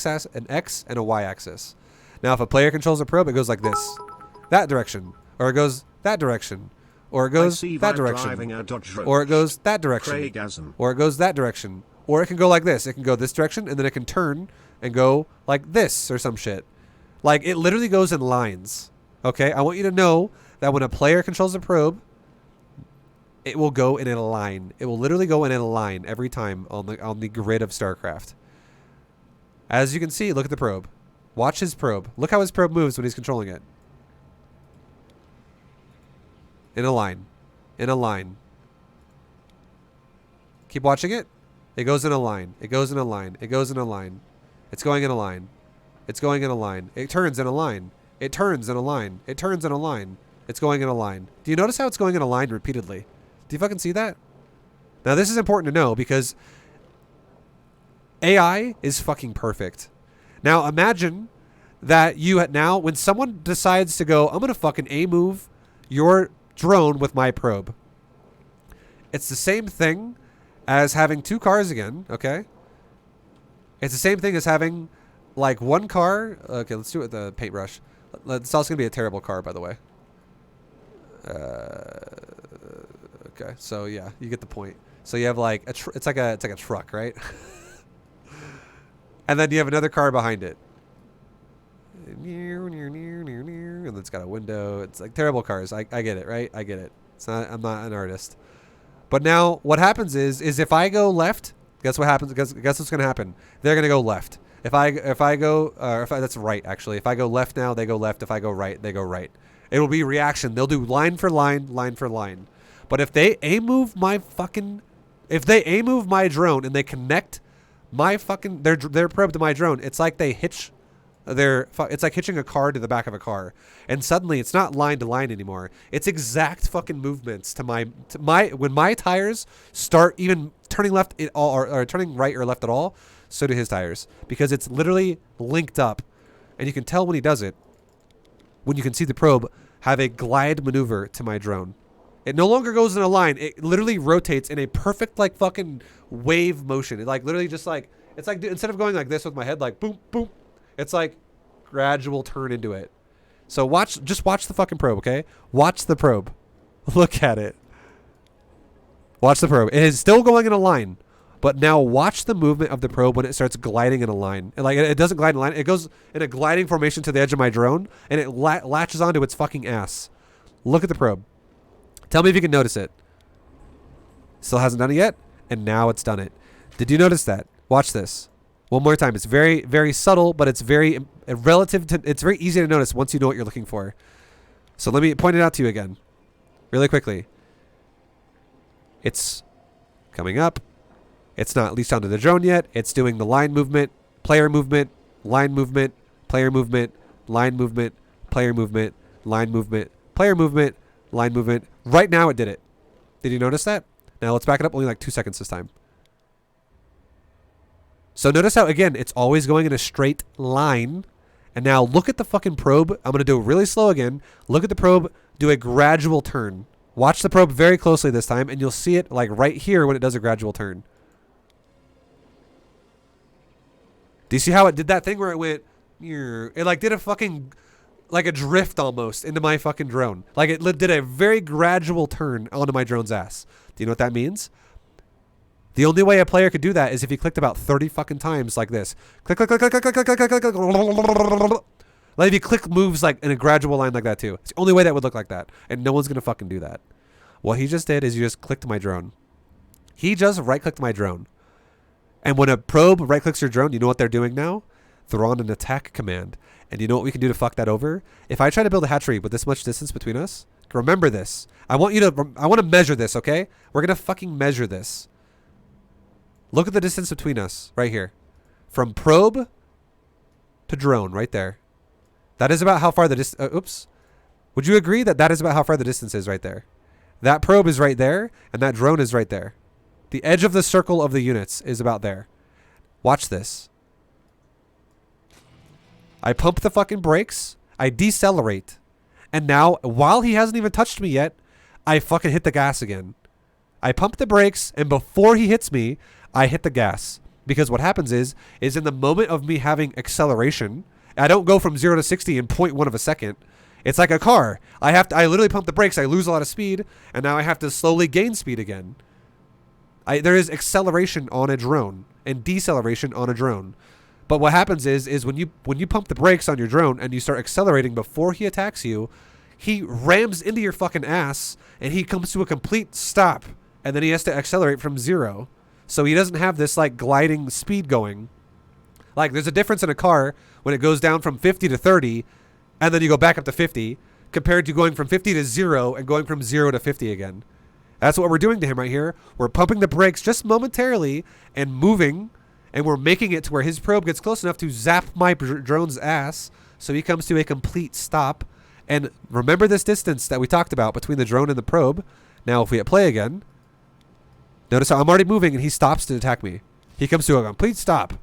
X and a Y axis. Now, if a player controls a probe, it goes like this. That direction. Or it goes that direction. Or it goes that direction. Or it goes that direction. Or it goes that direction. Or it can go like this. It can go this direction, and then it can turn and go like this or some shit. Like, it literally goes in lines. Okay? I want you to know that when a player controls a probe, it will go in a line. It will literally go in a line every time on the grid of StarCraft. As you can see, look at the probe. Watch his probe. Look how his probe moves when he's controlling it. In a line. In a line. Keep watching it. It goes in a line. It goes in a line. It goes in a line. It's going in a line. It's going in a line. It turns in a line. It turns in a line. It turns in a line. It's going in a line. Do you notice how it's going in a line repeatedly? Do you fucking see that? Now, this is important to know because AI is fucking perfect. Now, imagine that when someone decides to go, I'm going to fucking A-move your drone with my probe. It's the same thing as having two cars again, okay? It's the same thing as having, like, one car. Okay, let's do it with the paintbrush. It's also going to be a terrible car, by the way. Okay, so yeah, you get the point. So you have like it's like a truck, right? And then you have another car behind it. And it's got a window. It's like terrible cars. I get it, right? I get it. It's not. I'm not an artist. But now what happens is if I go left, guess what happens? Guess what's gonna happen? They're gonna go left. If I go that's right actually. If I go left now, they go left. If I go right, they go right. It will be reaction. They'll do line for line, line for line. But if they A-move my drone and they connect my fucking their probe to my drone, it's like they hitch it's like hitching a car to the back of a car. And suddenly it's not line to line anymore. It's exact fucking movements to my when my tires start even turning left at all, or turning right or left at all, so do his tires. Because it's literally linked up. And you can tell when he does it, when you can see the probe have a glide maneuver to my drone. It no longer goes in a line. It literally rotates in a perfect, like, fucking wave motion. It, like, literally just, like, it's like, instead of going like this with my head, like, boom, boom, it's like gradual turn into it. So just watch the fucking probe, okay? Watch the probe. Look at it. Watch the probe. It is still going in a line, but now watch the movement of the probe when it starts gliding in a line. And, like, it doesn't glide in a line. It goes in a gliding formation to the edge of my drone, and it latches onto its fucking ass. Look at the probe. Tell me if you can notice it. Still hasn't done it yet, and now it's done it. Did you notice that? Watch this. One more time. It's very, very subtle, but it's very relative to, it's very easy to notice once you know what you're looking for. So let me point it out to you again. Really quickly. It's coming up. It's not leashed onto the drone yet. It's doing the line movement, player movement, line movement, player movement, line movement, player movement, line movement, player movement, line movement. Right now it did it. Did you notice that? Now let's back it up only like 2 seconds this time. So notice how, again, it's always going in a straight line. And now look at the fucking probe. I'm going to do it really slow again. Look at the probe do a gradual turn. Watch the probe very closely this time, and you'll see it like right here when it does a gradual turn. Do you see how it did that thing where it went, it like did a fucking, like a drift almost into my fucking drone. Like it did a very gradual turn onto my drone's ass. Do you know what that means? The only way a player could do that is if he clicked about 30 fucking times like this. Click, click, click, click, click, click, click, click, click, click. Like if you click moves like in a gradual line like that too. It's the only way that would look like that. And no one's going to fucking do that. What he just did is you just clicked my drone. He just right-clicked my drone. And when a probe right-clicks your drone, you know what they're doing now? They're on an attack command. And you know what we can do to fuck that over? If I try to build a hatchery with this much distance between us, remember this. I want to measure this, okay? We're going to fucking measure this. Look at the distance between us right here. From probe to drone right there. That is about how far the distance... oops. Would you agree that that is about how far the distance is right there? That probe is right there, and that drone is right there. The edge of the circle of the units is about there. Watch this. I pump the fucking brakes. I decelerate. And now, while he hasn't even touched me yet, I fucking hit the gas again. I pump the brakes, and before he hits me, I hit the gas. Because what happens is in the moment of me having acceleration, I don't go from 0 to 60 in 0.1 of a second. It's like a car. I literally pump the brakes, I lose a lot of speed, and now I have to slowly gain speed again. There is acceleration on a drone and deceleration on a drone. But what happens is when you pump the brakes on your drone and you start accelerating before he attacks you, he rams into your fucking ass and he comes to a complete stop, and then he has to accelerate from 0. So he doesn't have this like gliding speed going. Like there's a difference in a car when it goes down from 50 to 30 and then you go back up to 50 compared to going from 50 to 0 and going from 0 to 50 again. That's what we're doing to him right here. We're pumping the brakes just momentarily and moving, and we're making it to where his probe gets close enough to zap my drone's ass so he comes to a complete stop. And remember this distance that we talked about between the drone and the probe. Now if we hit play again, notice how I'm already moving and he stops to attack me. He comes to a complete stop.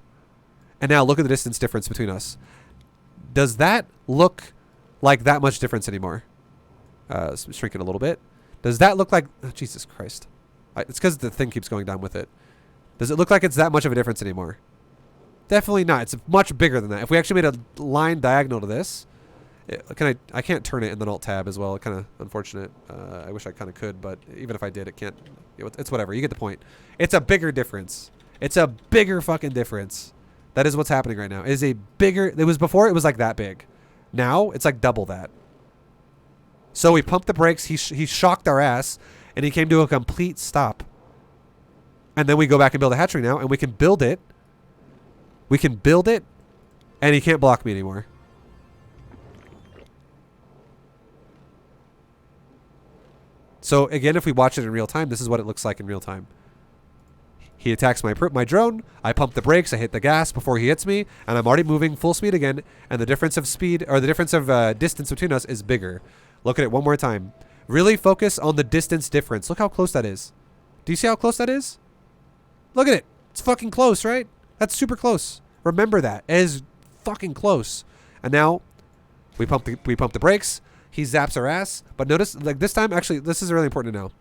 And now look at the distance difference between us. Does that look like that much difference anymore? Shrink it a little bit. Does that look like... oh, Jesus Christ. It's because the thing keeps going down with it. Does it look like it's that much of a difference anymore? Definitely not. It's much bigger than that. If we actually made a line diagonal to this... I can't turn it in the Alt-Tab as well. Kind of unfortunate. I wish I kind of could, but even if I did, it can't... it's whatever. You get the point. It's a bigger difference. It's a bigger fucking difference. That is what's happening right now. It is a bigger... it was before it was like that big. Now, it's like double that. So we pumped the brakes. He shocked our ass, and he came to a complete stop. And then we go back and build a hatchery now, and we can build it. We can build it, and he can't block me anymore. So again, if we watch it in real time, this is what it looks like in real time. He attacks my drone. I pump the brakes. I hit the gas before he hits me, and I'm already moving full speed again. And the difference of speed, or the difference of distance between us, is bigger. Look at it one more time. Really focus on the distance difference. Look how close that is. Do you see how close that is? Look at it. It's fucking close, right? That's super close. Remember that. It is fucking close. And now we pump the brakes. He zaps our ass. But notice, like this time, actually, this is really important to know.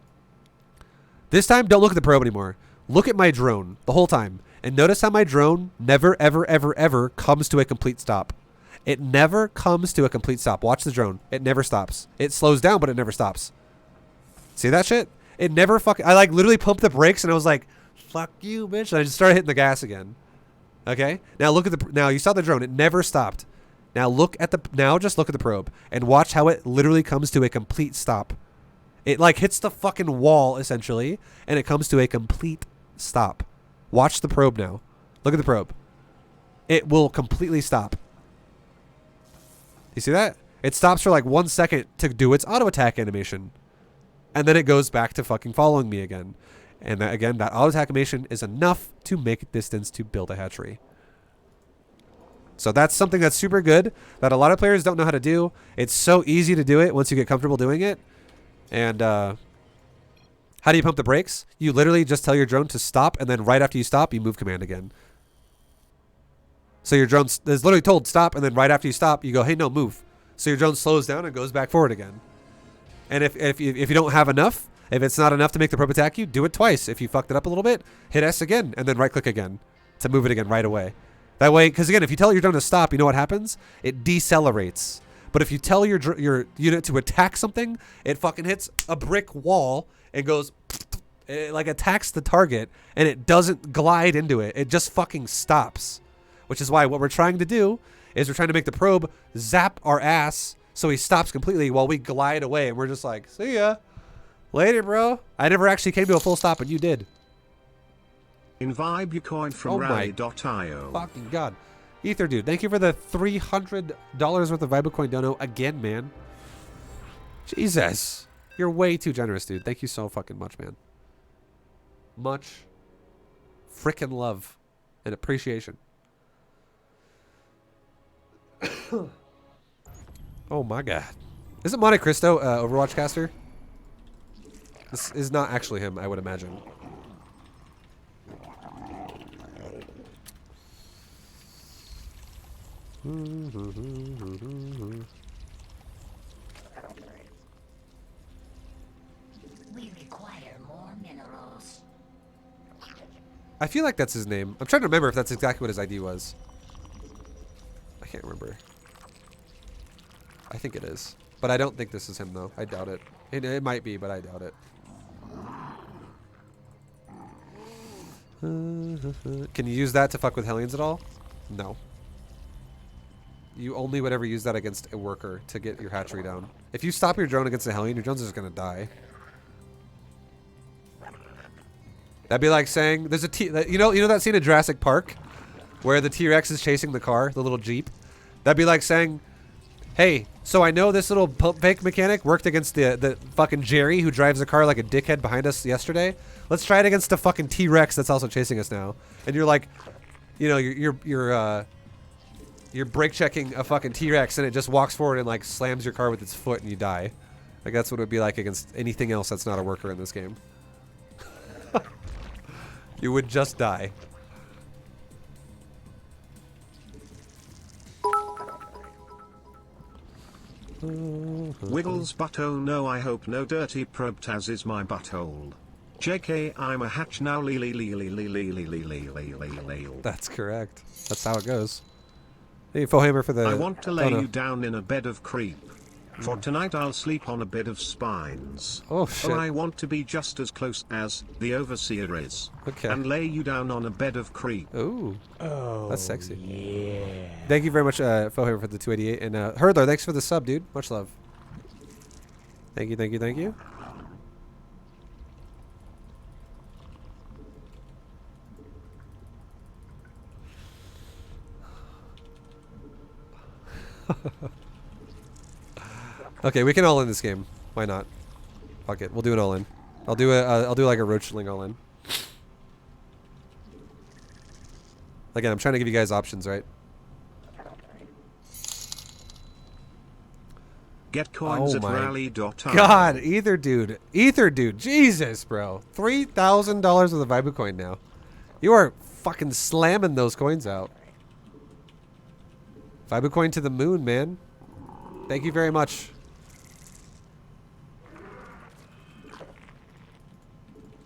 This time, don't look at the probe anymore. Look at my drone the whole time. And notice how my drone never, ever, ever, ever comes to a complete stop. It never comes to a complete stop. Watch the drone. It never stops. It slows down, but it never stops. See that shit? It never fucking... I like literally pumped the brakes and I was like, fuck you, bitch. And I just started hitting the gas again. Okay? Now look at the... Now you saw the drone. It never stopped. Now look at the... Now just look at the probe. And watch how it literally comes to a complete stop. It like hits the fucking wall, essentially. And it comes to a complete stop. Watch the probe now. Look at the probe. It will completely stop. You see that? It stops for like 1 second to do its auto attack animation. And then it goes back to fucking following me again. And that, again, that auto attack animation is enough to make distance to build a hatchery. So that's something that's super good that a lot of players don't know how to do. It's so easy to do it once you get comfortable doing it. And how do you pump the brakes? You literally just tell your drone to stop, and then right after you stop, you move command again. So your drone is literally told stop, and then right after you stop, you go, hey, no, move. So your drone slows down and goes back forward again. And if you don't have enough, if it's not enough to make the probe attack you, do it twice. If you fucked it up a little bit, hit S again, and then right-click again to move it again right away. That way, because again, if you tell your drone to stop, you know what happens? It decelerates. But if you tell your unit to attack something, it fucking hits a brick wall and goes, it like attacks the target, and it doesn't glide into it. It just fucking stops. Which is why what we're trying to do is we're trying to make the probe zap our ass so he stops completely while we glide away. And we're just like, see ya. Later, bro. I never actually came to a full stop, and you did. In Vibe you coin from rally.io. Fucking God. Ether Dude, thank you for the $300 worth of Vibecoin dono again, man. Jesus. You're way too generous, dude. Thank you so fucking much, man. Much frickin' love and appreciation. Oh my God. Isn't Monte Cristo Overwatch caster? This is not actually him, I would imagine. We require more minerals. I feel like that's his name. I'm trying to remember if that's exactly what his ID was. I can't remember. I think it is. But I don't think this is him, though. I doubt it. It might be, but I doubt it. Can you use that to fuck with Hellions at all? No. You only would ever use that against a worker to get your hatchery down. If you stop your drone against a Hellion, your drone's just gonna die. That'd be like saying there's a you know that scene in Jurassic Park where the T-Rex is chasing the car, the little Jeep? That'd be like saying, hey, so I know this little pump fake mechanic worked against the fucking Jerry who drives the car like a dickhead behind us yesterday. Let's try it against the fucking T-Rex that's also chasing us now. And you're like, you know, you're brake checking a fucking T-Rex and it just walks forward and like slams your car with its foot and you die. Like that's what it would be like against anything else that's not a worker in this game. You would just die. Wiggles butthole no I hope no dirty probe Taz is my butthole. JK I'm a hatch now That's correct. That's how it goes. Hey, Fohammer for the... I want to lay you down in a bed of creep. For tonight I'll sleep on a bed of spines. Oh shit. I want to be just as close as the overseer is. Okay. And lay you down on a bed of creep. Ooh. Oh, that's sexy. Yeah. Thank you very much, Fohammer, for the 288. And Hurdler, thanks for the sub, dude. Much love. Thank you, thank you, thank you. Okay, we can all in this game. Why not? Fuck it, we'll do an all in. I'll do like a roachling all in. Again, I'm trying to give you guys options, right? Get coins at my rally.io. God, Ether dude, Jesus, bro, $3,000 with a Vibe coin now. You are fucking slamming those coins out. Vibe coin to the moon, man. Thank you very much.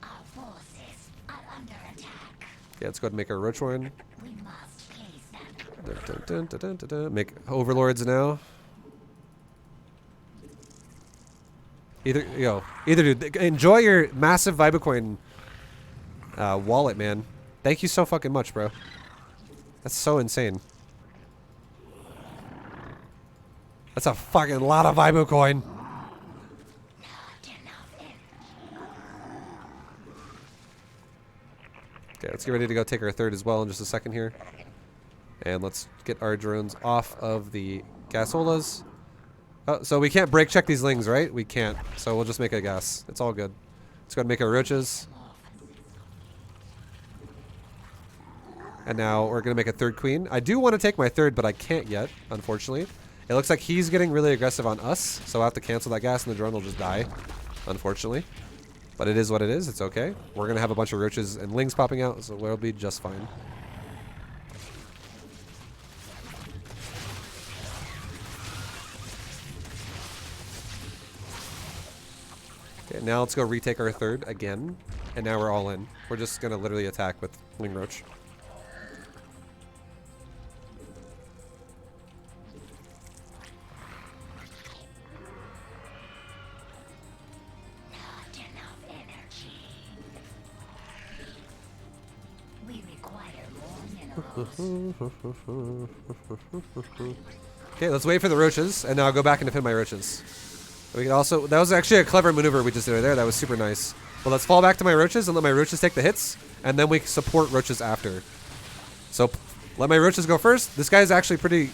Our forces are under attack. Okay, let's go ahead and make our Roach one. We must please them. Dun, dun, dun, dun, dun, dun, dun. Make overlords now. Either dude, enjoy your massive Vibecoin wallet, man. Thank you so fucking much, bro. That's so insane. That's a fucking lot of Vibecoin. Okay, let's get ready to go take our third as well in just a second here. And let's get our drones off of the gasolas. Oh, so we can't break check these lings, right? We can't. So we'll just make a gas. It's all good. Let's go ahead and make our roaches. And now we're going to make a third queen. I do want to take my third, but I can't yet, unfortunately. It looks like he's getting really aggressive on us, so I'll have to cancel that gas and the drone will just die, unfortunately. But it is what it is. It's okay. We're going to have a bunch of roaches and lings popping out, so we'll be just fine. Okay, now let's go retake our third again. And now we're all in. We're just going to literally attack with Ling Roach. Not enough energy. We require more minerals. Okay, let's wait for the roaches, and now I'll go back and defend my roaches. We can also, that was actually a clever maneuver we just did right there. That was super nice. But let's fall back to my roaches and let my roaches take the hits, and then we support roaches after. So let my roaches go first. This guy's actually pretty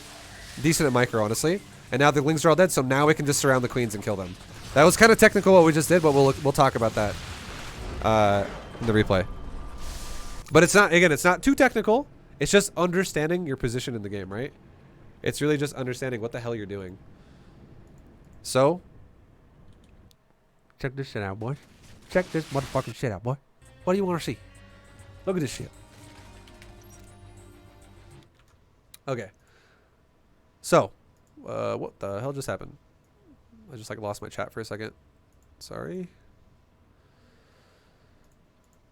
decent at micro, honestly. And now the lings are all dead, so now we can just surround the queens and kill them. That was kind of technical what we just did, but we'll talk about that in the replay. But it's not, again, it's not too technical. It's just understanding your position in the game, right? It's really just understanding what the hell you're doing. So, check this shit out, boy. Check this motherfucking shit out, boy. What do you want to see? Look at this shit. Okay. So, what the hell just happened? I just like lost my chat for a second. Sorry.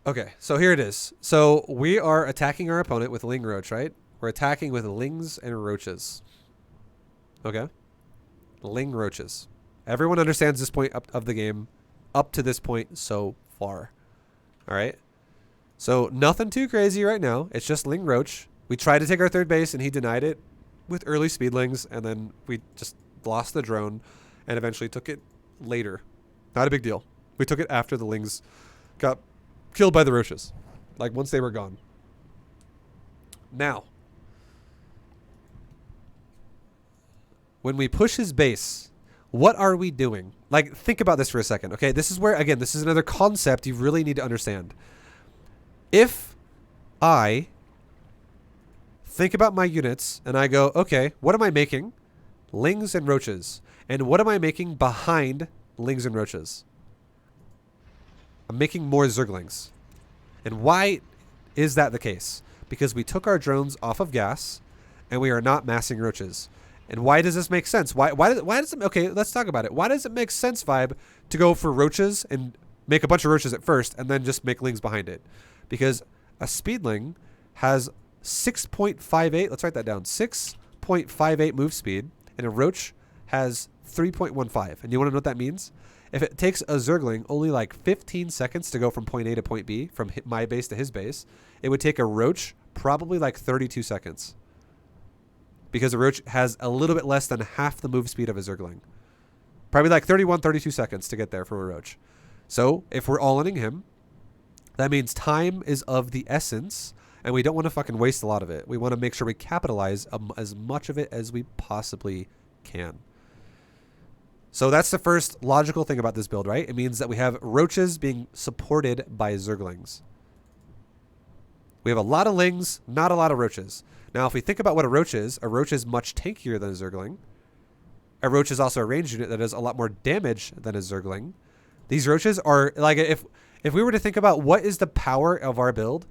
Okay, so here it is. So we are attacking our opponent with Ling Roach, right? We're attacking with lings and roaches. Okay? Ling roaches. Everyone understands this point of the game up to this point so far. Alright? So nothing too crazy right now. It's just Ling Roach. We tried to take our third base and he denied it with early speedlings, and then we just lost the drone and eventually took it later. Not a big deal. We took it after the lings got killed by the roaches. Like once they were gone. Now, when we push his base, what are we doing? Like, think about this for a second, okay? This is where, again, this is another concept you really need to understand. If I think about my units and I go, okay, what am I making? Lings and roaches. And what am I making behind lings and roaches? I'm making more zerglings. And why is that the case? Because we took our drones off of gas and we are not massing roaches. And why does this make sense? Why does it, okay, let's talk about it. Why does it make sense, Vibe, to go for roaches and make a bunch of roaches at first and then just make lings behind it? Because a speedling has 6.58, let's write that down, 6.58 move speed, and a roach has 3.15. And you want to know what that means? If it takes a zergling only like 15 seconds to go from point A to point B, from my base to his base, it would take a roach probably like 32 seconds. Because a roach has a little bit less than half the move speed of a zergling. Probably like 31, 32 seconds to get there from a roach. So if we're all-inning him, that means time is of the essence, and we don't want to fucking waste a lot of it. We want to make sure we capitalize as much of it as we possibly can. So that's the first logical thing about this build, right? It means that we have roaches being supported by zerglings. We have a lot of lings, not a lot of roaches. Now, if we think about what a roach is much tankier than a zergling. A roach is also a ranged unit that does a lot more damage than a zergling. These roaches are, like, if we were to think about what is the power of our build,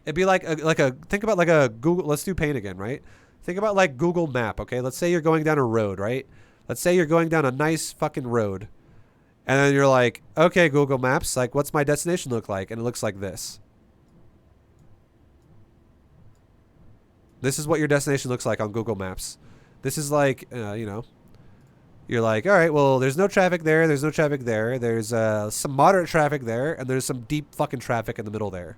It'd be like a think about like a Google. Let's do paint again, right? Think about like Google Map, okay? Let's say you're going down a road, right? Let's say you're going down a nice fucking road. And then you're like, okay, Google Maps, like, what's my destination look like? And it looks like this. This is what your destination looks like on Google Maps. This is like, you know, you're like, all right, well, there's no traffic there. There's no traffic there. There's some moderate traffic there. And there's some deep fucking traffic in the middle there.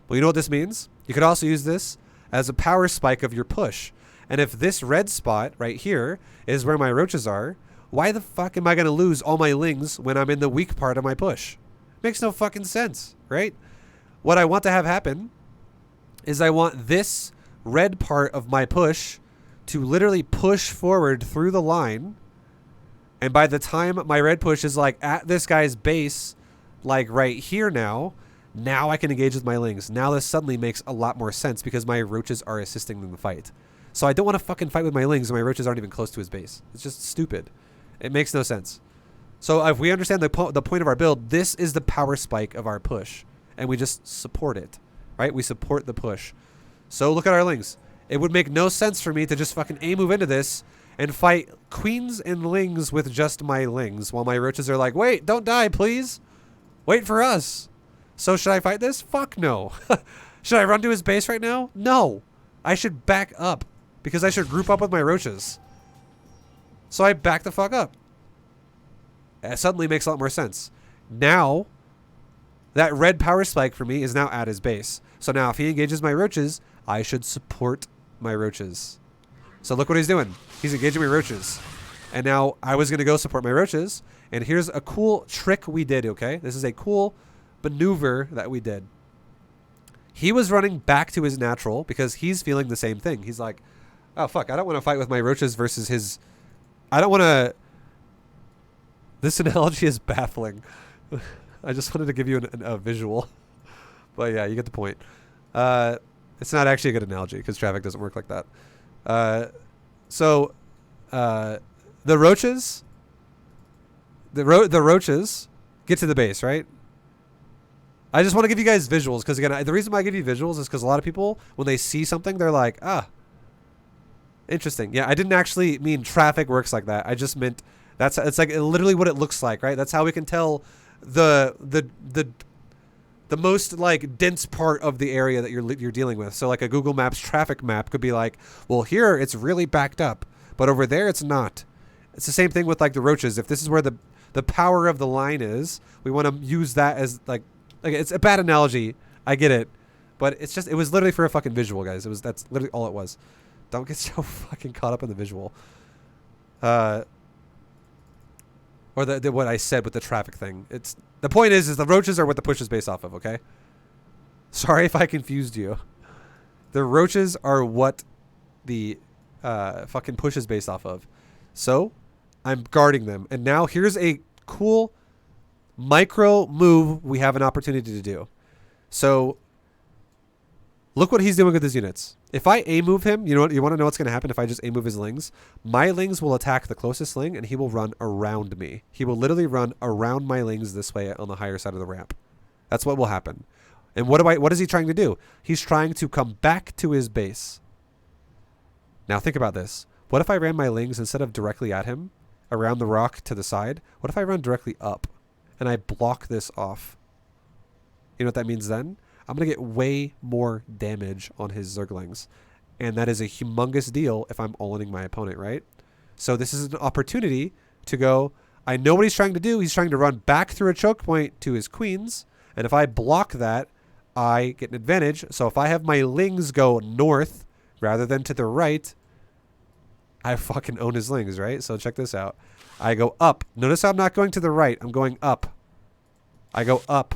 Well, you know what this means? You could also use this as a power spike of your push. And if this red spot right here is where my roaches are, why the fuck am I going to lose all my lings when I'm in the weak part of my push? Makes no fucking sense, right? What I want to have happen is I want this red part of my push to literally push forward through the line. And by the time my red push is like at this guy's base, like right here now I can engage with my lings. Now this suddenly makes a lot more sense because my roaches are assisting in the fight. So I don't want to fucking fight with my lings and my roaches aren't even close to his base. It's just stupid. It makes no sense. So if we understand the point of our build, this is the power spike of our push. And we just support it, right? We support the push. So look at our lings. It would make no sense for me to just fucking A-move into this and fight queens and lings with just my lings while my roaches are like, wait, don't die, please. Wait for us. So should I fight this? Fuck no. Should I run to his base right now? No. I should back up because I should group up with my roaches. So I back the fuck up. It suddenly makes a lot more sense. Now, that red power spike for me is now at his base. So now if he engages my roaches, I should support my roaches. So look what he's doing. He's engaging my roaches. And now I was going to go support my roaches. And here's a cool trick we did, okay? This is a cool maneuver that we did. He was running back to his natural because he's feeling the same thing. He's like, oh, fuck, I don't want to fight with my roaches versus his... I don't want to... This analogy is baffling. I just wanted to give you a visual. But yeah, you get the point. It's not actually a good analogy because traffic doesn't work like that. The roaches... The roaches get to the base, right? I just want to give you guys visuals because, again, the reason why I give you visuals is because a lot of people, when they see something, they're like, ah, interesting. Yeah, I didn't actually mean traffic works like that. I just meant it's like literally what it looks like, right? That's how we can tell the most like dense part of the area that you're dealing with. So like a Google Maps traffic map could be like, well, here it's really backed up, but over there it's not. It's the same thing with like the roaches. If this is where the power of the line is, we want to use that as like it's a bad analogy. I get it, but it was literally for a fucking visual, guys. That's literally all it was. Don't get so fucking caught up in the visual. Or what I said with the traffic thing. The point is the roaches are what the push is based off of, okay? Sorry if I confused you. The roaches are what the fucking push is based off of. So, I'm guarding them. And now here's a cool micro move we have an opportunity to do. So, look what he's doing with his units. If I A-move him, you want to know what's going to happen if I just A-move his lings? My lings will attack the closest ling, and he will run around me. He will literally run around my lings this way on the higher side of the ramp. That's what will happen. And what is he trying to do? He's trying to come back to his base. Now think about this. What if I ran my lings instead of directly at him, around the rock to the side? What if I run directly up, and I block this off? You know what that means then? I'm going to get way more damage on his Zerglings. And that is a humongous deal if I'm all-inning my opponent, right? So this is an opportunity to go, I know what he's trying to do. He's trying to run back through a choke point to his queens. And if I block that, I get an advantage. So if I have my lings go north rather than to the right, I fucking own his lings, right? So check this out. I go up. Notice how I'm not going to the right. I'm going up. I go up.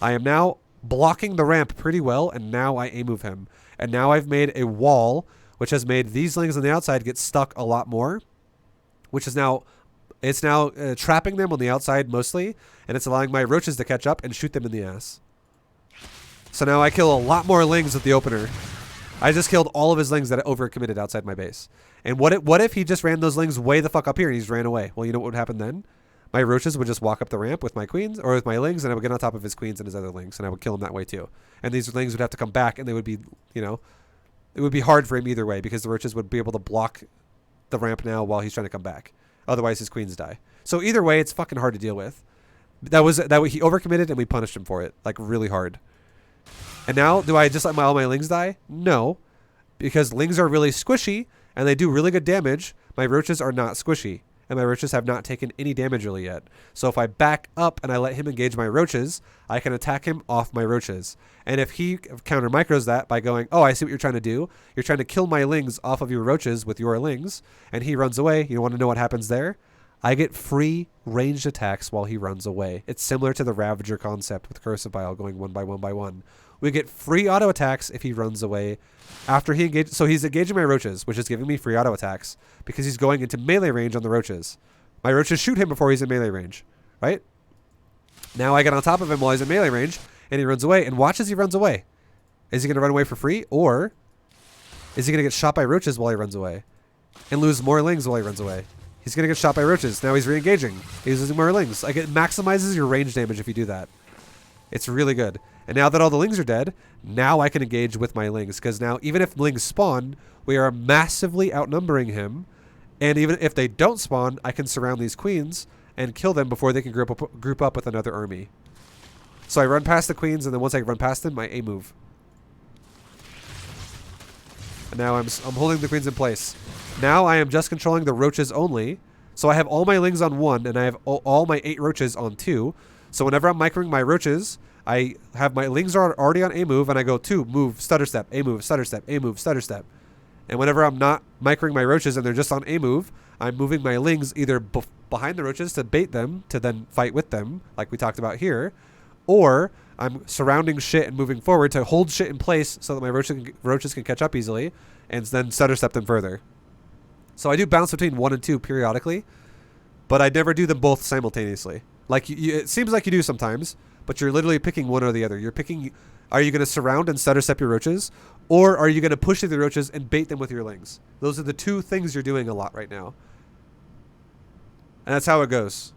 I am now blocking the ramp pretty well, and now I A-move him. And now I've made a wall, which has made these lings on the outside get stuck a lot more, which is now, it's now trapping them on the outside mostly, and it's allowing my roaches to catch up and shoot them in the ass. So now I kill a lot more lings with the opener. I just killed all of his lings that overcommitted outside my base. And what if he just ran those lings way the fuck up here and he's ran away? Well, you know what would happen then? my roaches would just walk up the ramp with my queens or with my lings, and I would get on top of his queens and his other lings, and I would kill him that way too. And these lings would have to come back, and they would be, you know, it would be hard for him either way because the roaches would be able to block the ramp now while he's trying to come back. Otherwise, his queens die. So either way, it's fucking hard to deal with. That way he overcommitted, and we punished him for it, like really hard. And now, do I just let all my lings die? No, because lings are really squishy and they do really good damage. My roaches are not squishy, and my roaches have not taken any damage really yet. So if I back up and I let him engage my roaches, I can attack him off my roaches. And if he counter micros that by going, oh, I see what you're trying to do. You're trying to kill my lings off of your roaches with your lings, and he runs away. You want to know what happens there? I get free ranged attacks while he runs away. It's similar to the Ravager concept with Curse of Bile going one by one by one. We get free auto attacks if he runs away after he engages. So he's engaging my roaches, which is giving me free auto attacks because he's going into melee range on the roaches. My roaches shoot him before he's in melee range, right? Now I get on top of him while he's in melee range, and he runs away. And watch as he runs away. Is he going to run away for free, or is he going to get shot by roaches while he runs away and lose more lings while he runs away? He's going to get shot by roaches. Now he's re-engaging. He's losing more lings. Like, it maximizes your range damage if you do that. It's really good. And now that all the lings are dead, now I can engage with my lings. Because now, even if lings spawn, we are massively outnumbering him. And even if they don't spawn, I can surround these queens and kill them before they can group up with another army. So I run past the queens, and then once I run past them, I A-move. And now I'm holding the queens in place. Now I am just controlling the roaches only. So I have all my lings on 1, and I have all my 8 roaches on 2. So whenever I'm microing my roaches, I have my lings are already on A-move, and I go 2, move, stutter step, A-move, stutter step, A-move, stutter step. And whenever I'm not microing my roaches and they're just on A-move, I'm moving my lings either behind the roaches to bait them, to then fight with them, like we talked about here, or I'm surrounding shit and moving forward to hold shit in place so that my roaches can catch up easily, and then stutter step them further. So I do bounce between 1 and 2 periodically, but I never do them both simultaneously. Like, it seems like you do sometimes, but you're literally picking one or the other. You're picking, are you going to surround and stutter step your roaches, or are you going to push through the roaches and bait them with your lings? Those are the two things you're doing a lot right now. And that's how it goes.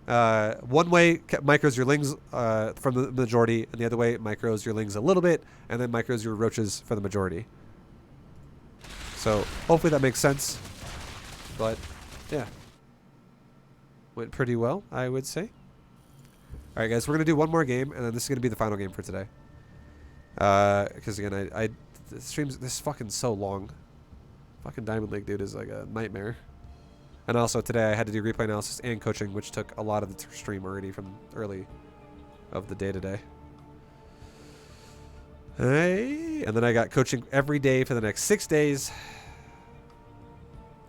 One way micros your lings from the majority, and the other way micros your lings a little bit, and then micros your roaches for the majority. So hopefully that makes sense. But yeah, went pretty well, I would say. All right, guys, we're gonna do one more game, and then this is gonna be the final game for today. Because again, the streams, this is fucking so long. Fucking Diamond League, dude, is like a nightmare. And also today I had to do replay analysis and coaching, which took a lot of the stream already from early of the day today. Hey, and then I got coaching every day for the next 6 days.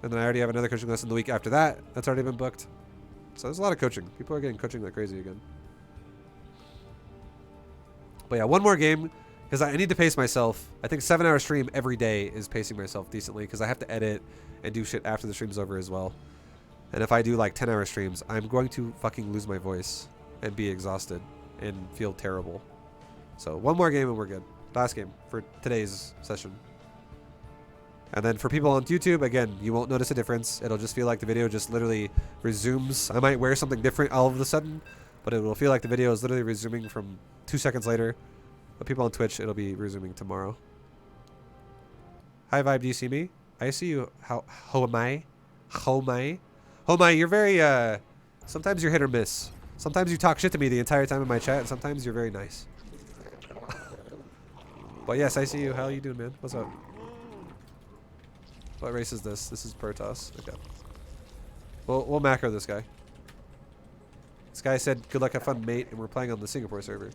And then I already have another coaching lesson the week after that. That's already been booked. So there's a lot of coaching. People are getting coaching like crazy again. But yeah, one more game, because I need to pace myself. I think 7-hour stream every day is pacing myself decently, because I have to edit and do shit after the stream's over as well. And if I do like 10-hour streams, I'm going to fucking lose my voice and be exhausted and feel terrible. So one more game and we're good. Last game for today's session. And then for people on YouTube, again, you won't notice a difference. It'll just feel like the video just literally resumes. I might wear something different all of a sudden, but it will feel like the video is literally resuming from 2 seconds later. But people on Twitch, it'll be resuming tomorrow. Hi, Vibe, do you see me? I see you. How am I? How am I? How am I? You're very, sometimes you're hit or miss. Sometimes you talk shit to me the entire time in my chat, and sometimes you're very nice. But yes, I see you. How are you doing, man? What's up? What race is this? This is Protoss. Okay. We'll macro this guy. This guy said, good luck, have fun, mate, and we're playing on the Singapore server.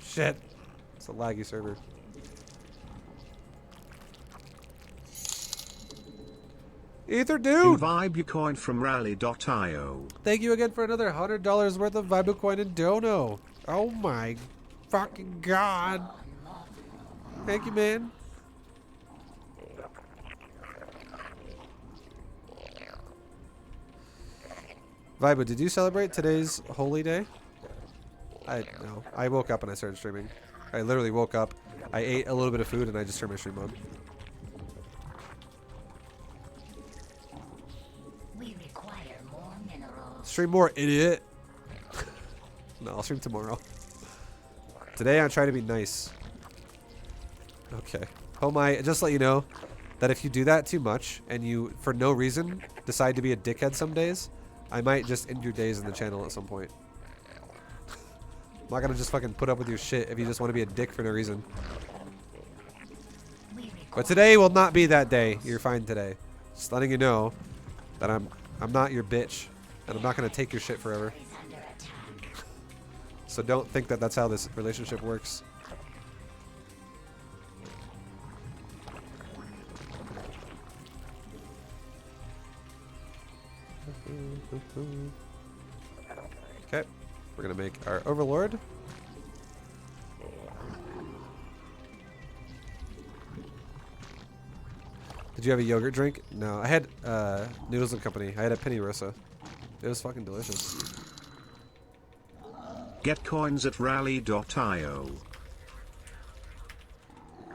Shit. It's a laggy server. Ether dude! Vibe coin from rally.io. Thank you again for another $100 worth of Vibe coin and dono. Oh my fucking god. Thank you, man. Vibe, did you celebrate today's holy day? No. I woke up and I started streaming. I literally woke up, I ate a little bit of food, and I just turned my stream on. Stream more, idiot. No, I'll stream tomorrow. Today I'm trying to be nice. Okay. Oh my, just let you know that if you do that too much and you, for no reason, decide to be a dickhead some days, I might just end your days in the channel at some point. I'm not gonna just fucking put up with your shit if you just want to be a dick for no reason. But today will not be that day. You're fine today. Just letting you know that I'm not your bitch, and I'm not gonna take your shit forever. So don't think that that's how this relationship works. Okay, we're gonna make our overlord. Did you have a yogurt drink? No, I had Noodles and Company. I had a Penny Rosa. It was fucking delicious. Get coins at rally.io.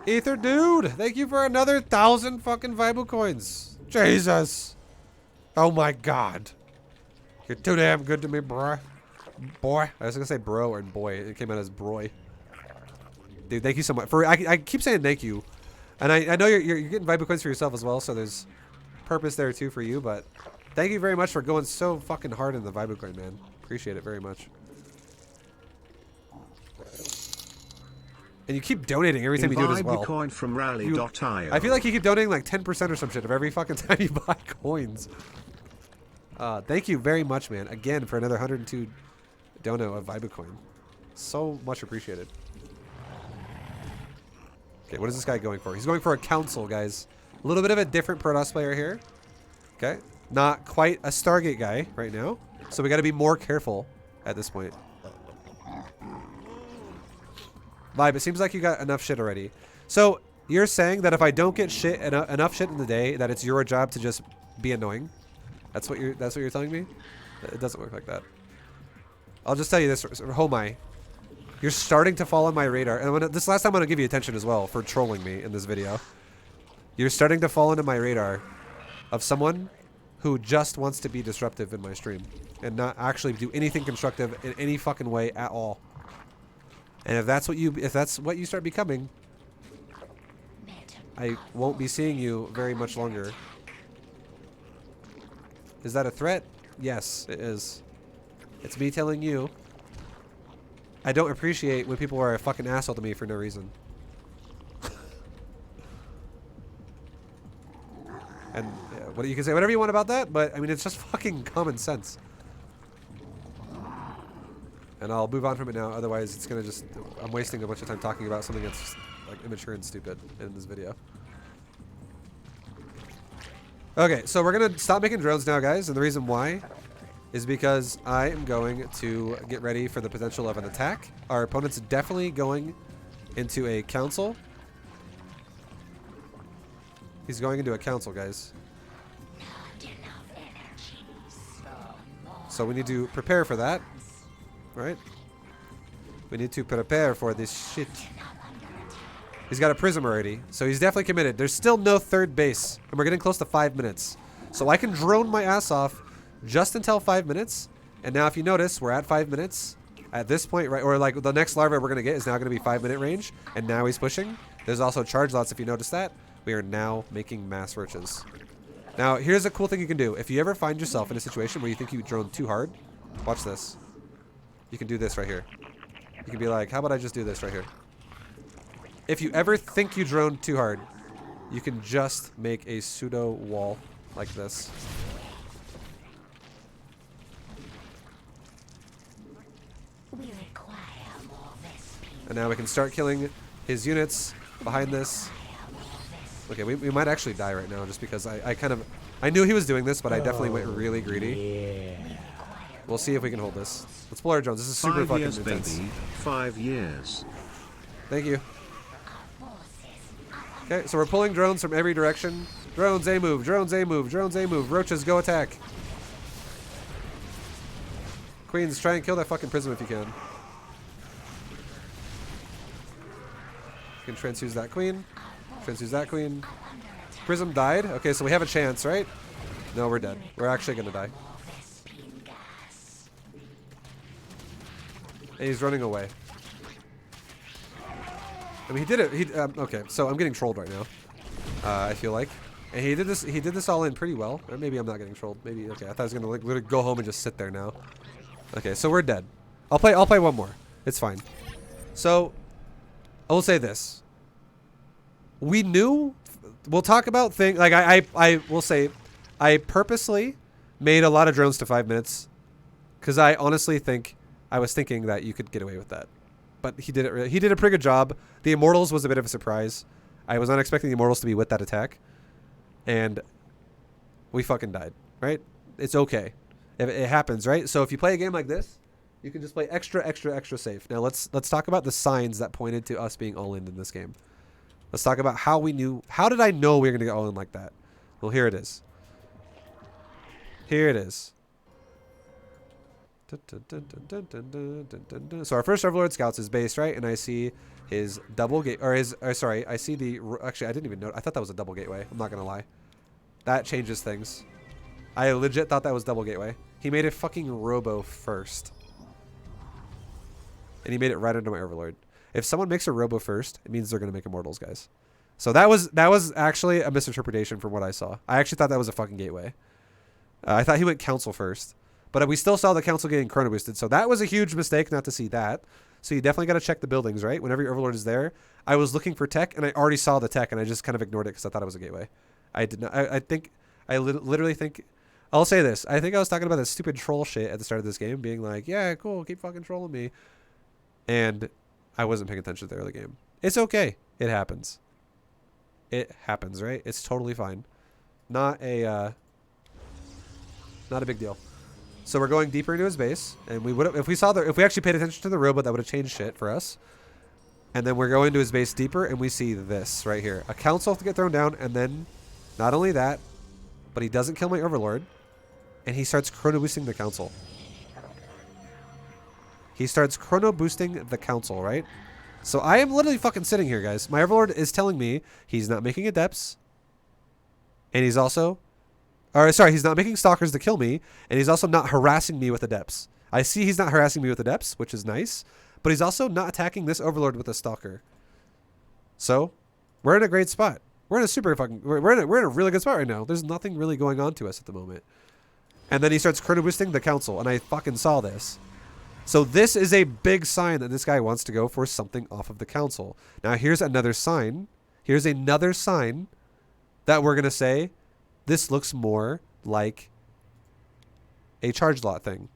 Ether dude, thank you for another 1,000 fucking Vibo coins. Jesus. Oh my god. You're too damn good to me, bro. Boy. I was gonna say bro or boy. It came out as broy. Dude, thank you so much. I keep saying thank you. And I know you're getting Vibo coins for yourself as well, so there's purpose there too for you, but thank you very much for going so fucking hard in the Vibo coin, man. Appreciate it very much. And you keep donating every time you do it as well. Coin from rally.io. I feel like you keep donating like 10% or some shit of every fucking time you buy coins. Thank you very much, man. Again, for another 102 dono of Vibo coin. So much appreciated. Okay, what is this guy going for? He's going for a council, guys. A little bit of a different Protoss player here. Okay. Not quite a Stargate guy right now. So we got to be more careful at this point. Vibe, it seems like you got enough shit already. So you're saying that if I don't get shit enough shit in the day, that it's your job to just be annoying? That's what you're telling me? It doesn't work like that. I'll just tell you this, Homai. You're starting to fall on my radar. And this last time I'm going to give you attention as well for trolling me in this video. You're starting to fall into my radar of someone who just wants to be disruptive in my stream and not actually do anything constructive in any fucking way at all. And if that's what you start becoming, I won't be seeing you very much longer. Is that a threat? Yes, it is. It's me telling you I don't appreciate when people are a fucking asshole to me for no reason. And what you can say whatever you want about that, but I mean it's just fucking common sense. And I'll move on from it now, otherwise it's gonna just I'm wasting a bunch of time talking about something that's just, like immature and stupid in this video. Okay, so we're gonna stop making drones now, guys, and the reason why is because I am going to get ready for the potential of an attack. Our opponent's definitely going into a council. He's going into a council, guys. So we need to prepare for that. Right? We need to prepare for this shit. He's got a prism already, so he's definitely committed. There's still no third base, and we're getting close to 5 minutes. So I can drone my ass off just until 5 minutes. And now if you notice, we're at 5 minutes. At this point, right, or like the next larva we're going to get is now going to be 5-minute range. And now he's pushing. There's also charge lots if you notice that. We are now making mass roaches. Now, here's a cool thing you can do. If you ever find yourself in a situation where you think you drone too hard, watch this. You can do this right here. You can be like, how about I just do this right here? If you ever think you drone too hard, you can just make a pseudo wall like this. And now we can start killing his units behind this. Okay, we might actually die right now just because I knew he was doing this, but I definitely went really greedy. Yeah. We'll see if we can hold this. Let's pull our drones. This is super 5 fucking years, intense. baby. 5 years. Thank you. Okay, so we're pulling drones from every direction. Drones A move, drones A move, drones A move. Roaches go attack. Queens, try and kill that fucking prism if you can. You can transfuse that queen. Transfuse that queen. Prism died. Okay, so we have a chance, right? No, we're dead. We're actually gonna die. And he's running away. I mean, he did it. Okay, so I'm getting trolled right now. I feel like, and he did this. He did this all in pretty well. Or maybe I'm not getting trolled. Maybe okay. I thought I was gonna like literally go home and just sit there now. Okay, so we're dead. I'll play one more. It's fine. So I will say this. We knew. We'll talk about things like I will say, I purposely made a lot of drones to 5 minutes, because I honestly think I was thinking that you could get away with that, but he did it. He did a pretty good job. The Immortals was a bit of a surprise. I was not expecting the Immortals to be with that attack, and we fucking died. Right? It's okay. It happens, right? So if you play a game like this, you can just play extra safe. Now let's talk about the signs that pointed to us being all in this game. Let's talk about how we knew. How did I know we were gonna get all in like that? Well, here it is. Here it is. So our first Overlord scouts his base, right? And I see his double gate, or his, or sorry, I see the, actually I didn't even know, I thought that was a double gateway. I'm not gonna lie. That changes things. I legit thought that was double gateway. He made a fucking robo first. And he made it right into my Overlord. If someone makes a robo first, it means they're gonna make Immortals, guys. So that was actually a misinterpretation from what I saw. I actually thought that was a fucking gateway. I thought he went Council first. But we still saw the Council getting chrono boosted. So that was a huge mistake not to see that. So you definitely got to check the buildings, right? Whenever your Overlord is there. I was looking for tech, and I already saw the tech, and I just kind of ignored it because I thought it was a gateway. I did not. I literally think... I'll say this. I think I was talking about that stupid troll shit at the start of this game, being like, yeah, cool, keep fucking trolling me. And I wasn't paying attention to the early game. It's okay. It happens. It happens, right? It's totally fine. Not a big deal. So we're going deeper into his base, and we would if we actually paid attention to the robot, that would have changed shit for us. And then we're going into his base deeper, and we see this right here. A council to get thrown down, and then not only that, but he doesn't kill my Overlord, and he starts chrono boosting the council. He starts chrono boosting the council, right? So I am literally fucking sitting here, guys. My Overlord is telling me he's not making adepts, and he's also... Or, sorry, he's not making stalkers to kill me, and he's also not harassing me with adepts. I see he's not harassing me with adepts, which is nice, but he's also not attacking this Overlord with a stalker. So, we're in a great spot. We're in a super fucking... We're in a really good spot right now. There's nothing really going on to us at the moment. And then he starts chrono boosting the council, and I fucking saw this. So this is a big sign that this guy wants to go for something off of the council. Now, here's another sign. Here's another sign that we're going to say... This looks more like a charge lot thing.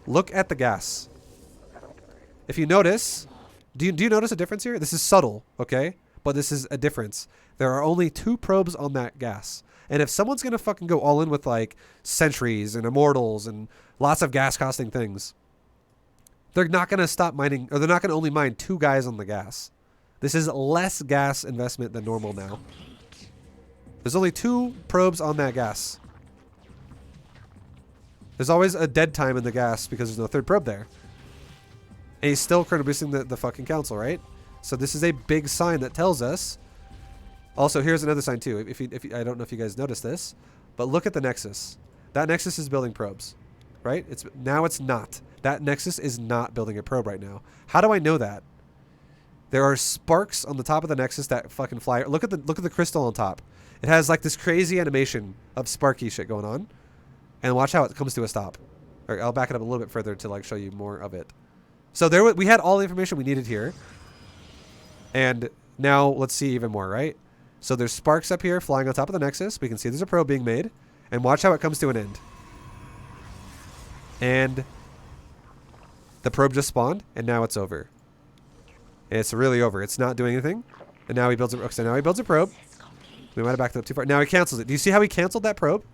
Look at the gas. If you notice, do you notice a difference here? This is subtle, okay? But this is a difference. There are only 2 probes on that gas. And if someone's going to fucking go all in with like sentries and immortals and lots of gas costing things, they're not going to stop mining, or they're not going to only mine 2 guys on the gas. This is less gas investment than normal now. There's only 2 probes on that gas. There's always a dead time in the gas because there's no 3rd probe there. And he's still chrono boosting the fucking council, right? So this is a big sign that tells us. Also, here's another sign too. If you, I don't know if you guys noticed this, but look at the Nexus. That Nexus is building probes, right? Now it's not. That Nexus is not building a probe right now. How do I know that? There are sparks on the top of the Nexus that fucking fly. Look at the crystal on top. It has like this crazy animation of sparky shit going on. And watch how it comes to a stop. All right, I'll back it up a little bit further to like show you more of it. So we had all the information we needed here. And now let's see even more, right? So there's sparks up here flying on top of the Nexus. We can see there's a probe being made. And watch how it comes to an end. And the probe just spawned, and now it's over. It's really over. It's not doing anything. And now he builds a probe. We might have backed up too far. Now he cancels it. Do you see how he canceled that probe?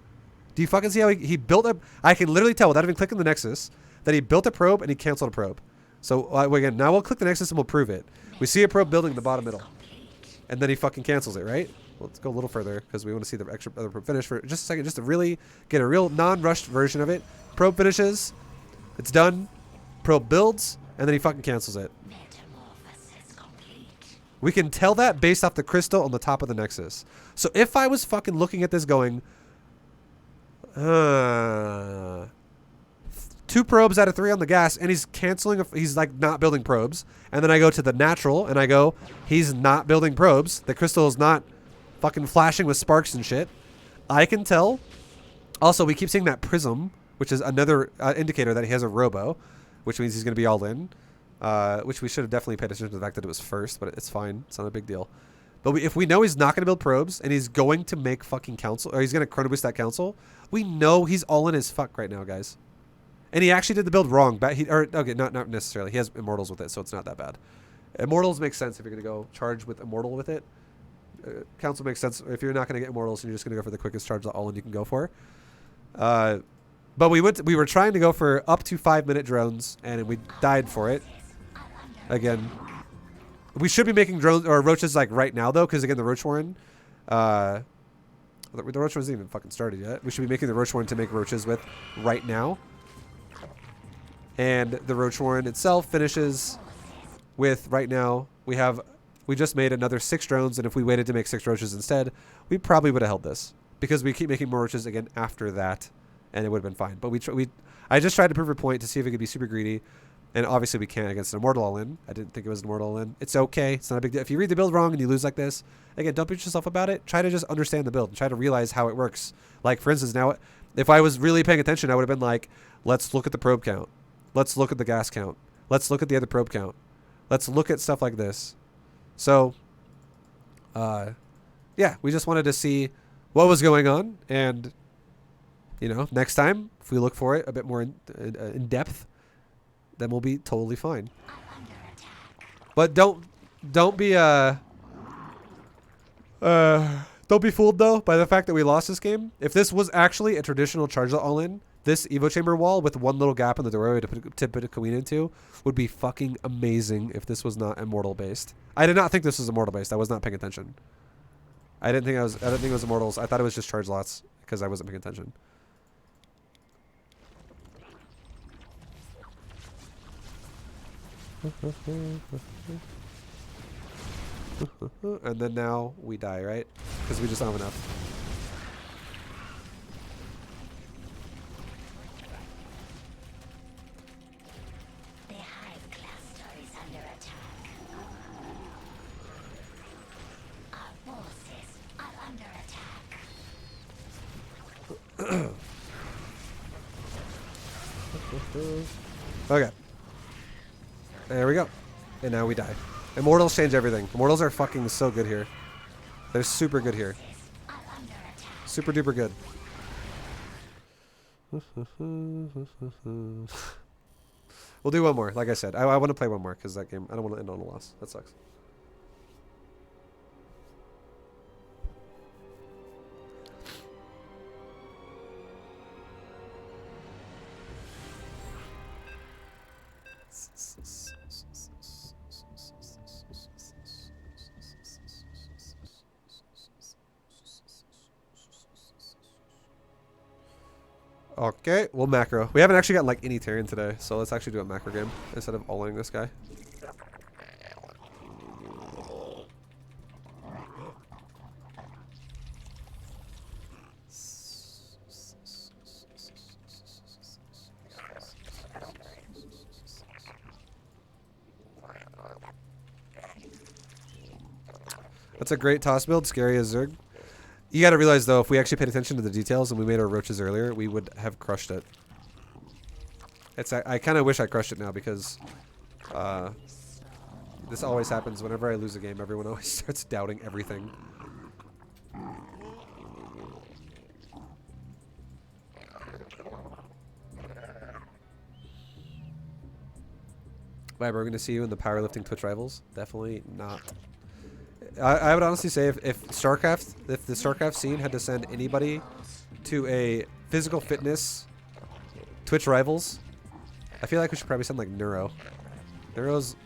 Do you fucking see how he built a... I can literally tell without even clicking the Nexus that he built a probe and he canceled a probe. So again, now we'll click the Nexus and we'll prove it. We see a probe building in the bottom middle. And then he fucking cancels it, right? Well, let's go a little further because we want to see the other probe finish for just a second, just to really get a real non-rushed version of it. Probe finishes. It's done. Probe builds. And then he fucking cancels it. We can tell that based off the crystal on the top of the Nexus. So if I was fucking looking at this going, 2 2 probes out of 3 on the gas, and he's canceling. He's like not building probes. And then I go to the natural, and I go, he's not building probes. The crystal is not fucking flashing with sparks and shit. I can tell. Also, we keep seeing that prism, which is another indicator that he has a robo, which means he's going to be all in. Which we should have definitely paid attention to the fact that it was first, but it's fine. It's not a big deal. But if we know he's not going to build probes and he's going to make fucking council, or he's going to chrono boost that council, we know he's all in as fuck right now, guys. And he actually did the build wrong. But okay, not necessarily. He has immortals with it, so it's not that bad. Immortals makes sense if you're going to go charge with immortal with it. Council makes sense if you're not going to get immortals and you're just going to go for the quickest charge that all in you can go for. But we were trying to go for up to 5-minute drones, and we died for it. Again, we should be making drones or roaches like right now though, because again the roach warren, the roach warren hasn't even fucking started yet. We should be making the roach warren to make roaches with right now. And the roach warren itself finishes with right now. We just made another 6 drones, and if we waited to make 6 roaches instead, we probably would have held this because we keep making more roaches again after that, and it would have been fine. But I just tried to prove a point to see if it could be super greedy. And obviously we can't against an immortal all-in. I didn't think it was an immortal all-in. It's okay. It's not a big deal. If you read the build wrong and you lose like this, again, don't beat yourself about it. Try to just understand the build and try to realize how it works. Like, for instance, now, if I was really paying attention, I would have been like, let's look at the probe count. Let's look at the gas count. Let's look at the other probe count. Let's look at stuff like this. So, yeah, we just wanted to see what was going on. And, you know, next time, if we look for it a bit more in depth, then we'll be totally fine. But don't be fooled though by the fact that we lost this game. If this was actually a traditional charge all-in, this Evo chamber wall with one little gap in the doorway to put a queen into would be fucking amazing if this was not immortal based. I did not think this was immortal based. I was not paying attention. I didn't think it was immortals. I thought it was just charge lots because I wasn't paying attention. And then now we die, right? Because we just don't have enough. The hive cluster is under attack. Our forces are under attack. Okay. There we go. And now we die. Immortals change everything. Immortals are fucking so good here. They're super good here. Super duper good. We'll do one more. Like I said, I want to play one more because that game, I don't want to end on a loss. That sucks. Okay, we'll macro. We haven't actually gotten like any Terran today, so let's actually do a macro game instead of all-in this guy. That's a great toss build, scary as Zerg. You gotta realize though, if we actually paid attention to the details and we made our roaches earlier, we would have crushed it. I kind of wish I crushed it now because this always happens whenever I lose a game. Everyone always starts doubting everything. Viber, we're gonna see you in the powerlifting Twitch rivals. Definitely not. I would honestly say if the StarCraft scene had to send anybody to a physical fitness Twitch rivals, I feel like we should probably send like Neuro. Neuro's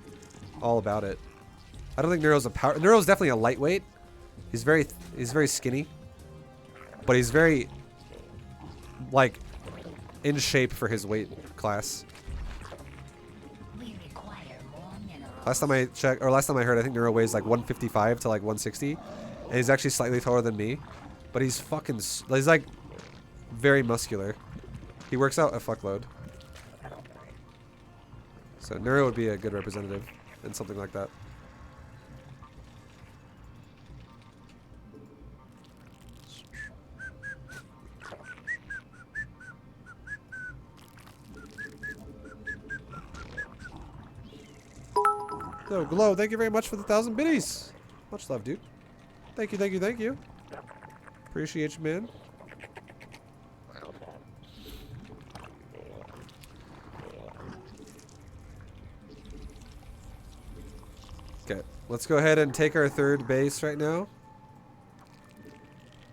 all about it. I don't think Neuro's a power. Neuro's definitely a lightweight. He's very skinny, but he's very like in shape for his weight class. Last time I checked, or last time I heard, I think Neuro weighs like 155 to like 160, and he's actually slightly taller than me, but he's fucking, he's like very muscular. He works out a fuckload. So Neuro would be a good representative in something like that. So Glow, thank you very much for the 1,000 biddies. Much love, dude. Thank you, thank you, thank you. Appreciate you, man. Okay, let's go ahead and take our third base right now.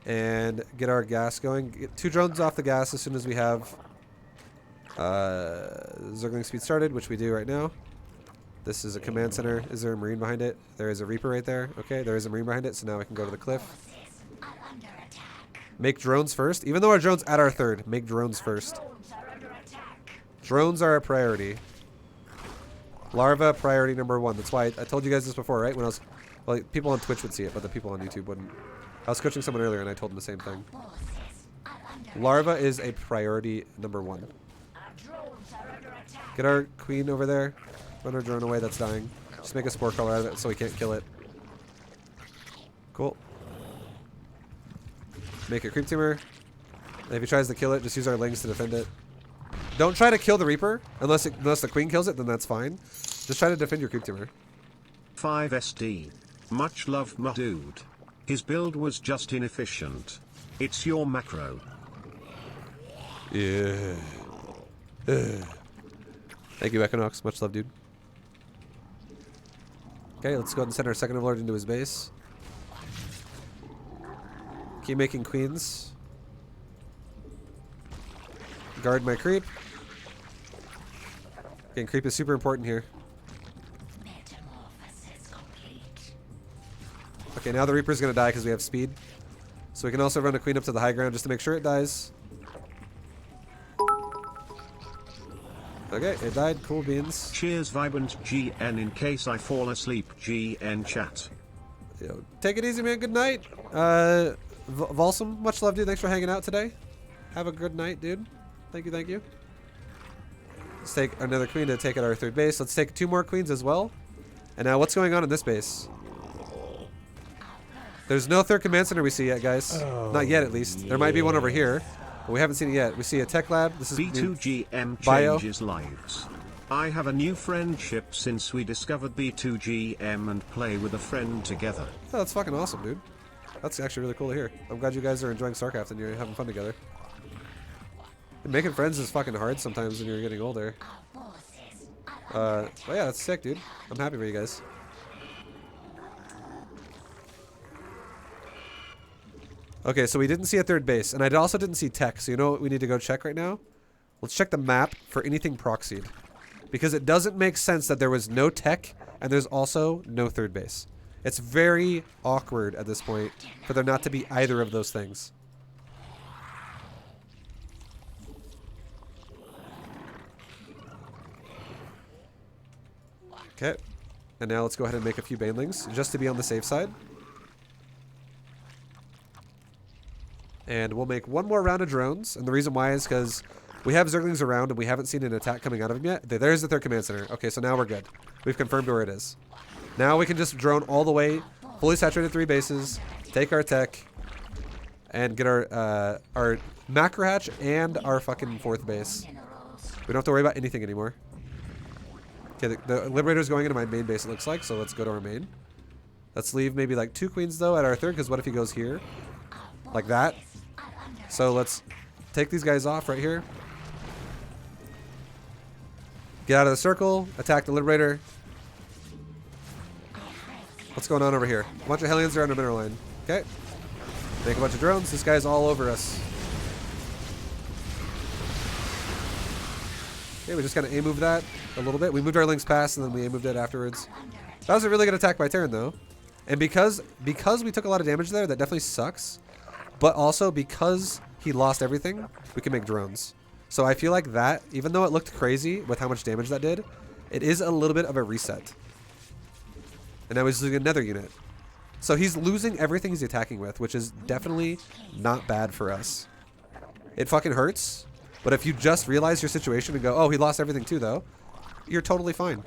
And get our gas going. Get 2 drones off the gas as soon as we have Zergling speed started, which we do right now. This is a command center. Is there a Marine behind it? There is a Reaper right there. Okay, there is a Marine behind it, so now we can go to the cliff. Make drones first. Even though our drone's at our third, make drones first. Drones are a priority. Larva, priority number 1. That's why I told you guys this before, right? When I was... Well, people on Twitch would see it, but the people on YouTube wouldn't. I was coaching someone earlier, and I told them the same thing. Larva is a priority number 1. Get our queen over there. Run our drone away that's dying. Just make a spore crawler out of it so we can't kill it. Cool. Make a creep tumor. And if he tries to kill it, just use our lings to defend it. Don't try to kill the Reaper unless the queen kills it, then that's fine. Just try to defend your creep tumor. 5SD. Much love, my dude. His build was just inefficient. It's your macro. Yeah. Thank you, Equinox. Much love, dude. Okay, let's go ahead and send our second overlord into his base. Keep making queens. Guard my creep. Again, creep is super important here. Okay, now the Reaper's gonna die because we have speed. So we can also run a queen up to the high ground just to make sure it dies. Okay, it died. Cool beans. Cheers, Vibrant GN. In case I fall asleep, GN chat. Yo, take it easy, man. Good night. Volsum, much love, dude. Thanks for hanging out today. Have a good night, dude. Thank you, thank you. Let's take another queen to take at our third base. Let's take 2 more queens as well. And now, what's going on in this base? There's no third command center we see yet, guys. Oh, not yet, at least. Yeah. There might be one over here, but we haven't seen it yet. We see a tech lab. This is B2GM bio. changes lives. I have a new friendship since we discovered B2GM and play with a friend together. Oh, that's fucking awesome, dude. That's actually really cool to hear. I'm glad you guys are enjoying StarCraft and you're having fun together. And making friends is fucking hard sometimes when you're getting older. But yeah, that's sick, dude. I'm happy for you guys. Okay, so we didn't see a third base, and I also didn't see tech, so you know what we need to go check right now? Let's check the map for anything proxied. Because it doesn't make sense that there was no tech, and there's also no third base. It's very awkward at this point for there not to be either of those things. Okay, and now let's go ahead and make a few banelings, just to be on the safe side. And we'll make 1 more round of drones. And the reason why is because we have Zerglings around and we haven't seen an attack coming out of them yet. There's the third command center. Okay, so now we're good. We've confirmed where it is. Now we can just drone all the way, fully saturated 3 bases, take our tech, and get our macro hatch and our fucking 4th base. We don't have to worry about anything anymore. Okay, the Liberator's going into my main base, it looks like, so let's go to our main. Let's leave maybe like 2 queens, though, at our third, because what if he goes here? Like that. So let's take these guys off right here. Get out of the circle. Attack the Liberator. What's going on over here? A bunch of Hellions are under mineral line. Okay. Make a bunch of drones. This guy's all over us. Okay, we just kind of A-moved that a little bit. We moved our links past and then we A-moved it afterwards. That was a really good attack by turn, though. And because we took a lot of damage there, that definitely sucks. But also because he lost everything, we can make drones. So I feel like that, even though it looked crazy with how much damage that did, it is a little bit of a reset. And now he's losing another unit. So he's losing everything he's attacking with, which is definitely not bad for us. It fucking hurts. But if you just realize your situation and go, oh, he lost everything too, though, you're totally fine.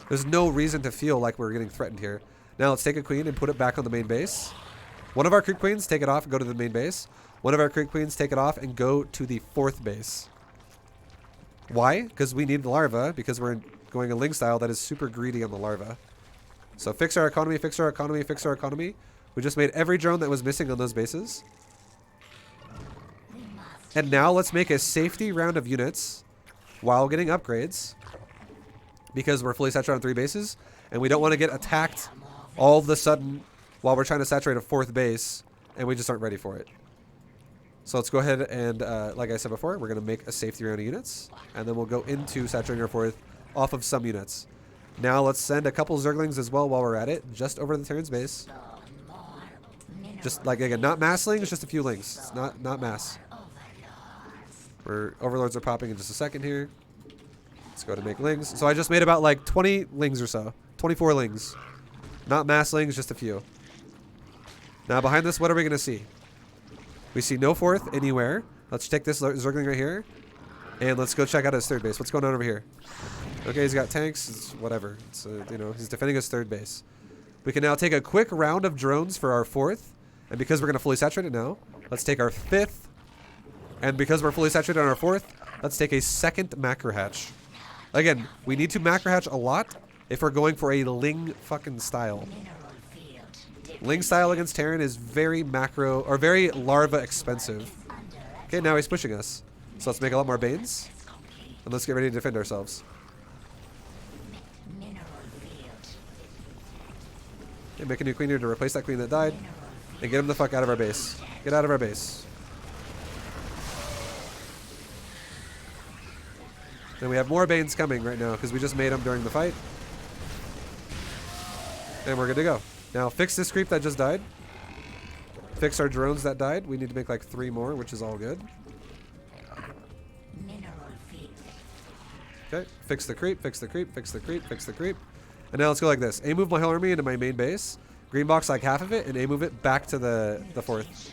There's no reason to feel like we're getting threatened here. Now let's take a queen and put it back on the main base. One of our creep queens, take it off and go to the main base. One of our creep queens, take it off and go to the 4th base. Why? Because we need the larva, because we're going a Ling style that is super greedy on the larva. So fix our economy, fix our economy, fix our economy. We just made every drone that was missing on those bases. And now let's make a safety round of units while getting upgrades. Because we're fully saturated on 3 bases. And we don't want to get attacked all of a sudden while we're trying to saturate a 4th base. And we just aren't ready for it. So let's go ahead and, like I said before, we're going to make a safety round of units. And then we'll go into saturating our 4th off of some units. Now let's send a couple Zerglings as well while we're at it. Just over the Terran's base. Just like, again, not mass lings, just a few lings. It's not mass. Overlords are popping in just a second here. Let's go to make lings. So I just made about like 20 lings or so. 24 lings. Not mass lings, just a few. Now behind this, what are we going to see? We see no 4th anywhere. Let's take this Zergling right here. And let's go check out his 3rd base. What's going on over here? Okay, he's got tanks. It's whatever. It's, you know, he's defending his 3rd base. We can now take a quick round of drones for our 4th. And because we're going to fully saturate it now, let's take our 5th. And because we're fully saturated on our 4th, let's take a 2nd macro hatch. Again, we need to macro hatch a lot if we're going for a Ling fucking style. Ling style against Terran is very macro, or very larva expensive. Okay, now he's pushing us. So let's make a lot more Banes. And let's get ready to defend ourselves. Okay, make a new queen here to replace that queen that died. And get him the fuck out of our base. Get out of our base. And we have more Banes coming right now because we just made them during the fight. And we're good to go. Now fix this creep that just died. Fix our drones that died. We need to make like 3 more, which is all good. Okay, fix the creep, fix the creep, fix the creep, fix the creep. And now let's go like this. A-move my whole army into my main base. Green box like half of it, and A-move it back to the 4th.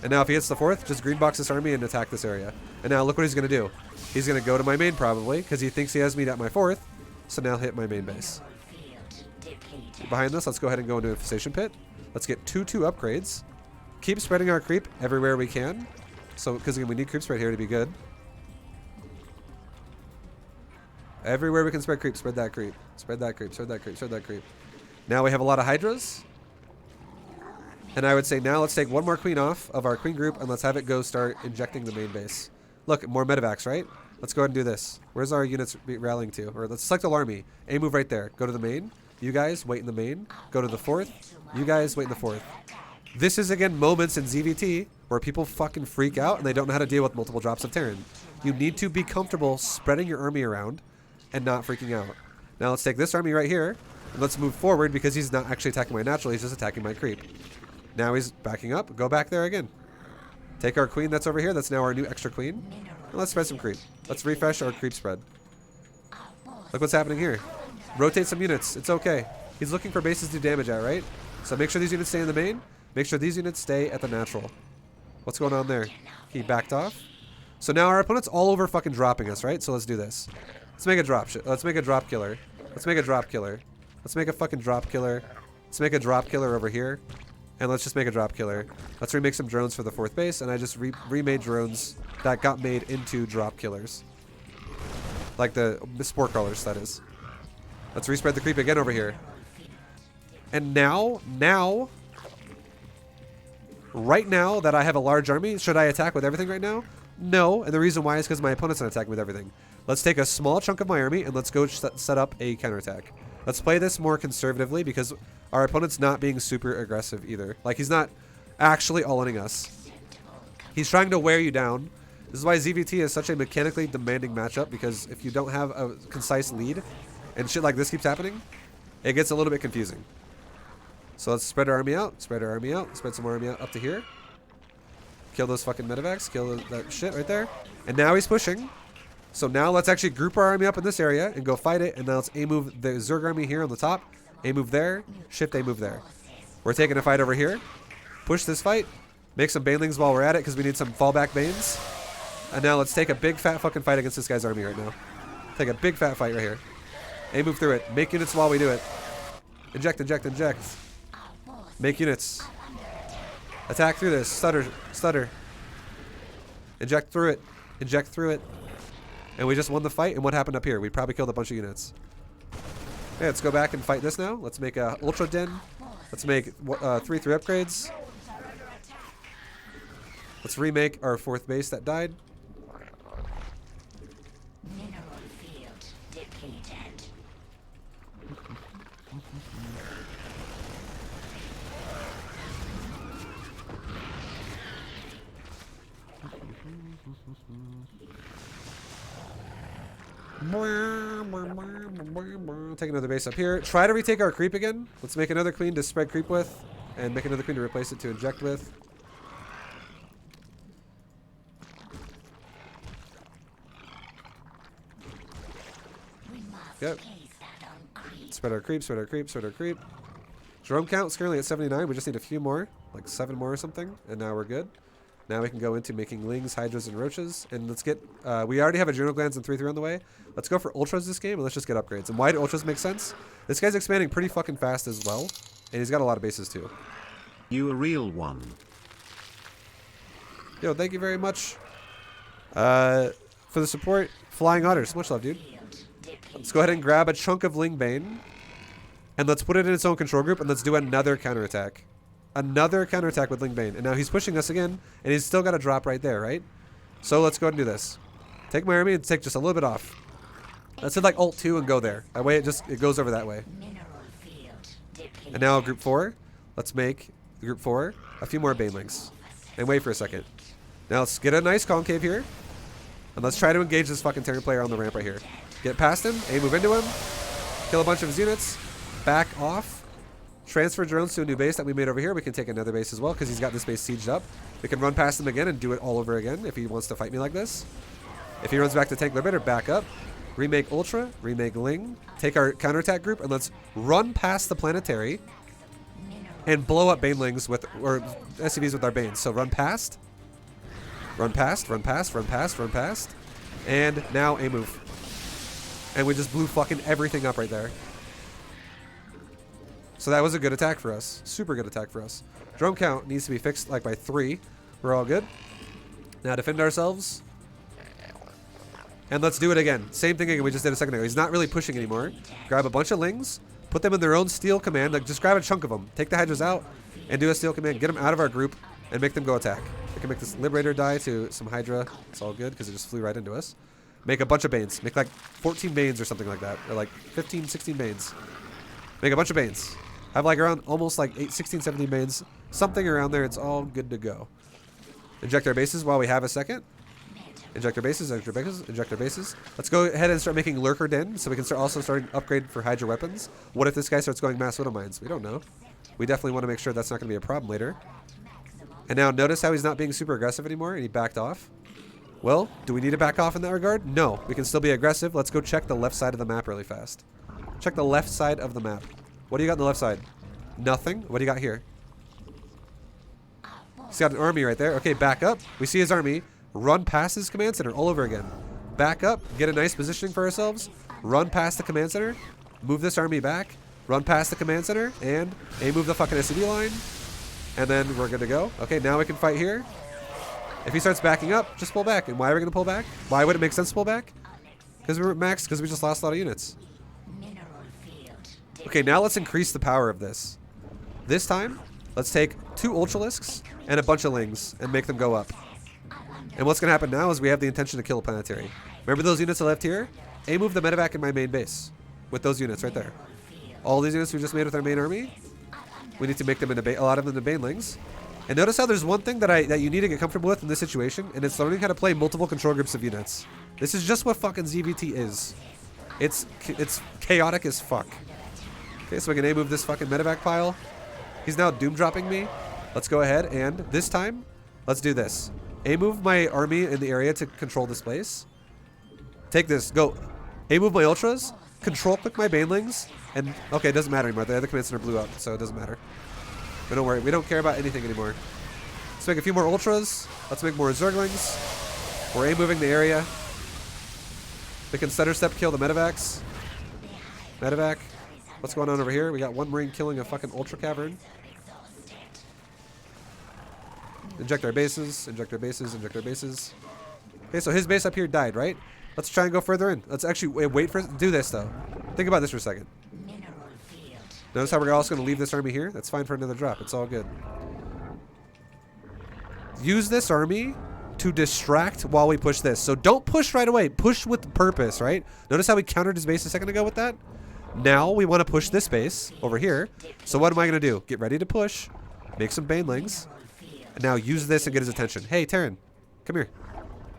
And now if he hits the 4th, just green box this army and attack this area. And now look what he's going to do. He's going to go to my main probably, because he thinks he has me at my 4th. So now hit my main base. Behind this, let's go ahead and go into Infestation Pit. Let's get 2/2 upgrades. Keep spreading our creep everywhere we can. So, because again, we need creep spread here to be good. Everywhere we can spread creep, spread that creep. Spread that creep, spread that creep, spread that creep. Now we have a lot of Hydras. And I would say now let's take 1 more queen off of our queen group and let's have it go start injecting the main base. Look, more medevacs, right? Let's go ahead and do this. Where's our units rallying to? Or let's select alarmy. A move right there. Go to the main. You guys wait in the main. Go to the 4th. You guys wait in the 4th. This is again moments in ZVT where people fucking freak out and they don't know how to deal with multiple drops of Terran. You need to be comfortable spreading your army around and not freaking out. Now let's take this army right here and let's move forward because he's not actually attacking my natural, he's just attacking my creep. Now he's backing up. Go back there again. Take our queen that's over here. That's now our new extra queen. And let's spread some creep. Let's refresh our creep spread. Look what's happening here. Rotate some units. It's okay. He's looking for bases to do damage at, right? So make sure these units stay in the main. Make sure these units stay at the natural. What's going on there? He backed off. So now our opponent's all over fucking dropping us, right? So let's do this. Let's make a drop. Let's make a drop killer. Let's make a drop killer. Let's make a fucking drop killer. Let's make a drop killer over here. And let's just make a drop killer. Let's remake some drones for the 4th base. And I just remade drones that got made into drop killers. Like the spore crawlers, that is. Let's respread the creep again over here. And now, right now that I have a large army, should I attack with everything right now? No. And the reason why is because my opponent's not attacking with everything. Let's take a small chunk of my army and let's go set up a counterattack. Let's play this more conservatively because our opponent's not being super aggressive either. Like, he's not actually all-inning us. He's trying to wear you down. This is why ZVT is such a mechanically demanding matchup, because if you don't have a concise lead and shit like this keeps happening, it gets a little bit confusing. So let's spread our army out, spread our army out, spread some more army out up to here. Kill those fucking medevacs, kill that shit right there. And now he's pushing. So now let's actually group our army up in this area and go fight it. And now let's A-move the Zerg army here on the top. A-move there, shift A-move there. We're taking a fight over here. Push this fight. Make some banelings while we're at it because we need some fallback banes. And now let's take a big fat fucking fight against this guy's army right now. Take a big fat fight right here. A move through it. Make units while we do it. Inject, inject, inject. Make units. Attack through this. Stutter, stutter. Inject through it. Inject through it. And we just won the fight. And what happened up here? We probably killed a bunch of units. Okay, let's go back and fight this now. Let's make a Ultra Den. Let's make 3/3 upgrades. Let's remake our 4th base that died. Mineral field depleted. Take another base up here. Try to retake our creep again. Let's make another queen to spread creep with. And make another queen to replace it to inject with. Yep. Spread our creep, spread our creep, spread our creep. Drone count is currently at 79. We just need a few more, like 7 more or something, and now we're good. Now we can go into making lings, hydras, and roaches. And let's get, we already have adrenal glands and 3/3 on the way. Let's go for ultras this game, and let's just get upgrades. And why do ultras make sense? This guy's expanding pretty fucking fast as well, and he's got a lot of bases too. You a real one. Yo, thank you very much for the support. Flying Otters, much love, dude. Let's go ahead and grab a chunk of Lingbane, and let's put it in its own control group, and let's do another counterattack. Another counterattack with Lingbane. And now he's pushing us again, and he's still got a drop right there, right? So let's go ahead and do this. Take my army and take just a little bit off. Let's hit like Alt 2 and go there. That way it goes over that way. And now group 4. Let's make group 4 a few more Banelings. And wait for a second. Now let's get a nice concave here. And let's try to engage this fucking Terran player on the ramp right here. Get past him, A move into him, kill a bunch of his units, back off, transfer drones to a new base that we made over here. We can take another base as well because he's got this base sieged up. We can run past him again and do it all over again if he wants to fight me like this. If he runs back to tank liberator, back up, remake Ultra, remake Ling, take our counterattack group, and let's run past the planetary and blow up Banelings with, or SCVs with our Banes. So run past, run past, run past, run past, run past, and now A move. And we just blew fucking everything up right there. So that was a good attack for us. Super good attack for us. Drone count needs to be fixed like by 3. We're all good. Now defend ourselves. And let's do it again. Same thing again we just did a second ago. He's not really pushing anymore. Grab a bunch of Lings. Put them in their own steel command. Like just grab a chunk of them. Take the Hydras out and do a steel command. Get them out of our group and make them go attack. We can make this Liberator die to some Hydra. It's all good because it just flew right into us. Make a bunch of Banes. Make like 14 Banes or something like that. Or like 15, 16 Banes. Make a bunch of Banes. Have like around almost like 16, 17 Banes. Something around there. It's all good to go. Inject our bases while we have a second. Inject our bases, inject our bases, inject our bases. Let's go ahead and start making Lurker Den so we can start also starting upgrade for Hydra weapons. What if this guy starts going mass Widow Mines? We don't know. We definitely want to make sure that's not going to be a problem later. And now notice how he's not being super aggressive anymore and he backed off. Well, do we need to back off in that regard? No. We can still be aggressive. Let's go check the left side of the map really fast. Check the left side of the map. What do you got on the left side? Nothing. What do you got here? He's got an army right there. Okay, back up. We see his army. Run past his command center all over again. Back up. Get a nice positioning for ourselves. Run past the command center. Move this army back. Run past the command center. And move the fucking SCV line. And then we're good to go. Okay, now we can fight here. If he starts backing up, just pull back. And why are we going to pull back? Why would it make sense to pull back? Because we were at max, because we just lost a lot of units. Okay, now let's increase the power of this. This time, let's take 2 Ultralisks and a bunch of Lings and make them go up. And what's going to happen now is we have the intention to kill a planetary. Remember those units I left here? Move the medevac in my main base with those units right there. All these units we just made with our main army, we need to make them into a lot of them into Banelings. And notice how there's one thing that you need to get comfortable with in this situation, and it's learning how to play multiple control groups of units. This is just what fucking ZVT is. It's chaotic as fuck. Okay, so we can move this fucking medevac pile. He's now doom dropping me. Let's go ahead and this time, let's do this. Move my army in the area to control this place. Take this, go. Move my ultras, control click my banelings, and okay, it doesn't matter anymore. The other command center blew up, so it doesn't matter. But don't worry, we don't care about anything anymore. Let's make a few more ultras. Let's make more zerglings. We're moving the area. We can stutter step kill the medevacs. Medevac. What's going on over here? We got one Marine killing a fucking Ultra Cavern. Inject our bases. Inject our bases. Inject our bases. Okay, so his base up here died, right? Let's try and go further in. Let's actually wait for... Do this, though. Think about this for a second. Notice how we're also going to leave this army here? That's fine for another drop. It's all good. Use this army to distract while we push this. So don't push right away. Push with purpose, right? Notice how we countered his base a second ago with that? Now we want to push this base over here. So what am I going to do? Get ready to push. Make some banelings. And now use this and get his attention. Hey, Terran. Come here.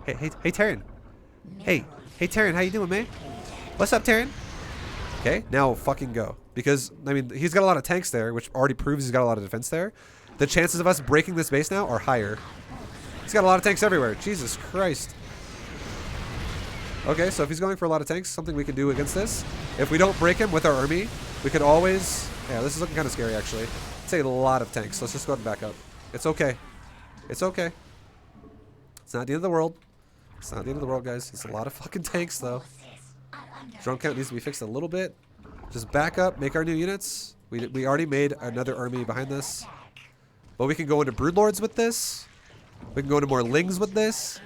Hey, Terran. Hey, Terran. How you doing, man? What's up, Terran? Okay, now fucking go. Because, I mean, he's got a lot of tanks there, which already proves he's got a lot of defense there. The chances of us breaking this base now are higher. He's got a lot of tanks everywhere. Jesus Christ. Okay, so if he's going for a lot of tanks, something we can do against this. If we don't break him with our army, we could always... Yeah, this is looking kind of scary, actually. It's a lot of tanks. Let's just go ahead and back up. It's okay. It's okay. It's not the end of the world. It's not the end of the world, guys. It's a lot of fucking tanks, though. Drone count needs to be fixed a little bit. Just back up, make our new units. We already made another army behind this. But we can go into Broodlords with this. We can go into more Lings with this.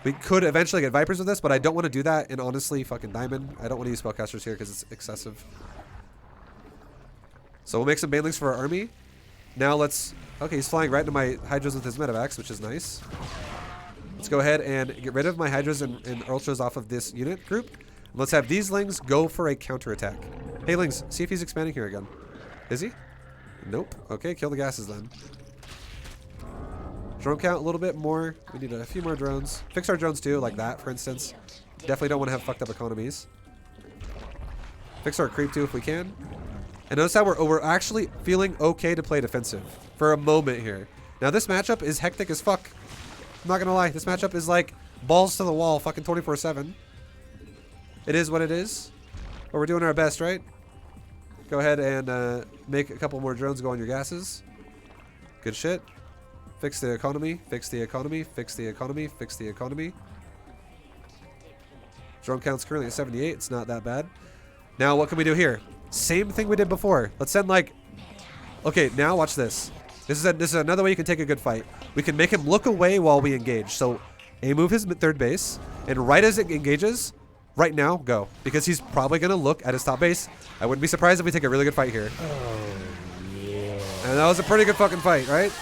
We could eventually get Vipers with this, but I don't want to do that. And honestly, fucking Diamond. I don't want to use Spellcasters here because it's excessive. So we'll make some Banelings for our army. Now let's... Okay, he's flying right into my Hydras with his Medevacs, which is nice. Let's go ahead and get rid of my Hydras and Ultras off of this unit group. Let's have these Lings go for a counterattack. Hey, Lings, see if he's expanding here again. Is he? Nope. Okay, kill the gases then. Drone count a little bit more. We need a few more drones. Fix our drones too, like that, for instance. Definitely don't want to have fucked up economies. Fix our creep too if we can. And notice how we're actually feeling okay to play defensive for a moment here. Now this matchup is hectic as fuck. I'm not gonna lie. This matchup is like balls to the wall, fucking 24/7. It is what it is. But we're doing our best, right? Go ahead and make a couple more drones go on your gases. Good shit. Fix the economy. Fix the economy. Fix the economy. Fix the economy. Drone count's currently at 78. It's not that bad. Now what can we do here? Same thing we did before. Let's send like... Okay, now watch this. This is another way you can take a good fight. We can make him look away while we engage. So A move his third base, and right as it engages, right now, go. Because he's probably going to look at his top base. I wouldn't be surprised if we take a really good fight here. Oh, yeah. And that was a pretty good fucking fight, right?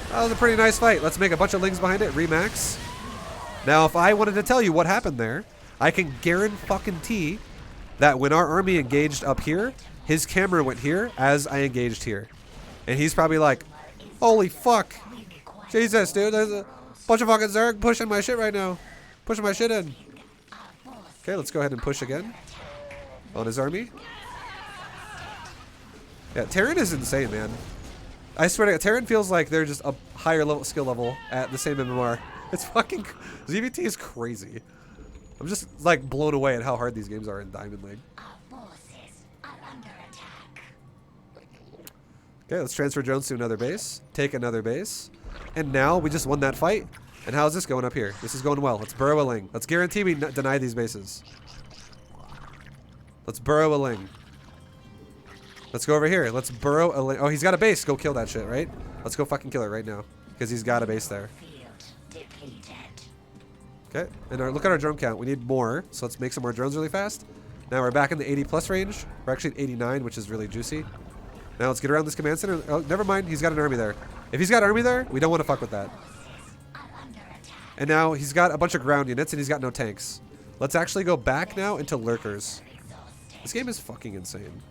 That was a pretty nice fight. Let's make a bunch of Lings behind it. Remax. Now, if I wanted to tell you what happened there, I can guarantee that when our army engaged up here, his camera went here as I engaged here. And he's probably like, holy fuck. Jesus, dude. There's a bunch of fucking Zerg pushing my shit right now. Pushing my shit in. Okay, let's go ahead and push again on his army. Yeah, Terran is insane, man. I swear to God, Terran feels like they're just a higher level skill level at the same MMR. It's fucking... ZVT is crazy. I'm just, like, blown away at how hard these games are in Diamond League. Okay, let's transfer drones to another base. Take another base. And now we just won that fight. And how's this going up here? This is going well. Let's burrow a Ling. Let's guarantee we deny these bases. Let's burrow a Ling. Let's go over here. Let's burrow a Ling. Oh, he's got a base. Go kill that shit, right? Let's go fucking kill it right now. Because he's got a base there. Okay, and look at our drone count. We need more, so let's make some more drones really fast. Now we're back in the 80 plus range. We're actually at 89, which is really juicy. Now let's get around this command center. Oh, never mind. He's got an army there. If he's got army there, we don't want to fuck with that. And now he's got a bunch of ground units, and he's got no tanks. Let's actually go back now into lurkers. This game is fucking insane.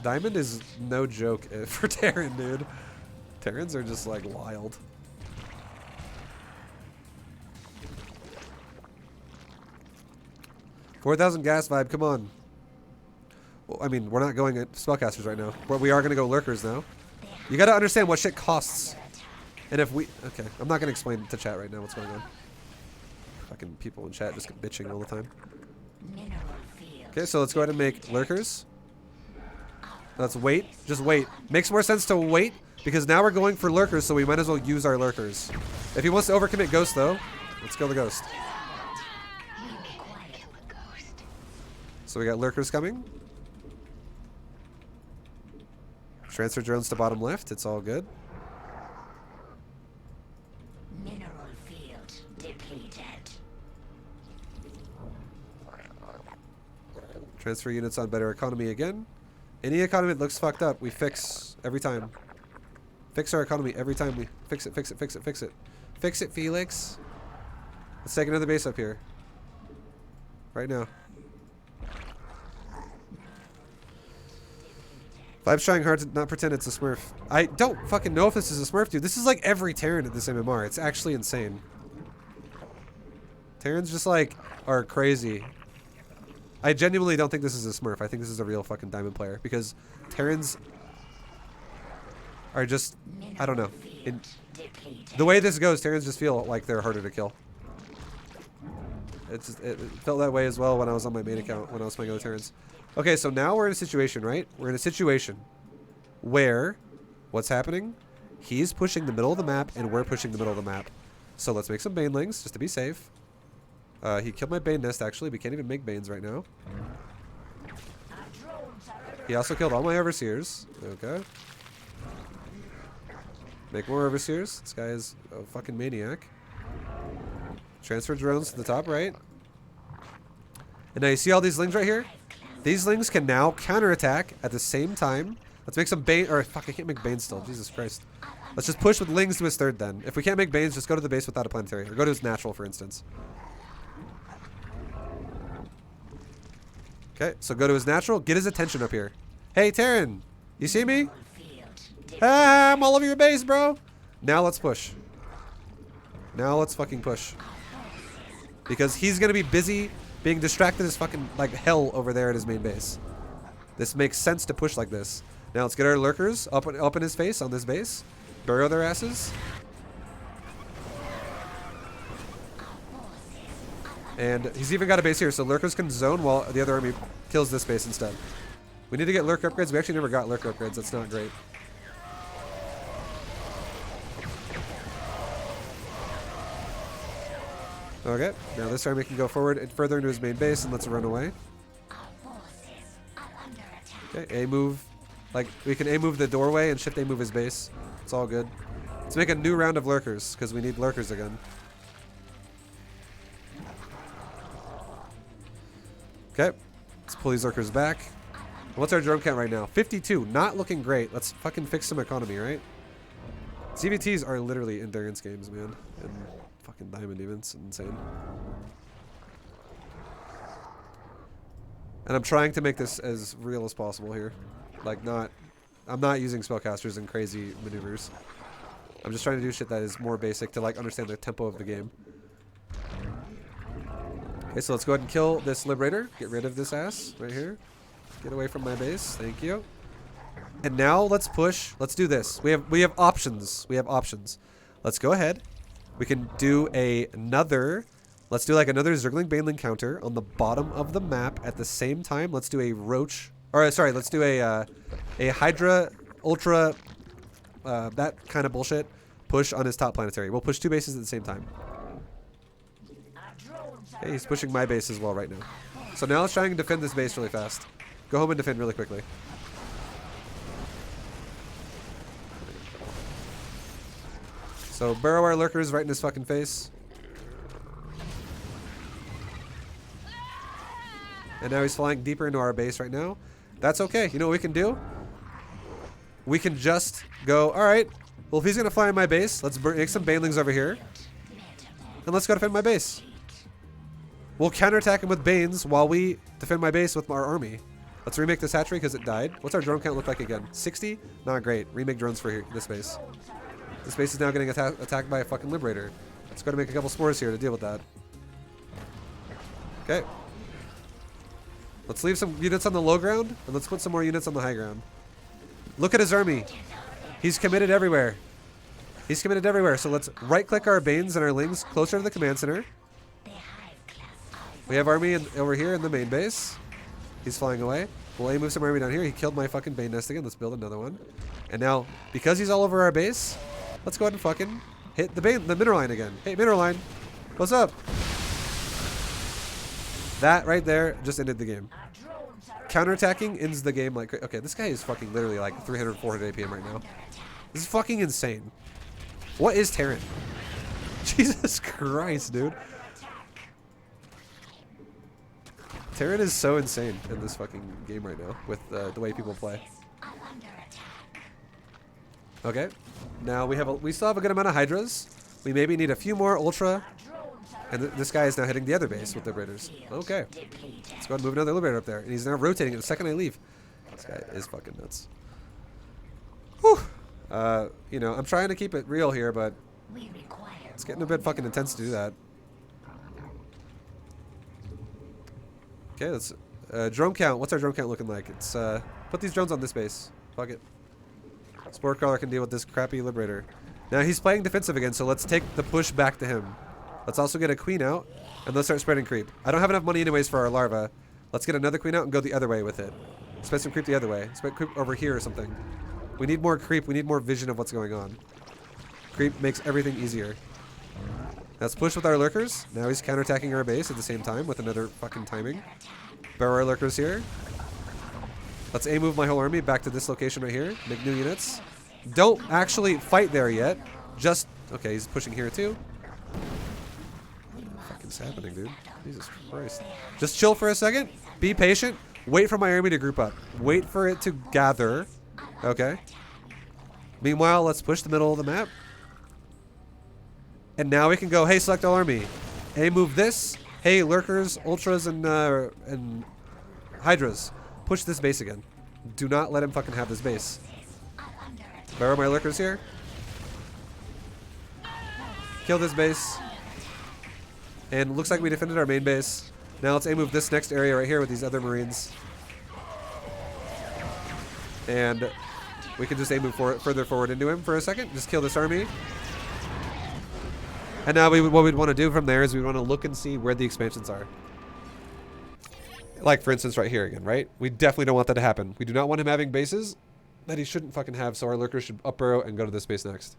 Diamond is no joke for Terran, dude. Terrans are just like wild. $4,000 gas vibe, come on. Well, I mean, we're not going at spellcasters right now, but we are going to go lurkers now. You got to understand what shit costs. And if we... Okay, I'm not going to explain to chat right now what's going on. Fucking people in chat just get bitching all the time. Okay, so let's go ahead and make lurkers. Let's wait. Just wait. Makes more sense to wait, because now we're going for lurkers, so we might as well use our lurkers. If he wants to overcommit Ghost, though, let's go the Ghost. So we got lurkers coming. Transfer drones to bottom left. It's all good. Mineral field depleted. Transfer units on better economy again. Any economy that looks fucked up, we fix every time. Fix our economy every time we fix it, fix it, fix it, fix it. Fix it, Felix. Let's take another base up here. Right now. Vibe's trying hard to not pretend it's a Smurf. I don't fucking know if this is a Smurf, dude. This is like every Terran at this MMR. It's actually insane. Terrans just like are crazy. I genuinely don't think this is a Smurf. I think this is a real fucking diamond player because Terrans are just, I don't know. The way this goes, Terrans just feel like they're harder to kill. It felt that way as well when I was on my main account when I was playing other Terrans. Okay, so now we're in a situation, right? We're in a situation where what's happening? He's pushing the middle of the map and we're pushing the middle of the map. So let's make some banelings just to be safe. He killed my bane nest actually. We can't even make banes right now. He also killed all my overseers. Okay. Make more overseers. This guy is a fucking maniac. Transfer drones to the top right. And now you see all these lings right here? These lings can now counterattack at the same time. Let's make some bane, or fuck, I can't make banes still. Jesus Christ. Let's just push with lings to his third then. If we can't make banes, just go to the base without a planetary. Or go to his natural, for instance. Okay, so go to his natural. Get his attention up here. Hey, Terran. You see me? Ah, I'm all over your base, bro. Now let's push. Now let's fucking push. Because he's going to be busy being distracted as fucking like hell over there at his main base. This makes sense to push like this. Now let's get our lurkers up in his face on this base. Bury their asses. And he's even got a base here, so lurkers can zone while the other army kills this base instead. We need to get lurker upgrades. We actually never got lurker upgrades. That's not great. Okay, now this army can go forward and further into his main base and let's run away. Okay, A move. Like, we can A move the doorway and shift A move his base. It's all good. Let's make a new round of lurkers, because we need lurkers again. Okay, let's pull these lurkers back. What's our drone count right now? 52, not looking great. Let's fucking fix some economy, right? CVTs are literally endurance games, man. And fucking diamond even. It's insane. And I'm trying to make this as real as possible here. Like, I'm not using spellcasters and crazy maneuvers. I'm just trying to do shit that is more basic to, like, understand the tempo of the game. Okay, so let's go ahead and kill this Liberator. Get rid of this ass right here. Get away from my base. Thank you. And now let's push. Let's do this. We have options. We have options. Let's go ahead. We can do another. Let's do like another Zergling Baneling counter on the bottom of the map at the same time. Let's do a Roach. Or sorry, let's do a Hydra Ultra. That kind of bullshit. Push on his top planetary. We'll push two bases at the same time. Okay, he's pushing my base as well right now. So now let's try and defend this base really fast. Go home and defend really quickly. So burrow our lurkers right in his fucking face. And now he's flying deeper into our base right now. That's okay. You know what we can do? We can just go, alright, well if he's going to fly in my base, let's make some banelings over here. And let's go defend my base. We'll counterattack him with banes while we defend my base with our army. Let's remake this hatchery because it died. What's our drone count look like again? 60? Not great. Remake drones for here, this base. This base is now getting attacked by a fucking Liberator. Let's go to make a couple spores here to deal with that. Okay. Let's leave some units on the low ground, and let's put some more units on the high ground. Look at his army. He's committed everywhere. He's committed everywhere. So let's right-click our Banes and our Lings closer to the command center. We have army over here in the main base. He's flying away. We'll A move some army down here. He killed my fucking Bane nest again. Let's build another one. And now, because he's all over our base, let's go ahead and fucking hit the mineral line again. Hey, mineral line. What's up? That right there just ended the game. Counterattacking ends the game like... Okay, this guy is fucking literally like 300, 400 APM right now. This is fucking insane. What is Terran? Jesus Christ, dude. Terran is so insane in this fucking game right now with the way people play. Okay, now we still have a good amount of Hydras. We maybe need a few more Ultra. And this guy is now hitting the other base with Liberators. Okay. Let's go ahead and move another Liberator up there. And he's now rotating it the second I leave. This guy is fucking nuts. Whew. You know, I'm trying to keep it real here, but it's getting a bit fucking intense to do that. Okay, let's... drone count. What's our drone count looking like? It's, put these drones on this base. Fuck it. Spore Crawler can deal with this crappy Liberator. Now, he's playing defensive again, so let's take the push back to him. Let's also get a queen out, and let's start spreading creep. I don't have enough money anyways for our larva. Let's get another queen out and go the other way with it. Spread some creep the other way. Spread creep over here or something. We need more creep. We need more vision of what's going on. Creep makes everything easier. Let's push with our lurkers. Now he's counterattacking our base at the same time with another fucking timing. Barrel our lurkers here. Let's A-move my whole army back to this location right here. Make new units. Don't actually fight there yet. Just... Okay, he's pushing here too. What's happening, dude? Jesus Christ. Just chill for a second. Be patient. Wait for my army to group up. Wait for it to gather. Okay. Meanwhile, let's push the middle of the map. And now we can go, hey, select all army. Hey, move this. Hey, lurkers, ultras, and hydras. Push this base again. Do not let him fucking have this base. Barrel my lurkers here. Kill this base. And looks like we defended our main base. Now let's A-move this next area right here with these other marines. And we can just A-move further forward into him for a second. Just kill this army. And now what we'd want to do from there is we want to look and see where the expansions are. Like, for instance, right here again, right? We definitely don't want that to happen. We do not want him having bases that he shouldn't fucking have, so our lurkers should up burrow and go to this base next.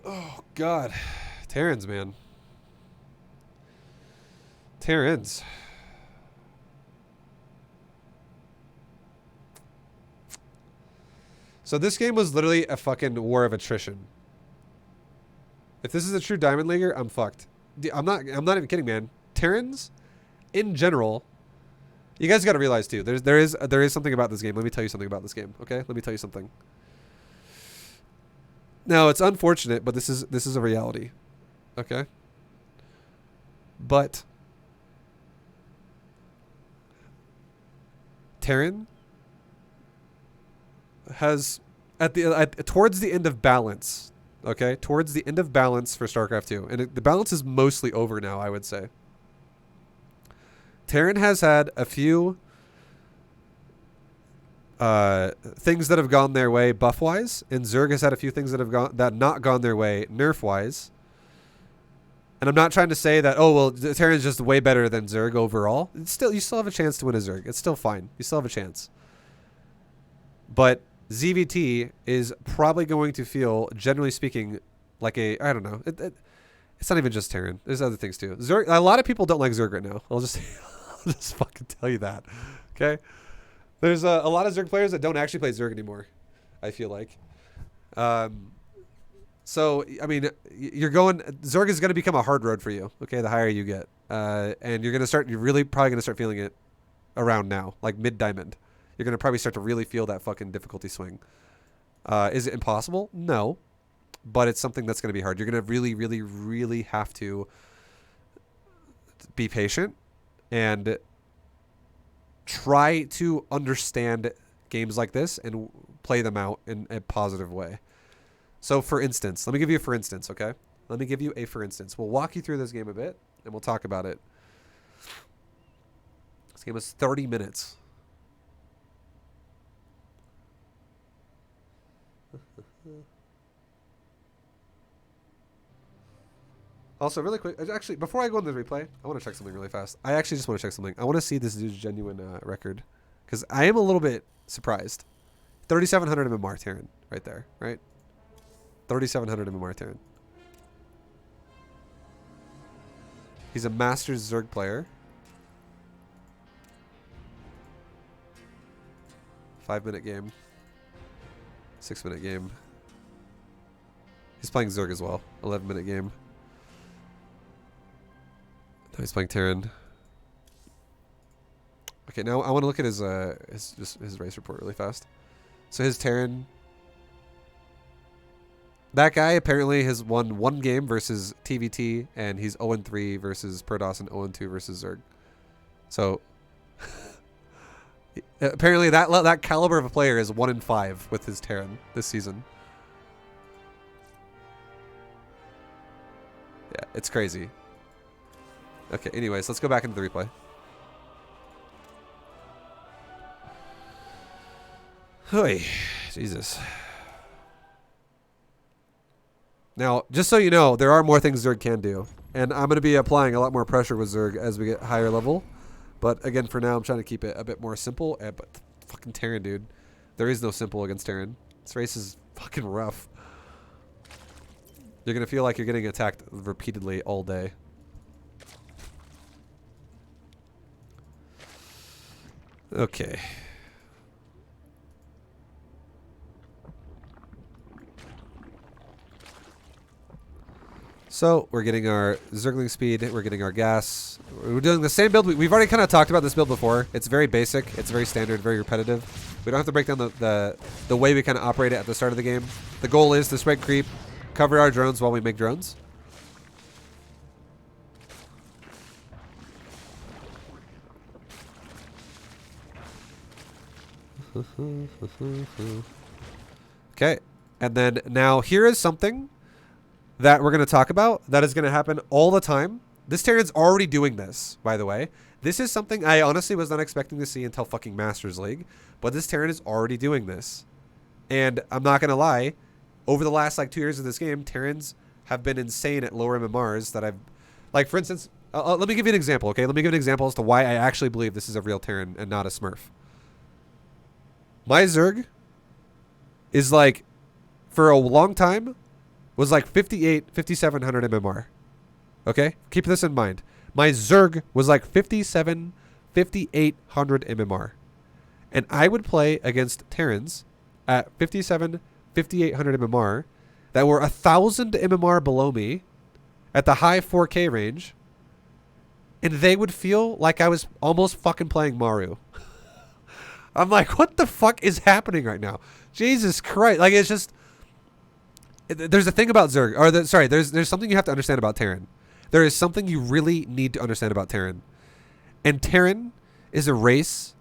Oh, God. Terrans, man. Terrans. So this game was literally a fucking war of attrition. If this is a true Diamond Leaguer, I'm fucked. I'm not even kidding, man. Terrans, in general, you guys got to realize too. There is something about this game. Let me tell you something about this game. Okay, let me tell you something. Now, it's unfortunate, but this is a reality. Okay? But Terran has towards the end of balance, okay? Towards the end of balance for StarCraft 2. And the balance is mostly over now, I would say. Terran has had a few things that have gone their way buff-wise, and Zerg has had a few things that have not gone their way nerf-wise. And I'm not trying to say that, oh, well, Terran is just way better than Zerg overall. You still have a chance to win a Zerg. It's still fine. You still have a chance. But ZVT is probably going to feel, generally speaking, like I don't know. It's not even just Terran. There's other things too. Zerg. A lot of people don't like Zerg right now. I'll just fucking tell you that. Okay. There's a lot of Zerg players that don't actually play Zerg anymore, I feel like. So, I mean, Zerg is going to become a hard road for you, okay, the higher you get. And you're really probably going to start feeling it around now, like mid-diamond. You're going to probably start to really feel that fucking difficulty swing. Is it impossible? No. But it's something that's going to be hard. You're going to really, really, really have to be patient and try to understand games like this and play them out in a positive way. So, for instance, let me give you a for instance, okay? Let me give you a for instance. We'll walk you through this game a bit, and we'll talk about it. This game is 30 minutes. Also, really quick, actually, before I go into the replay, I want to check something really fast. I actually just want to check something. I want to see this dude's genuine record, because I am a little bit surprised. 3,700 MMR Terran right there, right? 3,700 MMR Terran. He's a Masters Zerg player. 5-minute game. 6-minute game. He's playing Zerg as well. 11-minute game. Now he's playing Terran. Okay, now I want to look at his race report really fast. So his Terran. That guy apparently has won 1 game versus TVT, and he's 0-3 versus Protoss and 0-2 versus Zerg. So apparently that caliber of a player is 1-5 with his Terran this season. Yeah, it's crazy. Okay, anyways, let's go back into the replay. Oy, Jesus. Now, just so you know, there are more things Zerg can do. And I'm going to be applying a lot more pressure with Zerg as we get higher level. But again, for now, I'm trying to keep it a bit more simple. But fucking Terran, dude. There is no simple against Terran. This race is fucking rough. You're going to feel like you're getting attacked repeatedly all day. Okay. So we're getting our Zergling speed, we're getting our gas. We're doing the same build. We've already kind of talked about this build before. It's very basic, it's very standard, very repetitive. We don't have to break down the way we kind of operate it at the start of the game. The goal is to spread creep, cover our drones while we make drones. Okay, and then now here is something that we're going to talk about that is going to happen all the time. This Terran's already doing this, by the way. This is something I honestly was not expecting to see until fucking Masters League, but this Terran is already doing this. And I'm not going to lie, over the last like 2 years of this game, Terrans have been insane at lower MMRs that I've, like for instance, let me give you an example, okay? Let me give an example as to why I actually believe this is a real Terran and not a Smurf. My Zerg is like, for a long time, was like 5,700 MMR. Okay? Keep this in mind. My Zerg was like 5,800 MMR. And I would play against Terrans at 5,800 MMR that were 1,000 MMR below me at the high 4K range. And they would feel like I was almost fucking playing Maru. I'm like, what the fuck is happening right now? Jesus Christ. Like, it's just... There's a thing about Zerg. Or, there's something you have to understand about Terran. There is something you really need to understand about Terran. And Terran is a race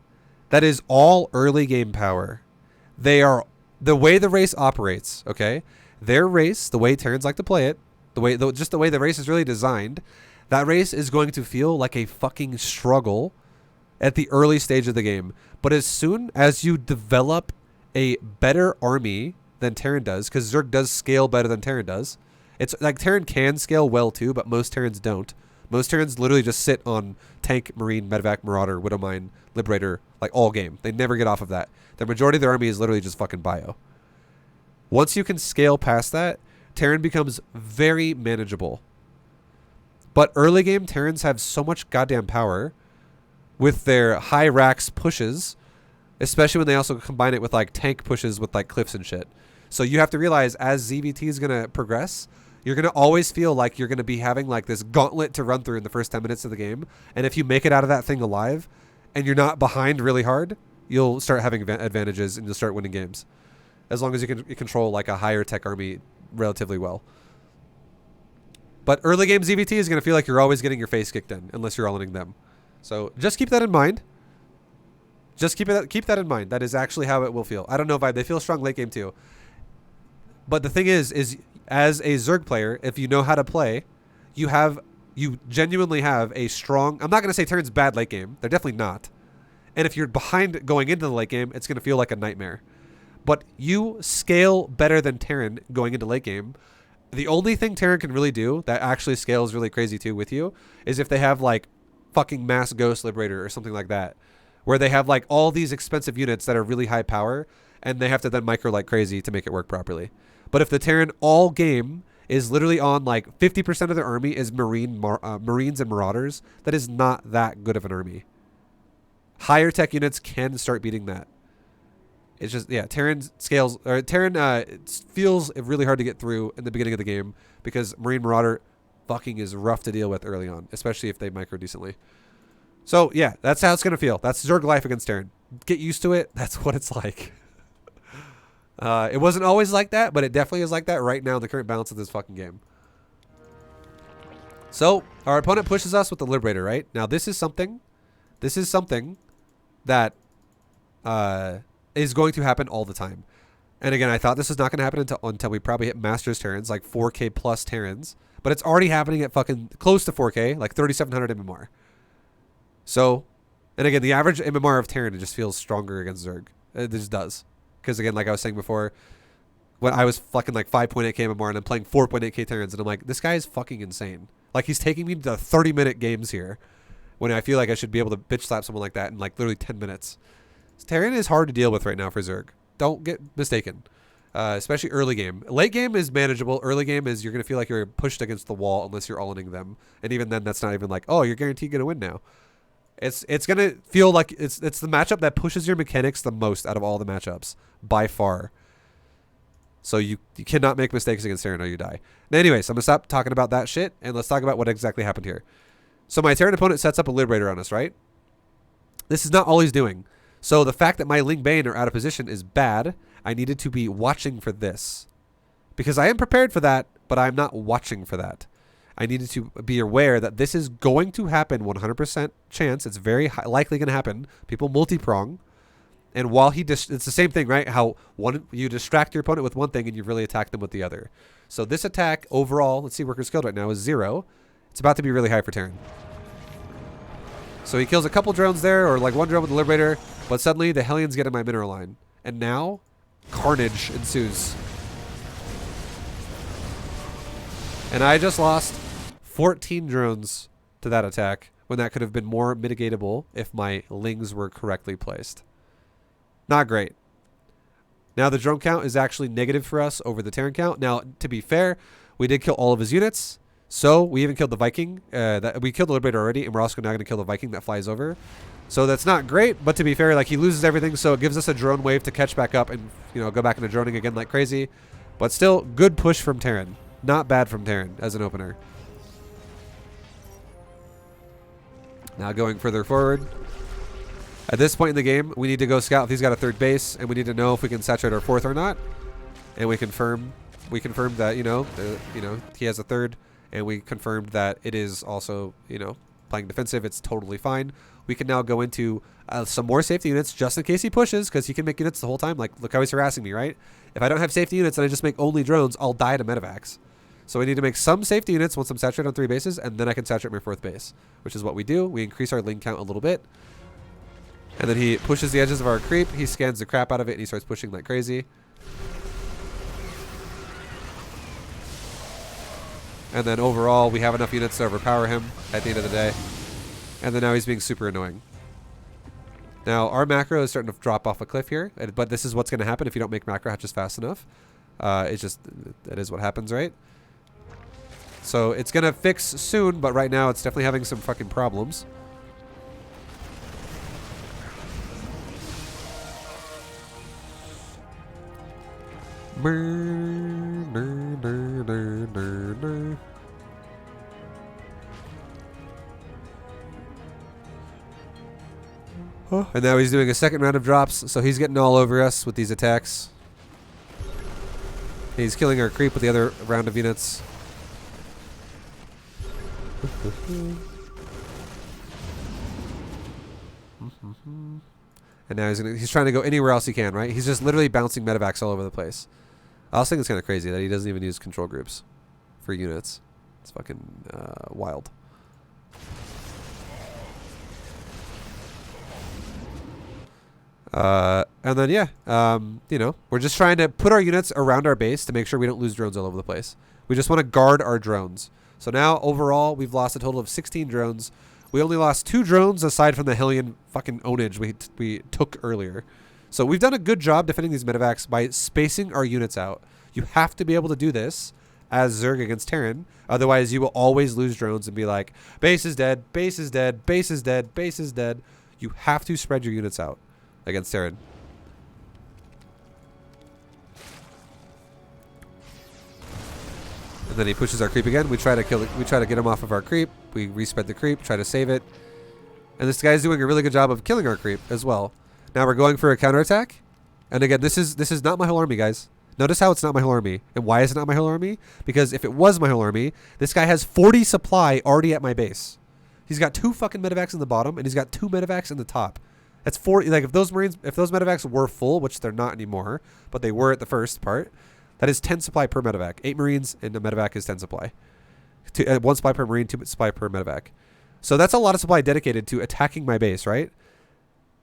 that is all early game power. They are... The way the race operates, okay? Their race, the way Terrans like to play it, just the way the race is really designed, that race is going to feel like a fucking struggle at the early stage of the game. But as soon as you develop a better army than Terran does, because Zerg does scale better than Terran does. It's like Terran can scale well too, but most Terrans don't. Most Terrans literally just sit on Tank, Marine, Medevac, Marauder, Widowmine, Liberator, like all game. They never get off of that. The majority of their army is literally just fucking bio. Once you can scale past that, Terran becomes very manageable. But early game Terrans have so much goddamn power with their high racks pushes, especially when they also combine it with like tank pushes with like cliffs and shit. So you have to realize as ZVT is going to progress, you're going to always feel like you're going to be having like this gauntlet to run through in the first 10 minutes of the game. And if you make it out of that thing alive and you're not behind really hard, you'll start having advantages and you'll start winning games. As long as you can control like a higher tech army relatively well. But early game ZVT is going to feel like you're always getting your face kicked in unless you're all-inning them. So just keep that in mind. Just keep that in mind. That is actually how it will feel. I don't know, Vibe. They feel strong late game too. But the thing is as a Zerg player, if you know how to play, you genuinely have a strong... I'm not going to say Terran's bad late game. They're definitely not. And if you're behind going into the late game, it's going to feel like a nightmare. But you scale better than Terran going into late game. The only thing Terran can really do that actually scales really crazy too with you is if they have like fucking Mass Ghost Liberator or something like that, where they have like all these expensive units that are really high power and they have to then micro like crazy to make it work properly. But if the Terran all game is literally on like 50% of their army is Marines and Marauders. That is not that good of an army. Higher tech units can start beating that. It's just, yeah, Terran scales, or Terran it feels really hard to get through in the beginning of the game because Marine Marauder fucking is rough to deal with early on, especially if they micro decently. So, yeah, that's how it's going to feel. That's Zerg life against Terran. Get used to it. That's what it's like. It wasn't always like that, but it definitely is like that right now in the current balance of this fucking game. So, our opponent pushes us with the Liberator, right? Now, this is something that is going to happen all the time. And again, I thought this was not going to happen until we probably hit Masters Terrans, like 4K plus Terrans. But it's already happening at fucking close to 4K, like 3,700 MMR. So, and again, the average MMR of Terran, it just feels stronger against Zerg. It just does. Because again, like I was saying before, when I was fucking like 5.8k MMR and I'm playing 4.8k Terrans, and I'm like, this guy is fucking insane. Like, he's taking me to 30-minute games here when I feel like I should be able to bitch slap someone like that in like literally 10 minutes. Terran is hard to deal with right now for Zerg. Don't get mistaken. Especially early game. Late game is manageable. Early game is you're going to feel like you're pushed against the wall unless you're all-inning them. And even then, that's not even like, oh, you're guaranteed going to win now. It's going to feel like it's the matchup that pushes your mechanics the most out of all the matchups. By far. So you cannot make mistakes against Terran or you die. Now, anyways, I'm going to stop talking about that shit and let's talk about what exactly happened here. So my Terran opponent sets up a Liberator on us, right? This is not all he's doing. So the fact that my Ling Bane are out of position is bad. I needed to be watching for this. Because I am prepared for that, but I'm not watching for that. I needed to be aware that this is going to happen 100% chance. It's very likely going to happen. People multi-prong. And while it's the same thing, right? How you distract your opponent with one thing and you really attack them with the other. So this attack overall, let's see, workers killed right now is 0. It's about to be really high for Terran. So he kills a couple drones there, or like one drone with the Liberator, but suddenly the Hellions get in my mineral line. And now, carnage ensues. And I just lost 14 drones to that attack, when that could have been more mitigatable if my Lings were correctly placed. Not great. Now the drone count is actually negative for us over the Terran count. Now, to be fair, we did kill all of his units. So we even killed the Viking. We killed the Liberator already, and we're also now going to kill the Viking that flies over. So that's not great, but to be fair, like he loses everything, so it gives us a drone wave to catch back up and go back into droning again like crazy. But still, good push from Terran. Not bad from Terran as an opener. Now going further forward. At this point in the game, we need to go scout if he's got a third base, and we need to know if we can saturate our fourth or not. And we confirmed that he has a third. And we confirmed that it is also, playing defensive. It's totally fine. We can now go into some more safety units just in case he pushes, because he can make units the whole time. Like, look how he's harassing me, right? If I don't have safety units and I just make only drones, I'll die to medevacs. So we need to make some safety units once I'm saturated on 3 bases, and then I can saturate my 4th base, which is what we do. We increase our Ling count a little bit. And then he pushes the edges of our creep. He scans the crap out of it, and he starts pushing like crazy. And then overall, we have enough units to overpower him at the end of the day. And then now he's being super annoying. Now, our macro is starting to drop off a cliff here. But this is what's going to happen if you don't make macro hatches fast enough. It is what happens, right? So it's going to fix soon, but right now it's definitely having some fucking problems. And now he's doing a second round of drops, so he's getting all over us with these attacks. He's killing our creep with the other round of units. And now he's trying to go anywhere else he can, right? He's just literally bouncing medevacs all over the place. I also think it's kind of crazy that he doesn't even use control groups for units. It's fucking wild. And then, yeah, we're just trying to put our units around our base to make sure we don't lose drones all over the place. We just want to guard our drones. So now, overall, we've lost a total of 16 drones. We only lost 2 drones aside from the Hellion fucking ownage we took earlier. So we've done a good job defending these medevacs by spacing our units out. You have to be able to do this as Zerg against Terran. Otherwise, you will always lose drones and be like, base is dead, base is dead, base is dead, base is dead. You have to spread your units out against Terran. And then he pushes our creep again. We try to kill it. We try to get him off of our creep. We respread the creep, try to save it. And this guy's doing a really good job of killing our creep as well. Now we're going for a counterattack. And again, this is not my whole army, guys. Notice how it's not my whole army. And why is it not my whole army? Because if it was my whole army, this guy has 40 supply already at my base. He's got 2 fucking medevacs in the bottom, and he's got 2 medevacs in the top. That's 40. Like if those medevacs were full, which they're not anymore, but they were at the first part, that is 10 supply per medevac. 8 marines and a medevac is 10 supply. 1 supply per marine, 2 supply per medevac. So that's a lot of supply dedicated to attacking my base, right?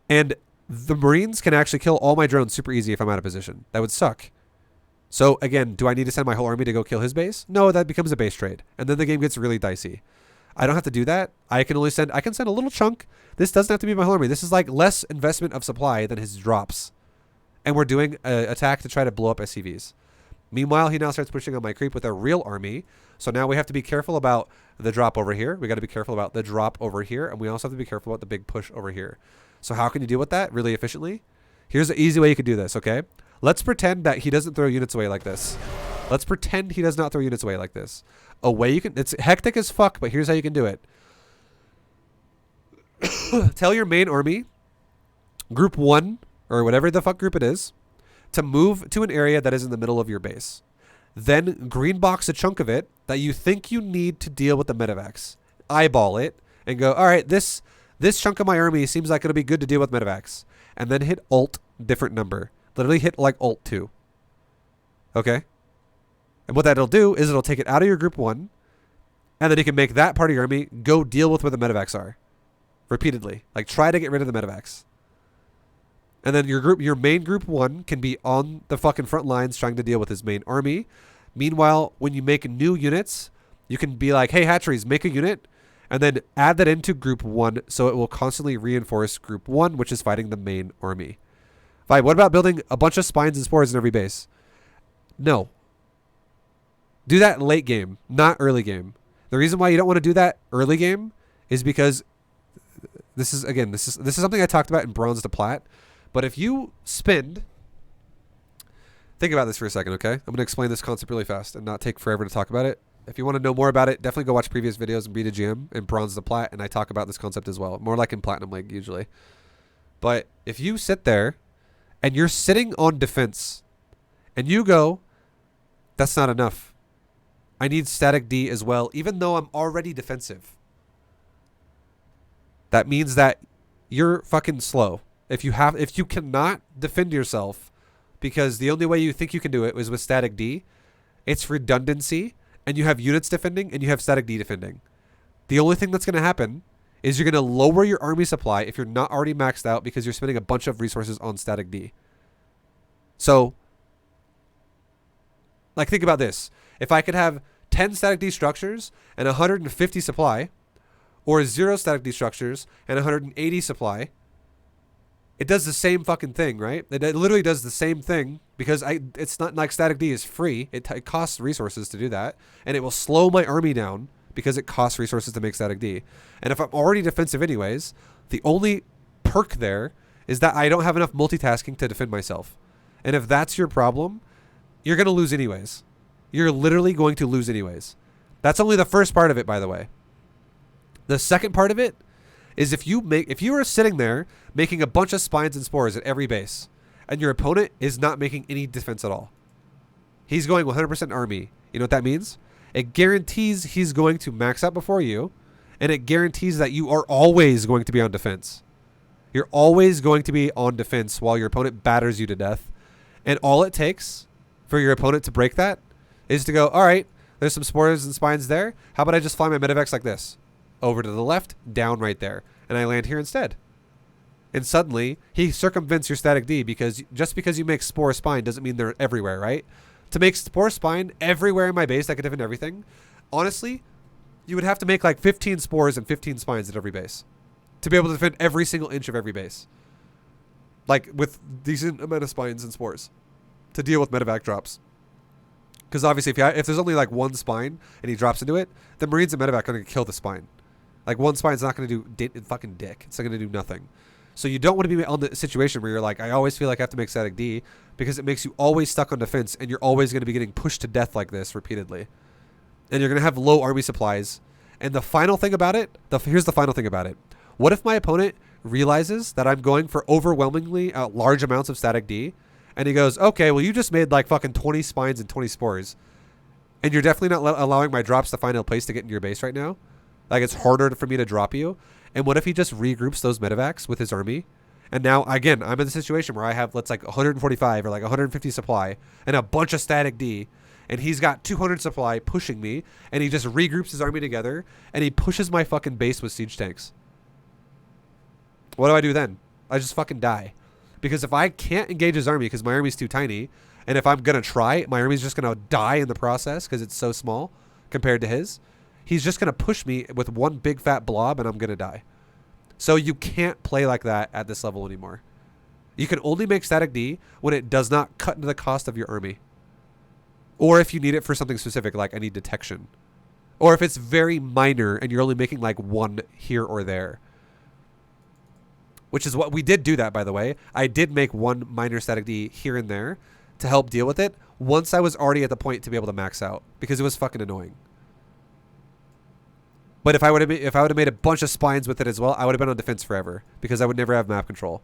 And the marines can actually kill all my drones super easy if I'm out of position. That would suck. So again, do I need to send my whole army to go kill his base? No, that becomes a base trade. And then the game gets really dicey. I don't have to do that. I can send a little chunk. This doesn't have to be my whole army. This is like less investment of supply than his drops. And we're doing an attack to try to blow up SCVs. Meanwhile, he now starts pushing on my creep with a real army. So now we have to be careful about the drop over here. We got to be careful about the drop over here. And we also have to be careful about the big push over here. So how can you deal with that really efficiently? Here's the easy way you could do this, okay? Let's pretend that he doesn't throw units away like this. Let's pretend he does not throw units away like this. A way you can... It's hectic as fuck, but here's how you can do it. Tell your main army, group 1, or whatever the fuck group it is, to move to an area that is in the middle of your base. Then green box a chunk of it that you think you need to deal with the medevacs. Eyeball it and go, all right, this chunk of my army seems like it'll be good to deal with medevacs. And then hit Alt, different number. Literally hit like Alt 2. Okay? And what that'll do is it'll take it out of your group 1, and then you can make that part of your army go deal with where the medevacs are. Repeatedly. Like try to get rid of the medevacs. And then your main group 1 can be on the fucking front lines trying to deal with his main army. Meanwhile, when you make new units, you can be like, hey, hatcheries, make a unit, and then add that into group 1 so it will constantly reinforce group 1, which is fighting the main army. Fine, what about building a bunch of spines and spores in every base? No. Do that late game, not early game. The reason why you don't want to do that early game is because this is something I talked about in Bronze to Plat. But if you spend... Think about this for a second, okay? I'm going to explain this concept really fast and not take forever to talk about it. If you want to know more about it, definitely go watch previous videos in B2GM and Bronze to Plat, and I talk about this concept as well. More like in Platinum League, usually. But if you sit there and you're sitting on defense and you go, that's not enough. I need static D as well, even though I'm already defensive. That means that you're fucking slow. If you cannot defend yourself because the only way you think you can do it is with static D, it's redundancy, and you have units defending and you have static D defending. The only thing that's going to happen is you're going to lower your army supply if you're not already maxed out because you're spending a bunch of resources on static D. So, like, think about this. If I could have 10 static D structures and 150 supply, or 0 static D structures and 180 supply, it does the same fucking thing, right? It literally does the same thing because it's not like static D is free. It costs resources to do that. And it will slow my army down because it costs resources to make static D. And if I'm already defensive anyways, the only perk there is that I don't have enough multitasking to defend myself. And if that's your problem, you're going to lose anyways. You're literally going to lose anyways. That's only the first part of it, by the way. The second part of it is if you are sitting there making a bunch of spines and spores at every base, and your opponent is not making any defense at all. He's going 100% army. You know what that means? It guarantees he's going to max out before you, and it guarantees that you are always going to be on defense. You're always going to be on defense while your opponent batters you to death. And all it takes for your opponent to break that is to go, all right, there's some spores and spines there. How about I just fly my medevacs like this? Over to the left, down right there. And I land here instead. And suddenly, he circumvents your static D because just because you make spore spine doesn't mean they're everywhere, right? To make spore spine everywhere in my base that could defend everything, honestly, you would have to make like 15 spores and 15 spines at every base to be able to defend every single inch of every base. Like with decent amount of spines and spores to deal with medevac drops. Because obviously, if there's only like one spine and he drops into it, the Marines and medevac are going to kill the spine. Like one spine's not going to do fucking dick. It's not going to do nothing. So you don't want to be on the situation where you're like, I always feel like I have to make static D, because it makes you always stuck on defense, and you're always going to be getting pushed to death like this repeatedly. And you're going to have low army supplies. And the final thing about it, here's the final thing about it. What if my opponent realizes that I'm going for overwhelmingly large amounts of static D, and he goes, okay, well, you just made like fucking 20 spines and 20 spores, and you're definitely not allowing my drops to find a place to get into your base right now. Like, it's harder for me to drop you. And what if he just regroups those medevacs with his army? And now, again, I'm in the situation where I have, let's like 145 or like 150 supply and a bunch of static D, and he's got 200 supply pushing me, and he just regroups his army together, and he pushes my fucking base with siege tanks. What do I do then? I just fucking die. Because if I can't engage his army because my army's too tiny, and if I'm going to try, my army's just going to die in the process because it's so small compared to his, he's just going to push me with one big fat blob, and I'm going to die. So you can't play like that at this level anymore. You can only make static D when it does not cut into the cost of your army. Or if you need it for something specific, like I need detection. Or if it's very minor and you're only making like one here or there. Which is what we did do that, by the way. I did make one minor static D here and there to help deal with it once I was already at the point to be able to max out, because it was fucking annoying. But if I would have made a bunch of spines with it as well, I would have been on defense forever, because I would never have map control,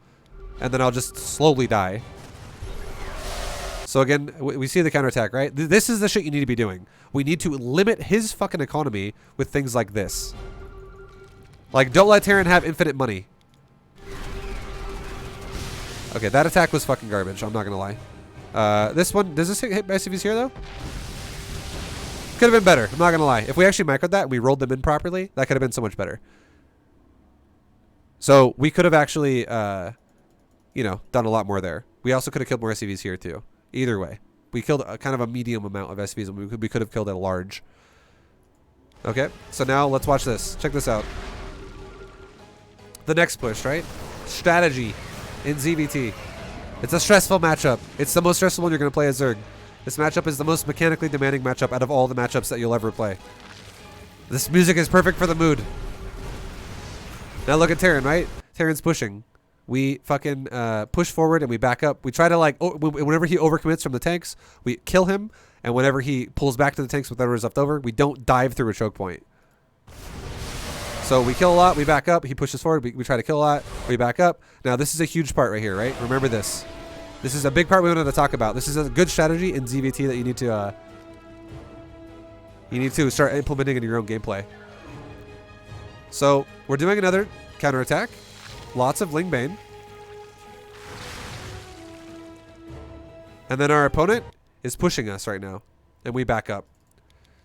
and then I'll just slowly die. So again, we see the counterattack, right? This is the shit you need to be doing. We need to limit his fucking economy with things like this. Like, don't let Terran have infinite money. Okay, that attack was fucking garbage. I'm not gonna lie. This one, does this hit SCVs here though? Could have been better. I'm not gonna lie. If we actually macroed that and we rolled them in properly, that could have been so much better. So we could have actually, you know, done a lot more there. We also could have killed more SCVs here too. Either way, we killed kind of a medium amount of SCVs, and we could have killed a large. Okay, so now let's watch this. Check this out. The next push, right? Strategy in ZVT. It's a stressful matchup. It's the most stressful one you're going to play as Zerg. This matchup is the most mechanically demanding matchup out of all the matchups that you'll ever play. This music is perfect for the mood. Now look at Terran, right? Terran's pushing. We fucking push forward and we back up. We try to like, whenever he overcommits from the tanks, we kill him. And whenever he pulls back to the tanks with whatever is left over, we don't dive through a choke point. So we kill a lot, we back up, he pushes forward, we try to kill a lot, we back up. Now this is a huge part right here, right? Remember this. This is a big part we wanted to talk about. This is a good strategy in ZVT that you need to start implementing in your own gameplay. So we're doing another counterattack. Lots of Lingbane. And then our opponent is pushing us right now, and we back up.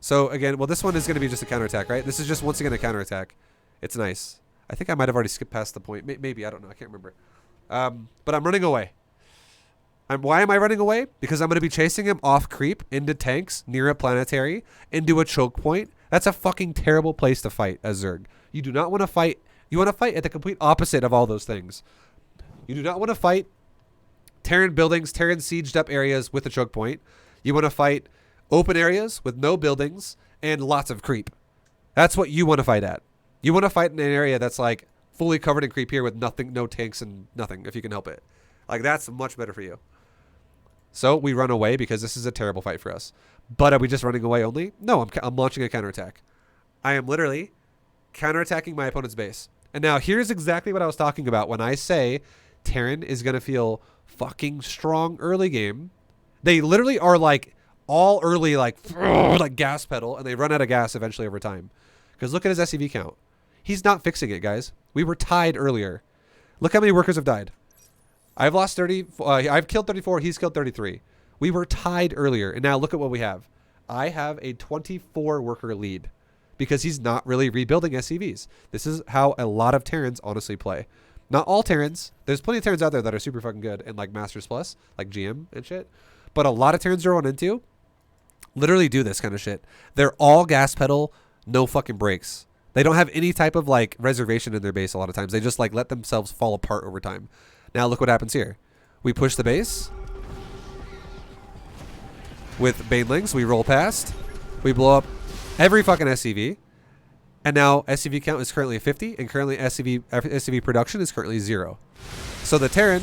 So again, well, this one is going to be just a counterattack, right? This is just once again a counterattack. It's nice. I think I might have already skipped past the point. Maybe, I don't know. I can't remember. But I'm running away. Why am I running away? Because I'm going to be chasing him off creep into tanks near a planetary into a choke point. That's a fucking terrible place to fight as Zerg. You do not want to fight. You want to fight at the complete opposite of all those things. You do not want to fight Terran buildings, Terran sieged up areas with a choke point. You want to fight open areas with no buildings and lots of creep. That's what you want to fight at. You want to fight in an area that's like fully covered in creep here with nothing, no tanks and nothing, if you can help it. Like, that's much better for you. So we run away because this is a terrible fight for us. But are we just running away only? No, I'm launching a counterattack. I am literally counterattacking my opponent's base. And now here's exactly what I was talking about when I say Terran is going to feel fucking strong early game. They literally are like all early, like gas pedal, and they run out of gas eventually over time. Because look at his SCV count. He's not fixing it, guys. We were tied earlier. Look how many workers have died. I've lost 30. I've killed 34. He's killed 33. We were tied earlier, and now look at what we have. I have a 24 worker lead because he's not really rebuilding SCVs. This is how a lot of Terrans honestly play. Not all Terrans. There's plenty of Terrans out there that are super fucking good and like Masters Plus, like GM and shit. But a lot of Terrans you're running into literally do this kind of shit. They're all gas pedal, no fucking brakes. They don't have any type of like reservation in their base a lot of times. They just like let themselves fall apart over time. Now look what happens here. We push the base. with banelings. We roll past. We blow up every fucking SCV. And now SCV count is currently 50, and currently SCV production is currently 0. So the Terran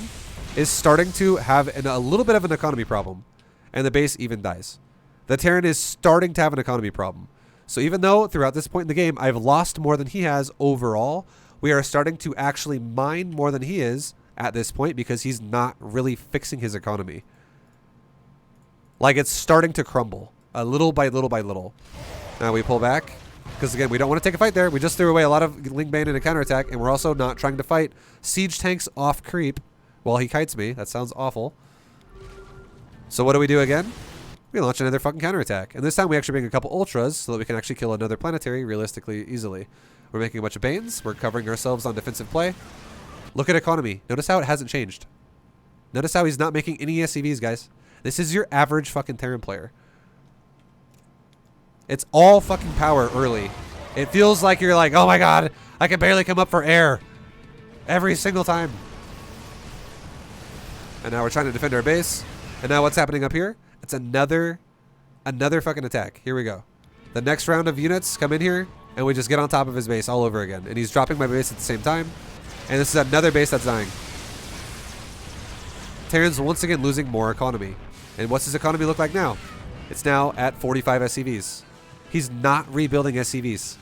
is starting to have a little bit of an economy problem, and the base even dies. The Terran is starting to have an economy problem. So even though throughout this point in the game I've lost more than he has overall, we are starting to actually mine more than he is at this point because he's not really fixing his economy. Like, it's starting to crumble a little by little by little. Now we pull back. Because, again, we don't want to take a fight there. We just threw away a lot of Ling Bane in a counterattack, and we're also not trying to fight siege tanks off creep while he kites me. That sounds awful. So what do we do again? We launch another fucking counterattack. And this time we actually bring a couple ultras so that we can actually kill another planetary realistically easily. We're making a bunch of Banes. We're covering ourselves on defensive play. Look at economy. Notice how it hasn't changed. Notice how he's not making any SCVs, guys. This is your average fucking Terran player. It's all fucking power early. It feels like you're like, oh my god, I can barely come up for air. Every single time. And now we're trying to defend our base. And now what's happening up here? It's another fucking attack. Here we go. The next round of units come in here, and we just get on top of his base all over again. And he's dropping my base at the same time. And this is another base that's dying. Terran's once again losing more economy. And what's his economy look like now? It's now at 45 SCVs. He's not rebuilding SCVs.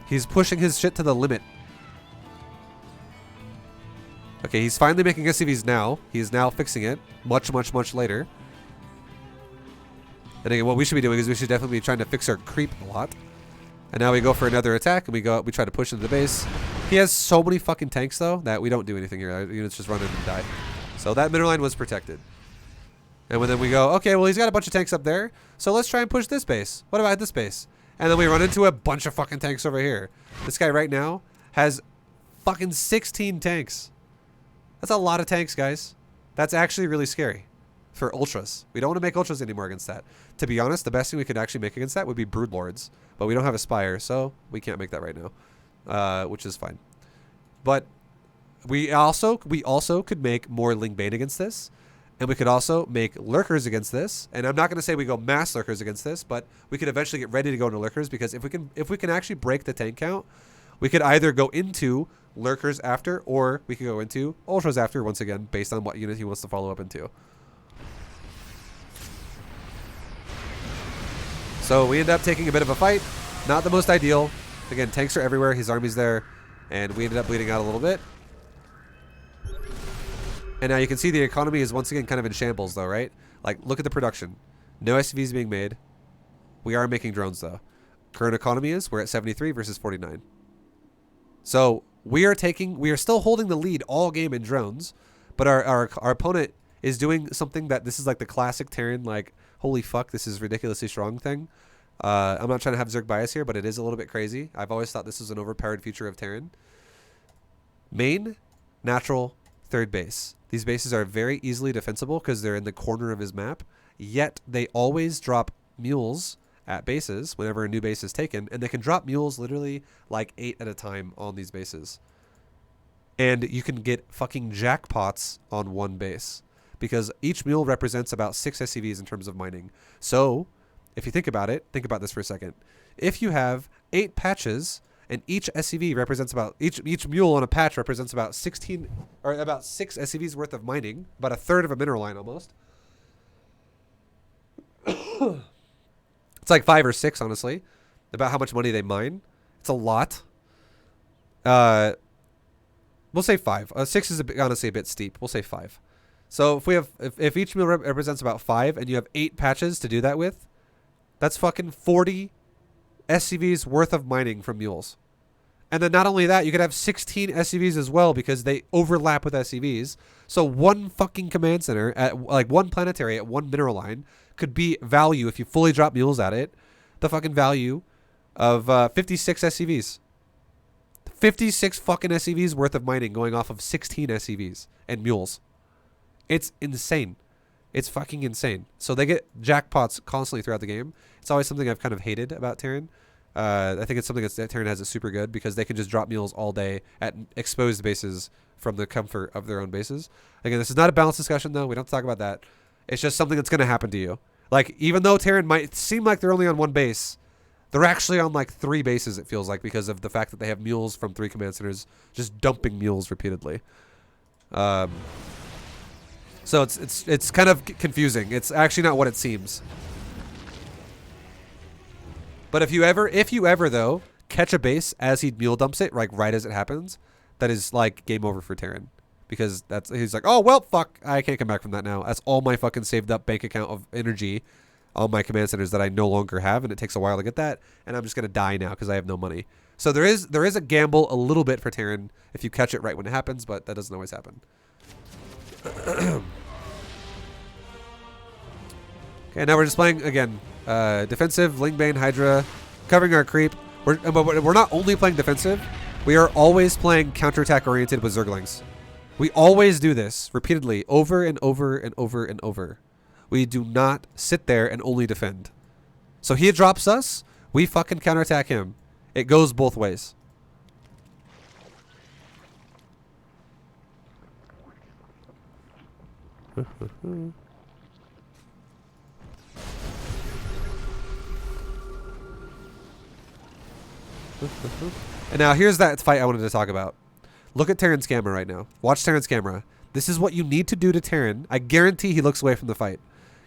He's pushing his shit to the limit. Okay, he's finally making SCVs now. He's now fixing it much, much, much later. And again, what we should be doing is we should definitely be trying to fix our creep a lot. And now we go for another attack, and we try to push into the base. He has so many fucking tanks, though, that we don't do anything here. Our units just run in and die. So that mineral line was protected. And then we go, okay, well, he's got a bunch of tanks up there, so let's try and push this base. What about this base? And then we run into a bunch of fucking tanks over here. This guy right now has fucking 16 tanks. That's a lot of tanks, guys. That's actually really scary for ultras. We don't want to make ultras anymore against that. To be honest, the best thing we could actually make against that would be broodlords, but we don't have a spire, so we can't make that right now, which is fine. But we also could make more Ling Bane against this. And we could also make lurkers against this. And I'm not going to say we go mass lurkers against this, but we could eventually get ready to go into lurkers, because if we can actually break the tank count, we could either go into lurkers after, or we could go into ultras after, once again, based on what unit he wants to follow up into. So we end up taking a bit of a fight. Not the most ideal. Again, tanks are everywhere. His army's there. And we ended up bleeding out a little bit. And now you can see the economy is once again kind of in shambles, though, right? Like, look at the production. No SCVs being made. We are making drones, though. Current economy is, we're at 73 versus 49. So we are still holding the lead all game in drones, but our opponent is doing something that this is like the classic Terran, like, holy fuck, this is ridiculously strong thing. I'm not trying to have Zerg bias here, but it is a little bit crazy. I've always thought this was an overpowered feature of Terran. Main, natural, third base. These bases are very easily defensible because they're in the corner of his map, yet they always drop mules at bases whenever a new base is taken, and they can drop mules literally like 8 at a time on these bases. And you can get fucking jackpots on one base because each mule represents about 6 SCVs in terms of mining. So if you think about it, think about this for a second. If you have 8 patches and each SCV represents about each mule on a patch represents about 16 or about 6 SCVs worth of mining, about a third of a mineral line almost. It's like 5 or 6, honestly, about how much money they mine. It's a lot. We'll say 5. 6 is honestly a bit steep. We'll say 5. So if each mule represents about 5, and you have 8 patches to do that with, that's fucking 40 SCVs worth of mining from mules. And then not only that, you could have 16 SCVs as well because they overlap with SCVs. So one fucking command center at like one planetary at one mineral line could be value, if you fully drop mules at it, the fucking value of 56 SCVs. 56 fucking SCVs worth of mining going off of 16 SCVs and mules. It's insane. It's fucking insane. So they get jackpots constantly throughout the game. It's always something I've kind of hated about Terran. I think it's something that Terran has it super good because they can just drop mules all day at exposed bases from the comfort of their own bases. Again, this is not a balanced discussion, though. We don't talk about that. It's just something that's going to happen to you. Like, even though Terran might seem like they're only on one base, they're actually on like 3 bases, it feels like, because of the fact that they have mules from 3 command centers just dumping mules repeatedly. So it's kind of confusing. It's actually not what it seems. But if you ever though catch a base as he mule dumps it, like right as it happens, that is like game over for Terran. Because he's like, oh well, fuck, I can't come back from that now. That's all my fucking saved up bank account of energy on my command centers that I no longer have, and it takes a while to get that, and I'm just gonna die now because I have no money. So there is a gamble a little bit for Terran if you catch it right when it happens, but that doesn't always happen. Okay, now we're just playing again. Defensive, Lingbane, Hydra, covering our creep. We're not only playing defensive, we are always playing counterattack oriented with Zerglings. We always do this repeatedly, over and over and over and over. We do not sit there and only defend. So he drops us, we fucking counterattack him. It goes both ways. And now here's that fight I wanted to talk about. Look at Terran's camera right now. Watch Terran's camera. This is what you need to do to Terran. I guarantee he looks away from the fight.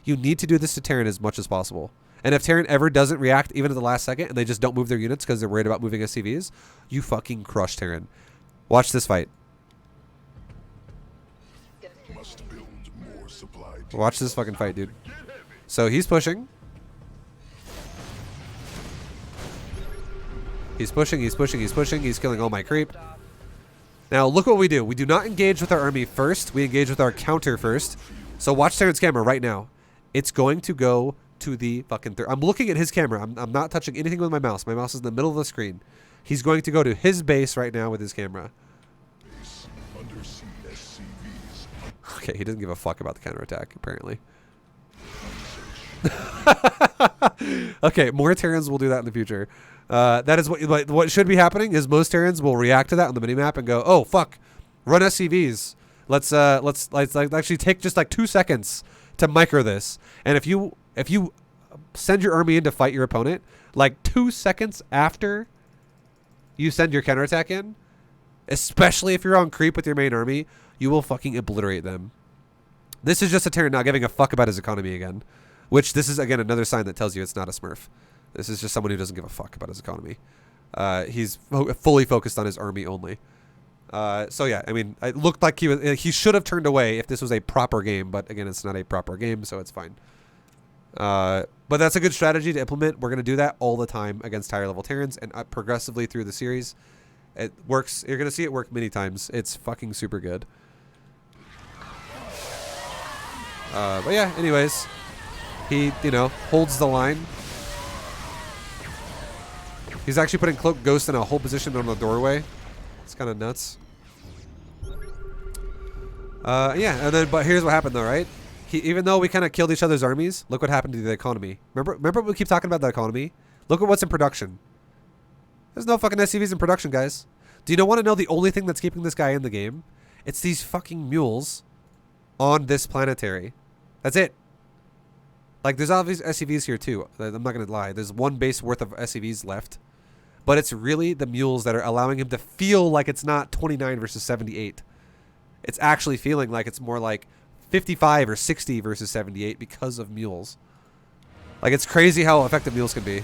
You need to do this to Terran as much as possible. And if Terran ever doesn't react even at the last second and they just don't move their units because they're worried about moving SCVs, you fucking crush Terran. Watch this fight. Watch this fucking fight, dude. So he's pushing. He's pushing, he's pushing, he's pushing. He's killing all my creep. Now, look what we do. We do not engage with our army first. We engage with our counter first. So watch Terran's camera right now. It's going to go to the fucking third. I'm looking at his camera. I'm not touching anything with my mouse. My mouse is in the middle of the screen. He's going to go to his base right now with his camera. Okay, he doesn't give a fuck about the counterattack, apparently. Okay, more Terrans will do that in the future. That is what should be happening. Is most Terrans will react to that on the minimap and go, "Oh fuck, run SCVs. Let's actually take just like 2 seconds to micro this." And if you send your army in to fight your opponent, like 2 seconds after you send your counterattack in, especially if you're on creep with your main army, you will fucking obliterate them. This is just a Terran not giving a fuck about his economy again. Which, this is, again, another sign that tells you it's not a smurf. This is just someone who doesn't give a fuck about his economy. He's fully focused on his army only. So, yeah, I mean, it looked like he should have turned away if this was a proper game. But, again, it's not a proper game, so it's fine. But that's a good strategy to implement. We're going to do that all the time against higher level Terrans and progressively through the series. It works. You're going to see it work many times. It's fucking super good. But, yeah, anyways... He, holds the line. He's actually putting Cloak Ghost in a whole position on the doorway. It's kind of nuts. Yeah, and then, but here's what happened though, right? Even though we kind of killed each other's armies, look what happened to the economy. Remember we keep talking about the economy? Look at what's in production. There's no fucking SCVs in production, guys. Do you want to know the only thing that's keeping this guy in the game? It's these fucking mules on this planetary. That's it. Like, there's obvious SCVs here, too. I'm not going to lie. There's 1 base worth of SCVs left. But it's really the mules that are allowing him to feel like it's not 29 versus 78. It's actually feeling like it's more like 55 or 60 versus 78 because of mules. Like, it's crazy how effective mules can be.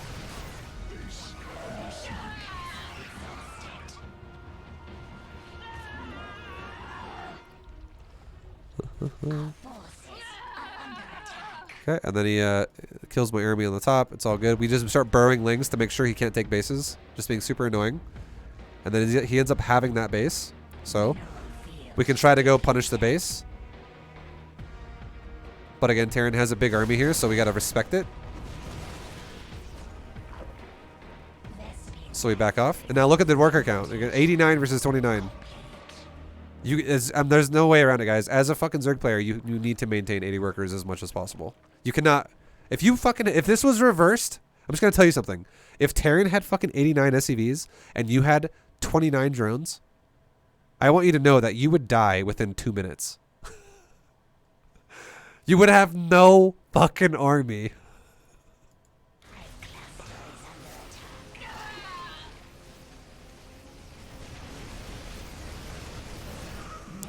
Okay, and then he kills my army on the top. It's all good. We just start burrowing lings to make sure he can't take bases. Just being super annoying. And then he ends up having that base. So we can try to go punish the base. But again, Terran has a big army here, so we got to respect it. So we back off. And now look at the worker count. We got 89 versus 29. There's no way around it, guys. As a fucking Zerg player, you need to maintain 80 workers as much as possible. You cannot... If this was reversed... I'm just going to tell you something. If Terran had fucking 89 SCVs and you had 29 drones, I want you to know that you would die within 2 minutes. You would have no fucking army.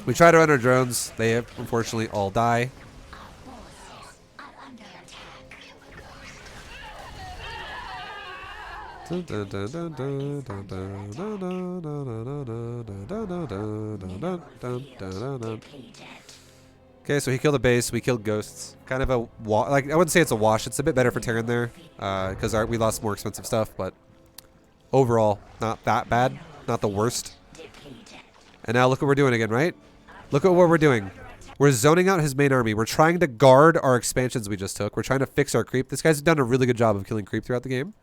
We try to run our drones. They unfortunately all die. Okay, so he killed a base. We killed ghosts. Kind of a like I wouldn't say it's a wash. It's a bit better for Terran there, because we lost more expensive stuff, but overall not that bad. Not the worst. And now look what we're doing again, right? Look at what we're doing. We're zoning out his main army. We're trying to guard our expansions we just took. We're trying to fix our creep. This guy's done a really good job of killing creep throughout the game.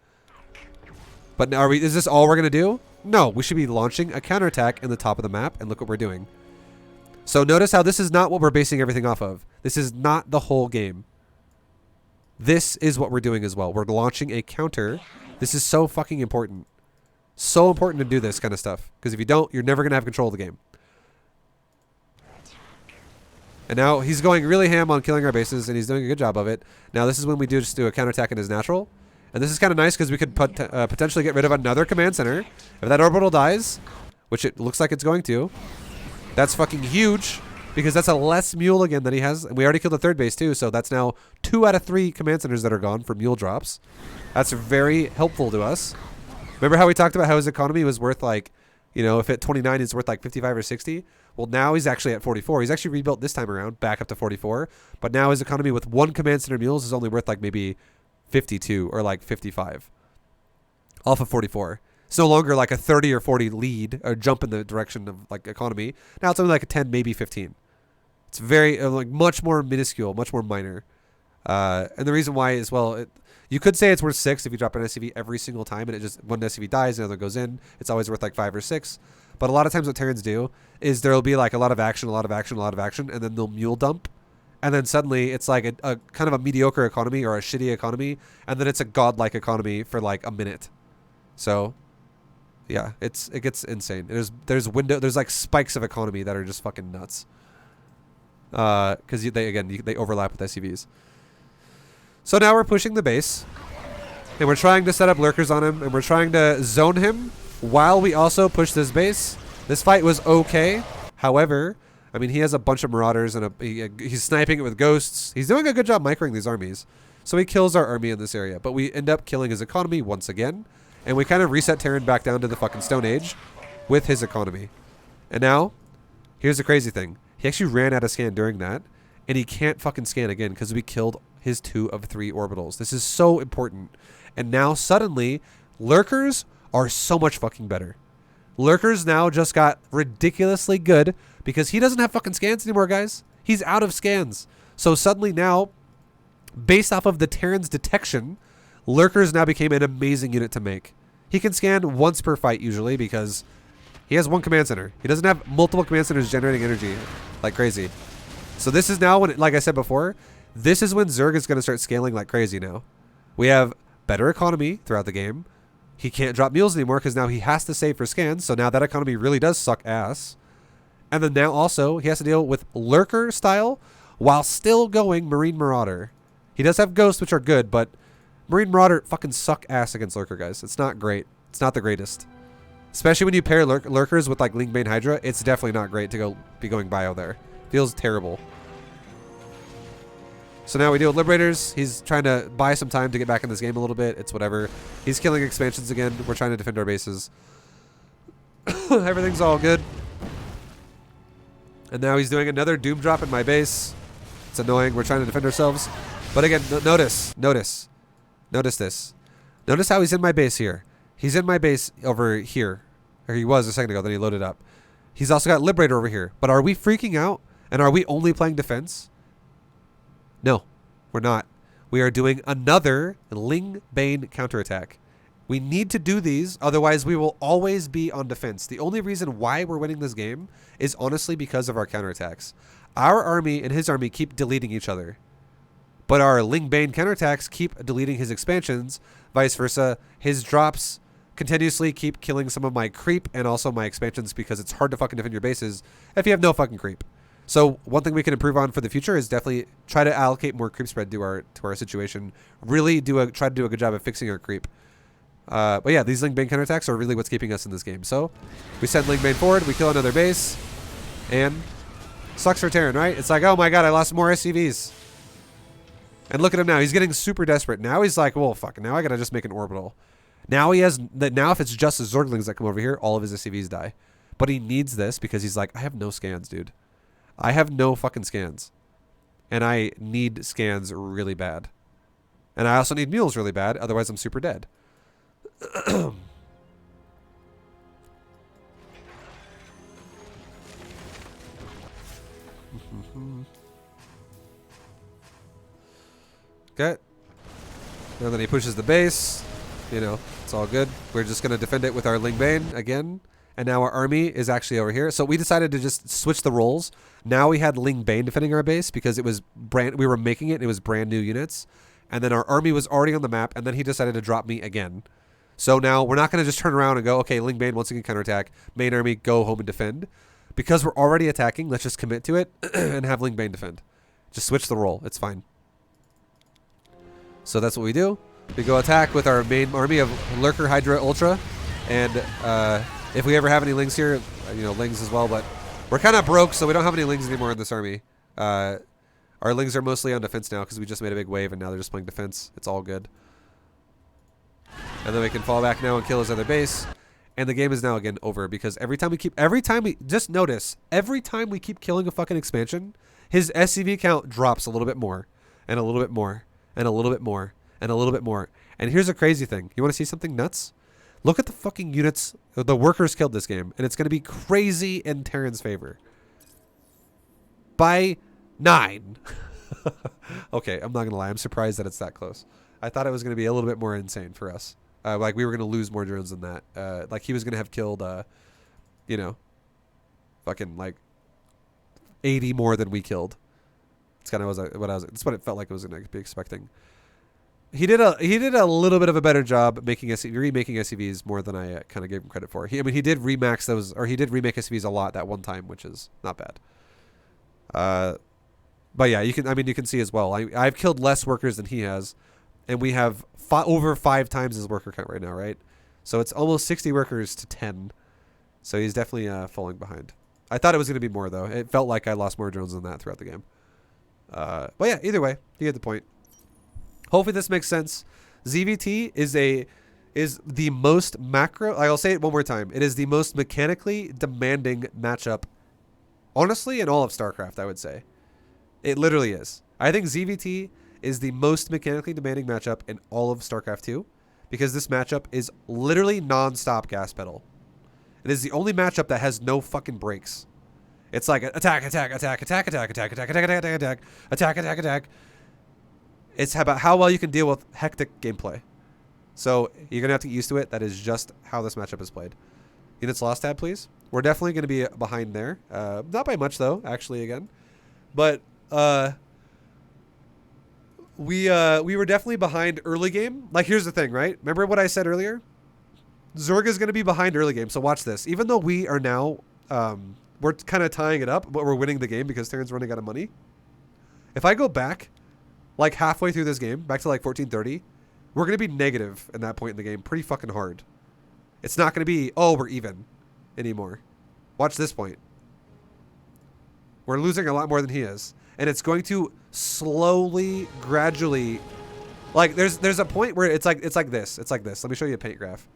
But now is this all we're going to do? No, we should be launching a counterattack in the top of the map, and look what we're doing. So notice how this is not what we're basing everything off of. This is not the whole game. This is what we're doing as well. We're launching a counter. This is so fucking important. So important to do this kind of stuff. Because if you don't, you're never going to have control of the game. And now he's going really ham on killing our bases, and he's doing a good job of it. Now this is when we just do a counterattack in his natural. And this is kind of nice because we could potentially get rid of another command center. If that orbital dies, which it looks like it's going to, that's fucking huge because that's a less mule again that he has. And we already killed the third base too, so that's now 2 out of 3 command centers that are gone for mule drops. That's very helpful to us. Remember how we talked about how his economy was worth like, you know, if at 29 it's worth like 55 or 60? Well, now he's actually at 44. He's actually rebuilt this time around, back up to 44. But now his economy with 1 command center mules is only worth like maybe 52 or like 55 off of 44. It's no longer like a 30 or 40 lead or jump in the direction of like economy. Now it's only like a 10, maybe 15. It's very like much more minuscule, much more minor. And the reason why is, well, you could say it's worth 6 if you drop an SCV every single time and it just one SCV dies, another goes in. It's always worth like 5 or 6. But a lot of times what Terrans do is there'll be like a lot of action, and then they'll mule dump. And then suddenly it's like a kind of a mediocre economy or a shitty economy. And then it's a godlike economy for like a minute. So yeah, it gets insane. There's like spikes of economy that are just fucking nuts. Because they overlap with SCVs. So now we're pushing the base. And we're trying to set up lurkers on him. And we're trying to zone him while we also push this base. This fight was okay. However, I mean, he has a bunch of marauders and he's sniping it with ghosts. He's doing a good job microing these armies. So he kills our army in this area. But we end up killing his economy once again. And we kind of reset Terran back down to the fucking Stone Age with his economy. And now, here's the crazy thing. He actually ran out of scan during that. And he can't fucking scan again because we killed his 2 of 3 orbitals. This is so important. And now suddenly, lurkers are so much fucking better. Lurkers now just got ridiculously good because he doesn't have fucking scans anymore, guys. He's out of scans. So suddenly now, based off of the Terran's detection, lurkers now became an amazing unit to make. He can scan once per fight usually because he has 1 command center. He doesn't have multiple command centers generating energy like crazy. So this is now when, like I said before, this is when Zerg is going to start scaling like crazy now. We have better economy throughout the game. He can't drop mules anymore because now he has to save for scans. So now that economy really does suck ass. And then now also he has to deal with lurker style while still going Marine Marauder. He does have ghosts, which are good, but Marine Marauder fucking suck ass against lurker, guys. It's not great. It's not the greatest. Especially when you pair lurkers with like Lingbane Hydra, it's definitely not great to be going bio there. Feels terrible. So now we deal with Liberators. He's trying to buy some time to get back in this game a little bit. It's whatever. He's killing expansions again. We're trying to defend our bases. Everything's all good. And now he's doing another Doom Drop in my base. It's annoying. We're trying to defend ourselves. But again, notice this. Notice how he's in my base here. He's in my base over here. Or he was a second ago, then he loaded up. He's also got Liberator over here. But are we freaking out? And are we only playing defense? No, we're not. We are doing another Lingbane counterattack. We need to do these, otherwise we will always be on defense. The only reason why we're winning this game is honestly because of our counterattacks. Our army and his army keep deleting each other. But our Lingbane counterattacks keep deleting his expansions, vice versa. His drops continuously keep killing some of my creep and also my expansions because it's hard to fucking defend your bases if you have no fucking creep. So one thing we can improve on for the future is definitely try to allocate more creep spread to our situation. Really try to do a good job of fixing our creep. But yeah, these Ling Bane counterattacks are really what's keeping us in this game. So we send Ling Bane forward, we kill another base, and sucks for Terran, right? It's like, oh my god, I lost more SCVs. And look at him now. He's getting super desperate. Now he's like, well, fuck, now I gotta just make an orbital. Now he has that. Now if it's just the Zerglings that come over here, all of his SCVs die. But he needs this because he's like, I have no scans, dude. I have no fucking scans. And I need scans really bad. And I also need mules really bad, otherwise I'm super dead. Okay. And then he pushes the base. You know, it's all good. We're just going to defend it with our Ling Bane again. And now our army is actually over here. So we decided to just switch the roles. Now we had Ling Bane defending our base because it was we were making it. And it was brand new units. And then our army was already on the map. And then he decided to drop me again. So now we're not going to just turn around and go, okay, Ling Bane once again counterattack. Main army, go home and defend. Because we're already attacking, let's just commit to it and have Ling Bane defend. Just switch the role. It's fine. So that's what we do. We go attack with our main army of Lurker, Hydra, Ultra. And if we ever have any Lings here, you know, Lings as well. But we're kind of broke, so we don't have any Lings anymore in this army. Our Lings are mostly on defense now because we just made a big wave and now they're just playing defense. It's all good. And then we can fall back now and kill his other base. And the game is now again over because every time we keep killing a fucking expansion, his SCV count drops a little bit more and a little bit more and a little bit more and a little bit more. And here's a crazy thing. You want to see something nuts? Look at the fucking units. The workers killed this game and it's going to be crazy in Terran's favor. By 9. Okay, I'm not going to lie. I'm surprised that it's that close. I thought it was going to be a little bit more insane for us. Like we were going to lose more drones than that. Like he was going to have killed, you know, fucking like 80 more than we killed. It's kind of it's what it felt like I was going to be expecting. He did a little bit of a better job remaking SCVs more than I kind of gave him credit for. He did remax those, or he did remake SCVs a lot that one time, which is not bad. But yeah, you can see as well. I've killed less workers than he has. And we have over 5 times his worker count right now, right? So it's almost 60 workers to 10. So he's definitely falling behind. I thought it was going to be more, though. It felt like I lost more drones than that throughout the game. But yeah, either way, you get the point. Hopefully this makes sense. ZVT is the most macro... I'll say it one more time. It is the most mechanically demanding matchup, honestly, in all of StarCraft, I would say. It literally is. I think ZVT is the most mechanically demanding matchup in all of StarCraft 2 because this matchup is literally non-stop gas pedal. It is the only matchup that has no fucking breaks. It's like attack, attack, attack, attack, attack, attack, attack, attack, attack, attack, attack, attack, attack. It's about how well you can deal with hectic gameplay. So you're going to have to get used to it. That is just how this matchup is played. Units lost tab, please. We're definitely going to be behind there. Not by much, though, actually, again. But... We were definitely behind early game. Like, here's the thing, right? Remember what I said earlier? Zerg is going to be behind early game. So watch this. Even though we are now, we're kind of tying it up, but we're winning the game because Terran's running out of money. If I go back, like halfway through this game, back to like 1430, we're going to be negative in that point in the game pretty fucking hard. It's not going to be, oh, we're even anymore. Watch this point. We're losing a lot more than he is. And it's going to slowly, gradually, like there's a point where it's like this. It's like this. Let me show you a paint graph.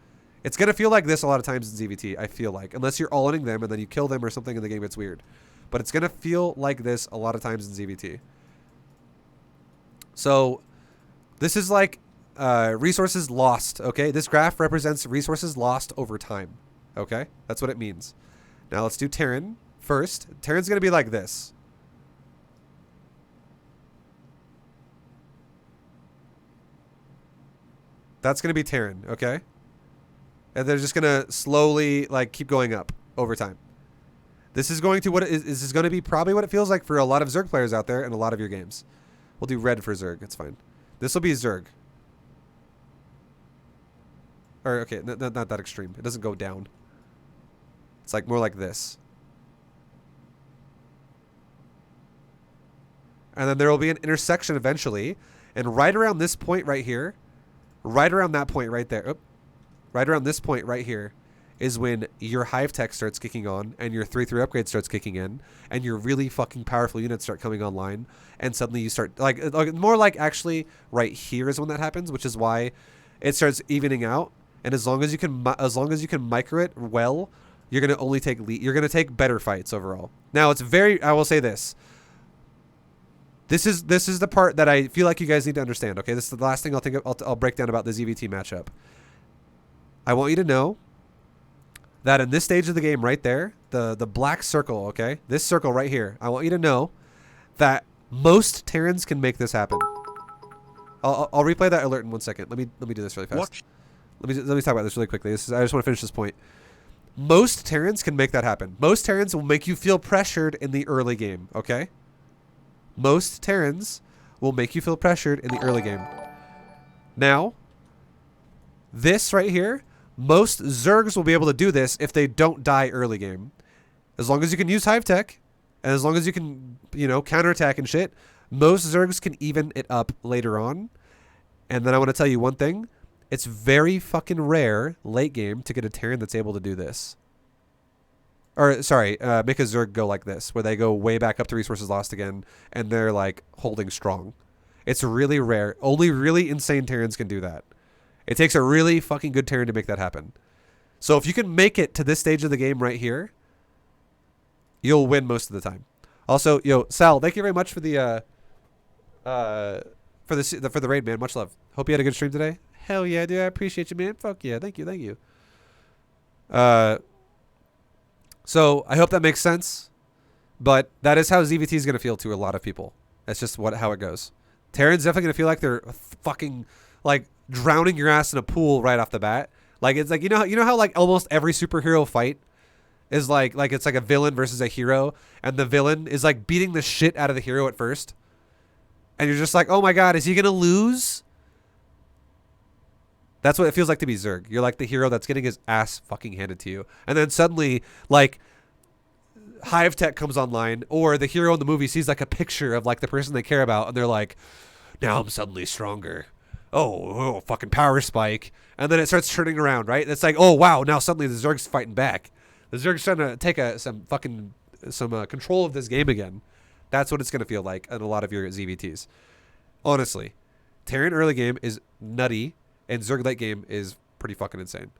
It's gonna feel like this a lot of times in ZVT. I feel like, unless you're all-inning them and then you kill them or something in the game, it's weird. But it's gonna feel like this a lot of times in ZVT. So this is like resources lost. Okay, this graph represents resources lost over time. Okay, that's what it means. Now let's do Terran first. Terran's gonna be like this. That's going to be Terran, okay? And they're just going to slowly, like, keep going up over time. This is going to this is going to be probably what it feels like for a lot of Zerg players out there in a lot of your games. We'll do red for Zerg. It's fine. This will be Zerg. Or, okay, not that extreme. It doesn't go down. It's like more like this. and then there will be an intersection eventually, and right around this point right here, right around that point right there, right around this point right here, is when your hive tech starts kicking on and your 3/3 upgrade starts kicking in and your really fucking powerful units start coming online, and suddenly you start like more like actually right here is when that happens, which is why it starts evening out. And as long as you can micro it well, you're gonna only take you're gonna take better fights overall. Now it's very, I will say this. This is the part that I feel like you guys need to understand. Okay, this is the last thing I'll break down about the ZVT matchup. I want you to know that in this stage of the game right there, the black circle, okay? This circle right here, I want you to know that most Terrans can make this happen. I'll replay that alert in 1 second. Let me do this really fast. What? Let me talk about this really quickly. I just want to finish this point. Most Terrans can make that happen. Most Terrans will make you feel pressured in the early game, okay? Most Terrans will make you feel pressured in the early game. Now, this right here, most Zergs will be able to do this if they don't die early game. As long as you can use Hive Tech, and as long as you can, you know, counterattack and shit, most Zergs can even it up later on. And then I want to tell you one thing. It's very fucking rare late game to get a Terran that's able to do this. Or, sorry, make a Zerg go like this, where they go way back up to resources lost again, and they're, like, holding strong. It's really rare. Only really insane Terrans can do that. It takes a really fucking good Terran to make that happen. So if you can make it to this stage of the game right here, you'll win most of the time. Also, yo, Sal, thank you very much for the for the raid, man. Much love. Hope you had a good stream today. Hell yeah, dude. I appreciate you, man. Fuck yeah. Thank you. So I hope that makes sense. But that is how ZVT is going to feel to a lot of people. That's just how it goes. Terran's definitely going to feel like they're fucking like drowning your ass in a pool right off the bat. Like it's like you know how like almost every superhero fight is like it's like a villain versus a hero, and the villain is like beating the shit out of the hero at first. And you're just like, "Oh my god, is he going to lose?" That's what it feels like to be Zerg. You're like the hero that's getting his ass fucking handed to you. And then suddenly, like, Hive Tech comes online, or the hero in the movie sees like a picture of like the person they care about, and they're like, now I'm suddenly stronger. Oh, fucking power spike. And then it starts turning around, right? It's like, oh wow, now suddenly the Zerg's fighting back. The Zerg's trying to take some control of this game again. That's what it's going to feel like in a lot of your ZVTs. Honestly, Terran early game is nutty, and Zerg late game is pretty fucking insane.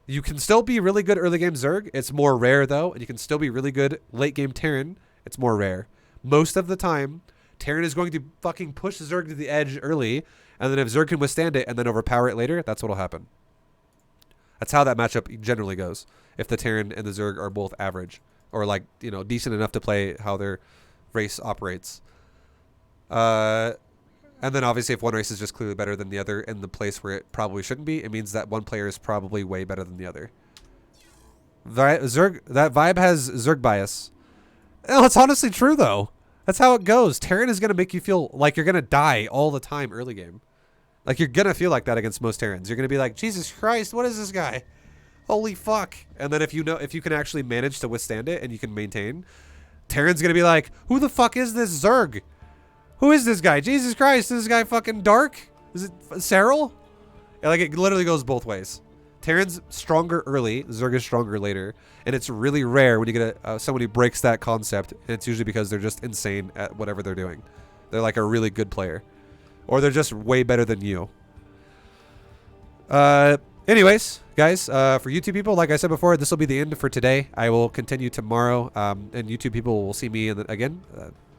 You can still be really good early game Zerg. It's more rare though, and you can still be really good late game Terran. It's more rare. Most of the time, Terran is going to fucking push Zerg to the edge early, and then if Zerg can withstand it and then overpower it later, that's what'll happen. That's how that matchup generally goes. If the Terran and the Zerg are both average, or like, you know, decent enough to play how their race operates. And then obviously if one race is just clearly better than the other in the place where it probably shouldn't be, it means that one player is probably way better than the other. That vibe has Zerg bias. Oh, it's honestly true though. That's how it goes. Terran is going to make you feel like you're going to die all the time early game. Like you're going to feel like that against most Terrans. You're going to be like, Jesus Christ, what is this guy? Holy fuck. And then if you can actually manage to withstand it and you can maintain, Terran's going to be like, who the fuck is this Zerg? Who is this guy? Jesus Christ, is this guy fucking dark? Is it Cyril? Yeah, like it literally goes both ways. Terran's stronger early, Zerg is stronger later, and it's really rare when you get someone who breaks that concept, and it's usually because they're just insane at whatever they're doing. They're like a really good player. Or they're just way better than you. Anyways, guys, for YouTube people, like I said before, this will be the end for today. I will continue tomorrow, and YouTube people will see me again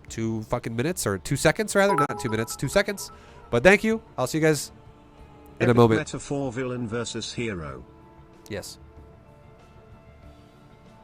2 fucking minutes, or 2 seconds rather, not 2 minutes, 2 seconds. But thank you. I'll see you guys in a moment. Metaphor villain versus hero. Yes.